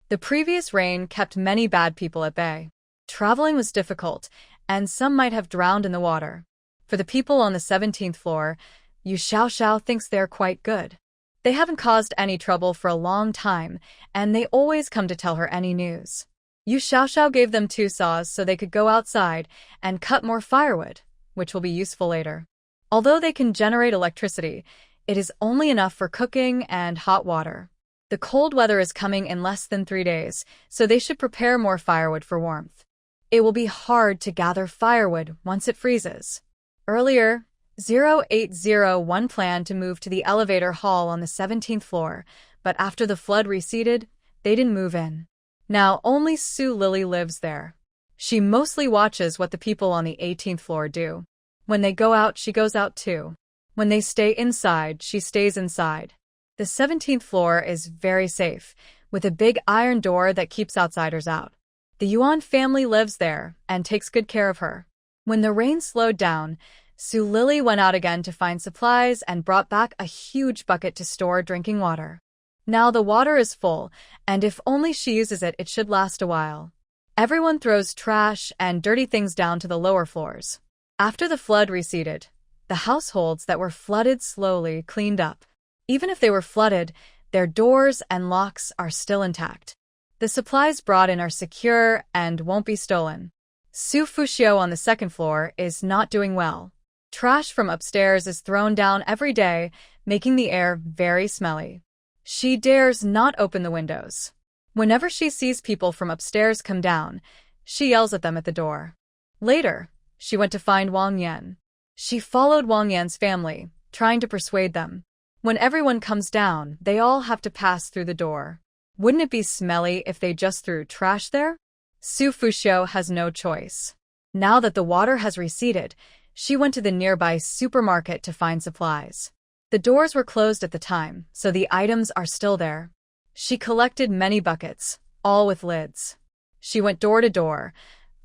The previous rain kept many bad people at bay. Traveling was difficult, and some might have drowned in the water. For the people on the 17th floor, Yu Xiaoxiao thinks they're quite good. They haven't caused any trouble for a long time, and they always come to tell her any news. Yu Xiaoxiao gave them 2 saws so they could go outside and cut more firewood, which will be useful later. Although they can generate electricity, it is only enough for cooking and hot water. The cold weather is coming in less than 3 days, so they should prepare more firewood for warmth. It will be hard to gather firewood once it freezes. Earlier, 0801 planned to move to the elevator hall on the 17th floor, but after the flood receded, they didn't move in. Now only Su Lily lives there. She mostly watches what the people on the 18th floor do. When they go out, she goes out too. When they stay inside, she stays inside. The 17th floor is very safe, with a big iron door that keeps outsiders out. The Yuan family lives there and takes good care of her. When the rain slowed down, Su Lily went out again to find supplies and brought back a huge bucket to store drinking water. Now the water is full, and if only she uses it, it should last a while. Everyone throws trash and dirty things down to the lower floors. After the flood receded, the households that were flooded slowly cleaned up. Even if they were flooded, their doors and locks are still intact. The supplies brought in are secure and won't be stolen. Su Fuxiao on the 2nd floor is not doing well. Trash from upstairs is thrown down every day, making the air very smelly. She dares not open the windows. Whenever she sees people from upstairs come down, she yells at them at the door. Later, she went to find Wang Yan. She followed Wang Yan's family, trying to persuade them. When everyone comes down, they all have to pass through the door. Wouldn't it be smelly if they just threw trash there? Su Fuxiao has no choice. Now that the water has receded, she went to the nearby supermarket to find supplies. The doors were closed at the time, so the items are still there. She collected many buckets, all with lids. She went door to door,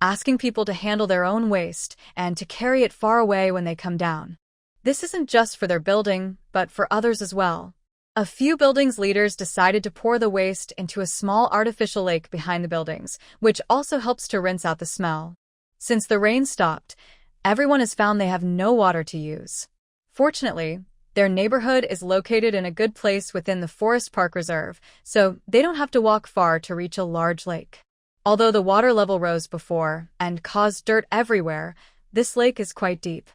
asking people to handle their own waste and to carry it far away when they come down. This isn't just for their building, but for others as well. A few buildings' leaders decided to pour the waste into a small artificial lake behind the buildings, which also helps to rinse out the smell. Since the rain stopped, everyone has found they have no water to use. Fortunately, their neighborhood is located in a good place within the Forest Park Reserve, so they don't have to walk far to reach a large lake. Although the water level rose before and caused dirt everywhere, this lake is quite deep.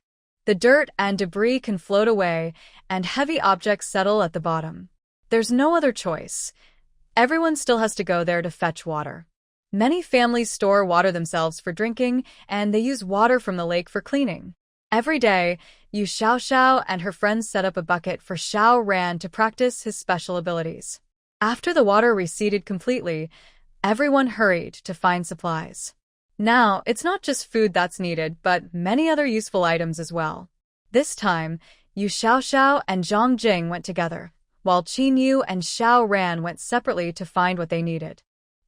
The dirt and debris can float away, and heavy objects settle at the bottom. There's no other choice. Everyone still has to go there to fetch water. Many families store water themselves for drinking, and they use water from the lake for cleaning. Every day, Yu Xiaoxiao and her friends set up a bucket for Xiao Ran to practice his special abilities. After the water receded completely, everyone hurried to find supplies. Now, it's not just food that's needed, but many other useful items as well. This time, Yu Xiaoxiao and Zhang Jing went together, while Qin Yu and Xiao Ran went separately to find what they needed.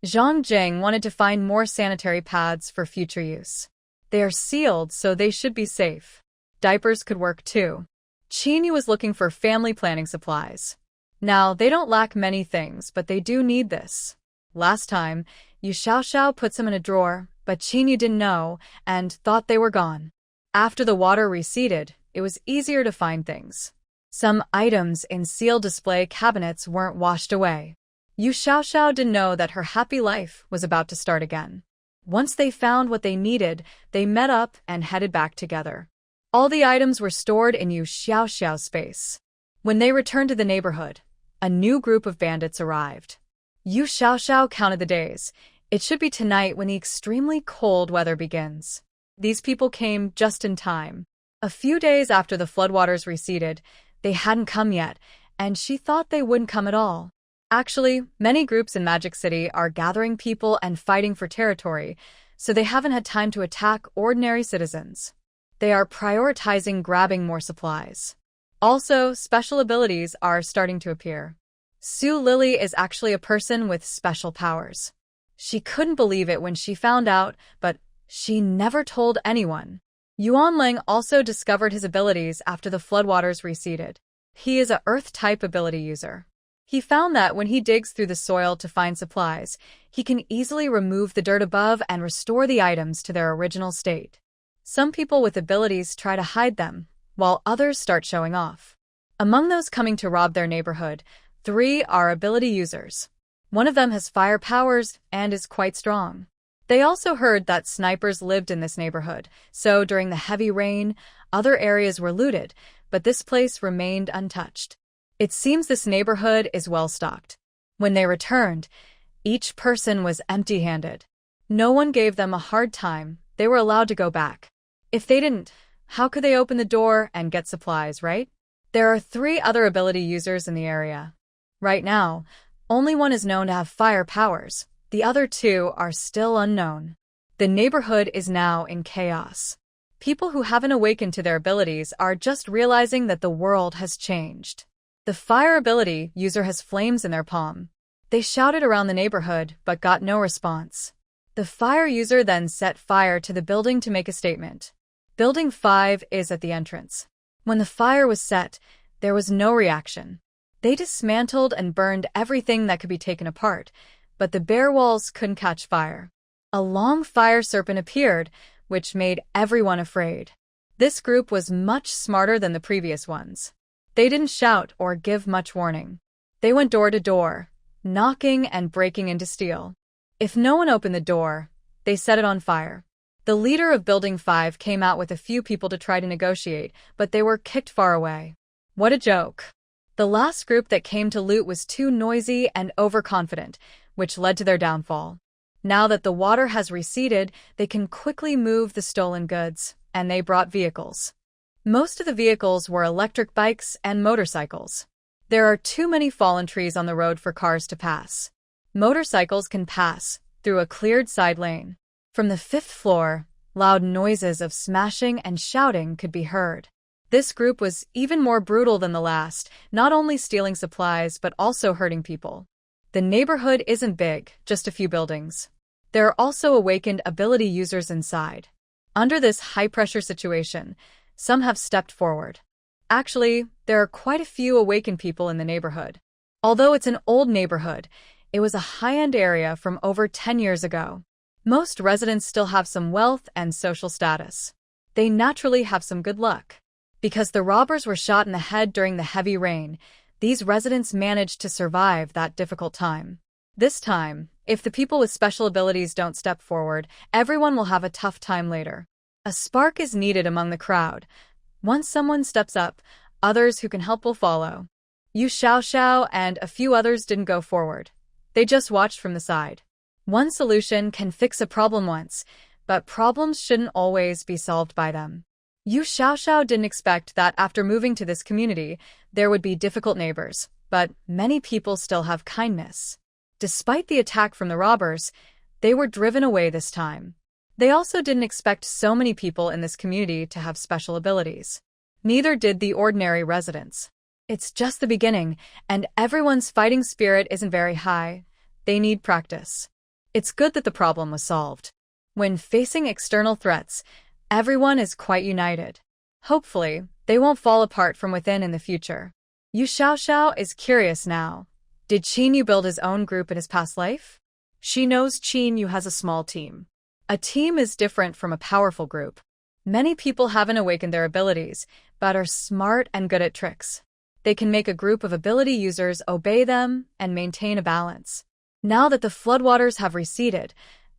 Zhang Jing wanted to find more sanitary pads for future use. They are sealed, so they should be safe. Diapers could work too. Qin Yu was looking for family planning supplies. Now, they don't lack many things, but they do need this. Last time, Yu Xiaoxiao puts them in a drawer, but Qinyu didn't know and thought they were gone. After the water receded, it was easier to find things. Some items in sealed display cabinets weren't washed away. Yu Xiaoxiao didn't know that her happy life was about to start again. Once they found what they needed, they met up and headed back together. All the items were stored in Yu Xiaoxiao's space. When they returned to the neighborhood, a new group of bandits arrived. Yu Xiaoxiao counted the days. It should be tonight when the extremely cold weather begins. These people came just in time. A few days after the floodwaters receded, they hadn't come yet, and she thought they wouldn't come at all. Actually, many groups in Magic City are gathering people and fighting for territory, so they haven't had time to attack ordinary citizens. They are prioritizing grabbing more supplies. Also, special abilities are starting to appear. Su Lily is actually a person with special powers. She couldn't believe it when she found out, but she never told anyone. Yuanling also discovered his abilities after the floodwaters receded. He is a Earth-type ability user. He found that when he digs through the soil to find supplies, he can easily remove the dirt above and restore the items to their original state. Some people with abilities try to hide them, while others start showing off. Among those coming to rob their neighborhood, 3 are ability users. One of them has fire powers and is quite strong. They also heard that snipers lived in this neighborhood, so during the heavy rain, other areas were looted, but this place remained untouched. It seems this neighborhood is well stocked. When they returned, each person was empty-handed. No one gave them a hard time. They were allowed to go back. If they didn't, how could they open the door and get supplies, right? There are 3 other ability users in the area. Right now, only one is known to have fire powers. The other 2 are still unknown. The neighborhood is now in chaos. People who haven't awakened to their abilities are just realizing that the world has changed. The fire ability user has flames in their palm. They shouted around the neighborhood but got no response. The fire user then set fire to the building to make a statement. Building 5 is at the entrance. When the fire was set, there was no reaction. They dismantled and burned everything that could be taken apart, but the bare walls couldn't catch fire. A long fire serpent appeared, which made everyone afraid. This group was much smarter than the previous ones. They didn't shout or give much warning. They went door to door, knocking and breaking in to steal. If no one opened the door, they set it on fire. The leader of Building 5 came out with a few people to try to negotiate, but they were kicked far away. What a joke. The last group that came to loot was too noisy and overconfident, which led to their downfall. Now that the water has receded, they can quickly move the stolen goods, and they brought vehicles. Most of the vehicles were electric bikes and motorcycles. There are too many fallen trees on the road for cars to pass. Motorcycles can pass through a cleared side lane. From the 5th floor, loud noises of smashing and shouting could be heard. This group was even more brutal than the last, not only stealing supplies but also hurting people. The neighborhood isn't big, just a few buildings. There are also awakened ability users inside. Under this high-pressure situation, some have stepped forward. Actually, there are quite a few awakened people in the neighborhood. Although it's an old neighborhood, it was a high-end area from over 10 years ago. Most residents still have some wealth and social status. They naturally have some good luck. Because the robbers were shot in the head during the heavy rain, these residents managed to survive that difficult time. This time, if the people with special abilities don't step forward, everyone will have a tough time later. A spark is needed among the crowd. Once someone steps up, others who can help will follow. Yu Xiaoxiao and a few others didn't go forward. They just watched from the side. One solution can fix a problem once, but problems shouldn't always be solved by them. Yu Xiaoxiao didn't expect that after moving to this community, there would be difficult neighbors, but many people still have kindness. Despite the attack from the robbers, they were driven away this time. They also didn't expect so many people in this community to have special abilities. Neither did the ordinary residents. It's just the beginning, and everyone's fighting spirit isn't very high. They need practice. It's good that the problem was solved. When facing external threats, everyone is quite united. Hopefully, they won't fall apart from within in the future. Yu Xiaoxiao is curious now. Did Qinyu build his own group in his past life? She knows Qin Yu has a small team. A team is different from a powerful group. Many people haven't awakened their abilities, but are smart and good at tricks. They can make a group of ability users obey them and maintain a balance. Now that the floodwaters have receded,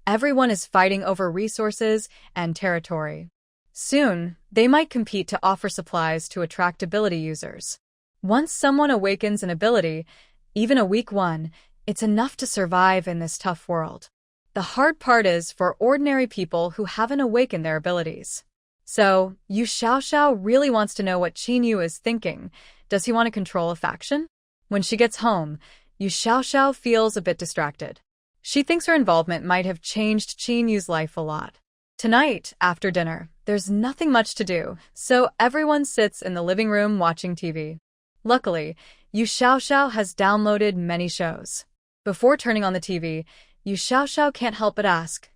everyone is fighting over resources and territory. Soon, they might compete to offer supplies to attract ability users. Once someone awakens an ability, even a weak one, it's enough to survive in this tough world. The hard part is for ordinary people who haven't awakened their abilities. So, Yu Xiaoxiao really wants to know what Qin Yu is thinking. Does he want to control a faction? When she gets home, Yu Xiaoxiao feels a bit distracted. She thinks her involvement might have changed Qin Yu's life a lot. Tonight, after dinner, there's nothing much to do, so everyone sits in the living room watching TV. Luckily, Yu Xiaoxiao has downloaded many shows. Before turning on the TV, Yu Xiaoxiao can't help but ask,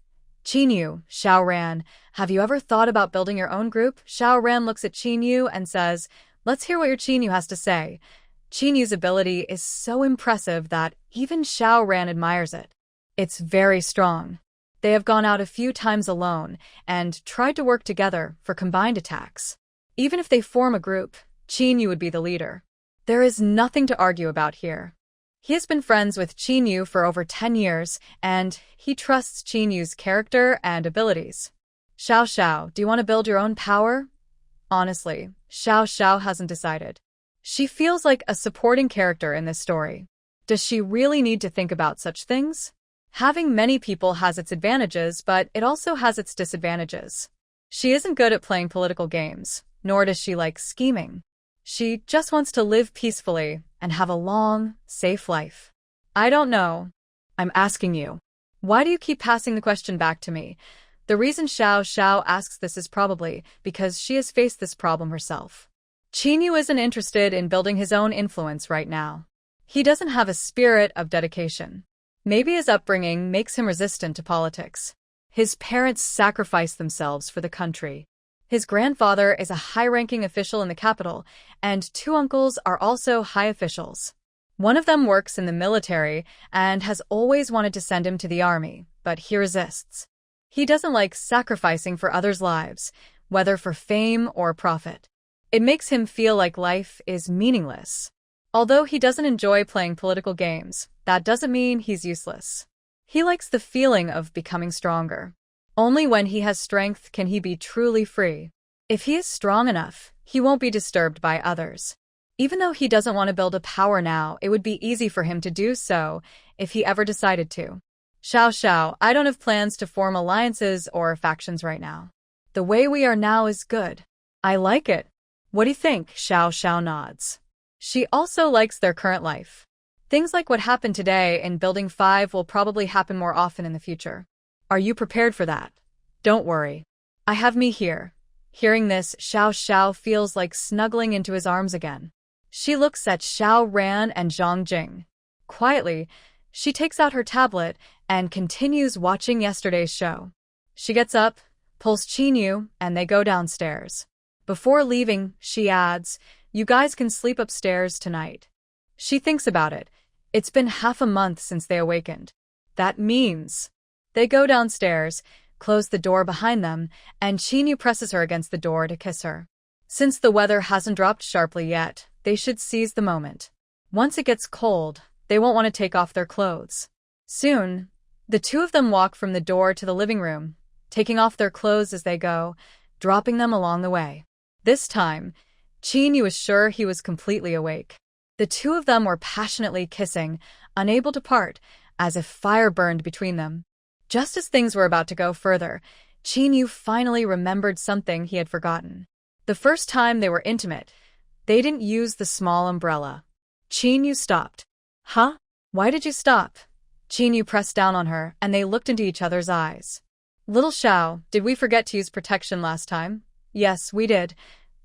Qin Yu, Xiao Ran, have you ever thought about building your own group? Xiao Ran looks at Qin Yu and says, let's hear what your Qin Yu has to say. Qin Yu's ability is so impressive that even Xiao Ran admires it. It's very strong. They have gone out a few times alone and tried to work together for combined attacks. Even if they form a group, Qin Yu would be the leader. There is nothing to argue about here. He has been friends with Qin Yu for over 10 years, and he trusts Qin Yu's character and abilities. Xiao Xiao, do you want to build your own power? Honestly, Xiao Xiao hasn't decided. She feels like a supporting character in this story. Does she really need to think about such things? Having many people has its advantages, but it also has its disadvantages. She isn't good at playing political games, nor does she like scheming. She just wants to live peacefully and have a long, safe life. I don't know. I'm asking you. Why do you keep passing the question back to me? The reason Xiao Xiao asks this is probably because she has faced this problem herself. Qin Yu isn't interested in building his own influence right now. He doesn't have a spirit of dedication. Maybe his upbringing makes him resistant to politics. His parents sacrificed themselves for the country. His grandfather is a high-ranking official in the capital, and 2 uncles are also high officials. One of them works in the military and has always wanted to send him to the army, but he resists. He doesn't like sacrificing for others' lives, whether for fame or profit. It makes him feel like life is meaningless. Although he doesn't enjoy playing political games, that doesn't mean he's useless. He likes the feeling of becoming stronger. Only when he has strength can he be truly free. If he is strong enough, he won't be disturbed by others. Even though he doesn't want to build a power now, it would be easy for him to do so if he ever decided to. Xiao Xiao, I don't have plans to form alliances or factions right now. The way we are now is good. I like it. What do you think? Xiao Xiao nods. She also likes their current life. Things like what happened today in Building 5 will probably happen more often in the future. Are you prepared for that? Don't worry. I have me here. Hearing this, Xiao Xiao feels like snuggling into his arms again. She looks at Xiao Ran and Zhang Jing. Quietly, she takes out her tablet and continues watching yesterday's show. She gets up, pulls Qin Yu, and they go downstairs. Before leaving, she adds, you guys can sleep upstairs tonight. She thinks about it. It's been half a month since they awakened. That means... They go downstairs, close the door behind them, and Qin Yu presses her against the door to kiss her. Since the weather hasn't dropped sharply yet, they should seize the moment. Once it gets cold, they won't want to take off their clothes. Soon, the 2 of them walk from the door to the living room, taking off their clothes as they go, dropping them along the way. This time, Qin Yu was sure he was completely awake. The 2 of them were passionately kissing, unable to part, as if fire burned between them. Just as things were about to go further, Qin Yu finally remembered something he had forgotten. The first time they were intimate, they didn't use the small umbrella. Qin Yu stopped. Huh? Why did you stop? Qin Yu pressed down on her, and they looked into each other's eyes. Little Xiao, did we forget to use protection last time? Yes, we did.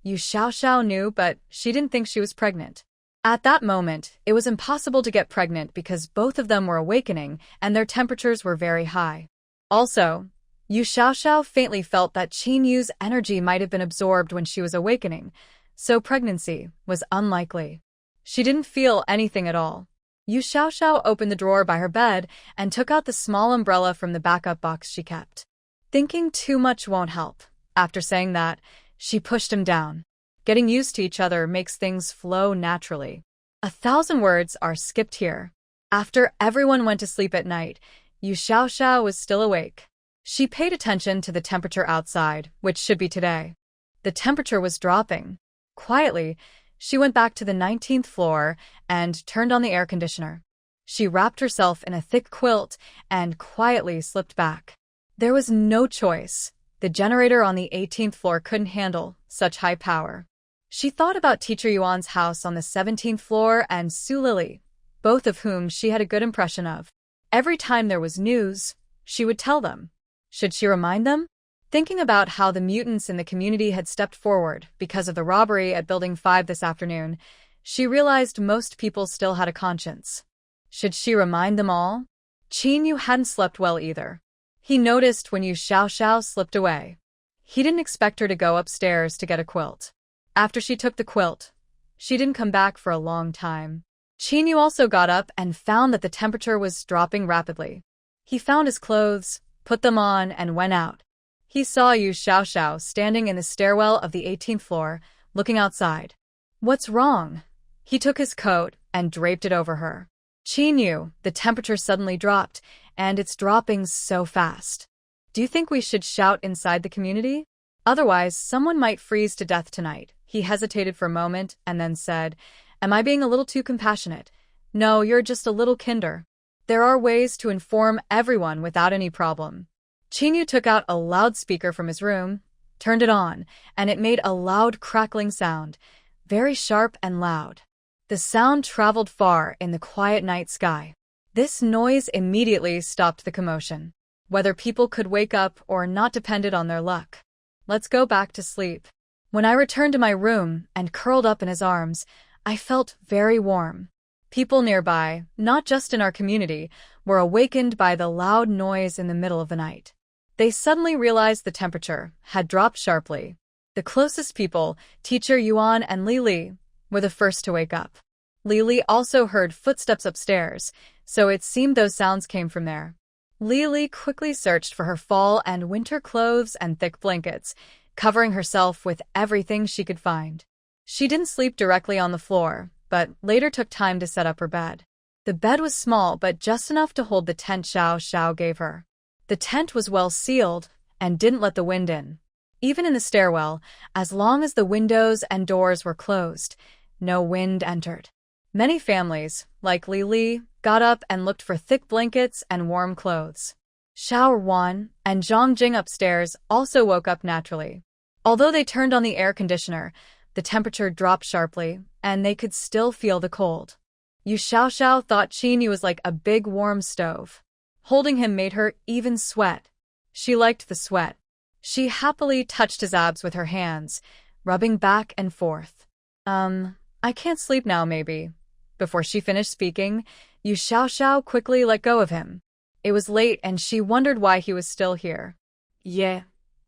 Yu Xiaoxiao knew, but she didn't think she was pregnant. At that moment, it was impossible to get pregnant because both of them were awakening and their temperatures were very high. Also, Yu Xiaoxiao faintly felt that Qin Yu's energy might have been absorbed when she was awakening, so pregnancy was unlikely. She didn't feel anything at all. Yu Xiaoxiao opened the drawer by her bed and took out the small umbrella from the backup box she kept. Thinking too much won't help. After saying that, she pushed him down. Getting used to each other makes things flow naturally. 1,000 words are skipped here. After everyone went to sleep at night, Yu Xiaoxiao was still awake. She paid attention to the temperature outside, which should be today. The temperature was dropping. Quietly, she went back to the 19th floor and turned on the air conditioner. She wrapped herself in a thick quilt and quietly slipped back. There was no choice. The generator on the 18th floor couldn't handle such high power. She thought about Teacher Yuan's house on the 17th floor and Su Lily, both of whom she had a good impression of. Every time there was news, she would tell them. Should she remind them? Thinking about how the mutants in the community had stepped forward because of the robbery at Building 5 this afternoon, she realized most people still had a conscience. Should she remind them all? Qin Yu hadn't slept well either. He noticed when Yu Xiaoxiao slipped away. He didn't expect her to go upstairs to get a quilt. After she took the quilt, she didn't come back for a long time. Qin Yu also got up and found that the temperature was dropping rapidly. He found his clothes, put them on, and went out. He saw Yu Xiaoxiao standing in the stairwell of the 18th floor, looking outside. What's wrong? He took his coat and draped it over her. Qin Yu, the temperature suddenly dropped, and it's dropping so fast. Do you think we should shout inside the community? Otherwise, someone might freeze to death tonight. He hesitated for a moment and then said, Am I being a little too compassionate? No, you're just a little kinder. There are ways to inform everyone without any problem. Qin Yu took out a loudspeaker from his room, turned it on, and it made a loud crackling sound, very sharp and loud. The sound traveled far in the quiet night sky. This noise immediately stopped the commotion. Whether people could wake up or not depended on their luck. Let's go back to sleep. When I returned to my room and curled up in his arms, I felt very warm. People nearby, not just in our community, were awakened by the loud noise in the middle of the night. They suddenly realized the temperature had dropped sharply. The closest people, Teacher Yuan and Lili, were the first to wake up. Lili also heard footsteps upstairs, so it seemed those sounds came from there. Lili quickly searched for her fall and winter clothes and thick blankets, covering herself with everything she could find. She didn't sleep directly on the floor, but later took time to set up her bed. The bed was small but just enough to hold the tent Xiao gave her. The tent was well sealed and didn't let the wind in. Even in the stairwell, as long as the windows and doors were closed, no wind entered. Many families, like Lili, got up and looked for thick blankets and warm clothes. Xiao Wan and Zhang Jing upstairs also woke up naturally. Although they turned on the air conditioner, the temperature dropped sharply, and they could still feel the cold. Yu Xiaoxiao thought Qin Yu was like a big warm stove. Holding him made her even sweat. She liked the sweat. She happily touched his abs with her hands, rubbing back and forth. I can't sleep now, maybe. Before she finished speaking, Yu Xiaoxiao quickly let go of him. It was late and she wondered why he was still here. Yeah,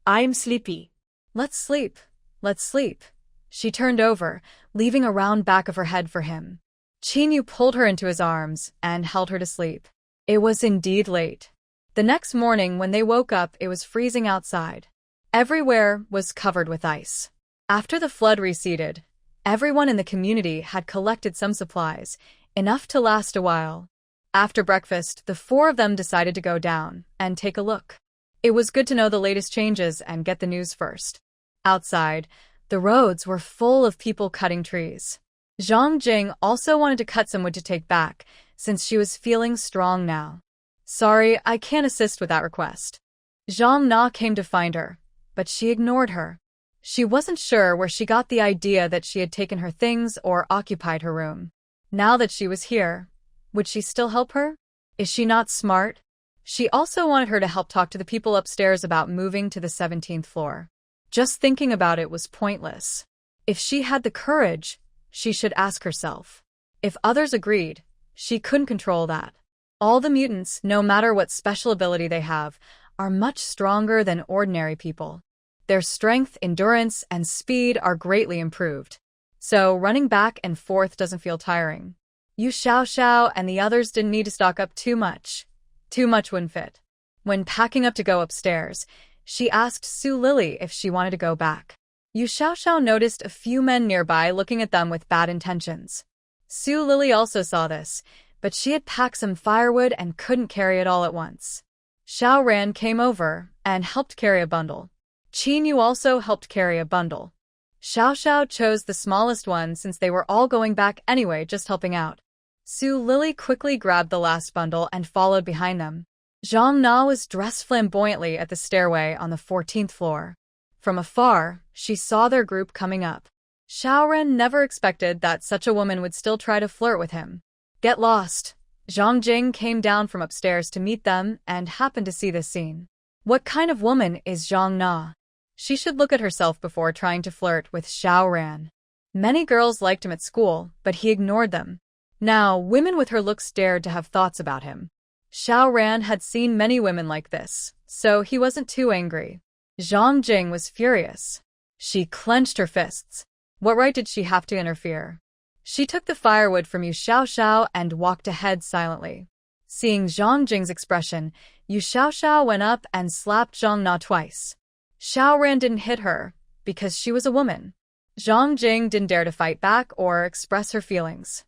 I'm sleepy. Let's sleep. Let's sleep. She turned over, leaving a round back of her head for him. Qin Yu pulled her into his arms and held her to sleep. It was indeed late. The next morning when they woke up, it was freezing outside. Everywhere was covered with ice. After the flood receded, everyone in the community had collected some supplies, enough to last a while. After breakfast, the four of them decided to go down and take a look. It was good to know the latest changes and get the news first. Outside, the roads were full of people cutting trees. Zhang Jing also wanted to cut some wood to take back, since she was feeling strong now. Sorry, I can't assist with that request. Zhang Na came to find her, but she ignored her. She wasn't sure where she got the idea that she had taken her things or occupied her room. Now that she was here, would she still help her? Is she not smart? She also wanted her to help talk to the people upstairs about moving to the 17th floor. Just thinking about it was pointless. If she had the courage, she should ask herself. If others agreed, she couldn't control that. All the mutants, no matter what special ability they have, are much stronger than ordinary people. Their strength, endurance, and speed are greatly improved. So running back and forth doesn't feel tiring. Yu Xiao and the others didn't need to stock up too much. Too much wouldn't fit. When packing up to go upstairs, she asked Su Lily if she wanted to go back. Yu Xiao noticed a few men nearby looking at them with bad intentions. Su Lily also saw this, but she had packed some firewood and couldn't carry it all at once. Xiao Ran came over and helped carry a bundle. Qin Yu also helped carry a bundle. Xiao chose the smallest one since they were all going back anyway, just helping out. Su Lily quickly grabbed the last bundle and followed behind them. Zhang Na was dressed flamboyantly at the stairway on the 14th floor. From afar, she saw their group coming up. Xiaoren never expected that such a woman would still try to flirt with him. Get lost. Zhang Jing came down from upstairs to meet them and happened to see this scene. What kind of woman is Zhang Na? She should look at herself before trying to flirt with Xiaoran. Many girls liked him at school, but he ignored them. Now, women with her looks dared to have thoughts about him. Xiaoran had seen many women like this, so he wasn't too angry. Zhang Jing was furious. She clenched her fists. What right did she have to interfere? She took the firewood from Yu Xiao and walked ahead silently. Seeing Zhang Jing's expression, Yu Xiao went up and slapped Zhang Na twice. Xiaoran didn't hit her, because she was a woman. Zhang Jing didn't dare to fight back or express her feelings.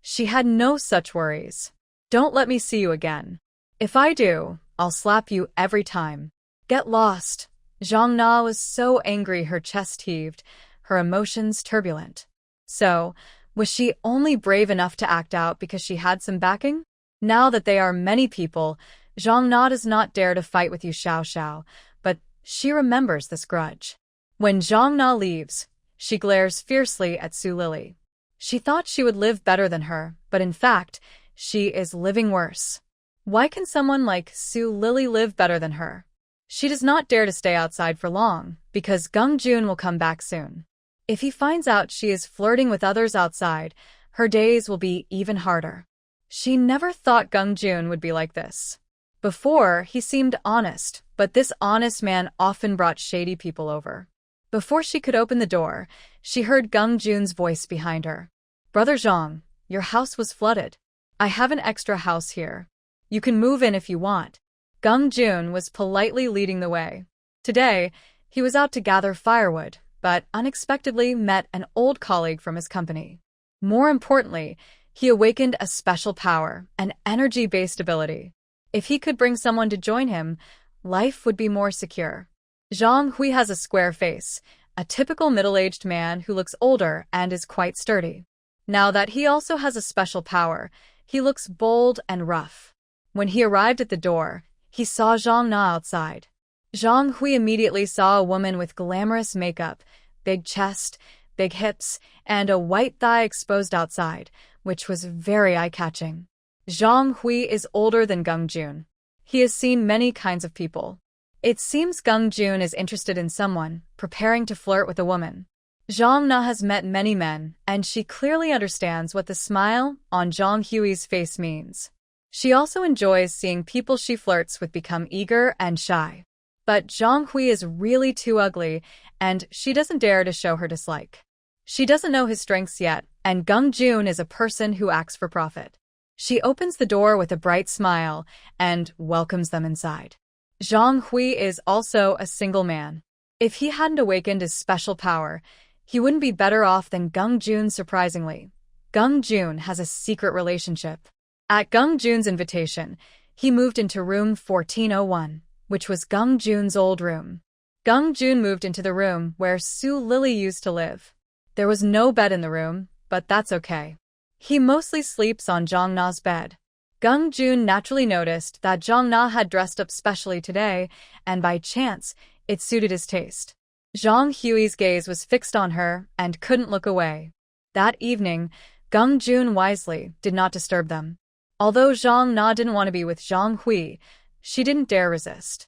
She had no such worries. Don't let me see you again. If I do, I'll slap you every time. Get lost. Zhang Na was so angry her chest heaved, her emotions turbulent. So, was she only brave enough to act out because she had some backing? Now that they are many people, Zhang Na does not dare to fight with Yu Xiao, but she remembers this grudge. When Zhang Na leaves, she glares fiercely at Su Lily. She thought she would live better than her, but in fact, she is living worse. Why can someone like Su Lily live better than her? She does not dare to stay outside for long, because Gung Jun will come back soon. If he finds out she is flirting with others outside, her days will be even harder. She never thought Gung Jun would be like this. Before, he seemed honest, but this honest man often brought shady people over. Before she could open the door, she heard Gung Jun's voice behind her. Brother Zhang, your house was flooded. I have an extra house here. You can move in if you want. Gung Jun was politely leading the way. Today, he was out to gather firewood, but unexpectedly met an old colleague from his company. More importantly, he awakened a special power, an energy-based ability. If he could bring someone to join him, life would be more secure. Zhang Hui has a square face, a typical middle-aged man who looks older and is quite sturdy. Now that he also has a special power, he looks bold and rough. When he arrived at the door, he saw Zhang Na outside. Zhang Hui immediately saw a woman with glamorous makeup, big chest, big hips, and a white thigh exposed outside, which was very eye-catching. Zhang Hui is older than Gung Jun. He has seen many kinds of people. It seems Gung Jun is interested in someone, preparing to flirt with a woman. Zhang Na has met many men, and she clearly understands what the smile on Zhang Hui's face means. She also enjoys seeing people she flirts with become eager and shy. But Zhang Hui is really too ugly, and she doesn't dare to show her dislike. She doesn't know his strengths yet, and Gung Jun is a person who acts for profit. She opens the door with a bright smile and welcomes them inside. Zhang Hui is also a single man. If he hadn't awakened his special power, he wouldn't be better off than Gung Jun surprisingly. Gung Jun has a secret relationship. At Gung Jun's invitation, he moved into room 1401, which was Gung Jun's old room. Gung Jun moved into the room where Su Lily used to live. There was no bed in the room, but that's okay. He mostly sleeps on Zhang Na's bed. Gung Jun naturally noticed that Zhang Na had dressed up specially today, and by chance, it suited his taste. Zhang Hui's gaze was fixed on her and couldn't look away. That evening, Gung Jun wisely did not disturb them. Although Zhang Na didn't want to be with Zhang Hui, she didn't dare resist.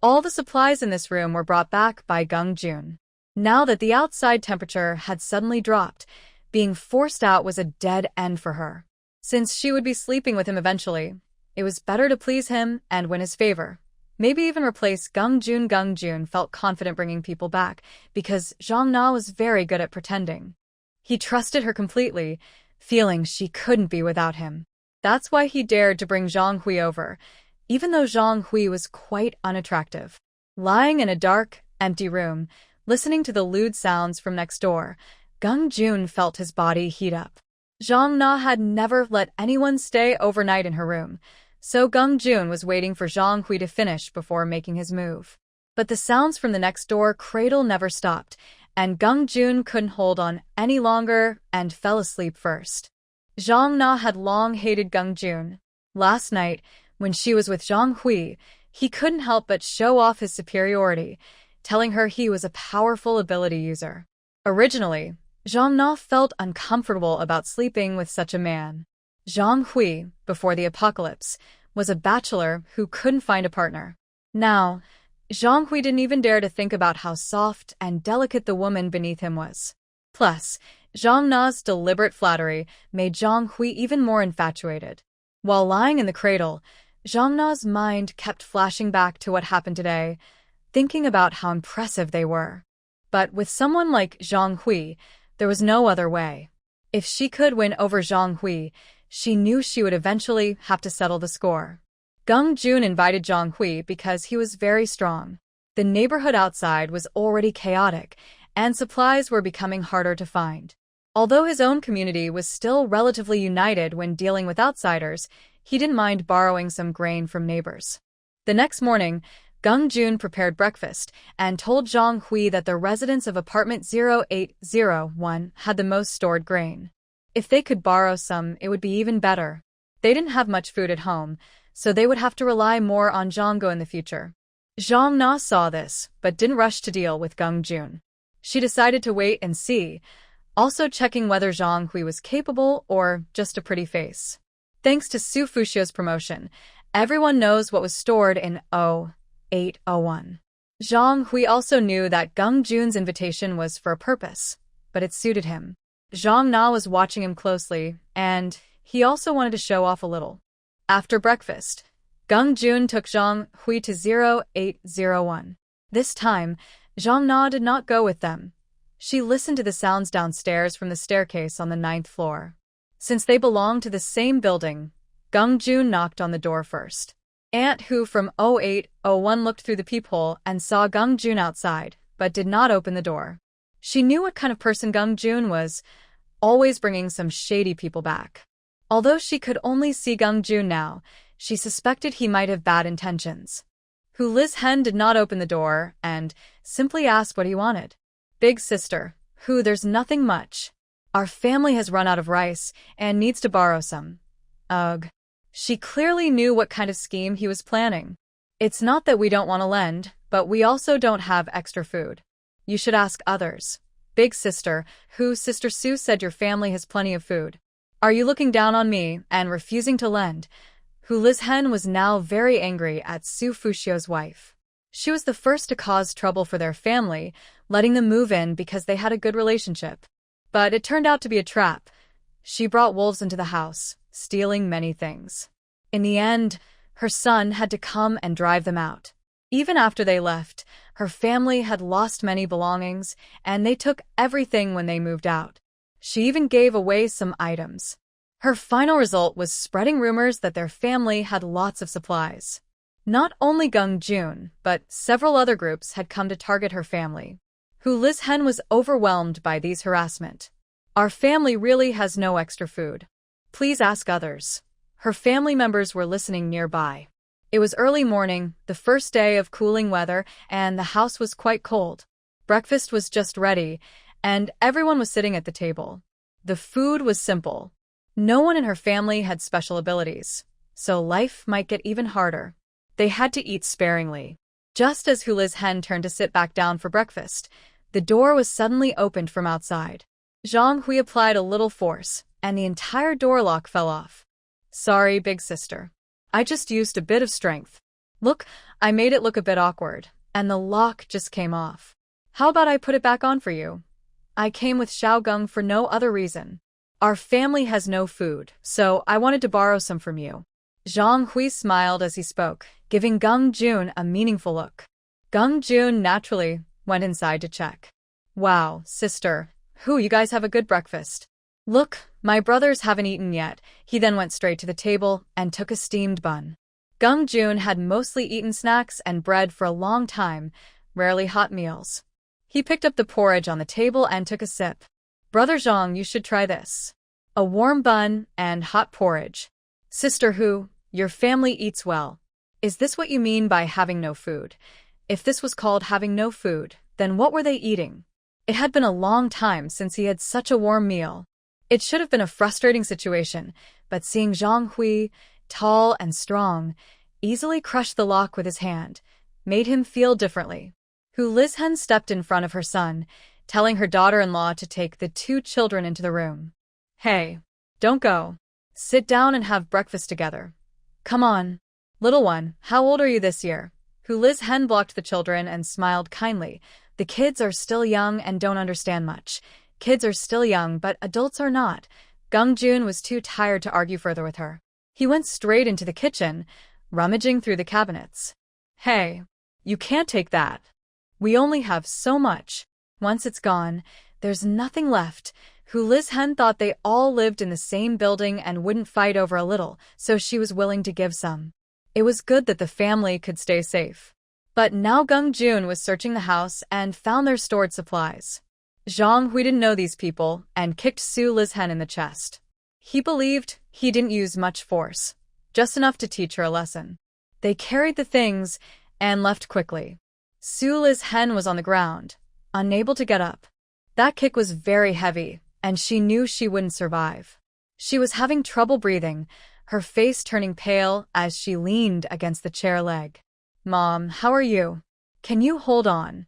All the supplies in this room were brought back by Gung Jun. Now that the outside temperature had suddenly dropped, being forced out was a dead end for her. Since she would be sleeping with him eventually, it was better to please him and win his favor. Maybe even replace Gung Jun. Gung Jun felt confident bringing people back because Zhang Na was very good at pretending. He trusted her completely, feeling she couldn't be without him. That's why he dared to bring Zhang Hui over, even though Zhang Hui was quite unattractive. Lying in a dark, empty room, listening to the lewd sounds from next door, Gung Jun felt his body heat up. Zhang Na had never let anyone stay overnight in her room, so Gung Jun was waiting for Zhang Hui to finish before making his move. But the sounds from the next door cradle never stopped, and Gung Jun couldn't hold on any longer and fell asleep first. Zhang Na had long hated Gung Jun. Last night, when she was with Zhang Hui, he couldn't help but show off his superiority, telling her he was a powerful ability user. Originally, Zhang Na felt uncomfortable about sleeping with such a man. Zhang Hui, before the apocalypse, was a bachelor who couldn't find a partner. Now, Zhang Hui didn't even dare to think about how soft and delicate the woman beneath him was. Plus, Zhang Na's deliberate flattery made Zhang Hui even more infatuated. While lying in the cradle, Zhang Na's mind kept flashing back to what happened today, thinking about how impressive they were. But with someone like Zhang Hui, there was no other way. If she could win over Zhang Hui, she knew she would eventually have to settle the score. Gung Jun invited Zhang Hui because he was very strong. The neighborhood outside was already chaotic, and supplies were becoming harder to find. Although his own community was still relatively united when dealing with outsiders, he didn't mind borrowing some grain from neighbors. The next morning, Gung Jun prepared breakfast and told Zhang Hui that the residents of apartment 0801 had the most stored grain. If they could borrow some, it would be even better. They didn't have much food at home, so they would have to rely more on Zhanggo in the future. Zhang Na saw this, but didn't rush to deal with Gung Jun. She decided to wait and see, also checking whether Zhang Hui was capable or just a pretty face. Thanks to Su Fuxio's promotion, everyone knows what was stored in 0801. Zhang Hui also knew that Gung Jun's invitation was for a purpose, but it suited him. Zhang Na was watching him closely, and he also wanted to show off a little. After breakfast, Gung Jun took Zhang Hui to 0801. This time, Zhang Na did not go with them. She listened to the sounds downstairs from the staircase on the 9th floor. Since they belonged to the same building, Gung Jun knocked on the door first. Aunt Hu from 0801 looked through the peephole and saw Gung Jun outside, but did not open the door. She knew what kind of person Gung Jun was, always bringing some shady people back. Although she could only see Gung Jun now, she suspected he might have bad intentions. Hu Liz Hen did not open the door and simply asked what he wanted. Big sister, Hu, there's nothing much. Our family has run out of rice and needs to borrow some. Ugh. She clearly knew what kind of scheme he was planning. It's not that we don't want to lend, but we also don't have extra food. You should ask others. Big sister, Hu, Sister Su said your family has plenty of food. Are you looking down on me and refusing to lend? Hu Liz Hen was now very angry at Su Fuxio's wife. She was the first to cause trouble for their family, letting them move in because they had a good relationship. But it turned out to be a trap. She brought wolves into the house, stealing many things. In the end, her son had to come and drive them out. Even after they left, her family had lost many belongings, and they took everything when they moved out. She even gave away some items. Her final result was spreading rumors that their family had lots of supplies. Not only Gung Jun, but several other groups had come to target her family. Hu Liz Hen was overwhelmed by these harassment. Our family really has no extra food. Please ask others. Her family members were listening nearby. It was early morning, the first day of cooling weather, and the house was quite cold. Breakfast was just ready, and everyone was sitting at the table. The food was simple. No one in her family had special abilities, so life might get even harder. They had to eat sparingly. Just as Hu Liz Hen turned to sit back down for breakfast, the door was suddenly opened from outside. Zhang Hui applied a little force, and the entire door lock fell off. Sorry, big sister. I just used a bit of strength. Look, I made it look a bit awkward, and the lock just came off. How about I put it back on for you? I came with Xiaogung for no other reason. Our family has no food, so I wanted to borrow some from you. Zhang Hui smiled as he spoke, giving Gung Jun a meaningful look. Gung Jun naturally went inside to check. Wow, sister, Hu, you guys have a good breakfast. Look, my brothers haven't eaten yet. He then went straight to the table and took a steamed bun. Gung Jun had mostly eaten snacks and bread for a long time, rarely hot meals. He picked up the porridge on the table and took a sip. Brother Zhang, you should try this. A warm bun and hot porridge. Sister Hu, your family eats well. Is this what you mean by having no food? If this was called having no food, then what were they eating? It had been a long time since he had such a warm meal. It should have been a frustrating situation, but seeing Zhang Hui, tall and strong, easily crush the lock with his hand, made him feel differently. Hu Lizhen stepped in front of her son, telling her daughter-in-law to take the two children into the room. Hey, don't go. Sit down and have breakfast together. Come on. Little one, how old are you this year? Hu Lizhen blocked the children and smiled kindly. The kids are still young and don't understand much. Kids are still young, but adults are not. Gung Jun was too tired to argue further with her. He went straight into the kitchen, rummaging through the cabinets. Hey, you can't take that. We only have so much. Once it's gone, there's nothing left. Hu Lizhen thought they all lived in the same building and wouldn't fight over a little, so she was willing to give some. It was good that the family could stay safe. But now Gung Jun was searching the house and found their stored supplies. Zhang Hui didn't know these people and kicked Su Lizhen in the chest. He believed he didn't use much force, just enough to teach her a lesson. They carried the things and left quickly. Su Lizhen was on the ground, unable to get up. That kick was very heavy, and she knew she wouldn't survive. She was having trouble breathing, her face turning pale as she leaned against the chair leg. Mom, how are you? Can you hold on?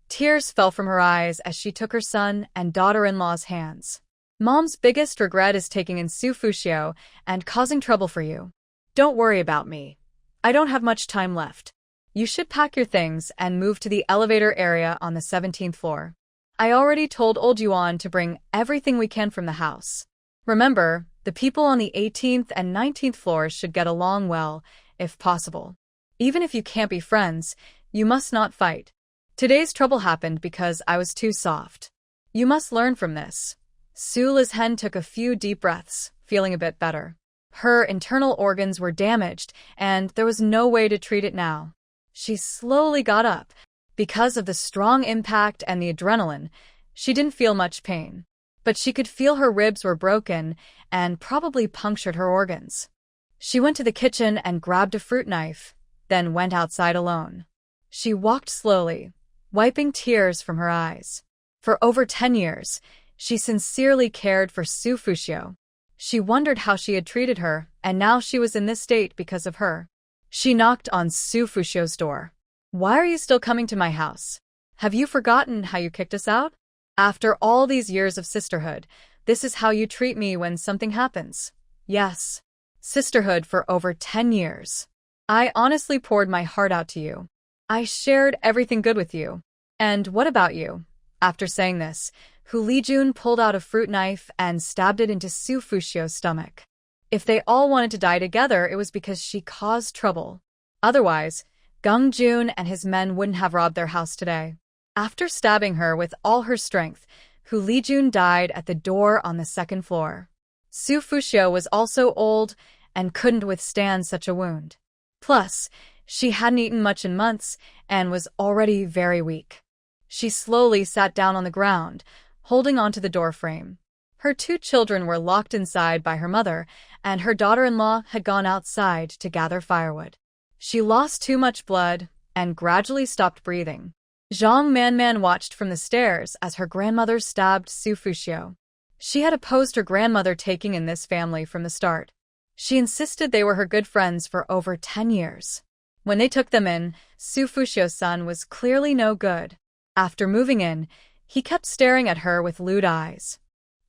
Tears fell from her eyes as she took her son and daughter-in-law's hands. Mom's biggest regret is taking in Su Fuxiao and causing trouble for you. Don't worry about me. I don't have much time left. You should pack your things and move to the elevator area on the 17th floor. I already told Old Yuan to bring everything we can from the house. Remember, the people on the 18th and 19th floors should get along well, if possible. Even if you can't be friends, you must not fight. Today's trouble happened because I was too soft. You must learn from this. Su Lizhen took a few deep breaths, feeling a bit better. Her internal organs were damaged, and there was no way to treat it now. She slowly got up. Because of the strong impact and the adrenaline, she didn't feel much pain. But she could feel her ribs were broken and probably punctured her organs. She went to the kitchen and grabbed a fruit knife, then went outside alone. She walked slowly, wiping tears from her eyes. For over 10 years, she sincerely cared for Su Fuxiao. She wondered how she had treated her, and now she was in this state because of her. She knocked on Su Fuxiao's door. Why are you still coming to my house? Have you forgotten how you kicked us out? After all these years of sisterhood, this is how you treat me when something happens. Yes. Sisterhood for over 10 years. I honestly poured my heart out to you. I shared everything good with you. And what about you? After saying this, Hu Lijun pulled out a fruit knife and stabbed it into Su Fuxiao's stomach. If they all wanted to die together, it was because she caused trouble. Otherwise, Gung Jun and his men wouldn't have robbed their house today. After stabbing her with all her strength, Hu Lijun died at the door on the 2nd floor. Su Fuxiao was also old and couldn't withstand such a wound. Plus, she hadn't eaten much in months and was already very weak. She slowly sat down on the ground, holding onto the doorframe. Her two children were locked inside by her mother, and her daughter-in-law had gone outside to gather firewood. She lost too much blood and gradually stopped breathing. Zhang Manman watched from the stairs as her grandmother stabbed Su Fuxiao. She had opposed her grandmother taking in this family from the start. She insisted they were her good friends for over 10 years. When they took them in, Su Fuxiao's son was clearly no good. After moving in, he kept staring at her with lewd eyes.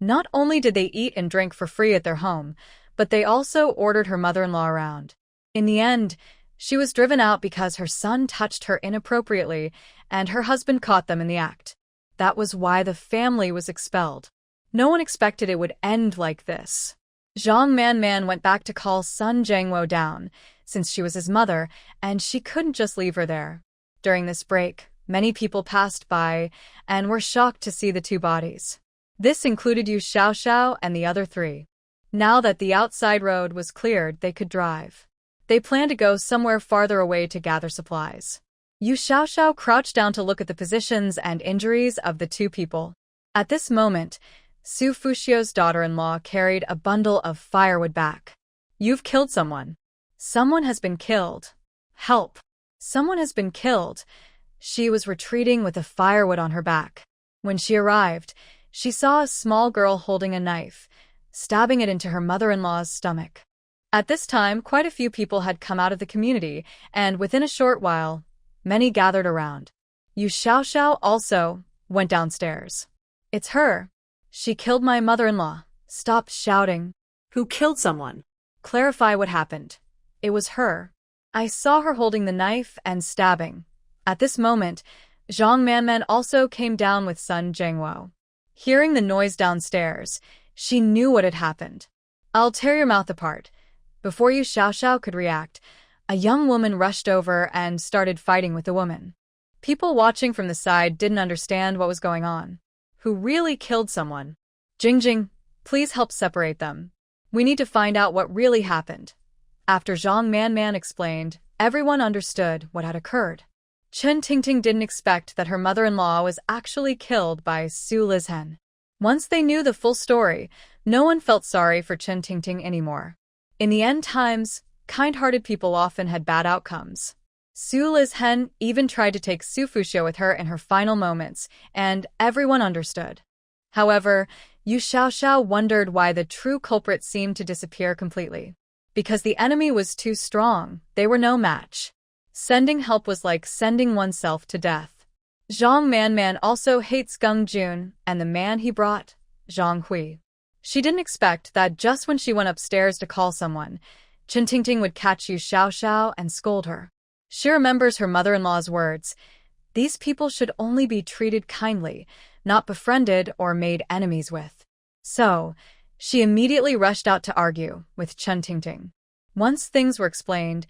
Not only did they eat and drink for free at their home, but they also ordered her mother-in-law around. In the end, she was driven out because her son touched her inappropriately and her husband caught them in the act. That was why the family was expelled. No one expected it would end like this. Zhang Manman went back to call Sun Zhengwo down, since she was his mother, and she couldn't just leave her there. During this break, many people passed by and were shocked to see the two bodies. This included Yu Xiaoxiao and the other three. Now that the outside road was cleared, they could drive. They planned to go somewhere farther away to gather supplies. Yu Xiaoxiao crouched down to look at the positions and injuries of the two people. At this moment, Su Fuxio's daughter-in-law carried a bundle of firewood back. You've killed someone. Someone has been killed. Help. Someone has been killed. She was retreating with the firewood on her back. When she arrived, she saw a small girl holding a knife, stabbing it into her mother-in-law's stomach. At this time, quite a few people had come out of the community, and within a short while, many gathered around. Yu Xiaoxiao also went downstairs. It's her. She killed my mother-in-law. Stop shouting. Who killed someone? Clarify what happened. It was her. I saw her holding the knife and stabbing. At this moment, Zhang Manman also came down with Sun Zhengwo. Hearing the noise downstairs, she knew what had happened. I'll tear your mouth apart. Before Yu Xiaoxiao could react, a young woman rushed over and started fighting with the woman. People watching from the side didn't understand what was going on. Who really killed someone? Jingjing, please help separate them. We need to find out what really happened. After Zhang Manman explained, everyone understood what had occurred. Chen Tingting didn't expect that her mother-in-law was actually killed by Su Lizhen. Once they knew the full story, no one felt sorry for Chen Tingting anymore. In the end times, kind-hearted people often had bad outcomes. Su Lizhen even tried to take Su Fuxio with her in her final moments, and everyone understood. However, Yu Xiaoxiao wondered why the true culprit seemed to disappear completely. Because the enemy was too strong, they were no match. Sending help was like sending oneself to death. Zhang Manman also hates Geng Jun and the man he brought, Zhang Hui. She didn't expect that just when she went upstairs to call someone, Chen Tingting would catch Yu Xiaoxiao and scold her. She remembers her mother-in-law's words. These people should only be treated kindly, not befriended or made enemies with. So, she immediately rushed out to argue with Chen Tingting. Once things were explained,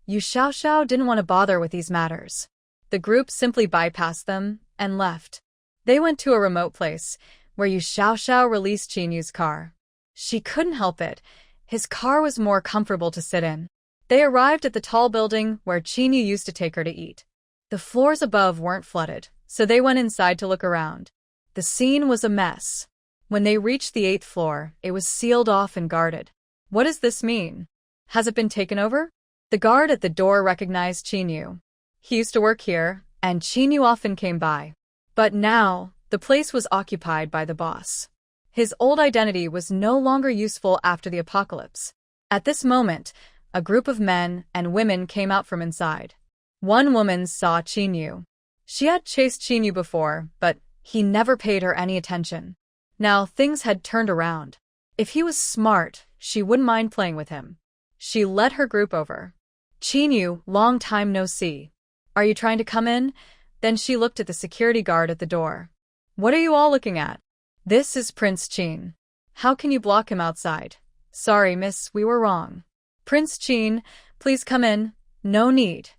Yu Xiaoxiao didn't want to bother with these matters. The group simply bypassed them and left. They went to a remote place, where Yu Xiaoxiao released Qinyu's car. She couldn't help it. His car was more comfortable to sit in. They arrived at the tall building where Qinyu used to take her to eat. The floors above weren't flooded, so they went inside to look around. The scene was a mess. When they reached the 8th floor, it was sealed off and guarded. What does this mean? Has it been taken over? The guard at the door recognized Qinyu. He used to work here, and Qinyu often came by. But now, the place was occupied by the boss. His old identity was no longer useful after the apocalypse. At this moment, a group of men and women came out from inside. One woman saw Qinyu. She had chased Qinyu before, but he never paid her any attention. Now things had turned around. If he was smart, she wouldn't mind playing with him. She led her group over. Qinyu, long time no see. Are you trying to come in? Then she looked at the security guard at the door. What are you all looking at? This is Prince Qin. How can you block him outside? Sorry, miss, we were wrong. Prince Qin, please come in. No need.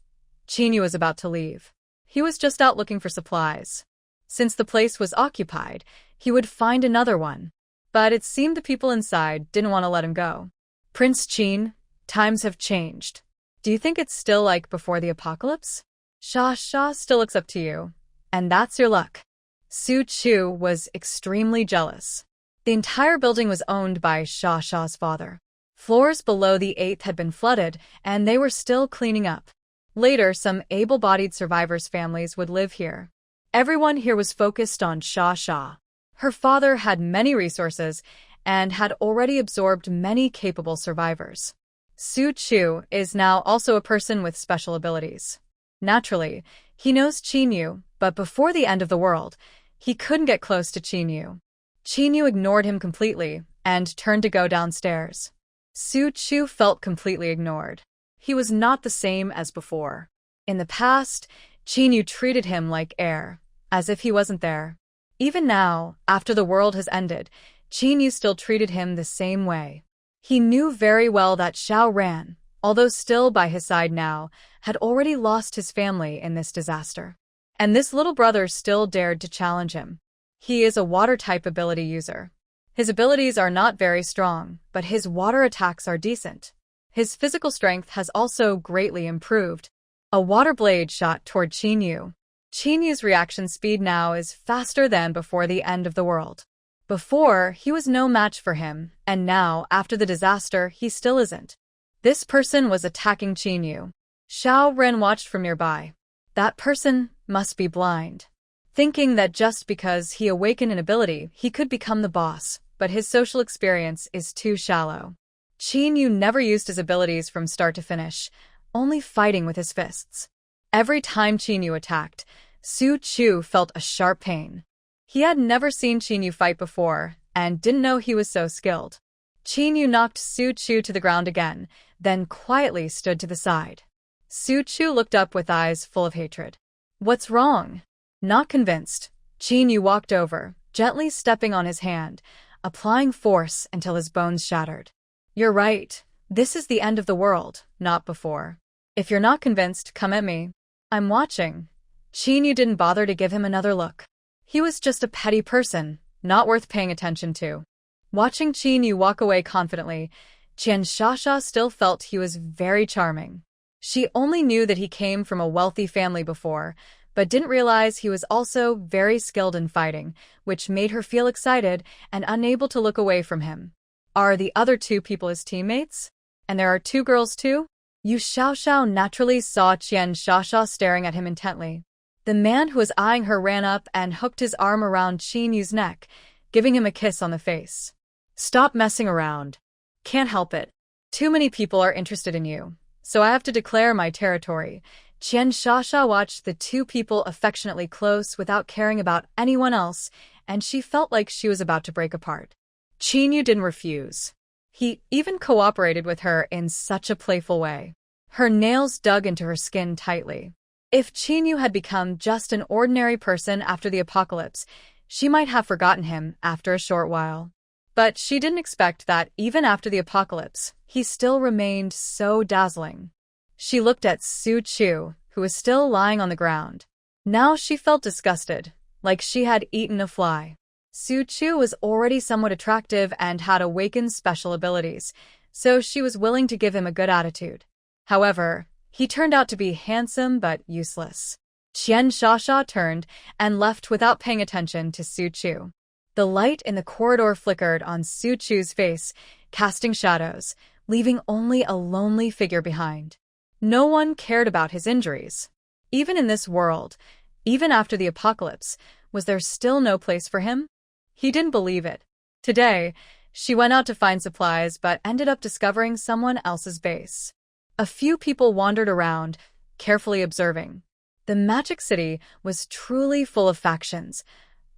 Qinyu was about to leave. He was just out looking for supplies. Since the place was occupied, he would find another one. But it seemed the people inside didn't want to let him go. Prince Qin, times have changed. Do you think it's still like before the apocalypse? Sha still looks up to you. And that's your luck. Su Chu was extremely jealous. The entire building was owned by Sha's father. Floors below the 8th had been flooded, and they were still cleaning up. Later, some able-bodied survivors' families would live here. Everyone here was focused on Sha. Her father had many resources and had already absorbed many capable survivors. Su Chu is now also a person with special abilities. Naturally, he knows Qinyu, but before the end of the world, he couldn't get close to Qinyu. Qinyu ignored him completely and turned to go downstairs. Su Chu felt completely ignored. He was not the same as before. In the past, Qinyu treated him like air, as if he wasn't there. Even now, after the world has ended, Qinyu still treated him the same way. He knew very well that Xiao Ran, although still by his side now, had already lost his family in this disaster. And this little brother still dared to challenge him. He is a water-type ability user. His abilities are not very strong, but his water attacks are decent. His physical strength has also greatly improved. A water blade shot toward Qinyu. Qinyu's reaction speed now is faster than before the end of the world. Before, he was no match for him, and now, after the disaster, he still isn't. This person was attacking Qinyu. Xiao Ren watched from nearby. That person must be blind. Thinking that just because he awakened an ability, he could become the boss, but his social experience is too shallow. Qinyu never used his abilities from start to finish, only fighting with his fists. Every time Qinyu attacked, Su Chu felt a sharp pain. He had never seen Qinyu fight before, and didn't know he was so skilled. Qinyu knocked Su Chu to the ground again, then quietly stood to the side. Su Chu looked up with eyes full of hatred. What's wrong? Not convinced, Qinyu walked over, gently stepping on his hand, applying force until his bones shattered. You're right. This is the end of the world, not before. If you're not convinced, come at me. I'm watching. Qinyu didn't bother to give him another look. He was just a petty person, not worth paying attention to. Watching Qinyu walk away confidently, Qian Shasha still felt he was very charming. She only knew that he came from a wealthy family before, but didn't realize he was also very skilled in fighting, which made her feel excited and unable to look away from him. Are the other two people his teammates? And there are two girls too? Yu Xiaoxiao naturally saw Qian Shasha staring at him intently. The man who was eyeing her ran up and hooked his arm around Qinyu's neck, giving him a kiss on the face. Stop messing around. Can't help it. Too many people are interested in you, so I have to declare my territory. Qian Shasha watched the two people affectionately close without caring about anyone else, and she felt like she was about to break apart. Qinyu didn't refuse. He even cooperated with her in such a playful way. Her nails dug into her skin tightly. If Qinyu had become just an ordinary person after the apocalypse, she might have forgotten him after a short while. But she didn't expect that even after the apocalypse, he still remained so dazzling. She looked at Su Chu, who was still lying on the ground. Now she felt disgusted, like she had eaten a fly. Su Chu was already somewhat attractive and had awakened special abilities, so she was willing to give him a good attitude. However, he turned out to be handsome but useless. Qian Shasha turned and left without paying attention to Su Chu. The light in the corridor flickered on Su Chu's face, casting shadows, leaving only a lonely figure behind. No one cared about his injuries. Even in this world, even after the apocalypse, was there still no place for him? He didn't believe it. Today, she went out to find supplies but ended up discovering someone else's base. A few people wandered around, carefully observing. The Magic City was truly full of factions,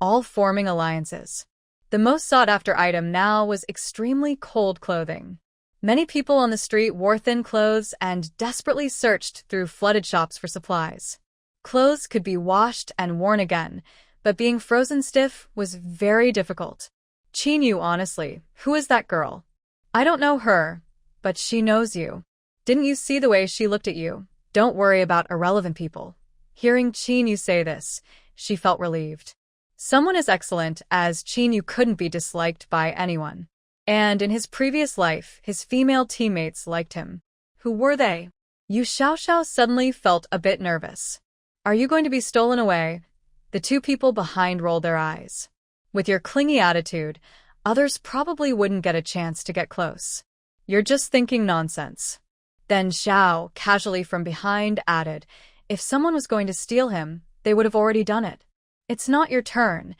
all forming alliances. The most sought-after item now was extremely cold clothing. Many people on the street wore thin clothes and desperately searched through flooded shops for supplies. Clothes could be washed and worn again, but being frozen stiff was very difficult. Qinyu, honestly, who is that girl? I don't know her, but she knows you. Didn't you see the way she looked at you? Don't worry about irrelevant people. Hearing Qinyu say this, she felt relieved. Someone as excellent as Qinyu couldn't be disliked by anyone. And in his previous life, his female teammates liked him. Who were they? Yu Xiaoxiao suddenly felt a bit nervous. Are you going to be stolen away? The two people behind rolled their eyes. With your clingy attitude, others probably wouldn't get a chance to get close. You're just thinking nonsense. Then Xiao, casually from behind, added, if someone was going to steal him, they would have already done it. It's not your turn.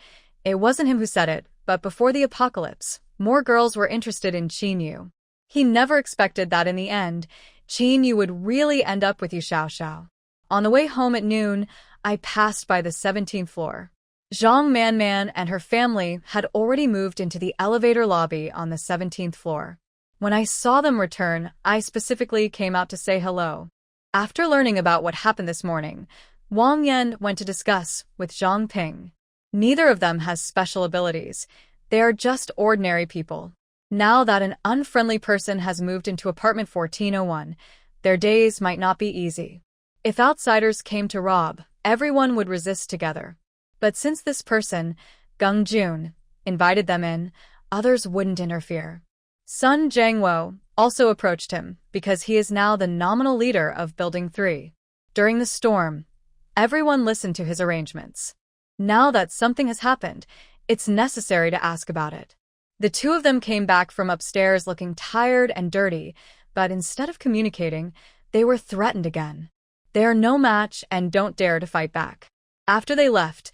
It wasn't him who said it, but before the apocalypse, more girls were interested in Qinyu. He never expected that in the end, Qinyu would really end up with Yu Xiaoxiao. On the way home at noon, I passed by the 17th floor. Zhang Manman and her family had already moved into the elevator lobby on the 17th floor. When I saw them return, I specifically came out to say hello. After learning about what happened this morning, Wang Yan went to discuss with Zhang Ping. Neither of them has special abilities. They are just ordinary people. Now that an unfriendly person has moved into apartment 1401, their days might not be easy. If outsiders came to rob, everyone would resist together. But since this person, Gung Jun invited them in, others wouldn't interfere. Sun Jangwo also approached him because he is now the nominal leader of Building 3. During the storm, everyone listened to his arrangements. Now that something has happened, it's necessary to ask about it. The two of them came back from upstairs looking tired and dirty, but instead of communicating, they were threatened again. They are no match and don't dare to fight back. After they left,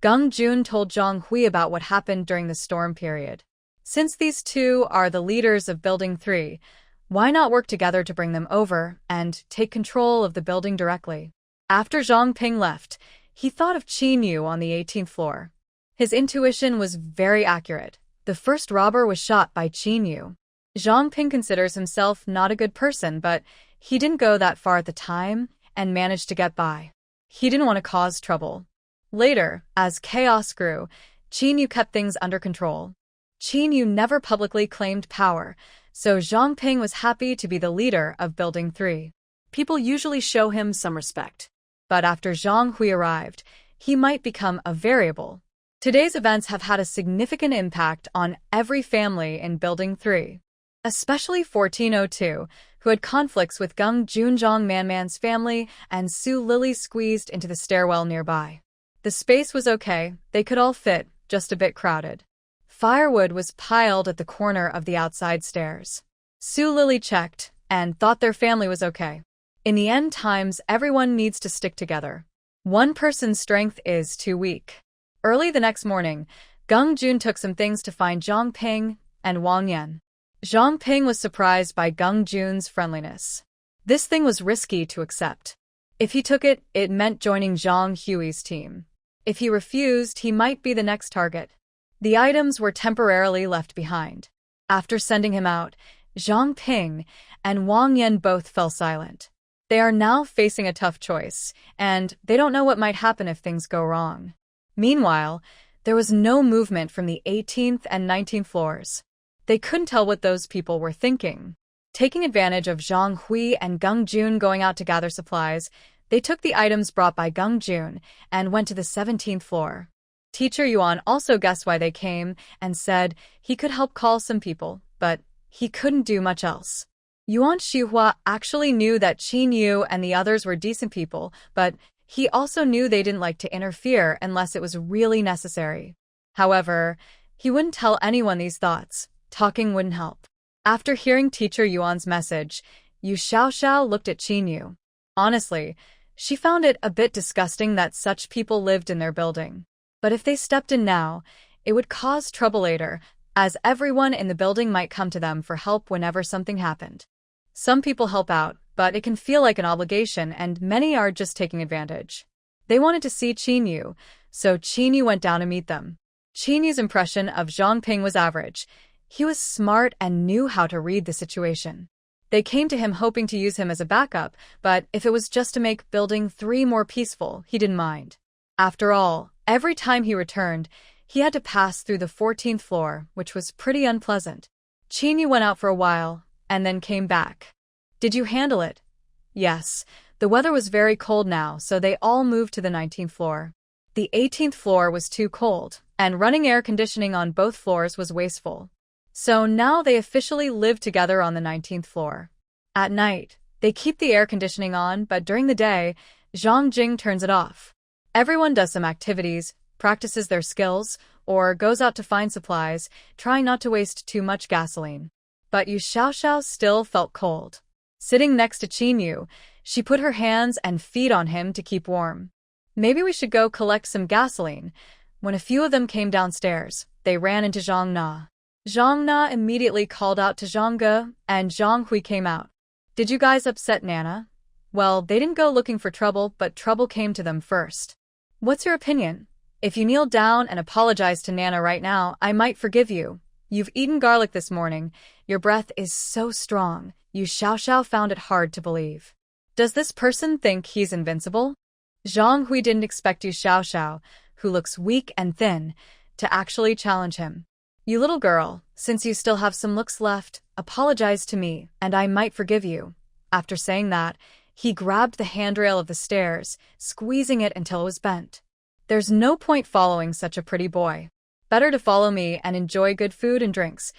Gung Jun told Zhang Hui about what happened during the storm period. Since these two are the leaders of Building 3, why not work together to bring them over and take control of the building directly? After Zhang Ping left, he thought of Qin Yu on the 18th floor. His intuition was very accurate. The first robber was shot by Qin Yu. Zhang Ping considers himself not a good person, but he didn't go that far at the time and managed to get by. He didn't want to cause trouble. Later, as chaos grew, Qin Yu kept things under control. Qin Yu never publicly claimed power, so Zhang Ping was happy to be the leader of Building 3. People usually show him some respect. But after Zhang Hui arrived, he might become a variable. Today's events have had a significant impact on every family in Building 3. Especially 1402, who had conflicts with Gung Junzhong Manman's family and Su Lily squeezed into the stairwell nearby. The space was okay, they could all fit, just a bit crowded. Firewood was piled at the corner of the outside stairs. Su Lily checked and thought their family was okay. In the end times, everyone needs to stick together. One person's strength is too weak. Early the next morning, Gung Jun took some things to find Zhang Ping and Wang Yan. Zhang Ping was surprised by Gung Jun's friendliness. This thing was risky to accept. If he took it, it meant joining Zhang Hui's team. If he refused, he might be the next target. The items were temporarily left behind. After sending him out, Zhang Ping and Wang Yan both fell silent. They are now facing a tough choice, and they don't know what might happen if things go wrong. Meanwhile, there was no movement from the 18th and 19th floors. They couldn't tell what those people were thinking. Taking advantage of Zhang Hui and Gung Jun going out to gather supplies, they took the items brought by Gung Jun and went to the 17th floor. Teacher Yuan also guessed why they came and said he could help call some people, but he couldn't do much else. Yuan Shihua actually knew that Qin Yu and the others were decent people, but he also knew they didn't like to interfere unless it was really necessary. However, he wouldn't tell anyone these thoughts. Talking wouldn't help. After hearing Teacher Yuan's message, Yu Xiaoxiao looked at Qin Yu. Honestly, she found it a bit disgusting that such people lived in their building. But if they stepped in now, it would cause trouble later, as everyone in the building might come to them for help whenever something happened. Some people help out, but it can feel like an obligation and many are just taking advantage. They wanted to see Qin Yu, so Qin Yu went down to meet them. Qin Yu's impression of Zhang Ping was average. He was smart and knew how to read the situation. They came to him hoping to use him as a backup, but if it was just to make Building 3 more peaceful, he didn't mind. After all, every time he returned, he had to pass through the 14th floor, which was pretty unpleasant. Qin Yu went out for a while, and then came back. Did you handle it? Yes. The weather was very cold now, so they all moved to the 19th floor. The 18th floor was too cold, and running air conditioning on both floors was wasteful. So now they officially live together on the 19th floor. At night, they keep the air conditioning on, but during the day, Zhang Jing turns it off. Everyone does some activities, practices their skills, or goes out to find supplies, trying not to waste too much gasoline. But Yu Xiaoxiao still felt cold. Sitting next to Qin Yu, she put her hands and feet on him to keep warm. Maybe we should go collect some gasoline. When a few of them came downstairs, they ran into Zhang Na. Zhang Na immediately called out to Zhang Ge, and Zhang Hui came out. Did you guys upset Nana? Well, they didn't go looking for trouble, but trouble came to them first. What's your opinion? If you kneel down and apologize to Nana right now, I might forgive you. You've eaten garlic this morning. Your breath is so strong. Yu Xiaoxiao found it hard to believe. Does this person think he's invincible? Zhang Hui didn't expect Yu Xiaoxiao, who looks weak and thin, to actually challenge him. You little girl, since you still have some looks left, apologize to me, and I might forgive you. After saying that, he grabbed the handrail of the stairs, squeezing it until it was bent. There's no point following such a pretty boy. Better to follow me and enjoy good food and drinks.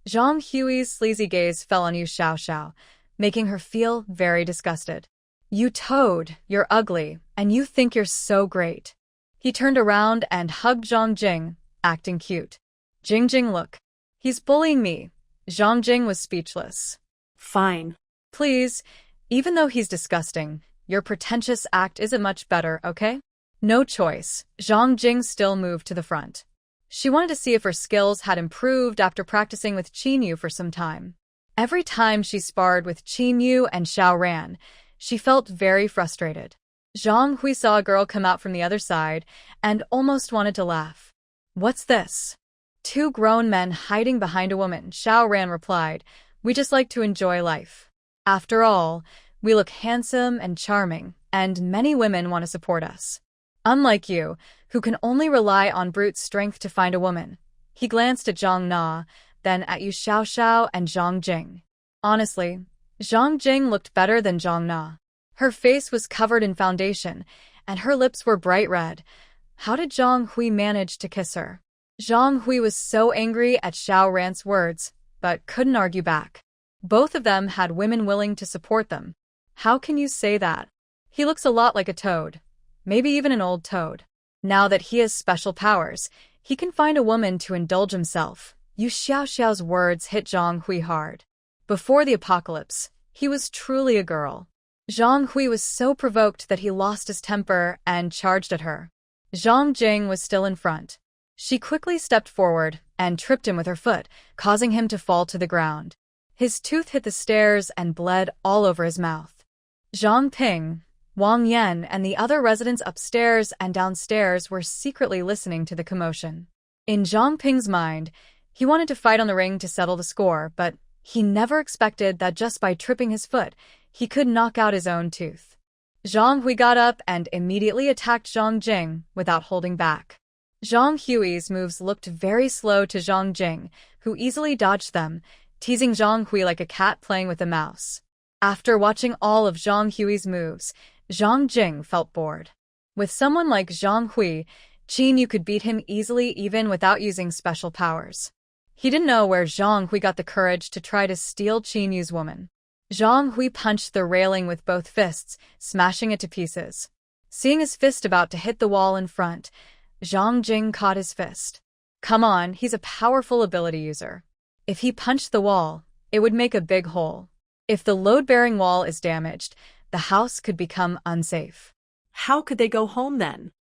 Zhang Hui's sleazy gaze fell on Yu Xiaoxiao, making her feel very disgusted. You toad, you're ugly, and you think you're so great. He turned around and hugged Zhang Jing, acting cute. Jing, look. He's bullying me. Zhang Jing was speechless. Fine. Please, even though he's disgusting, your pretentious act isn't much better, okay? No choice, Zhang Jing still moved to the front. She wanted to see if her skills had improved after practicing with Qin Yu for some time. Every time she sparred with Qin Yu and Xiao Ran, she felt very frustrated. Zhang Hui saw a girl come out from the other side and almost wanted to laugh. What's this? Two grown men hiding behind a woman, Xiao Ran replied. We just like to enjoy life. After all, we look handsome and charming, and many women want to support us. Unlike you, who can only rely on brute strength to find a woman. He glanced at Zhang Na, then at Yu Xiaoxiao and Zhang Jing. Honestly, Zhang Jing looked better than Zhang Na. Her face was covered in foundation, and her lips were bright red. How did Zhang Hui manage to kiss her? Zhang Hui was so angry at Xiao Ran's words, but couldn't argue back. Both of them had women willing to support them. How can you say that? He looks a lot like a toad. Maybe even an old toad. Now that he has special powers, he can find a woman to indulge himself. Yu Xiaoxiao's words hit Zhang Hui hard. Before the apocalypse, he was truly a girl. Zhang Hui was so provoked that he lost his temper and charged at her. Zhang Jing was still in front. She quickly stepped forward and tripped him with her foot, causing him to fall to the ground. His tooth hit the stairs and bled all over his mouth. Zhang Ping, Wang Yan, and the other residents upstairs and downstairs were secretly listening to the commotion. In Zhang Ping's mind, he wanted to fight on the ring to settle the score, but he never expected that just by tripping his foot, he could knock out his own tooth. Zhang Hui got up and immediately attacked Zhang Jing without holding back. Zhang Hui's moves looked very slow to Zhang Jing, who easily dodged them, teasing Zhang Hui like a cat playing with a mouse. After watching all of Zhang Hui's moves, Zhang Jing felt bored. With someone like Zhang Hui, Qin Yu could beat him easily even without using special powers. He didn't know where Zhang Hui got the courage to try to steal Qin Yu's woman. Zhang Hui punched the railing with both fists, smashing it to pieces. Seeing his fist about to hit the wall in front, Zhang Jing caught his fist. Come on, he's a powerful ability user. If he punched the wall, it would make a big hole. If the load-bearing wall is damaged, the house could become unsafe. How could they go home then?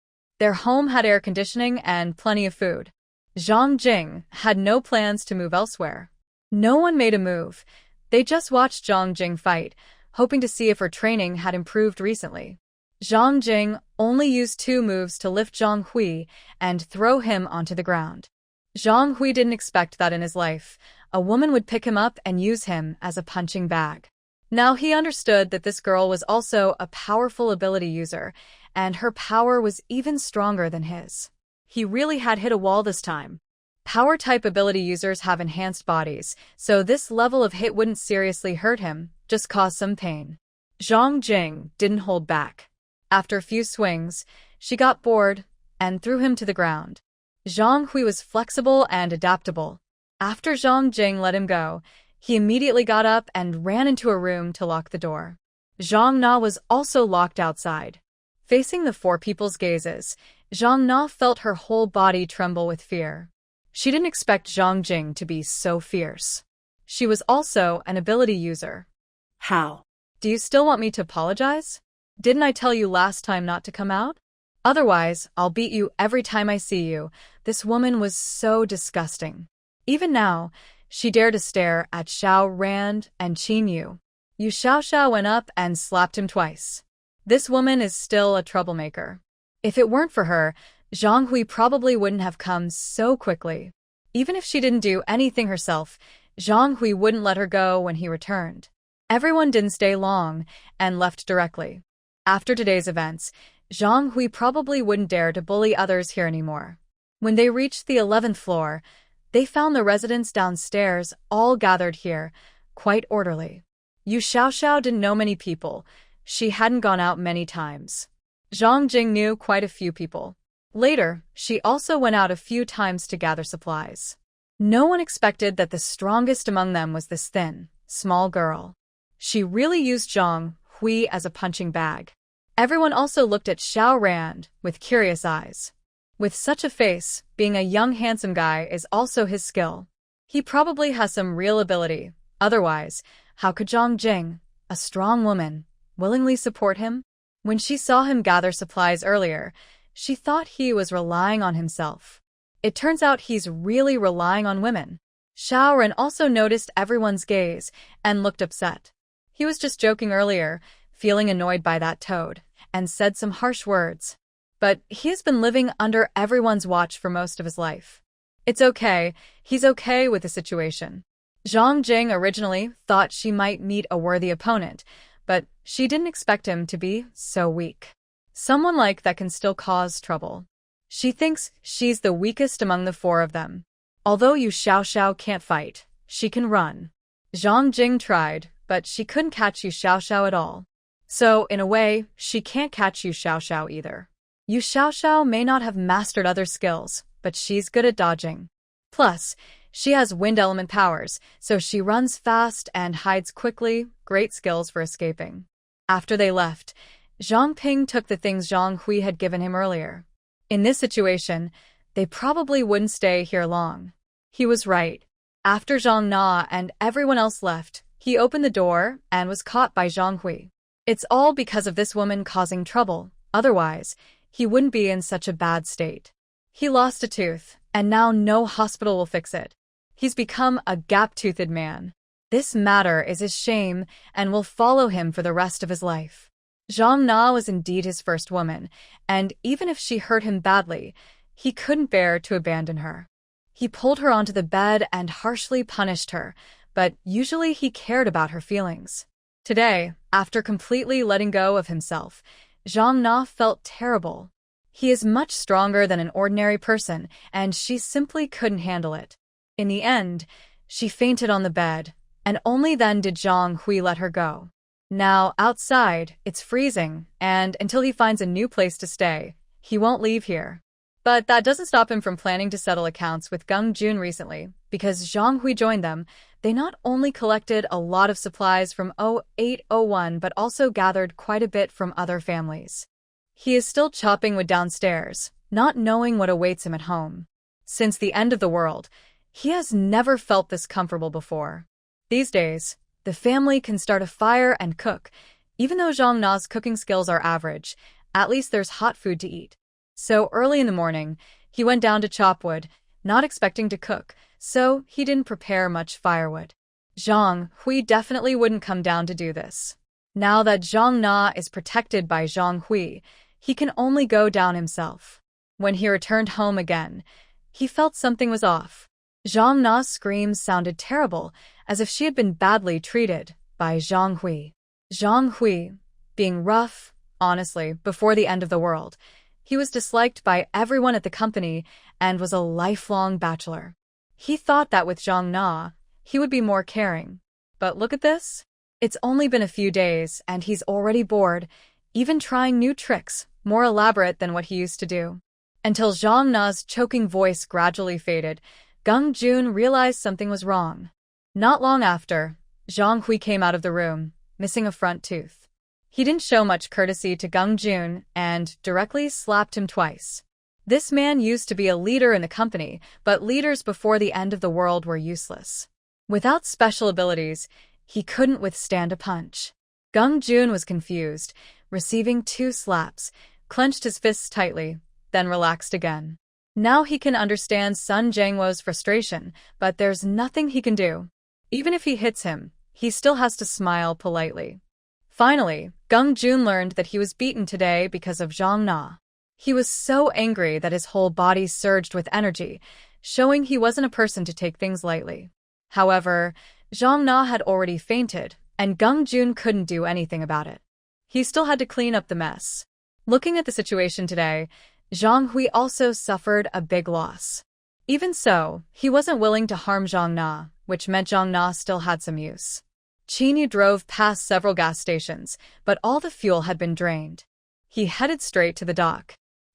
Their home had air conditioning and plenty of food. Zhang Jing had no plans to move elsewhere. No one made a move. They just watched Zhang Jing fight, hoping to see if her training had improved recently. Zhang Jing only used 2 moves to lift Zhang Hui and throw him onto the ground. Zhang Hui didn't expect that in his life. A woman would pick him up and use him as a punching bag. Now he understood that this girl was also a powerful ability user, and her power was even stronger than his. He really had hit a wall this time. Power-type ability users have enhanced bodies, so this level of hit wouldn't seriously hurt him, just cause some pain. Zhang Jing didn't hold back. After a few swings, she got bored and threw him to the ground. Zhang Hui was flexible and adaptable. After Zhang Jing let him go, he immediately got up and ran into a room to lock the door. Zhang Na was also locked outside. Facing the 4 people's gazes, Zhang Na felt her whole body tremble with fear. She didn't expect Zhang Jing to be so fierce. She was also an ability user. How? Do you still want me to apologize? Didn't I tell you last time not to come out? Otherwise, I'll beat you every time I see you. This woman was so disgusting. Even now, she dared to stare at Xiao Ran and Qin Yu. Yu Xiaoxiao went up and slapped him twice. This woman is still a troublemaker. If it weren't for her, Zhang Hui probably wouldn't have come so quickly. Even if she didn't do anything herself, Zhang Hui wouldn't let her go when he returned. Everyone didn't stay long and left directly. After today's events, Zhang Hui probably wouldn't dare to bully others here anymore. When they reached the 11th floor, they found the residents downstairs all gathered here, quite orderly. Yu Xiaoxiao didn't know many people. She hadn't gone out many times. Zhang Jing knew quite a few people. Later, she also went out a few times to gather supplies. No one expected that the strongest among them was this thin, small girl. She really used Zhang Hui as a punching bag. Everyone also looked at Xiao Rand with curious eyes. With such a face, being a young handsome guy is also his skill. He probably has some real ability. Otherwise, how could Zhang Jing, a strong woman, willingly support him? When she saw him gather supplies earlier, she thought he was relying on himself. It turns out he's really relying on women. Xiao Ren also noticed everyone's gaze and looked upset. He was just joking earlier, feeling annoyed by that toad, and said some harsh words. But he has been living under everyone's watch for most of his life. It's okay, he's okay with the situation. Zhang Jing originally thought she might meet a worthy opponent, but she didn't expect him to be so weak. Someone like that can still cause trouble. She thinks she's the weakest among the four of them. Although Yu Xiaoxiao can't fight, she can run. Zhang Jing tried, but she couldn't catch Yu Xiaoxiao at all. So, in a way, she can't catch Yu Xiaoxiao either. Yu Xiaoxiao may not have mastered other skills, but she's good at dodging. Plus, she has wind element powers, so she runs fast and hides quickly, great skills for escaping. After they left, Zhang Ping took the things Zhang Hui had given him earlier. In this situation, they probably wouldn't stay here long. He was right. After Zhang Na and everyone else left, he opened the door and was caught by Zhang Hui. It's all because of this woman causing trouble, otherwise, he wouldn't be in such a bad state. He lost a tooth, and now no hospital will fix it. He's become a gap-toothed man. This matter is his shame and will follow him for the rest of his life. Zhang Na was indeed his first woman, and even if she hurt him badly, he couldn't bear to abandon her. He pulled her onto the bed and harshly punished her, but usually he cared about her feelings. Today, after completely letting go of himself, Zhang Na felt terrible. He is much stronger than an ordinary person, and she simply couldn't handle it. In the end, she fainted on the bed, and only then did Zhang Hui let her go. Now, outside, it's freezing, and until he finds a new place to stay, he won't leave here. But that doesn't stop him from planning to settle accounts with Gung Jun recently. Because Zhang Hui joined them, they not only collected a lot of supplies from 0801 but also gathered quite a bit from other families. He is still chopping wood downstairs, not knowing what awaits him at home. Since the end of the world, he has never felt this comfortable before. These days, the family can start a fire and cook. Even though Zhang Na's cooking skills are average, at least there's hot food to eat. So early in the morning, he went down to chop wood, not expecting to cook, so he didn't prepare much firewood. Zhang Hui definitely wouldn't come down to do this. Now that Zhang Na is protected by Zhang Hui, he can only go down himself. When he returned home again, he felt something was off. Zhang Na's screams sounded terrible, as if she had been badly treated by Zhang Hui. Zhang Hui, being rough, honestly, before the end of the world, he was disliked by everyone at the company and was a lifelong bachelor. He thought that with Zhang Na, he would be more caring. But look at this. It's only been a few days and he's already bored, even trying new tricks, more elaborate than what he used to do. Until Zhang Na's choking voice gradually faded, Gung Jun realized something was wrong. Not long after, Zhang Hui came out of the room, missing a front tooth. He didn't show much courtesy to Gung Jun and directly slapped him twice. This man used to be a leader in the company, but leaders before the end of the world were useless. Without special abilities, he couldn't withstand a punch. Gung Jun was confused, receiving 2 slaps, clenched his fists tightly, then relaxed again. Now he can understand Sun Jiangwo's frustration, but there's nothing he can do. Even if he hits him, he still has to smile politely. Finally, Gung Jun learned that he was beaten today because of Zhang Na. He was so angry that his whole body surged with energy, showing he wasn't a person to take things lightly. However, Zhang Na had already fainted, and Gung Jun couldn't do anything about it. He still had to clean up the mess. Looking at the situation today, Zhang Hui also suffered a big loss. Even so, he wasn't willing to harm Zhang Na, which meant Zhang Na still had some use. Qinyu drove past several gas stations, but all the fuel had been drained. He headed straight to the dock.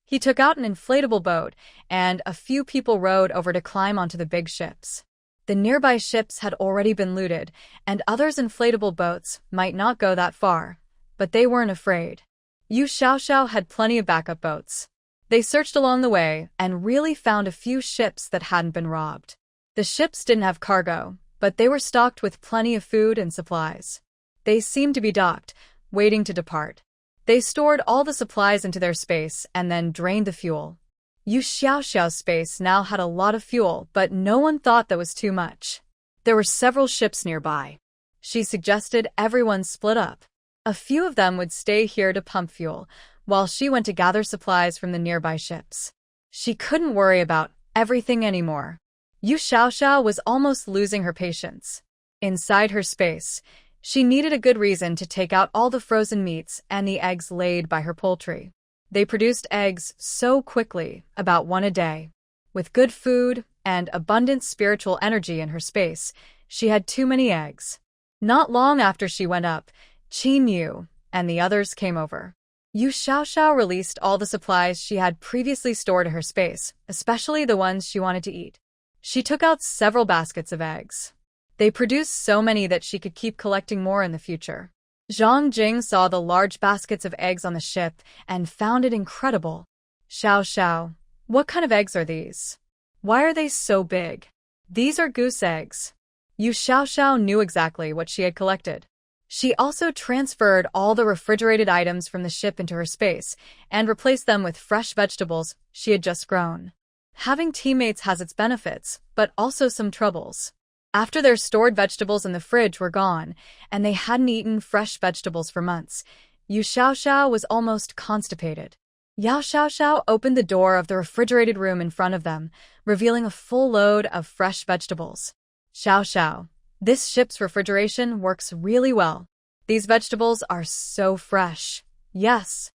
He took out an inflatable boat, and a few people rowed over to climb onto the big ships. The nearby ships had already been looted, and others' inflatable boats might not go that far, but they weren't afraid. Yu Xiaoxiao had plenty of backup boats. They searched along the way and really found a few ships that hadn't been robbed. The ships didn't have cargo, but they were stocked with plenty of food and supplies. They seemed to be docked, waiting to depart. They stored all the supplies into their space and then drained the fuel. Yu Xiaoxiao's space now had a lot of fuel, but no one thought that was too much. There were several ships nearby. She suggested everyone split up. A few of them would stay here to pump fuel, while she went to gather supplies from the nearby ships. She couldn't worry about everything anymore. Yu Xiaoxiao was almost losing her patience. Inside her space, she needed a good reason to take out all the frozen meats and the eggs laid by her poultry. They produced eggs so quickly, about one a day. With good food and abundant spiritual energy in her space, she had too many eggs. Not long after she went up, Qin Yu and the others came over. Yu Xiaoxiao released all the supplies she had previously stored in her space, especially the ones she wanted to eat. She took out several baskets of eggs. They produced so many that she could keep collecting more in the future. Zhang Jing saw the large baskets of eggs on the ship and found it incredible. Xiao, what kind of eggs are these? Why are they so big? These are goose eggs. Yu Xiaoxiao knew exactly what she had collected. She also transferred all the refrigerated items from the ship into her space and replaced them with fresh vegetables she had just grown. Having teammates has its benefits, but also some troubles. After their stored vegetables in the fridge were gone, and they hadn't eaten fresh vegetables for months, Yu Xiaoxiao was almost constipated. Yao Xiaoxiao opened the door of the refrigerated room in front of them, revealing a full load of fresh vegetables. Xiaoxiao, this ship's refrigeration works really well. These vegetables are so fresh. Yes.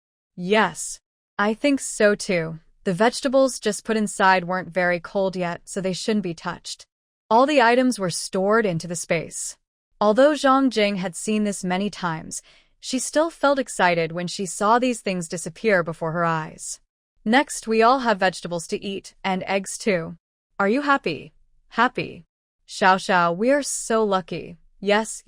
I think so too. The vegetables just put inside weren't very cold yet, so they shouldn't be touched. All the items were stored into the space. Although Zhang Jing had seen this many times, she still felt excited when she saw these things disappear before her eyes. Next, we all have vegetables to eat, and eggs too. Are you happy? Happy. Xiao, we are so lucky. Yes.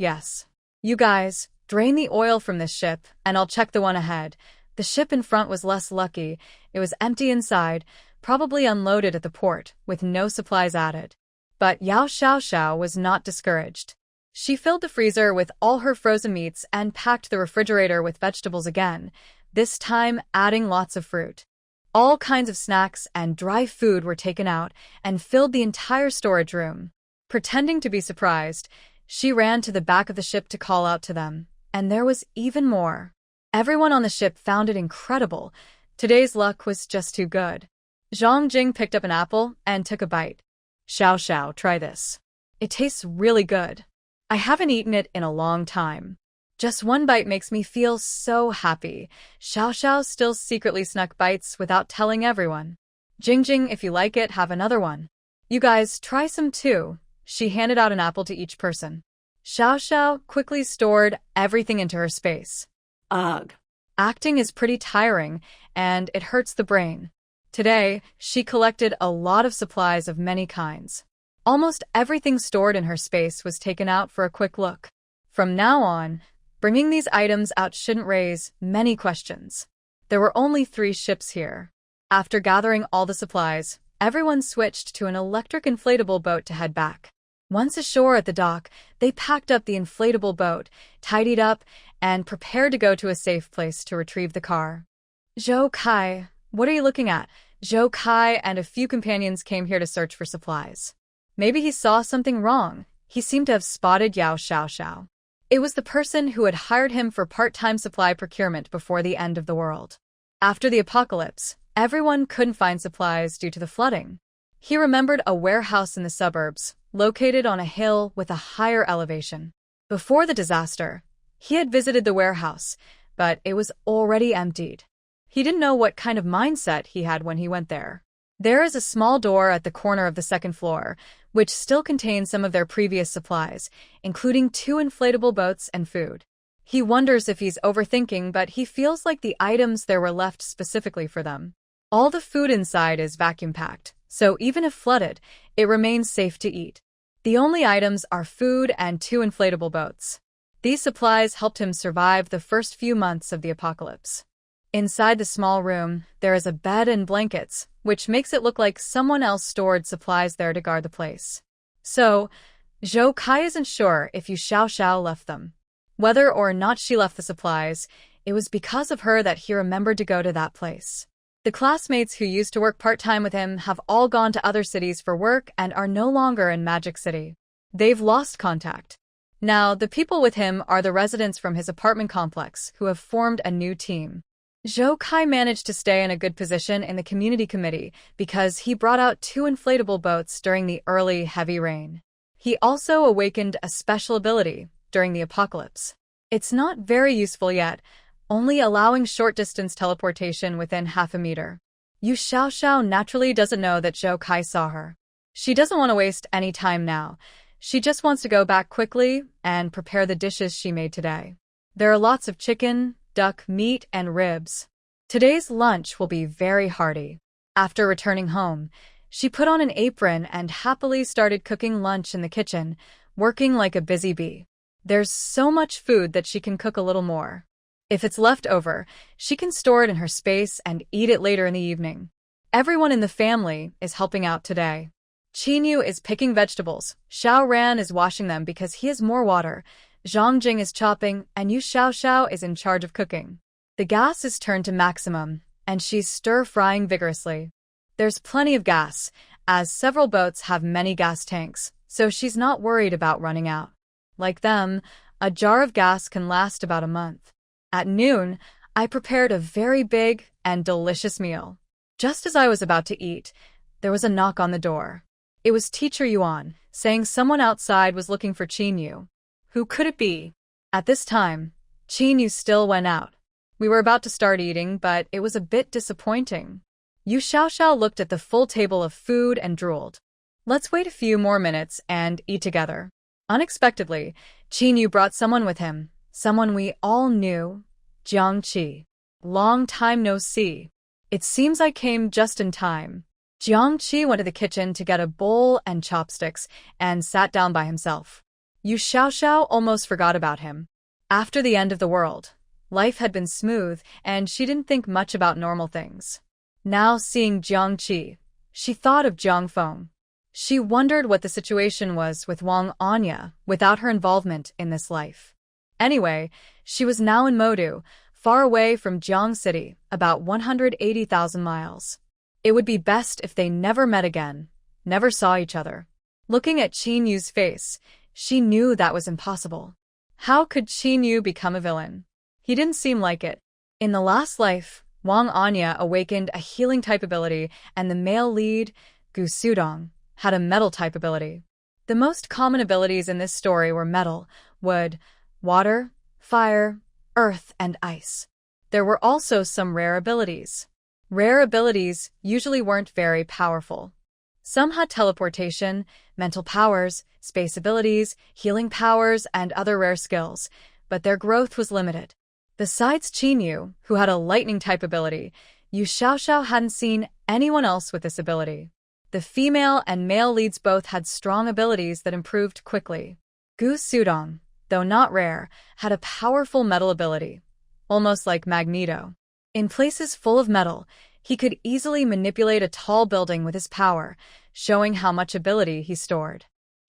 You guys, drain the oil from this ship, and I'll check the one ahead. The ship in front was less lucky. It was empty inside, probably unloaded at the port, with no supplies added. But Yao Xiaoxiao was not discouraged. She filled the freezer with all her frozen meats and packed the refrigerator with vegetables again, this time adding lots of fruit. All kinds of snacks and dry food were taken out and filled the entire storage room. Pretending to be surprised, she ran to the back of the ship to call out to them, and there was even more. Everyone on the ship found it incredible. Today's luck was just too good. Zhang Jing picked up an apple and took a bite. Xiao, try this. It tastes really good. I haven't eaten it in a long time. Just one bite makes me feel so happy. Xiao still secretly snuck bites without telling everyone. Jing, if you like it, have another one. You guys, try some too. She handed out an apple to each person. Xiao quickly stored everything into her space. Ugh. Acting is pretty tiring, and it hurts the brain. Today, she collected a lot of supplies of many kinds. Almost everything stored in her space was taken out for a quick look. From now on, bringing these items out shouldn't raise many questions. There were only 3 ships here. After gathering all the supplies, everyone switched to an electric inflatable boat to head back. Once ashore at the dock, they packed up the inflatable boat, tidied up, and prepared to go to a safe place to retrieve the car. Zhou Kai, what are you looking at? Zhou Kai and a few companions came here to search for supplies. Maybe he saw something wrong. He seemed to have spotted Yao Xiaoxiao. It was the person who had hired him for part-time supply procurement before the end of the world. After the apocalypse, everyone couldn't find supplies due to the flooding. He remembered a warehouse in the suburbs, located on a hill with a higher elevation. Before the disaster, he had visited the warehouse, but it was already emptied. He didn't know what kind of mindset he had when he went there. There is a small door at the corner of the second floor, which still contains some of their previous supplies, including 2 inflatable boats and food. He wonders if he's overthinking, but he feels like the items there were left specifically for them. All the food inside is vacuum-packed, so even if flooded, it remains safe to eat. The only items are food and 2 inflatable boats. These supplies helped him survive the first few months of the apocalypse. Inside the small room, there is a bed and blankets, which makes it look like someone else stored supplies there to guard the place. So, Zhou Kai isn't sure if Yu Xiaoxiao left them. Whether or not she left the supplies, it was because of her that he remembered to go to that place. The classmates who used to work part-time with him have all gone to other cities for work and are no longer in Magic City. They've lost contact. Now, the people with him are the residents from his apartment complex who have formed a new team. Zhou Kai managed to stay in a good position in the community committee because he brought out 2 inflatable boats during the early heavy rain. He also awakened a special ability during the apocalypse. It's not very useful yet, only allowing short-distance teleportation within half a meter. Yu Xiaoxiao naturally doesn't know that Zhou Kai saw her. She doesn't want to waste any time now. She just wants to go back quickly and prepare the dishes she made today. There are lots of chicken, duck, meat, and ribs. Today's lunch will be very hearty. After returning home, she put on an apron and happily started cooking lunch in the kitchen, working like a busy bee. There's so much food that she can cook a little more. If it's left over, she can store it in her space and eat it later in the evening. Everyone in the family is helping out today. Qinyu is picking vegetables, Xiao Ran is washing them because he has more water, Zhang Jing is chopping, and Yu Xiaoxiao is in charge of cooking. The gas is turned to maximum, and she's stir-frying vigorously. There's plenty of gas, as several boats have many gas tanks, so she's not worried about running out. Like them, a jar of gas can last about a month. At noon, I prepared a very big and delicious meal. Just as I was about to eat, there was a knock on the door. It was Teacher Yuan, saying someone outside was looking for Qinyu. Who could it be? At this time, Qinyu still went out. We were about to start eating, but it was a bit disappointing. Yu Xiaoxiao looked at the full table of food and drooled. Let's wait a few more minutes and eat together. Unexpectedly, Qinyu brought someone with him, someone we all knew, Jiang Qi. Long time no see. It seems I came just in time. Jiang Qi went to the kitchen to get a bowl and chopsticks and sat down by himself. Yu Xiaoxiao almost forgot about him. After the end of the world, life had been smooth and she didn't think much about normal things. Now seeing Jiang Qi, she thought of Jiang Feng. She wondered what the situation was with Wang Anya without her involvement in this life. Anyway, she was now in Modu, far away from Jiang City, about 180,000 miles. It would be best if they never met again, never saw each other. Looking at Qinyu's face, she knew that was impossible. How could Qinyu become a villain? He didn't seem like it. In the last life, Wang Anya awakened a healing type ability, and the male lead, Gu Sudong, had a metal type ability. The most common abilities in this story were metal, wood, water, fire, earth, and ice. There were also some rare abilities. Rare abilities usually weren't very powerful. Some had teleportation, mental powers, space abilities, healing powers, and other rare skills, but their growth was limited. Besides Qinyu, who had a lightning-type ability, Yu Xiaoxiao hadn't seen anyone else with this ability. The female and male leads both had strong abilities that improved quickly. Gu Sudong, though not rare, had a powerful metal ability, almost like Magneto. In places full of metal, he could easily manipulate a tall building with his power, showing how much ability he stored.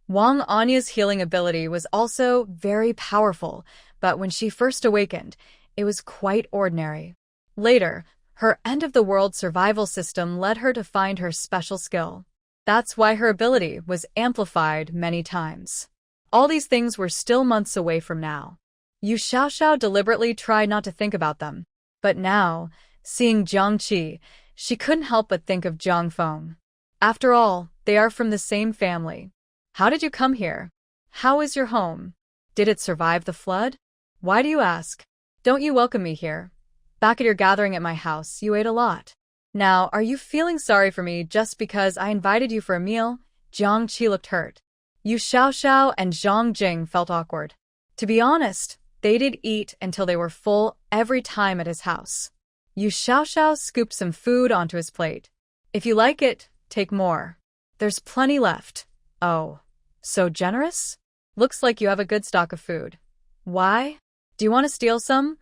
Wang Anya's healing ability was also very powerful, but when she first awakened, it was quite ordinary. Later, her end-of-the-world survival system led her to find her special skill. That's why her ability was amplified many times. All these things were still months away from now. Yu Xiaoxiao deliberately tried not to think about them. But now, seeing Jiang Qi, she couldn't help but think of Jiang Feng. After all, they are from the same family. How did you come here? How is your home? Did it survive the flood? Why do you ask? Don't you welcome me here? Back at your gathering at my house, you ate a lot. Now, are you feeling sorry for me just because I invited you for a meal? Jiang Qi looked hurt. Yu Xiaoxiao and Zhang Jing felt awkward. To be honest, they did eat until they were full every time at his house. Yu Xiaoxiao scooped some food onto his plate. If you like it, take more. There's plenty left. Oh, so generous? Looks like you have a good stock of food. Why? Do you want to steal some?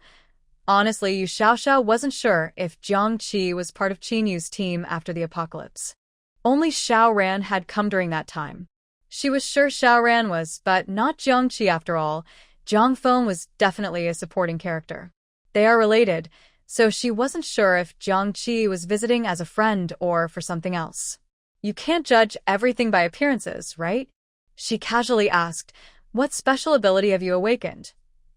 Honestly, Yu Xiaoxiao wasn't sure if Jiang Qi was part of Qin Yu's team after the apocalypse. Only Xiao Ran had come during that time. She was sure Xiao Ran was, but not Jiang Qi after all. Zhang Feng was definitely a supporting character. They are related, so she wasn't sure if Jiang Qi was visiting as a friend or for something else. You can't judge everything by appearances, right? She casually asked, what special ability have you awakened?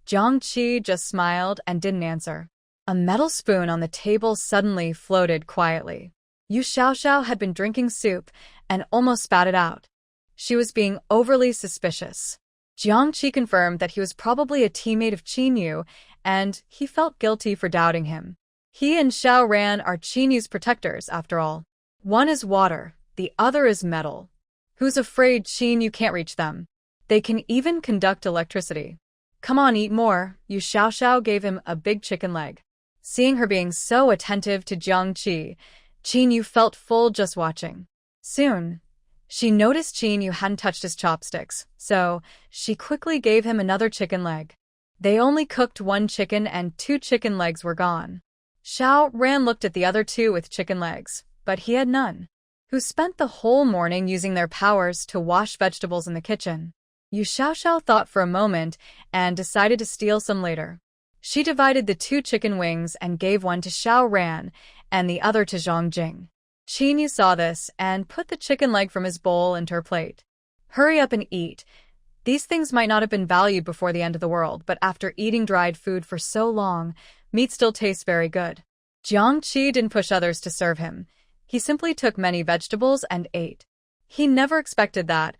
Jiang Qi just smiled and didn't answer. A metal spoon on the table suddenly floated quietly. Yu Xiaoxiao had been drinking soup and almost spat it out. She was being overly suspicious. Jiang Qi confirmed that he was probably a teammate of Qin Yu, and he felt guilty for doubting him. He and Xiao Ran are Qin Yu's protectors, after all. One is water, the other is metal. Who's afraid Qin Yu can't reach them? They can even conduct electricity. Come on, eat more. Yu Xiaoxiao gave him a big chicken leg. Seeing her being so attentive to Jiang Qi, Qin Yu felt full just watching. Soon, she noticed Qin Yu hadn't touched his chopsticks, so she quickly gave him another chicken leg. They only cooked one chicken and 2 chicken legs were gone. Xiao Ran looked at the other 2 with chicken legs, but he had none. Who spent the whole morning using their powers to wash vegetables in the kitchen. Yu Xiaoxiao thought for a moment and decided to steal some later. She divided the 2 chicken wings and gave one to Xiao Ran and the other to Zhang Jing. Qin Yu saw this and put the chicken leg from his bowl into her plate. Hurry up and eat. These things might not have been valued before the end of the world, but after eating dried food for so long, meat still tastes very good. Jiang Qi didn't push others to serve him. He simply took many vegetables and ate. He never expected that,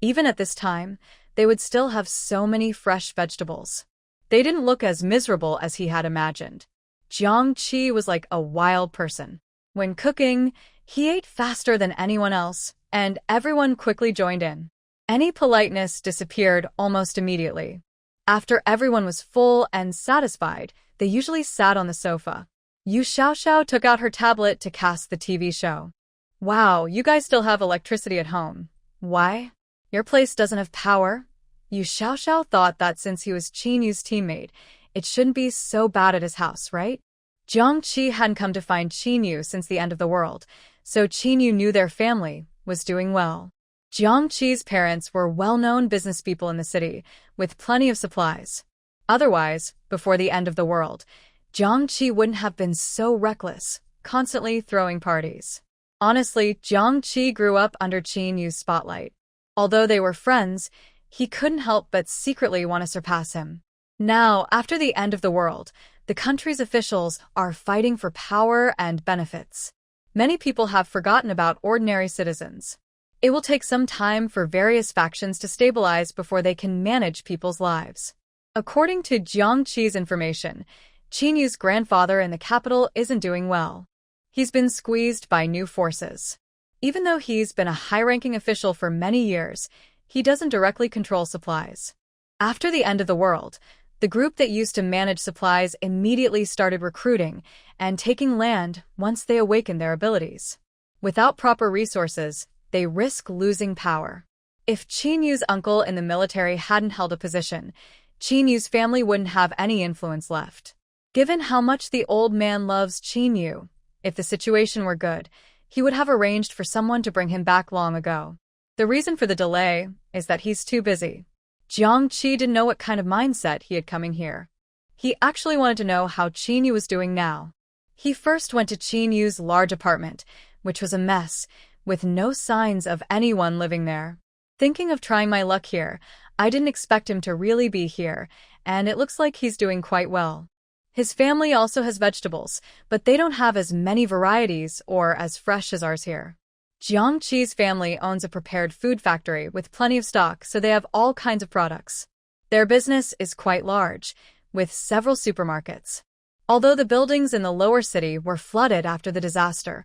even at this time, they would still have so many fresh vegetables. They didn't look as miserable as he had imagined. Jiang Qi was like a wild person. When cooking, he ate faster than anyone else, and everyone quickly joined in. Any politeness disappeared almost immediately. After everyone was full and satisfied, they usually sat on the sofa. Yu Xiaoxiao took out her tablet to cast the TV show. Wow, you guys still have electricity at home. Why? Your place doesn't have power? Yu Xiaoxiao thought that since he was Qin Yu's teammate, it shouldn't be so bad at his house, right? Jiang Qi hadn't come to find Qin Yu since the end of the world, so Qin Yu knew their family was doing well. Jiang Qi's parents were well-known business people in the city, with plenty of supplies. Otherwise, before the end of the world, Jiang Qi wouldn't have been so reckless, constantly throwing parties. Honestly, Jiang Qi grew up under Qin Yu's spotlight. Although they were friends, he couldn't help but secretly want to surpass him. Now, after the end of the world, the country's officials are fighting for power and benefits. Many people have forgotten about ordinary citizens. It will take some time for various factions to stabilize before they can manage people's lives. According to Jiang Qi's information, Qin Yu's grandfather in the capital isn't doing well. He's been squeezed by new forces. Even though he's been a high-ranking official for many years, he doesn't directly control supplies. After the end of the world, the group that used to manage supplies immediately started recruiting and taking land once they awakened their abilities. Without proper resources, they risk losing power. If Qin Yu's uncle in the military hadn't held a position, Qin Yu's family wouldn't have any influence left. Given how much the old man loves Qin Yu, if the situation were good, he would have arranged for someone to bring him back long ago. The reason for the delay is that he's too busy. Jiang Qi didn't know what kind of mindset he had coming here. He actually wanted to know how Qin Yu was doing now. He first went to Qin Yu's large apartment, which was a mess, with no signs of anyone living there. Thinking of trying my luck here, I didn't expect him to really be here, and it looks like he's doing quite well. His family also has vegetables, but they don't have as many varieties or as fresh as ours here. Jiang Qi's family owns a prepared food factory with plenty of stock, so they have all kinds of products. Their business is quite large, with several supermarkets. Although the buildings in the lower city were flooded after the disaster,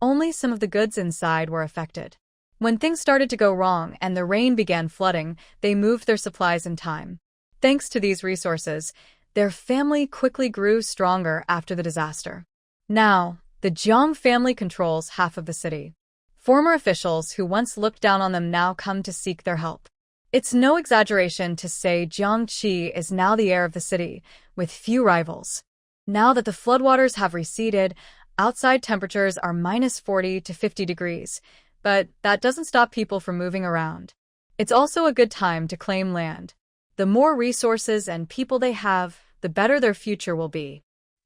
only some of the goods inside were affected. When things started to go wrong and the rain began flooding, they moved their supplies in time. Thanks to these resources, their family quickly grew stronger after the disaster. Now, the Jiang family controls half of the city. Former officials who once looked down on them now come to seek their help. It's no exaggeration to say Jiang Qi is now the heir of the city, with few rivals. Now that the floodwaters have receded, outside temperatures are -40 to 50 degrees, but that doesn't stop people from moving around. It's also a good time to claim land. The more resources and people they have, the better their future will be.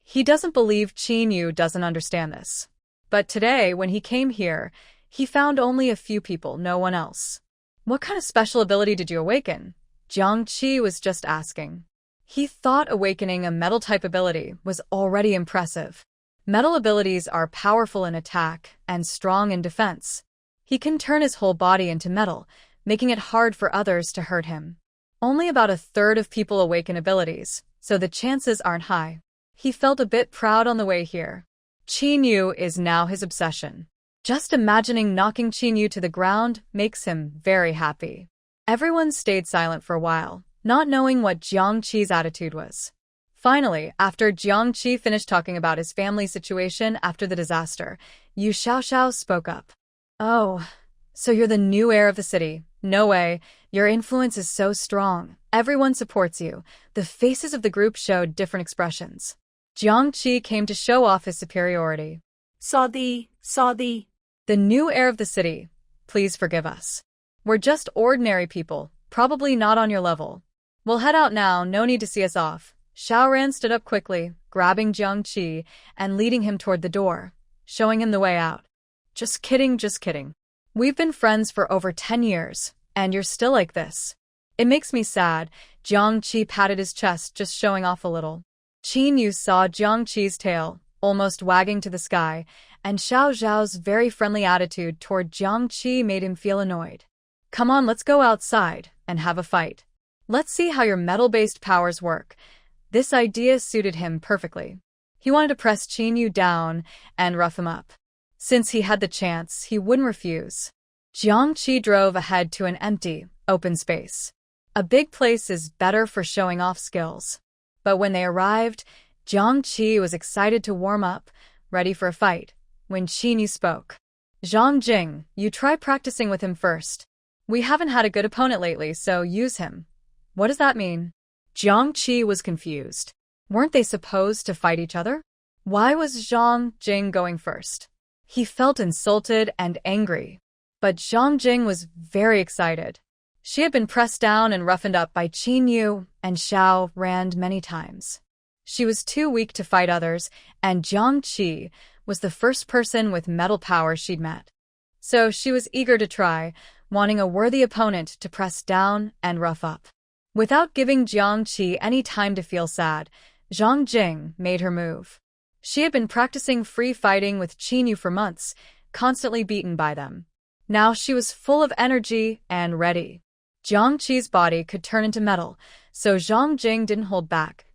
He doesn't believe Qin Yu doesn't understand this. But today, when he came here, he found only a few people, no one else. What kind of special ability did you awaken? Jiang Qi was just asking. He thought awakening a metal-type ability was already impressive. Metal abilities are powerful in attack and strong in defense. He can turn his whole body into metal, making it hard for others to hurt him. Only about a third of people awaken abilities, so the chances aren't high. He felt a bit proud on the way here. Qin Yu is now his obsession. Just imagining knocking Qin Yu to the ground makes him very happy. Everyone stayed silent for a while, not knowing what Jiang Qi's attitude was. Finally, after Jiang Qi finished talking about his family situation after the disaster, Yu Xiaoxiao spoke up. "Oh, so you're the new heir of the city. No way. Your influence is so strong. Everyone supports you." The faces of the group showed different expressions. Jiang Qi came to show off his superiority. Saw the. "The new heir of the city. Please forgive us. We're just ordinary people, probably not on your level. We'll head out now, no need to see us off." Xiaoran stood up quickly, grabbing Jiang Qi and leading him toward the door, showing him the way out. Just kidding. We've been friends for over 10 years, and you're still like this. It makes me sad." Jiang Qi patted his chest, just showing off a little. Qin Yu saw Jiang Qi's tail, almost wagging to the sky, and Xiao Zhao's very friendly attitude toward Jiang Qi made him feel annoyed. "Come on, let's go outside and have a fight. Let's see how your metal-based powers work." This idea suited him perfectly. He wanted to press Qin Yu down and rough him up. Since he had the chance, he wouldn't refuse. Jiang Qi drove ahead to an empty, open space. A big place is better for showing off skills. But when they arrived, Jiang Qi was excited to warm up, ready for a fight, when Qin Yu spoke. "Zhang Jing, you try practicing with him first. We haven't had a good opponent lately, so use him." "What does that mean?" Jiang Qi was confused. Weren't they supposed to fight each other? Why was Zhang Jing going first? He felt insulted and angry. But Zhang Jing was very excited. She had been pressed down and roughened up by Qin Yu and Xiao Rand many times. She was too weak to fight others, and Jiang Qi was the first person with metal power she'd met. So she was eager to try, wanting a worthy opponent to press down and rough up. Without giving Jiang Qi any time to feel sad, Zhang Jing made her move. She had been practicing free fighting with Qin Yu for months, constantly beaten by them. Now she was full of energy and ready. Jiang Qi's body could turn into metal, so Zhang Jing didn't hold back.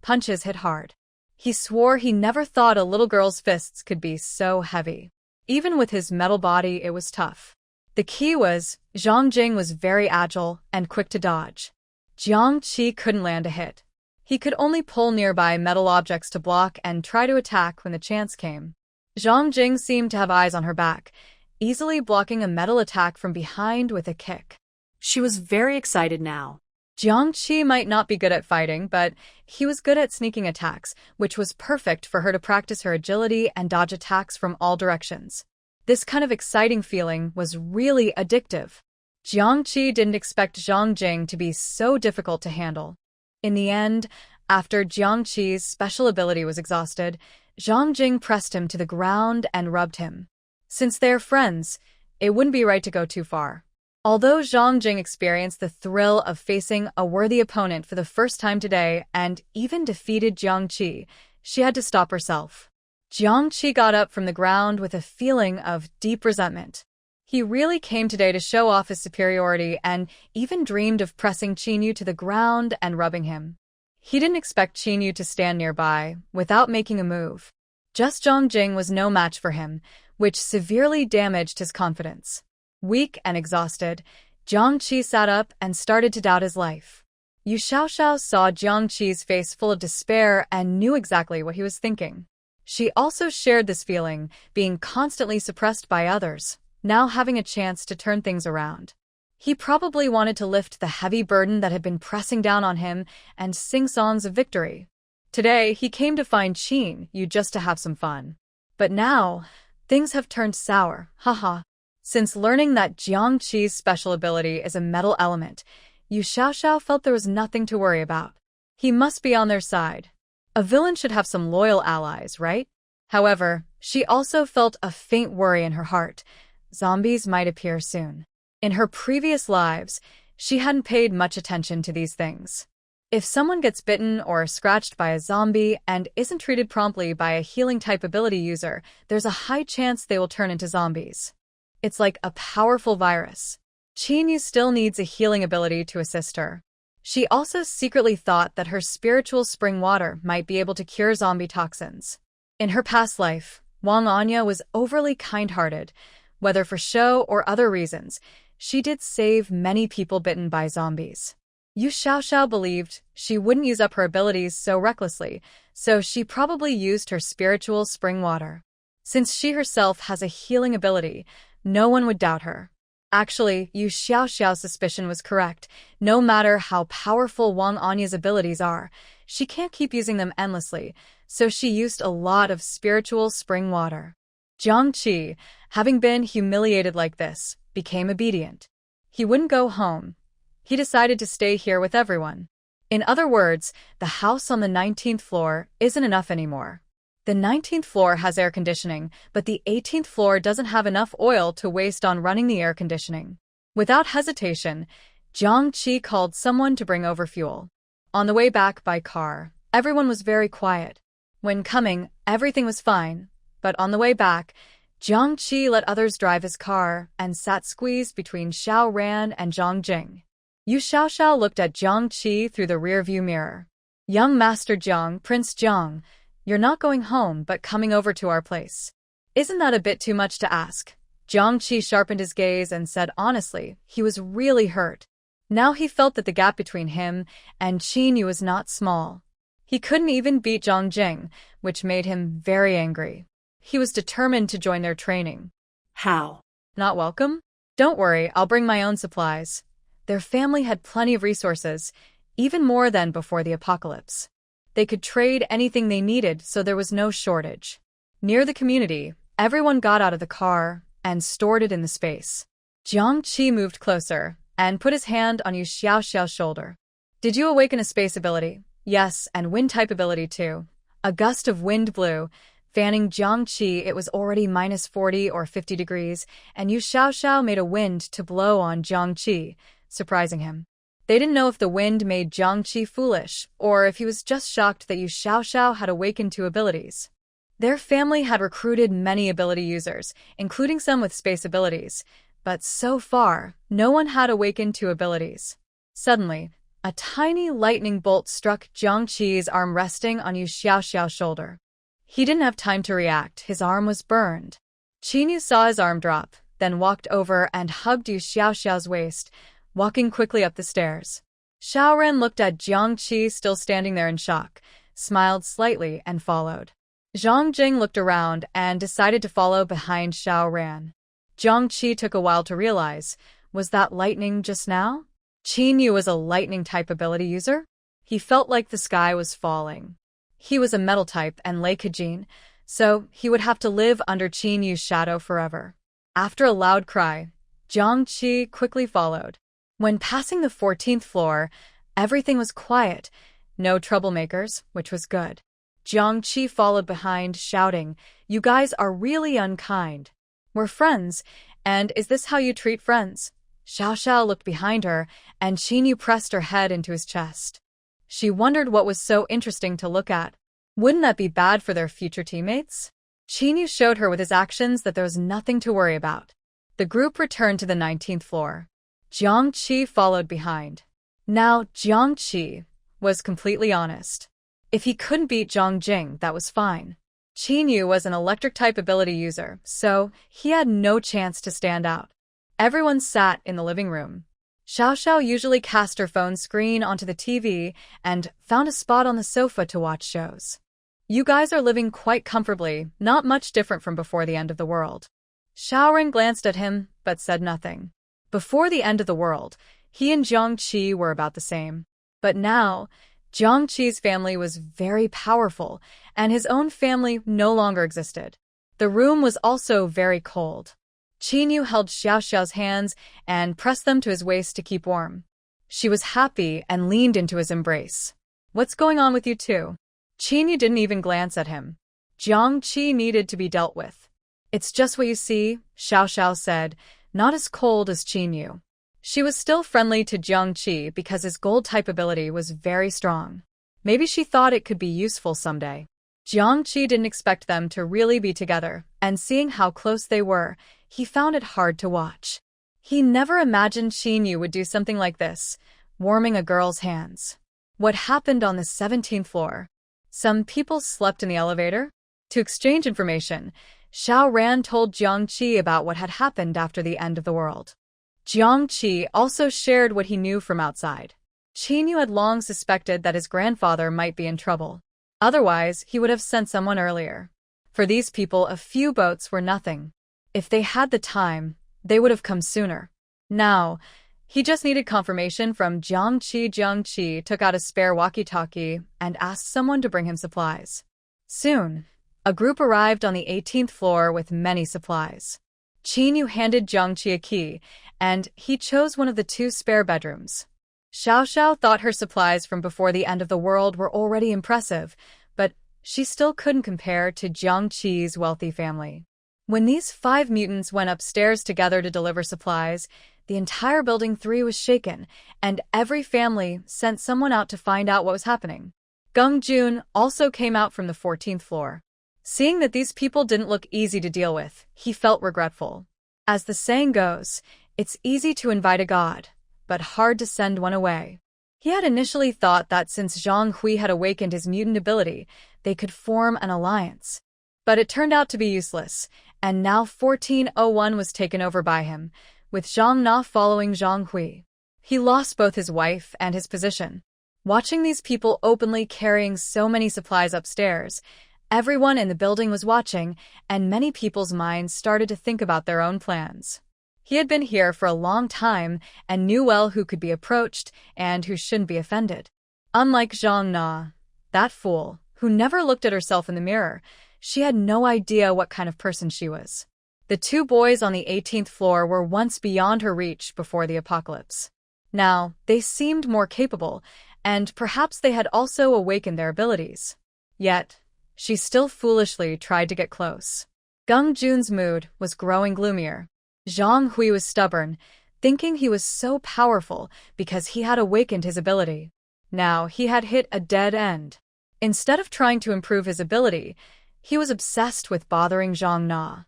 Punches hit hard. He swore he never thought a little girl's fists could be so heavy. Even with his metal body, it was tough. The key was, Zhang Jing was very agile and quick to dodge. Jiang Qi couldn't land a hit. He could only pull nearby metal objects to block and try to attack when the chance came. Zhang Jing seemed to have eyes on her back, easily blocking a metal attack from behind with a kick. She was very excited now. Jiang Qi might not be good at fighting, but he was good at sneaking attacks, which was perfect for her to practice her agility and dodge attacks from all directions. This kind of exciting feeling was really addictive. Jiang Qi didn't expect Zhang Jing to be so difficult to handle. In the end, after Jiang Qi's special ability was exhausted, Zhang Jing pressed him to the ground and rubbed him. Since they're friends, it wouldn't be right to go too far. Although Zhang Jing experienced the thrill of facing a worthy opponent for the first time today and even defeated Jiang Qi, she had to stop herself. Jiang Qi got up from the ground with a feeling of deep resentment. He really came today to show off his superiority and even dreamed of pressing Qin Yu to the ground and rubbing him. He didn't expect Qin Yu to stand nearby without making a move. Just Zhang Jing was no match for him, which severely damaged his confidence. Weak and exhausted, Jiang Qi sat up and started to doubt his life. Yu Xiaoxiao saw Jiang Qi's face full of despair and knew exactly what he was thinking. She also shared this feeling, being constantly suppressed by others, now having a chance to turn things around. He probably wanted to lift the heavy burden that had been pressing down on him and sing songs of victory. Today, he came to find Qin Yu just to have some fun. But now, things have turned sour, haha. Since learning that Jiang Qi's special ability is a metal element, Yu Xiaoxiao felt there was nothing to worry about. He must be on their side. A villain should have some loyal allies, right? However, she also felt a faint worry in her heart. Zombies might appear soon. In her previous lives, she hadn't paid much attention to these things. If someone gets bitten or scratched by a zombie and isn't treated promptly by a healing-type ability user, there's a high chance they will turn into zombies. It's like a powerful virus. Qin Yu still needs a healing ability to assist her. She also secretly thought that her spiritual spring water might be able to cure zombie toxins. In her past life, Wang Anya was overly kind-hearted. Whether for show or other reasons, she did save many people bitten by zombies. Yu Xiaoxiao believed she wouldn't use up her abilities so recklessly, so she probably used her spiritual spring water. Since she herself has a healing ability, no one would doubt her. Actually, Yu Xiaoxiao's suspicion was correct. No matter how powerful Wang Anya's abilities are, she can't keep using them endlessly, so she used a lot of spiritual spring water. Jiang Qi, having been humiliated like this, became obedient. He wouldn't go home. He decided to stay here with everyone. In other words, the house on the 19th floor isn't enough anymore. The 19th floor has air conditioning, but the 18th floor doesn't have enough oil to waste on running the air conditioning. Without hesitation, Jiang Qi called someone to bring over fuel. On the way back by car, everyone was very quiet. When coming, everything was fine, but on the way back, Jiang Qi let others drive his car and sat squeezed between Xiao Ran and Zhang Jing. Yu Xiaoxiao looked at Jiang Qi through the rearview mirror. Young Master Jiang, Prince Jiang, you're not going home but coming over to our place. Isn't that a bit too much to ask? Jiang Qi sharpened his gaze and said honestly, he was really hurt. Now he felt that the gap between him and Qin Yu was not small. He couldn't even beat Zhang Jing, which made him very angry. He was determined to join their training. How? Not welcome? Don't worry, I'll bring my own supplies. Their family had plenty of resources, even more than before the apocalypse. They could trade anything they needed, so there was no shortage. Near the community, everyone got out of the car and stored it in the space. Jiang Qi moved closer and put his hand on Yu Xiaoxiao's shoulder. Did you awaken a space ability? Yes, and wind-type ability too. A gust of wind blew, fanning Jiang Qi. It was already minus 40 or 50 degrees, and Yu Xiaoxiao made a wind to blow on Jiang Qi, surprising him. They didn't know if the wind made Jiang Qi foolish, or if he was just shocked that Yu Xiaoxiao had awakened two abilities. Their family had recruited many ability users, including some with space abilities, but so far, no one had awakened two abilities. Suddenly, a tiny lightning bolt struck Jiang Qi's arm resting on Yu Xiaoxiao's shoulder. He didn't have time to react, his arm was burned. Qin Yu saw his arm drop, then walked over and hugged Yu Xiaoxiao's waist, walking quickly up the stairs. Xiaoran looked at Jiang Qi still standing there in shock, smiled slightly and followed. Zhang Jing looked around and decided to follow behind Xiaoran. Jiang Qi took a while to realize, was that lightning just now? Qin Yu was a lightning-type ability user? He felt like the sky was falling. He was a metal type and Lei Kajin, so he would have to live under Qin Yu's shadow forever. After a loud cry, Jiang Qi quickly followed. When passing the 14th floor, everything was quiet, no troublemakers, which was good. Jiang Qi followed behind, shouting, "You guys are really unkind. We're friends, and is this how you treat friends?" Xiaoxiao looked behind her, and Qin Yu pressed her head into his chest. She wondered what was so interesting to look at. Wouldn't that be bad for their future teammates? Qin Yu showed her with his actions that there was nothing to worry about. The group returned to the 19th floor. Jiang Qi followed behind. Now, Jiang Qi was completely honest. If he couldn't beat Zhang Jing, that was fine. Qin Yu was an electric-type ability user, so he had no chance to stand out. Everyone sat in the living room. Xiaoxiao usually cast her phone screen onto the TV and found a spot on the sofa to watch shows. You guys are living quite comfortably, not much different from before the end of the world. Xiaoran glanced at him, but said nothing. Before the end of the world, he and Jiangqi were about the same. But now, Jiangqi's family was very powerful, and his own family no longer existed. The room was also very cold. Qinyu held Xiaoxiao's hands and pressed them to his waist to keep warm. She was happy and leaned into his embrace. What's going on with you two? Qinyu didn't even glance at him. Jiangqi needed to be dealt with. It's just what you see, Xiaoxiao said, not as cold as Qinyu. She was still friendly to Jiangqi because his gold-type ability was very strong. Maybe she thought it could be useful someday. Jiangqi didn't expect them to really be together, and seeing how close they were, he found it hard to watch. He never imagined Qinyu would do something like this, warming a girl's hands. What happened on the 17th floor? Some people slept in the elevator? To exchange information, Xiaoran told Jiangqi about what had happened after the end of the world. Jiangqi also shared what he knew from outside. Qinyu had long suspected that his grandfather might be in trouble. Otherwise, he would have sent someone earlier. For these people, a few boats were nothing. If they had the time, they would have come sooner. Now, he just needed confirmation from Jiangqi. Jiangqi took out a spare walkie-talkie and asked someone to bring him supplies. Soon, a group arrived on the 18th floor with many supplies. Qinyu handed Jiangqi a key, and he chose one of the 2 spare bedrooms. Xiaoxiao thought her supplies from before the end of the world were already impressive, but she still couldn't compare to Jiangqi's wealthy family. When these 5 mutants went upstairs together to deliver supplies, the entire building 3 was shaken, and every family sent someone out to find out what was happening. Gung Jun also came out from the 14th floor. Seeing that these people didn't look easy to deal with, he felt regretful. As the saying goes, it's easy to invite a god, but hard to send one away. He had initially thought that since Zhang Hui had awakened his mutant ability, they could form an alliance. But it turned out to be useless, and now 1401 was taken over by him, with Zhang Na following Zhang Hui. He lost both his wife and his position. Watching these people openly carrying so many supplies upstairs, everyone in the building was watching, and many people's minds started to think about their own plans. He had been here for a long time and knew well who could be approached and who shouldn't be offended. Unlike Zhang Na, that fool, who never looked at herself in the mirror, she had no idea what kind of person she was. The 2 boys on the 18th floor were once beyond her reach before the apocalypse. Now, they seemed more capable, and perhaps they had also awakened their abilities. Yet, she still foolishly tried to get close. Gung Jun's mood was growing gloomier. Zhang Hui was stubborn, thinking he was so powerful because he had awakened his ability. Now he had hit a dead end. Instead of trying to improve his ability, he was obsessed with bothering Zhang Na.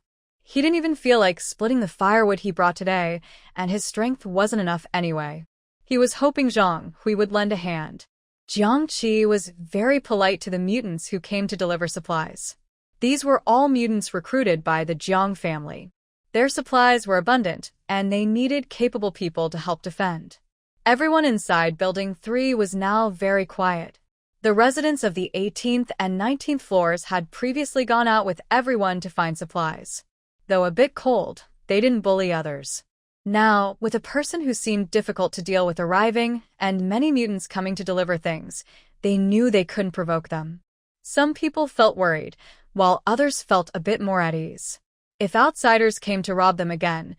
He didn't even feel like splitting the firewood he brought today, and his strength wasn't enough anyway. He was hoping Zhang Hui would lend a hand. Jiangqi was very polite to the mutants who came to deliver supplies. These were all mutants recruited by the Jiang family. Their supplies were abundant, and they needed capable people to help defend. Everyone inside Building 3 was now very quiet. The residents of the 18th and 19th floors had previously gone out with everyone to find supplies. Though a bit cold, they didn't bully others. Now, with a person who seemed difficult to deal with arriving, and many mutants coming to deliver things, they knew they couldn't provoke them. Some people felt worried, while others felt a bit more at ease. If outsiders came to rob them again,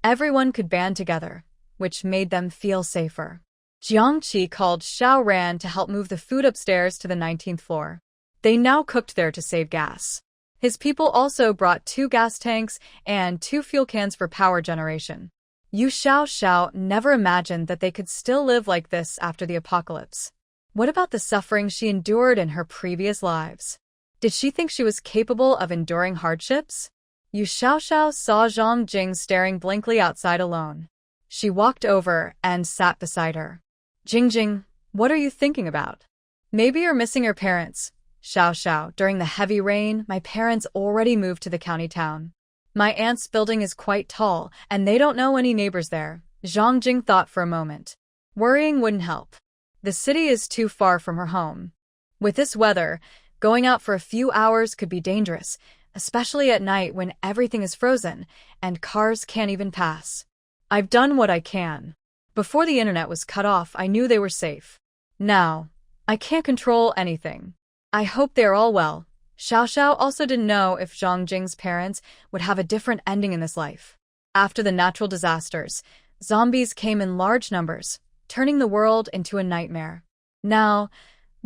everyone could band together, which made them feel safer. Jiangqi called Xiaoran to help move the food upstairs to the 19th floor. They now cooked there to save gas. His people also brought 2 gas tanks and 2 fuel cans for power generation. Yu Xiao never imagined that they could still live like this after the apocalypse. What about the suffering she endured in her previous lives? Did she think she was capable of enduring hardships? Yu Xiao saw Zhang Jing staring blankly outside alone. She walked over and sat beside her. Jing, what are you thinking about? Maybe you're missing your parents. Xiao, during the heavy rain, my parents already moved to the county town. My aunt's building is quite tall, and they don't know any neighbors there. Zhang Jing thought for a moment. Worrying wouldn't help. The city is too far from her home. With this weather, Going out for a few hours could be dangerous, especially at night when everything is frozen and cars can't even pass. I've done what I can. Before the internet was cut off, I knew they were safe. Now, I can't control anything. I hope they're all well. Xiao Xiao also didn't know if Zhang Jing's parents would have a different ending in this life. After the natural disasters, zombies came in large numbers, turning the world into a nightmare. Now,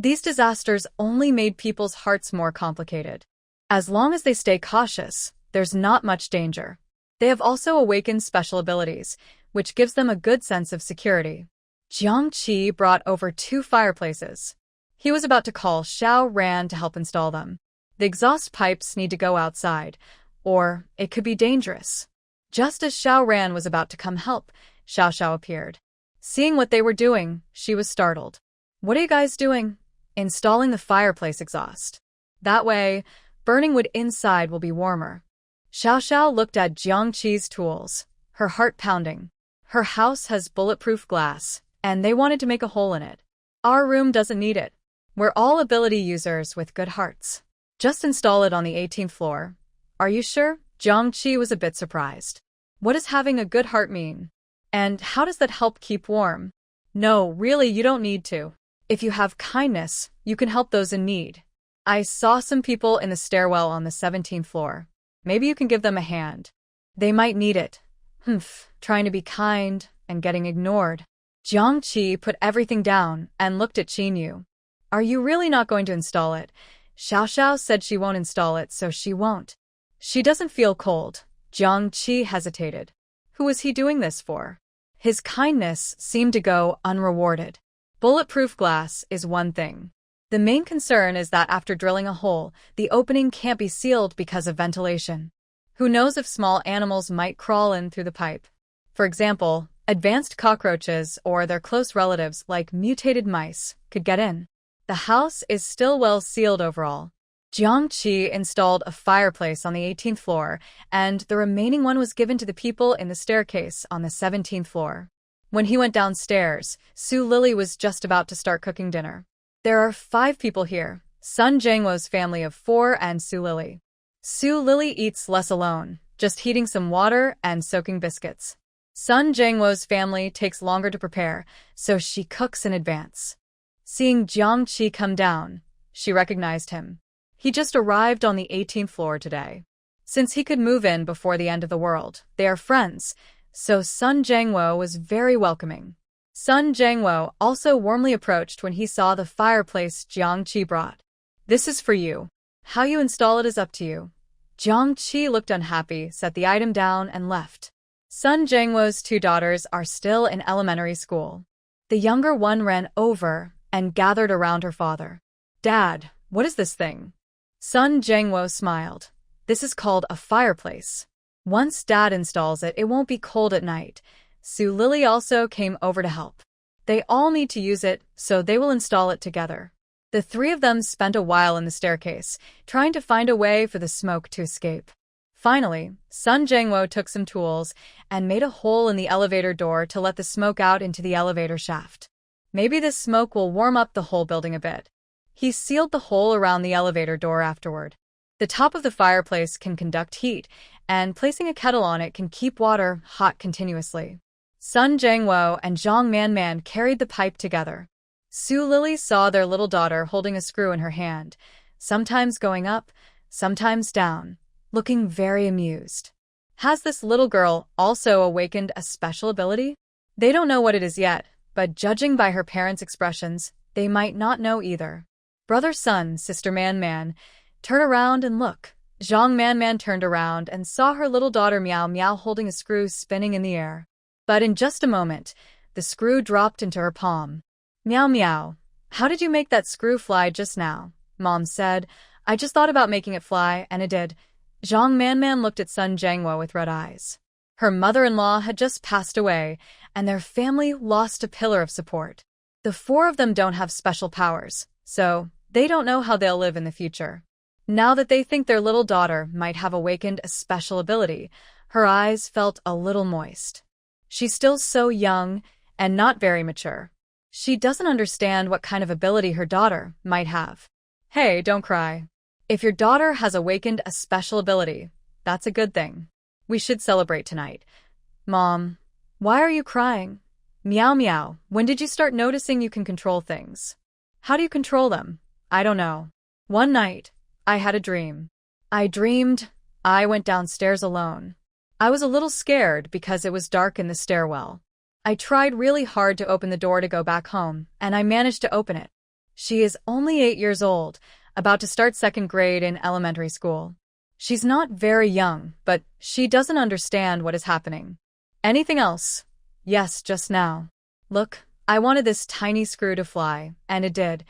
these disasters only made people's hearts more complicated. As long as they stay cautious, there's not much danger. They have also awakened special abilities, which gives them a good sense of security. Jiang Qi brought over 2 fireplaces. He was about to call Xiao Ran to help install them. The exhaust pipes need to go outside, or it could be dangerous. Just as Xiao Ran was about to come help, Xiao Xiao appeared. Seeing what they were doing, she was startled. "What are you guys doing?" "Installing the fireplace exhaust. That way, burning wood inside will be warmer." Xiao Xiao looked at Jiang Qi's tools, her heart pounding. Her house has bulletproof glass, and they wanted to make a hole in it. "Our room doesn't need it. We're all ability users with good hearts. Just install it on the 18th floor. "Are you sure?" Jiang Qi was a bit surprised. "What does having a good heart mean? And how does that help keep warm?" "No, really, you don't need to. If you have kindness, you can help those in need. I saw some people in the stairwell on the 17th floor. Maybe you can give them a hand. They might need it." Trying to be kind and getting ignored. Jiang Qi put everything down and looked at Qin Yu. "Are you really not going to install it?" Xiao Xiao said she won't install it, so she won't. She doesn't feel cold. Jiang Qi hesitated. Who was he doing this for? His kindness seemed to go unrewarded. Bulletproof glass is one thing. The main concern is that after drilling a hole, the opening can't be sealed because of ventilation. Who knows if small animals might crawl in through the pipe? For example, advanced cockroaches or their close relatives like mutated mice could get in. The house is still well sealed overall. Jiang Qi installed a fireplace on the 18th floor, and the remaining one was given to the people in the staircase on the 17th floor. When he went downstairs, Su Lily was just about to start cooking dinner. There are 5 people here, Sun Jiangwo's family of 4 and Su Lily. Su Lily eats less alone, just heating some water and soaking biscuits. Sun Jiangwo's family takes longer to prepare, so she cooks in advance. Seeing Jiang Qi come down, she recognized him. He just arrived on the 18th floor today. Since he could move in before the end of the world, they are friends, so Sun Jiangwo was very welcoming. Sun Jiangwo also warmly approached when he saw the fireplace Jiang Qi brought. "This is for you. How you install it is up to you." Jiang Qi looked unhappy, set the item down, and left. Sun Jiangwo's 2 daughters are still in elementary school. The younger one ran over and gathered around her father. "Dad, what is this thing?" Sun Jiangwo smiled. "This is called a fireplace. Once Dad installs it, it won't be cold at night." Su Lily also came over to help. They all need to use it, so they will install it together. The 3 of them spent a while in the staircase, trying to find a way for the smoke to escape. Finally, Sun Jiangwo took some tools and made a hole in the elevator door to let the smoke out into the elevator shaft. Maybe this smoke will warm up the whole building a bit. He sealed the hole around the elevator door afterward. The top of the fireplace can conduct heat, and placing a kettle on it can keep water hot continuously. Sun Jiangwo and Zhang Manman carried the pipe together. Su Lily saw their little daughter holding a screw in her hand, sometimes going up, sometimes down, looking very amused. Has this little girl also awakened a special ability? They don't know what it is yet, but judging by her parents' expressions, they might not know either. Brother Sun, Sister Man, turn around and look. Zhang Man turned around and saw her little daughter Meow Meow holding a screw spinning in the air. But in just a moment, the screw dropped into her palm. "Meow Meow, how did you make that screw fly just now?" Mom said. "I just thought about making it fly, and it did." Zhang Man looked at Sun Jiangwo with red eyes. Her mother-in-law had just passed away, and their family lost a pillar of support. The 4 of them don't have special powers, so they don't know how they'll live in the future. Now that they think their little daughter might have awakened a special ability, her eyes felt a little moist. She's still so young and not very mature. She doesn't understand what kind of ability her daughter might have. Hey, don't cry. If your daughter has awakened a special ability, that's a good thing. We should celebrate tonight. Mom, why are you crying? Meow meow, when did you start noticing you can control things? How do you control them? I don't know. One night, I had a dream. I dreamed I went downstairs alone. I was a little scared because it was dark in the stairwell. I tried really hard to open the door to go back home, and I managed to open it. She is only 8 years old, about to start second grade in elementary school. She's not very young, but she doesn't understand what is happening. Anything else? Yes, just now. Look, I wanted this tiny screw to fly, and it did.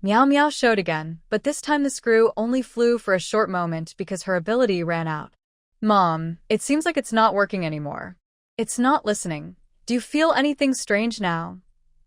Meow Meow showed again, but this time the screw only flew for a short moment because her ability ran out. Mom, it seems like it's not working anymore. It's not listening. Do you feel anything strange now?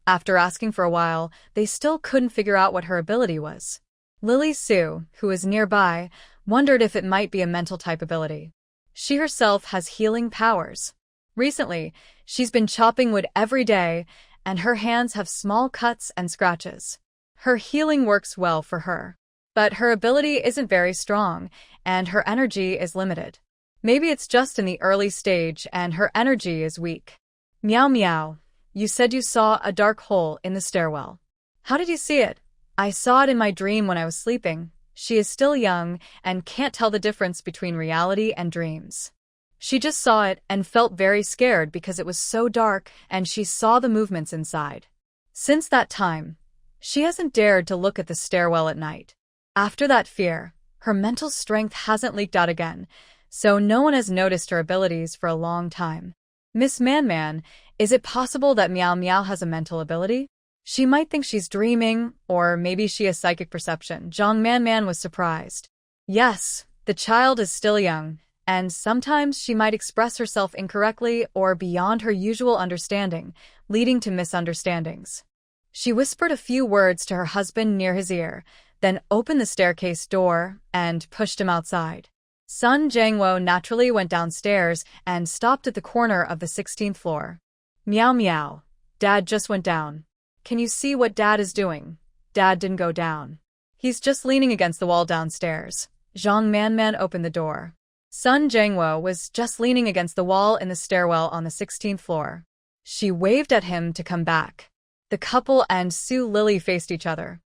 After asking for a while, they still couldn't figure out what her ability was. Lily Sue, who was nearby, wondered if it might be a mental type ability. She herself has healing powers. Recently, she's been chopping wood every day, and her hands have small cuts and scratches. Her healing works well for her. But her ability isn't very strong, and her energy is limited. Maybe it's just in the early stage and her energy is weak. Meow meow, you said you saw a dark hole in the stairwell. How did you see it? I saw it in my dream when I was sleeping. She is still young and can't tell the difference between reality and dreams. She just saw it and felt very scared because it was so dark and she saw the movements inside. Since that time, she hasn't dared to look at the stairwell at night. After that fear, her mental strength hasn't leaked out again, so no one has noticed her abilities for a long time. Miss Man, is it possible that Meow Meow has a mental ability? She might think she's dreaming, or maybe she has psychic perception. Zhang Man was surprised. Yes, the child is still young, and sometimes she might express herself incorrectly or beyond her usual understanding, leading to misunderstandings. She whispered a few words to her husband near his ear, then opened the staircase door and pushed him outside. Sun Jangwo naturally went downstairs and stopped at the corner of the 16th floor. Meow meow, Dad just went down. Can you see what Dad is doing? Dad didn't go down. He's just leaning against the wall downstairs. Zhang Man opened the door. Sun Jangwo was just leaning against the wall in the stairwell on the 16th floor. She waved at him to come back. The couple and Su Lily faced each other.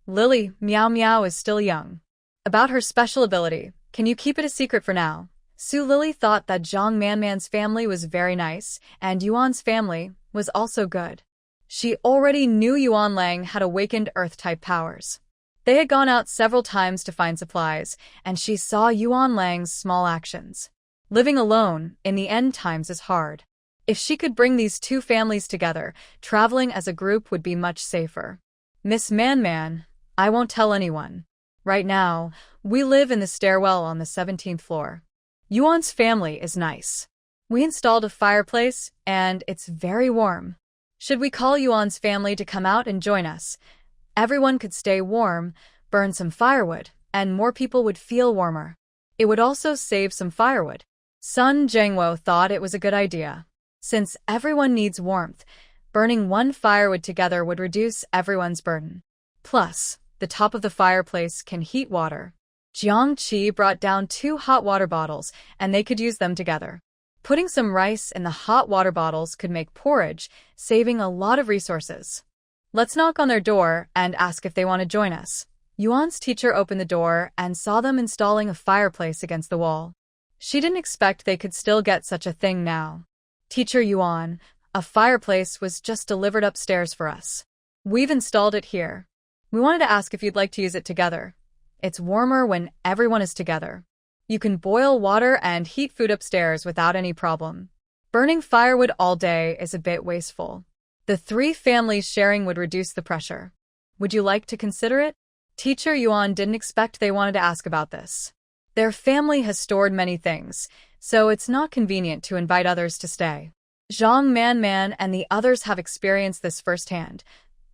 Lily, Meow Meow is still young. About her special ability, can you keep it a secret for now? Su Lily thought that Zhang Man's family was very nice, and Yuan's family was also good. She already knew Yuan Lang had awakened Earth-type powers. They had gone out several times to find supplies, and she saw Yuan Lang's small actions. Living alone in the end times is hard. If she could bring these two families together, traveling as a group would be much safer. Miss Man, I won't tell anyone. Right now, we live in the stairwell on the 17th floor. Yuan's family is nice. We installed a fireplace, and it's very warm. Should we call Yuan's family to come out and join us? Everyone could stay warm, burn some firewood, and more people would feel warmer. It would also save some firewood. Sun Jangwo thought it was a good idea. Since everyone needs warmth, burning one firewood together would reduce everyone's burden. Plus, the top of the fireplace can heat water. Jiang Qi brought down 2 hot water bottles, and they could use them together. Putting some rice in the hot water bottles could make porridge, saving a lot of resources. Let's knock on their door and ask if they want to join us. Yuan's teacher opened the door and saw them installing a fireplace against the wall. She didn't expect they could still get such a thing now. Teacher Yuan, a fireplace was just delivered upstairs for us. We've installed it here. We wanted to ask if you'd like to use it together. It's warmer when everyone is together. You can boil water and heat food upstairs without any problem. Burning firewood all day is a bit wasteful. The 3 families sharing would reduce the pressure. Would you like to consider it? Teacher Yuan didn't expect they wanted to ask about this. Their family has stored many things, so it's not convenient to invite others to stay. Zhang Man and the others have experienced this firsthand.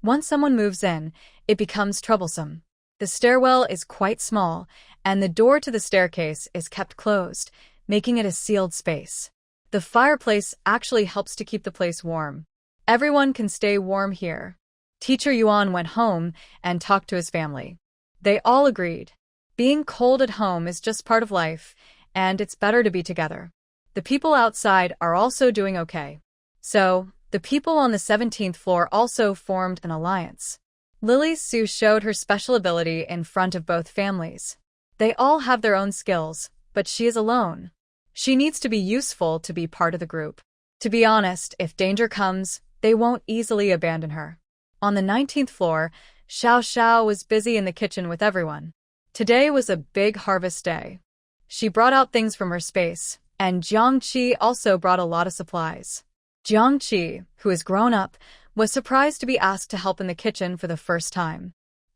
Once someone moves in, it becomes troublesome. The stairwell is quite small, and the door to the staircase is kept closed, making it a sealed space. The fireplace actually helps to keep the place warm. Everyone can stay warm here. Teacher Yuan went home and talked to his family. They all agreed. Being cold at home is just part of life, and it's better to be together. The people outside are also doing okay. So, the people on the 17th floor also formed an alliance. Lily Sue showed her special ability in front of both families. They all have their own skills, but she is alone. She needs to be useful to be part of the group. To be honest, if danger comes, they won't easily abandon her. On the 19th floor, Xiao Xiao was busy in the kitchen with everyone. Today was a big harvest day. She brought out things from her space, and Jiangqi also brought a lot of supplies. Jiangqi, who is grown up, was surprised to be asked to help in the kitchen for the first time.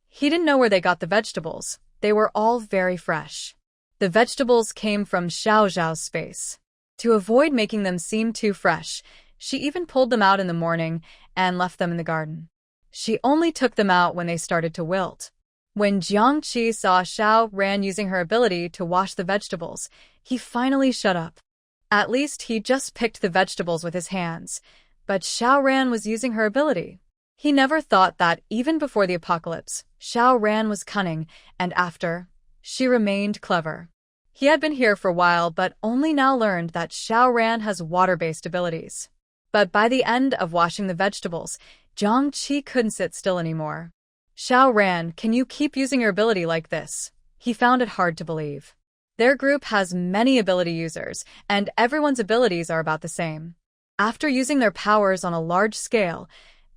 He didn't know where they got the vegetables. They were all very fresh. The vegetables came from Xiao Xiao's space. To avoid making them seem too fresh, she even pulled them out in the morning and left them in the garden. She only took them out when they started to wilt. When Jiangqi saw Xiao Ran using her ability to wash the vegetables, he finally shut up. At least he just picked the vegetables with his hands, but Xiao Ran was using her ability. He never thought that even before the apocalypse, Xiao Ran was cunning, and after, she remained clever. He had been here for a while but only now learned that Xiao Ran has water-based abilities. But by the end of washing the vegetables, Jiangqi couldn't sit still anymore. Xiao Ran, can you keep using your ability like this? He found it hard to believe. Their group has many ability users, and everyone's abilities are about the same. After using their powers on a large scale,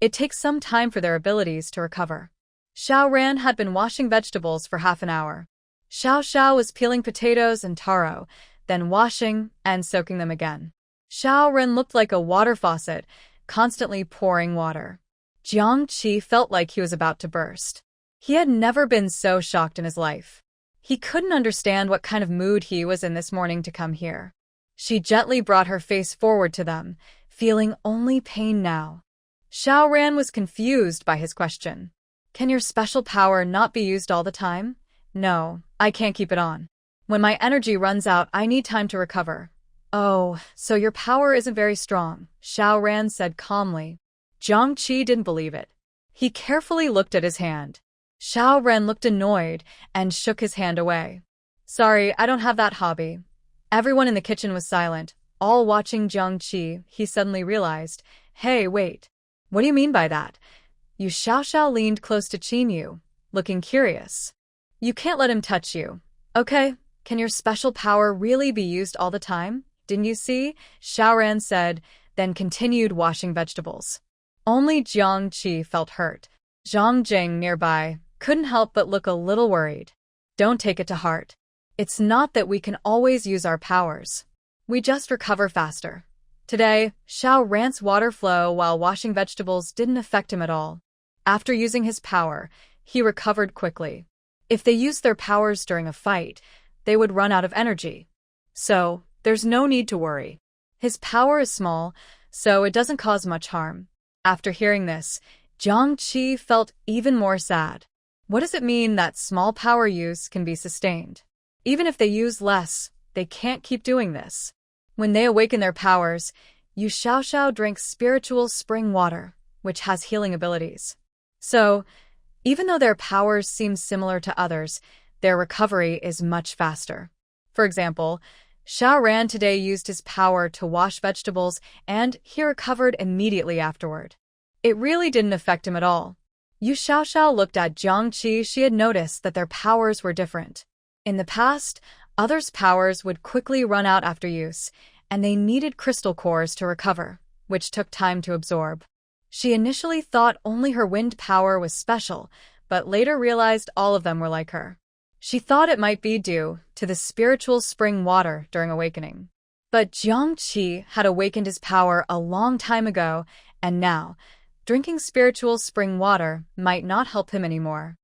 it takes some time for their abilities to recover. Xiao Ran had been washing vegetables for half an hour. Xiao Xiao was peeling potatoes and taro, then washing and soaking them again. Xiao Ran looked like a water faucet, constantly pouring water. Jiangqi felt like he was about to burst. He had never been so shocked in his life. He couldn't understand what kind of mood he was in this morning to come here. She gently brought her face forward to them, feeling only pain now. Xiao Ran was confused by his question. Can your special power not be used all the time? No, I can't keep it on. When my energy runs out, I need time to recover. Oh, so your power isn't very strong, Xiao Ran said calmly. Jiangqi didn't believe it. He carefully looked at his hand. Xiao Ran looked annoyed and shook his hand away. Sorry, I don't have that hobby. Everyone in the kitchen was silent, all watching Jiangqi. He suddenly realized, hey, wait. What do you mean by that? Xiao Xiao leaned close to Qin Yu, looking curious. You can't let him touch you. Okay, can your special power really be used all the time? Didn't you see? Xiao Ran said, then continued washing vegetables. Only Jiangqi felt hurt. Zhang Jing nearby couldn't help but look a little worried. Don't take it to heart. It's not that we can always use our powers. We just recover faster. Today, Xiao Ran's water flow while washing vegetables didn't affect him at all. After using his power, he recovered quickly. If they used their powers during a fight, they would run out of energy. So, there's no need to worry. His power is small, so it doesn't cause much harm. After hearing this, Jiangqi felt even more sad. What does it mean that small power use can be sustained? Even if they use less, they can't keep doing this. When they awaken their powers, Xiao Xiao drinks spiritual spring water, which has healing abilities. So, even though their powers seem similar to others, their recovery is much faster. For example, Xiao Ran today used his power to wash vegetables, and he recovered immediately afterward. It really didn't affect him at all. Xiao Xiao looked at Jiangqi. She had noticed that their powers were different. In the past, others' powers would quickly run out after use, and they needed crystal cores to recover, which took time to absorb. She initially thought only her wind power was special, but later realized all of them were like her. She thought it might be due to the spiritual spring water during awakening. But Jiangqi had awakened his power a long time ago, and now, drinking spiritual spring water might not help him anymore.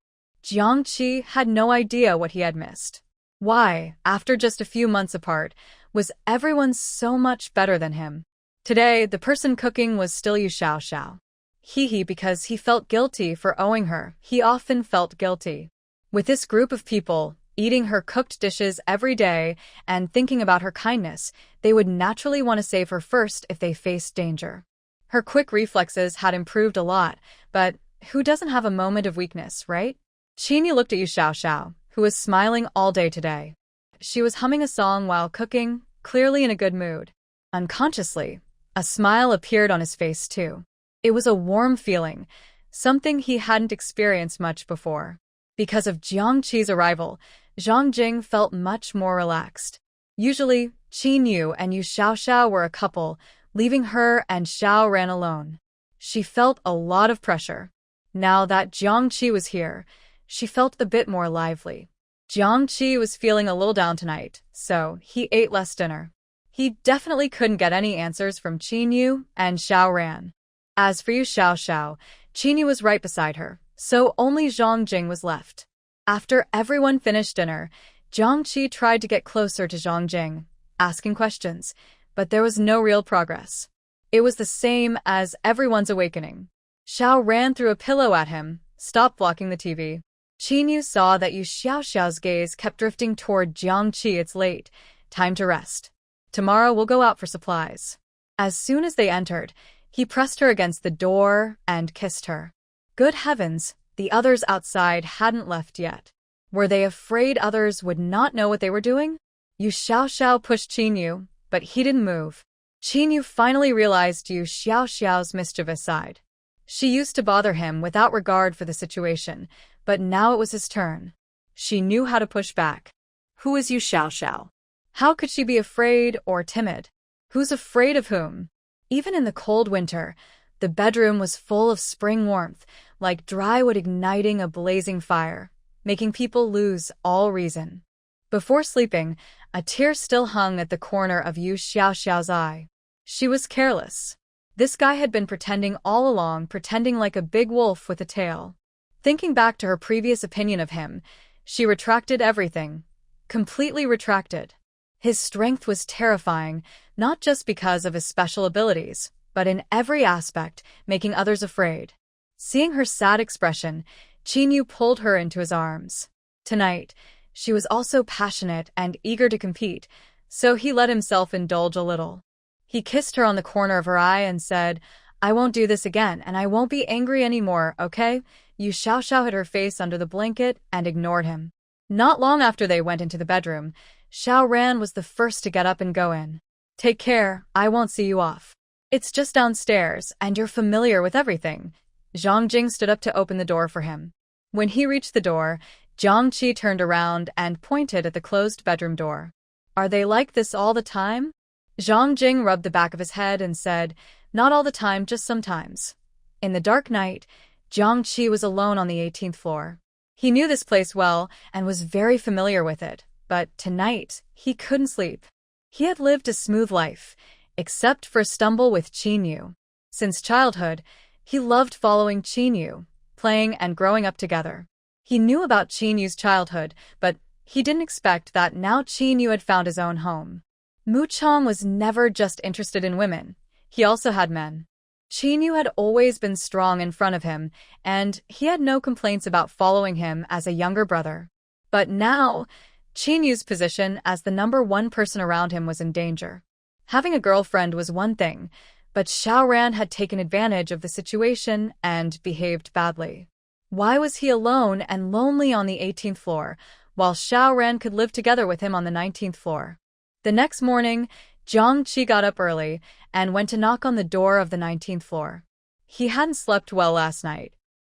Jiangqi had no idea what he had missed. Why, after just a few months apart, was everyone so much better than him? Today, the person cooking was still Xiao Xiao. Because he felt guilty for owing her. He often felt guilty. With this group of people, eating her cooked dishes every day and thinking about her kindness, they would naturally want to save her first if they faced danger. Her quick reflexes had improved a lot, but who doesn't have a moment of weakness, right? Qingyu looked at Yu Xiaoxiao, who was smiling all day today. She was humming a song while cooking, clearly in a good mood. Unconsciously, a smile appeared on his face too. It was a warm feeling, something he hadn't experienced much before. Because of Jiang Qi's arrival, Zhang Jing felt much more relaxed. Usually, Qingyu and Yu Xiaoxiao were a couple, leaving her and Xiao Ran alone. She felt a lot of pressure. Now that Jiang Qi was here, she felt a bit more lively. Jiang Qi was feeling a little down tonight, so he ate less dinner. He definitely couldn't get any answers from Qingyu and Xiao Ran. As for Yu Xiaoxiao, Qingyu was right beside her, so only Zhang Jing was left. After everyone finished dinner, Jiang Qi tried to get closer to Zhang Jing, asking questions, but there was no real progress. It was the same as everyone's awakening. Xiao Ran threw a pillow at him, stopped blocking the TV. Qingyu saw that Yu Xiaoxiao's gaze kept drifting toward Jiang Qi. It's late, time to rest. Tomorrow we'll go out for supplies. As soon as they entered, he pressed her against the door and kissed her. Good heavens, the others outside hadn't left yet. Were they afraid others would not know what they were doing? Yu Xiaoxiao pushed Qingyu, but he didn't move. Qingyu finally realized Yu Xiaoxiao's mischievous side. She used to bother him without regard for the situation, but now it was his turn. She knew how to push back. Who is Yu Xiaoxiao? How could she be afraid or timid? Who's afraid of whom? Even in the cold winter, the bedroom was full of spring warmth, like dry wood igniting a blazing fire, making people lose all reason. Before sleeping, a tear still hung at the corner of Yu Xiaoxiao's eye. She was careless. This guy had been pretending all along, pretending like a big wolf with a tail. Thinking back to her previous opinion of him, she retracted everything. Completely retracted. His strength was terrifying, not just because of his special abilities, but in every aspect, making others afraid. Seeing her sad expression, Qingyu pulled her into his arms. Tonight, she was also passionate and eager to compete, so he let himself indulge a little. He kissed her on the corner of her eye and said, "I won't do this again, and I won't be angry anymore, okay?" Yu Xiaoxiao hid her face under the blanket and ignored him. Not long after they went into the bedroom, Xiao Ran was the first to get up and go in. "Take care, I won't see you off. It's just downstairs, and you're familiar with everything." Zhang Jing stood up to open the door for him. When he reached the door, Jiang Qi turned around and pointed at the closed bedroom door. "Are they like this all the time?" Zhang Jing rubbed the back of his head and said, "Not all the time, just sometimes." In the dark night, Jiang Qi was alone on the 18th floor. He knew this place well and was very familiar with it, but tonight, he couldn't sleep. He had lived a smooth life, except for a stumble with Qingyu. Since childhood, he loved following Qingyu, playing and growing up together. He knew about Qingyu's childhood, but he didn't expect that now Qingyu had found his own home. Mu Chong was never just interested in women. He also had men. Qingyu had always been strong in front of him, and he had no complaints about following him as a younger brother. But now, Qingyu's position as the #1 person around him was in danger. Having a girlfriend was one thing, but Xiao Ran had taken advantage of the situation and behaved badly. Why was he alone and lonely on the 18th floor, while Xiao Ran could live together with him on the 19th floor? The next morning, Jiang Qi got up early and went to knock on the door of the 19th floor. He hadn't slept well last night.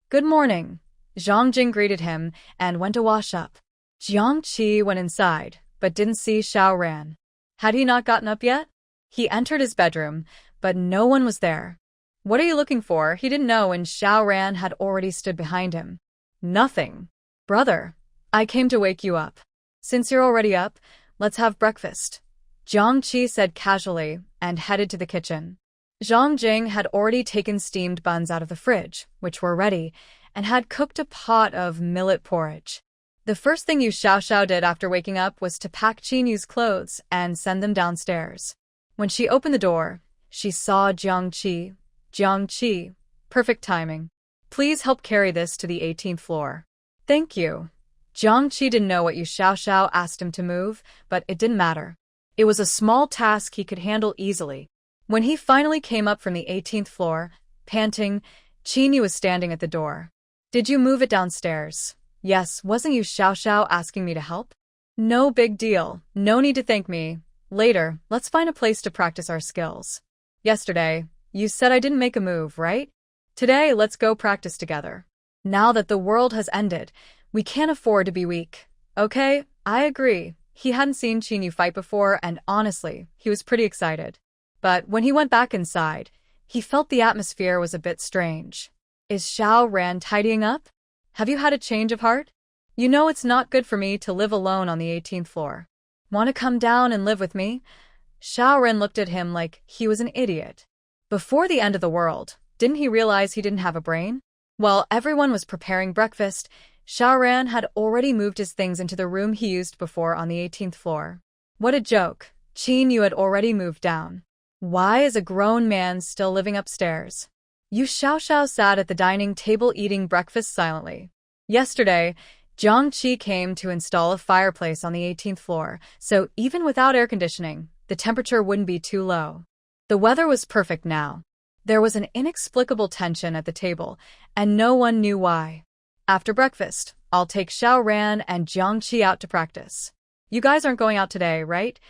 "Good morning." Zhang Jing greeted him and went to wash up. Jiang Qi went inside, but didn't see Xiao Ran. Had he not gotten up yet? He entered his bedroom, but no one was there. "What are you looking for?" He didn't know, and Xiao Ran had already stood behind him. "Nothing. Brother, I came to wake you up. Since you're already up, let's have breakfast," Jiang Qi said casually and headed to the kitchen. Zhang Jing had already taken steamed buns out of the fridge, which were ready, and had cooked a pot of millet porridge. The first thing Yu Xiaoxiao did after waking up was to pack Qingyu's clothes and send them downstairs. When she opened the door, she saw Jiang Qi. "Jiang Qi, perfect timing. Please help carry this to the 18th floor." "Thank you." Jiang Qi didn't know what Yu Xiaoxiao asked him to move, but it didn't matter. It was a small task he could handle easily. When he finally came up from the 18th floor, panting, Qingyu was standing at the door. "Did you move it downstairs?" Yes, wasn't you Xiao Xiao asking me to help? No big deal. No need to thank me. Later, let's find a place to practice our skills. Yesterday, you said I didn't make a move, right? Today, let's go practice together. Now that the world has ended, we can't afford to be weak. Okay, I agree. He hadn't seen Qinyu fight before, and honestly, he was pretty excited. But when he went back inside, he felt the atmosphere was a bit strange. Is Xiao Ran tidying up? Have you had a change of heart? You know it's not good for me to live alone on the 18th floor. Want to come down and live with me? Xiao Ran looked at him like he was an idiot. Before the end of the world, didn't he realize he didn't have a brain? While everyone was preparing breakfast, Xiao Ran had already moved his things into the room he used before on the 18th floor. What a joke. Qinyu had already moved down. Why is a grown man still living upstairs? Yu Xiaoxiao sat at the dining table eating breakfast silently. Yesterday, Jiangqi came to install a fireplace on the 18th floor, so even without air conditioning, the temperature wouldn't be too low. The weather was perfect now. There was an inexplicable tension at the table, and no one knew why. After breakfast, I'll take Xiao Ran and Jiangqi out to practice. You guys aren't going out today, right?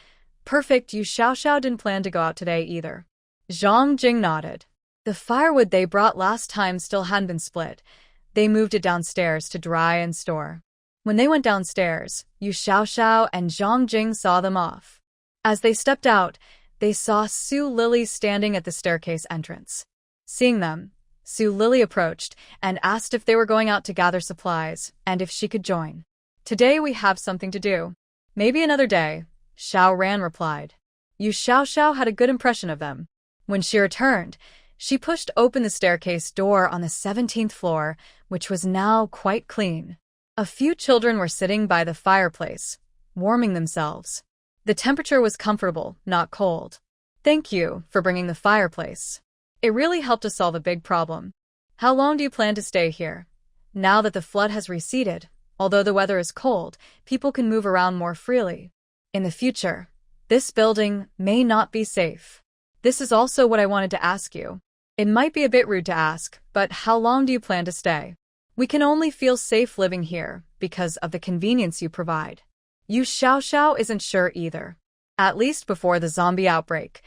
Perfect, Yu Xiaoxiao didn't plan to go out today either. Zhang Jing nodded. The firewood they brought last time still hadn't been split. They moved it downstairs to dry and store. When they went downstairs, Yu Xiaoxiao and Zhang Jing saw them off. As they stepped out, they saw Su Lily standing at the staircase entrance. Seeing them, Su Lily approached and asked if they were going out to gather supplies and if she could join. Today we have something to do. Maybe another day, Xiao Ran replied. Yu Xiaoxiao had a good impression of them. When she returned, she pushed open the staircase door on the 17th floor, which was now quite clean. A few children were sitting by the fireplace, warming themselves. The temperature was comfortable, not cold. Thank you for bringing the fireplace. It really helped us solve a big problem. How long do you plan to stay here? Now that the flood has receded, although the weather is cold, people can move around more freely. In the future, this building may not be safe. This is also what I wanted to ask you. It might be a bit rude to ask, but how long do you plan to stay? We can only feel safe living here because of the convenience you provide. Yu Xiaoxiao isn't sure either. At least before the zombie outbreak,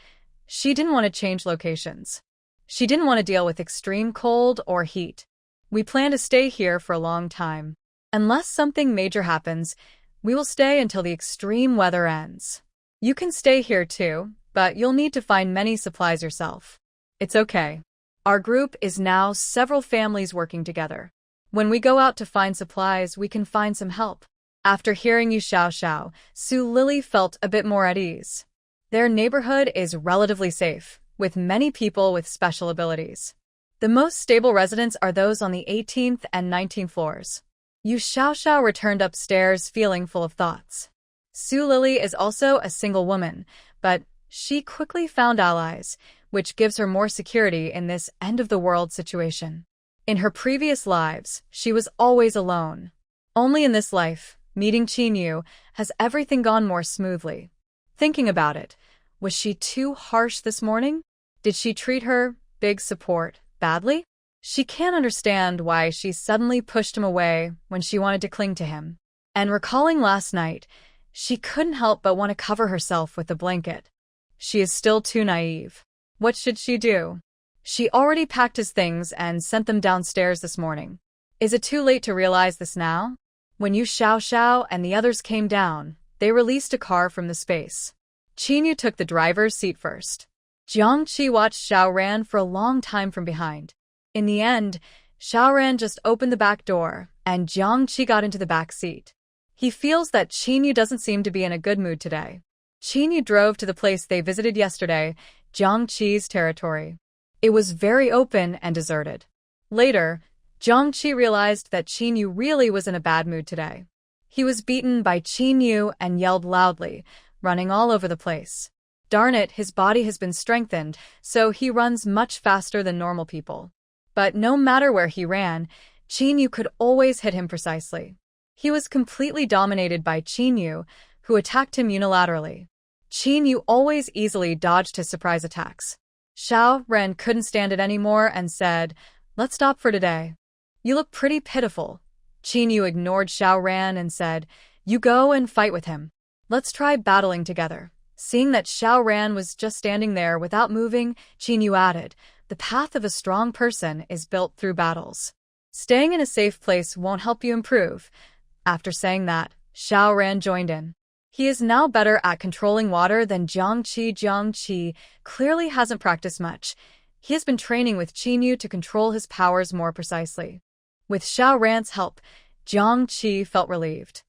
she didn't want to change locations. She didn't want to deal with extreme cold or heat. We plan to stay here for a long time. Unless something major happens, we will stay until the extreme weather ends. You can stay here too, but you'll need to find many supplies yourself. It's okay. Our group is now several families working together. When we go out to find supplies, we can find some help. After hearing Yu Xiaoxiao, Su Lily felt a bit more at ease. Their neighborhood is relatively safe, with many people with special abilities. The most stable residents are those on the 18th and 19th floors. Yu Xiaoxiao returned upstairs feeling full of thoughts. Su Lily is also a single woman, but she quickly found allies, which gives her more security in this end-of-the-world situation. In her previous lives, she was always alone. Only in this life, meeting Qinyu, has everything gone more smoothly. Thinking about it, was she too harsh this morning? Did she treat her, big support, badly? She can't understand why she suddenly pushed him away when she wanted to cling to him. And recalling last night, she couldn't help but want to cover herself with a blanket. She is still too naive. What should she do? She already packed his things and sent them downstairs this morning. Is it too late to realize this now? When Yu Xiaoxiao and the others came down, they released a car from the space. Qinyu took the driver's seat first. Jiangqi watched Xiao Ran for a long time from behind. In the end, Xiao Ran just opened the back door, and Jiangqi got into the back seat. He feels that Qinyu doesn't seem to be in a good mood today. Qinyu drove to the place they visited yesterday, Jiangqi's territory. It was very open and deserted. Later, Jiangqi realized that Qinyu really was in a bad mood today. He was beaten by Qinyu and yelled loudly, running all over the place. Darn it, his body has been strengthened, so he runs much faster than normal people. But no matter where he ran, Qinyu could always hit him precisely. He was completely dominated by Qinyu, who attacked him unilaterally. Qinyu always easily dodged his surprise attacks. Xiao Ran couldn't stand it anymore and said, "Let's stop for today. You look pretty pitiful. Qin ignored Xiao Ran and said, "You go and fight with him. Let's try battling together." Seeing that Xiao Ran was just standing there without moving, Qin added, "The path of a strong person is built through battles. Staying in a safe place won't help you improve." After saying that, Xiao Ran joined in. He is now better at controlling water than Jiang Qi. Jiang Qi clearly hasn't practiced much. He has been training with Qin to control his powers more precisely. With Xiao Ran's help, Jiang Qi felt relieved.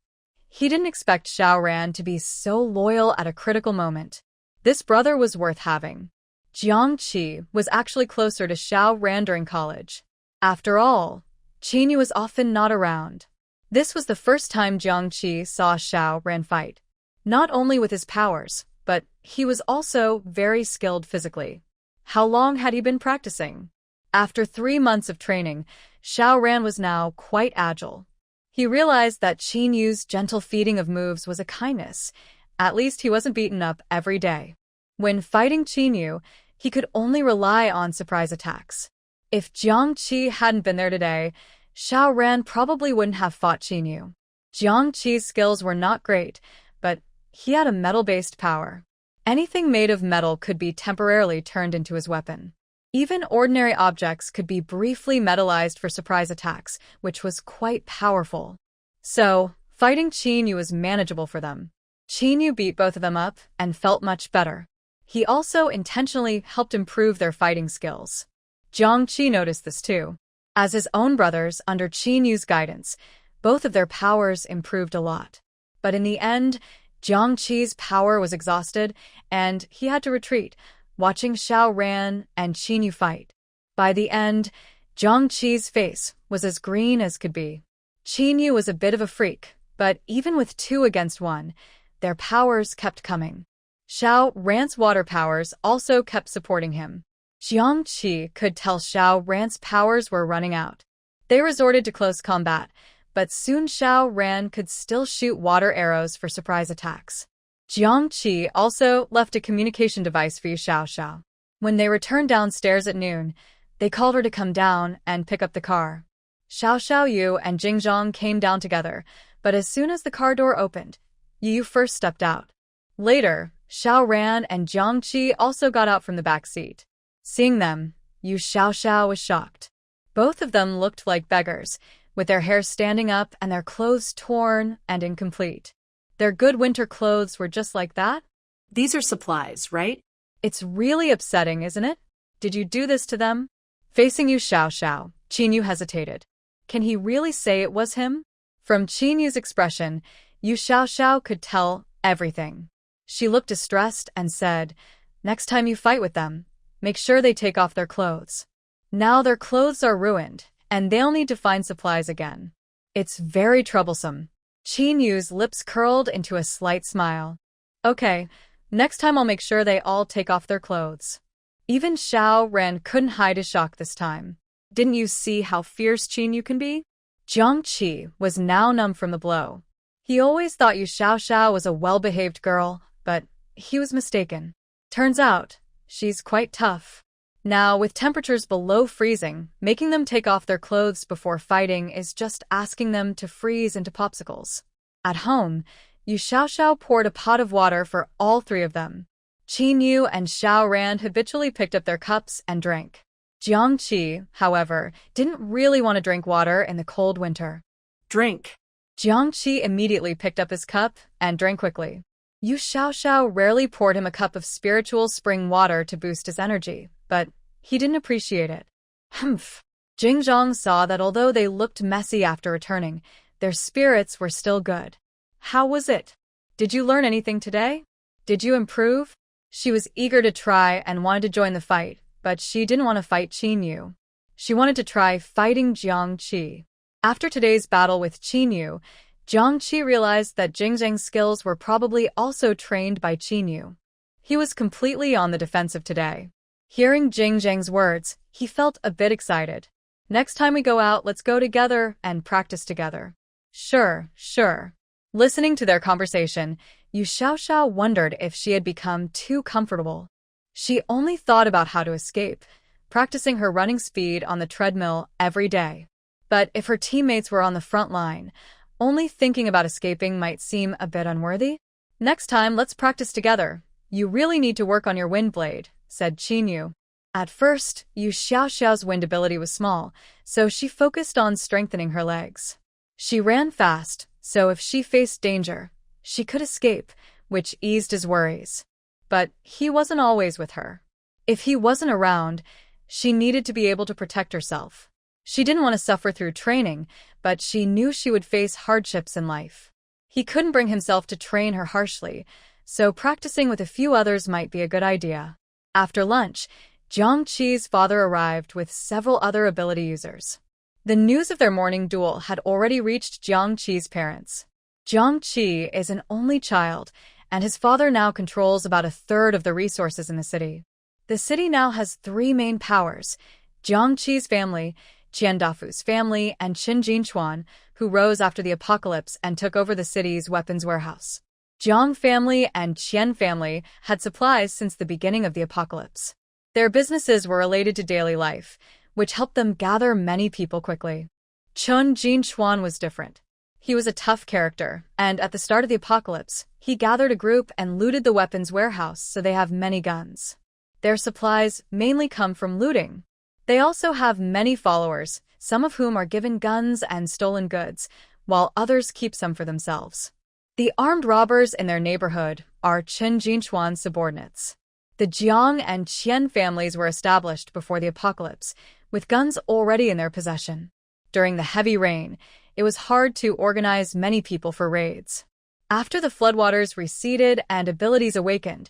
He didn't expect Xiao Ran to be so loyal at a critical moment. This brother was worth having. Jiang Qi was actually closer to Xiao Ran during college. After all, Qin was often not around. This was the first time Jiang Qi saw Xiao Ran fight. Not only with his powers, but he was also very skilled physically. How long had he been practicing? After 3 months of training, Xiao Ran was now quite agile. He realized that Qin Yu's gentle feeding of moves was a kindness. At least he wasn't beaten up every day. When fighting Qin Yu, he could only rely on surprise attacks. If Jiang Qi hadn't been there today, Xiao Ran probably wouldn't have fought Qin Yu. Jiang Qi's skills were not great, but he had a metal-based power. Anything made of metal could be temporarily turned into his weapon. Even ordinary objects could be briefly metallized for surprise attacks, which was quite powerful. So, fighting Qin Yu was manageable for them. Qin Yu beat both of them up and felt much better. He also intentionally helped improve their fighting skills. Jiang Qi noticed this too. As his own brothers under Qin Yu's guidance, both of their powers improved a lot. But in the end, Jiang Qi's power was exhausted, and he had to retreat, watching Xiao Ran and Qin Yu fight. By the end, Jiang Qi's face was as green as could be. Qin Yu was a bit of a freak, but even with 2 against 1, their powers kept coming. Xiao Ran's water powers also kept supporting him. Jiang Qi could tell Xiao Ran's powers were running out. They resorted to close combat, but soon Xiao Ran could still shoot water arrows for surprise attacks. Jiang Qi also left a communication device for Yu Xiaoxiao. When they returned downstairs at noon, they called her to come down and pick up the car. Xiaoxiao Yu and Jingzhong came down together, but as soon as the car door opened, Yu first stepped out. Later, Xiao Ran and Jiang Qi also got out from the back seat. Seeing them, Yu Xiaoxiao was shocked. Both of them looked like beggars, with their hair standing up and their clothes torn and incomplete. Their good winter clothes were just like that? These are supplies, right? It's really upsetting, isn't it? Did you do this to them? Facing Yu Xiaoxiao, Qin Yu hesitated. Can he really say it was him? From Qin Yu's expression, Yu Xiaoxiao could tell everything. She looked distressed and said, "Next time you fight with them, make sure they take off their clothes. Now their clothes are ruined, and they'll need to find supplies again." It's very troublesome. Qin Yu's lips curled into a slight smile. "Okay, next time I'll make sure they all take off their clothes." Even Xiao Ran couldn't hide his shock this time. Didn't you see how fierce Qin Yu can be? Jiang Qi was now numb from the blow. He always thought Yu Xiaoxiao was a well-behaved girl, but he was mistaken. Turns out, she's quite tough. Now, with temperatures below freezing, making them take off their clothes before fighting is just asking them to freeze into popsicles. At home, Yu Xiaoxiao poured a pot of water for all 3 of them. Qin Yu and Xiao Ran habitually picked up their cups and drank. Jiang Qi, however, didn't really want to drink water in the cold winter. Drink. Jiang Qi immediately picked up his cup and drank quickly. Yu Xiaoxiao rarely poured him a cup of spiritual spring water to boost his energy, but he didn't appreciate it. Humph. Jingzhong saw that although they looked messy after returning, their spirits were still good. "How was it? Did you learn anything today? Did you improve?" She was eager to try and wanted to join the fight, but she didn't want to fight Qin Yu. She wanted to try fighting Jiang Qi. After today's battle with Qin Yu, Jiang Qi realized that Jingzheng's skills were probably also trained by Qin Yu. He was completely on the defensive today. Hearing Jingzheng's words, he felt a bit excited. "Next time we go out, let's go together and practice together." Sure. Listening to their conversation, Yu Xiaoxiao wondered if she had become too comfortable. She only thought about how to escape, practicing her running speed on the treadmill every day. But if her teammates were on the front line, only thinking about escaping might seem a bit unworthy. Next time, let's practice together. You really need to work on your wind blade, said Qinyu. At first, Yu Xiaoxiao's wind ability was small, so she focused on strengthening her legs. She ran fast, so if she faced danger, she could escape, which eased his worries. But he wasn't always with her. If he wasn't around, she needed to be able to protect herself. She didn't want to suffer through training, but she knew she would face hardships in life. He couldn't bring himself to train her harshly, so practicing with a few others might be a good idea. After lunch, Jiang Qi's father arrived with several other ability users. The news of their morning duel had already reached Jiang Qi's parents. Jiang Qi is an only child, and his father now controls about a third of the resources in the city. The city now has three main powers: Jiang Qi's family, Qian Dafu's family, and Qin Jinchuan, who rose after the apocalypse and took over the city's weapons warehouse. Jiang family and Qian family had supplies since the beginning of the apocalypse. Their businesses were related to daily life, which helped them gather many people quickly. Qin Jinchuan was different. He was a tough character, and at the start of the apocalypse, he gathered a group and looted the weapons warehouse so they have many guns. Their supplies mainly come from looting. They also have many followers, some of whom are given guns and stolen goods, while others keep some for themselves. The armed robbers in their neighborhood are Qin Jinchuan's subordinates. The Jiang and Qian families were established before the apocalypse, with guns already in their possession. During the heavy rain, it was hard to organize many people for raids. After the floodwaters receded and abilities awakened,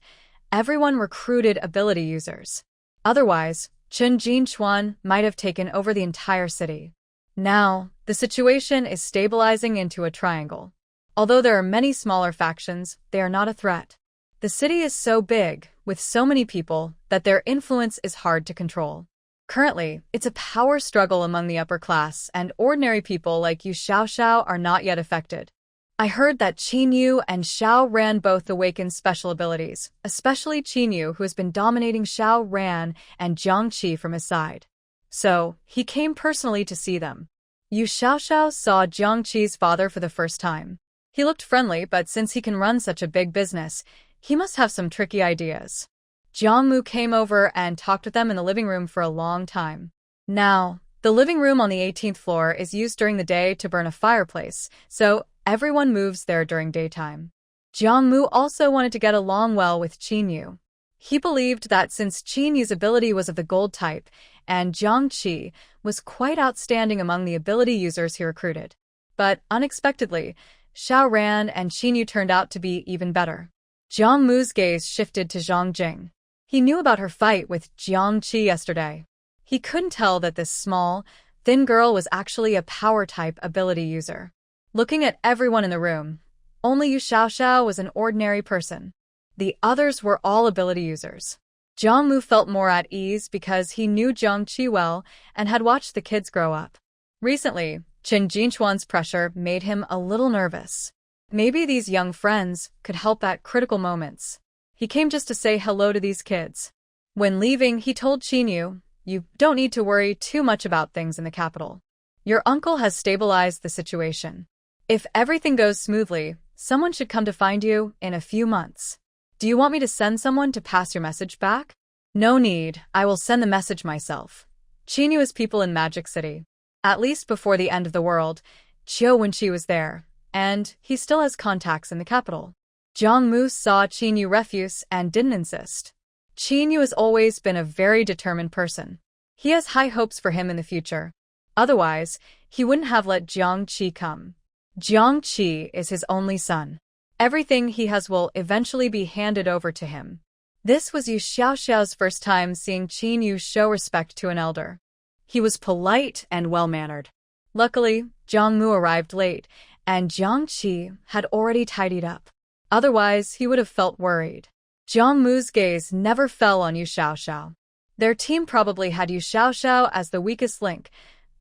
everyone recruited ability users. Otherwise, Qin Jinchuan might have taken over the entire city. Now, the situation is stabilizing into a triangle. Although there are many smaller factions, they are not a threat. The city is so big, with so many people, that their influence is hard to control. Currently, it's a power struggle among the upper class, and ordinary people like Yu Xiaoxiao are not yet affected. I heard that Qinyu and Xiao Ran both awakened special abilities, especially Qinyu, who has been dominating Xiao Ran and Jiang Qi from his side. So, he came personally to see them. Yu Xiaoxiao saw Jiang Qi's father for the first time. He looked friendly, but since he can run such a big business, he must have some tricky ideas. Jiang Mu came over and talked with them in the living room for a long time. Now, the living room on the 18th floor is used during the day to burn a fireplace, so everyone moves there during daytime. Jiang Mu also wanted to get along well with Qinyu. He believed that since Qinyu's ability was of the gold type, and Jiang Qi was quite outstanding among the ability users he recruited. But unexpectedly, Xiao Ran and Qinyu turned out to be even better. Jiang Mu's gaze shifted to Zhang Jing. He knew about her fight with Jiang Qi yesterday. He couldn't tell that this small, thin girl was actually a power-type ability user. Looking at everyone in the room, only Yu Xiaoxiao was an ordinary person. The others were all ability users. Jiang Mu felt more at ease because he knew Jiang Qi well and had watched the kids grow up. Recently, Qin Jinchuan's pressure made him a little nervous. Maybe these young friends could help at critical moments. He came just to say hello to these kids. When leaving, he told Qinyu, "You don't need to worry too much about things in the capital. Your uncle has stabilized the situation. If everything goes smoothly, someone should come to find you in a few months. Do you want me to send someone to pass your message back?" "No need, I will send the message myself." Qinyu has people in Magic City. At least before the end of the world, Qiu Wenqi was there, and he still has contacts in the capital. Jiang Mu saw Qinyu refuse and didn't insist. Qinyu has always been a very determined person. He has high hopes for him in the future. Otherwise, he wouldn't have let Jiang Qi come. Jiang Qi is his only son. Everything he has will eventually be handed over to him. This was Yu Xiaoxiao's first time seeing Qinyu show respect to an elder. He was polite and well-mannered. Luckily, Jiang Mu arrived late, and Jiang Qi had already tidied up. Otherwise, he would have felt worried. Jiang Mu's gaze never fell on Yu Xiaoxiao. Their team probably had Yu Xiaoxiao as the weakest link.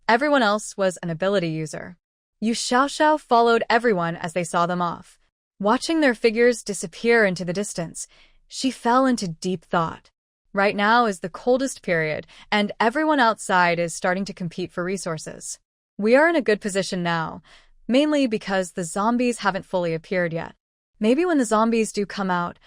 Everyone else was an ability user. Yu Xiaoxiao followed everyone as they saw them off. Watching their figures disappear into the distance, she fell into deep thought. Right now is the coldest period, and everyone outside is starting to compete for resources. We are in a good position now, mainly because the zombies haven't fully appeared yet. Maybe when the zombies do come out,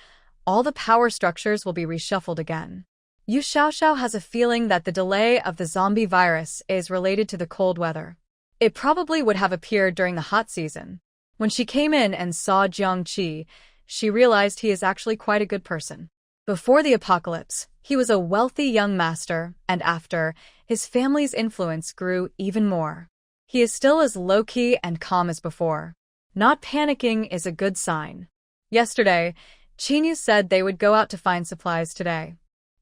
all the power structures will be reshuffled again. Yu Xiaoxiao has a feeling that the delay of the zombie virus is related to the cold weather. It probably would have appeared during the hot season. When she came in and saw Jiang Qi, she realized he is actually quite a good person. Before the apocalypse, he was a wealthy young master, and after, his family's influence grew even more. He is still as low-key and calm as before. Not panicking is a good sign. Yesterday, Qinyu said they would go out to find supplies today.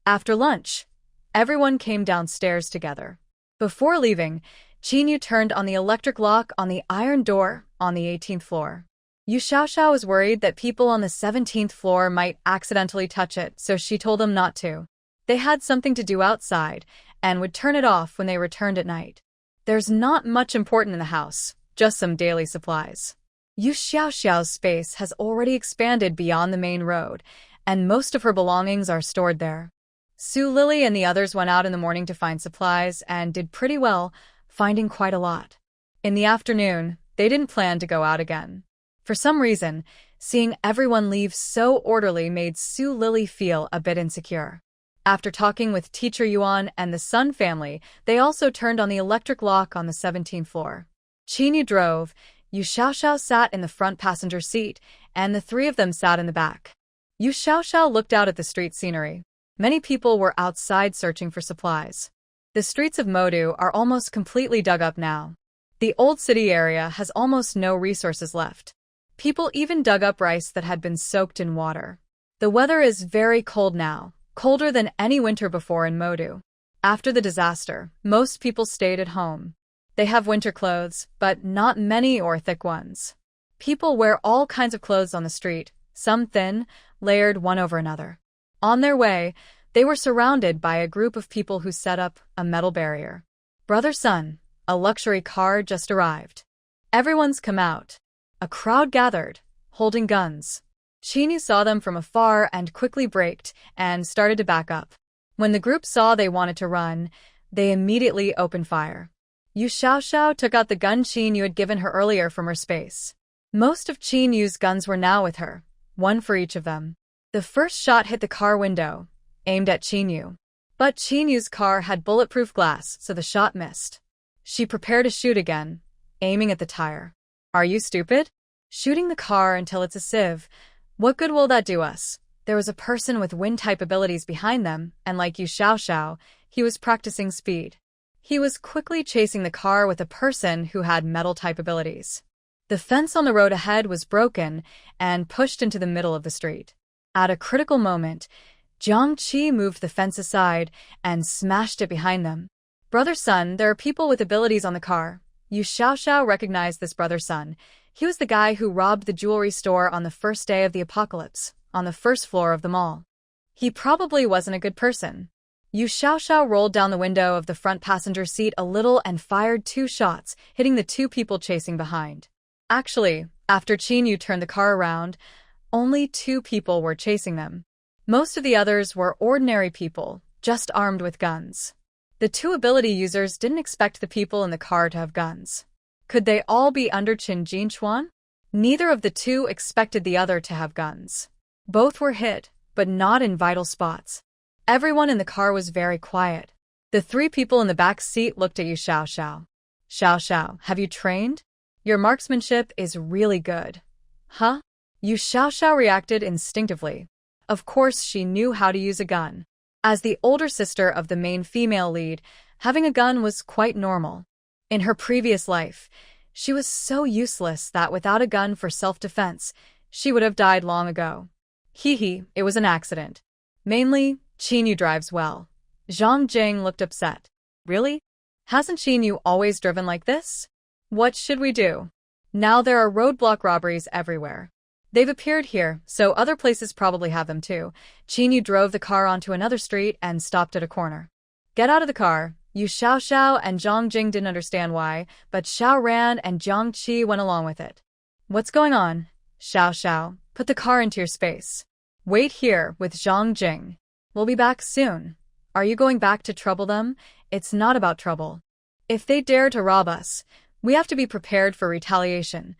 After lunch, everyone came downstairs together. Before leaving, Qinyu turned on the electric lock on the iron door on the 18th floor. Yu Xiaoxiao was worried that people on the 17th floor might accidentally touch it, so she told them not to. They had something to do outside and would turn it off when they returned at night. There's not much important in the house, just some daily supplies. Yu Xiaoxiao's space has already expanded beyond the main road, and most of her belongings are stored there. Su Lily and the others went out in the morning to find supplies and did pretty well, finding quite a lot. In the afternoon, they didn't plan to go out again. For some reason, seeing everyone leave so orderly made Su Lily feel a bit insecure. After talking with Teacher Yuan and the Sun family, they also turned on the electric lock on the 17th floor. Qinyu drove, Yu Xiaoxiao sat in the front passenger seat, and the three of them sat in the back. Yu Xiaoxiao looked out at the street scenery. Many people were outside searching for supplies. The streets of Modu are almost completely dug up now. The old city area has almost no resources left. People even dug up rice that had been soaked in water. The weather is very cold now, colder than any winter before in Modu. After the disaster, most people stayed at home. They have winter clothes, but not many or thick ones. People wear all kinds of clothes on the street, some thin, layered one over another. On their way, they were surrounded by a group of people who set up a metal barrier. Brother Sun, a luxury car just arrived. Everyone's come out. A crowd gathered, holding guns. Qinyu saw them from afar and quickly braked and started to back up. When the group saw they wanted to run, they immediately opened fire. Yu Xiaoxiao took out the gun Qinyu had given her earlier from her space. Most of Qinyu's guns were now with her, one for each of them. The first shot hit the car window, aimed at Qinyu. But Qinyu's car had bulletproof glass, so the shot missed. She prepared to shoot again, aiming at the tire. Are you stupid? Shooting the car until it's a sieve. What good will that do us? There was a person with wind-type abilities behind them, and like Yu Xiaoxiao, he was practicing speed. He was quickly chasing the car with a person who had metal-type abilities. The fence on the road ahead was broken and pushed into the middle of the street. At a critical moment, Jiang Qi moved the fence aside and smashed it behind them. Brother Sun, there are people with abilities on the car. Yu Xiaoxiao recognized this Brother Sun. He was the guy who robbed the jewelry store on the first day of the apocalypse, on the first floor of the mall. He probably wasn't a good person. Yu Xiaoxiao rolled down the window of the front passenger seat a little and fired 2 shots, hitting the 2 people chasing behind. Actually, after Qinyu turned the car around, only 2 people were chasing them. Most of the others were ordinary people, just armed with guns. The 2 ability users didn't expect the people in the car to have guns. Could they all be under Qin Jinchuan? Neither of the 2 expected the other to have guns. Both were hit, but not in vital spots. Everyone in the car was very quiet. The 3 people in the back seat looked at Yu Xiaoxiao. Xiaoxiao, have you trained? Your marksmanship is really good. Huh? Yu Xiaoxiao reacted instinctively. Of course she knew how to use a gun. As the older sister of the main female lead, having a gun was quite normal. In her previous life, she was so useless that without a gun for self-defense, she would have died long ago. Hee, it was an accident. Mainly, Qinyu drives well. Zhang Jing looked upset. Really? Hasn't Qinyu always driven like this? What should we do? Now there are roadblock robberies everywhere. They've appeared here, so other places probably have them too. Qinyu drove the car onto another street and stopped at a corner. Get out of the car. Yu Xiaoxiao and Zhang Jing didn't understand why, but Xiao Ran and Jiang Qi went along with it. What's going on? Xiaoxiao, put the car into your space. Wait here with Zhang Jing. We'll be back soon. Are you going back to trouble them? It's not about trouble. If they dare to rob us, we have to be prepared for retaliation.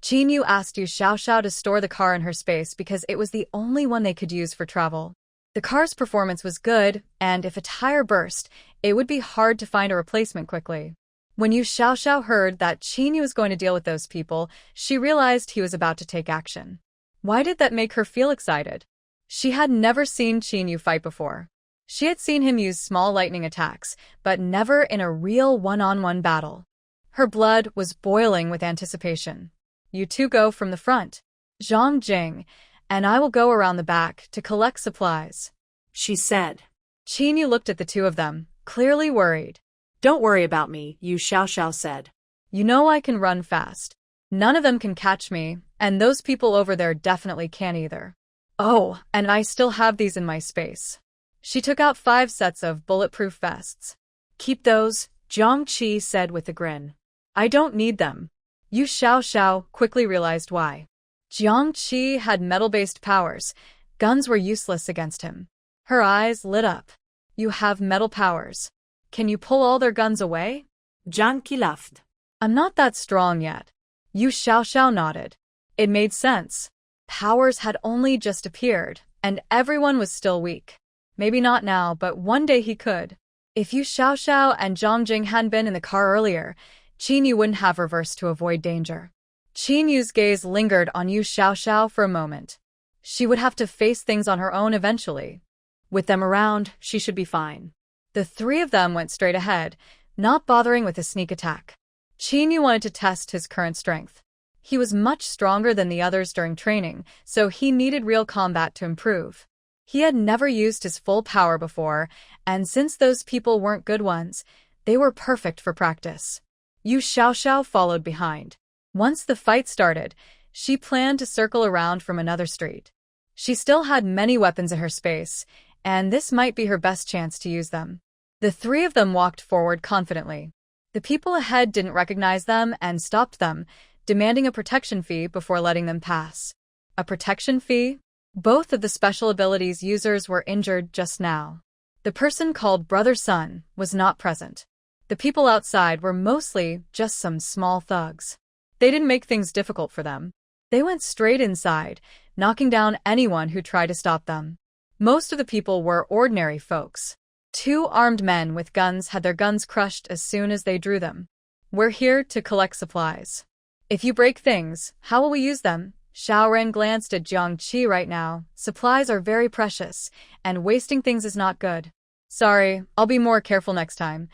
Qin asked Yu Xiaoxiao to store the car in her space because it was the only one they could use for travel. The car's performance was good, and if a tire burst, it would be hard to find a replacement quickly. When Yu Xiaoxiao heard that Qin was going to deal with those people, she realized he was about to take action. Why did that make her feel excited? She had never seen Qin fight before. She had seen him use small lightning attacks, but never in a real one-on-one battle. Her blood was boiling with anticipation. You two go from the front, Zhang Jing, and I will go around the back to collect supplies, she said. Qin looked at the two of them, clearly worried. Don't worry about me, Yu Xiaoxiao said. You know I can run fast. None of them can catch me, and those people over there definitely can't either. Oh, and I still have these in my space. She took out 5 sets of bulletproof vests. Keep those, Zhang Qi said with a grin. I don't need them. Yu Xiaoxiao quickly realized why. Zhang Qi had metal-based powers. Guns were useless against him. Her eyes lit up. You have metal powers. Can you pull all their guns away? Zhang Qi laughed. I'm not that strong yet. Yu Xiaoxiao nodded. It made sense. Powers had only just appeared, and everyone was still weak. Maybe not now, but one day he could. If Yu Xiaoxiao and Zhang Jing hadn't been in the car earlier, Qin wouldn't have reversed to avoid danger. Qin Yu's gaze lingered on Yu Xiaoxiao for a moment. She would have to face things on her own eventually. With them around, she should be fine. The 3 of them went straight ahead, not bothering with a sneak attack. Qin Yu wanted to test his current strength. He was much stronger than the others during training, so he needed real combat to improve. He had never used his full power before, and since those people weren't good ones, they were perfect for practice. Yu Xiaoxiao followed behind. Once the fight started, she planned to circle around from another street. She still had many weapons in her space, and this might be her best chance to use them. The 3 of them walked forward confidently. The people ahead didn't recognize them and stopped them, demanding a protection fee before letting them pass. A protection fee? Both of the special abilities users were injured just now. The person called Brother Sun was not present. The people outside were mostly just some small thugs. They didn't make things difficult for them. They went straight inside, knocking down anyone who tried to stop them. Most of the people were ordinary folks. 2 armed men with guns had their guns crushed as soon as they drew them. We're here to collect supplies. If you break things, how will we use them? Xiaoren glanced at Zhang Qi right now. Supplies are very precious, and wasting things is not good. Sorry, I'll be more careful next time.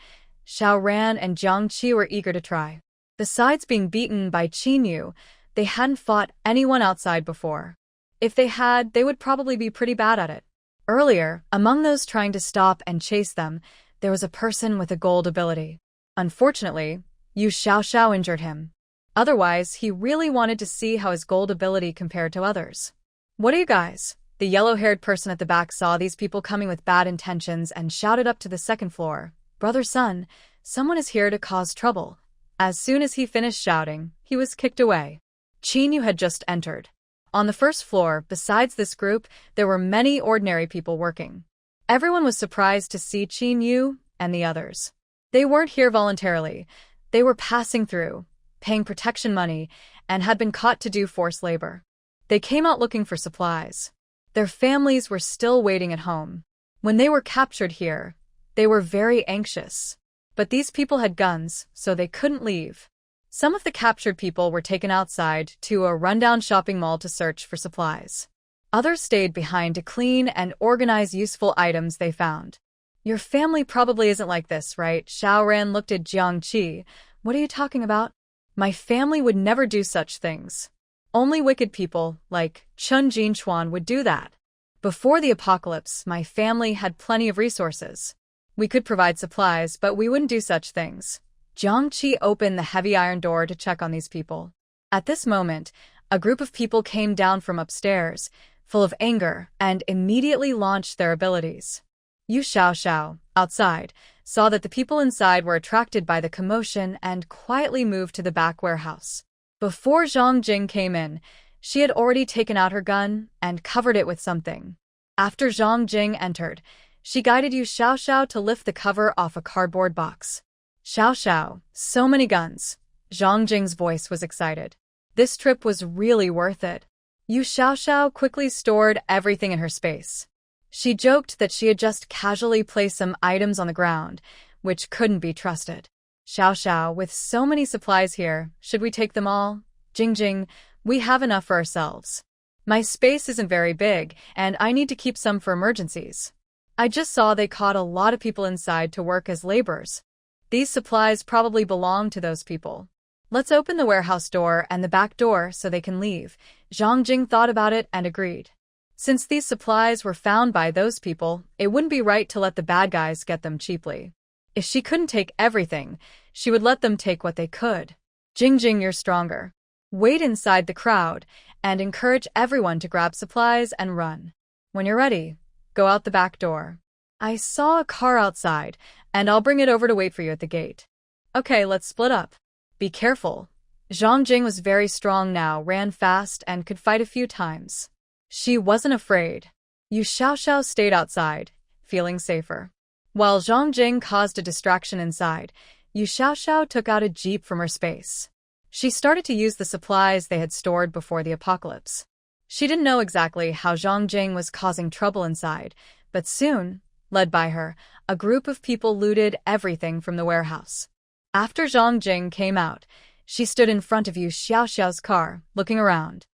Xiaoran and Zhang Qi were eager to try. Besides being beaten by Qin Yu, they hadn't fought anyone outside before. If they had, they would probably be pretty bad at it. Earlier, among those trying to stop and chase them, there was a person with a gold ability. Unfortunately, Yu Xiaoxiao injured him. Otherwise, he really wanted to see how his gold ability compared to others. What are you guys? The yellow-haired person at the back saw these people coming with bad intentions and shouted up to the 2nd floor, Brother Sun, someone is here to cause trouble. As soon as he finished shouting, he was kicked away. Qin Yu had just entered. On the 1st floor, besides this group, there were many ordinary people working. Everyone was surprised to see Qin Yu and the others. They weren't here voluntarily. They were passing through, paying protection money, and had been caught to do forced labor. They came out looking for supplies. Their families were still waiting at home. When they were captured here, they were very anxious. But these people had guns, so they couldn't leave. Some of the captured people were taken outside to a rundown shopping mall to search for supplies. Others stayed behind to clean and organize useful items they found. Your family probably isn't like this, right? Xiaoran looked at Zhang Qi. What are you talking about? My family would never do such things. Only wicked people, like Chun Jinchuan, would do that. Before the apocalypse, my family had plenty of resources. We could provide supplies, but we wouldn't do such things. Zhang Qi opened the heavy iron door to check on these people. At this moment, a group of people came down from upstairs, full of anger, and immediately launched their abilities. Yu Xiaoxiao, outside, saw that the people inside were attracted by the commotion and quietly moved to the back warehouse. Before Zhang Jing came in, she had already taken out her gun and covered it with something. After Zhang Jing entered, she guided Yu Xiaoxiao to lift the cover off a cardboard box. Xiao Xiao, so many guns. Zhang Jing's voice was excited. This trip was really worth it. Yu Xiaoxiao quickly stored everything in her space. She joked that she had just casually placed some items on the ground, which couldn't be trusted. Xiaoxiao, with so many supplies here, should we take them all? Jingjing, we have enough for ourselves. My space isn't very big, and I need to keep some for emergencies. I just saw they caught a lot of people inside to work as laborers. These supplies probably belong to those people. Let's open the warehouse door and the back door so they can leave. Zhang Jing thought about it and agreed. Since these supplies were found by those people, it wouldn't be right to let the bad guys get them cheaply. If she couldn't take everything, she would let them take what they could. Jingjing, you're stronger. Wait inside the crowd and encourage everyone to grab supplies and run. When you're ready, go out the back door. I saw a car outside, and I'll bring it over to wait for you at the gate. Okay, let's split up. Be careful. Zhang Jing was very strong now, ran fast, and could fight a few times. She wasn't afraid. Yu Xiaoxiao stayed outside, feeling safer. While Zhang Jing caused a distraction inside, Yu Xiaoxiao took out a jeep from her space. She started to use the supplies they had stored before the apocalypse. She didn't know exactly how Zhang Jing was causing trouble inside, but soon, led by her, a group of people looted everything from the warehouse. After Zhang Jing came out, she stood in front of Yu Xiaoxiao's car, looking around.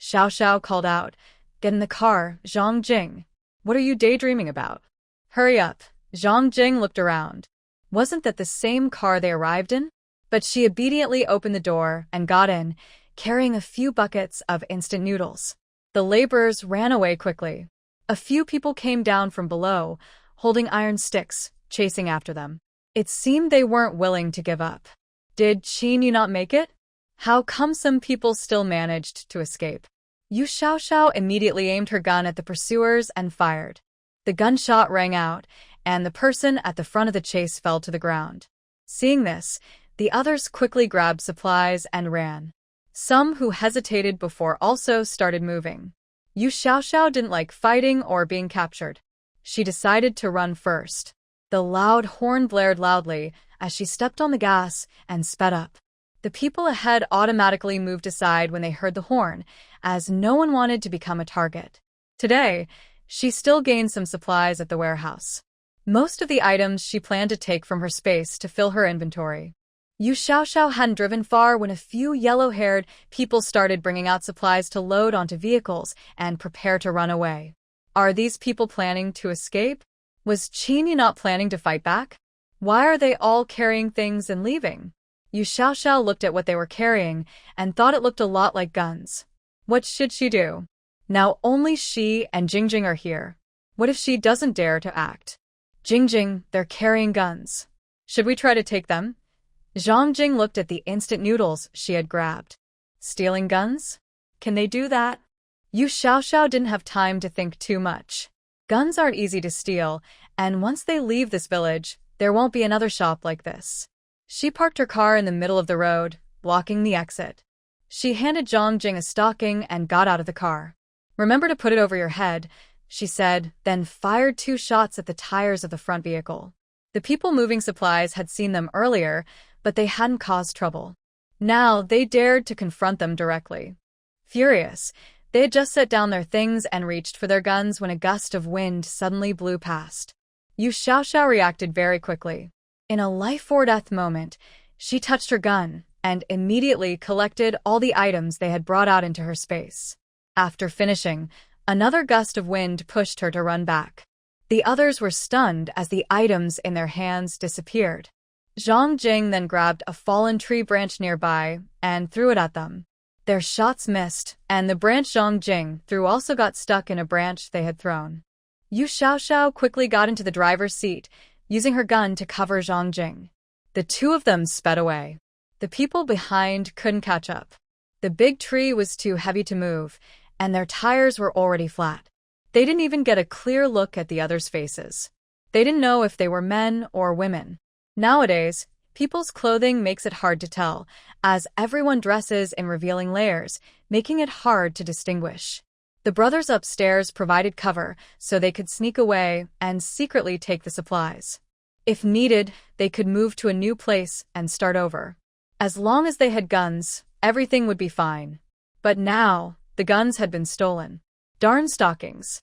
Xiaoxiao called out, "Get in the car, Zhang Jing. What are you daydreaming about? Hurry up." Zhang Jing looked around. Wasn't that the same car they arrived in? But she obediently opened the door and got in, carrying a few buckets of instant noodles. The laborers ran away quickly. A few people came down from below, holding iron sticks, chasing after them. It seemed they weren't willing to give up. Did Qin not make it? How come some people still managed to escape? Yu Xiaoxiao immediately aimed her gun at the pursuers and fired. The gunshot rang out, and the person at the front of the chase fell to the ground. Seeing this, the others quickly grabbed supplies and ran. Some who hesitated before also started moving. Yu Xiaoxiao didn't like fighting or being captured. She decided to run first. The loud horn blared loudly as she stepped on the gas and sped up. The people ahead automatically moved aside when they heard the horn, as no one wanted to become a target. Today, she still gained some supplies at the warehouse. Most of the items she planned to take from her space to fill her inventory. Yu Xiaoxiao hadn't driven far when a few yellow-haired people started bringing out supplies to load onto vehicles and prepare to run away. Are these people planning to escape? Was Qin not planning to fight back? Why are they all carrying things and leaving? Yu Xiaoxiao looked at what they were carrying and thought it looked a lot like guns. What should she do? Now only she and Jingjing are here. What if she doesn't dare to act? Jingjing, they're carrying guns. Should we try to take them? Zhang Jing looked at the instant noodles she had grabbed. Stealing guns? Can they do that? Yu Xiaoxiao didn't have time to think too much. Guns aren't easy to steal, and once they leave this village, there won't be another shop like this. She parked her car in the middle of the road, blocking the exit. She handed Zhang Jing a stocking and got out of the car. "Remember to put it over your head," she said, then fired 2 shots at the tires of the front vehicle. The people moving supplies had seen them earlier, but they hadn't caused trouble. Now they dared to confront them directly. Furious, they had just set down their things and reached for their guns when a gust of wind suddenly blew past. Yu Xiaoxiao reacted very quickly. In a life-or-death moment, she touched her gun and immediately collected all the items they had brought out into her space. After finishing, another gust of wind pushed her to run back. The others were stunned as the items in their hands disappeared. Zhang Jing then grabbed a fallen tree branch nearby and threw it at them. Their shots missed, and the branch Zhang Jing threw also got stuck in a branch they had thrown. Yu Xiaoxiao quickly got into the driver's seat, using her gun to cover Zhang Jing. The two of them sped away. The people behind couldn't catch up. The big tree was too heavy to move, and their tires were already flat. They didn't even get a clear look at the others' faces. They didn't know if they were men or women. Nowadays, people's clothing makes it hard to tell, as everyone dresses in revealing layers, making it hard to distinguish. The brothers upstairs provided cover so they could sneak away and secretly take the supplies. If needed, they could move to a new place and start over. As long as they had guns, everything would be fine. But now, the guns had been stolen. Darn stockings.